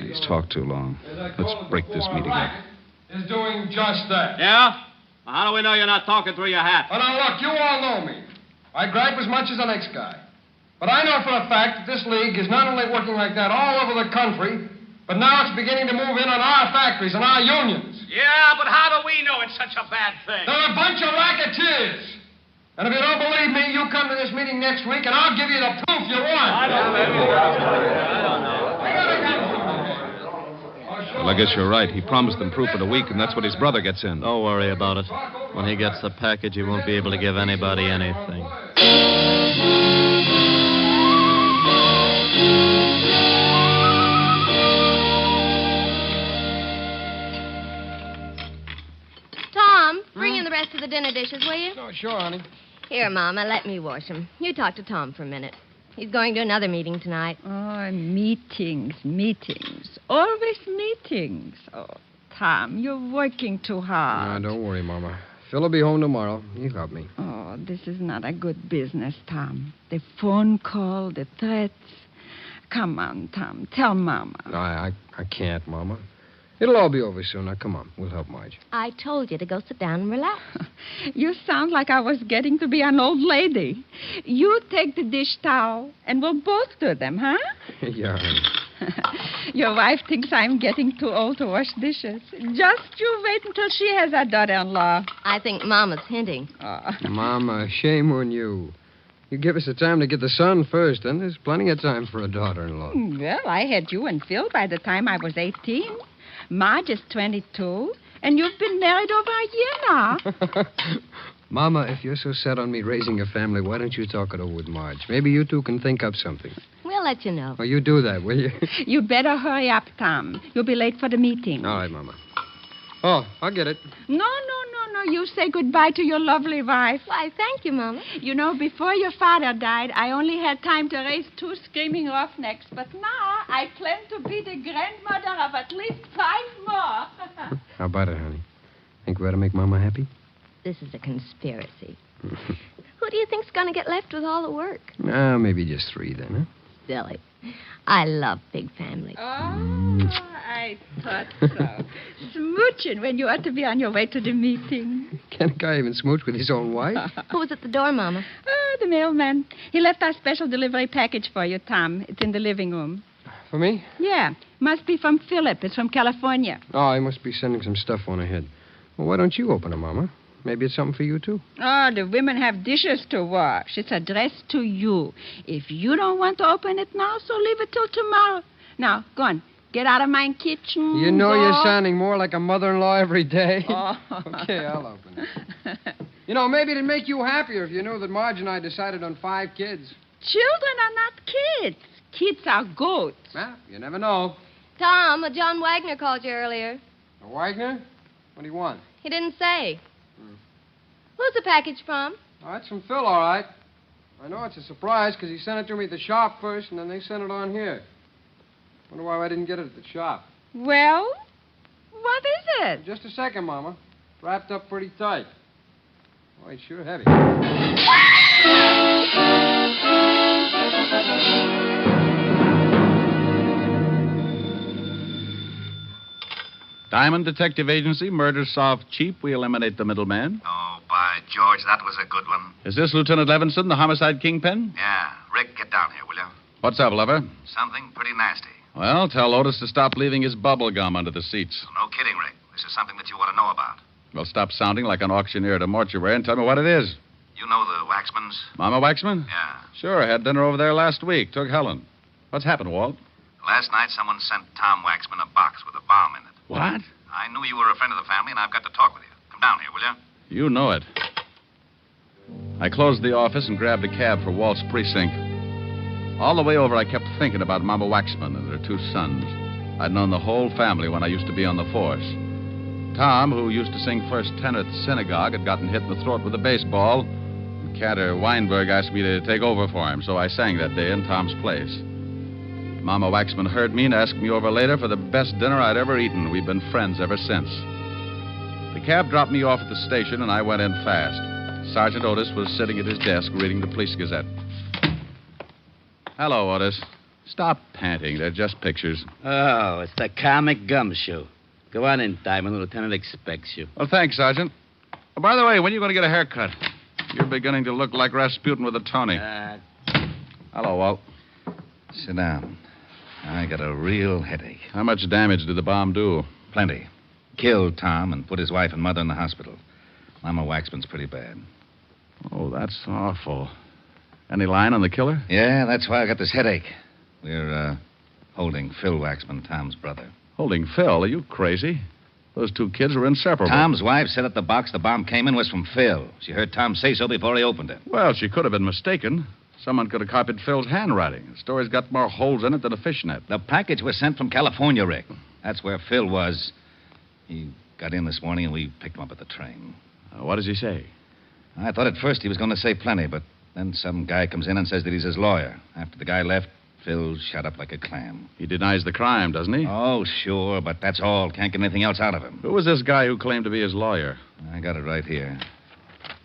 He's talked too long. Let's break this meeting up. Is doing just that. Yeah? Well, how do we know you're not talking through your hat? Well, now, look, you all know me. I gripe as much as the next guy. But I know for a fact that this league is not only working like that all over the country, but now it's beginning to move in on our factories and our unions. Yeah, but how do we know it's such a bad thing? They're a bunch of racketeers. And if you don't believe me, you come to this meeting next week, and I'll give you the proof you want. I don't know. I guess you're right. He promised them proof in a week, and that's what his brother gets in. Don't worry about it. When he gets the package, he won't be able to give anybody anything. Tom, bring in the rest of the dinner dishes, will you? Oh, sure, honey. Here, Mama, let me wash them. You talk to Tom for a minute. He's going to another meeting tonight. Oh, meetings. Always meetings. Oh, Tom, you're working too hard. No, don't worry, Mama. Phil will be home tomorrow. You got me. Oh, this is not a good business, Tom. The phone call, the threats. Come on, Tom. Tell Mama. I can't, Mama. It'll all be over soon. Now, come on. We'll help Marge. I told you to go sit down and relax. You sound like I was getting to be an old lady. You take the dish towel, and we'll both do them, huh? Yeah, honey. Your wife thinks I'm getting too old to wash dishes. Just you wait until she has a daughter-in-law. I think Mama's hinting. Mama, shame on you. You give us the time to get the son first, then there's plenty of time for a daughter-in-law. Well, I had you and Phil by the time I was 18. Marge is 22, and you've been married over a year now. Mama, if you're so set on me raising a family, why don't you talk it over with Marge? Maybe you two can think up something. We'll let you know. Well, you do that, will you? You better hurry up, Tom. You'll be late for the meeting. All right, Mama. Oh, I'll get it. No. You say goodbye to your lovely wife. Why, thank you, Mama. You know, before your father died, I only had time to raise 2 screaming roughnecks. But now I plan to be the grandmother of at least 5 more. How about it, honey? Think we ought to make Mama happy? This is a conspiracy. Who do you think's going to get left with all the work? Maybe just 3 then, huh? Silly. I love big families. Oh, I thought so. Smooching when you ought to be on your way to the meeting. Can a guy even smooch with his own wife? Who was at the door, Mama? The mailman. He left our special delivery package for you, Tom. It's in the living room. For me? Yeah. Must be from Philip. It's from California. Oh, he must be sending some stuff on ahead. Well, why don't you open it, Mama? Maybe it's something for you, too. Oh, the women have dishes to wash. It's addressed to you. If you don't want to open it now, so leave it till tomorrow. Now, go on. Get out of my kitchen. You know go. You're sounding more like a mother-in-law every day. Oh. Okay, I'll open it. You know, maybe it'd make you happier if you knew that Marge and I decided on 5 kids. Children are not kids. Kids are goats. Well, you never know. Tom, John Wagner called you earlier. Wagner? What do you want? He didn't say. Who's the package from? Oh, it's from Phil, all right. I know it's a surprise because he sent it to me at the shop first, and then they sent it on here. Wonder why I didn't get it at the shop. Well, what is it? Just a second, Mama. Wrapped up pretty tight. Oh, it's sure heavy. Diamond Detective Agency, murder solved cheap. We eliminate the middleman. Oh, by George, that was a good one. Is this Lieutenant Levinson, the homicide kingpin? Yeah. Rick, get down here, will you? What's up, lover? Something pretty nasty. Well, tell Otis to stop leaving his bubble gum under the seats. No kidding, Rick. This is something that you want to know about. Well, stop sounding like an auctioneer at a mortuary and tell me what it is. You know the Waxmans? Mama Waxman? Yeah. Sure, I had dinner over there last week. Took Helen. What's happened, Walt? Last night, someone sent Tom Waxman a box with a bomb in it. What? I knew you were a friend of the family, and I've got to talk with you. Come down here, will you? You know it. I closed the office and grabbed a cab for Walt's precinct. All the way over, I kept thinking about Mama Waxman and her 2 sons. I'd known the whole family when I used to be on the force. Tom, who used to sing first tenor at the synagogue, had gotten hit in the throat with a baseball. And Cantor Weinberg asked me to take over for him, so I sang that day in Tom's place. Mama Waxman heard me and asked me over later for the best dinner I'd ever eaten. We've been friends ever since. The cab dropped me off at the station, and I went in fast. Sergeant Otis was sitting at his desk reading the Police Gazette. Hello, Otis. Stop panting. They're just pictures. Oh, it's the comic gumshoe. Go on in, Diamond. The lieutenant expects you. Well, thanks, Sergeant. Oh, by the way, when are you going to get a haircut? You're beginning to look like Rasputin with a Tony. Hello, Walt. Sit down. I got a real headache. How much damage did the bomb do? Plenty. Killed Tom and put his wife and mother in the hospital. Mama Waxman's pretty bad. Oh, that's awful. Any line on the killer? Yeah, that's why I got this headache. We're holding Phil Waxman, Tom's brother. Holding Phil? Are you crazy? Those two kids were inseparable. Tom's wife said at the box the bomb came in was from Phil. She heard Tom say so before he opened it. Well, she could have been mistaken. Someone could have copied Phil's handwriting. The story's got more holes in it than a fishnet. The package was sent from California, Rick. That's where Phil was. He got in this morning and we picked him up at the train. What does he say? I thought at first he was going to say plenty, but then some guy comes in and says that he's his lawyer. After the guy left, Phil shut up like a clam. He denies the crime, doesn't he? Oh, sure, but that's all. Can't get anything else out of him. Who was this guy who claimed to be his lawyer? I got it right here.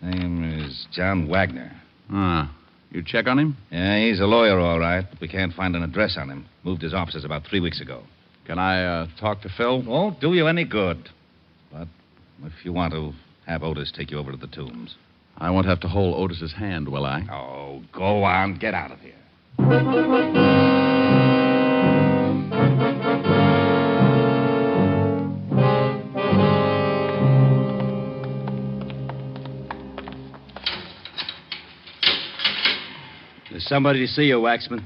Name is John Wagner. You check on him? Yeah, he's a lawyer, all right. But we can't find an address on him. Moved his offices about 3 weeks ago. Can I talk to Phil? Won't do you any good. But if you want to, have Otis take you over to the tombs. I won't have to hold Otis's hand, will I? Oh, go on. Get out of here. There's somebody to see you, Waxman.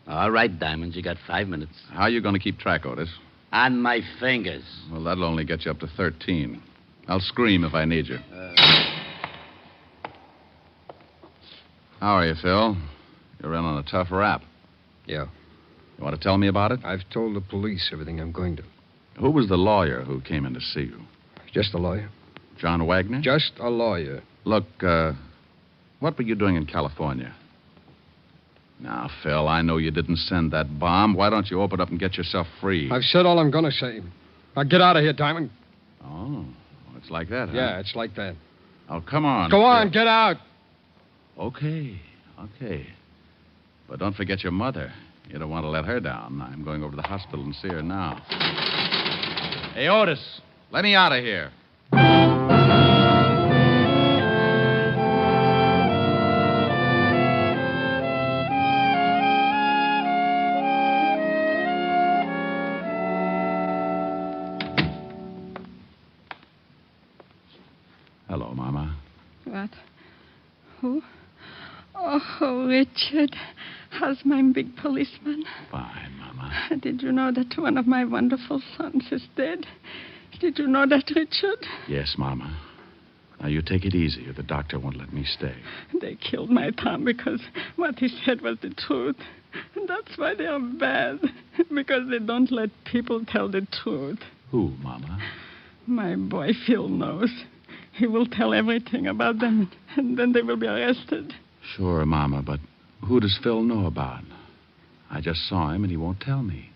All right, Diamond, you got 5 minutes. How are you going to keep track, Otis? On my fingers. Well, that'll only get you up to 13. I'll scream if I need you. How are you, Phil? You're in on a tough rap. Yeah. You want to tell me about it? I've told the police everything I'm going to. Who was the lawyer who came in to see you? Just a lawyer. John Wagner? Just a lawyer. Look, what were you doing in California? Now, Phil, I know you didn't send that bomb. Why don't you open up and get yourself free? I've said all I'm going to say. Now, get out of here, Diamond. Oh, it's like that, huh? Yeah, it's like that. Oh, come on. Go on, get out. Okay. But don't forget your mother. You don't want to let her down. I'm going over to the hospital and see her now. Hey, Otis, let me out of here. Hello, Mama. What? Who? Oh, Richard. How's my big policeman? Fine, Mama. Did you know that one of my wonderful sons is dead? Did you know that, Richard? Yes, Mama. Now, you take it easy, or the doctor won't let me stay. They killed my Tom because what he said was the truth. And that's why they are bad. Because they don't let people tell the truth. Who, Mama? My boy Phil knows. He will tell everything about them, and then they will be arrested. Sure, Mama, but who does Phil know about? I just saw him, and he won't tell me.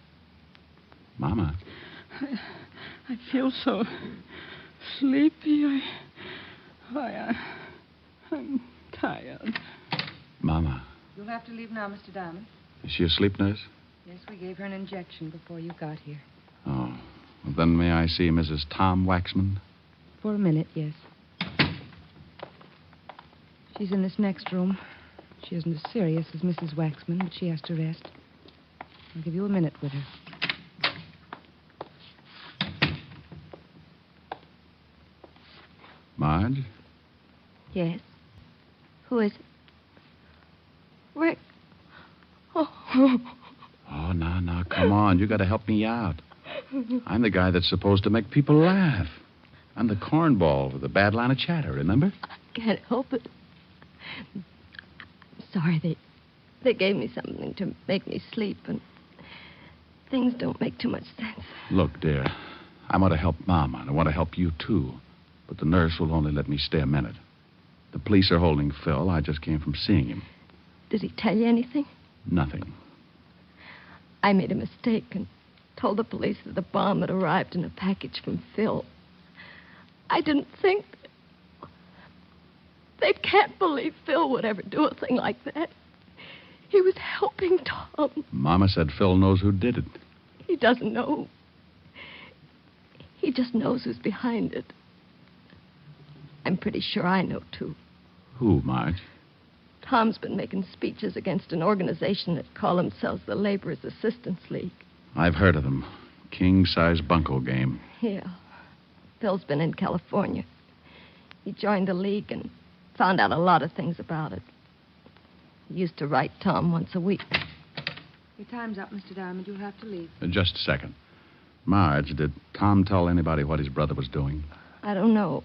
Mama. I feel so sleepy. I'm tired. Mama. You'll have to leave now, Mr. Diamond. Is she asleep, nurse? Yes, we gave her an injection before you got here. Oh. Well, then may I see Mrs. Tom Waxman? For a minute, yes. She's in this next room. She isn't as serious as Mrs. Waxman, but she has to rest. I'll give you a minute with her. Marge? Yes. Who is it? Rick. Oh. Oh, now, come on. You got to help me out. I'm the guy that's supposed to make people laugh. I'm the cornball with the bad line of chatter, remember? I can't help it. Sorry, they gave me something to make me sleep, and things don't make too much sense. Look, dear, I want to help Mama, and I want to help you, too. But the nurse will only let me stay a minute. The police are holding Phil. I just came from seeing him. Did he tell you anything? Nothing. I made a mistake and told the police that the bomb had arrived in a package from Phil. I didn't think... They can't believe Phil would ever do a thing like that. He was helping Tom. Mama said Phil knows who did it. He doesn't know. He just knows who's behind it. I'm pretty sure I know, too. Who, Marge? Tom's been making speeches against an organization that call themselves the Laborers' Assistance League. I've heard of them. King-size bunco game. Yeah. Phil's been in California. He joined the league and found out a lot of things about it. He used to write Tom once a week. Your time's up, Mr. Diamond. You'll have to leave. Just a second. Marge, did Tom tell anybody what his brother was doing? I don't know.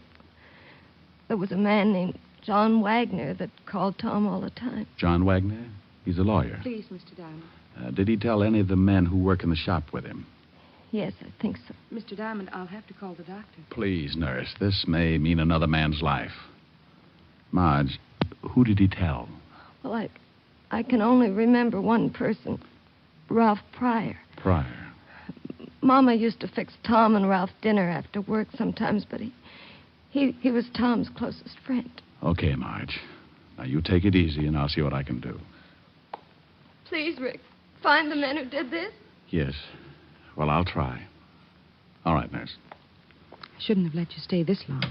There was a man named John Wagner that called Tom all the time. John Wagner? He's a lawyer. Please, Mr. Diamond. Did he tell any of the men who work in the shop with him? Yes, I think so. Mr. Diamond, I'll have to call the doctor. Please, nurse. This may mean another man's life. Marge, who did he tell? Well, I can only remember one person, Ralph Pryor. Pryor. Mama used to fix Tom and Ralph dinner after work sometimes, but he was Tom's closest friend. Okay, Marge. Now, you take it easy, and I'll see what I can do. Please, Rick, find the men who did this. Yes. Well, I'll try. All right, nurse. I shouldn't have let you stay this long.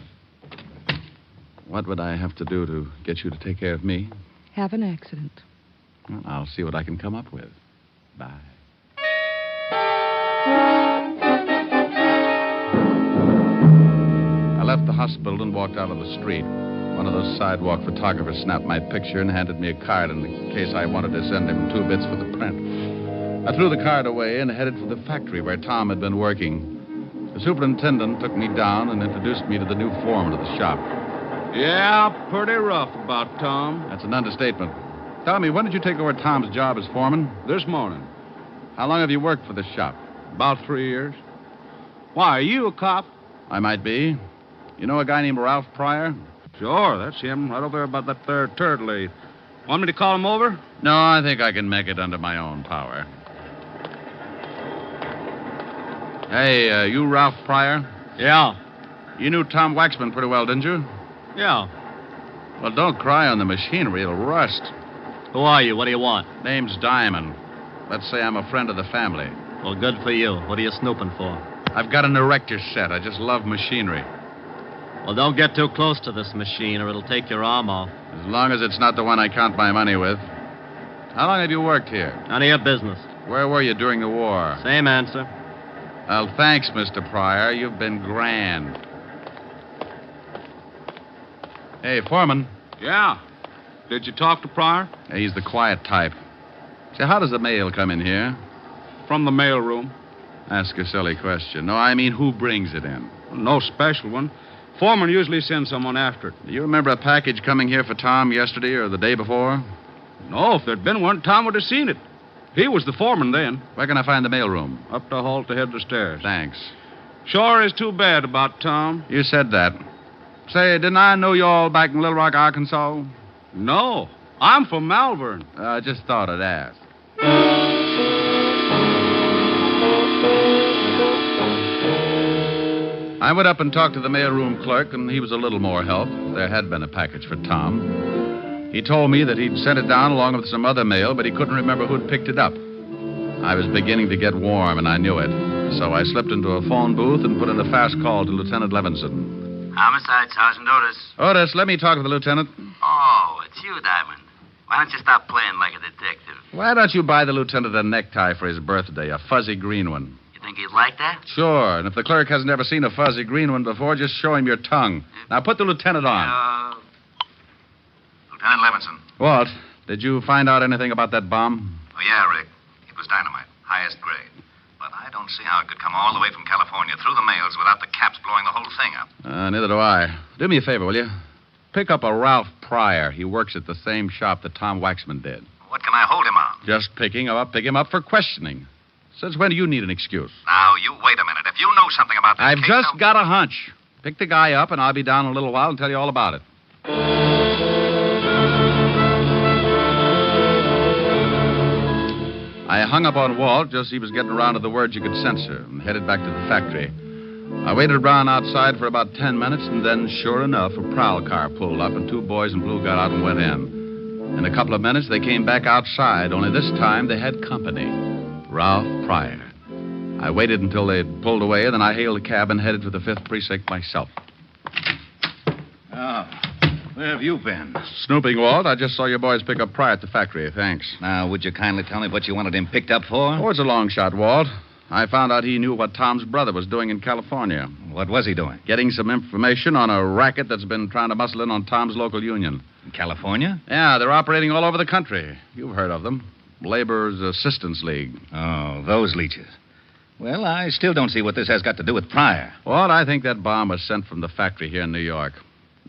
What would I have to do to get you to take care of me? Have an accident. Well, I'll see what I can come up with. Bye. I left the hospital and walked out on the street. One of those sidewalk photographers snapped my picture and handed me a card in case I wanted to send him 2 bits for the print. I threw the card away and headed for the factory where Tom had been working. The superintendent took me down and introduced me to the new foreman of the shop. Yeah, pretty rough about Tom. That's an understatement. Tell me, when did you take over Tom's job as foreman? This morning. How long have you worked for this shop? About 3 years. Why, are you a cop? I might be. You know a guy named Ralph Pryor? Sure, that's him, right over there about that there turtle aid. Want me to call him over? No, I think I can make it under my own power. Hey, you Ralph Pryor? Yeah. You knew Tom Waxman pretty well, didn't you? Yeah. Well, don't cry on the machinery. It'll rust. Who are you? What do you want? Name's Diamond. Let's say I'm a friend of the family. Well, good for you. What are you snooping for? I've got an erector set. I just love machinery. Well, don't get too close to this machine or it'll take your arm off. As long as it's not the one I count my money with. How long have you worked here? None of your business. Where were you during the war? Same answer. Well, thanks, Mr. Pryor. You've been grand. Hey, Foreman. Yeah. Did you talk to Pryor? Yeah, he's the quiet type. Say, how does the mail come in here? From the mail room. Ask a silly question. No, I mean, who brings it in? No special one. Foreman usually sends someone after it. Do you remember a package coming here for Tom yesterday or the day before? No, if there'd been one, Tom would have seen it. He was the foreman then. Where can I find the mailroom? Up the hall to head of the stairs. Thanks. Sure is too bad about Tom. You said that. Say, didn't I know you all back in Little Rock, Arkansas? No. I'm from Malvern. I just thought I'd ask. I went up and talked to the mailroom clerk, and he was a little more help. There had been a package for Tom. He told me that he'd sent it down along with some other mail, but he couldn't remember who'd picked it up. I was beginning to get warm, and I knew it. So I slipped into a phone booth and put in a fast call to Lieutenant Levinson. Homicide, Sergeant Otis. Otis, let me talk to the lieutenant. Oh, it's you, Diamond. Why don't you stop playing like a detective? Why don't you buy the lieutenant a necktie for his birthday, a fuzzy green one? You think he'd like that? Sure, and if the clerk hasn't ever seen a fuzzy green one before, just show him your tongue. Now put the lieutenant on. Lieutenant Levinson. What? Did you find out anything about that bomb? Oh, yeah, Rick. It was dynamite, highest grade. But I don't see how it could come all the way from California through the mails without the caps blowing the whole thing up. Neither do I. Do me a favor, will you? Pick up a Ralph Pryor. He works at the same shop that Tom Waxman did. What can I hold him on? Just pick him up for questioning. Since when do you need an excuse? Now, you wait a minute. If you know something about this I've case, just got a hunch. Pick the guy up, and I'll be down in a little while and tell you all about it. I hung up on Walt just as he was getting around to the words you could censor and headed back to the factory. I waited around outside for about 10 minutes, and then, sure enough, a prowl car pulled up, and 2 boys in blue got out and went in. In a couple of minutes, they came back outside, only this time they had company. Ralph Pryor. I waited until they'd pulled away, and then I hailed a cab and headed for the 5th Precinct myself. Where have you been? Snooping, Walt. I just saw your boys pick up Pryor at the factory. Thanks. Now, would you kindly tell me what you wanted him picked up for? Oh, it's a long shot, Walt. I found out he knew what Tom's brother was doing in California. What was he doing? Getting some information on a racket that's been trying to muscle in on Tom's local union. In California? Yeah, they're operating all over the country. You've heard of them. Labor's Assistance League. Oh, those leeches. Well, I still don't see what this has got to do with Pryor. Well, I think that bomb was sent from the factory here in New York.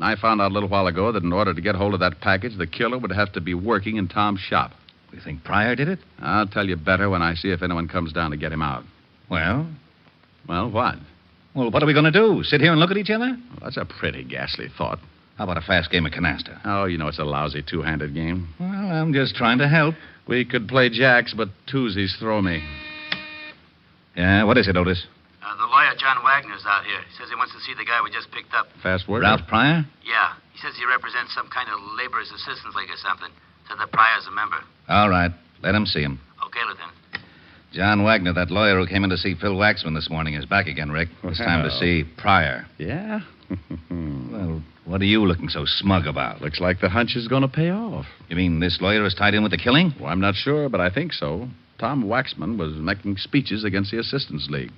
I found out a little while ago that in order to get hold of that package, the killer would have to be working in Tom's shop. You think Pryor did it? I'll tell you better when I see if anyone comes down to get him out. Well? Well, what? Well, what are we going to do? Sit here and look at each other? Well, that's a pretty ghastly thought. How about a fast game of canasta? Oh, you know it's a lousy two-handed game. Well, I'm just trying to help. We could play jacks, but twosies throw me. Yeah, what is it, Otis? The lawyer, John Wagner's out here. He says he wants to see the guy we just picked up. Fast word? Ralph Pryor? Yeah. He says he represents some kind of laborers' assistance league or something. Said that Pryor's a member. All right. Let him see him. Okay, Lieutenant. John Wagner, that lawyer who came in to see Phil Waxman this morning, is back again, Rick. It's time to see Pryor. Yeah? Well, what are you looking so smug about? Looks like the hunch is going to pay off. You mean this lawyer is tied in with the killing? Well, I'm not sure, but I think so. Tom Waxman was making speeches against the Assistance League.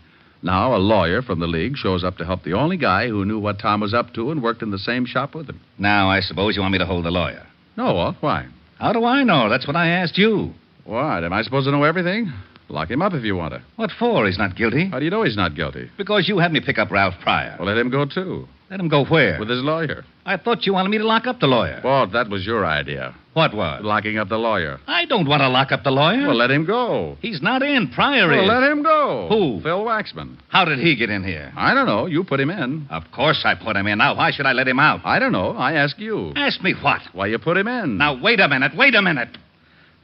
Now, a lawyer from the league shows up to help the only guy who knew what Tom was up to and worked in the same shop with him. Now, I suppose you want me to hold the lawyer. No, why? How do I know? That's what I asked you. What? Am I supposed to know everything? Lock him up if you want to. What for? He's not guilty. How do you know he's not guilty? Because you had me pick up Ralph Pryor. Well, let him go, too. Let him go where? With his lawyer. I thought you wanted me to lock up the lawyer. Well, that was your idea. What was? Locking up the lawyer. I don't want to lock up the lawyer. Well, let him go. He's not in. Pryor is. Well, let him go. Who? Phil Waxman. How did he get in here? I don't know. You put him in. Of course I put him in. Now, why should I let him out? I don't know. I ask you. Ask me what? Why you put him in. Now, wait a minute.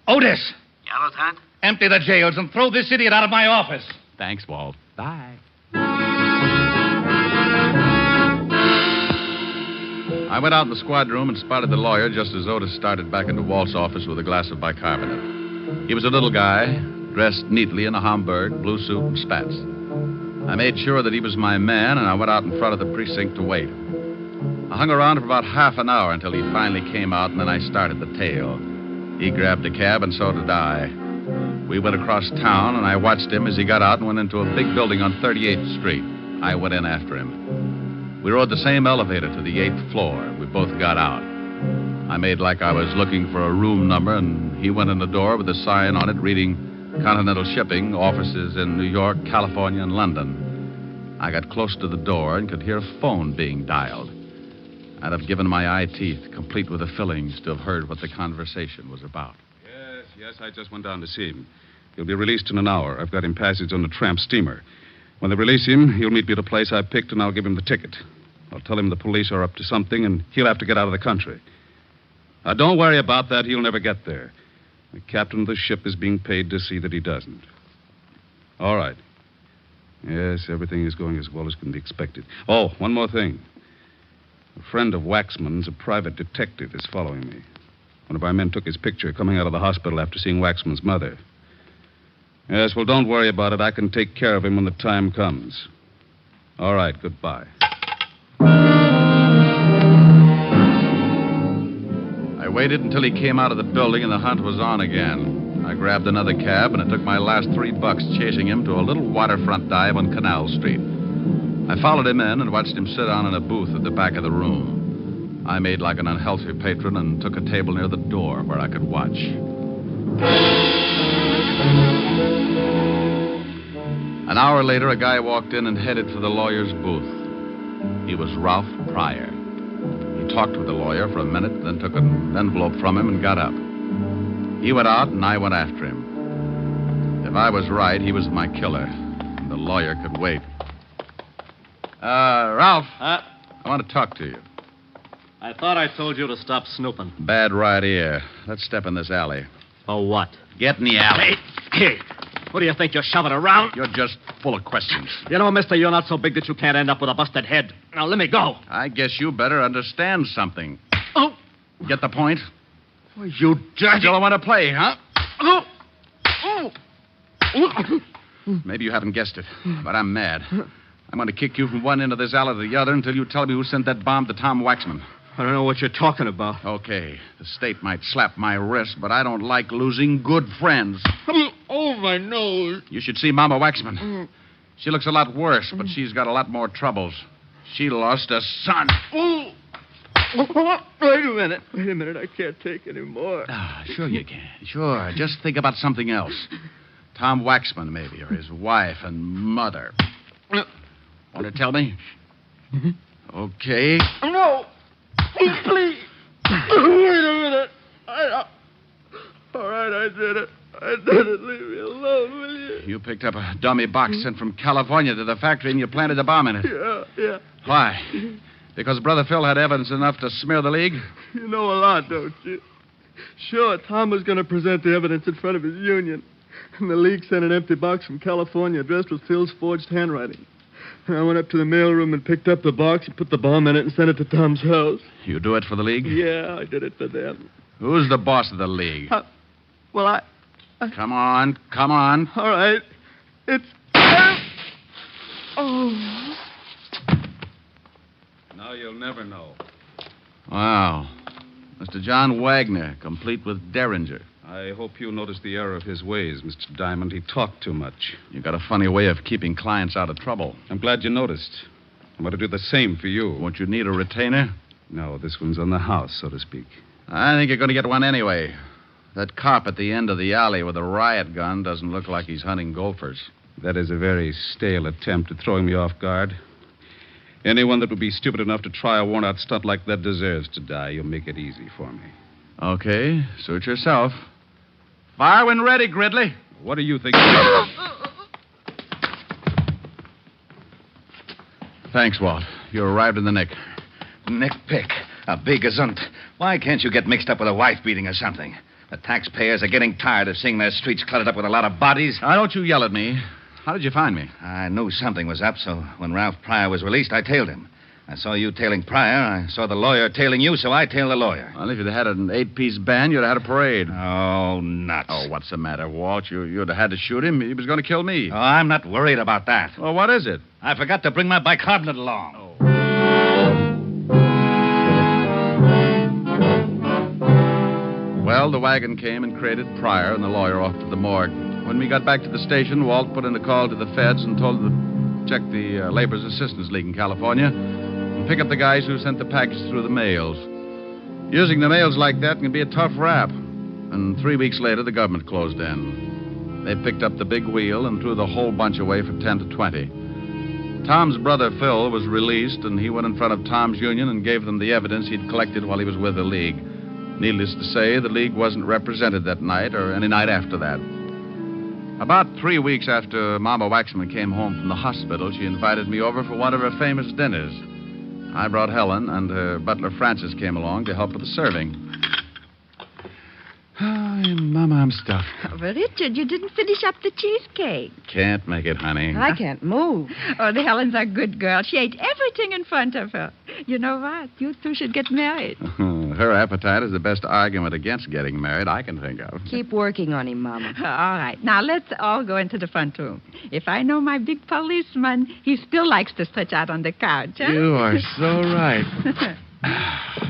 Otis! Yeah, Lieutenant? Empty the jails and throw this idiot out of my office. Thanks, Walt. Bye. I went out in the squad room and spotted the lawyer just as Otis started back into Walt's office with a glass of bicarbonate. He was a little guy, dressed neatly in a Homburg, blue suit, and spats. I made sure that he was my man, and I went out in front of the precinct to wait. I hung around for about half an hour until he finally came out, and then I started the tale. He grabbed a cab, and so did I. We went across town, and I watched him as he got out and went into a big building on 38th Street. I went in after him. We rode the same elevator to the 8th floor. We both got out. I made like I was looking for a room number, and he went in the door with a sign on it reading Continental Shipping, offices in New York, California, and London. I got close to the door and could hear a phone being dialed. I'd have given my eye teeth, complete with the fillings, to have heard what the conversation was about. Yes, I just went down to see him. He'll be released in an hour. I've got him passage on the tramp steamer. When they release him, he'll meet me at a place I picked, and I'll give him the ticket. I'll tell him the police are up to something, and he'll have to get out of the country. Now, don't worry about that. He'll never get there. The captain of the ship is being paid to see that he doesn't. All right. Yes, everything is going as well as can be expected. Oh, one more thing. A friend of Waxman's, a private detective, is following me. One of our men took his picture coming out of the hospital after seeing Waxman's mother. Yes, well, don't worry about it. I can take care of him when the time comes. All right, goodbye. I waited until he came out of the building and the hunt was on again. I grabbed another cab, and it took my last $3 chasing him to a little waterfront dive on Canal Street. I followed him in and watched him sit down in a booth at the back of the room. I made like an unhealthy patron and took a table near the door where I could watch. An hour later, a guy walked in and headed for the lawyer's booth. He was Ralph Pryor. He talked with the lawyer for a minute, then took an envelope from him and got up. He went out, and I went after him. If I was right, he was my killer, and the lawyer could wait. Ralph, I want to talk to you. I thought I told you to stop snooping. Bad right ear. Let's step in this alley. Oh, what? Get in the alley. Hey, what do you think you're shoving around? You're just full of questions. You know, mister, you're not so big that you can't end up with a busted head. Now, let me go. I guess you better understand something. Oh. Get the point? Oh, you dirty... Still want to play, huh? Oh. Oh. Oh. Maybe you haven't guessed it, but I'm mad. I'm going to kick you from one end of this alley to the other until you tell me who sent that bomb to Tom Waxman. I don't know what you're talking about. Okay, the state might slap my wrist, but I don't like losing good friends. Oh, my nose. You should see Mama Waxman. She looks a lot worse, but she's got a lot more troubles. She lost a son. Oh. Wait a minute. I can't take any more. Sure you can. Sure. Just think about something else. Tom Waxman, maybe, or his wife and mother. Want to tell me? Okay. No. Please. Wait a minute. All right, I did it. Leave me alone, will you? You picked up a dummy box sent from California to the factory and you planted a bomb in it. Yeah. Why? Because Brother Phil had evidence enough to smear the League? You know a lot, don't you? Sure, Tom was going to present the evidence in front of his union. And the League sent an empty box from California addressed with Phil's forged handwriting. And I went up to the mailroom and picked up the box and put the bomb in it and sent it to Tom's house. You do it for the League? Yeah, I did it for them. Who's the boss of the League? Well, I... Come on. All right. It's... Oh. Now you'll never know. Wow. Mr. John Wagner, complete with Derringer. I hope you noticed the error of his ways, Mr. Diamond. He talked too much. You got a funny way of keeping clients out of trouble. I'm glad you noticed. I'm going to do the same for you. Won't you need a retainer? No, this one's on the house, so to speak. I think you're going to get one anyway. That cop at the end of the alley with a riot gun doesn't look like he's hunting gophers. That is a very stale attempt at throwing me off guard. Anyone that would be stupid enough to try a worn-out stunt like that deserves to die. You'll make it easy for me. Okay, suit yourself. Fire when ready, Gridley. What do you think? Thanks, Walt. You arrived in the nick. Nick Pick, a big gazunt. Why can't you get mixed up with a wife beating or something? The taxpayers are getting tired of seeing their streets cluttered up with a lot of bodies. Now, don't you yell at me. How did you find me? I knew something was up, so when Ralph Pryor was released, I tailed him. I saw you tailing Pryor. I saw the lawyer tailing you, so I tailed the lawyer. Well, if you'd had an 8-piece band, you'd have had a parade. Oh, nuts. Oh, what's the matter, Walt? You'd have had to shoot him. He was going to kill me. Oh, I'm not worried about that. Well, what is it? I forgot to bring my bicarbonate along. Oh. Well, the wagon came and crated Pryor and the lawyer off to the morgue. When we got back to the station, Walt put in a call to the feds and told them to check the Labor's Assistance League in California and pick up the guys who sent the package through the mails. Using the mails like that can be a tough rap. And 3 weeks later, the government closed in. They picked up the big wheel and threw the whole bunch away for 10 to 20. Tom's brother, Phil, was released, and he went in front of Tom's union and gave them the evidence he'd collected while he was with the League. Needless to say, the League wasn't represented that night or any night after that. About 3 weeks after Mama Waxman came home from the hospital, she invited me over for one of her famous dinners. I brought Helen, and her butler Francis came along to help with the serving. Oh, Mama, I'm stuffed. Oh, but Richard, you didn't finish up the cheesecake. Can't make it, honey. I can't move. Oh, the Helen's a good girl. She ate everything in front of her. You know what? You two should get married. Her appetite is the best argument against getting married I can think of. Keep working on him, Mama. All right. Now, let's all go into the front room. If I know my big policeman, he still likes to stretch out on the couch, huh? You are so right.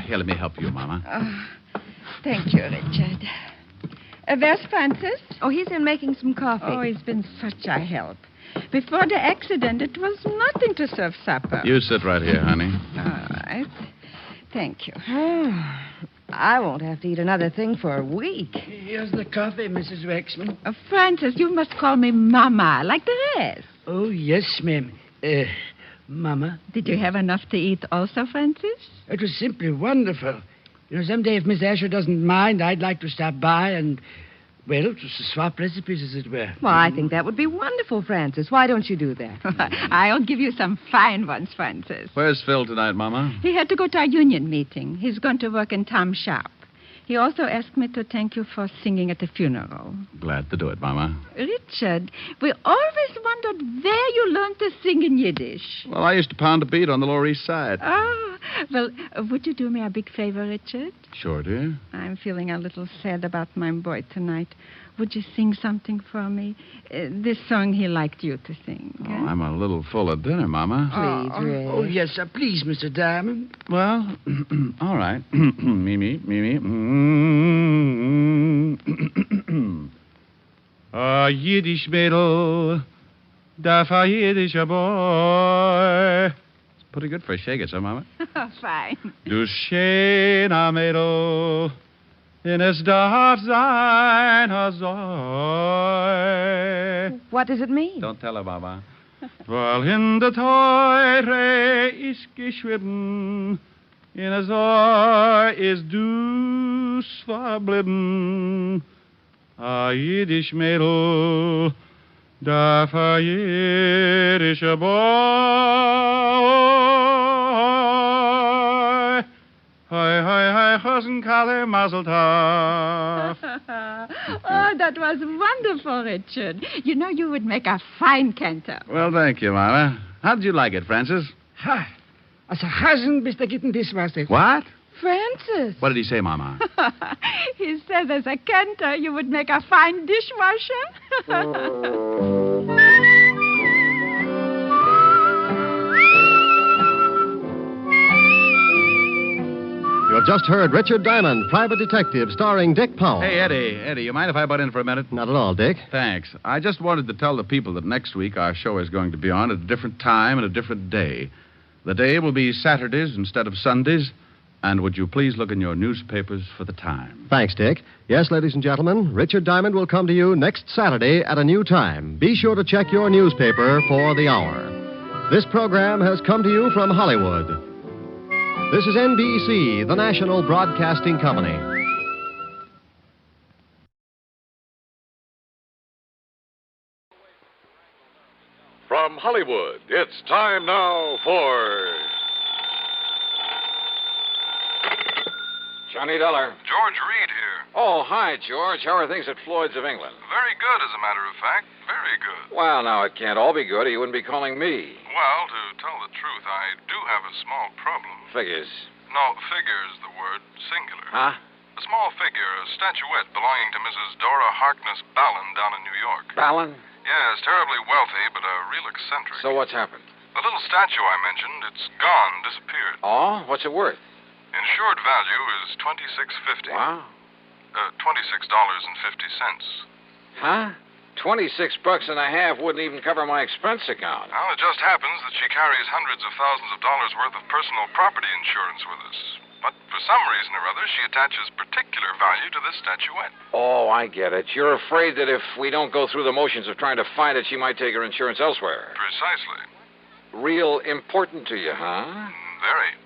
Here, let me help you, Mama. Thank you, Richard. Where's Francis? Oh, he's in making some coffee. Oh, he's been such a help. Before the accident, it was nothing to serve supper. You sit right here, honey. All right. Thank you. I won't have to eat another thing for a week. Here's the coffee, Mrs. Waxman. Francis, you must call me Mama, like the rest. Oh, yes, ma'am. Mama. Did you have enough to eat also, Francis? It was simply wonderful. You know, someday if Miss Asher doesn't mind, I'd like to stop by and, well, just to swap recipes, as it were. Well, I think that would be wonderful, Francis. Why don't you do that? I'll give you some fine ones, Francis. Where's Phil tonight, Mama? He had to go to our union meeting. He's going to work in Tom's shop. He also asked me to thank you for singing at the funeral. Glad to do it, Mama. Richard, we always wondered where you learned to sing in Yiddish. Well, I used to pound a beat on the Lower East Side. Oh, well, would you do me a big favor, Richard? Sure, dear. I'm feeling a little sad about my boy tonight. Would you sing something for me? This song he liked you to sing. Oh, I'm a little full of dinner, Mama. Please, Ray. Oh, yes, sir. Please, Mr. Diamond. Well, all right. Mimi. A Yiddish Mädel, darf a Yiddischer boy. It's pretty good for a shake it, huh, Mama? Fine. Du schöner Mädel, in es darf sein azoi. What does it mean? Don't tell her, Baba. Weil in der Teure ist geschrieben, in azoi ist du's verblieben. A Jiddisch Mädel darf a jiddische boy. Hi, hi, hi, Chosen Kalle Mazel Tov. Oh, that was wonderful, Richard. You know you would make a fine cantor. Well, thank you, Mama. How did you like it, Francis? Ha. Als een gazen bis da gitten Dishwasser. What? Francis. What did he say, Mama? He said as a cantor you would make a fine dishwasher. You have just heard Richard Diamond, Private Detective, starring Dick Powell. Hey, Eddie, you mind if I butt in for a minute? Not at all, Dick. Thanks. I just wanted to tell the people that next week our show is going to be on at a different time and a different day. The day will be Saturdays instead of Sundays. And would you please look in your newspapers for the time? Thanks, Dick. Yes, ladies and gentlemen, Richard Diamond will come to you next Saturday at a new time. Be sure to check your newspaper for the hour. This program has come to you from Hollywood. This is NBC, the national broadcasting company. From Hollywood, it's time now for... Johnny Dollar. George Reed here. Oh, hi, George. How are things at Floyd's of England? Very good, as a matter of fact. Very good. Well, now, it can't all be good, or you wouldn't be calling me. Well, to tell the truth, I do have a small problem. Figures. No, figure's the word, singular. Huh? A small figure, a statuette belonging to Mrs. Dora Harkness Ballin down in New York. Ballin? Yes, terribly wealthy, but a real eccentric. So what's happened? The little statue I mentioned, it's gone, disappeared. Oh? What's it worth? Insured value is $26.50. Wow. $26.50. Huh? $26.50 wouldn't even cover my expense account. Well, it just happens that she carries hundreds of thousands of dollars worth of personal property insurance with us. But for some reason or other, she attaches particular value to this statuette. Oh, I get it. You're afraid that if we don't go through the motions of trying to find it, she might take her insurance elsewhere. Precisely. Real important to you, huh? Very.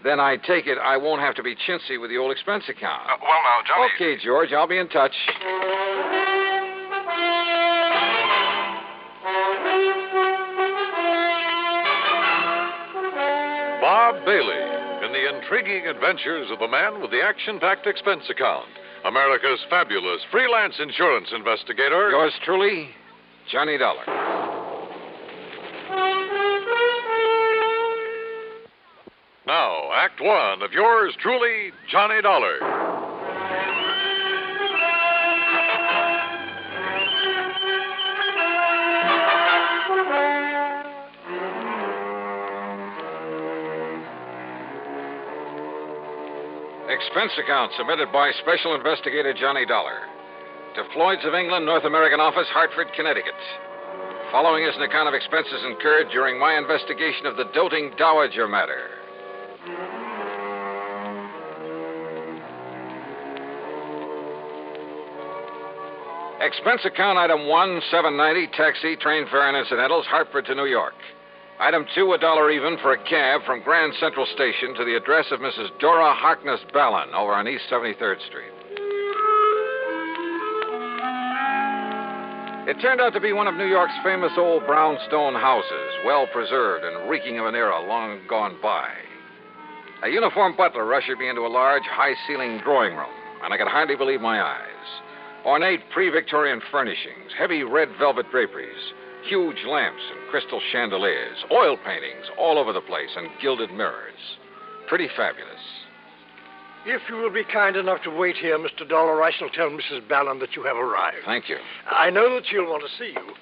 Then I take it I won't have to be chintzy with the old expense account. Well, now, Johnny... Okay, George, I'll be in touch. Bob Bailey in the intriguing adventures of the man with the action-packed expense account. America's fabulous freelance insurance investigator. Yours truly, Johnny Dollar. Now, Act One of yours truly, Johnny Dollar. Expense account submitted by Special Investigator Johnny Dollar to Floyd's of England, North American Office, Hartford, Connecticut. Following is an account of expenses incurred during my investigation of the doting Dowager matter. Expense account item 1, $7.90, taxi, train fare, and incidentals, Hartford to New York. Item 2, $1 even for a cab from Grand Central Station to the address of Mrs. Dora Harkness Ballin over on East 73rd Street. It turned out to be one of New York's famous old brownstone houses, well preserved and reeking of an era long gone by. A uniformed butler ushered me into a large, high-ceilinged drawing room, and I could hardly believe my eyes. Ornate pre-Victorian furnishings, heavy red velvet draperies, huge lamps and crystal chandeliers, oil paintings all over the place, and gilded mirrors. Pretty fabulous. If you will be kind enough to wait here, Mr. Dollar, I shall tell Mrs. Ballin that you have arrived. Thank you. I know that she'll want to see you.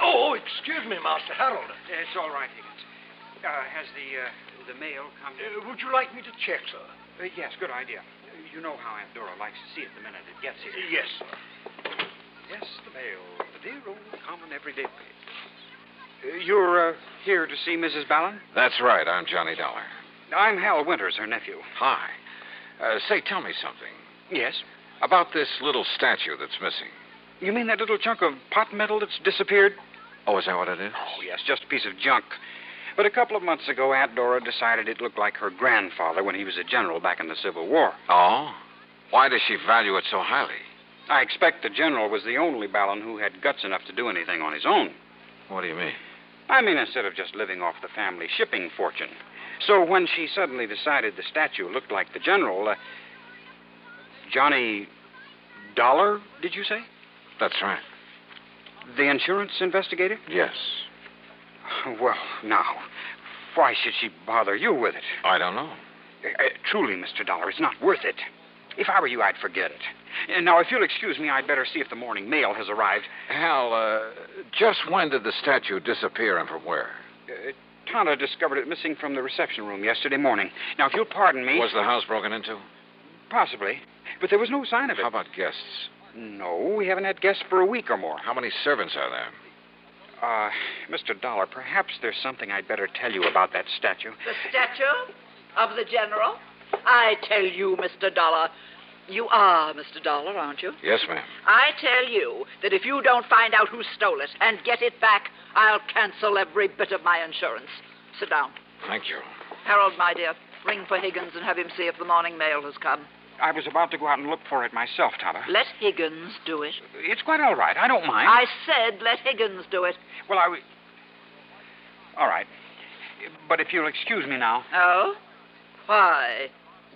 Oh, excuse me, Master Harold. It's all right, Higgins. Has the mail come? Would you like me to check, sir? Yes, good idea. You know how Aunt Dora likes to see it the minute it gets here. Yes, sir. Yes, the mail. The dear old common everyday place. You're here to see Mrs. Ballin? That's right. I'm Johnny Dollar. I'm Hal Winters, her nephew. Hi. Say, tell me something. Yes? About this little statue that's missing. You mean that little chunk of pot metal that's disappeared? Oh, is that what it is? Oh, yes, just a piece of junk. But a couple of months ago, Aunt Dora decided it looked like her grandfather when he was a general back in the Civil War. Oh? Why does she value it so highly? I expect the general was the only Ballon who had guts enough to do anything on his own. What do you mean? I mean, instead of just living off the family shipping fortune. So when she suddenly decided the statue looked like the general, Johnny Dollar, did you say? That's right. The insurance investigator? Yes. Well, now, why should she bother you with it? I don't know. Truly, Mr. Dollar, it's not worth it. If I were you, I'd forget it. Now, if you'll excuse me, I'd better see if the morning mail has arrived. Hal, just when did the statue disappear and from where? Tonto discovered it missing from the reception room yesterday morning. Now, if you'll pardon me... Was the house broken into? Possibly. But there was no sign of it. How about guests? No, we haven't had guests for a week or more. How many servants are there? Mr. Dollar, perhaps there's something I'd better tell you about that statue. The statue of the general? I tell you, Mr. Dollar. You are Mr. Dollar, aren't you? Yes, ma'am. I tell you that if you don't find out who stole it and get it back, I'll cancel every bit of my insurance. Sit down. Thank you. Harold, my dear, ring for Higgins and have him see if the morning mail has come. I was about to go out and look for it myself, Tonto. Let Higgins do it. It's quite all right. I don't mind. I said let Higgins do it. Well, all right. But if you'll excuse me now. Oh? Why?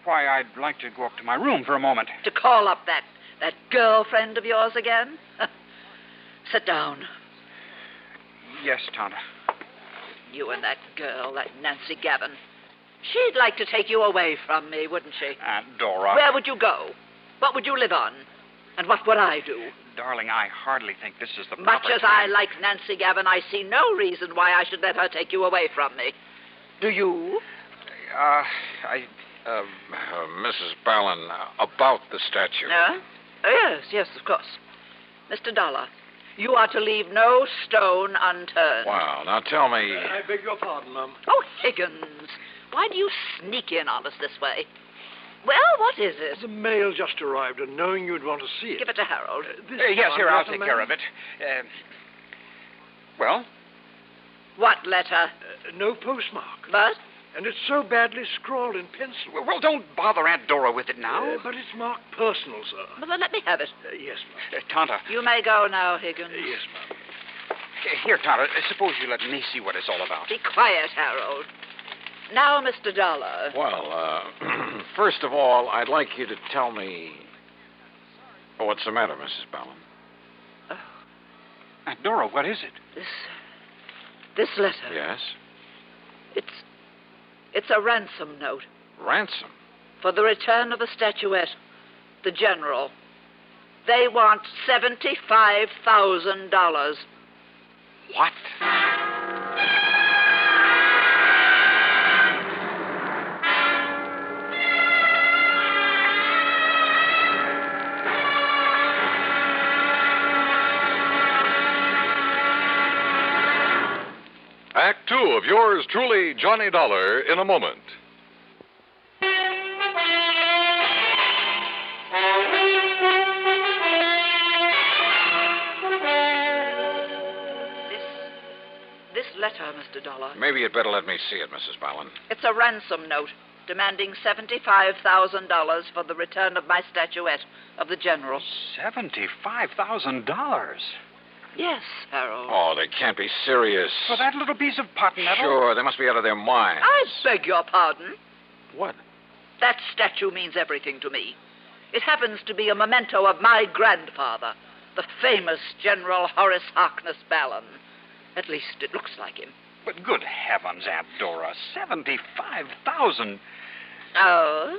Why, I'd like to go up to my room for a moment. To call up that girlfriend of yours again? Sit down. Yes, Tonto. You and that girl, that Nancy Gavin. She'd like to take you away from me, wouldn't she? Aunt Dora. Where would you go? What would you live on? And what would I do? Darling, I hardly think this is the Much proper as time. I like Nancy Gavin, I see no reason why I should let her take you away from me. Do you? Mrs. Ballon, about the statue. Yes, of course. Mr. Dollar, you are to leave no stone unturned. Wow, now tell me... I beg your pardon, ma'am. Oh, Higgins, why do you sneak in on us this way? Well, what is it? The mail just arrived, and knowing you'd want to see it... Give it to Harold. Yes, here, I'll take care of it. Well? What letter? No postmark. But? And it's so badly scrawled in pencil. Well, don't bother Aunt Dora with it now. But it's marked personal, sir. Well, then let me have it. Yes, ma'am. Tonto. You may go now, Higgins. Yes, ma'am. Here, Tonto, suppose you let me see what it's all about. Be quiet, Harold. Now, Mr. Dollar. Well, first of all, I'd like you to tell me... Oh, what's the matter, Mrs. Ballon? Aunt Dora, what is it? This letter. Yes? It's a ransom note. Ransom? For the return of the statuette. The general. They want $75,000. What? Act 2 of yours truly, Johnny Dollar, in a moment. This letter, Mr. Dollar. Maybe you'd better let me see it, Mrs. Ballon. It's a ransom note demanding $75,000 for the return of my statuette of the general. $75,000? Yes, Harold. Oh, they can't be serious. For that little piece of pot metal? Sure, they must be out of their minds. I beg your pardon. What? That statue means everything to me. It happens to be a memento of my grandfather, the famous General Horace Harkness Ballon. At least it looks like him. But good heavens, Aunt Dora, $75,000. Oh?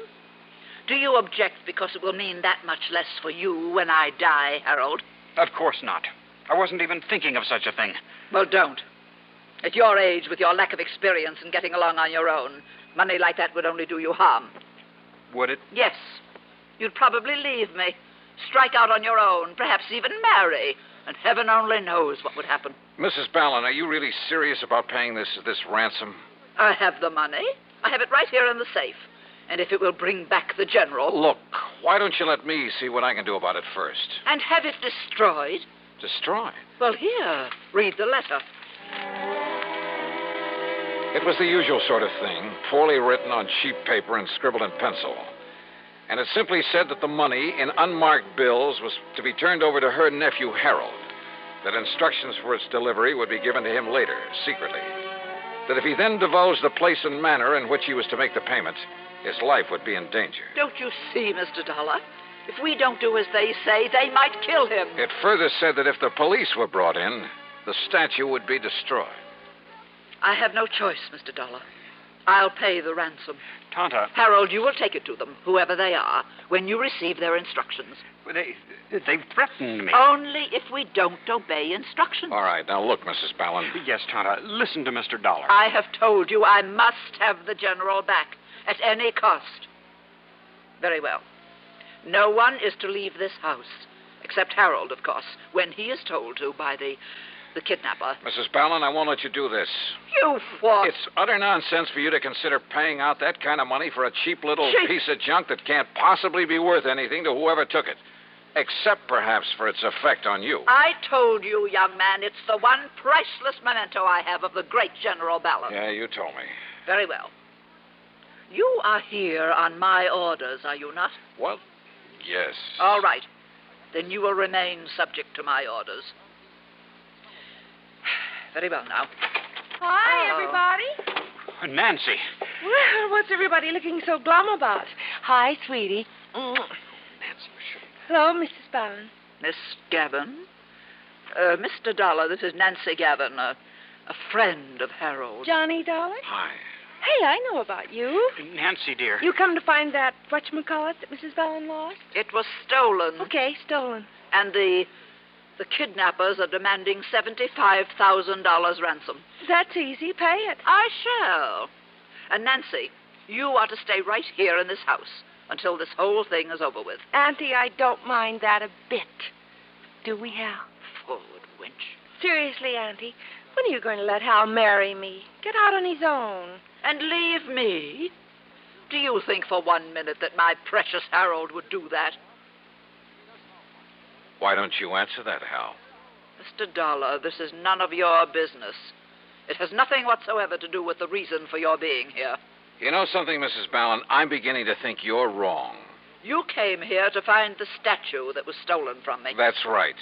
Do you object because it will mean that much less for you when I die, Harold? Of course not. I wasn't even thinking of such a thing. Well, don't. At your age, with your lack of experience in getting along on your own, money like that would only do you harm. Would it? Yes. You'd probably leave me, strike out on your own, perhaps even marry, and heaven only knows what would happen. Mrs. Ballon, are you really serious about paying this ransom? I have the money. I have it right here in the safe. And if it will bring back the general... Look, why don't you let me see what I can do about it first? And have it destroyed? Destroyed? Well, here, read the letter. It was the usual sort of thing, poorly written on cheap paper and scribbled in pencil. And it simply said that the money in unmarked bills was to be turned over to her nephew, Harold. That instructions for its delivery would be given to him later, secretly. That if he then divulged the place and manner in which he was to make the payment, his life would be in danger. Don't you see, Mr. Dollar? If we don't do as they say, they might kill him. It further said that if the police were brought in, the statue would be destroyed. I have no choice, Mr. Dollar. I'll pay the ransom. Tonto. Harold, you will take it to them, whoever they are, when you receive their instructions. They've threatened me. Only if we don't obey instructions. All right, now look, Mrs. Ballon. Yes, Tonto. Listen to Mr. Dollar. I have told you I must have the general back at any cost. Very well. No one is to leave this house, except Harold, of course, when he is told to by the kidnapper. Mrs. Ballon, I won't let you do this. You what? It's utter nonsense for you to consider paying out that kind of money for a cheap little piece of junk that can't possibly be worth anything to whoever took it. Except, perhaps, for its effect on you. I told you, young man, it's the one priceless memento I have of the great General Ballon. Yeah, you told me. Very well. You are here on my orders, are you not? Well, yes. All right. Then you will remain subject to my orders. Very well now. Hi, everybody. Nancy. Well, what's everybody looking so glum about? Hi, sweetie. Nancy, Hello, Mrs. Ballon. Miss Gavin? Mr. Dollar, this is Nancy Gavin, a friend of Harold. Johnny Dollar? Hi. Hey, I know about you. Nancy, dear. You come to find that whatchamacallit that Mrs. Ballon lost? It was stolen. Okay, stolen. And the kidnappers are demanding $75,000 ransom. That's easy. Pay it. I shall. And Nancy, you are to stay right here in this house until this whole thing is over with. Auntie, I don't mind that a bit. Do we, Hal? Forward, wench. Seriously, Auntie, when are you going to let Hal marry me? Get out on his own. And leave me? Do you think for 1 minute that my precious Harold would do that? Why don't you answer that, Hal? Mr. Dollar, this is none of your business. It has nothing whatsoever to do with the reason for your being here. You know something, Mrs. Ballon? I'm beginning to think you're wrong. You came here to find the statue that was stolen from me. That's right.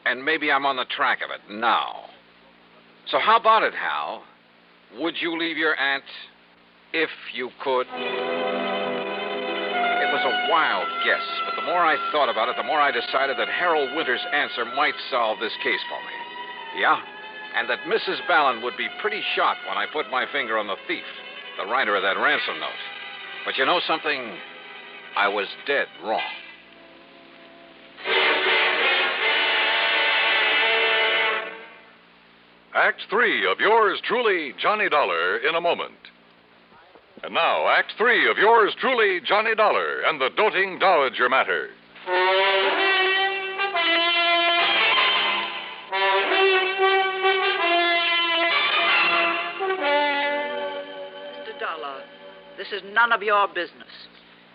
And maybe I'm on the track of it now. So how about it, Hal? Would you leave your aunt if you could? It was a wild guess, but the more I thought about it, the more I decided that Harold Winter's answer might solve this case for me. Yeah? And that Mrs. Ballon would be pretty shocked when I put my finger on the thief, the writer of that ransom note. But you know something? I was dead wrong. Act 3 of yours truly, Johnny Dollar, in a moment. And now, Act 3 of yours truly, Johnny Dollar, and the doting Dowager Matter. Mr. Dollar, this is none of your business.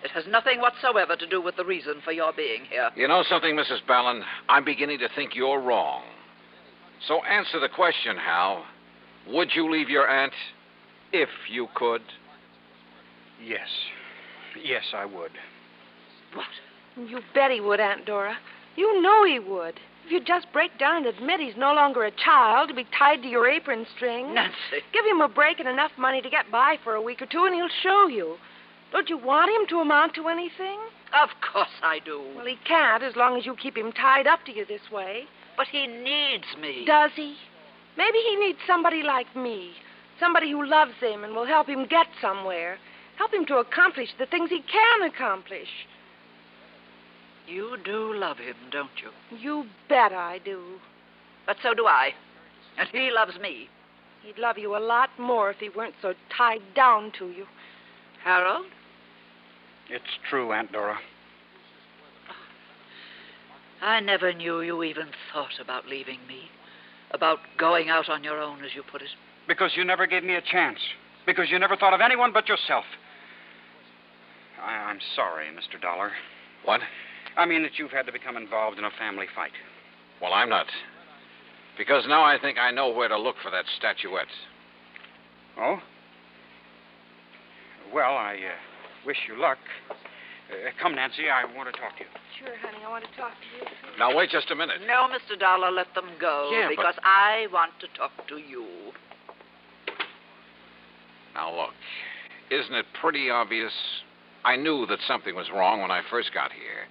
It has nothing whatsoever to do with the reason for your being here. You know something, Mrs. Ballon? I'm beginning to think you're wrong. So answer the question, Hal. Would you leave your aunt if you could? Yes. Yes, I would. What? You bet he would, Aunt Dora. You know he would. If you'd just break down and admit he's no longer a child to be tied to your apron string. Nancy. Give him a break and enough money to get by for a week or two, and he'll show you. Don't you want him to amount to anything? Of course I do. Well, he can't as long as you keep him tied up to you this way. But he needs me. Does he? Maybe he needs somebody like me. Somebody who loves him and will help him get somewhere. Help him to accomplish the things he can accomplish. You do love him, don't you? You bet I do. But so do I. And he loves me. He'd love you a lot more if he weren't so tied down to you. Harold? It's true, Aunt Dora. I never knew you even thought about leaving me. About going out on your own, as you put it. Because you never gave me a chance. Because you never thought of anyone but yourself. I'm sorry, Mr. Dollar. What? I mean that you've had to become involved in a family fight. Well, I'm not. Because now I think I know where to look for that statuette. Oh? Well, I wish you luck. Come, Nancy, I want to talk to you. Sure, honey, I want to talk to you. Now, wait just a minute. No, Mr. Dollar, let them go. Yeah, because I want to talk to you. Now, look, isn't it pretty obvious? I knew that something was wrong when I first got here.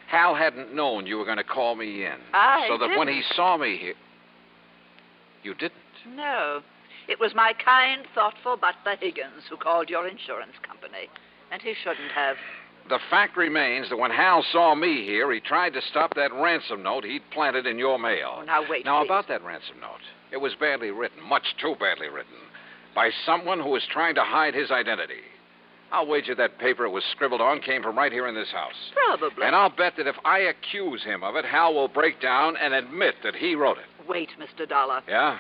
Hal hadn't known you were going to call me in. So that when he saw me here... You didn't? No. It was my kind, thoughtful butler Higgins who called your insurance company. And he shouldn't have. The fact remains that when Hal saw me here, he tried to stop that ransom note he'd planted in your mail. Oh, now, wait, Now, please. about that ransom note. It was badly written, much too badly written, by someone who was trying to hide his identity. I'll wager that paper it was scribbled on came from right here in this house. Probably. And I'll bet that if I accuse him of it, Hal will break down and admit that he wrote it. Wait, Mr. Dollar. Yeah?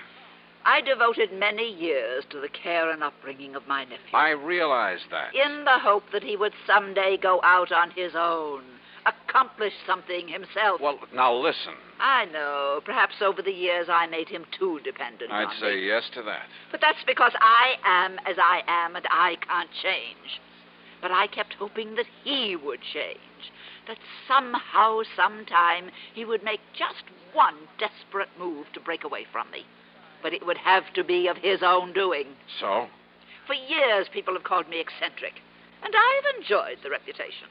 I devoted many years to the care and upbringing of my nephew. I realize that. In the hope that he would someday go out on his own, accomplish something himself. Well, now listen. I know. Perhaps over the years I made him too dependent on I'd say me. yes to that. But that's because I am as I am and I can't change. But I kept hoping that he would change. That somehow, sometime, he would make just one desperate move to break away from me. But it would have to be of his own doing. So? For years, people have called me eccentric. And I've enjoyed the reputation.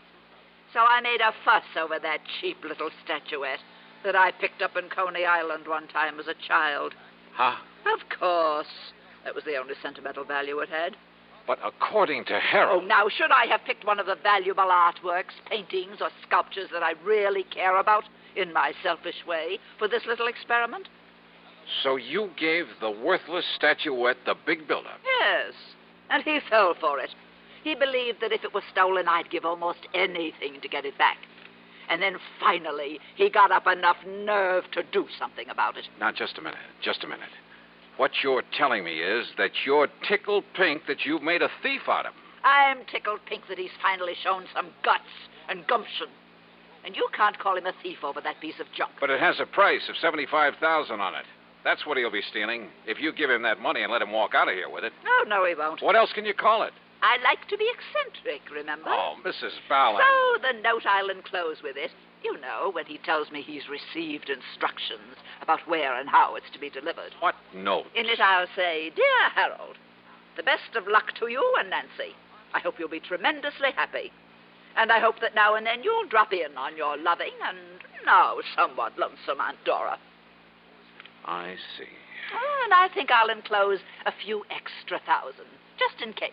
So I made a fuss over that cheap little statuette that I picked up in Coney Island one time as a child. Huh? Of course. That was the only sentimental value it had. But according to Harold... Oh, now, should I have picked one of the valuable artworks, paintings, or sculptures that I really care about, in my selfish way, for this little experiment? So you gave the worthless statuette the big build-up? Yes. And he fell for it. He believed that if it was stolen, I'd give almost anything to get it back. And then finally, he got up enough nerve to do something about it. Now, just a minute. Just a minute. What you're telling me is that you're tickled pink that you've made a thief out of him. I'm tickled pink that he's finally shown some guts and gumption. And you can't call him a thief over that piece of junk. But it has a price of $75,000 on it. That's what he'll be stealing if you give him that money and let him walk out of here with it. No, he won't. What else can you call it? I like to be eccentric, remember? Oh, Mrs. Ballard. So the note I'll enclose with it, you know, when he tells me he's received instructions about where and how it's to be delivered. What note? In it I'll say, Dear Harold, the best of luck to you and Nancy. I hope you'll be tremendously happy. And I hope that now and then you'll drop in on your loving and now somewhat lonesome Aunt Dora. I see. Oh, and I think I'll enclose a few extra thousand, just in case.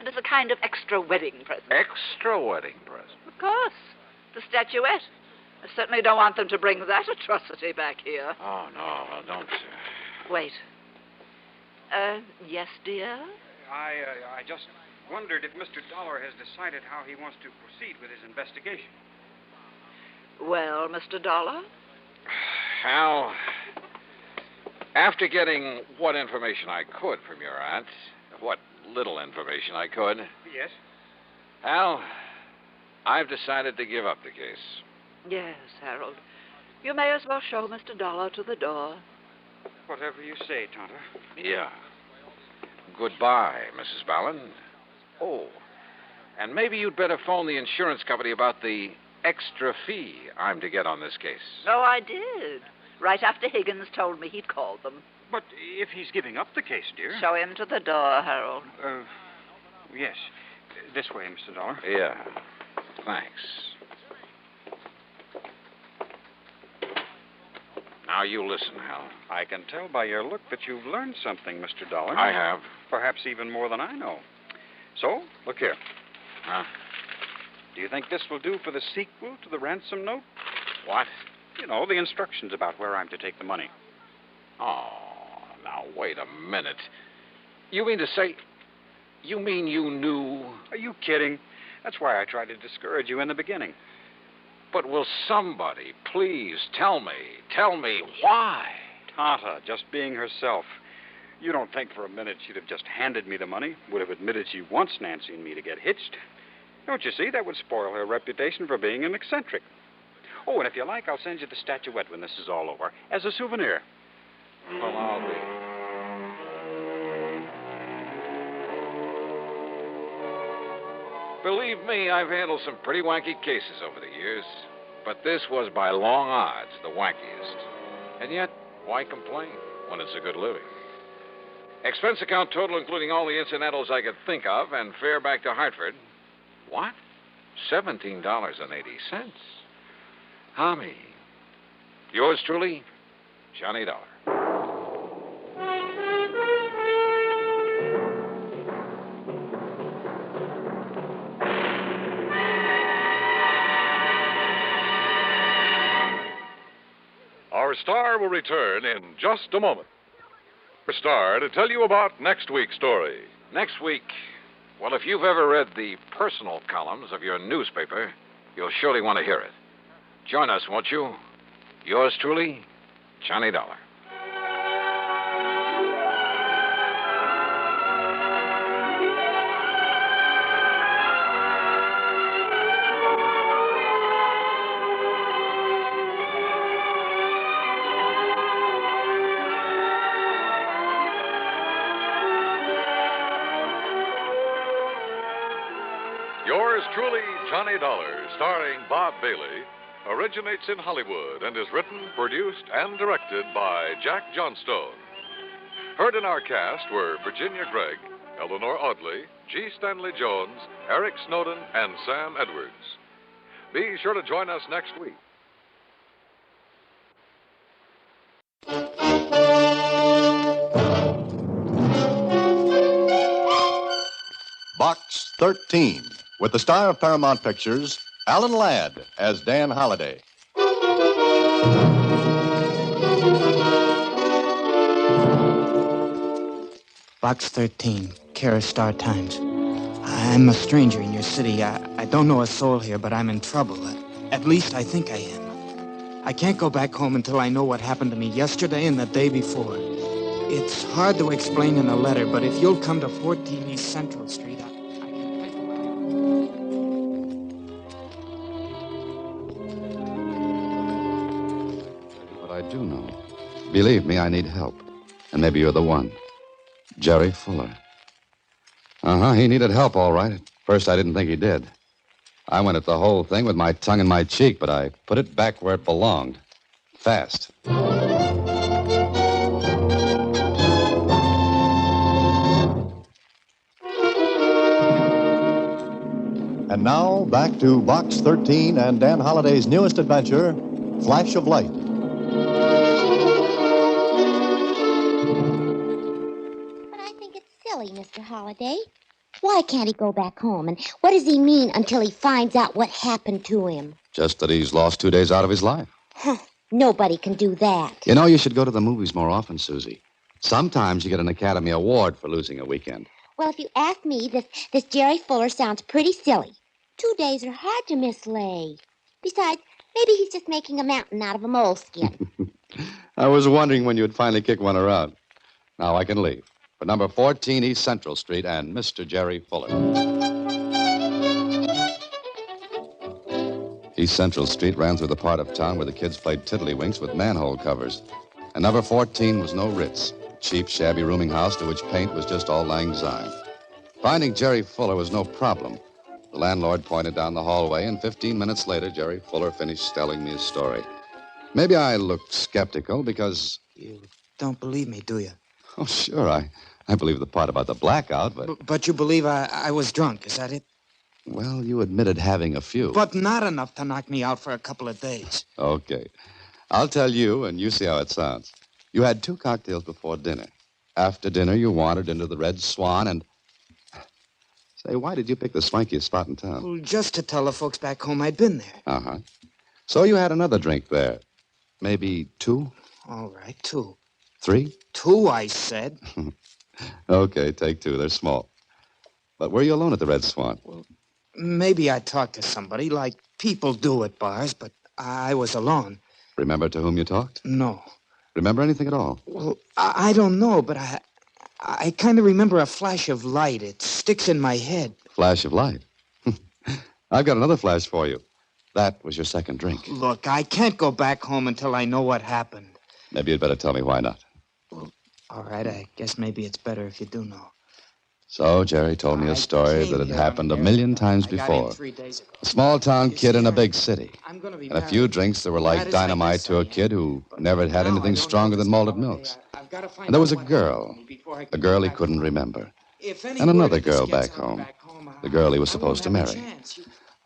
And as a kind of extra wedding present. Extra wedding present? Of course. The statuette. I certainly don't want them to bring that atrocity back here. Oh, no, well, don't... Wait. Yes, dear? I just wondered if Mr. Dollar has decided how he wants to proceed with his investigation. Well, Mr. Dollar? Hal, after getting what information I could from your aunt, what little information I could... Yes? Hal, I've decided to give up the case. Yes, Harold. You may as well show Mr. Dollar to the door. Whatever you say, Tonto. Yeah. Goodbye, Mrs. Ballard. Oh, and maybe you'd better phone the insurance company about the extra fee I'm to get on this case. Oh, I did. Right after Higgins told me he'd called them. But if he's giving up the case, dear... Show him to the door, Harold. Yes. This way, Mr. Dollar. Yeah. Thanks. Now, you listen, Hal. I can tell by your look that you've learned something, Mr. Dollar. I have. Perhaps even more than I know. So, look here. Huh? Do you think this will do for the sequel to the ransom note? What? You know, the instructions about where I'm to take the money. Oh, now, wait a minute. You mean to say... You mean you knew... Are you kidding? That's why I tried to discourage you in the beginning. But will somebody please tell me why? Tata, just being herself. You don't think for a minute she'd have just handed me the money, would have admitted she wants Nancy and me to get hitched. Don't you see? That would spoil her reputation for being an eccentric. Oh, and if you like, I'll send you the statuette when this is all over, as a souvenir. Well, I'll be. Believe me, I've handled some pretty wanky cases over the years, but this was by long odds the wankiest. And yet, why complain when it's a good living? Expense account total, including all the incidentals I could think of, and fare back to Hartford. What? $17.80. Tommy. Yours truly, Johnny Dollar. Our star will return in just a moment. Our star to tell you about next week's story. Next week, well, if you've ever read the personal columns of your newspaper, you'll surely want to hear it. Join us, won't you? Yours truly, Johnny Dollar. Yours truly, Johnny Dollar, starring Bob Bailey, originates in Hollywood and is written, produced, and directed by Jack Johnstone. Heard in our cast were Virginia Gregg, Eleanor Audley, G. Stanley Jones, Eric Snowden, and Sam Edwards. Be sure to join us next week. Box 13, with the star of Paramount Pictures, Alan Ladd, as Dan Holliday. Box 13, care of Star Times. I'm a stranger in your city. I don't know a soul here, but I'm in trouble. At least I think I am. I can't go back home until I know what happened to me yesterday and the day before. It's hard to explain in a letter, but if you'll come to 14 East Central Street, But I do know. Believe me, I need help. And maybe you're the one. Jerry Fuller. He needed help, all right. At first, I didn't think he did. I went at the whole thing with my tongue in my cheek, but I put it back where it belonged. Fast. And now, back to Box 13 and Dan Holliday's newest adventure, Flash of Light. Silly, Mr. Holliday. Why can't he go back home? And what does he mean until he finds out what happened to him? Just that he's lost 2 days out of his life. Nobody can do that. You know, you should go to the movies more often, Susie. Sometimes you get an Academy Award for losing a weekend. Well, if you ask me, this Jerry Fuller sounds pretty silly. 2 days are hard to mislay. Besides, maybe he's just making a mountain out of a moleskin. I was wondering when you'd finally kick one around. Now I can leave. For number 14 East Central Street and Mr. Jerry Fuller. East Central Street ran through the part of town where the kids played tiddlywinks with manhole covers. And number 14 was no Ritz, a cheap, shabby rooming house to which paint was just all lang syne. Finding Jerry Fuller was no problem. The landlord pointed down the hallway, and 15 minutes later, Jerry Fuller finished telling me his story. Maybe I looked skeptical because... You don't believe me, do you? Oh, sure, I believe the part about the blackout, but... But you believe I was drunk, is that it? Well, you admitted having a few. But not enough to knock me out for a couple of days. Okay. I'll tell you, and you see how it sounds. You had 2 cocktails before dinner. After dinner, you wandered into the Red Swan and... Say, why did you pick the swankiest spot in town? Well, just to tell the folks back home I'd been there. Uh-huh. So you had another drink there. Maybe 2? All right, 2. 3? 2, I said. Okay, take 2. They're small. But were you alone at the Red Swan? Well, maybe I talked to somebody, like people do at bars, but I was alone. Remember to whom you talked? No. Remember anything at all? Well, I don't know, but I kind of remember a flash of light. It sticks in my head. Flash of light? I've got another flash for you. That was your second drink. Look, I can't go back home until I know what happened. Maybe you'd better tell me why not. All right, I guess maybe it's better if you do know. So Jerry told me a story that had happened a million times before. A small-town kid in a big city. And a few drinks that were like dynamite to a kid who never had anything stronger than malted milks. And there was a girl he couldn't remember. And another girl back home, the girl he was supposed to marry.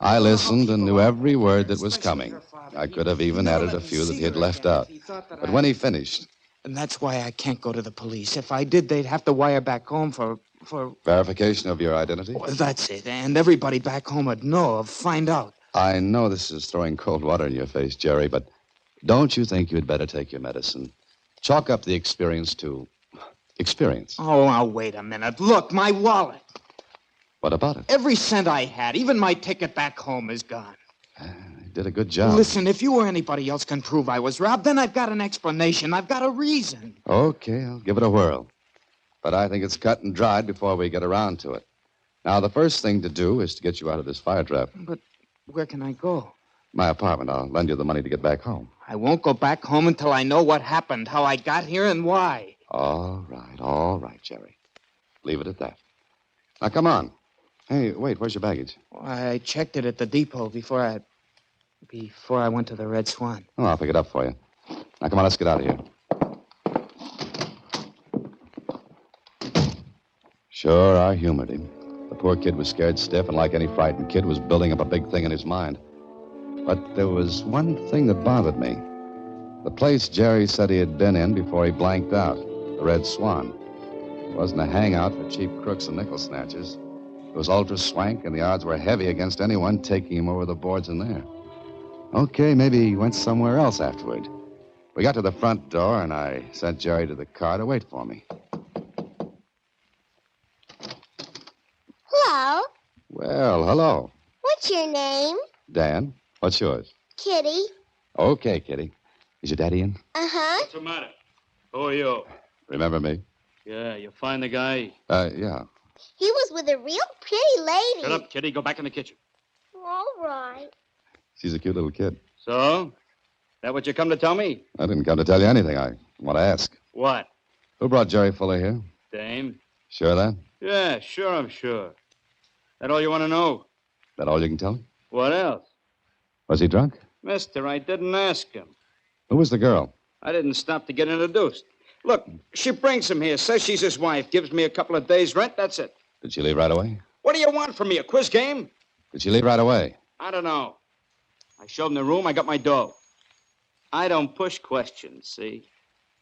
I listened and knew every word that was coming. I could have even added a few that he had left out. But when he finished... And that's why I can't go to the police. If I did, they'd have to wire back home for... Verification of your identity? Well, that's it. And everybody back home would know, find out. I know this is throwing cold water in your face, Jerry, but don't you think you'd better take your medicine? Chalk up the experience to experience. Oh, now, wait a minute. Look, my wallet. What about it? Every cent I had, even my ticket back home, is gone. You did a good job. Listen, if you or anybody else can prove I was robbed, then I've got an explanation. I've got a reason. Okay, I'll give it a whirl. But I think it's cut and dried before we get around to it. Now, the first thing to do is to get you out of this fire trap. But where can I go? My apartment. I'll lend you the money to get back home. I won't go back home until I know what happened, how I got here, and why. All right, Jerry. Leave it at that. Now, come on. Hey, wait, where's your baggage? I checked it at the depot before I went to the Red Swan. Oh, I'll pick it up for you. Now, come on, let's get out of here. Sure, I humored him. The poor kid was scared stiff, and like any frightened kid, was building up a big thing in his mind. But there was one thing that bothered me. The place Jerry said he had been in before he blanked out, the Red Swan. It wasn't a hangout for cheap crooks and nickel snatchers. It was ultra-swank, and the odds were heavy against anyone taking him over the boards in there. Okay, maybe he went somewhere else afterward. We got to the front door, and I sent Jerry to the car to wait for me. Hello. Well, hello. What's your name? Dan. What's yours? Kitty. Okay, Kitty. Is your daddy in? Uh-huh. What's the matter? Who are you? Remember me? Yeah, you find the guy? Yeah. He was with a real pretty lady. Shut up, Kitty. Go back in the kitchen. All right. She's a cute little kid. So? That what you come to tell me? I didn't come to tell you anything. I want to ask. What? Who brought Jerry Fuller here? Dame? Sure of that? Yeah, sure, I'm sure. That all you want to know? That all you can tell me? What else? Was he drunk? Mister, I didn't ask him. Who was the girl? I didn't stop to get introduced. Look, she brings him here, says she's his wife, gives me a couple of days' rent, that's it. Did she leave right away? What do you want from me, a quiz game? Did she leave right away? I don't know. I showed him the room, I got my dough. I don't push questions, see?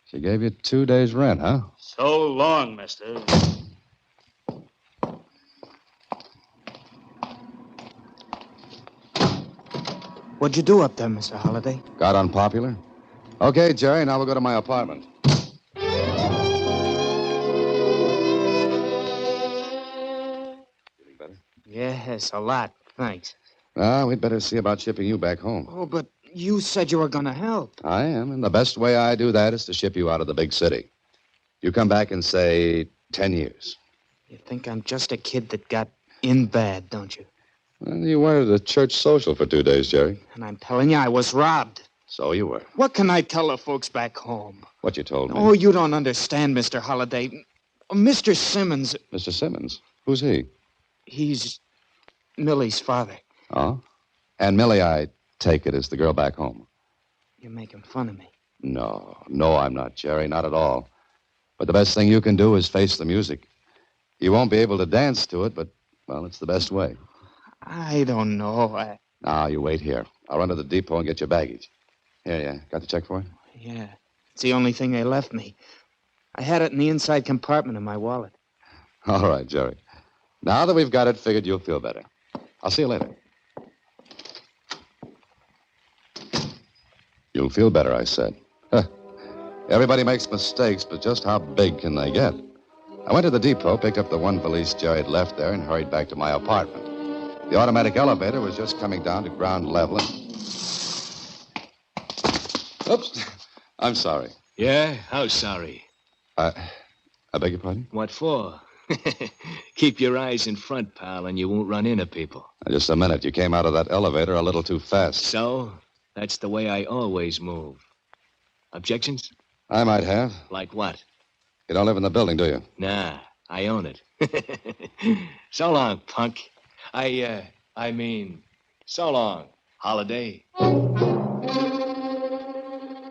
She gave you 2 days' rent, huh? So long, mister. What'd you do up there, Mr. Holliday? Got unpopular? Okay, Jerry, now we'll go to my apartment. Feeling better? Yes, a lot. Thanks. We'd better see about shipping you back home. Oh, but you said you were going to help. I am, and the best way I do that is to ship you out of the big city. You come back in, say, 10 years. You think I'm just a kid that got in bad, don't you? Well, you were at a church social for 2 days, Jerry. And I'm telling you, I was robbed. So you were. What can I tell the folks back home? What you told me. Oh, you don't understand, Mr. Holliday. Mr. Simmons. Mr. Simmons? Who's he? He's Millie's father. Oh? And Millie, I take it, is the girl back home. You're making fun of me. No, I'm not, Jerry, not at all. But the best thing you can do is face the music. You won't be able to dance to it, but, well, it's the best way. I don't know. Now, you wait here. I'll run to the depot and get your baggage. Here, yeah. Got the check for it? Yeah. It's the only thing they left me. I had it in the inside compartment of my wallet. All right, Jerry. Now that we've got it figured, you'll feel better. I'll see you later. You'll feel better, I said. Everybody makes mistakes, but just how big can they get? I went to the depot, picked up the one valise Jerry had left there, and hurried back to my apartment. The automatic elevator was just coming down to ground level and... Oops. I'm sorry. Yeah? How sorry? I beg your pardon? What for? Keep your eyes in front, pal, and you won't run into people. Now, just a minute. You came out of that elevator a little too fast. So? That's the way I always move. Objections? I might have. Like what? You don't live in the building, do you? Nah, I own it. So long, punk. I mean, so long, Holiday.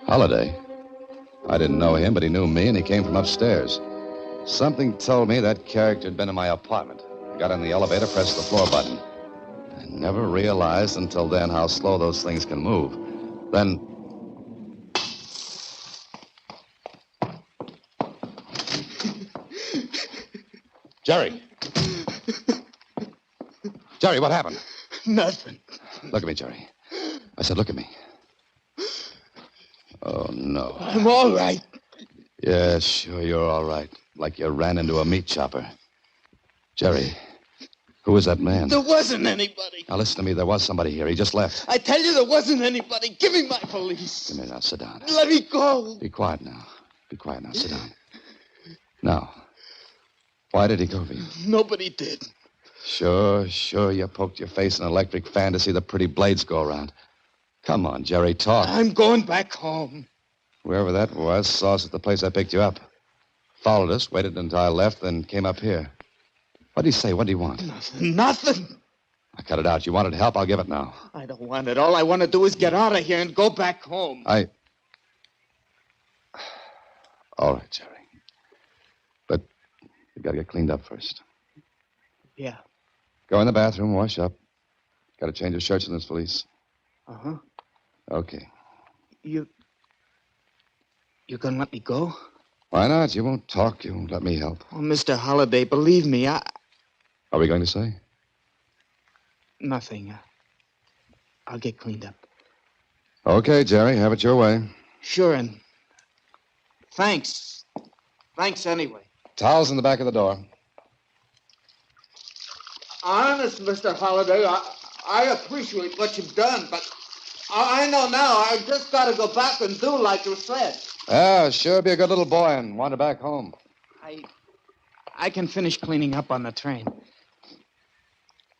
Holiday? I didn't know him, but he knew me, and he came from upstairs. Something told me that character had been in my apartment. I got in the elevator, pressed the floor button. I never realized until then how slow those things can move. Then... Jerry! Jerry, what happened? Nothing. Look at me, Jerry. I said, look at me. Oh, no. I'm all right. Yeah, sure, you're all right. Like you ran into a meat chopper. Jerry, who was that man? There wasn't anybody. Now, listen to me. There was somebody here. He just left. I tell you, there wasn't anybody. Give me my police. Come here now. Sit down. Let me go. Be quiet now. Be quiet now. Sit down. Now, why did he go for you? Nobody did. Sure. You poked your face in an electric fan to see the pretty blades go around. Come on, Jerry, talk. I'm going back home. Whoever that was saw us at the place I picked you up. Followed us, waited until I left, then came up here. What'd he say? What'd he want? Nothing. I cut it out. You wanted help? I'll give it now. I don't want it. All I want to do is get out of here and go back home. All right, Jerry. But you gotta get cleaned up first. Yeah. Go in the bathroom, wash up. Gotta change your shirts in this valise. Uh-huh. Okay. You're gonna let me go? Why not? You won't talk. You won't let me help. Oh, Mr. Holliday, believe me, Are we going to say? Nothing. I'll get cleaned up. Okay, Jerry. Have it your way. Sure, and thanks. Thanks anyway. Towels in the back of the door. Honest, Mr. Holliday, I appreciate what you've done, but I know now I just got to go back and do like you said. Yeah, sure, be a good little boy and wander back home. I can finish cleaning up on the train.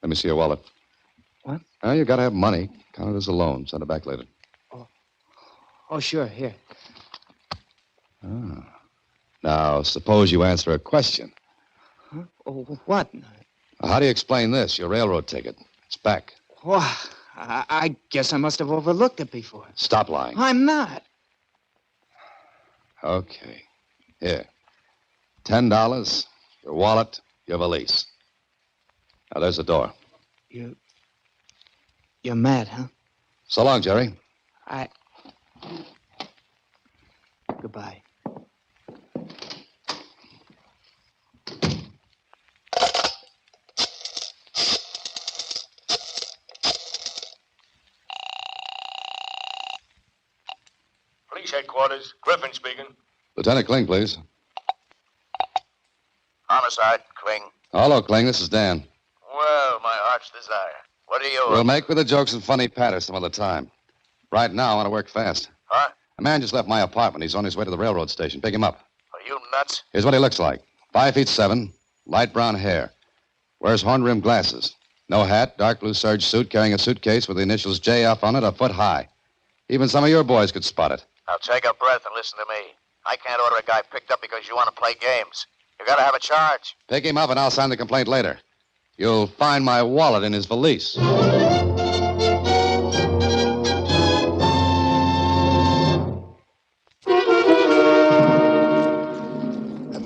Let me see your wallet. What? You gotta have money. Count it as a loan. Send it back later. Oh, sure, here. Now, suppose you answer a question. Huh? Oh, what? How do you explain this? Your railroad ticket. It's back. Oh, I guess I must have overlooked it before. Stop lying. I'm not. Okay. Here. $10, your wallet, your valise. Now, there's the door. You're mad, huh? So long, Jerry. Goodbye. Police headquarters, Griffin speaking. Lieutenant Kling, please. Homicide, Kling. Hello, Kling. This is Dan. Well, my heart's desire. What are you... We'll make with the jokes and funny patter some other time. Right now, I want to work fast. Huh? A man just left my apartment. He's on his way to the railroad station. Pick him up. Are you nuts? Here's what he looks like. 5'7", light brown hair. Wears horn-rimmed glasses. No hat, dark blue serge suit, carrying a suitcase with the initials JF on it, a foot high. Even some of your boys could spot it. Now take a breath and listen to me. I can't order a guy picked up because you want to play games. You gotta have a charge. Pick him up and I'll sign the complaint later. You'll find my wallet in his valise. And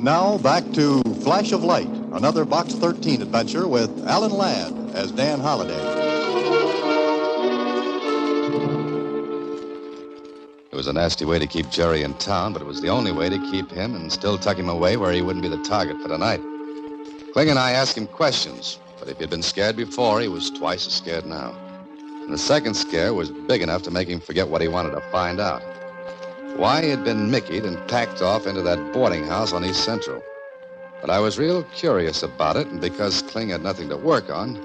now back to Flash of Light, another Box 13 adventure with Alan Ladd as Dan Holliday. It was a nasty way to keep Jerry in town, but it was the only way to keep him and still tuck him away where he wouldn't be the target for the night. Kling and I asked him questions, but if he'd been scared before, he was twice as scared now. And the second scare was big enough to make him forget what he wanted to find out. Why he had been Mickeyed and packed off into that boarding house on East Central. But I was real curious about it, and because Kling had nothing to work on,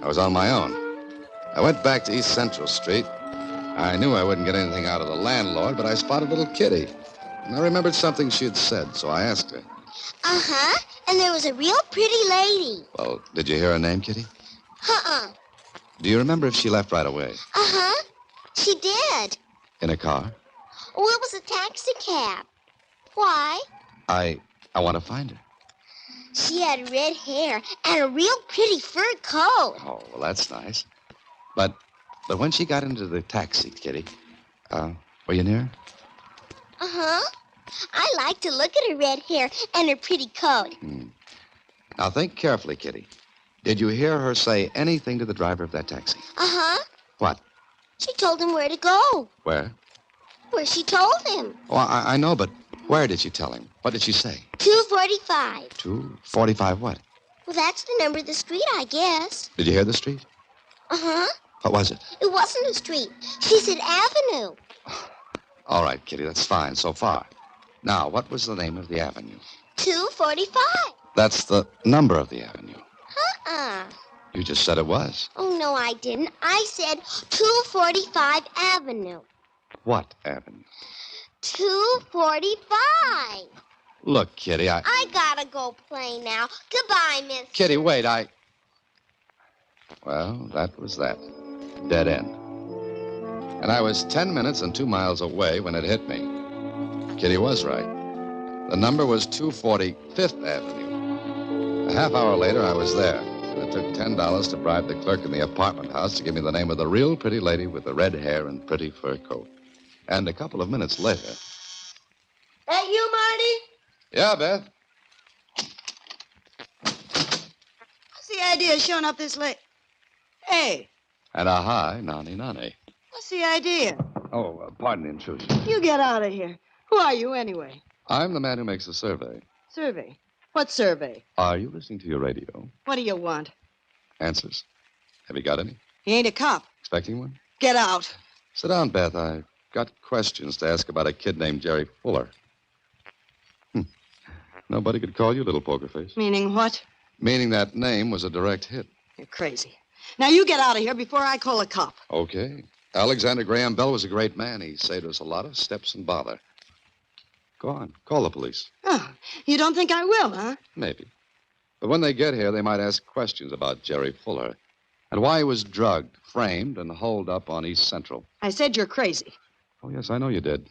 I was on my own. I went back to East Central Street. I knew I wouldn't get anything out of the landlord, but I spotted little Kitty. And I remembered something she had said, so I asked her. Uh-huh. and there was a real pretty lady. Well, did you hear her name, Kitty? Uh-uh. Do you remember if she left right away? Uh-huh. She did. In a car? Oh, it was a taxi cab. Why? I want to find her. She had red hair and a real pretty fur coat. Oh, well, that's nice. But when she got into the taxi, Kitty, were you near her? Uh-huh. I like to look at her red hair and her pretty coat. Now, think carefully, Kitty. Did you hear her say anything to the driver of that taxi? Uh-huh. What? She told him where to go. Where? Where she told him. Oh, I know, but where did she tell him? What did she say? 245. 245 what? Well, that's the number of the street, I guess. Did you hear the street? Uh-huh. What was it? It wasn't a street. She said avenue. All right, Kitty, that's fine so far. Now, what was the name of the avenue? 245. That's the number of the avenue. Uh-uh. You just said it was. Oh, no, I didn't. I said 245 Avenue. What avenue? 245. Look, Kitty, I gotta go play now. Goodbye, miss. Kitty, wait, Well, that was that. Dead end. And I was 10 minutes and 2 miles away when it hit me. Kitty was right. The number was 245th Avenue. A half hour later, I was there. And it took $10 to bribe the clerk in the apartment house to give me the name of the real pretty lady with the red hair and pretty fur coat. And a couple of minutes later... That you, Marty? Yeah, Beth? What's the idea of showing up this late? Hey, And a hi, nani. what's the idea? Oh, pardon the intrusion. You get out of here. Who are you, anyway? I'm the man who makes the survey. Survey? What survey? Are you listening to your radio? What do you want? Answers? Have you got any? He ain't a cop. Expecting one? Get out. Sit down, Beth. I've got questions to ask about a kid named Jerry Fuller. Nobody could call you little poker face. Meaning what? Meaning that name was a direct hit. You're crazy. Now you get out of here before I call a cop. Okay. Alexander Graham Bell was a great man. He saved us a lot of steps and bother. Go on. Call the police. Oh, you don't think I will, huh? Maybe. But when they get here, they might ask questions about Jerry Fuller and why he was drugged, framed, and holed up on East Central. I said you're crazy. Oh, yes, I know you did.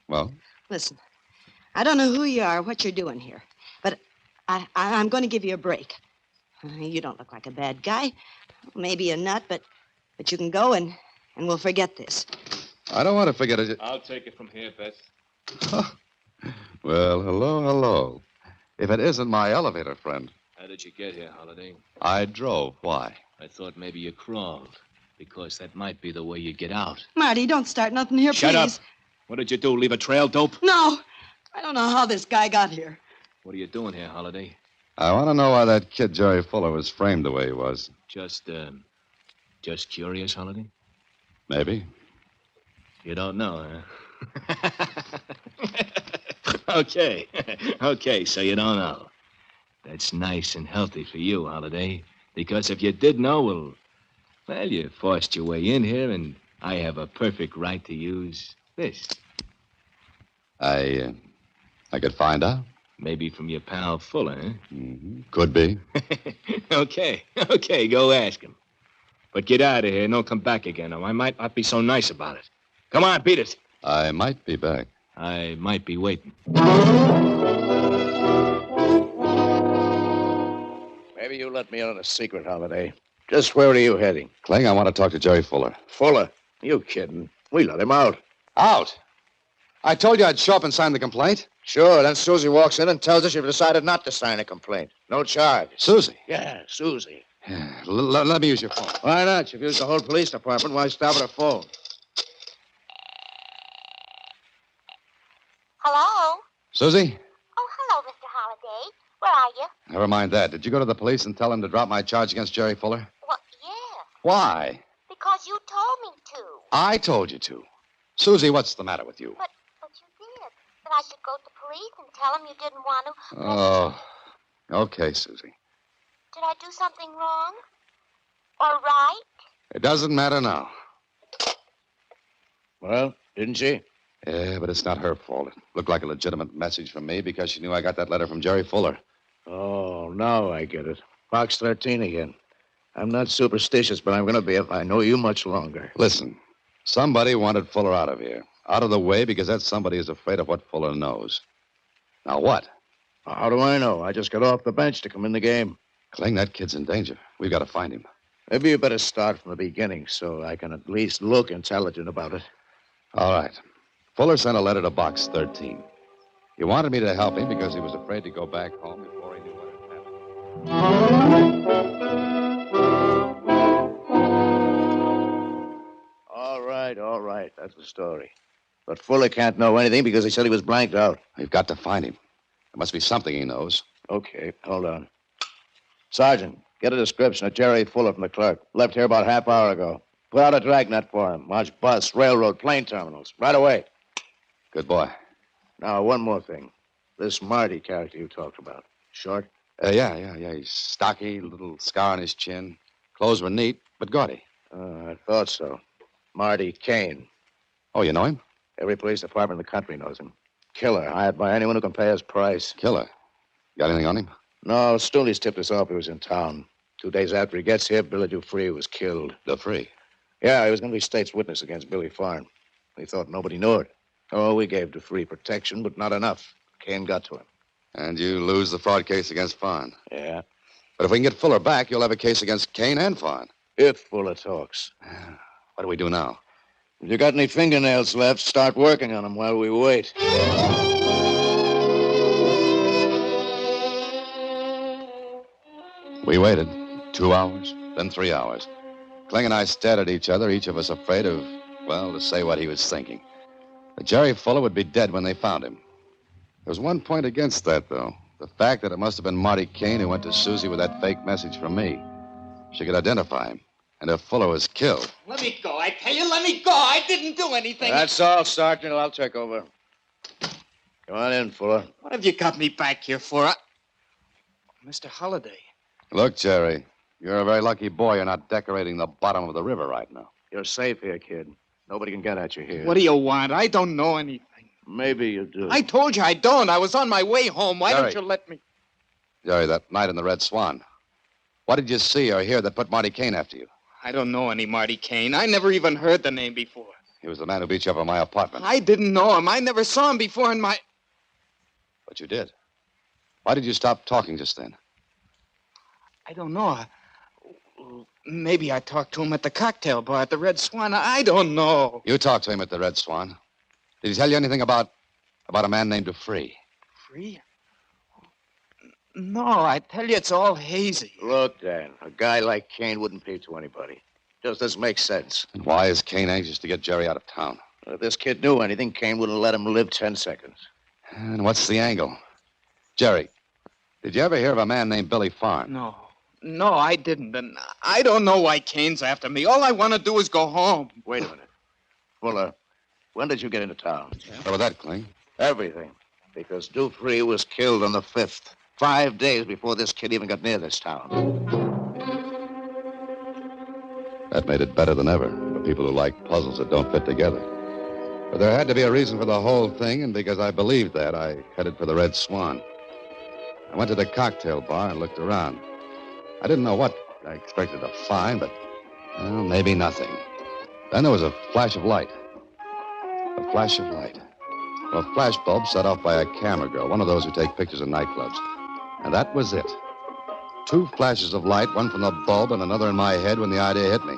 Well? Listen, I don't know who you are or what you're doing here, but I'm going to give you a break. You don't look like a bad guy. Maybe a nut, but you can go and we'll forget this. I don't want to forget it. I'll take it from here, Beth. Well, hello. If it isn't my elevator friend. How did you get here, Holiday? I drove. Why? I thought maybe you crawled, because that might be the way you get out. Marty, don't start nothing here, Shut please. up. What did you do, leave a trail, dope? No. I don't know how this guy got here. What are you doing here, Holiday? I want to know why that kid Jerry Fuller was framed the way he was. Just curious, Holiday? Maybe. You don't know, huh? Okay, so you don't know. That's nice and healthy for you, Holiday. Because if you did know, well, you forced your way in here, and I have a perfect right to use this. I could find out. Maybe from your pal Fuller, huh? Mm-hmm. Could be. Okay, go ask him. But get out of here and don't come back again, or I might not be so nice about it. Come on, beat it. I might be back. I might be waiting. Maybe you let me in on a secret, Holiday. Just where are you heading? Cling, I want to talk to Jerry Fuller. Fuller? You kidding? We let him out. Out? I told you I'd show up and sign the complaint. Sure, then Susie walks in and tells us you've decided not to sign a complaint. No charge. Susie? Yeah, Susie. Let me use your phone. Why not? You've used the whole police department. Why stop at a phone? Hello? Susie? Oh, hello, Mr. Holliday. Where are you? Never mind that. Did you go to the police and tell them to drop my charge against Jerry Fuller? Well, yeah. Why? Because you told me to. I told you to. Susie, what's the matter with you? But you did. That I should go to the police and tell them you didn't want to. Oh, okay, Susie. Did I do something wrong? Or right? It doesn't matter now. Well, didn't she? Yeah, but it's not her fault. It looked like a legitimate message from me because she knew I got that letter from Jerry Fuller. Oh, now I get it. Box 13 again. I'm not superstitious, but I'm going to be if I know you much longer. Listen, somebody wanted Fuller out of here. Out of the way because that somebody is afraid of what Fuller knows. Now what? How do I know? I just got off the bench to come in the game. Cling, that kid's in danger. We've got to find him. Maybe you better start from the beginning so I can at least look intelligent about it. All right. Fuller sent a letter to Box 13. He wanted me to help him because he was afraid to go back home before he knew what had happened. All right. That's the story. But Fuller can't know anything because he said he was blanked out. We've got to find him. There must be something he knows. Okay, hold on. Sergeant, get a description of Jerry Fuller from the clerk. Left here about half hour ago. Put out a dragnet for him. March bus, railroad, plane terminals. Right away. Good boy. Now, one more thing. This Marty character you talked about. Short? Yeah. He's stocky, little scar on his chin. Clothes were neat, but gaudy. I thought so. Marty Kane. Oh, you know him? Every police department in the country knows him. Killer, hired by anyone who can pay his price. Killer? Got anything on him? No, Stooley's tipped us off he was in town. 2 days after he gets here, Billy Dufree was killed. Dufree? Yeah, he was going to be state's witness against Billy Farn. We thought nobody knew it. Oh, we gave Dufree protection, but not enough. Kane got to him. And you lose the fraud case against Farn. Yeah. But if we can get Fuller back, you'll have a case against Kane and Farn. If Fuller talks. What do we do now? If you got any fingernails left, start working on them while we wait. We waited 2 hours, then 3 hours. Kling and I stared at each other, each of us afraid of, well, to say what he was thinking. That Jerry Fuller would be dead when they found him. There was one point against that, though. The fact that it must have been Marty Kane who went to Susie with that fake message from me. She could identify him. And if Fuller was killed... Let me go. I tell you, let me go. I didn't do anything. That's all, Sergeant. I'll check over. Come on in, Fuller. What have you got me back here for? Mr. Holliday. Look, Jerry, you're a very lucky boy you're not decorating the bottom of the river right now. You're safe here, kid. Nobody can get at you here. What do you want? I don't know anything. Maybe you do. I told you I don't. I was on my way home. Why don't you let me... Jerry, that night in the Red Swan, what did you see or hear that put Marty Kane after you? I don't know any Marty Kane. I never even heard the name before. He was the man who beat you up in my apartment. I didn't know him. I never saw him before in my... But you did. Why did you stop talking just then? I don't know. Maybe I talked to him at the cocktail bar at the Red Swan. I don't know. You talked to him at the Red Swan. Did he tell you anything about a man named Dufree? Free? No, I tell you, it's all hazy. Look, Dan, a guy like Kane wouldn't pay to anybody. Just doesn't make sense. And why is Kane anxious to get Jerry out of town? If this kid knew anything, Kane wouldn't let him live 10 seconds. And what's the angle? Jerry, did you ever hear of a man named Billy Farn? No, I didn't. And I don't know why Kane's after me. All I want to do is go home. Wait a minute. Fuller, when did you get into town? What about that, Kling? Everything. Because Dufree was killed on the 5th. 5 days before this kid even got near this town. That made it better than ever for people who like puzzles that don't fit together. But there had to be a reason for the whole thing, and because I believed that, I headed for the Red Swan. I went to the cocktail bar and looked around. I didn't know what I expected to find, but, well, maybe nothing. Then there was a flash of light. A flash of light. A flash bulb set off by a camera girl, one of those who take pictures in nightclubs. And that was it. 2 flashes of light, one from the bulb and another in my head when the idea hit me.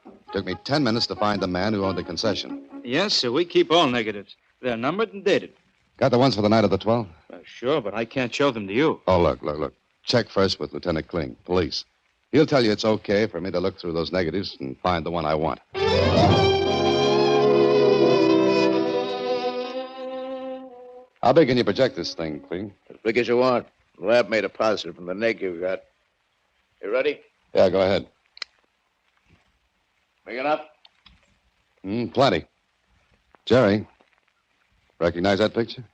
It took me 10 minutes to find the man who owned the concession. Yes, sir. We keep all negatives. They're numbered and dated. Got the ones for the night of the 12th? Sure, but I can't show them to you. Oh, look. Check first with Lieutenant Kling, police. He'll tell you it's okay for me to look through those negatives and find the one I want. How big can you project this thing, Kling? As big as you want. The lab made a positive from the neg you got. You ready? Yeah, go ahead. Big enough? Plenty. Jerry, recognize that picture?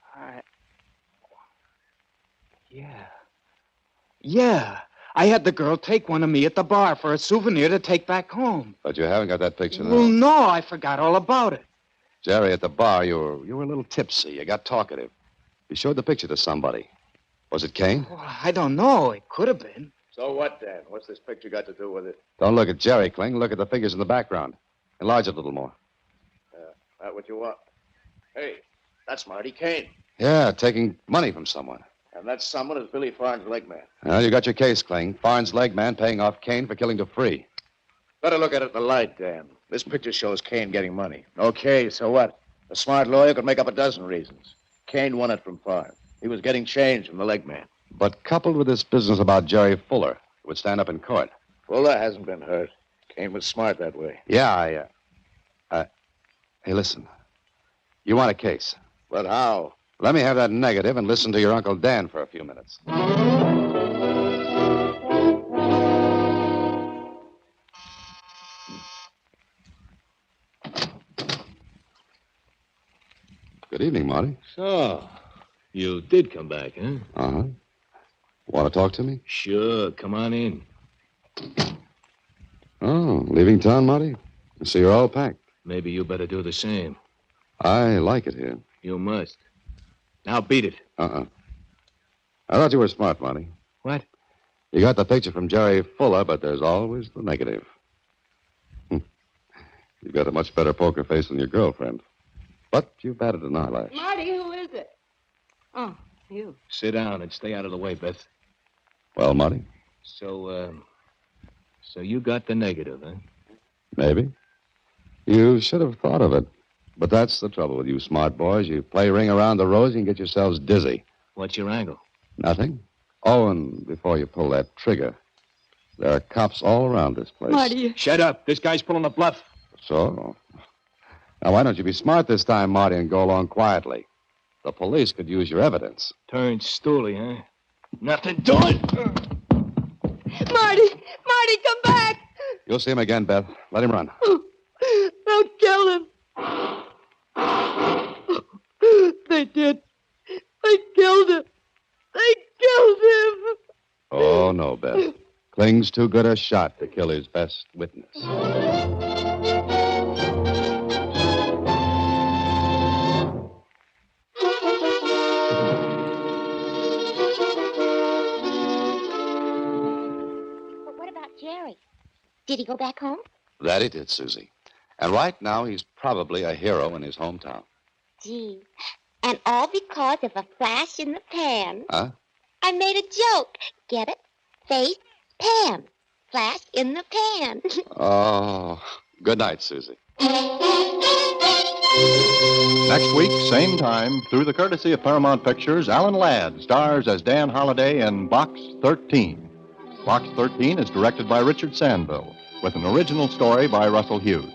Yeah. I had the girl take one of me at the bar for a souvenir to take back home. But you haven't got that picture now. Well, no, I forgot all about it. Jerry, at the bar, you were a little tipsy. You got talkative. You showed the picture to somebody. Was it Kane? Well, I don't know. It could have been. So what, Dan? What's this picture got to do with it? Don't look at Jerry, Kling. Look at the figures in the background. Enlarge it a little more. That what you want? Hey, that's Marty Kane. Yeah, taking money from someone. And that someone is Billy Farn's leg man. Well, you got your case, Kling. Farn's leg man paying off Kane for killing DeFree. Better look at it in the light, Dan. This picture shows Kane getting money. Okay, so what? A smart lawyer could make up a dozen reasons. Kane won it from Farn. He was getting change from the leg man. But coupled with this business about Jerry Fuller, it would stand up in court. Fuller hasn't been hurt. Kane was smart that way. Yeah, hey, listen. You want a case. But how? Let me have that negative and listen to your Uncle Dan for a few minutes. Good evening, Marty. So, you did come back, huh? Uh-huh. Want to talk to me? Sure, come on in. Oh, leaving town, Marty? I see you're all packed. Maybe you better do the same. I like it here. You must. Now beat it. Uh-uh. I thought you were smart, Marty. What? You got the picture from Jerry Fuller, but there's always the negative. You've got a much better poker face than your girlfriend. But you batted an eyelash. Marty, who is it? Oh, you. Sit down and stay out of the way, Beth. Well, Marty? So you got the negative, huh? Maybe. You should have thought of it. But that's the trouble with you smart boys. You play ring around the rosy and get yourselves dizzy. What's your angle? Nothing. Oh, and before you pull that trigger, there are cops all around this place. Marty. Shut up. This guy's pulling a bluff. So? Now, why don't you be smart this time, Marty, and go along quietly? The police could use your evidence. Turned stooly, huh? Nothing doing. Marty! Marty, come back! You'll see him again, Beth. Let him run. They'll kill him. They did. They killed him. They killed him. Oh, no, Beth. Kling's too good a shot to kill his best witness. Jerry. Did he go back home? That he did, Susie. And right now, he's probably a hero in his hometown. Gee. And all because of a flash in the pan. Huh? I made a joke. Get it? Face, pan. Flash in the pan. Oh, good night, Susie. Next week, same time, through the courtesy of Paramount Pictures, Alan Ladd stars as Dan Holliday in Box 13. Box 13 is directed by Richard Sandville, with an original story by Russell Hughes.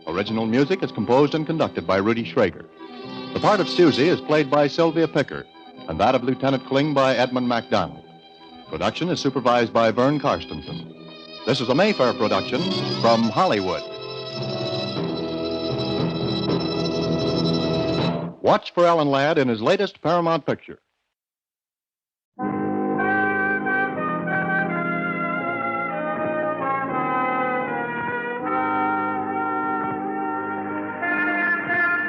Original music is composed and conducted by Rudy Schrager. The part of Susie is played by Sylvia Pickard, and that of Lieutenant Kling by Edmund MacDonald. Production is supervised by Vern Karstensen. This is a Mayfair production from Hollywood. Watch for Alan Ladd in his latest Paramount picture.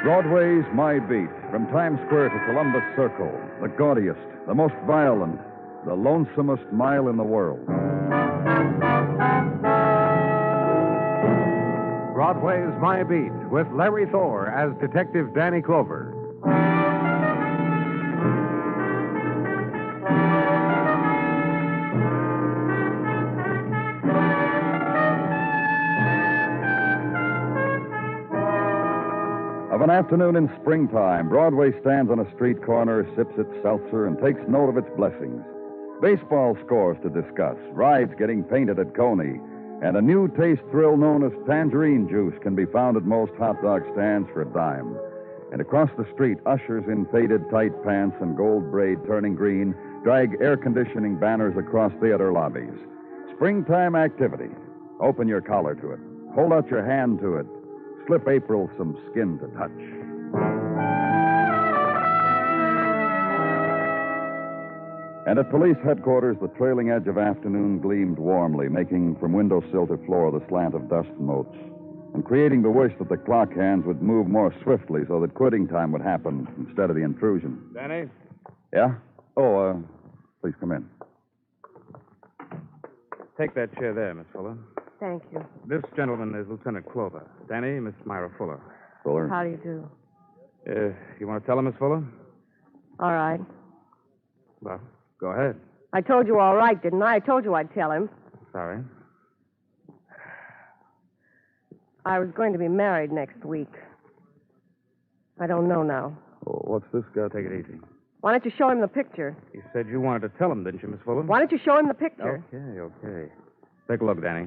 Broadway's My Beat, from Times Square to Columbus Circle, the gaudiest, the most violent, the lonesomest mile in the world. Broadway's My Beat, with Larry Thor as Detective Danny Clover. Of an afternoon in springtime, Broadway stands on a street corner, sips its seltzer, and takes note of its blessings. Baseball scores to discuss, rides getting painted at Coney, and a new taste thrill known as tangerine juice can be found at most hot dog stands for a dime. And across the street, ushers in faded tight pants and gold braid turning green drag air conditioning banners across theater lobbies. Springtime activity. Open your collar to it. Hold out your hand to it. Slip April some skin to touch. And at police headquarters, the trailing edge of afternoon gleamed warmly, making from windowsill to floor the slant of dust motes, and creating the wish that the clock hands would move more swiftly so that quitting time would happen instead of the intrusion. Danny? Yeah? Oh, Please come in. Take that chair there, Miss Fuller. Thank you. This gentleman is Lieutenant Clover. Danny, Miss Myra Fuller. Fuller? How do you do? You want to tell him, Miss Fuller? All right. Well, go ahead. I told you all right, didn't I? I told you I'd tell him. Sorry. I was going to be married next week. I don't know now. Oh, what's this guy? Take it easy. Why don't you show him the picture? You said you wanted to tell him, didn't you, Miss Fuller? Why don't you show him the picture? Okay. Take a look, Danny.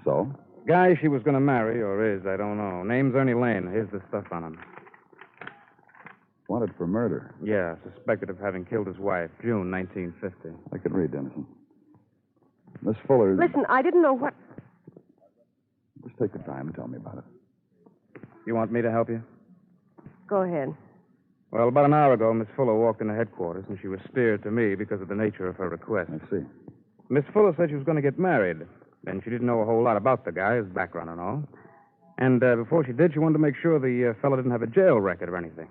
So? Guy she was going to marry, or is, I don't know. Name's Ernie Lane. Here's the stuff on him. Wanted for murder. Yeah, suspected of having killed his wife, June 1950. I can read, Dennison. Miss Fuller... Listen, I didn't know what... Just take the time and tell me about it. You want me to help you? Go ahead. Well, about an hour ago, Miss Fuller walked into headquarters, and she was steered to me because of the nature of her request. I see. Miss Fuller said she was going to get married, and she didn't know a whole lot about the guy, his background and all. And before she did, she wanted to make sure the fellow didn't have a jail record or anything.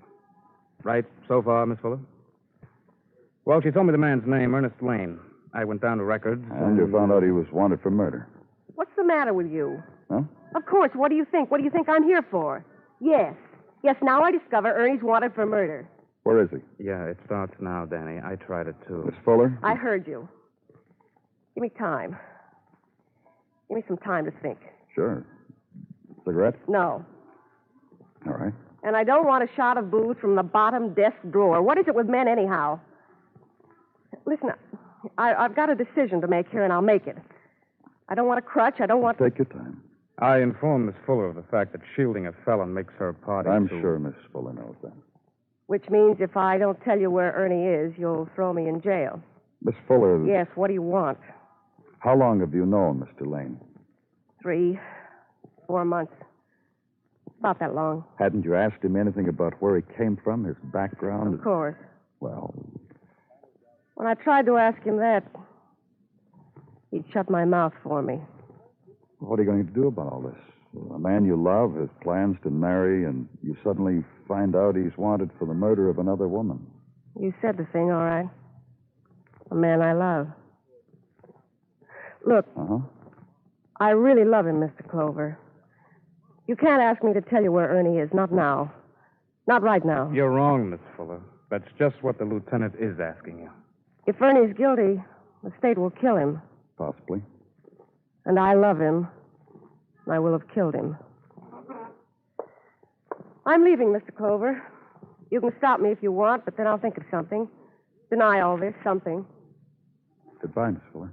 Right so far, Miss Fuller? Well, she told me the man's name, Ernest Lane. I went down to records. And you found out he was wanted for murder. What's the matter with you? Huh? Of course. What do you think? What do you think I'm here for? Yes. Yes, now I discover Ernie's wanted for murder. Where is he? Yeah, it starts now, Danny. I tried it, too. Miss Fuller? I heard you. Give me time. Give me some time to think. Sure. Cigarette? No. All right. And I don't want a shot of booze from the bottom desk drawer. What is it with men, anyhow? Listen, I've got a decision to make here, and I'll make it. I don't want a crutch. I don't want... Take your time. I informed Miss Fuller of the fact that shielding a felon makes her a party. I'm sure Miss Fuller knows that. Which means if I don't tell you where Ernie is, you'll throw me in jail. Miss Fuller... Yes, what do you want? How long have you known Mr. Lane? 3, 4 months. About that long. Hadn't you asked him anything about where he came from, his background? Of course. Well... When I tried to ask him that, he'd shut my mouth for me. What are you going to do about all this? A man you love has plans to marry, and you suddenly find out he's wanted for the murder of another woman. You said the thing, all right. A man I love. Look, I really love him, Mr. Clover. You can't ask me to tell you where Ernie is. Not now. Not right now. You're wrong, Miss Fuller. That's just what the lieutenant is asking you. If Ernie's guilty, the state will kill him. Possibly. And I love him. And I will have killed him. I'm leaving, Mr. Clover. You can stop me if you want, but then I'll think of something. Deny all this, something. Goodbye, Miss Fuller.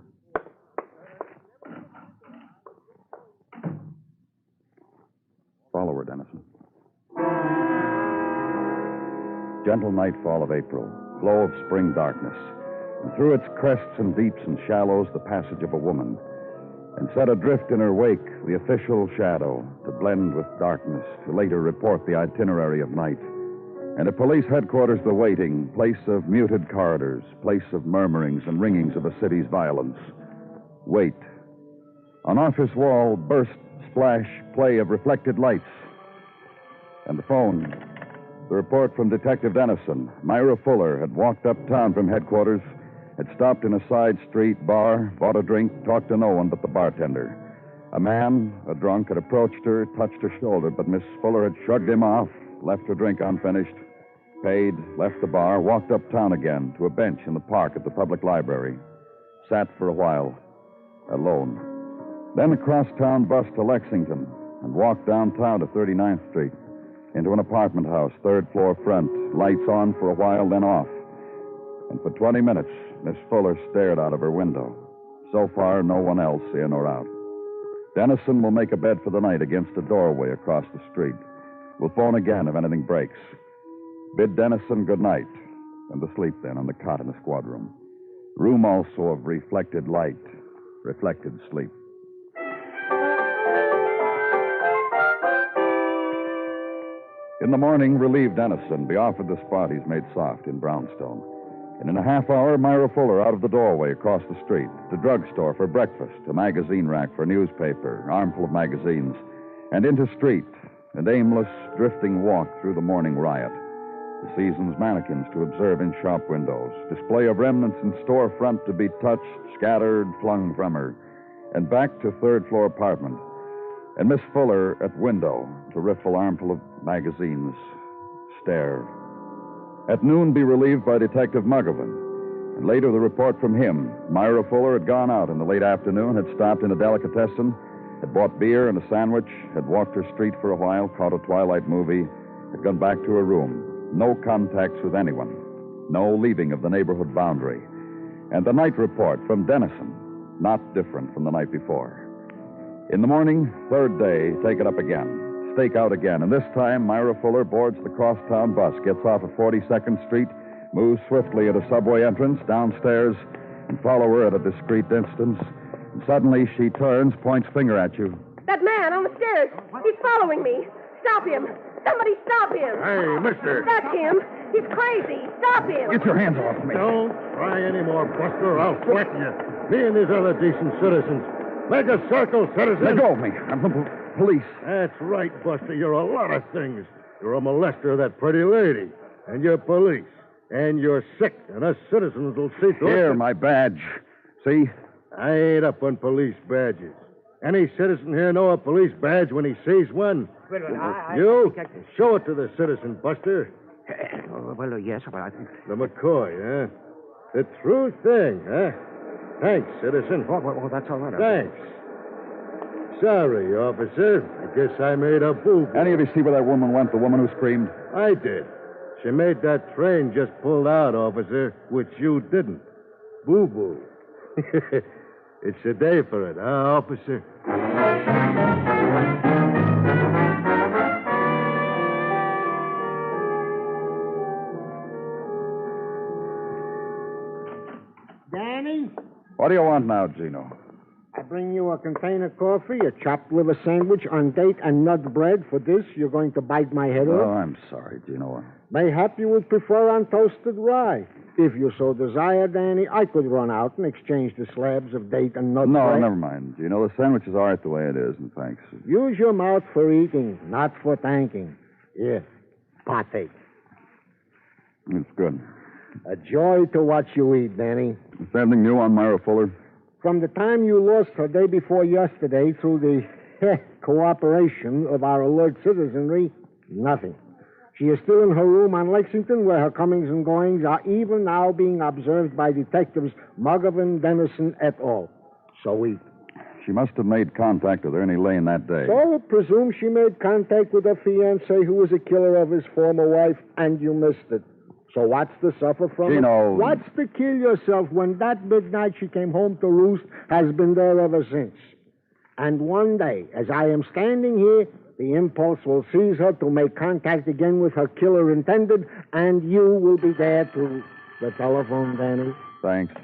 Follow her, Dennison. Gentle nightfall of April, glow of spring darkness, and through its crests and deeps and shallows, the passage of a woman. And set adrift in her wake, the official shadow, to blend with darkness, to later report the itinerary of night. And at police headquarters, the waiting, place of muted corridors, place of murmurings and ringings of a city's violence. Wait. On office wall, burst, splash, play of reflected lights. And the phone. The report from Detective Dennison. Myra Fuller had walked uptown from headquarters, had stopped in a side street bar, bought a drink, talked to no one but the bartender. A man, a drunk, had approached her, touched her shoulder, but Miss Fuller had shrugged him off, left her drink unfinished, paid, left the bar, walked uptown again to a bench in the park at the public library. Sat for a while, alone. Then a cross-town bus to Lexington and walked downtown to 39th Street, into an apartment house, 3rd floor front, lights on for a while, then off. And for 20 minutes, Miss Fuller stared out of her window. So far, no one else in or out. Dennison will make a bed for the night against a doorway across the street. We'll phone again if anything breaks. Bid Dennison good night, and to sleep then on the cot in the squad room. Room also of reflected light, reflected sleep. In the morning, relieved Dennison be offered the spot he's made soft in Brownstone. And in a half hour, Myra Fuller out of the doorway across the street, to drugstore for breakfast, a magazine rack for newspaper, armful of magazines, and into street, an aimless, drifting walk through the morning riot. The season's mannequins to observe in shop windows. Display of remnants in storefront to be touched, scattered, flung from her. And back to third-floor apartment. And Miss Fuller at window to riffle armful of magazines. Stare. At noon be relieved by Detective Muggavan. And later the report from him. Myra Fuller had gone out in the late afternoon, had stopped in a delicatessen, had bought beer and a sandwich, had walked her street for a while, caught a twilight movie, had gone back to her room. No contacts with anyone. No leaving of the neighborhood boundary. And the night report from Dennison, not different from the night before. In the morning, third day, take it up again. Stake out again, and this time Myra Fuller boards the crosstown bus, gets off at 42nd Street, moves swiftly at a subway entrance, downstairs, and follow her at a discreet distance. And suddenly she turns, points finger at you. That man on the stairs. He's following me. Stop him. Somebody stop him. Hey, mister. That's him. He's crazy. Stop him. Get your hands off me. Don't try any more, Buster. I'll flatten you. Me and these other decent citizens. Make a circle, citizens. Let go of me. I'm the police. That's right, Buster. You're a lot of things. You're a molester of that pretty lady. And you're police. And you're sick. And us citizens will see to it. Here, my badge. See? I ain't up on police badges. Any citizen here know a police badge when he sees one? You? Show it to the citizen, Buster. Well, yes, but I think... The McCoy, huh? The true thing, huh? Thanks, citizen. Oh, that's all right. Thanks. Sorry, officer. I guess I made a boo-boo. Any of you see where that woman went, the woman who screamed? I did. She made that train just pulled out, officer, which you didn't. Boo-boo. It's a day for it, huh, officer? Danny? What do you want now, Gino? I bring you a container of coffee, a chopped liver sandwich on date and nut bread. For this, you're going to bite my head Oh, off? I'm sorry, Gino. Mayhap you would prefer untoasted rye. If you so desire, Danny, I could run out and exchange the slabs of date and nut No, bread. never mind, Gino. The sandwich is all right the way it is, and thanks. Use your mouth for eating, not for thanking. Here, partake. It's good. A joy to watch you eat, Danny. Is there anything new on Myra Fuller? From the time you lost her day before yesterday through the cooperation of our alert citizenry, nothing. She is still in her room on Lexington, where her comings and goings are even now being observed by detectives Muggavan, Dennison, et al. So eat. She must have made contact with Ernie Lane that day. So presume she made contact with her fiancé, who was a killer of his former wife, and you missed it. So what's to suffer from Gino. it? What's to kill yourself when that midnight she came home to roost has been there ever since? And one day, as I am standing here, the impulse will seize her to make contact again with her killer intended, and you will be there to the telephone, Danny. Thanks.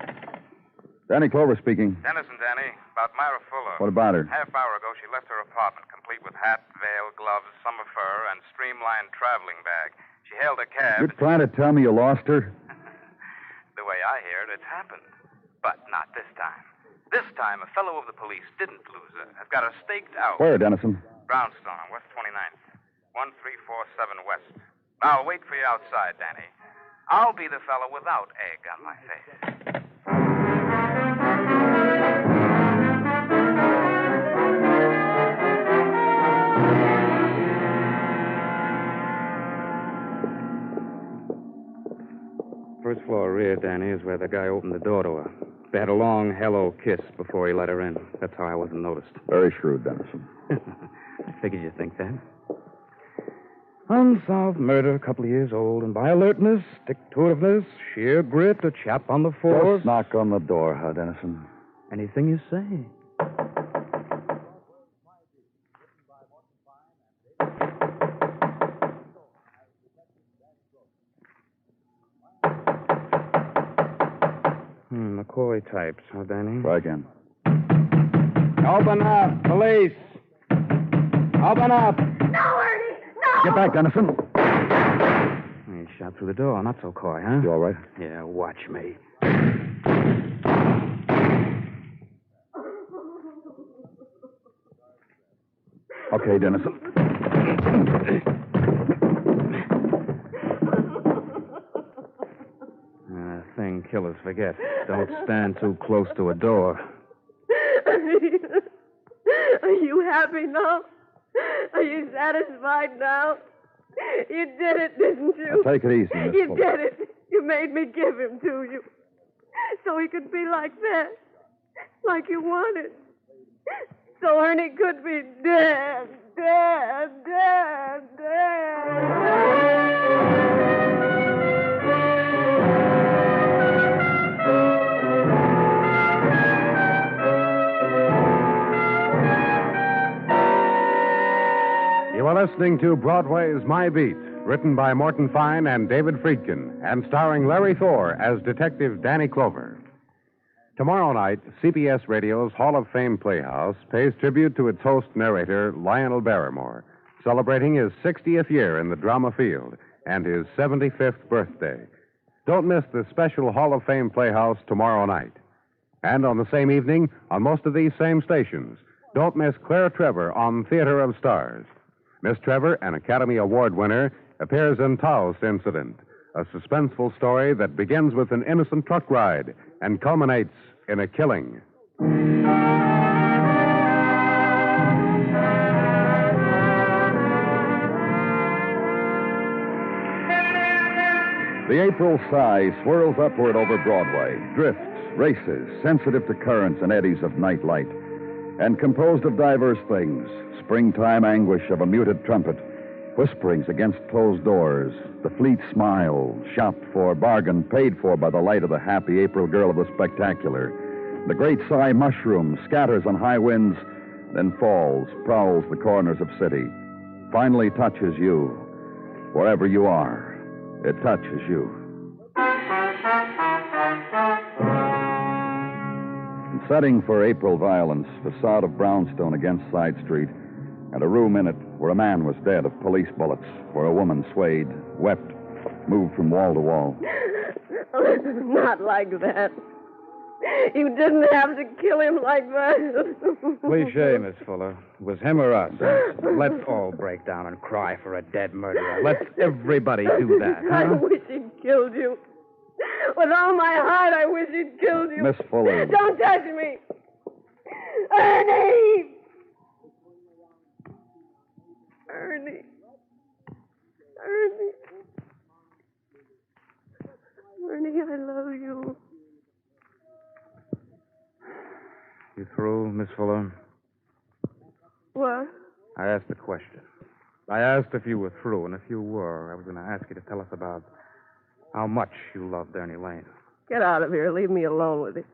Danny Clover speaking. Dennison, Danny. About Myra Fuller. What about her? Half hour ago, she left her apartment, complete with hat, veil, gloves, summer fur, and streamlined traveling bag. She hailed a cab. You're trying to tell me you lost her? The way I hear it, it's happened. But not this time. This time, a fellow of the police didn't lose her. Has got her staked out. Where, Dennison? Brownstone, West 29th. 1347 West. I'll wait for you outside, Danny. I'll be the fellow without egg on my face. First floor rear, Danny, is where the guy opened the door to her. They had a long hello kiss before he let her in. That's how I wasn't noticed. Very shrewd, Dennison. I figured you'd think that. Unsolved murder, a couple of years old, and by alertness, stick-to-itiveness, sheer grit, a chap on the force. Just knock on the door, huh, Dennison? Anything you say. McCoy types, huh, Danny? Try again. Open up, police! Open up! No, Ernie! No! Get back, Dennison. He shot through the door. Not so coy, huh? You all right? Yeah, watch me. Okay, Dennison. killers forget. Don't stand too close to a door. Are you happy now? Are you satisfied now? You did it, didn't you? Now, take it easy, Miss You Fuller. did it. You made me give him to you. So he could be like that. Like you wanted. So Ernie could be dead, dead, dead, dead. You are listening to Broadway Is My Beat, written by Morton Fine and David Friedkin, and starring Larry Thor as Detective Danny Clover. Tomorrow night, CBS Radio's Hall of Fame Playhouse pays tribute to its host narrator, Lionel Barrymore, celebrating his 60th year in the drama field and his 75th birthday. Don't miss the special Hall of Fame Playhouse tomorrow night. And on the same evening, on most of these same stations, don't miss Claire Trevor on Theater of Stars. Miss Trevor, an Academy Award winner, appears in Taos Incident, a suspenseful story that begins with an innocent truck ride and culminates in a killing. The April sigh swirls upward over Broadway, drifts, races, sensitive to currents and eddies of night light, and composed of diverse things: springtime anguish of a muted trumpet, whisperings against closed doors, the fleet smile, shopped for, bargained, paid for by the light of the happy April girl of the spectacular. The great sigh mushrooms, scatters on high winds, then falls, prowls the corners of city, finally touches you. Wherever you are, it touches you. Setting for April violence, facade of brownstone against side street, and a room in it where a man was dead of police bullets, where a woman swayed, wept, moved from wall to wall. Not like that. You didn't have to kill him like that. Cliche, Miss Fuller. It was him or us. Let's all break down and cry for a dead murderer. Let's everybody do that. I Huh? wish he'd killed you. With all my heart, I wish he'd killed you. Miss Fuller. Don't touch me. Ernie! Ernie. Ernie. Ernie, I love you. You through, Miss Fuller? What? I asked a question. I asked if you were through, and if you were, I was going to ask you to tell us about how much you loved Ernie Lane. Get out of here. Leave me alone with it.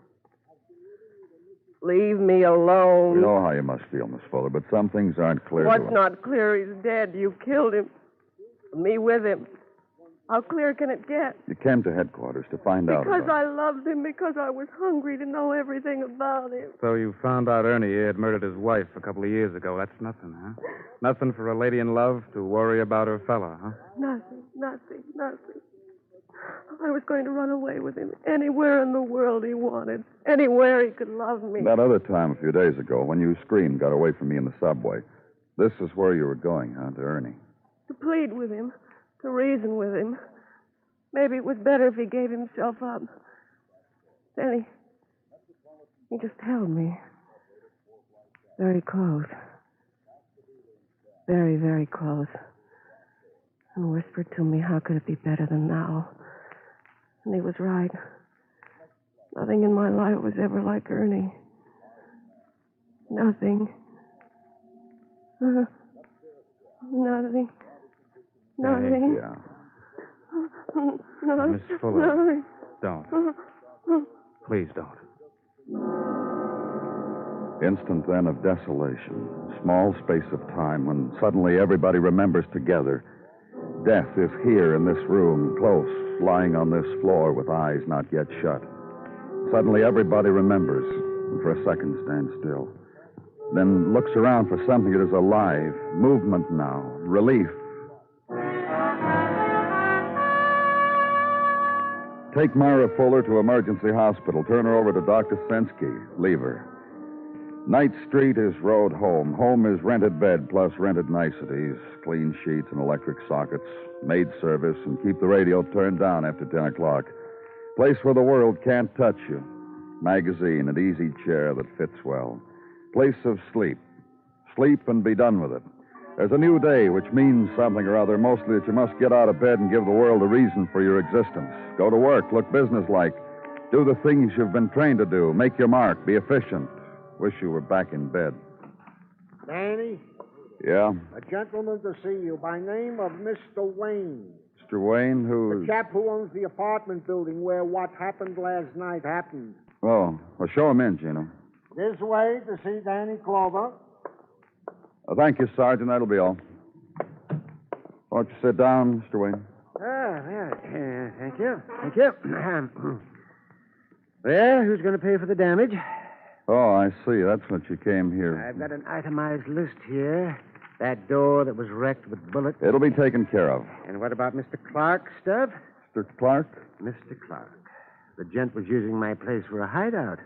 Leave me alone. We know how you must feel, Miss Fuller, but some things aren't clear to What's us. not clear? He's dead. You killed him. Me with him. How clear can it get? You came to headquarters to find out Because about I loved him, because I was hungry to know everything about him. So you found out Ernie had murdered his wife a couple of years ago. That's nothing, huh? Nothing for a lady in love to worry about her fella, huh? Nothing, nothing, nothing. I was going to run away with him anywhere in the world he wanted. Anywhere he could love me. That other time a few days ago when you screamed, got away from me in the subway. This is where you were going, huh, to Ernie? To plead with him. To reason with him. Maybe it was better if he gave himself up. Then he just held me. Very close. Very, very close. And whispered to me, how could it be better than now? And he was right. Nothing in my life was ever like Ernie. Nothing. Nothing. Nothing. Yeah. No, Miss Fuller, nothing. don't. Please don't. Instant then of desolation. Small space of time when suddenly everybody remembers together. Death is here in this room, close, lying on this floor with eyes not yet shut. Suddenly everybody remembers, and for a second stands still. Then looks around for something that is alive, movement now, relief. Take Myra Fuller to emergency hospital. Turn her over to Dr. Sensky. Leave her. Night Street is road home. Home is rented bed plus rented niceties, clean sheets and electric sockets, maid service, and keep the radio turned down after 10 o'clock. Place where the world can't touch you. Magazine and easy chair that fits well. Place of sleep. Sleep and be done with it. There's a new day, which means something or other, mostly that you must get out of bed and give the world a reason for your existence. Go to work, look businesslike. Do the things you've been trained to do. Make your mark, be efficient. Wish you were back in bed. Danny, Yeah? a gentleman to see you by name of Mr. Wayne. Mr. Wayne, The who... chap who owns the apartment building where what happened last night happened. Oh, well, show him in, Gino. This way to see Danny Clover. Thank you, Sergeant. That'll be all. Won't you sit down, Mr. Wayne? Thank you. Thank you. Well, who's going to pay for the damage? Oh, I see. That's what you came here. I've got an itemized list here. That door that was wrecked with bullets. It'll be taken care of. And what about Mr. Clark's stuff? Mr. Clark? Mr. Clark. The gent was using my place for a hideout.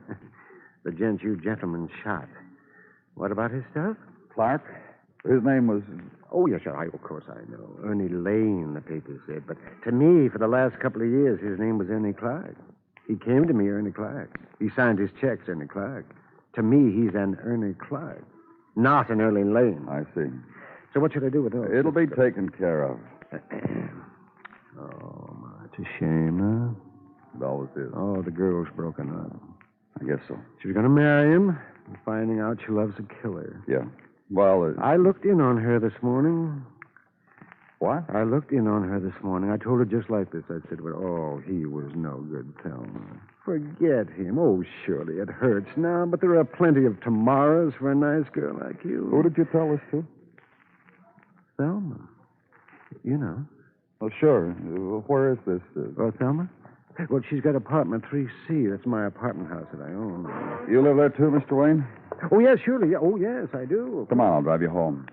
The gent you gentlemen shot. What about his stuff? Clark? His name was... Oh, yes, sir. Of course I know. Ernie Lane, the papers said. But to me, for the last couple of years, his name was Ernie Clark. He came to me, Ernie Clark. He signed his checks, Ernie Clark. To me, he's an Ernie Clark, not an Ernie Lane. I see. So what should I do with those? It'll be taken care of. Oh, it's a shame, huh? It always is. Oh, the girl's broken up. I guess so. She was going to marry him, and finding out she loves a killer. Yeah. Well, I looked in on her this morning. What? I looked in on her this morning. I told her just like this. I said, well, oh, he was no good, Thelma. Forget him. Oh, surely it hurts now, but there are plenty of tomorrows for a nice girl like you. Who did you tell this to? Thelma. You know. Oh, sure. Where is this? Oh, Thelma? Well, she's got apartment 3C. That's my apartment house that I own. You live there too, Mr. Wayne? Oh, yes, surely. Oh, yes, I do. Come on, I'll drive you home.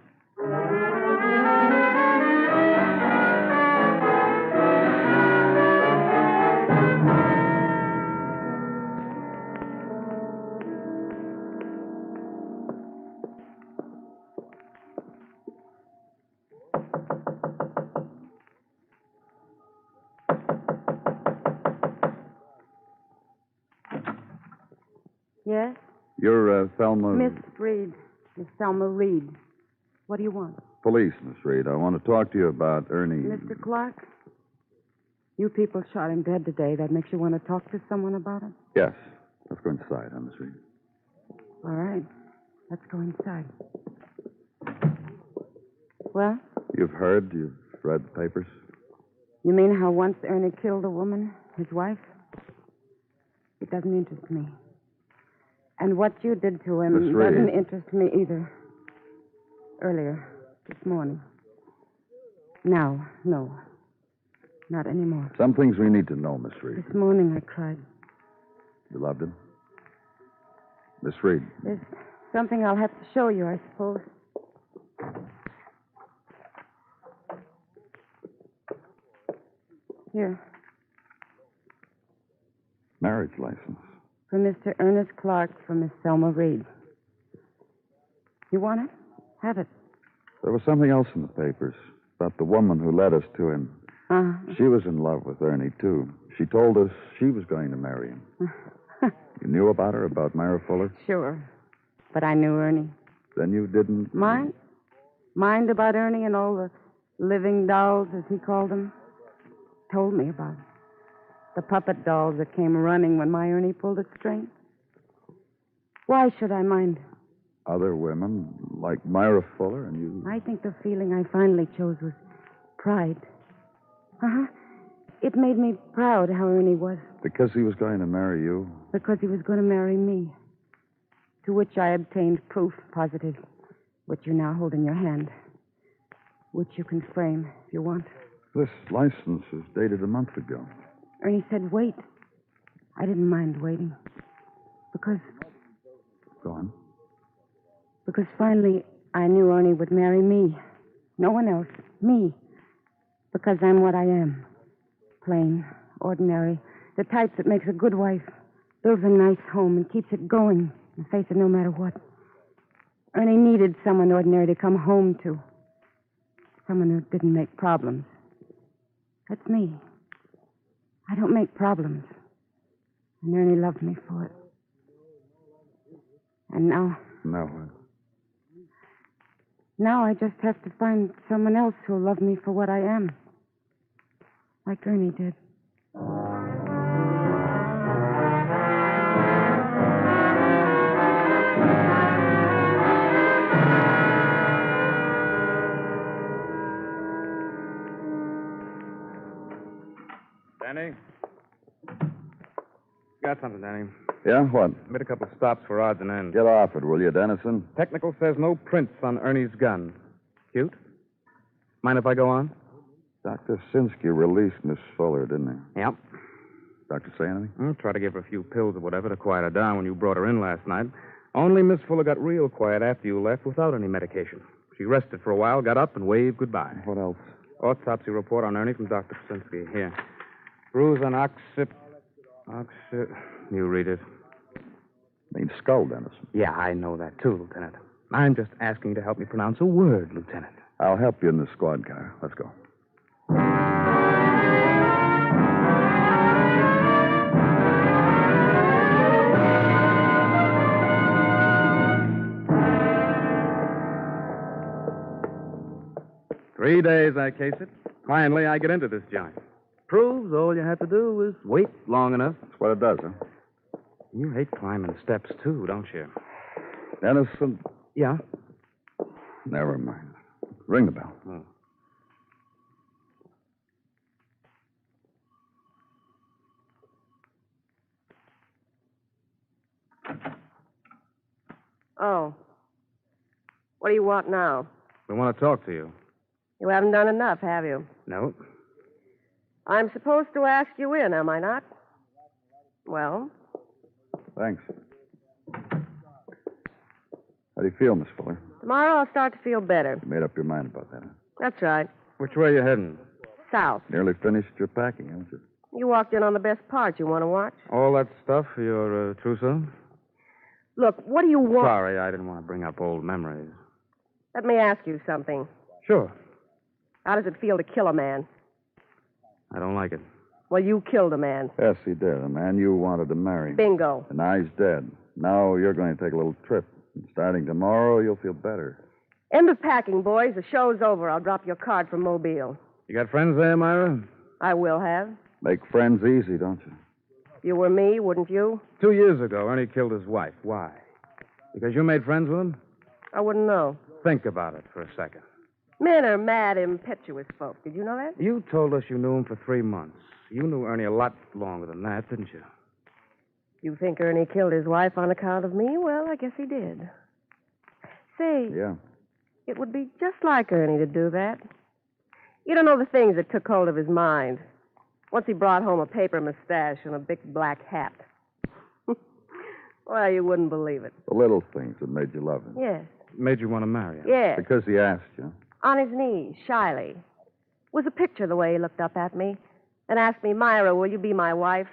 Yes? You're Thelma... Miss Reed. Miss Thelma Reed. What do you want? Police, Miss Reed. I want to talk to you about Ernie... Mr. Clark? You people shot him dead today. That makes you want to talk to someone about it? Yes. Let's go inside, huh, Miss Reed? All right. Let's go inside. Well? You've read the papers? You mean how once Ernie killed a woman, his wife? It doesn't interest me. And what you did to him Miss Reed. doesn't interest me either. Earlier, this morning. Now, no. Not anymore. Some things we need to know, Miss Reed. This morning I cried. You loved him? Miss Reed. There's something I'll have to show you, I suppose. Here. Marriage license. For Mr. Ernest Clark, for Miss Thelma Reed. You want it? Have it. There was something else in the papers about the woman who led us to him. She was in love with Ernie, too. She told us she was going to marry him. You knew about her, about Myra Fuller? Sure. But I knew Ernie. Then you didn't... Mind? Mind about Ernie and all the living dolls, as he called them? Told me about it. The puppet dolls that came running when my Ernie pulled a string. Why should I mind? Other women, like Myra Fuller and you... I think the feeling I finally chose was pride. It made me proud how Ernie was. Because he was going to marry you? Because he was going to marry me. To which I obtained proof positive, which you now hold in your hand. Which you can frame if you want. This license is dated a month ago. Ernie said wait. I didn't mind waiting. Because... Go on. Because finally I knew Ernie would marry me. No one else. Me. Because I'm what I am. Plain, ordinary. The type that makes a good wife. Builds a nice home and keeps it going and face it no matter what. Ernie needed someone ordinary to come home to. Someone who didn't make problems. That's me. I don't make problems. And Ernie loved me for it. And now... Now what? Now I just have to find someone else who'll love me for what I am. Like Ernie did. Danny? Got something, Danny. Yeah, what? Made a couple of stops for odds and ends. Get off it, will you, Dennison? Technical says no prints on Ernie's gun. Cute? Mind if I go on? Dr. Sinsky released Miss Fuller, didn't he? Yep. Doctor say anything? Try to give her a few pills or whatever to quiet her down when you brought her in last night. Only Miss Fuller got real quiet after you left without any medication. She rested for a while, got up, and waved goodbye. What else? Autopsy report on Ernie from Dr. Sinsky. Here. Bruise on occiput. You read it. Means skull, Dennison. Yeah, I know that too, Lieutenant. I'm just asking you to help me pronounce a word, Lieutenant. I'll help you in the squad car. Let's go. Three days I case it. Finally, I get into this joint. Proves all you have to do is wait long enough. That's what it does, huh? You hate climbing steps, too, don't you? Dennison? Yeah? Never mind. Ring the bell. Oh. What do you want now? We want to talk to you. You haven't done enough, have you? No. I'm supposed to ask you in, am I not? Well? Thanks. How do you feel, Miss Fuller? Tomorrow I'll start to feel better. You made up your mind about that, huh? That's right. Which way are you heading? South. Nearly finished your packing, haven't you? You walked in on the best part. You want to watch? All that stuff for your trousseau? Look, what do you want? Sorry, I didn't want to bring up old memories. Let me ask you something. Sure. How does it feel to kill a man? I don't like it. Well, you killed a man. Yes, he did. A man you wanted to marry. Bingo. And now he's dead. Now you're going to take a little trip. And starting tomorrow, you'll feel better. End of packing, boys. The show's over. I'll drop your card from Mobile. You got friends there, Myra? I will have. Make friends easy, don't you? If you were me, wouldn't you? 2 years ago, Ernie killed his wife. Why? Because you made friends with him? I wouldn't know. Think about it for a second. Men are mad, impetuous folk. Did you know that? You told us you knew him for 3 months. You knew Ernie a lot longer than that, didn't you? You think Ernie killed his wife on account of me? Well, I guess he did. Say, Yeah. it would be just like Ernie to do that. You don't know the things that took hold of his mind. Once he brought home a paper mustache and a big black hat. Well, you wouldn't believe it. The little things that made you love him. Yes. Made you want to marry him? Yes. Because he asked you. On his knees, shyly. It was a picture the way he looked up at me and asked me, Myra, will you be my wife?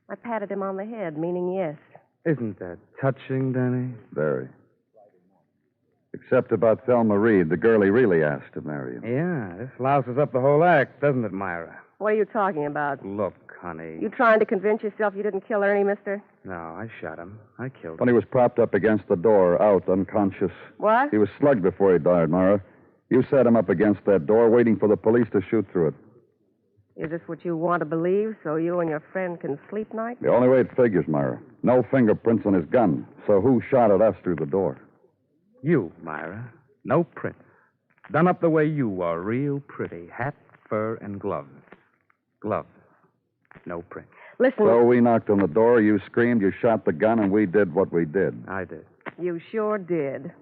I patted him on the head, meaning yes. Isn't that touching, Danny? Very. Except about Thelma Reed, the girl he really asked to marry him. Yeah, this louses up the whole act, doesn't it, Myra? What are you talking about? Look, honey. You trying to convince yourself you didn't kill Ernie, mister? No, I shot him. I killed him. When he was propped up against the door, out, unconscious. What? He was slugged before he died, Mara. You set him up against that door, waiting for the police to shoot through it. Is this what you want to believe so you and your friend can sleep night? The only way it figures, Myra. No fingerprints on his gun. So who shot at us through the door? You, Myra. No prints. Done up the way you are, real pretty. Hat, fur, and gloves. Gloves. No prints. Listen. So we knocked on the door, you screamed, you shot the gun, and we did what we did. I did. You sure did.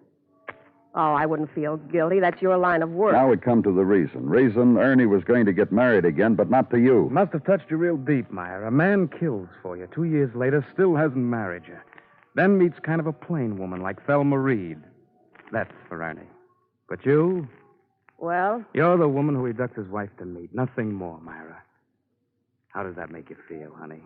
Oh, I wouldn't feel guilty. That's your line of work. Now we come to the reason. Reason Ernie was going to get married again, but not to you. Must have touched you real deep, Myra. A man kills for you. 2 years later, still hasn't married you. Then meets kind of a plain woman like Thelma Reed. That's for Ernie. But you? Well? You're the woman who he ducked his wife to meet. Nothing more, Myra. How does that make you feel, honey?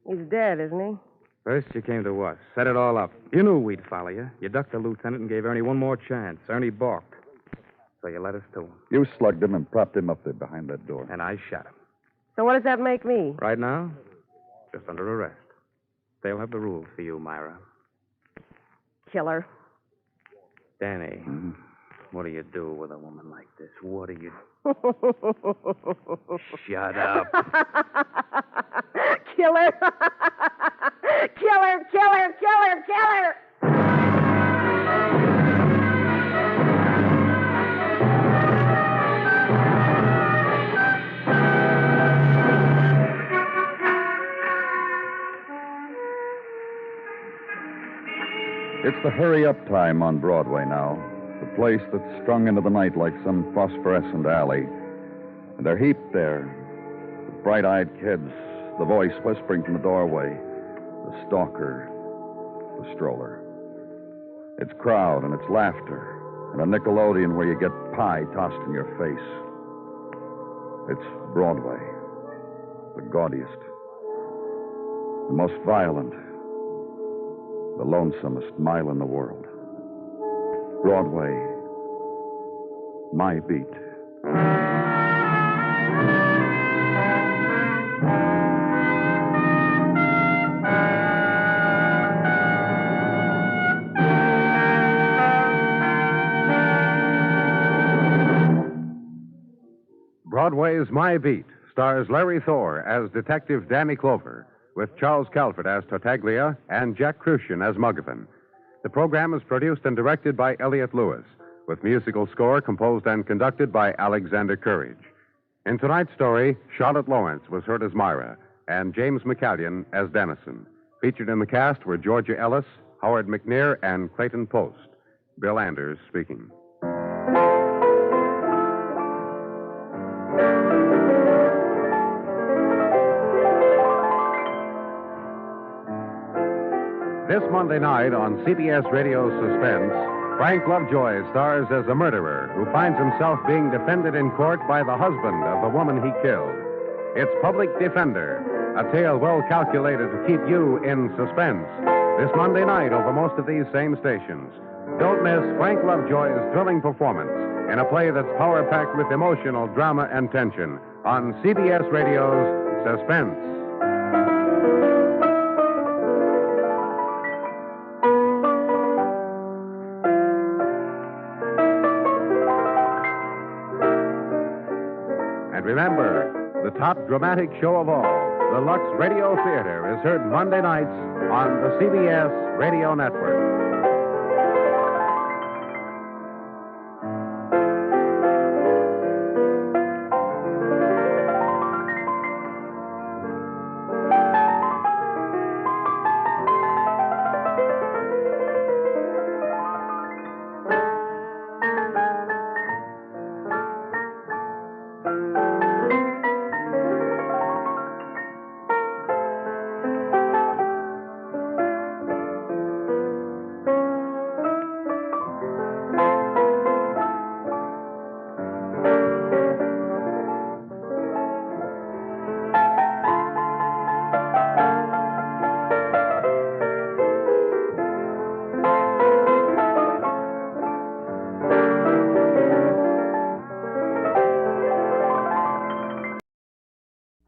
He's dead, isn't he? First, you came to us, set it all up. You knew we'd follow you. You ducked the lieutenant and gave Ernie one more chance. Ernie balked. So you let us to him. You slugged him and propped him up there behind that door. And I shot him. So what does that make me? Right now? Just under arrest. They'll have the rules for you, Myra. Killer. Danny, what do you do with a woman like this? What do you... Shut up. Killer. Killer, killer, killer, killer. It's the hurry-up time on Broadway now. The place that's strung into the night like some phosphorescent alley. And they're heaped there. The bright-eyed kids, the voice whispering from the doorway, the stalker, the stroller. It's crowd and it's laughter, and a Nickelodeon where you get pie tossed in your face. It's Broadway, the gaudiest, the most violent, the lonesomest mile in the world. Broadway, my beat. Broadway Is My Beat stars Larry Thor as Detective Danny Clover, with Charles Calvert as Tartaglia and Jack Crucian as Muggavan. The program is produced and directed by Elliott Lewis, with musical score composed and conducted by Alexander Courage. In tonight's story, Charlotte Lawrence was heard as Myra, and James McCallion as Dennison. Featured in the cast were Georgia Ellis, Howard McNear, and Clayton Post. Bill Anders speaking. This Monday night on CBS Radio's Suspense, Frank Lovejoy stars as a murderer who finds himself being defended in court by the husband of the woman he killed. It's Public Defender, a tale well calculated to keep you in suspense. This Monday night over most of these same stations. Don't miss Frank Lovejoy's thrilling performance in a play that's power-packed with emotional drama and tension on CBS Radio's Suspense. Remember, the top dramatic show of all, the Lux Radio Theater, is heard Monday nights on the CBS Radio Network.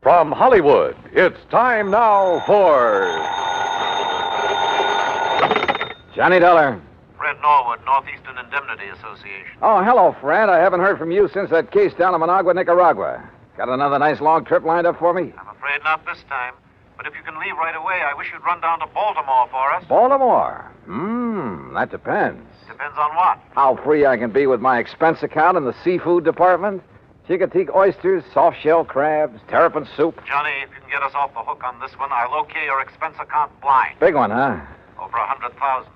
From Hollywood, it's time now for Johnny Dollar. Fred Norwood, Northeastern Indemnity Association. Oh, hello, Fred. I haven't heard from you since that case down in Managua, Nicaragua. Got another nice long trip lined up for me? I'm afraid not this time. But if you can leave right away, I wish you'd run down to Baltimore for us. Baltimore? That depends. Depends on what? How free I can be with my expense account in the seafood department. Chicoteague oysters, soft-shell crabs, terrapin soup. Johnny, if you can get us off the hook on this one, I'll okay your expense account blind. Big one, huh? Over 100,000.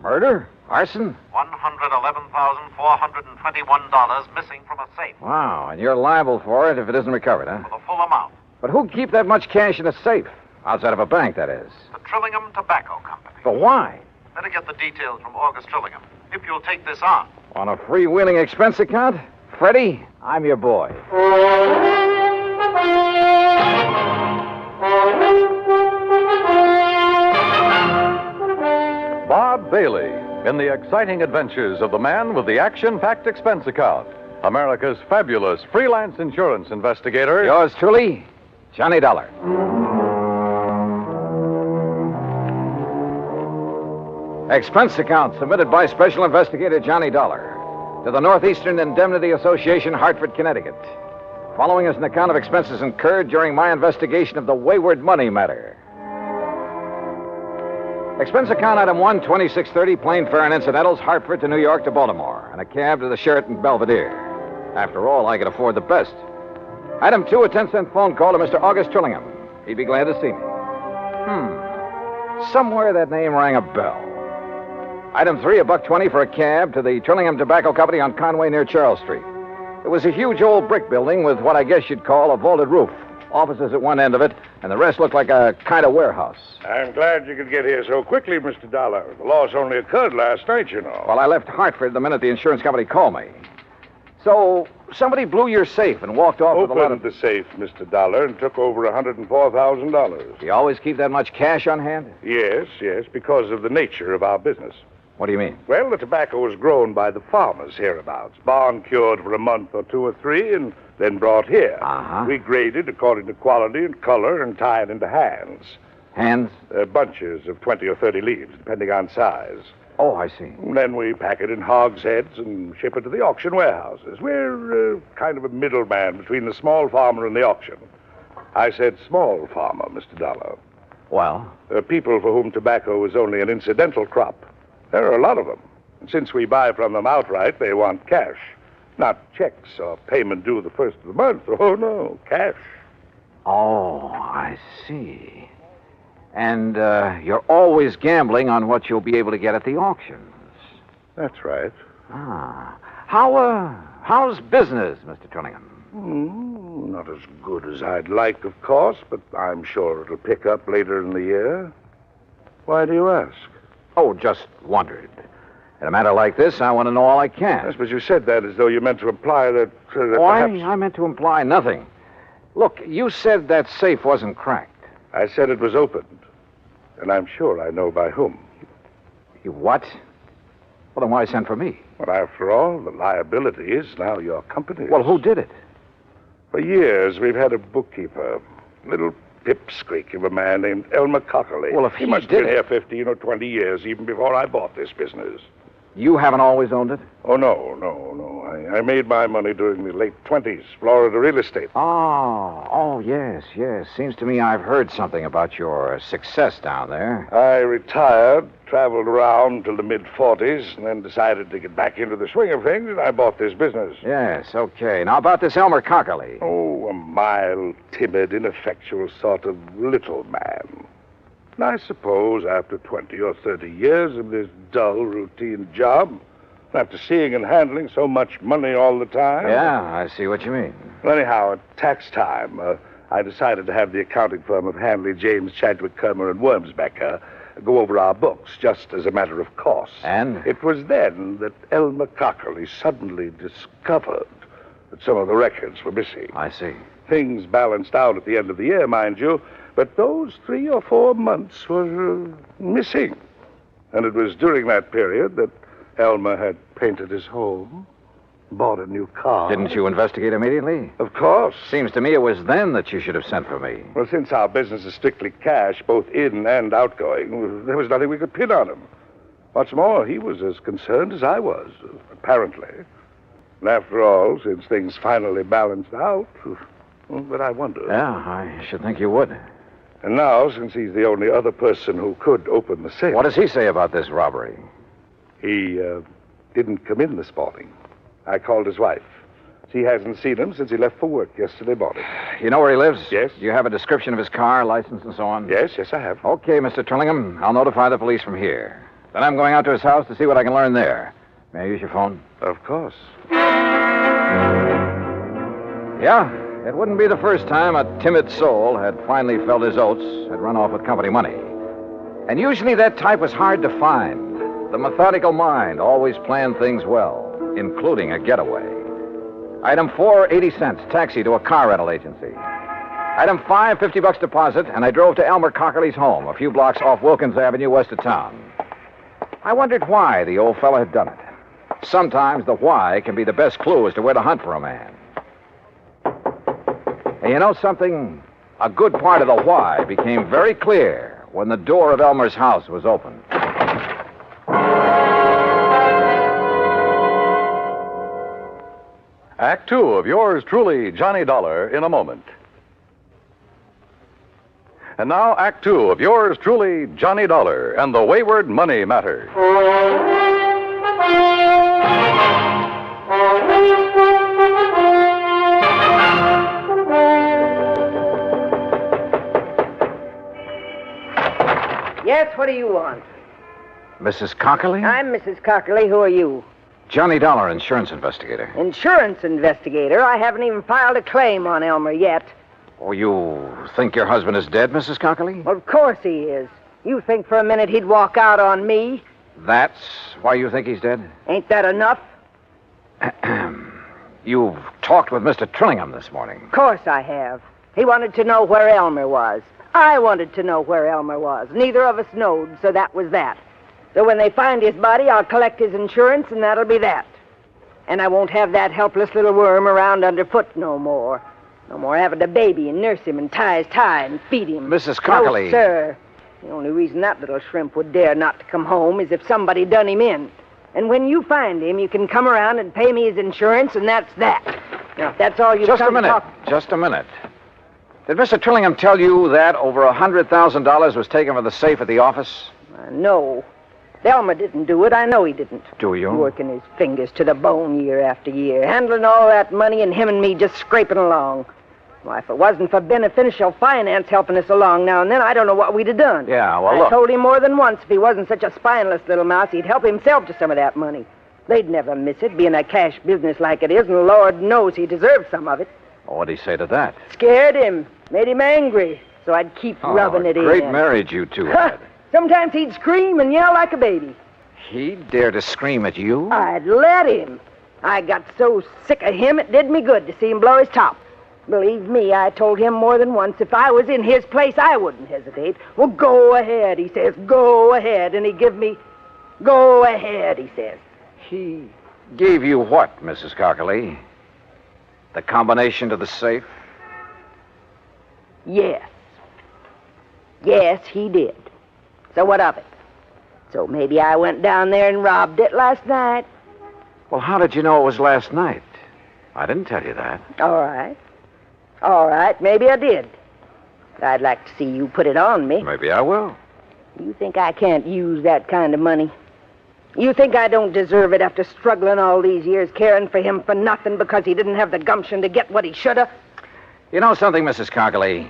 Murder? Arson? $111,421 missing from a safe. Wow, and you're liable for it if it isn't recovered, huh? For the full amount. But who'd keep that much cash in a safe? Outside of a bank, that is. The Trillingham Tobacco Company. But why? Better get the details from August Trillingham, if you'll take this on. On a freewheeling expense account? Freddie, I'm your boy. Bob Bailey in the exciting adventures of the man with the action-packed expense account. America's fabulous freelance insurance investigator. Yours truly, Johnny Dollar. Expense account submitted by Special Investigator Johnny Dollar to the Northeastern Indemnity Association, Hartford, Connecticut. Following is an account of expenses incurred during my investigation of the Wayward Money Matter. Expense account item 1, 2630, plane fare and incidentals, Hartford to New York to Baltimore, and a cab to the Sheraton Belvedere. After all, I could afford the best. Item 2, a 10-cent phone call to Mr. August Trillingham. He'd be glad to see me. Somewhere that name rang a bell. Item 3, a $1.20 for a cab to the Trillingham Tobacco Company on Conway near Charles Street. It was a huge old brick building with what I guess you'd call a vaulted roof. Offices at one end of it, and the rest looked like a kind of warehouse. I'm glad you could get here so quickly, Mr. Dollar. The loss only occurred last night, you know. Well, I left Hartford the minute the insurance company called me. So, somebody blew your safe and walked off with a lot of... Opened the safe, Mr. Dollar, and took over $104,000. Do you always keep that much cash on hand? Yes, because of the nature of our business. What do you mean? Well, the tobacco was grown by the farmers hereabouts, barn cured for a month or 2 or 3, and then brought here. We graded according to quality and color and tie it into hands. Hands? Bunches of 20 or 30 leaves, depending on size. Oh, I see. And then we pack it in hogsheads and ship it to the auction warehouses. We're kind of a middleman between the small farmer and the auction. I said small farmer, Mr. Dollar. Well? People for whom tobacco is only an incidental crop. There are a lot of them. And since we buy from them outright, they want cash. Not checks or payment due the first of the month. Oh, no, cash. Oh, I see. And you're always gambling on what you'll be able to get at the auctions. That's right. How's business, Mr. Trillingham? Not as good as I'd like, of course, but I'm sure it'll pick up later in the year. Why do you ask? Oh, just wondered. In a matter like this, I want to know all I can. Yes, but you said that as though you meant to imply that perhaps... I meant to imply nothing. Look, you said that safe wasn't cracked. I said it was opened. And I'm sure I know by whom. You what? Well, then why send for me? Well, after all, the liability is now your company's. Well, who did it? For years, we've had a bookkeeper. Little pipsqueak of a man named Elmer Cockerly. Well, if he must have did been here 15 or 20 years, even before I bought this business. You haven't always owned it? Oh, no. I made my money during the late 20s, Florida real estate. Oh, yes. Seems to me I've heard something about your success down there. I retired, traveled around till the mid-40s, and then decided to get back into the swing of things, and I bought this business. Yes, okay. Now, about this Elmer Cockerly. Oh, a mild, timid, ineffectual sort of little man. And I suppose after 20 or 30 years of this dull, routine job, after seeing and handling so much money all the time... Yeah, I see what you mean. Well, anyhow, at tax time, I decided to have the accounting firm of Hanley, James, Chadwick, Kermer, and Wormsbecker go over our books, just as a matter of course. And? It was then that Elmer Cockerly suddenly discovered that some of the records were missing. I see. Things balanced out at the end of the year, mind you, but those 3 or 4 months were missing. And it was during that period that Elmer had painted his home, bought a new car. Didn't you investigate immediately? Of course. Seems to me it was then that you should have sent for me. Well, since our business is strictly cash, both in and outgoing, there was nothing we could pin on him. What's more, he was as concerned as I was, apparently. And after all, since things finally balanced out, but I wonder. Yeah, I should think you would. And now, since he's the only other person who could open the safe... What does he say about this robbery? He didn't come in this morning. I called his wife. She hasn't seen him since he left for work yesterday morning. You know where he lives? Yes. Do you have a description of his car, license, and so on? Yes, I have. Okay, Mr. Trillingham. I'll notify the police from here. Then I'm going out to his house to see what I can learn there. May I use your phone? Of course. Yeah, it wouldn't be the first time a timid soul had finally felt his oats, had run off with company money. And usually that type was hard to find. The methodical mind always planned things well, including a getaway. Item 4, 80 cents, taxi to a car rental agency. Item 5, $50 deposit, and I drove to Elmer Cockerly's home, a few blocks off Wilkins Avenue, west of town. I wondered why the old fellow had done it. Sometimes the why can be the best clue as to where to hunt for a man. And you know something? A good part of the why became very clear when the door of Elmer's house was opened. Act two of yours truly, Johnny Dollar, in a moment. And now, Act two of yours truly, Johnny Dollar, and the Wayward Money Matter. Yes, what do you want? Mrs. Cockerly? I'm Mrs. Cockerly. Who are you? Johnny Dollar, insurance investigator. Insurance investigator? I haven't even filed a claim on Elmer yet. Oh, you think your husband is dead, Mrs. Cockerly? Well, of course he is. You think for a minute he'd walk out on me? That's why you think he's dead? Ain't that enough? You've talked with Mr. Trillingham this morning. Of course I have. He wanted to know where Elmer was. I wanted to know where Elmer was. Neither of us knowed, so that was that. So when they find his body, I'll collect his insurance, and that'll be that. And I won't have that helpless little worm around underfoot no more. No more having to baby and nurse him and tie his tie and feed him. Mrs. Cockerly. No, sir. The only reason that little shrimp would dare not to come home is if somebody done him in. And when you find him, you can come around and pay me his insurance, and that's that. Now, if that's all you've Just come a minute. Just a minute. Did Mr. Trillingham tell you that over $100,000 was taken from the safe at the office? No. Elmer didn't do it. I know he didn't. Do you? Working his fingers to the bone year after year, handling all that money, and him and me just scraping along. Why, if it wasn't for beneficial finance helping us along now and then, I don't know what we'd have done. Yeah, well, I look. told him more than once if he wasn't such a spineless little mouse, he'd help himself to some of that money. They'd never miss it, being a cash business like it is, and Lord knows he deserves some of it. What'd he say to that? Scared him, made him angry, so I'd keep rubbing it Great in. marriage you two had. Sometimes he'd scream and yell like a baby. He dared to scream at you? I'd let him. I got so sick of him, it did me good to see him blow his top. Believe me, I told him more than once, if I was in his place, I wouldn't hesitate. Well, go ahead, he says. Go ahead. And he give me, go ahead, he says. He gave you what, Mrs. Cockerly? The combination to the safe? Yes. Yes, he did. So what of it? So maybe I went down there and robbed it last night. Well, how did you know it was last night? I didn't tell you that. All right. All right, maybe I did. But I'd like to see you put it on me. Maybe I will. You think I can't use that kind of money? You think I don't deserve it after struggling all these years, caring for him for nothing because he didn't have the gumption to get what he should have? You know something, Mrs. Cockerly?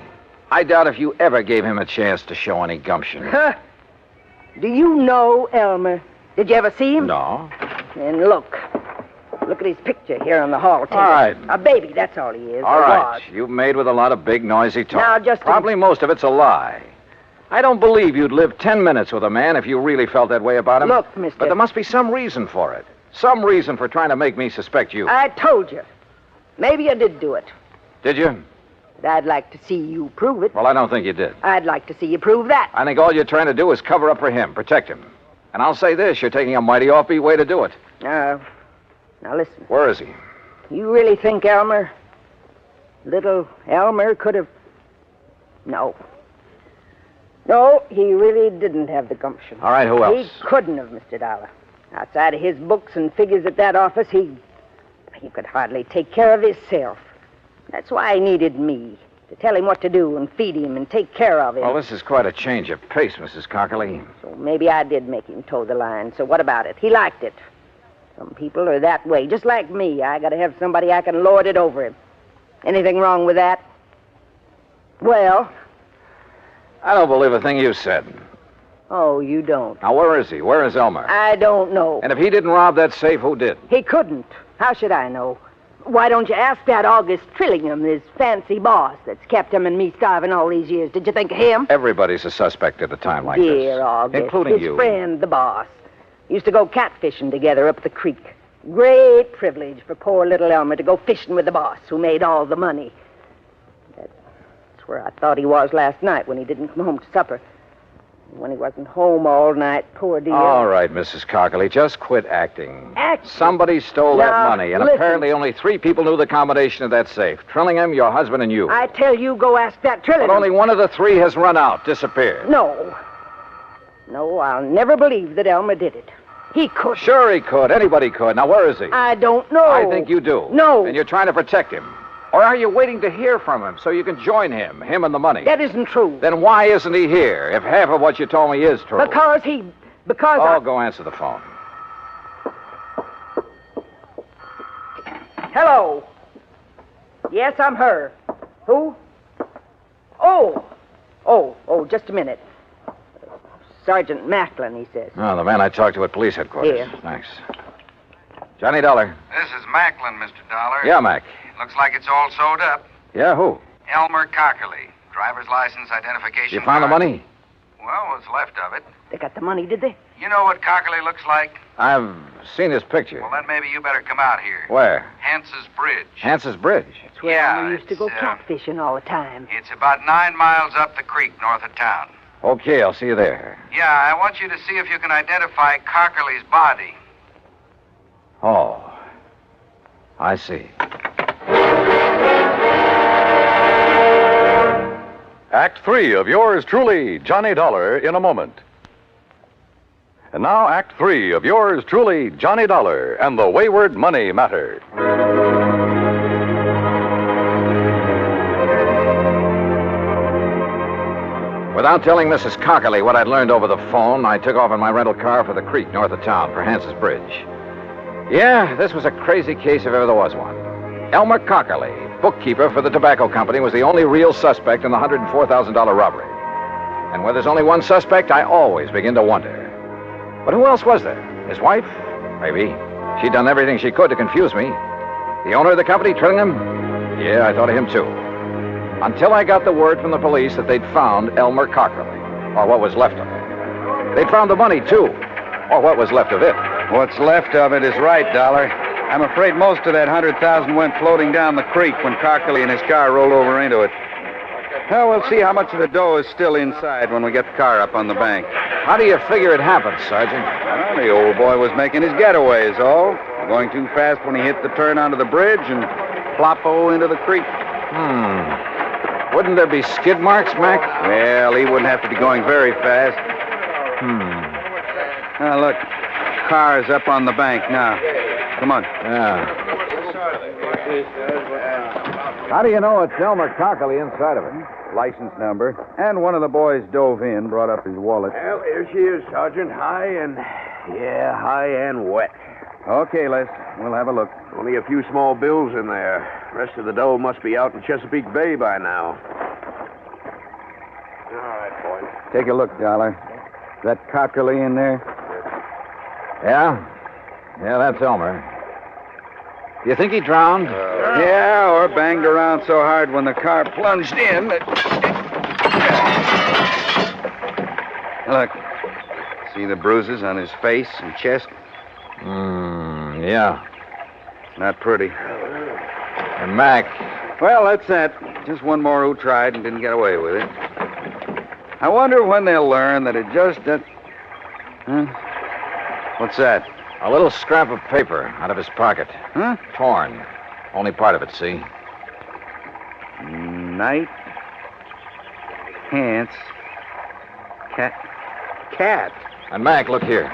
I doubt if you ever gave him a chance to show any gumption. Huh? Do you know Elmer? Did you ever see him? No. And look. Look at his picture here on the hall table. All right. A baby, that's all he is. All or right. was. You've made with a lot of big, noisy talk. Now, just Probably most of it's a lie. I don't believe you'd live 10 minutes with a man if you really felt that way about him. Look, mister. But there must be some reason for it. Some reason for trying to make me suspect you. I told you. Maybe you did do it. Did you? But I'd like to see you prove it. Well, I don't think you did. I'd like to see you prove that. I think all you're trying to do is cover up for him, protect him. And I'll say this, you're taking a mighty offbeat way to do it. Now listen. Where is he? You really think Elmer, little Elmer, could have... No. No, he really didn't have the gumption. All right, who else? He couldn't have, Mr. Dollar. Outside of his books and figures at that office, he could hardly take care of himself. That's why he needed me, to tell him what to do and feed him and take care of him. Well, this is quite a change of pace, Mrs. Cockerly. So maybe I did make him toe the line. So what about it? He liked it. Some people are that way, just like me. I gotta have somebody I can lord it over him. Anything wrong with that? Well? I don't believe a thing you said. Oh, you don't? Now, where is he? Where is Elmer? I don't know. And if he didn't rob that safe, who did? He couldn't. How should I know? Why don't you ask that August Trillingham, his fancy boss that's kept him and me starving all these years? Did you think of him? Everybody's a suspect at a time like this. Dear August. Including his you. friend, the boss. Used to go catfishing together up the creek. Great privilege for poor little Elmer to go fishing with the boss who made all the money. That's where I thought he was last night when he didn't come home to supper. When he wasn't home all night, poor dear. All right, Mrs. Cockerly, just quit acting. Acting? Somebody stole that Now, money, and listen. apparently only 3 people knew the combination of that safe. Trillingham, your husband, and you. I tell you, go ask that Trillingham. But only one of the 3 has run out, disappeared. No. No, I'll never believe that Elmer did it. He could. Sure he could. Anybody could. Now, where is he? I don't know. I think you do. No. And you're trying to protect him. Or are you waiting to hear from him so you can join him and the money? That isn't true. Then why isn't he here if half of what you told me is true? Because I'll go answer the phone. Hello. Yes, I'm her. Who? Oh, just a minute. Sergeant Macklin, he says. Oh, the man I talked to at police headquarters. Here. Thanks. Johnny Dollar. This is Macklin, Mr. Dollar. Yeah, Mac. Looks like it's all sewed up. Yeah, who? Elmer Cockerly. Driver's license, identification You found the card. money? Well, what's left of it. They got the money, did they? You know what Cockerly looks like? I've seen his picture. Well, then maybe you better come out here. Where? Hance's Bridge. Hance's Bridge. It's where Elmer used to go catfishing all the time. It's about 9 miles up the creek north of town. Okay, I'll see you there. Yeah, I want you to see if you can identify Cockerly's body. Oh, I see. Act 3 of yours truly, Johnny Dollar, in a moment. And now, Act 3 of yours truly, Johnny Dollar and the Wayward Money Matter. Without telling Mrs. Cockerly what I'd learned over the phone, I took off in my rental car for the creek north of town for Hance's Bridge. Yeah, this was a crazy case if ever there was one. Elmer Cockerly, bookkeeper for the tobacco company, was the only real suspect in the $104,000 robbery. And where there's only one suspect, I always begin to wonder. But who else was there? His wife? Maybe. She'd done everything she could to confuse me. The owner of the company, Trillingham? Yeah, I thought of him too. Until I got the word from the police that they'd found Elmer Cockerly, or what was left of him. They'd found the money, too, or what was left of it. What's left of it is right, Dollar. I'm afraid most of that 100,000 went floating down the creek when Cockerly and his car rolled over into it. Well, we'll see how much of the dough is still inside when we get the car up on the bank. How do you figure it happened, Sergeant? Well, the old boy was making his getaway is all. Going too fast when he hit the turn onto the bridge and plop-o into the creek. Wouldn't there be skid marks, Mac? Well, he wouldn't have to be going very fast. Now, look. Car's up on the bank now. Come on. Yeah. How do you know it's Elmer Cockerly inside of it? License number. And one of the boys dove in, brought up his wallet. Well, here she is, Sergeant. High and wet. Okay, Les. We'll have a look. Only a few small bills in there. Rest of the dough must be out in Chesapeake Bay by now. All right, boys. Take a look, Dollar. Is that Cockerly in there? Yeah? Yeah, that's Elmer. Do you think he drowned? Yeah, or banged around so hard when the car plunged in that... Look. See the bruises on his face and chest? Yeah. Not pretty. And Mac. Well, that's that. Just one more who tried and didn't get away with it. I wonder when they'll learn that it just... Huh? What's that? A little scrap of paper out of his pocket. Huh? Torn. Only part of it, see? Night. Pants. Cat. And Mac, look here.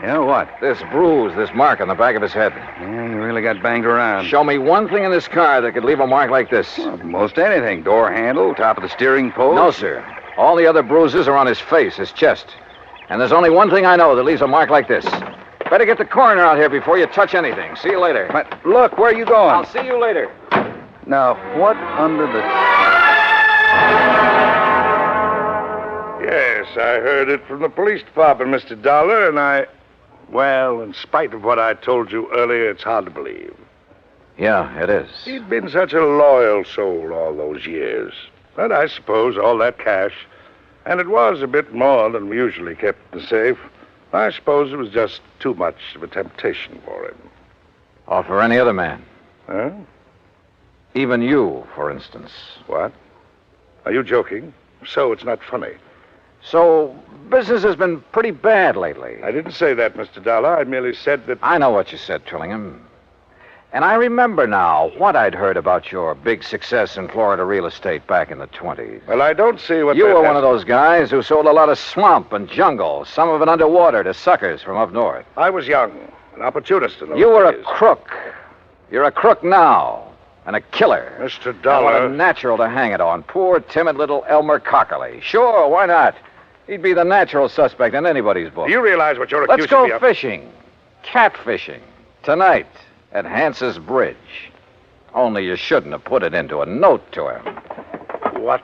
Yeah, what? This bruise, this mark on the back of his head. Yeah, he really got banged around. Show me one thing in this car that could leave a mark like this. Well, most anything. Door handle, top of the steering post. No, sir. All the other bruises are on his face, his chest. And there's only one thing I know that leaves a mark like this. Better get the coroner out here before you touch anything. See you later. But look, where are you going? I'll see you later. Now, what under the... Yes, I heard it from the police department, Mr. Dollar, and well, in spite of what I told you earlier, it's hard to believe. Yeah, it is. He'd been such a loyal soul all those years. But I suppose all that cash, and it was a bit more than we usually kept in the safe, I suppose it was just too much of a temptation for him. Or for any other man. Huh? Even you, for instance. What? Are you joking? So it's not funny. So, business has been pretty bad lately. I didn't say that, Mr. Dollar. I merely said that... I know what you said, Trillingham. And I remember now what I'd heard about your big success in Florida real estate back in the 20s. Well, I don't see what You that were has- one of those guys who sold a lot of swamp and jungle, some of it underwater, to suckers from up north. I was young, an opportunist in those You were days. a crook. You're a crook now, and a killer. Mr. And Dollar. what a natural to hang it on. Poor, timid little Elmer Cockerly. Sure, why not? He'd be the natural suspect in anybody's book. Do you realize what you're Let's accusing me go of? fishing. Catfishing. Tonight at Hance's Bridge. Only you shouldn't have put it into a note to him. What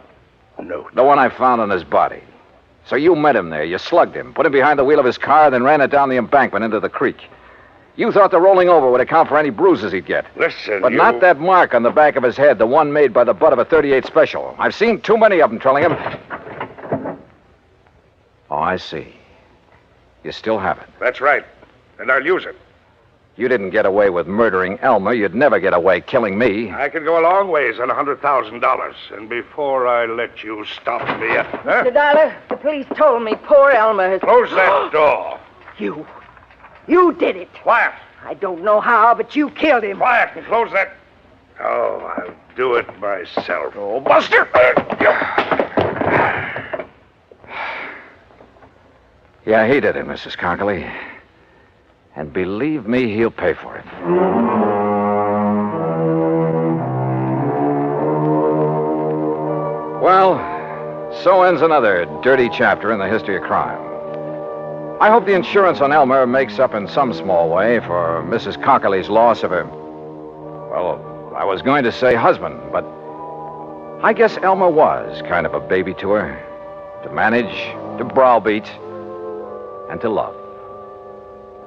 note? The one I found on his body. So you met him there. You slugged him, put him behind the wheel of his car, then ran it down the embankment into the creek. You thought the rolling over would account for any bruises he'd get. Listen, But not that mark on the back of his head, the one made by the butt of a .38 special. I've seen too many of them, Trillingham. Oh, I see. You still have it. That's right. And I'll use it. You didn't get away with murdering Elmer. You'd never get away killing me. I can go a long ways on $100,000. And before I let you stop me... Mr. Dollar, the police told me poor Elmer has... Close that door. You did it. Quiet. I don't know how, but you killed him. Quiet and close that... Oh, I'll do it myself. Oh, Buster! Yeah, he did it, Mrs. Cockerly. And believe me, he'll pay for it. Well, so ends another dirty chapter in the history of crime. I hope the insurance on Elmer makes up in some small way for Mrs. Cockerly's loss of her... Well, I was going to say husband, but I guess Elmer was kind of a baby to her. To manage, to browbeat, and to love.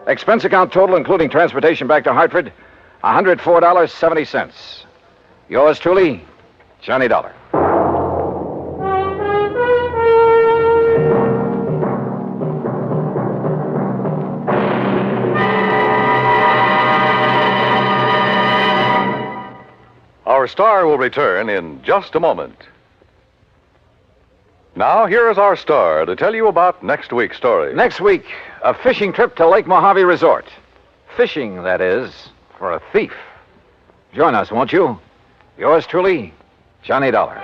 Expense account total, including transportation back to Hartford, $104.70. Yours truly, Johnny Dollar. Our star will return in just a moment. Now, here is our star to tell you about next week's story. Next week, a fishing trip to Lake Mojave Resort. Fishing, that is, for a thief. Join us, won't you? Yours truly, Johnny Dollar.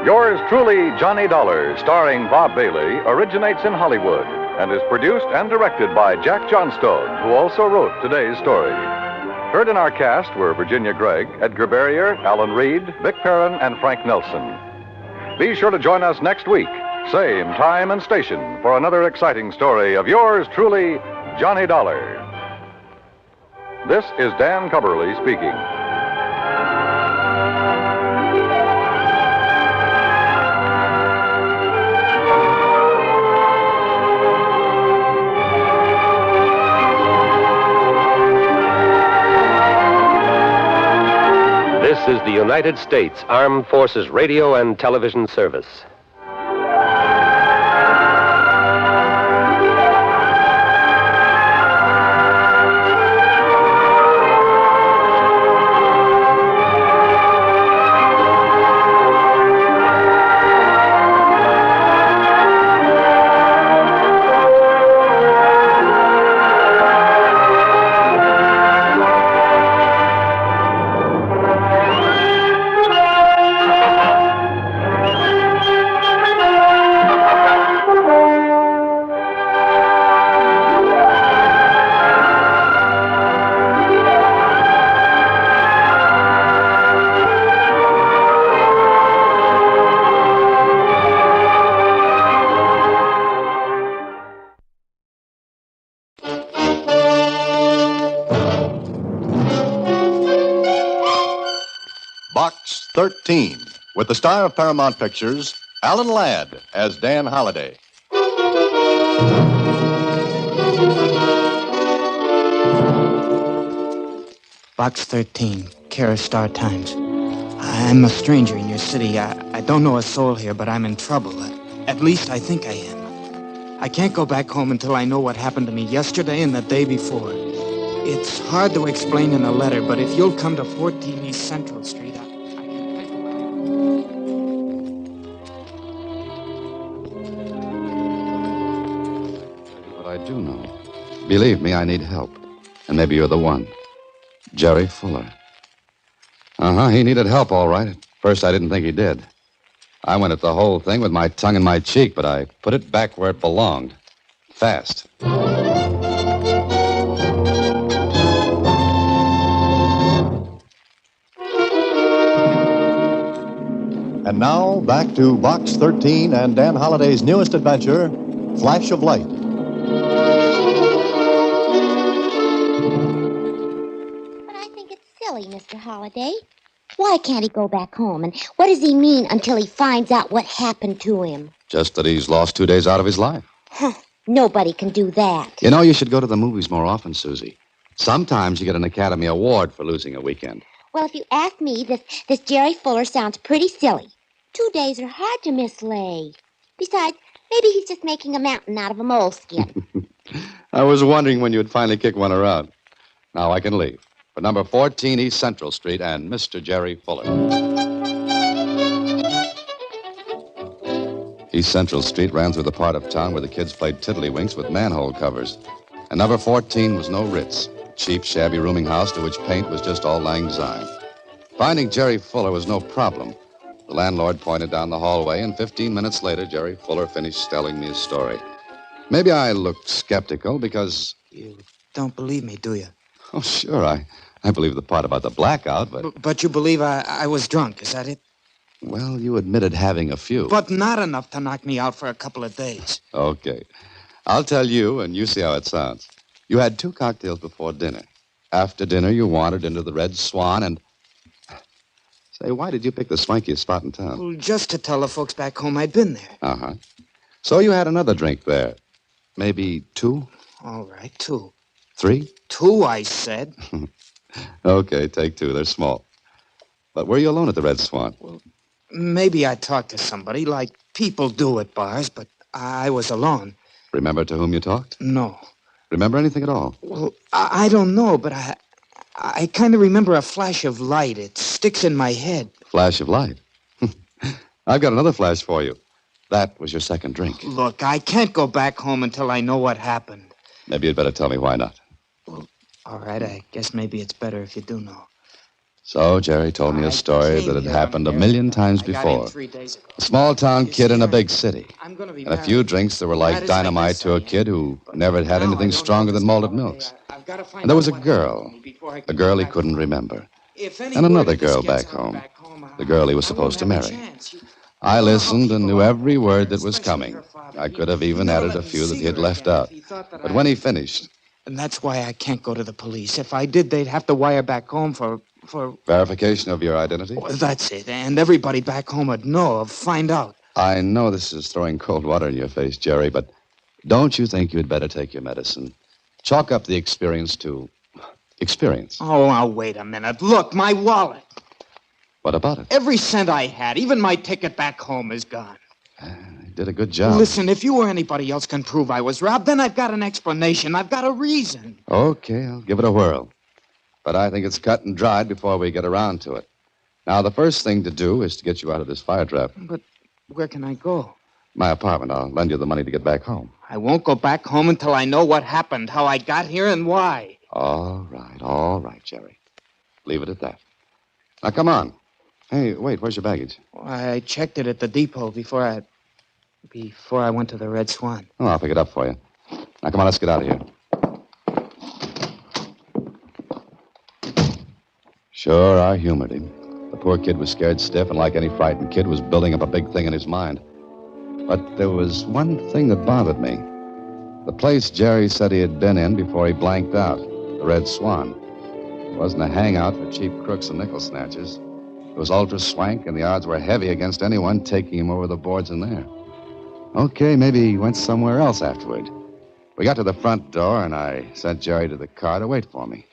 Yours truly, Johnny Dollar, starring Bob Bailey, originates in Hollywood and is produced and directed by Jack Johnstone, who also wrote today's story. Heard in our cast were Virginia Gregg, Edgar Barrier, Alan Reed, Vic Perrin, and Frank Nelson. Be sure to join us next week, same time and station, for another exciting story of yours truly, Johnny Dollar. This is Dan Cubberly speaking. This is the United States Armed Forces Radio and Television Service. Box 13, with the star of Paramount Pictures, Alan Ladd, as Dan Holliday. Box 13, care of Star Times. I'm a stranger in your city. I don't know a soul here, but I'm in trouble. At least I think I am. I can't go back home until I know what happened to me yesterday and the day before. It's hard to explain in a letter, but if you'll come to 14 East Central Street, But I do know. Believe me, I need help. And maybe you're the one. Jerry Fuller. He needed help, all right. At first, I didn't think he did. I went at the whole thing with my tongue in my cheek, but I put it back where it belonged. Fast. And now, back to Box 13 and Dan Holliday's newest adventure, Flash of Light. But I think it's silly, Mr. Holliday. Why can't he go back home? And what does he mean until he finds out what happened to him? Just that he's lost 2 days out of his life. Huh. Nobody can do that. You know, you should go to the movies more often, Susie. Sometimes you get an Academy Award for losing a weekend. Well, if you ask me, this Jerry Fuller sounds pretty silly. 2 days are hard to mislay. Besides, maybe he's just making a mountain out of a moleskin. I was wondering when you'd finally kick one around. Now I can leave. For number 14 East Central Street and Mr. Jerry Fuller. East Central Street ran through the part of town where the kids played tiddlywinks with manhole covers. And number 14 was no Ritz, a cheap, shabby rooming house to which paint was just all lang syne. Finding Jerry Fuller was no problem. The landlord pointed down the hallway, and 15 minutes later, Jerry Fuller finished telling me his story. Maybe I looked skeptical because... You don't believe me, do you? Oh, sure, I believe the part about the blackout, but... But you believe I was drunk, is that it? Well, you admitted having a few. But not enough to knock me out for a couple of days. Okay. I'll tell you, and you see how it sounds. You had 2 cocktails before dinner. After dinner, you wandered into the Red Swan and... Say, why did you pick the swankiest spot in town? Well, just to tell the folks back home I'd been there. Uh-huh. So you had another drink there. Maybe 2? All right, 2. 3? 2, I said. Okay, take 2. They're small. But were you alone at the Red Swan? Well, maybe I talked to somebody, like people do at bars, but I was alone. Remember to whom you talked? No. Remember anything at all? Well, I don't know, but I kind of remember a flash of light. It sticks in my head. Flash of light? I've got another flash for you. That was your second drink. Look, I can't go back home until I know what happened. Maybe you'd better tell me why not. Well, all right, I guess maybe it's better if you do know. So Jerry told me a story that had happened a million times before. A small-town kid in a big city. And a few drinks that were like dynamite to a kid who never had anything stronger than malted milks. And there was a girl he couldn't remember. And another girl back home, the girl he was supposed to marry. I listened and knew every word that was coming. I could have even added a few that he had left out. But when he finished... And that's why I can't go to the police. If I did, they'd have to wire back home for... Verification of your identity? Well, that's it. And everybody back home would know, find out. I know this is throwing cold water in your face, Jerry, but don't you think you'd better take your medicine? Chalk up the experience to experience. Oh, now, wait a minute. Look, my wallet. What about it? Every cent I had, even my ticket back home, is gone. You did a good job. Listen, if you or anybody else can prove I was robbed, then I've got an explanation. I've got a reason. Okay, I'll give it a whirl. But I think it's cut and dried before we get around to it. Now, the first thing to do is to get you out of this fire trap. But where can I go? My apartment. I'll lend you the money to get back home. I won't go back home until I know what happened, how I got here, and why. All right, Jerry. Leave it at that. Now, come on. Hey, wait, where's your baggage? Well, I checked it at the depot before I went to the Red Swan. Oh, I'll pick it up for you. Now, come on, let's get out of here. Sure, I humored him. The poor kid was scared stiff, and like any frightened kid, was building up a big thing in his mind. But there was one thing that bothered me. The place Jerry said he had been in before he blanked out, the Red Swan. It wasn't a hangout for cheap crooks and nickel snatchers. It was ultra swank, and the odds were heavy against anyone taking him over the boards in there. Okay, maybe he went somewhere else afterward. We got to the front door, and I sent Jerry to the car to wait for me.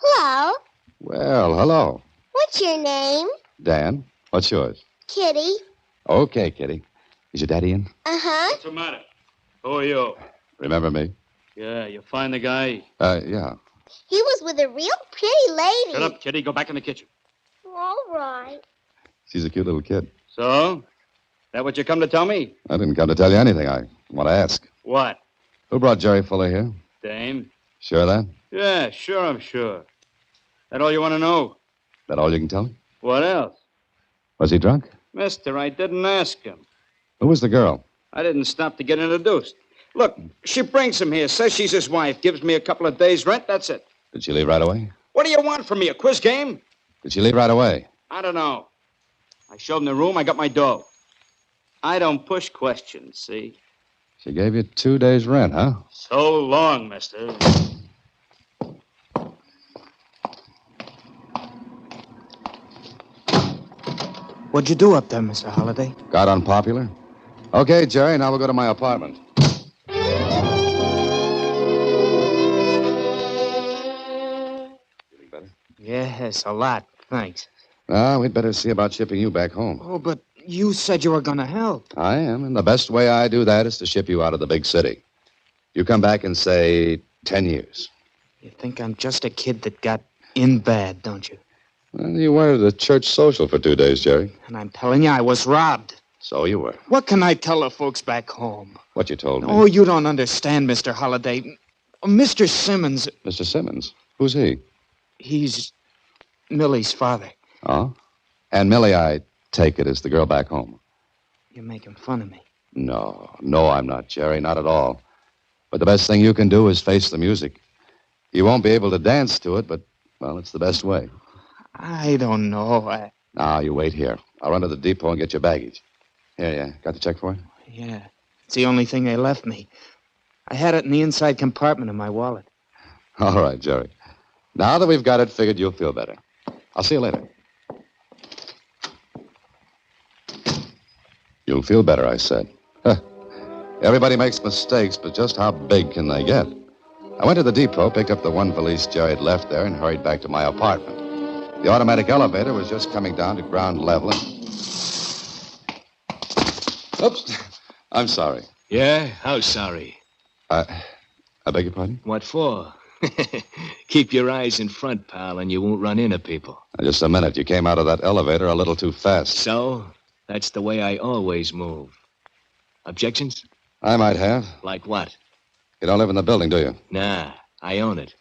Hello. Well, hello. What's your name? Dan. What's yours? Kitty. Okay, Kitty. Is your daddy in? Uh-huh. What's the matter? Who are you? Remember me? Yeah, you find the guy? Yeah. He was with a real pretty lady. Shut up, Kitty. Go back in the kitchen. All right. She's a cute little kid. So? That what you come to tell me? I didn't come to tell you anything. I want to ask. What? Who brought Jerry Fuller here? Dame? Sure of that? Yeah, sure, I'm sure. That all you want to know? That all you can tell me? What else? Was he drunk? Mister, I didn't ask him. Who was the girl? I didn't stop to get introduced. Look, she brings him here, says she's his wife, gives me a couple of days' rent, that's it. Did she leave right away? What do you want from me, a quiz game? Did she leave right away? I don't know. I showed him the room, I got my dough. I don't push questions, see? She gave you 2 days' rent, huh? So long, mister. What'd you do up there, Mr. Holliday? Got unpopular? Okay, Jerry, now we'll go to my apartment. Feeling better? Yes, a lot. Thanks. We'd better see about shipping you back home. Oh, but you said you were going to help. I am, and the best way I do that is to ship you out of the big city. You come back in, say, 10 years. You think I'm just a kid that got in bad, don't you? Well, you were at a church social for 2 days, Jerry. And I'm telling you, I was robbed. So you were. What can I tell the folks back home? What you told me. Oh, you don't understand, Mr. Holliday. Mr. Simmons. Mr. Simmons? Who's he? He's Millie's father. Oh? And Millie, I take it, is the girl back home. You're making fun of me. No, I'm not, Jerry, not at all. But the best thing you can do is face the music. You won't be able to dance to it, but, well, it's the best way. I don't know. Now, you wait here. I'll run to the depot and get your baggage. Here, yeah. Got the check for it? Yeah. It's the only thing they left me. I had it in the inside compartment of my wallet. All right, Jerry. Now that we've got it figured, you'll feel better. I'll see you later. You'll feel better, I said. Everybody makes mistakes, but just how big can they get? I went to the depot, picked up the one valise Jerry had left there, and hurried back to my apartment. The automatic elevator was just coming down to ground level and... Oops. I'm sorry. Yeah? How sorry? I beg your pardon? What for? Keep your eyes in front, pal, and you won't run into people. Just a minute. You came out of that elevator a little too fast. So? That's the way I always move. Objections? I might have. Like what? You don't live in the building, do you? Nah, I own it.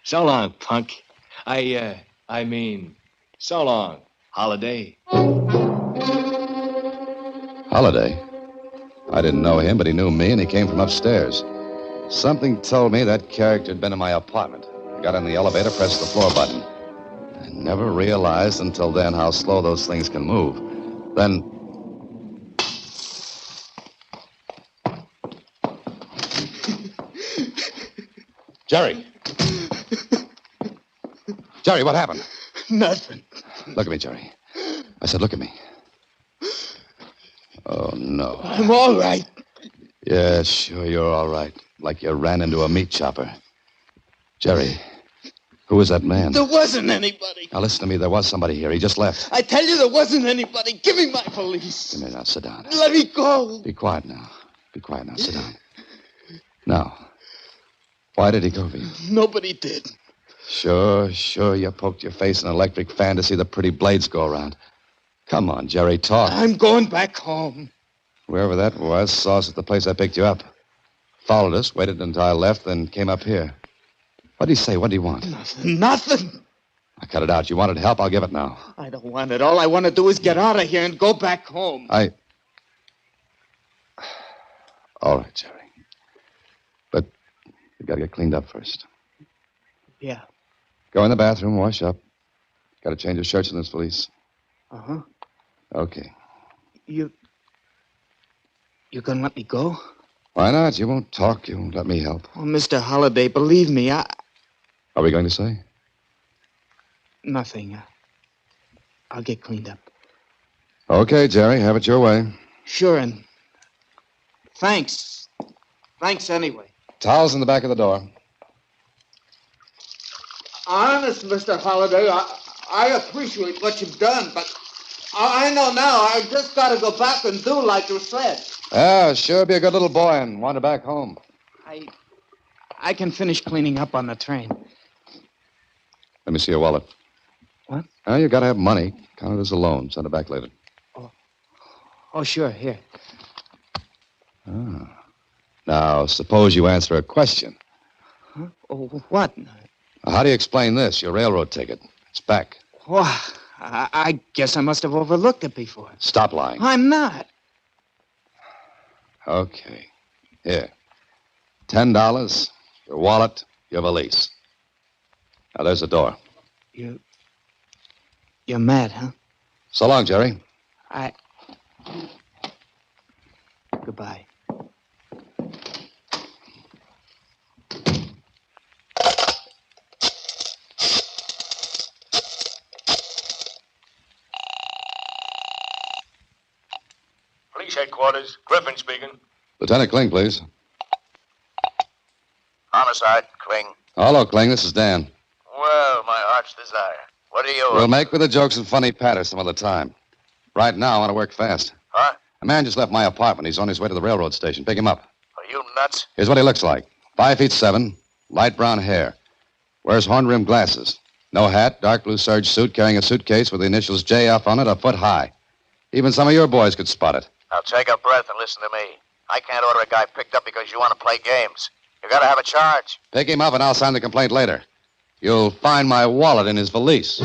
So long, punk. I mean, so long, Holiday. Holiday? I didn't know him, but he knew me, and he came from upstairs. Something told me that character had been in my apartment. I got in the elevator, pressed the floor button. I never realized until then how slow those things can move. Then... Jerry! Jerry, what happened? Nothing. Look at me, Jerry. I said, look at me. Oh, no. I'm all right. Yeah, sure, you're all right. Like you ran into a meat chopper. Jerry, who was that man? There wasn't anybody. Now, listen to me. There was somebody here. He just left. I tell you, there wasn't anybody. Give me my valise. Come here now. Sit down. Let me go. Be quiet now. Be quiet now. Sit down. Now, why did he go for you? Nobody did. Sure. You poked your face in an electric fan to see the pretty blades go around. Come on, Jerry, talk. I'm going back home. Whoever that was saw us at the place I picked you up. Followed us, waited until I left, then came up here. What'd he say? What'd he want? Nothing. I cut it out. You wanted help. I'll give it now. I don't want it. All I want to do is get out of here and go back home. All right, Jerry. But you got to get cleaned up first. Yeah. Go in the bathroom, wash up. Got to change your shirts in this valise. Uh-huh. Okay. You're gonna let me go? Why not? You won't talk. You won't let me help. Oh, Mr. Holliday, believe me, Are we going to say? Nothing. I'll get cleaned up. Okay, Jerry. Have it your way. Sure, and thanks. Thanks anyway. Towels in the back of the door. Honest, Mr. Holliday, I appreciate what you've done, but I know now I just got to go back and do like you said. Yeah, sure be a good little boy and wander back home. I can finish cleaning up on the train. Let me see your wallet. What? Oh, you gotta have money. Count it as a loan. Send it back later. Oh, sure, here. Ah. Now, suppose you answer a question. Huh? Oh, what? How do you explain this? Your railroad ticket. It's back. Oh, I guess I must have overlooked it before. Stop lying. I'm not. Okay. Here. $10, your wallet, your valise. Now, there's the door. You're mad, huh? So long, Jerry. Goodbye. Police headquarters, Griffin speaking. Lieutenant Kling, please. Homicide, Kling. Hello, Kling. This is Dan. Well, my heart's desire. What are you... We'll make with the jokes and funny patter some other time. Right now, I want to work fast. Huh? A man just left my apartment. He's on his way to the railroad station. Pick him up. Are you nuts? Here's what he looks like. 5'7", light brown hair. Wears horn-rimmed glasses. No hat, dark blue serge suit, carrying a suitcase with the initials JF on it, a foot high. Even some of your boys could spot it. Now take a breath and listen to me. I can't order a guy picked up because you want to play games. You gotta have a charge. Pick him up and I'll sign the complaint later. You'll find my wallet in his valise.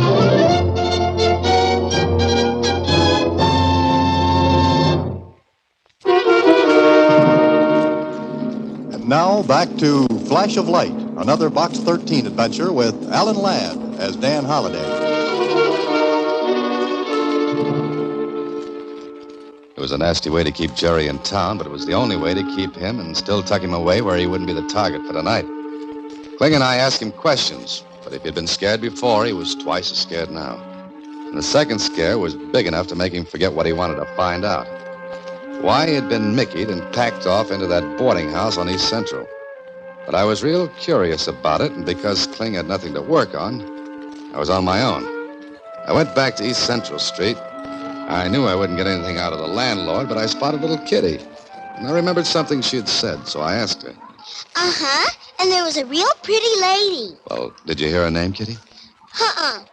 And now back to Flash of Light, another Box 13 adventure with Alan Ladd as Dan Holliday. It was a nasty way to keep Jerry in town, but it was the only way to keep him and still tuck him away where he wouldn't be the target for the night. Kling and I asked him questions, but if he'd been scared before, he was twice as scared now. And the second scare was big enough to make him forget what he wanted to find out. Why he had been Mickeyed and packed off into that boarding house on East Central. But I was real curious about it, and because Kling had nothing to work on, I was on my own. I went back to East Central Street. I knew I wouldn't get anything out of the landlord, but I spotted little Kitty. And I remembered something she had said, so I asked her. Uh-huh. And there was a real pretty lady. Well, did you hear her name, Kitty? Uh-uh.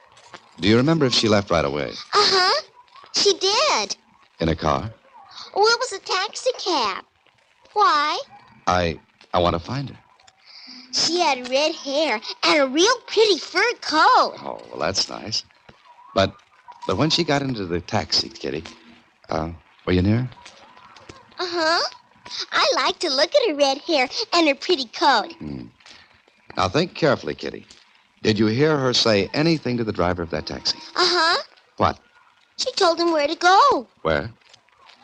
Do you remember if she left right away? Uh-huh. She did. In a car? Oh, it was a taxi cab. Why? I want to find her. She had red hair and a real pretty fur coat. Oh, well, that's nice. But when she got into the taxi, Kitty, were you near her? Uh-huh. I like to look at her red hair and her pretty coat. Now, think carefully, Kitty. Did you hear her say anything to the driver of that taxi? Uh-huh. What? She told him where to go. Where?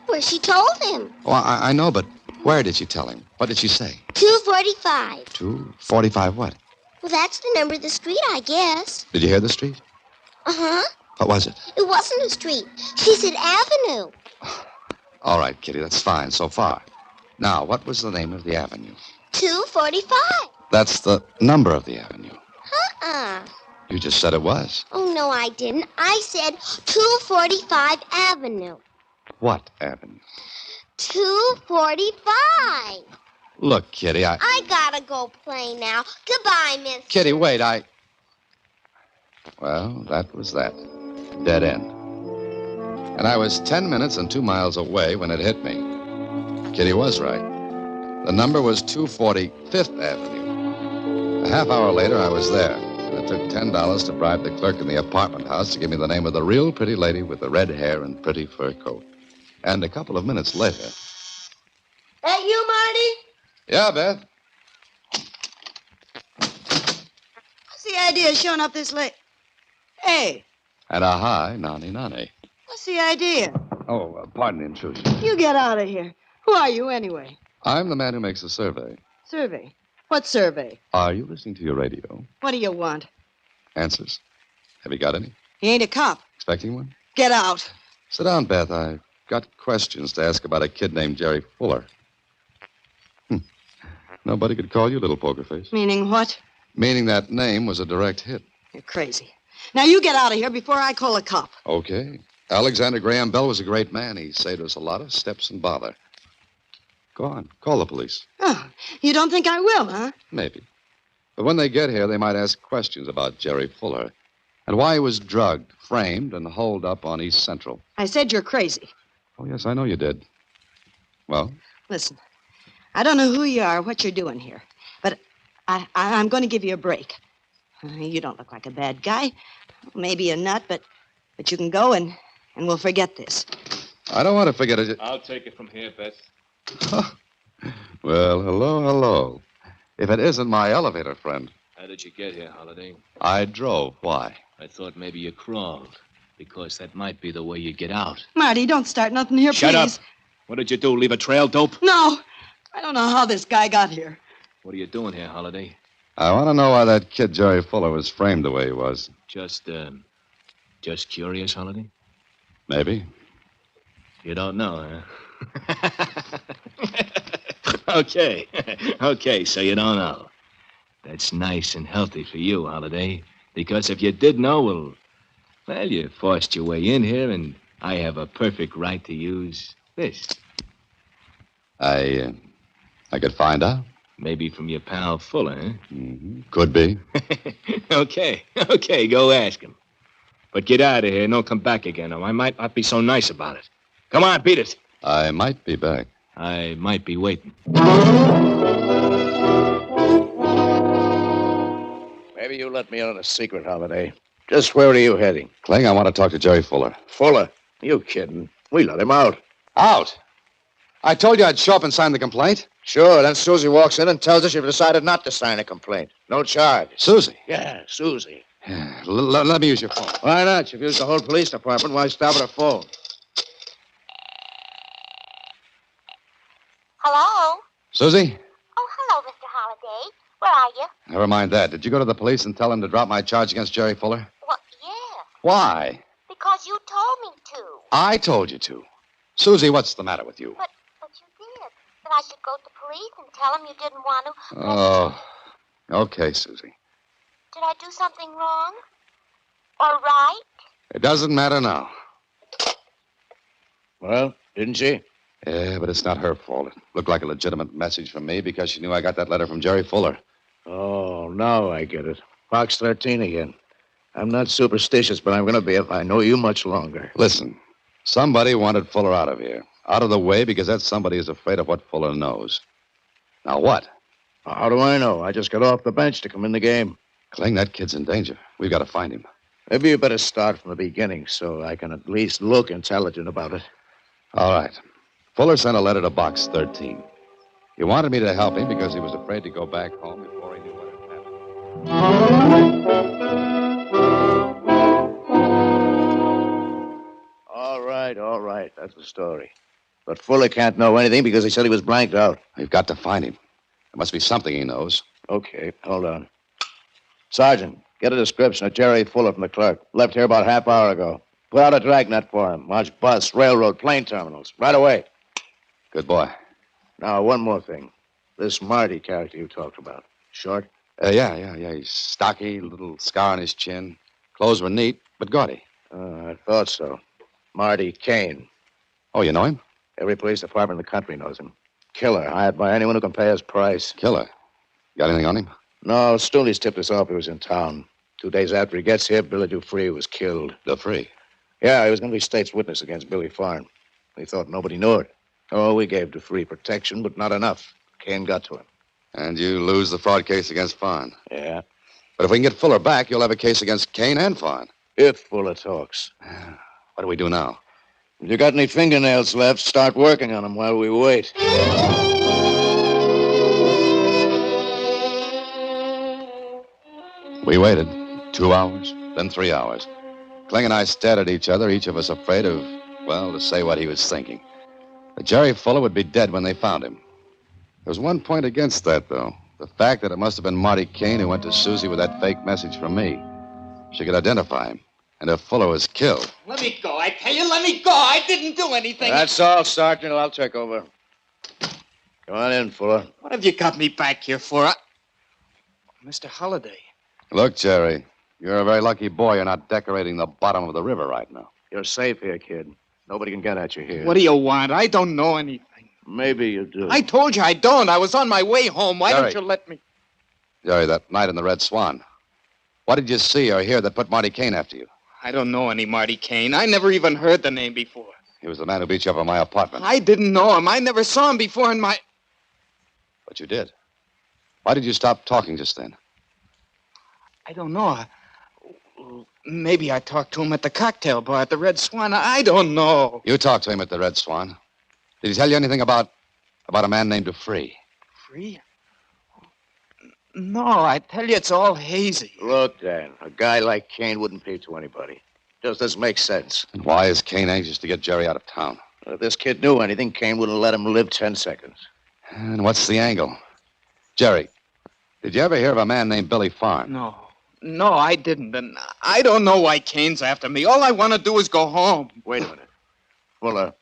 Where she told him. Oh, I know, but where did she tell him? What did she say? 245. 245 what? Well, that's the number of the street, I guess. Did you hear the street? Uh-huh. What was it? It wasn't a street. She said avenue. All right, Kitty, that's fine so far. Now, what was the name of the avenue? 245. That's the number of the avenue. Uh-uh. You just said it was. Oh, no, I didn't. I said 245 Avenue. What avenue? 245. Look, Kitty, I gotta go play now. Goodbye, miss. Kitty, wait, Well, that was that. Dead end. And I was 10 minutes and 2 miles away when it hit me. Kitty was right. The number was 245th Avenue. A half hour later, I was there. And it took $10 to bribe the clerk in the apartment house to give me the name of the real pretty lady with the red hair and pretty fur coat. And a couple of minutes later... That you, Marty? Yeah, Beth? What's the idea of showing up this late? Hey, And a high nani. what's the idea? Oh, pardon the intrusion. You get out of here. Who are you, anyway? I'm the man who makes the survey. Survey? What survey? Are you listening to your radio? What do you want? Answers. Have you got any? He ain't a cop. Expecting one? Get out. Sit down, Beth. I've got questions to ask about a kid named Jerry Fuller. Nobody could call you Little Poker Face. Meaning what? Meaning that name was a direct hit. You're crazy. Now you get out of here before I call a cop. Okay. Alexander Graham Bell was a great man. He saved us a lot of steps and bother. Go on. Call the police. Oh, you don't think I will, huh? Maybe. But when they get here, they might ask questions about Jerry Fuller and why he was drugged, framed, and holed up on East Central. I said you're crazy. Oh, yes, I know you did. Well? Listen, I don't know who you are or what you're doing here, but I'm going to give you a break. You don't look like a bad guy. Maybe a nut, but you can go and we'll forget this. I don't want to forget it. I'll take it from here, Beth. Well, hello. If it isn't my elevator friend. How did you get here, Holiday? I drove. Why? I thought maybe you crawled, because that might be the way you get out. Marty, don't start nothing here, Shut please. up. What did you do, leave a trail, dope? No, I don't know how this guy got here. What are you doing here, Holiday? I want to know why that kid Jerry Fuller was framed the way he was. Just curious, Holiday? Maybe. You don't know, huh? Okay, so you don't know. That's nice and healthy for you, Holiday. Because if you did know, well, you forced your way in here, and I have a perfect right to use this. I could find out. Maybe from your pal Fuller, huh? Mm-hmm. Could be. Okay, go ask him. But get out of here and don't come back again, or I might not be so nice about it. Come on, beat it. I might be back. I might be waiting. Maybe you let me in on a secret, Holiday. Just where are you heading? Cling, I want to talk to Jerry Fuller. Fuller? You kidding? We let him out. Out? I told you I'd show up and sign the complaint. Sure, then Susie walks in and tells us you've decided not to sign a complaint. No charge. Susie? Yeah, Susie. Yeah, let me use your phone. Why not? You've used the whole police department. Why stop at a phone? Hello? Susie? Oh, hello, Mr. Holliday. Where are you? Never mind that. Did you go to the police and tell them to drop my charge against Jerry Fuller? Well, yeah. Why? Because you told me to. I told you to. Susie, what's the matter with you? But you did. That I should go to police and tell them you didn't want to. Oh, okay, Susie. Did I do something wrong? Or right? It doesn't matter now. Well, didn't she? Yeah, but it's not her fault. It looked like a legitimate message from me because she knew I got that letter from Jerry Fuller. Oh, now I get it. Box 13 again. I'm not superstitious, but I'm going to be if I know you much longer. Listen, somebody wanted Fuller out of here. Out of the way because that somebody is afraid of what Fuller knows. Now what? How do I know? I just got off the bench to come in the game. Cling, that kid's in danger. We've got to find him. Maybe you better start from the beginning so I can at least look intelligent about it. All right. Fuller sent a letter to Box 13. He wanted me to help him because he was afraid to go back home before he knew what had happened. All right. That's the story. But Fuller can't know anything because he said he was blanked out. We've got to find him. There must be something he knows. Okay, hold on. Sergeant, get a description of Jerry Fuller from the clerk. Left here about half hour ago. Put out a dragnet for him. Watch bus, railroad, plane terminals. Right away. Good boy. Now, one more thing. This Marty character you talked about. Short? Yeah. He's stocky, little scar on his chin. Clothes were neat, but gaudy. I thought so. Marty Kane. Oh, you know him? Every police department in the country knows him. Killer, hired by anyone who can pay his price. Killer? Got anything on him? No, Stooley's tipped us off he was in town. 2 days after he gets here, Billy Dupree was killed. Dupree? Yeah, he was going to be state's witness against Billy Farn. We thought nobody knew it. Oh, we gave Dupree protection, but not enough. Kane got to him. And you lose the fraud case against Farn. Yeah. But if we can get Fuller back, you'll have a case against Kane and Farn. If Fuller talks. What do we do now? If you got any fingernails left, start working on them while we wait. We waited 2 hours, then 3 hours. Kling and I stared at each other, each of us afraid of, well, to say what he was thinking. That Jerry Fuller would be dead when they found him. There was one point against that, though. The fact that it must have been Marty Kane who went to Susie with that fake message from me. She could identify him. And if Fuller was killed... Let me go. I tell you, let me go. I didn't do anything. That's all, Sergeant. I'll take over. Come on in, Fuller. What have you got me back here for? Mr. Holliday. Look, Jerry, you're a very lucky boy you're not decorating the bottom of the river right now. You're safe here, kid. Nobody can get at you here. What do you want? I don't know anything. Maybe you do. I told you I don't. I was on my way home. Why Jerry. don't you let me? Jerry, that night in the Red Swan, what did you see or hear that put Marty Kane after you? I don't know any Marty Kane. I never even heard the name before. He was the man who beat you up in my apartment. I didn't know him. I never saw him before in my... But you did. Why did you stop talking just then? I don't know. Maybe I talked to him at the cocktail bar at the Red Swan. I don't know. You talked to him at the Red Swan. Did he tell you anything about a man named Dupree? Free? No, I tell you, it's all hazy. Look, Dan, a guy like Kane wouldn't pay to anybody. Just doesn't make sense. And why is Kane anxious to get Jerry out of town? If this kid knew anything, Kane wouldn't let him live 10 seconds. And what's the angle? Jerry, did you ever hear of a man named Billy Farn? No, I didn't. And I don't know why Kane's after me. All I want to do is go home. Wait a minute. Fuller,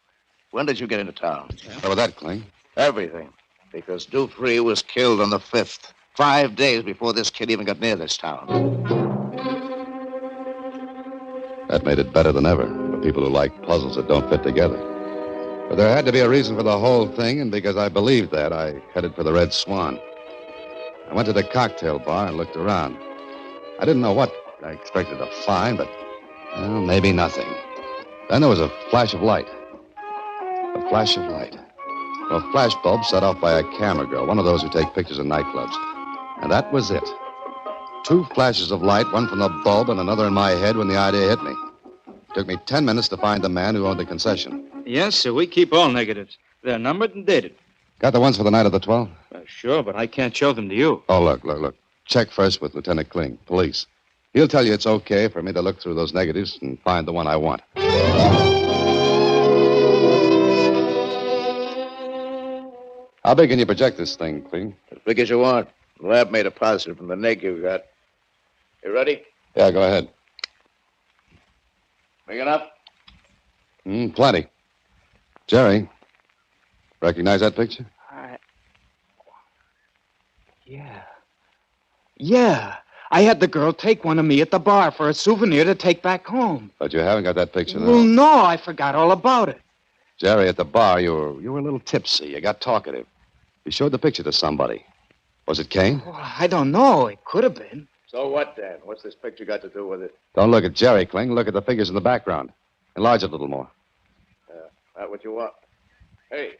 when did you get into town? What was that, Kling? Everything. Because Dupree was killed on the 5th. 5 days before this kid even got near this town. That made it better than ever for people who like puzzles that don't fit together. But there had to be a reason for the whole thing, and because I believed that, I headed for the Red Swan. I went to the cocktail bar and looked around. I didn't know what I expected to find, but, well, maybe nothing. Then there was a flash of light. A flash of light. A flash bulb set off by a camera girl, one of those who take pictures in nightclubs. And that was it. 2 flashes of light, one from the bulb and another in my head when the idea hit me. It took me 10 minutes to find the man who owned the concession. Yes, sir. We keep all negatives. They're numbered and dated. Got the ones for the night of the 12th? Sure, but I can't show them to you. Oh, look. Check first with Lieutenant Kling, police. He'll tell you it's okay for me to look through those negatives and find the one I want. How big can you project this thing, Kling? As big as you want. The lab made a positive from the negative you got. You ready? Yeah, go ahead. Big enough? Plenty. Jerry, recognize that picture? Yeah. I had the girl take one of me at the bar for a souvenir to take back home. But you haven't got that picture now. Well, no, I forgot all about it. Jerry, at the bar, you were a little tipsy. You got talkative. You showed the picture to somebody. Was it Kane? Oh, I don't know. It could have been. So what, Dan? What's this picture got to do with it? Don't look at Jerry, Kling. Look at the figures in the background. Enlarge it a little more. That what you want? Hey,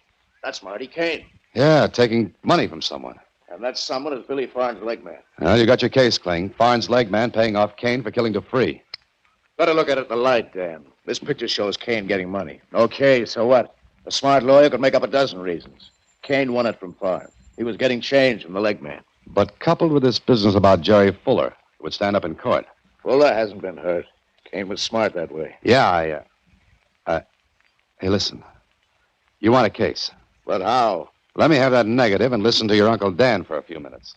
that's Marty Kane. Yeah, taking money from someone. And that someone is Billy Farn's leg man. Well, you got your case, Kling. Farn's leg man paying off Kane for killing Dupree. Better look at it in the light, Dan. This picture shows Kane getting money. Okay, so what? A smart lawyer could make up a dozen reasons. Kane won it from Farn. He was getting change from the leg man. But coupled with this business about Jerry Fuller, it would stand up in court. Fuller hasn't been hurt. Kane was smart that way. Yeah, hey, listen. You want a case. But how? Let me have that negative and listen to your Uncle Dan for a few minutes.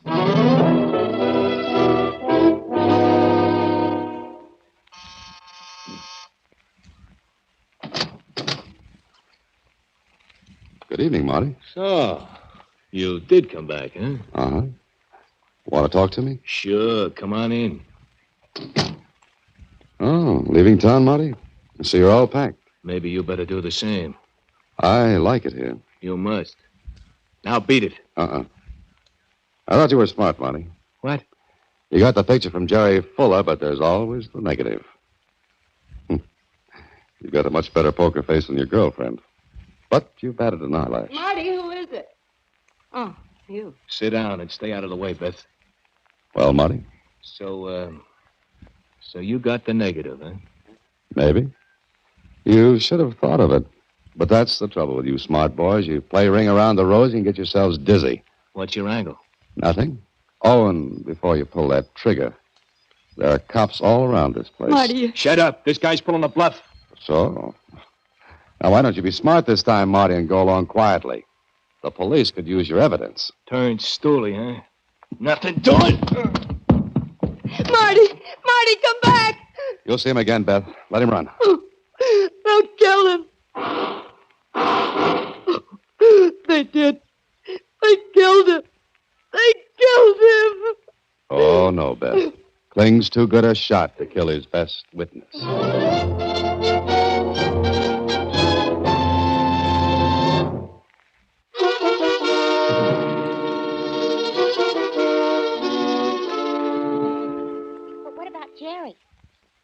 Good evening, Marty. So, you did come back, huh? Uh-huh. Want to talk to me? Sure, come on in. Oh, leaving town, Marty? I see you're all packed. Maybe you better do the same. I like it here. You must. Now beat it. I thought you were smart, Marty. What? You got the picture from Jerry Fuller, but there's always the negative. You've got a much better poker face than your girlfriend. But you've batted an eyelash. Marty, who is it? Oh, you. Sit down and stay out of the way, Beth. Well, Marty? So you got the negative, huh? Maybe. You should have thought of it. But that's the trouble with you smart boys. You play ring around the rosy and get yourselves dizzy. What's your angle? Nothing. Oh, and before you pull that trigger, there are cops all around this place. Marty. Shut up. This guy's pulling a bluff. So? Now, why don't you be smart this time, Marty, and go along quietly? The police could use your evidence. Turned stooly, huh? Nothing doing. Marty, come back. You'll see him again, Beth. Let him run. They'll kill him. They did. They killed him. They killed him. Oh, no, Beth. Kling's too good a shot to kill his best witness.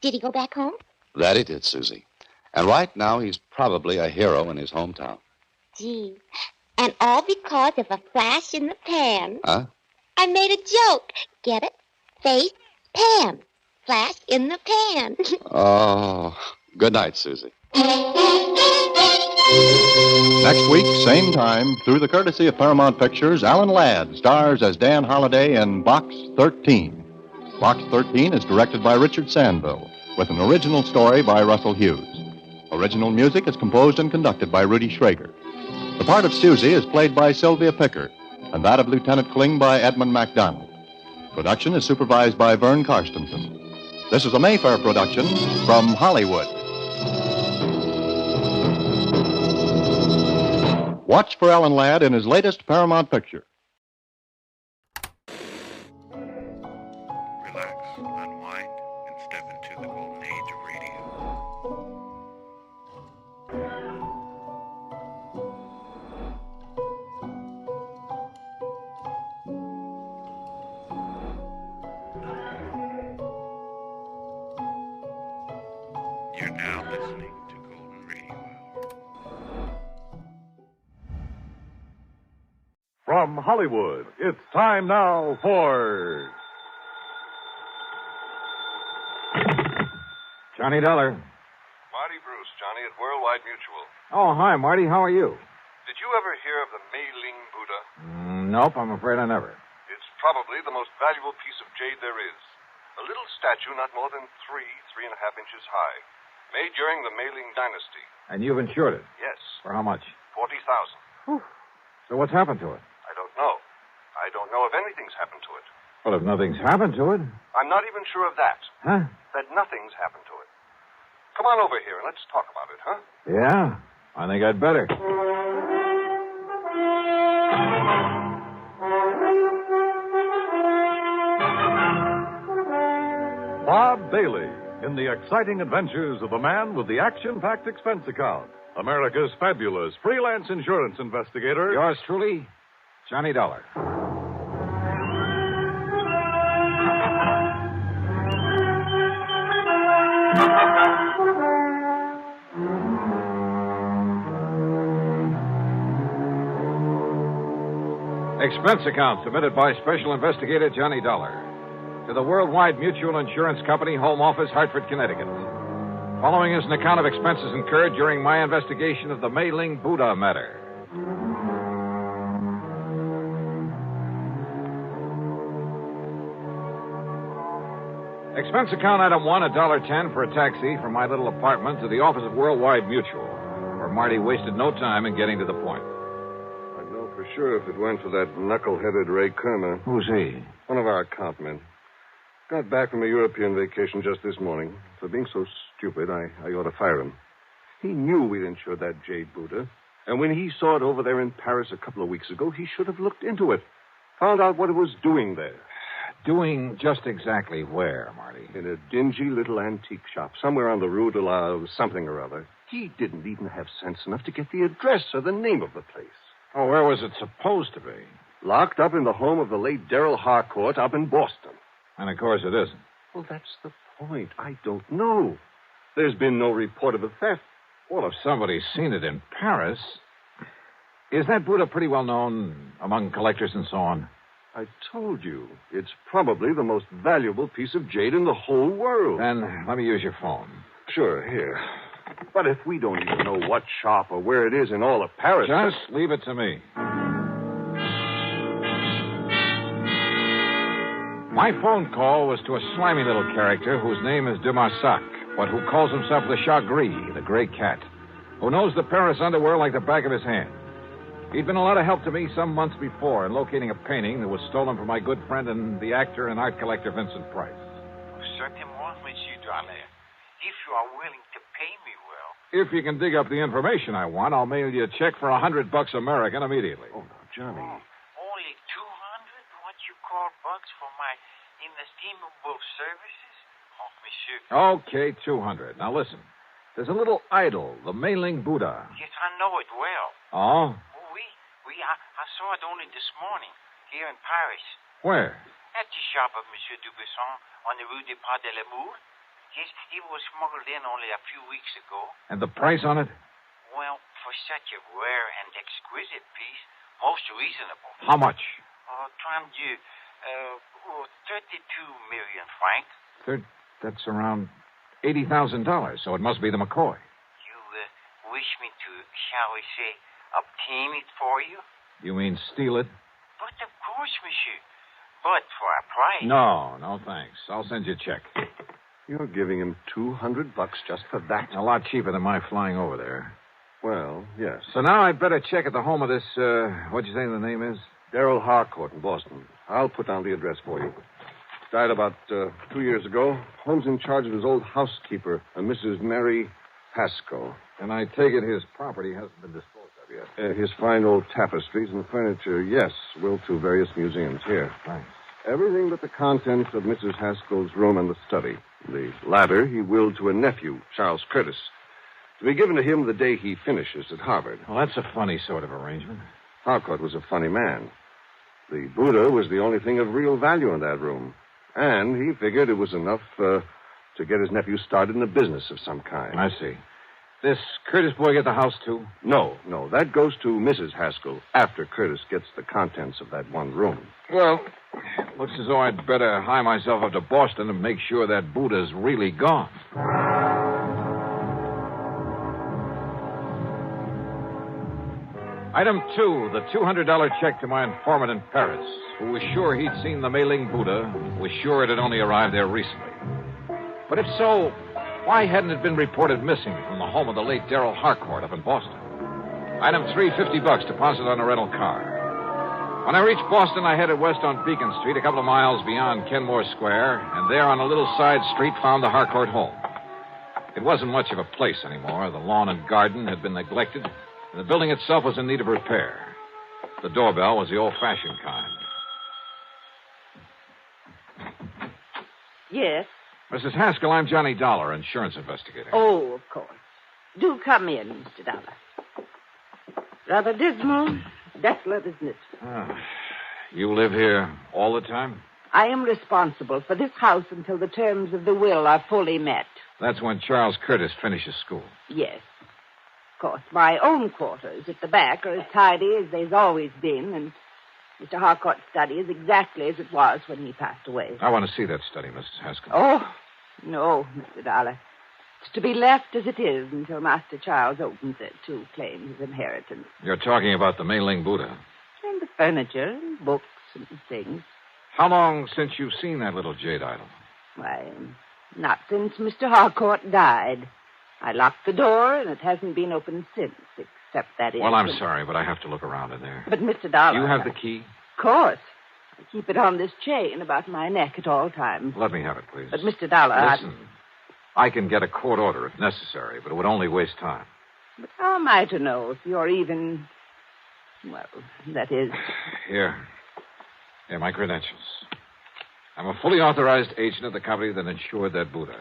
Did he go back home? That he did, Susie. And right now, he's probably a hero in his hometown. Gee. And all because of a flash in the pan. Huh? I made a joke. Get it? Face, pan. Flash in the pan. Oh, good night, Susie. Next week, same time, through the courtesy of Paramount Pictures, Alan Ladd stars as Dan Holliday in Box 13. Box 13 is directed by Richard Sandville, with an original story by Russell Hughes. Original music is composed and conducted by Rudy Schrager. The part of Susie is played by Sylvia Pickard, and that of Lieutenant Kling by Edmund MacDonald. Production is supervised by Vern Karstensen. This is a Mayfair production from Hollywood. Watch for Alan Ladd in his latest Paramount picture. Relax, unwind, and step into the golden age of radio. You're now listening to Golden Radio Hour. From Hollywood, it's time now for Johnny Dollar. Marty Bruce, Johnny, at Worldwide Mutual. Oh, hi, Marty. How are you? Did you ever hear of the Mei-ling Buddha? Nope, I'm afraid I never. It's probably the most valuable piece of jade there is. A little statue not more than 3.5 inches high. Made during the Mei-ling dynasty. And you've insured it? Yes. For how much? $40,000. So what's happened to it? I don't know. I don't know if anything's happened to it. Well, if nothing's happened to it. I'm not even sure of that. Huh? That nothing's happened to it. Come on over here and let's talk about it, huh? Yeah, I think I'd better. Bob Bailey in the exciting adventures of the man with the action-packed expense account. America's fabulous freelance insurance investigator. Yours truly, Johnny Dollar. Expense account submitted by Special Investigator Johnny Dollar to the Worldwide Mutual Insurance Company, Home Office, Hartford, Connecticut. Following is an account of expenses incurred during my investigation of the Mei-ling Buddha Matter. Expense account item 1, $1.10 for a taxi from my little apartment to the office of Worldwide Mutual, where Marty wasted no time in getting to the point. I'd know for sure if it weren't for that knuckle-headed Ray Kermer. Who's he? One of our account men. Got back from a European vacation just this morning. For being so stupid, I ought to fire him. He knew we'd insured that jade Buddha. And when he saw it over there in Paris a couple of weeks ago, he should have looked into it. Found out what it was doing there. Doing just exactly where, Marty? In a dingy little antique shop, somewhere on the Rue de la something or other. He didn't even have sense enough to get the address or the name of the place. Oh, where was it supposed to be? Locked up in the home of the late Darrell Harcourt up in Boston. And of course it isn't. Well, that's the point. I don't know. There's been no report of a theft. Well, if somebody's seen it in Paris... Is that Buddha pretty well known among collectors and so on? I told you. It's probably the most valuable piece of jade in the whole world. Then let me use your phone. Sure, here. But if we don't even know what shop or where it is in all of Paris... Just leave it to me. My phone call was to a slimy little character whose name is de Marsac, but who calls himself the Chat Gris, the gray cat, who knows the Paris underworld like the back of his hand. He'd been a lot of help to me some months before in locating a painting that was stolen from my good friend and the actor and art collector Vincent Price. Certainement, Monsieur Dollar. If you are willing to pay me well. If you can dig up the information I want, I'll mail you a check for $100 American immediately. Oh, no, Johnny. Only 200? What you call bucks for my inestimable services? Oh, Monsieur. Okay, 200. Now listen. There's a little idol, the Mei-ling Buddha. Yes, I know it well. Oh? I saw it only this morning, here in Paris. Where? At the shop of Monsieur Dubuisson on the Rue des Pas de l'Amour. Yes, it was smuggled in only a few weeks ago. And the price on it? Well, for such a rare and exquisite piece, most reasonable. How much? 32 million francs. That's around $80,000, so it must be the McCoy. You wish me to, shall we say, obtain it for you? You mean steal it? But of course, monsieur. But for a price. No, thanks. I'll send you a check. You're giving him $200 just for that? A lot cheaper than my flying over there. Well, yes. So now I'd better check at the home of this, what'd you say the name is? Darrell Harcourt in Boston. I'll put down the address for you. Died about 2 years ago. Home's in charge of his old housekeeper, a Mrs. Mary Haskell. And I take it his property hasn't been disposed of yet. His fine old tapestries and furniture, yes, will to various museums here. Thanks. Everything but the contents of Mrs. Haskell's room and the study. The latter he willed to a nephew, Charles Curtis, to be given to him the day he finishes at Harvard. Well, that's a funny sort of arrangement. Harcourt was a funny man. The Buddha was the only thing of real value in that room. And he figured it was enough to get his nephew started in a business of some kind. I see. This Curtis boy get the house, too? No. That goes to Mrs. Haskell after Curtis gets the contents of that one room. Well, looks as though I'd better hie myself up to Boston and make sure that Buddha's really gone. Item 2, the $200 check to my informant in Paris, who was sure he'd seen the Mei-ling Buddha, was sure it had only arrived there recently. But if so, why hadn't it been reported missing from the home of the late Darrell Harcourt up in Boston? Item 3, $50 deposit on a rental car. When I reached Boston, I headed west on Beacon Street, a couple of miles beyond Kenmore Square, and there on a little side street found the Harcourt home. It wasn't much of a place anymore. The lawn and garden had been neglected, and the building itself was in need of repair. The doorbell was the old-fashioned kind. Yes? Mrs. Haskell, I'm Johnny Dollar, insurance investigator. Oh, of course. Do come in, Mr. Dollar. Rather dismal, desolate, isn't it? You live here all the time? I am responsible for this house until the terms of the will are fully met. That's when Charles Curtis finishes school. Yes. Of course, my own quarters at the back are as tidy as they've always been, and Mr. Harcourt's study is exactly as it was when he passed away. I want to see that study, Mrs. Haskell. Oh, no, Mr. Dollar. It's to be left as it is until Master Charles opens it to claim his inheritance. You're talking about the Mei-ling Buddha. And the furniture and books and things. How long since you've seen that little jade idol? Why, not since Mr. Harcourt died. I locked the door, and it hasn't been opened since, except that Well, I'm sorry, but I have to look around in there. But, Mr. Dollar... You have the key? Of course. I keep it on this chain about my neck at all times. Let me have it, please. But, Mr. Dollar... Listen, I can get a court order if necessary, but it would only waste time. But how am I to know if you're even... Well, that is... Here, my credentials. I'm a fully authorized agent of the company that insured that Buddha.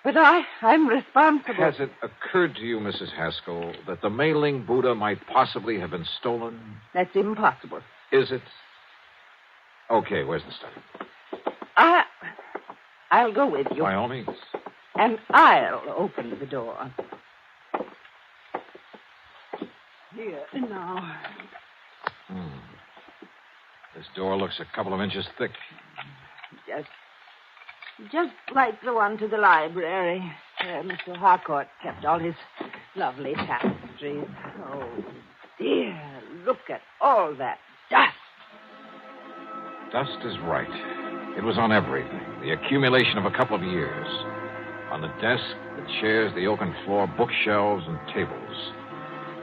But I'm responsible. Has it occurred to you, Mrs. Haskell, that the Mei-ling Buddha might possibly have been stolen? That's impossible. Is it? Okay, where's the study? I'll go with you. By all means. And I'll open the door. Here, now. This door looks a couple of inches thick. Just like the one to the library, where Mr. Harcourt kept all his lovely tapestries. Oh, dear, look at all that dust. Dust is right. It was on everything, the accumulation of a couple of years. On the desk, the chairs, the oaken floor, bookshelves, and tables.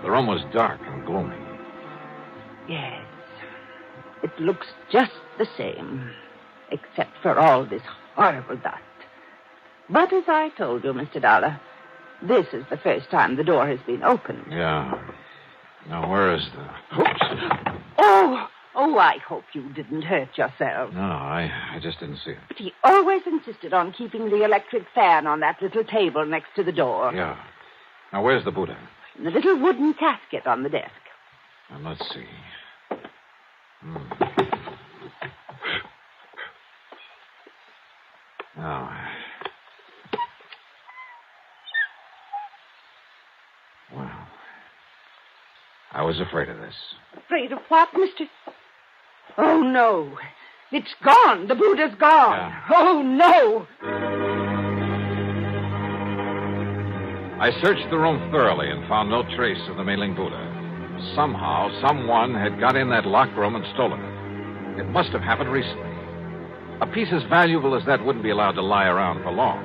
The room was dark and gloomy. Yes, it looks just the same, except for all this horrible dust. But as I told you, Mr. Dollar, this is the first time the door has been opened. Yeah. Now, where is the... Oops! Oh, I hope you didn't hurt yourself. No, I just didn't see it. But he always insisted on keeping the electric fan on that little table next to the door. Yeah. Now, where's the Buddha? In the little wooden casket on the desk. Now, let's see. Now, was afraid of this. Afraid of what, Mr.? Oh, no. It's gone. The Buddha's gone. Yeah. Oh, no. I searched the room thoroughly and found no trace of the Mei-ling Buddha. Somehow, someone had got in that locked room and stolen it. It must have happened recently. A piece as valuable as that wouldn't be allowed to lie around for long.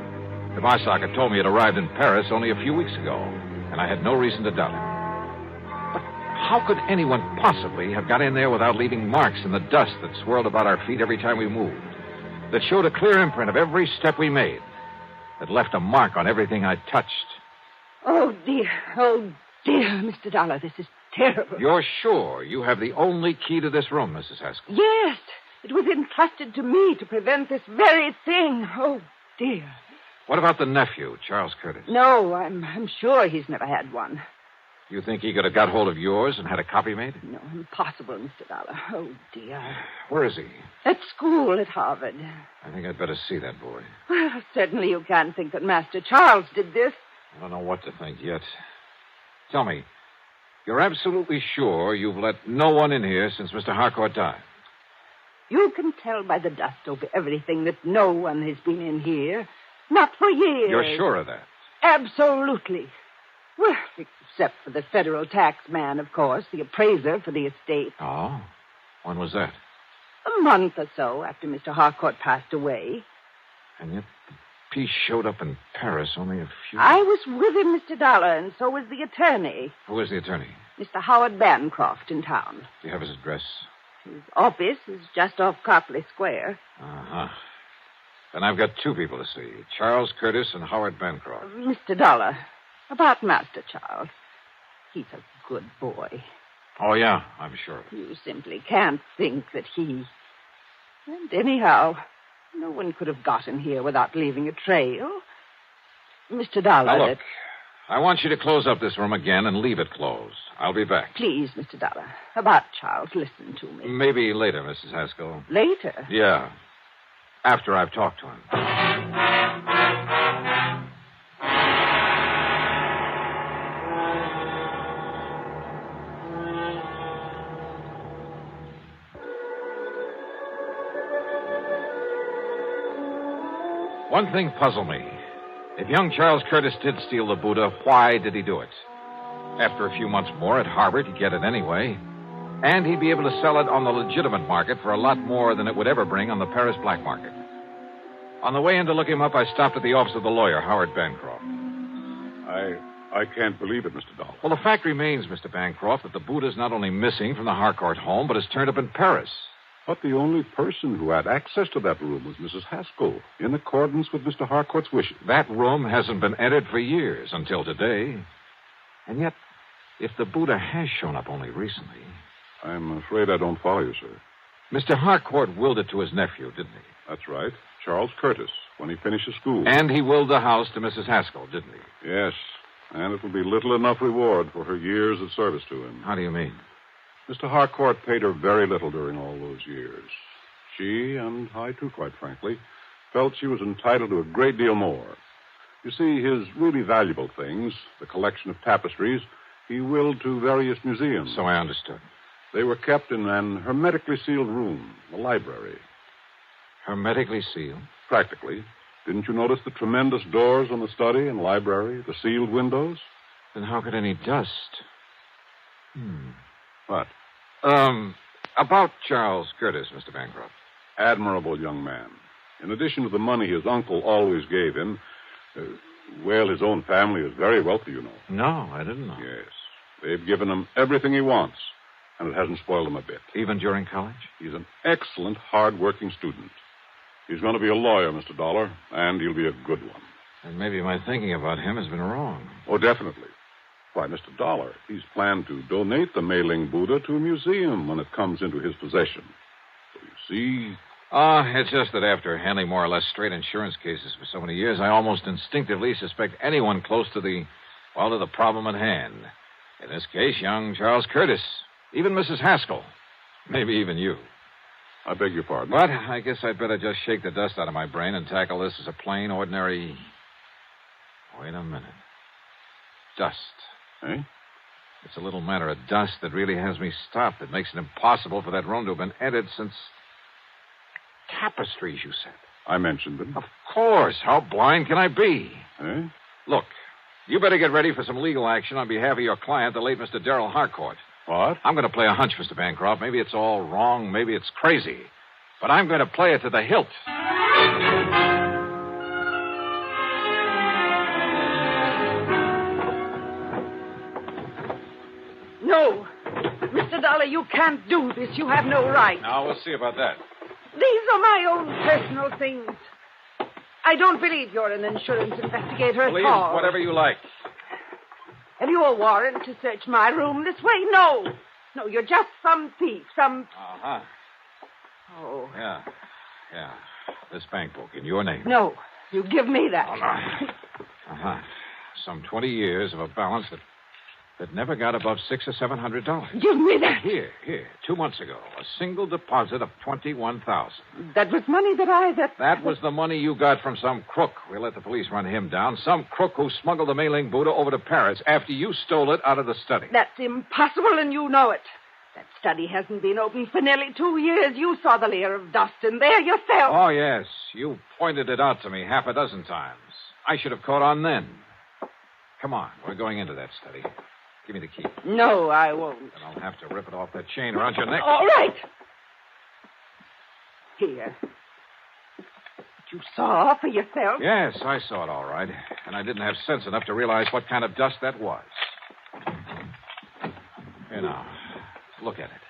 The Marsoc had told me it arrived in Paris only a few weeks ago, and I had no reason to doubt it. But how could anyone possibly have got in there without leaving marks in the dust that swirled about our feet every time we moved, that showed a clear imprint of every step we made, that left a mark on everything I touched? Oh, dear, Mr. Dollar, this is terrible. You're sure you have the only key to this room, Mrs. Haskell? Yes, it was entrusted to me to prevent this very thing. Oh, dear. What about the nephew, Charles Curtis? No, I'm sure he's never had one. You think he could have got hold of yours and had a copy made? No, impossible, Mr. Dollar. Oh, dear. Where is he? At school at Harvard. I think I'd better see that boy. Well, certainly you can't think that Master Charles did this. I don't know what to think yet. Tell me, you're absolutely sure you've let no one in here since Mr. Harcourt died? You can tell by the dust over everything that no one has been in here. Not for years. You're sure of that? Absolutely. Well, except for the federal tax man, of course, the appraiser for the estate. Oh? When was that? A month or so after Mr. Harcourt passed away. And yet the piece showed up in Paris only a few... I was with him, Mr. Dollar, and so was the attorney. Who is the attorney? Mr. Howard Bancroft in town. Do you have his address? His office is just off Copley Square. Uh-huh. Then I've got two people to see, Charles Curtis and Howard Bancroft. Mr. Dollar, about Master Charles. He's a good boy. Oh, yeah, I'm sure. You simply can't think that he... And anyhow, no one could have gotten here without leaving a trail. Mr. Dollar... Now, look, I want you to close up this room again and leave it closed. I'll be back. Please, Mr. Dollar, about Charles, listen to me. Maybe later, Mrs. Haskell. Later? Yeah. After I've talked to him. One thing puzzled me. If young Charles Curtis did steal the Buddha, why did he do it? After a few months more at Harvard, he'd get it anyway. And he'd be able to sell it on the legitimate market for a lot more than it would ever bring on the Paris black market. On the way in to look him up, I stopped at the office of the lawyer, Howard Bancroft. I can't believe it, Mr. Dollar. Well, the fact remains, Mr. Bancroft, that the Buddha's not only missing from the Harcourt home, but has turned up in Paris. But the only person who had access to that room was Mrs. Haskell, in accordance with Mr. Harcourt's wishes. That room hasn't been entered for years, until today. And yet, if the Buddha has shown up only recently... I'm afraid I don't follow you, sir. Mr. Harcourt willed it to his nephew, didn't he? That's right. Charles Curtis, when he finishes school. And he willed the house to Mrs. Haskell, didn't he? Yes. And it will be little enough reward for her years of service to him. How do you mean? Mr. Harcourt paid her very little during all those years. She, and I too, quite frankly, felt she was entitled to a great deal more. You see, his really valuable things, the collection of tapestries, he willed to various museums. So I understood. They were kept in an hermetically sealed room, the library. Hermetically sealed? Practically. Didn't you notice the tremendous doors on the study and library, the sealed windows? Then how could any dust... What? About Charles Curtis, Mr. Bancroft. Admirable young man. In addition to the money his uncle always gave him, his own family is very wealthy, you know. No, I didn't know. Yes. They've given him everything he wants, and it hasn't spoiled him a bit. Even during college? He's an excellent, hard-working student. He's going to be a lawyer, Mr. Dollar, and he'll be a good one. And maybe my thinking about him has been wrong. Oh, definitely. Why, Mr. Dollar, he's planned to donate the Mei-ling Buddha to a museum when it comes into his possession. So you see... It's just that after handling more or less straight insurance cases for so many years, I almost instinctively suspect anyone close to the problem at hand. In this case, young Charles Curtis. Even Mrs. Haskell. Maybe even you. I beg your pardon. But I guess I'd better just shake the dust out of my brain and tackle this as a plain, ordinary... Wait a minute. Dust. Eh? It's a little matter of dust that really has me stopped. It makes it impossible for that room to have been entered since... Tapestries, you said. I mentioned them. Of course. How blind can I be? Eh? Look, you better get ready for some legal action on behalf of your client, the late Mr. Darrell Harcourt. What? I'm going to play a hunch, Mr. Bancroft. Maybe it's all wrong. Maybe it's crazy. But I'm going to play it to the hilt. No. Mr. Dollar, you can't do this. You have no right. Now, we'll see about that. These are my own personal things. I don't believe you're an insurance investigator Please, at all. whatever you like. Have you a warrant to search my room this way? No. No, you're just some thief, some... Uh-huh. Oh. Yeah. This bank book in your name. No, you give me that. Oh, no. Uh-huh. Some 20 years of a balance that never got above $600 or $700. Give me that. Here. 2 months ago, a single deposit of $21,000. That was money That was the money you got from some crook. We let the police run him down. Some crook who smuggled the Mei-ling Buddha over to Paris after you stole it out of the study. That's impossible, and you know it. That study hasn't been open for nearly 2 years. You saw the layer of dust in there yourself. Oh, yes. You pointed it out to me half a dozen times. I should have caught on then. Come on. We're going into that study. Give me the key. No, I won't. Then I'll have to rip it off that chain around your neck. All right. Here. You saw for yourself? Yes, I saw it all right. And I didn't have sense enough to realize what kind of dust that was. Here now. Look at it.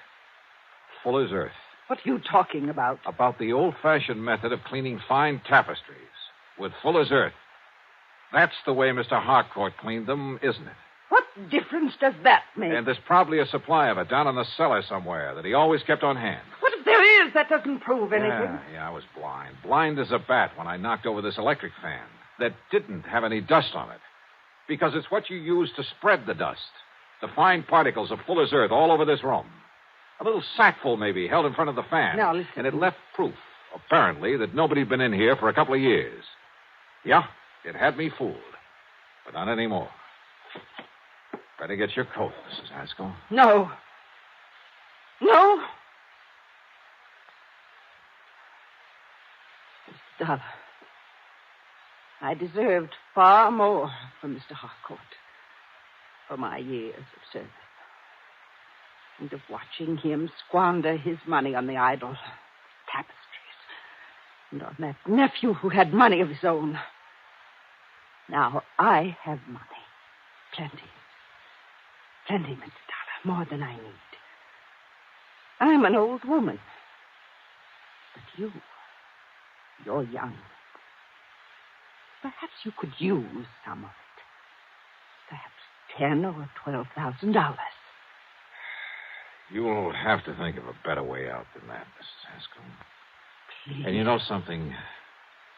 Full as earth. What are you talking about? About the old-fashioned method of cleaning fine tapestries with full as earth. That's the way Mr. Harcourt cleaned them, isn't it? What difference does that make? And there's probably a supply of it down in the cellar somewhere that he always kept on hand. What if there is? That doesn't prove anything. Yeah, I was blind. Blind as a bat when I knocked over this electric fan that didn't have any dust on it. Because it's what you use to spread the dust. The fine particles of full as earth all over this room. A little sackful, maybe, held in front of the fan. Now, listen. And it left proof, apparently, that nobody'd been in here for a couple of years. Yeah, it had me fooled. But not anymore. Better get your coat, Mrs. Haskell. No. Mr. Dollar, I deserved far more from Mr. Harcourt for my years of service. And of watching him squander his money on the idle tapestries. And on that nephew who had money of his own. Now I have money. Plenty. Plenty, Mr. Dollar. More than I need. I'm an old woman. But you're young. Perhaps you could use some of it. Perhaps $10,000 or $12,000. You'll have to think of a better way out than that, Mrs. Haskell. Please. And you know something?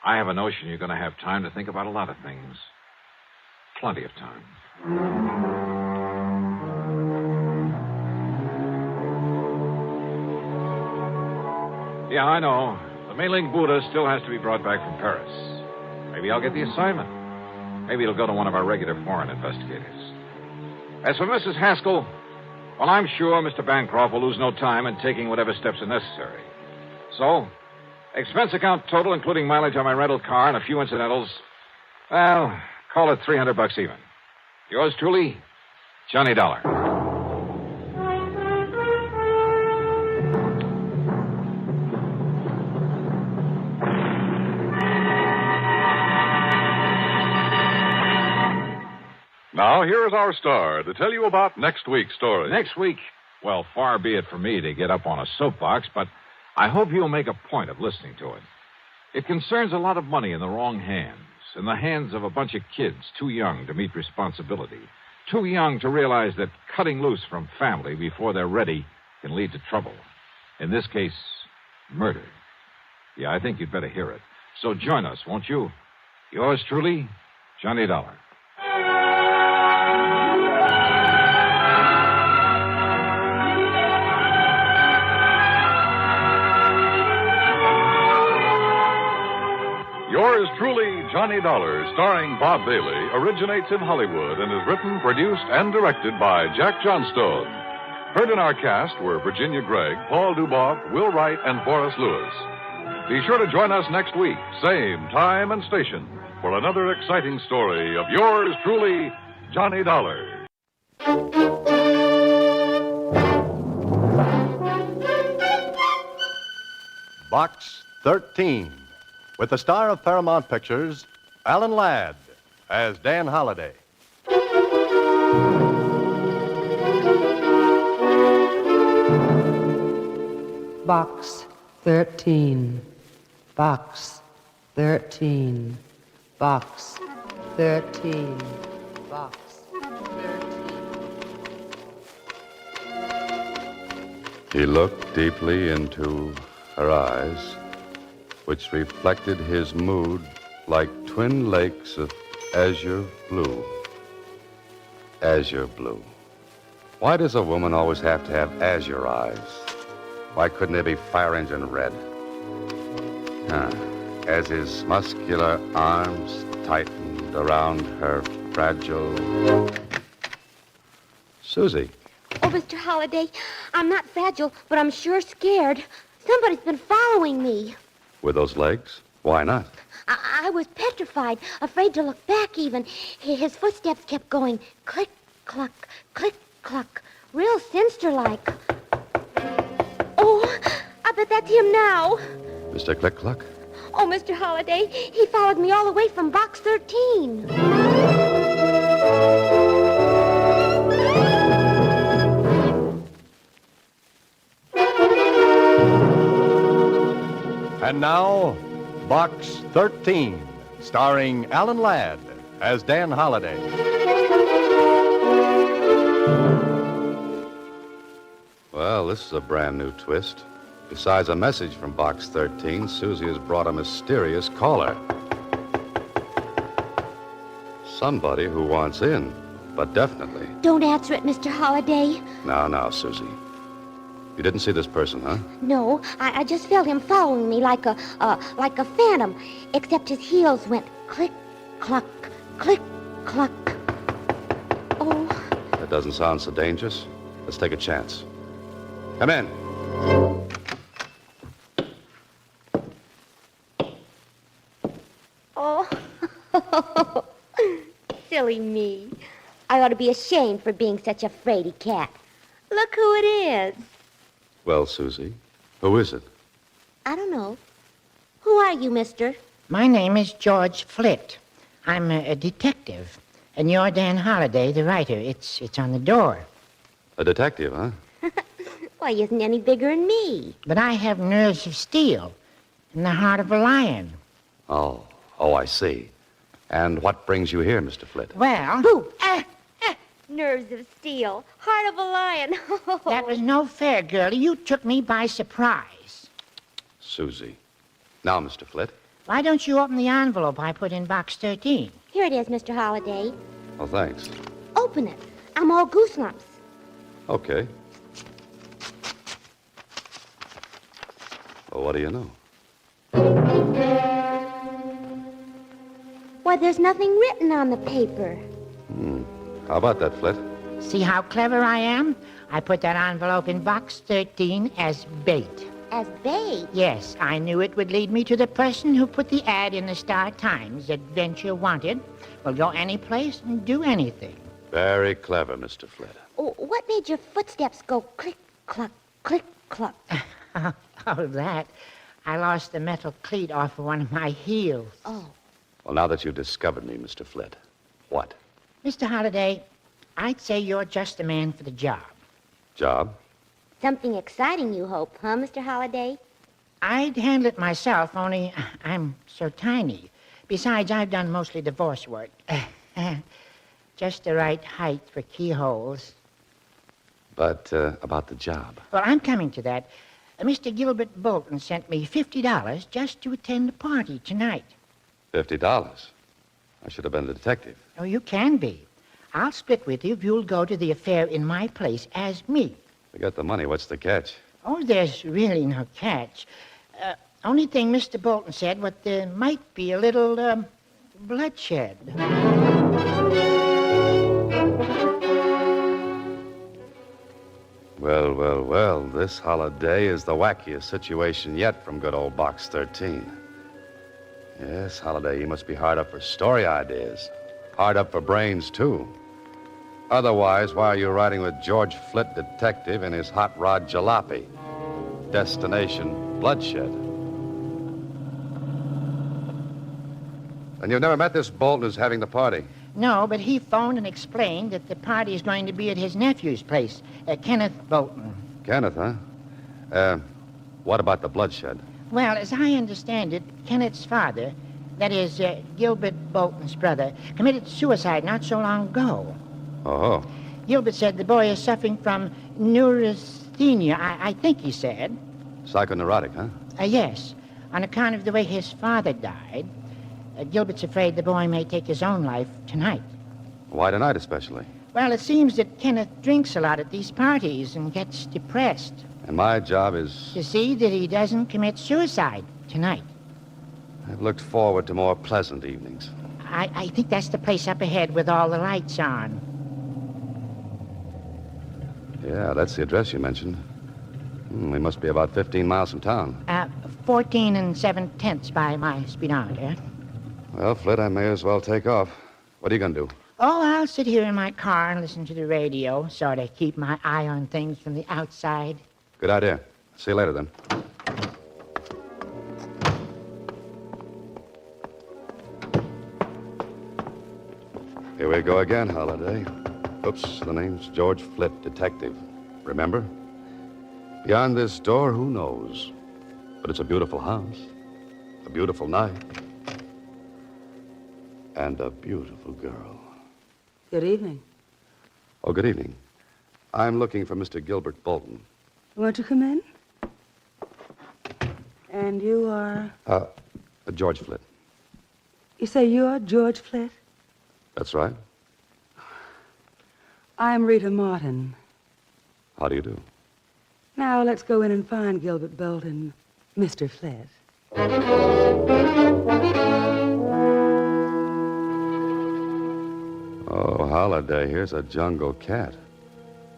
I have a notion you're going to have time to think about a lot of things. Plenty of time. Yeah, I know. The Mei-ling Buddha still has to be brought back from Paris. Maybe I'll get the assignment. Maybe it'll go to one of our regular foreign investigators. As for Mrs. Haskell, well, I'm sure Mr. Bancroft will lose no time in taking whatever steps are necessary. So, expense account total, including mileage on my rental car and a few incidentals, well, call it $300 even. Yours truly, Johnny Dollar. Now, here is our star to tell you about next week's story. Next week, well, far be it for me to get up on a soapbox, but I hope you'll make a point of listening to it. It concerns a lot of money in the wrong hands, in the hands of a bunch of kids too young to meet responsibility, too young to realize that cutting loose from family before they're ready can lead to trouble. In this case, murder. Yeah, I think you'd better hear it. So join us, won't you? Yours truly, Johnny Dollar. Yours truly Johnny Dollar, starring Bob Bailey, originates in Hollywood and is written, produced, and directed by Jack Johnstone. Heard in our cast were Virginia Gregg, Paul Duboff, Will Wright, and Boris Lewis. Be sure to join us next week, same time and station, for another exciting story of yours truly, Johnny Dollar. Box 13, with the star of Paramount Pictures, Alan Ladd, as Dan Holliday. Box 13. Box 13. Box 13. Box 13. He looked deeply into her eyes, which reflected his mood like twin lakes of azure blue. Azure blue. Why does a woman always have to have azure eyes? Why couldn't there be fire engine red? As his muscular arms tightened around her fragile... Susie. Oh, Mr. Holliday, I'm not fragile, but I'm sure scared. Somebody's been following me. With those legs? Why not? I was petrified, afraid to look back even. His footsteps kept going click, cluck, click, cluck, real sinister-like. Oh, I bet that's him now. Mr. Click-Cluck? Oh, Mr. Holliday, he followed me all the way from box 13. And now, Box 13, starring Alan Ladd as Dan Holliday. Well, this is a brand new twist. Besides a message from Box 13, Susie has brought a mysterious caller. Somebody who wants in, but definitely. Don't answer it, Mr. Holliday. Now, Susie. You didn't see this person, huh? No, I just felt him following me like a phantom, except his heels went click, cluck, click, cluck. Oh. That doesn't sound so dangerous. Let's take a chance. Come in. Oh. Silly me. I ought to be ashamed for being such a fraidy cat. Look who it is. Well, Susie, who is it? I don't know. Who are you, mister? My name is George Flitt. I'm a detective. And you're Dan Holliday, the writer. It's on the door. A detective, huh? Why, he isn't any bigger than me. But I have nerves of steel and the heart of a lion. Oh, I see. And what brings you here, Mr. Flitt? Well... Boo! Nerves of steel, heart of a lion. That was no fair, girlie. You took me by surprise. Susie. Now, Mr. Flitt. Why don't you open the envelope I put in box 13? Here it is, Mr. Holliday. Oh, thanks. Open it. I'm all gooselumps. Okay. Well, what do you know? Why, there's nothing written on the paper. How about that, Flitt? See how clever I am? I put that envelope in box 13 as bait. As bait? Yes, I knew it would lead me to the person who put the ad in the Star-Times. Adventure wanted. Will go any place and do anything. Very clever, Mr. Flitt. Oh, what made your footsteps go click, cluck, click, cluck? Oh, that. I lost the metal cleat off of one of my heels. Oh. Well, now that you've discovered me, Mr. Flitt, what? Mr. Holliday, I'd say you're just the man for the job. Job? Something exciting, you hope, huh, Mr. Holliday? I'd handle it myself, only I'm so tiny. Besides, I've done mostly divorce work. Just the right height for keyholes. But about the job. Well, I'm coming to that. Mr. Gilbert Bolton sent me $50 just to attend the party tonight. $50? I should have been the detective. Oh, you can be. I'll split with you if you'll go to the affair in my place as me. We got the money. What's the catch? Oh, there's really no catch. Only thing Mr. Bolton said, what there might be a little, bloodshed. Well, this holiday is the wackiest situation yet from good old Box 13. Yes, Holiday, you must be hard up for story ideas. Hard up for brains, too. Otherwise, why are you riding with George Flitt, detective, in his hot rod jalopy? Destination bloodshed. And you've never met this Bolton who's having the party? No, but he phoned and explained that the party is going to be at his nephew's place, Kenneth Bolton. Kenneth, huh? What about the bloodshed? Well, as I understand it, Kenneth's father, that is, Gilbert Bolton's brother, committed suicide not so long ago. Oh. Gilbert said the boy is suffering from neurasthenia, I think he said. Psychoneurotic, huh? Yes, on account of the way his father died. Gilbert's afraid the boy may take his own life tonight. Why tonight, especially? Well, it seems that Kenneth drinks a lot at these parties and gets depressed. And my job is... to see that he doesn't commit suicide tonight. I've looked forward to more pleasant evenings. I think that's the place up ahead with all the lights on. Yeah, that's the address you mentioned. We must be about 15 miles from town. 14 7/10 by my speedometer. Well, Flitt, I may as well take off. What are you going to do? Oh, I'll sit here in my car and listen to the radio, sort of keep my eye on things from the outside. Good idea. See you later, then. Here we go again, Holiday. Oops, the name's George Flitt, detective. Remember? Beyond this door, who knows? But it's a beautiful house, a beautiful night, and a beautiful girl. Good evening. Oh, good evening. I'm looking for Mr. Gilbert Bolton. Won't you come in? And you are? George Flitt. You say you're George Flitt? That's right. I'm Rita Martin. How do you do? Now, let's go in and find Gilbert Bolton, Mr. Flitt. Oh, Holiday, here's a jungle cat.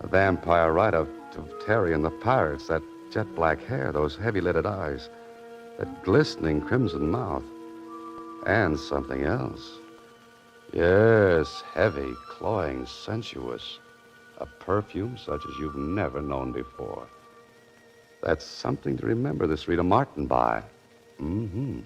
A vampire right of Terry and the Pirates. That jet black hair, those heavy-lidded eyes, that glistening crimson mouth. And something else. Yes, heavy, cloying, sensuous. A perfume such as you've never known before. That's something to remember this Rita Martin by. Mm-hmm.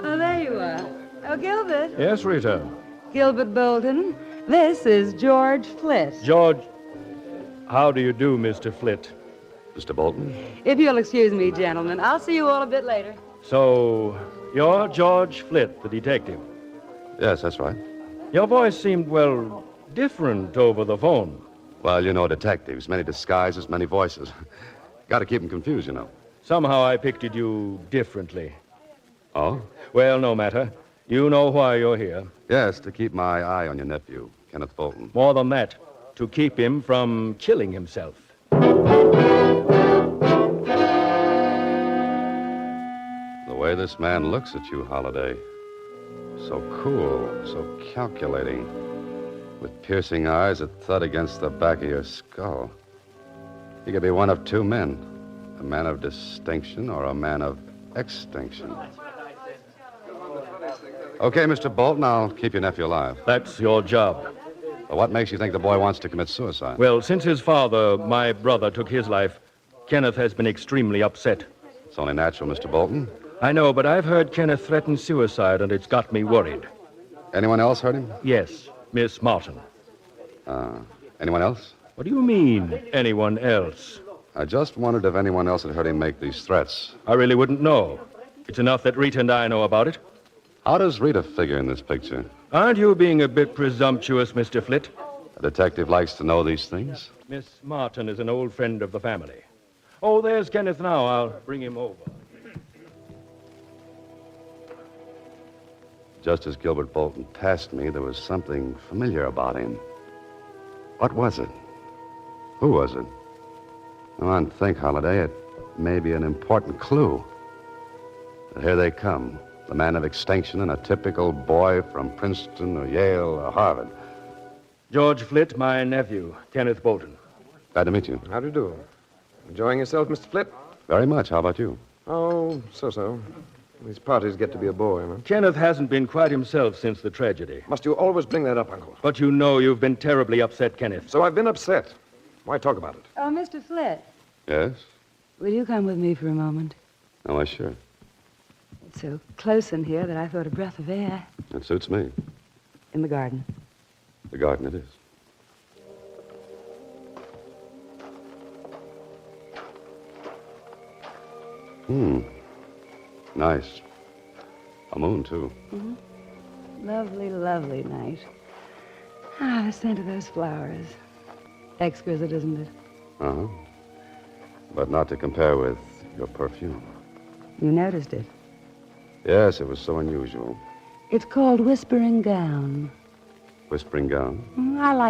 Oh, there you are. Oh, Gilbert. Yes, Rita. Gilbert Bolton. This is George Flitt. George, how do you do, Mr. Flitt? Mr. Bolton? If you'll excuse me, gentlemen, I'll see you all a bit later. So, you're George Flitt, the detective? Yes, that's right. Your voice seemed, well, different over the phone. Well, you know detectives. Many disguises, many voices. Got to keep them confused, you know. Somehow I pictured you differently. Oh? Well, no matter. You know why you're here. Yes, to keep my eye on your nephew, Kenneth Bolton. More than that, to keep him from killing himself. The way this man looks at you, Holiday. So cool, so calculating. With piercing eyes that thud against the back of your skull. He could be one of two men. A man of distinction or a man of extinction. Okay, Mr. Bolton, I'll keep your nephew alive. That's your job. Well, what makes you think the boy wants to commit suicide? Well, since his father, my brother, took his life, Kenneth has been extremely upset. It's only natural, Mr. Bolton. I know, but I've heard Kenneth threaten suicide, and it's got me worried. Anyone else heard him? Yes, Miss Martin. Anyone else? What do you mean, anyone else? I just wondered if anyone else had heard him make these threats. I really wouldn't know. It's enough that Rita and I know about it. How does Rita figure in this picture? Aren't you being a bit presumptuous, Mr. Flitt? A detective likes to know these things. Miss Martin is an old friend of the family. Oh, there's Kenneth now. I'll bring him over. Just as Gilbert Bolton passed me, there was something familiar about him. What was it? Who was it? Come on, think, Holiday. It may be an important clue. But here they come. The man of extinction and a typical boy from Princeton or Yale or Harvard. George Flitt, my nephew, Kenneth Bolton. Glad to meet you. How do you do? Enjoying yourself, Mr. Flitt? Very much. How about you? Oh, so-so. These parties get to be a bore, you know. Kenneth hasn't been quite himself since the tragedy. Must you always bring that up, Uncle? But you know you've been terribly upset, Kenneth. So I've been upset. Why talk about it? Oh, Mr. Flitt, Yes? will you come with me for a moment? Oh, why, sure. It's so close in here that I thought a breath of air. It suits me. In the garden. The garden it is. Nice. A moon, too. Mm-hmm. Lovely, lovely night. Ah, the scent of those flowers. Exquisite, isn't it? Uh-huh. But not to compare with your perfume. You noticed it. Yes, it was so unusual. It's called Whispering Gown. Whispering Gown. I like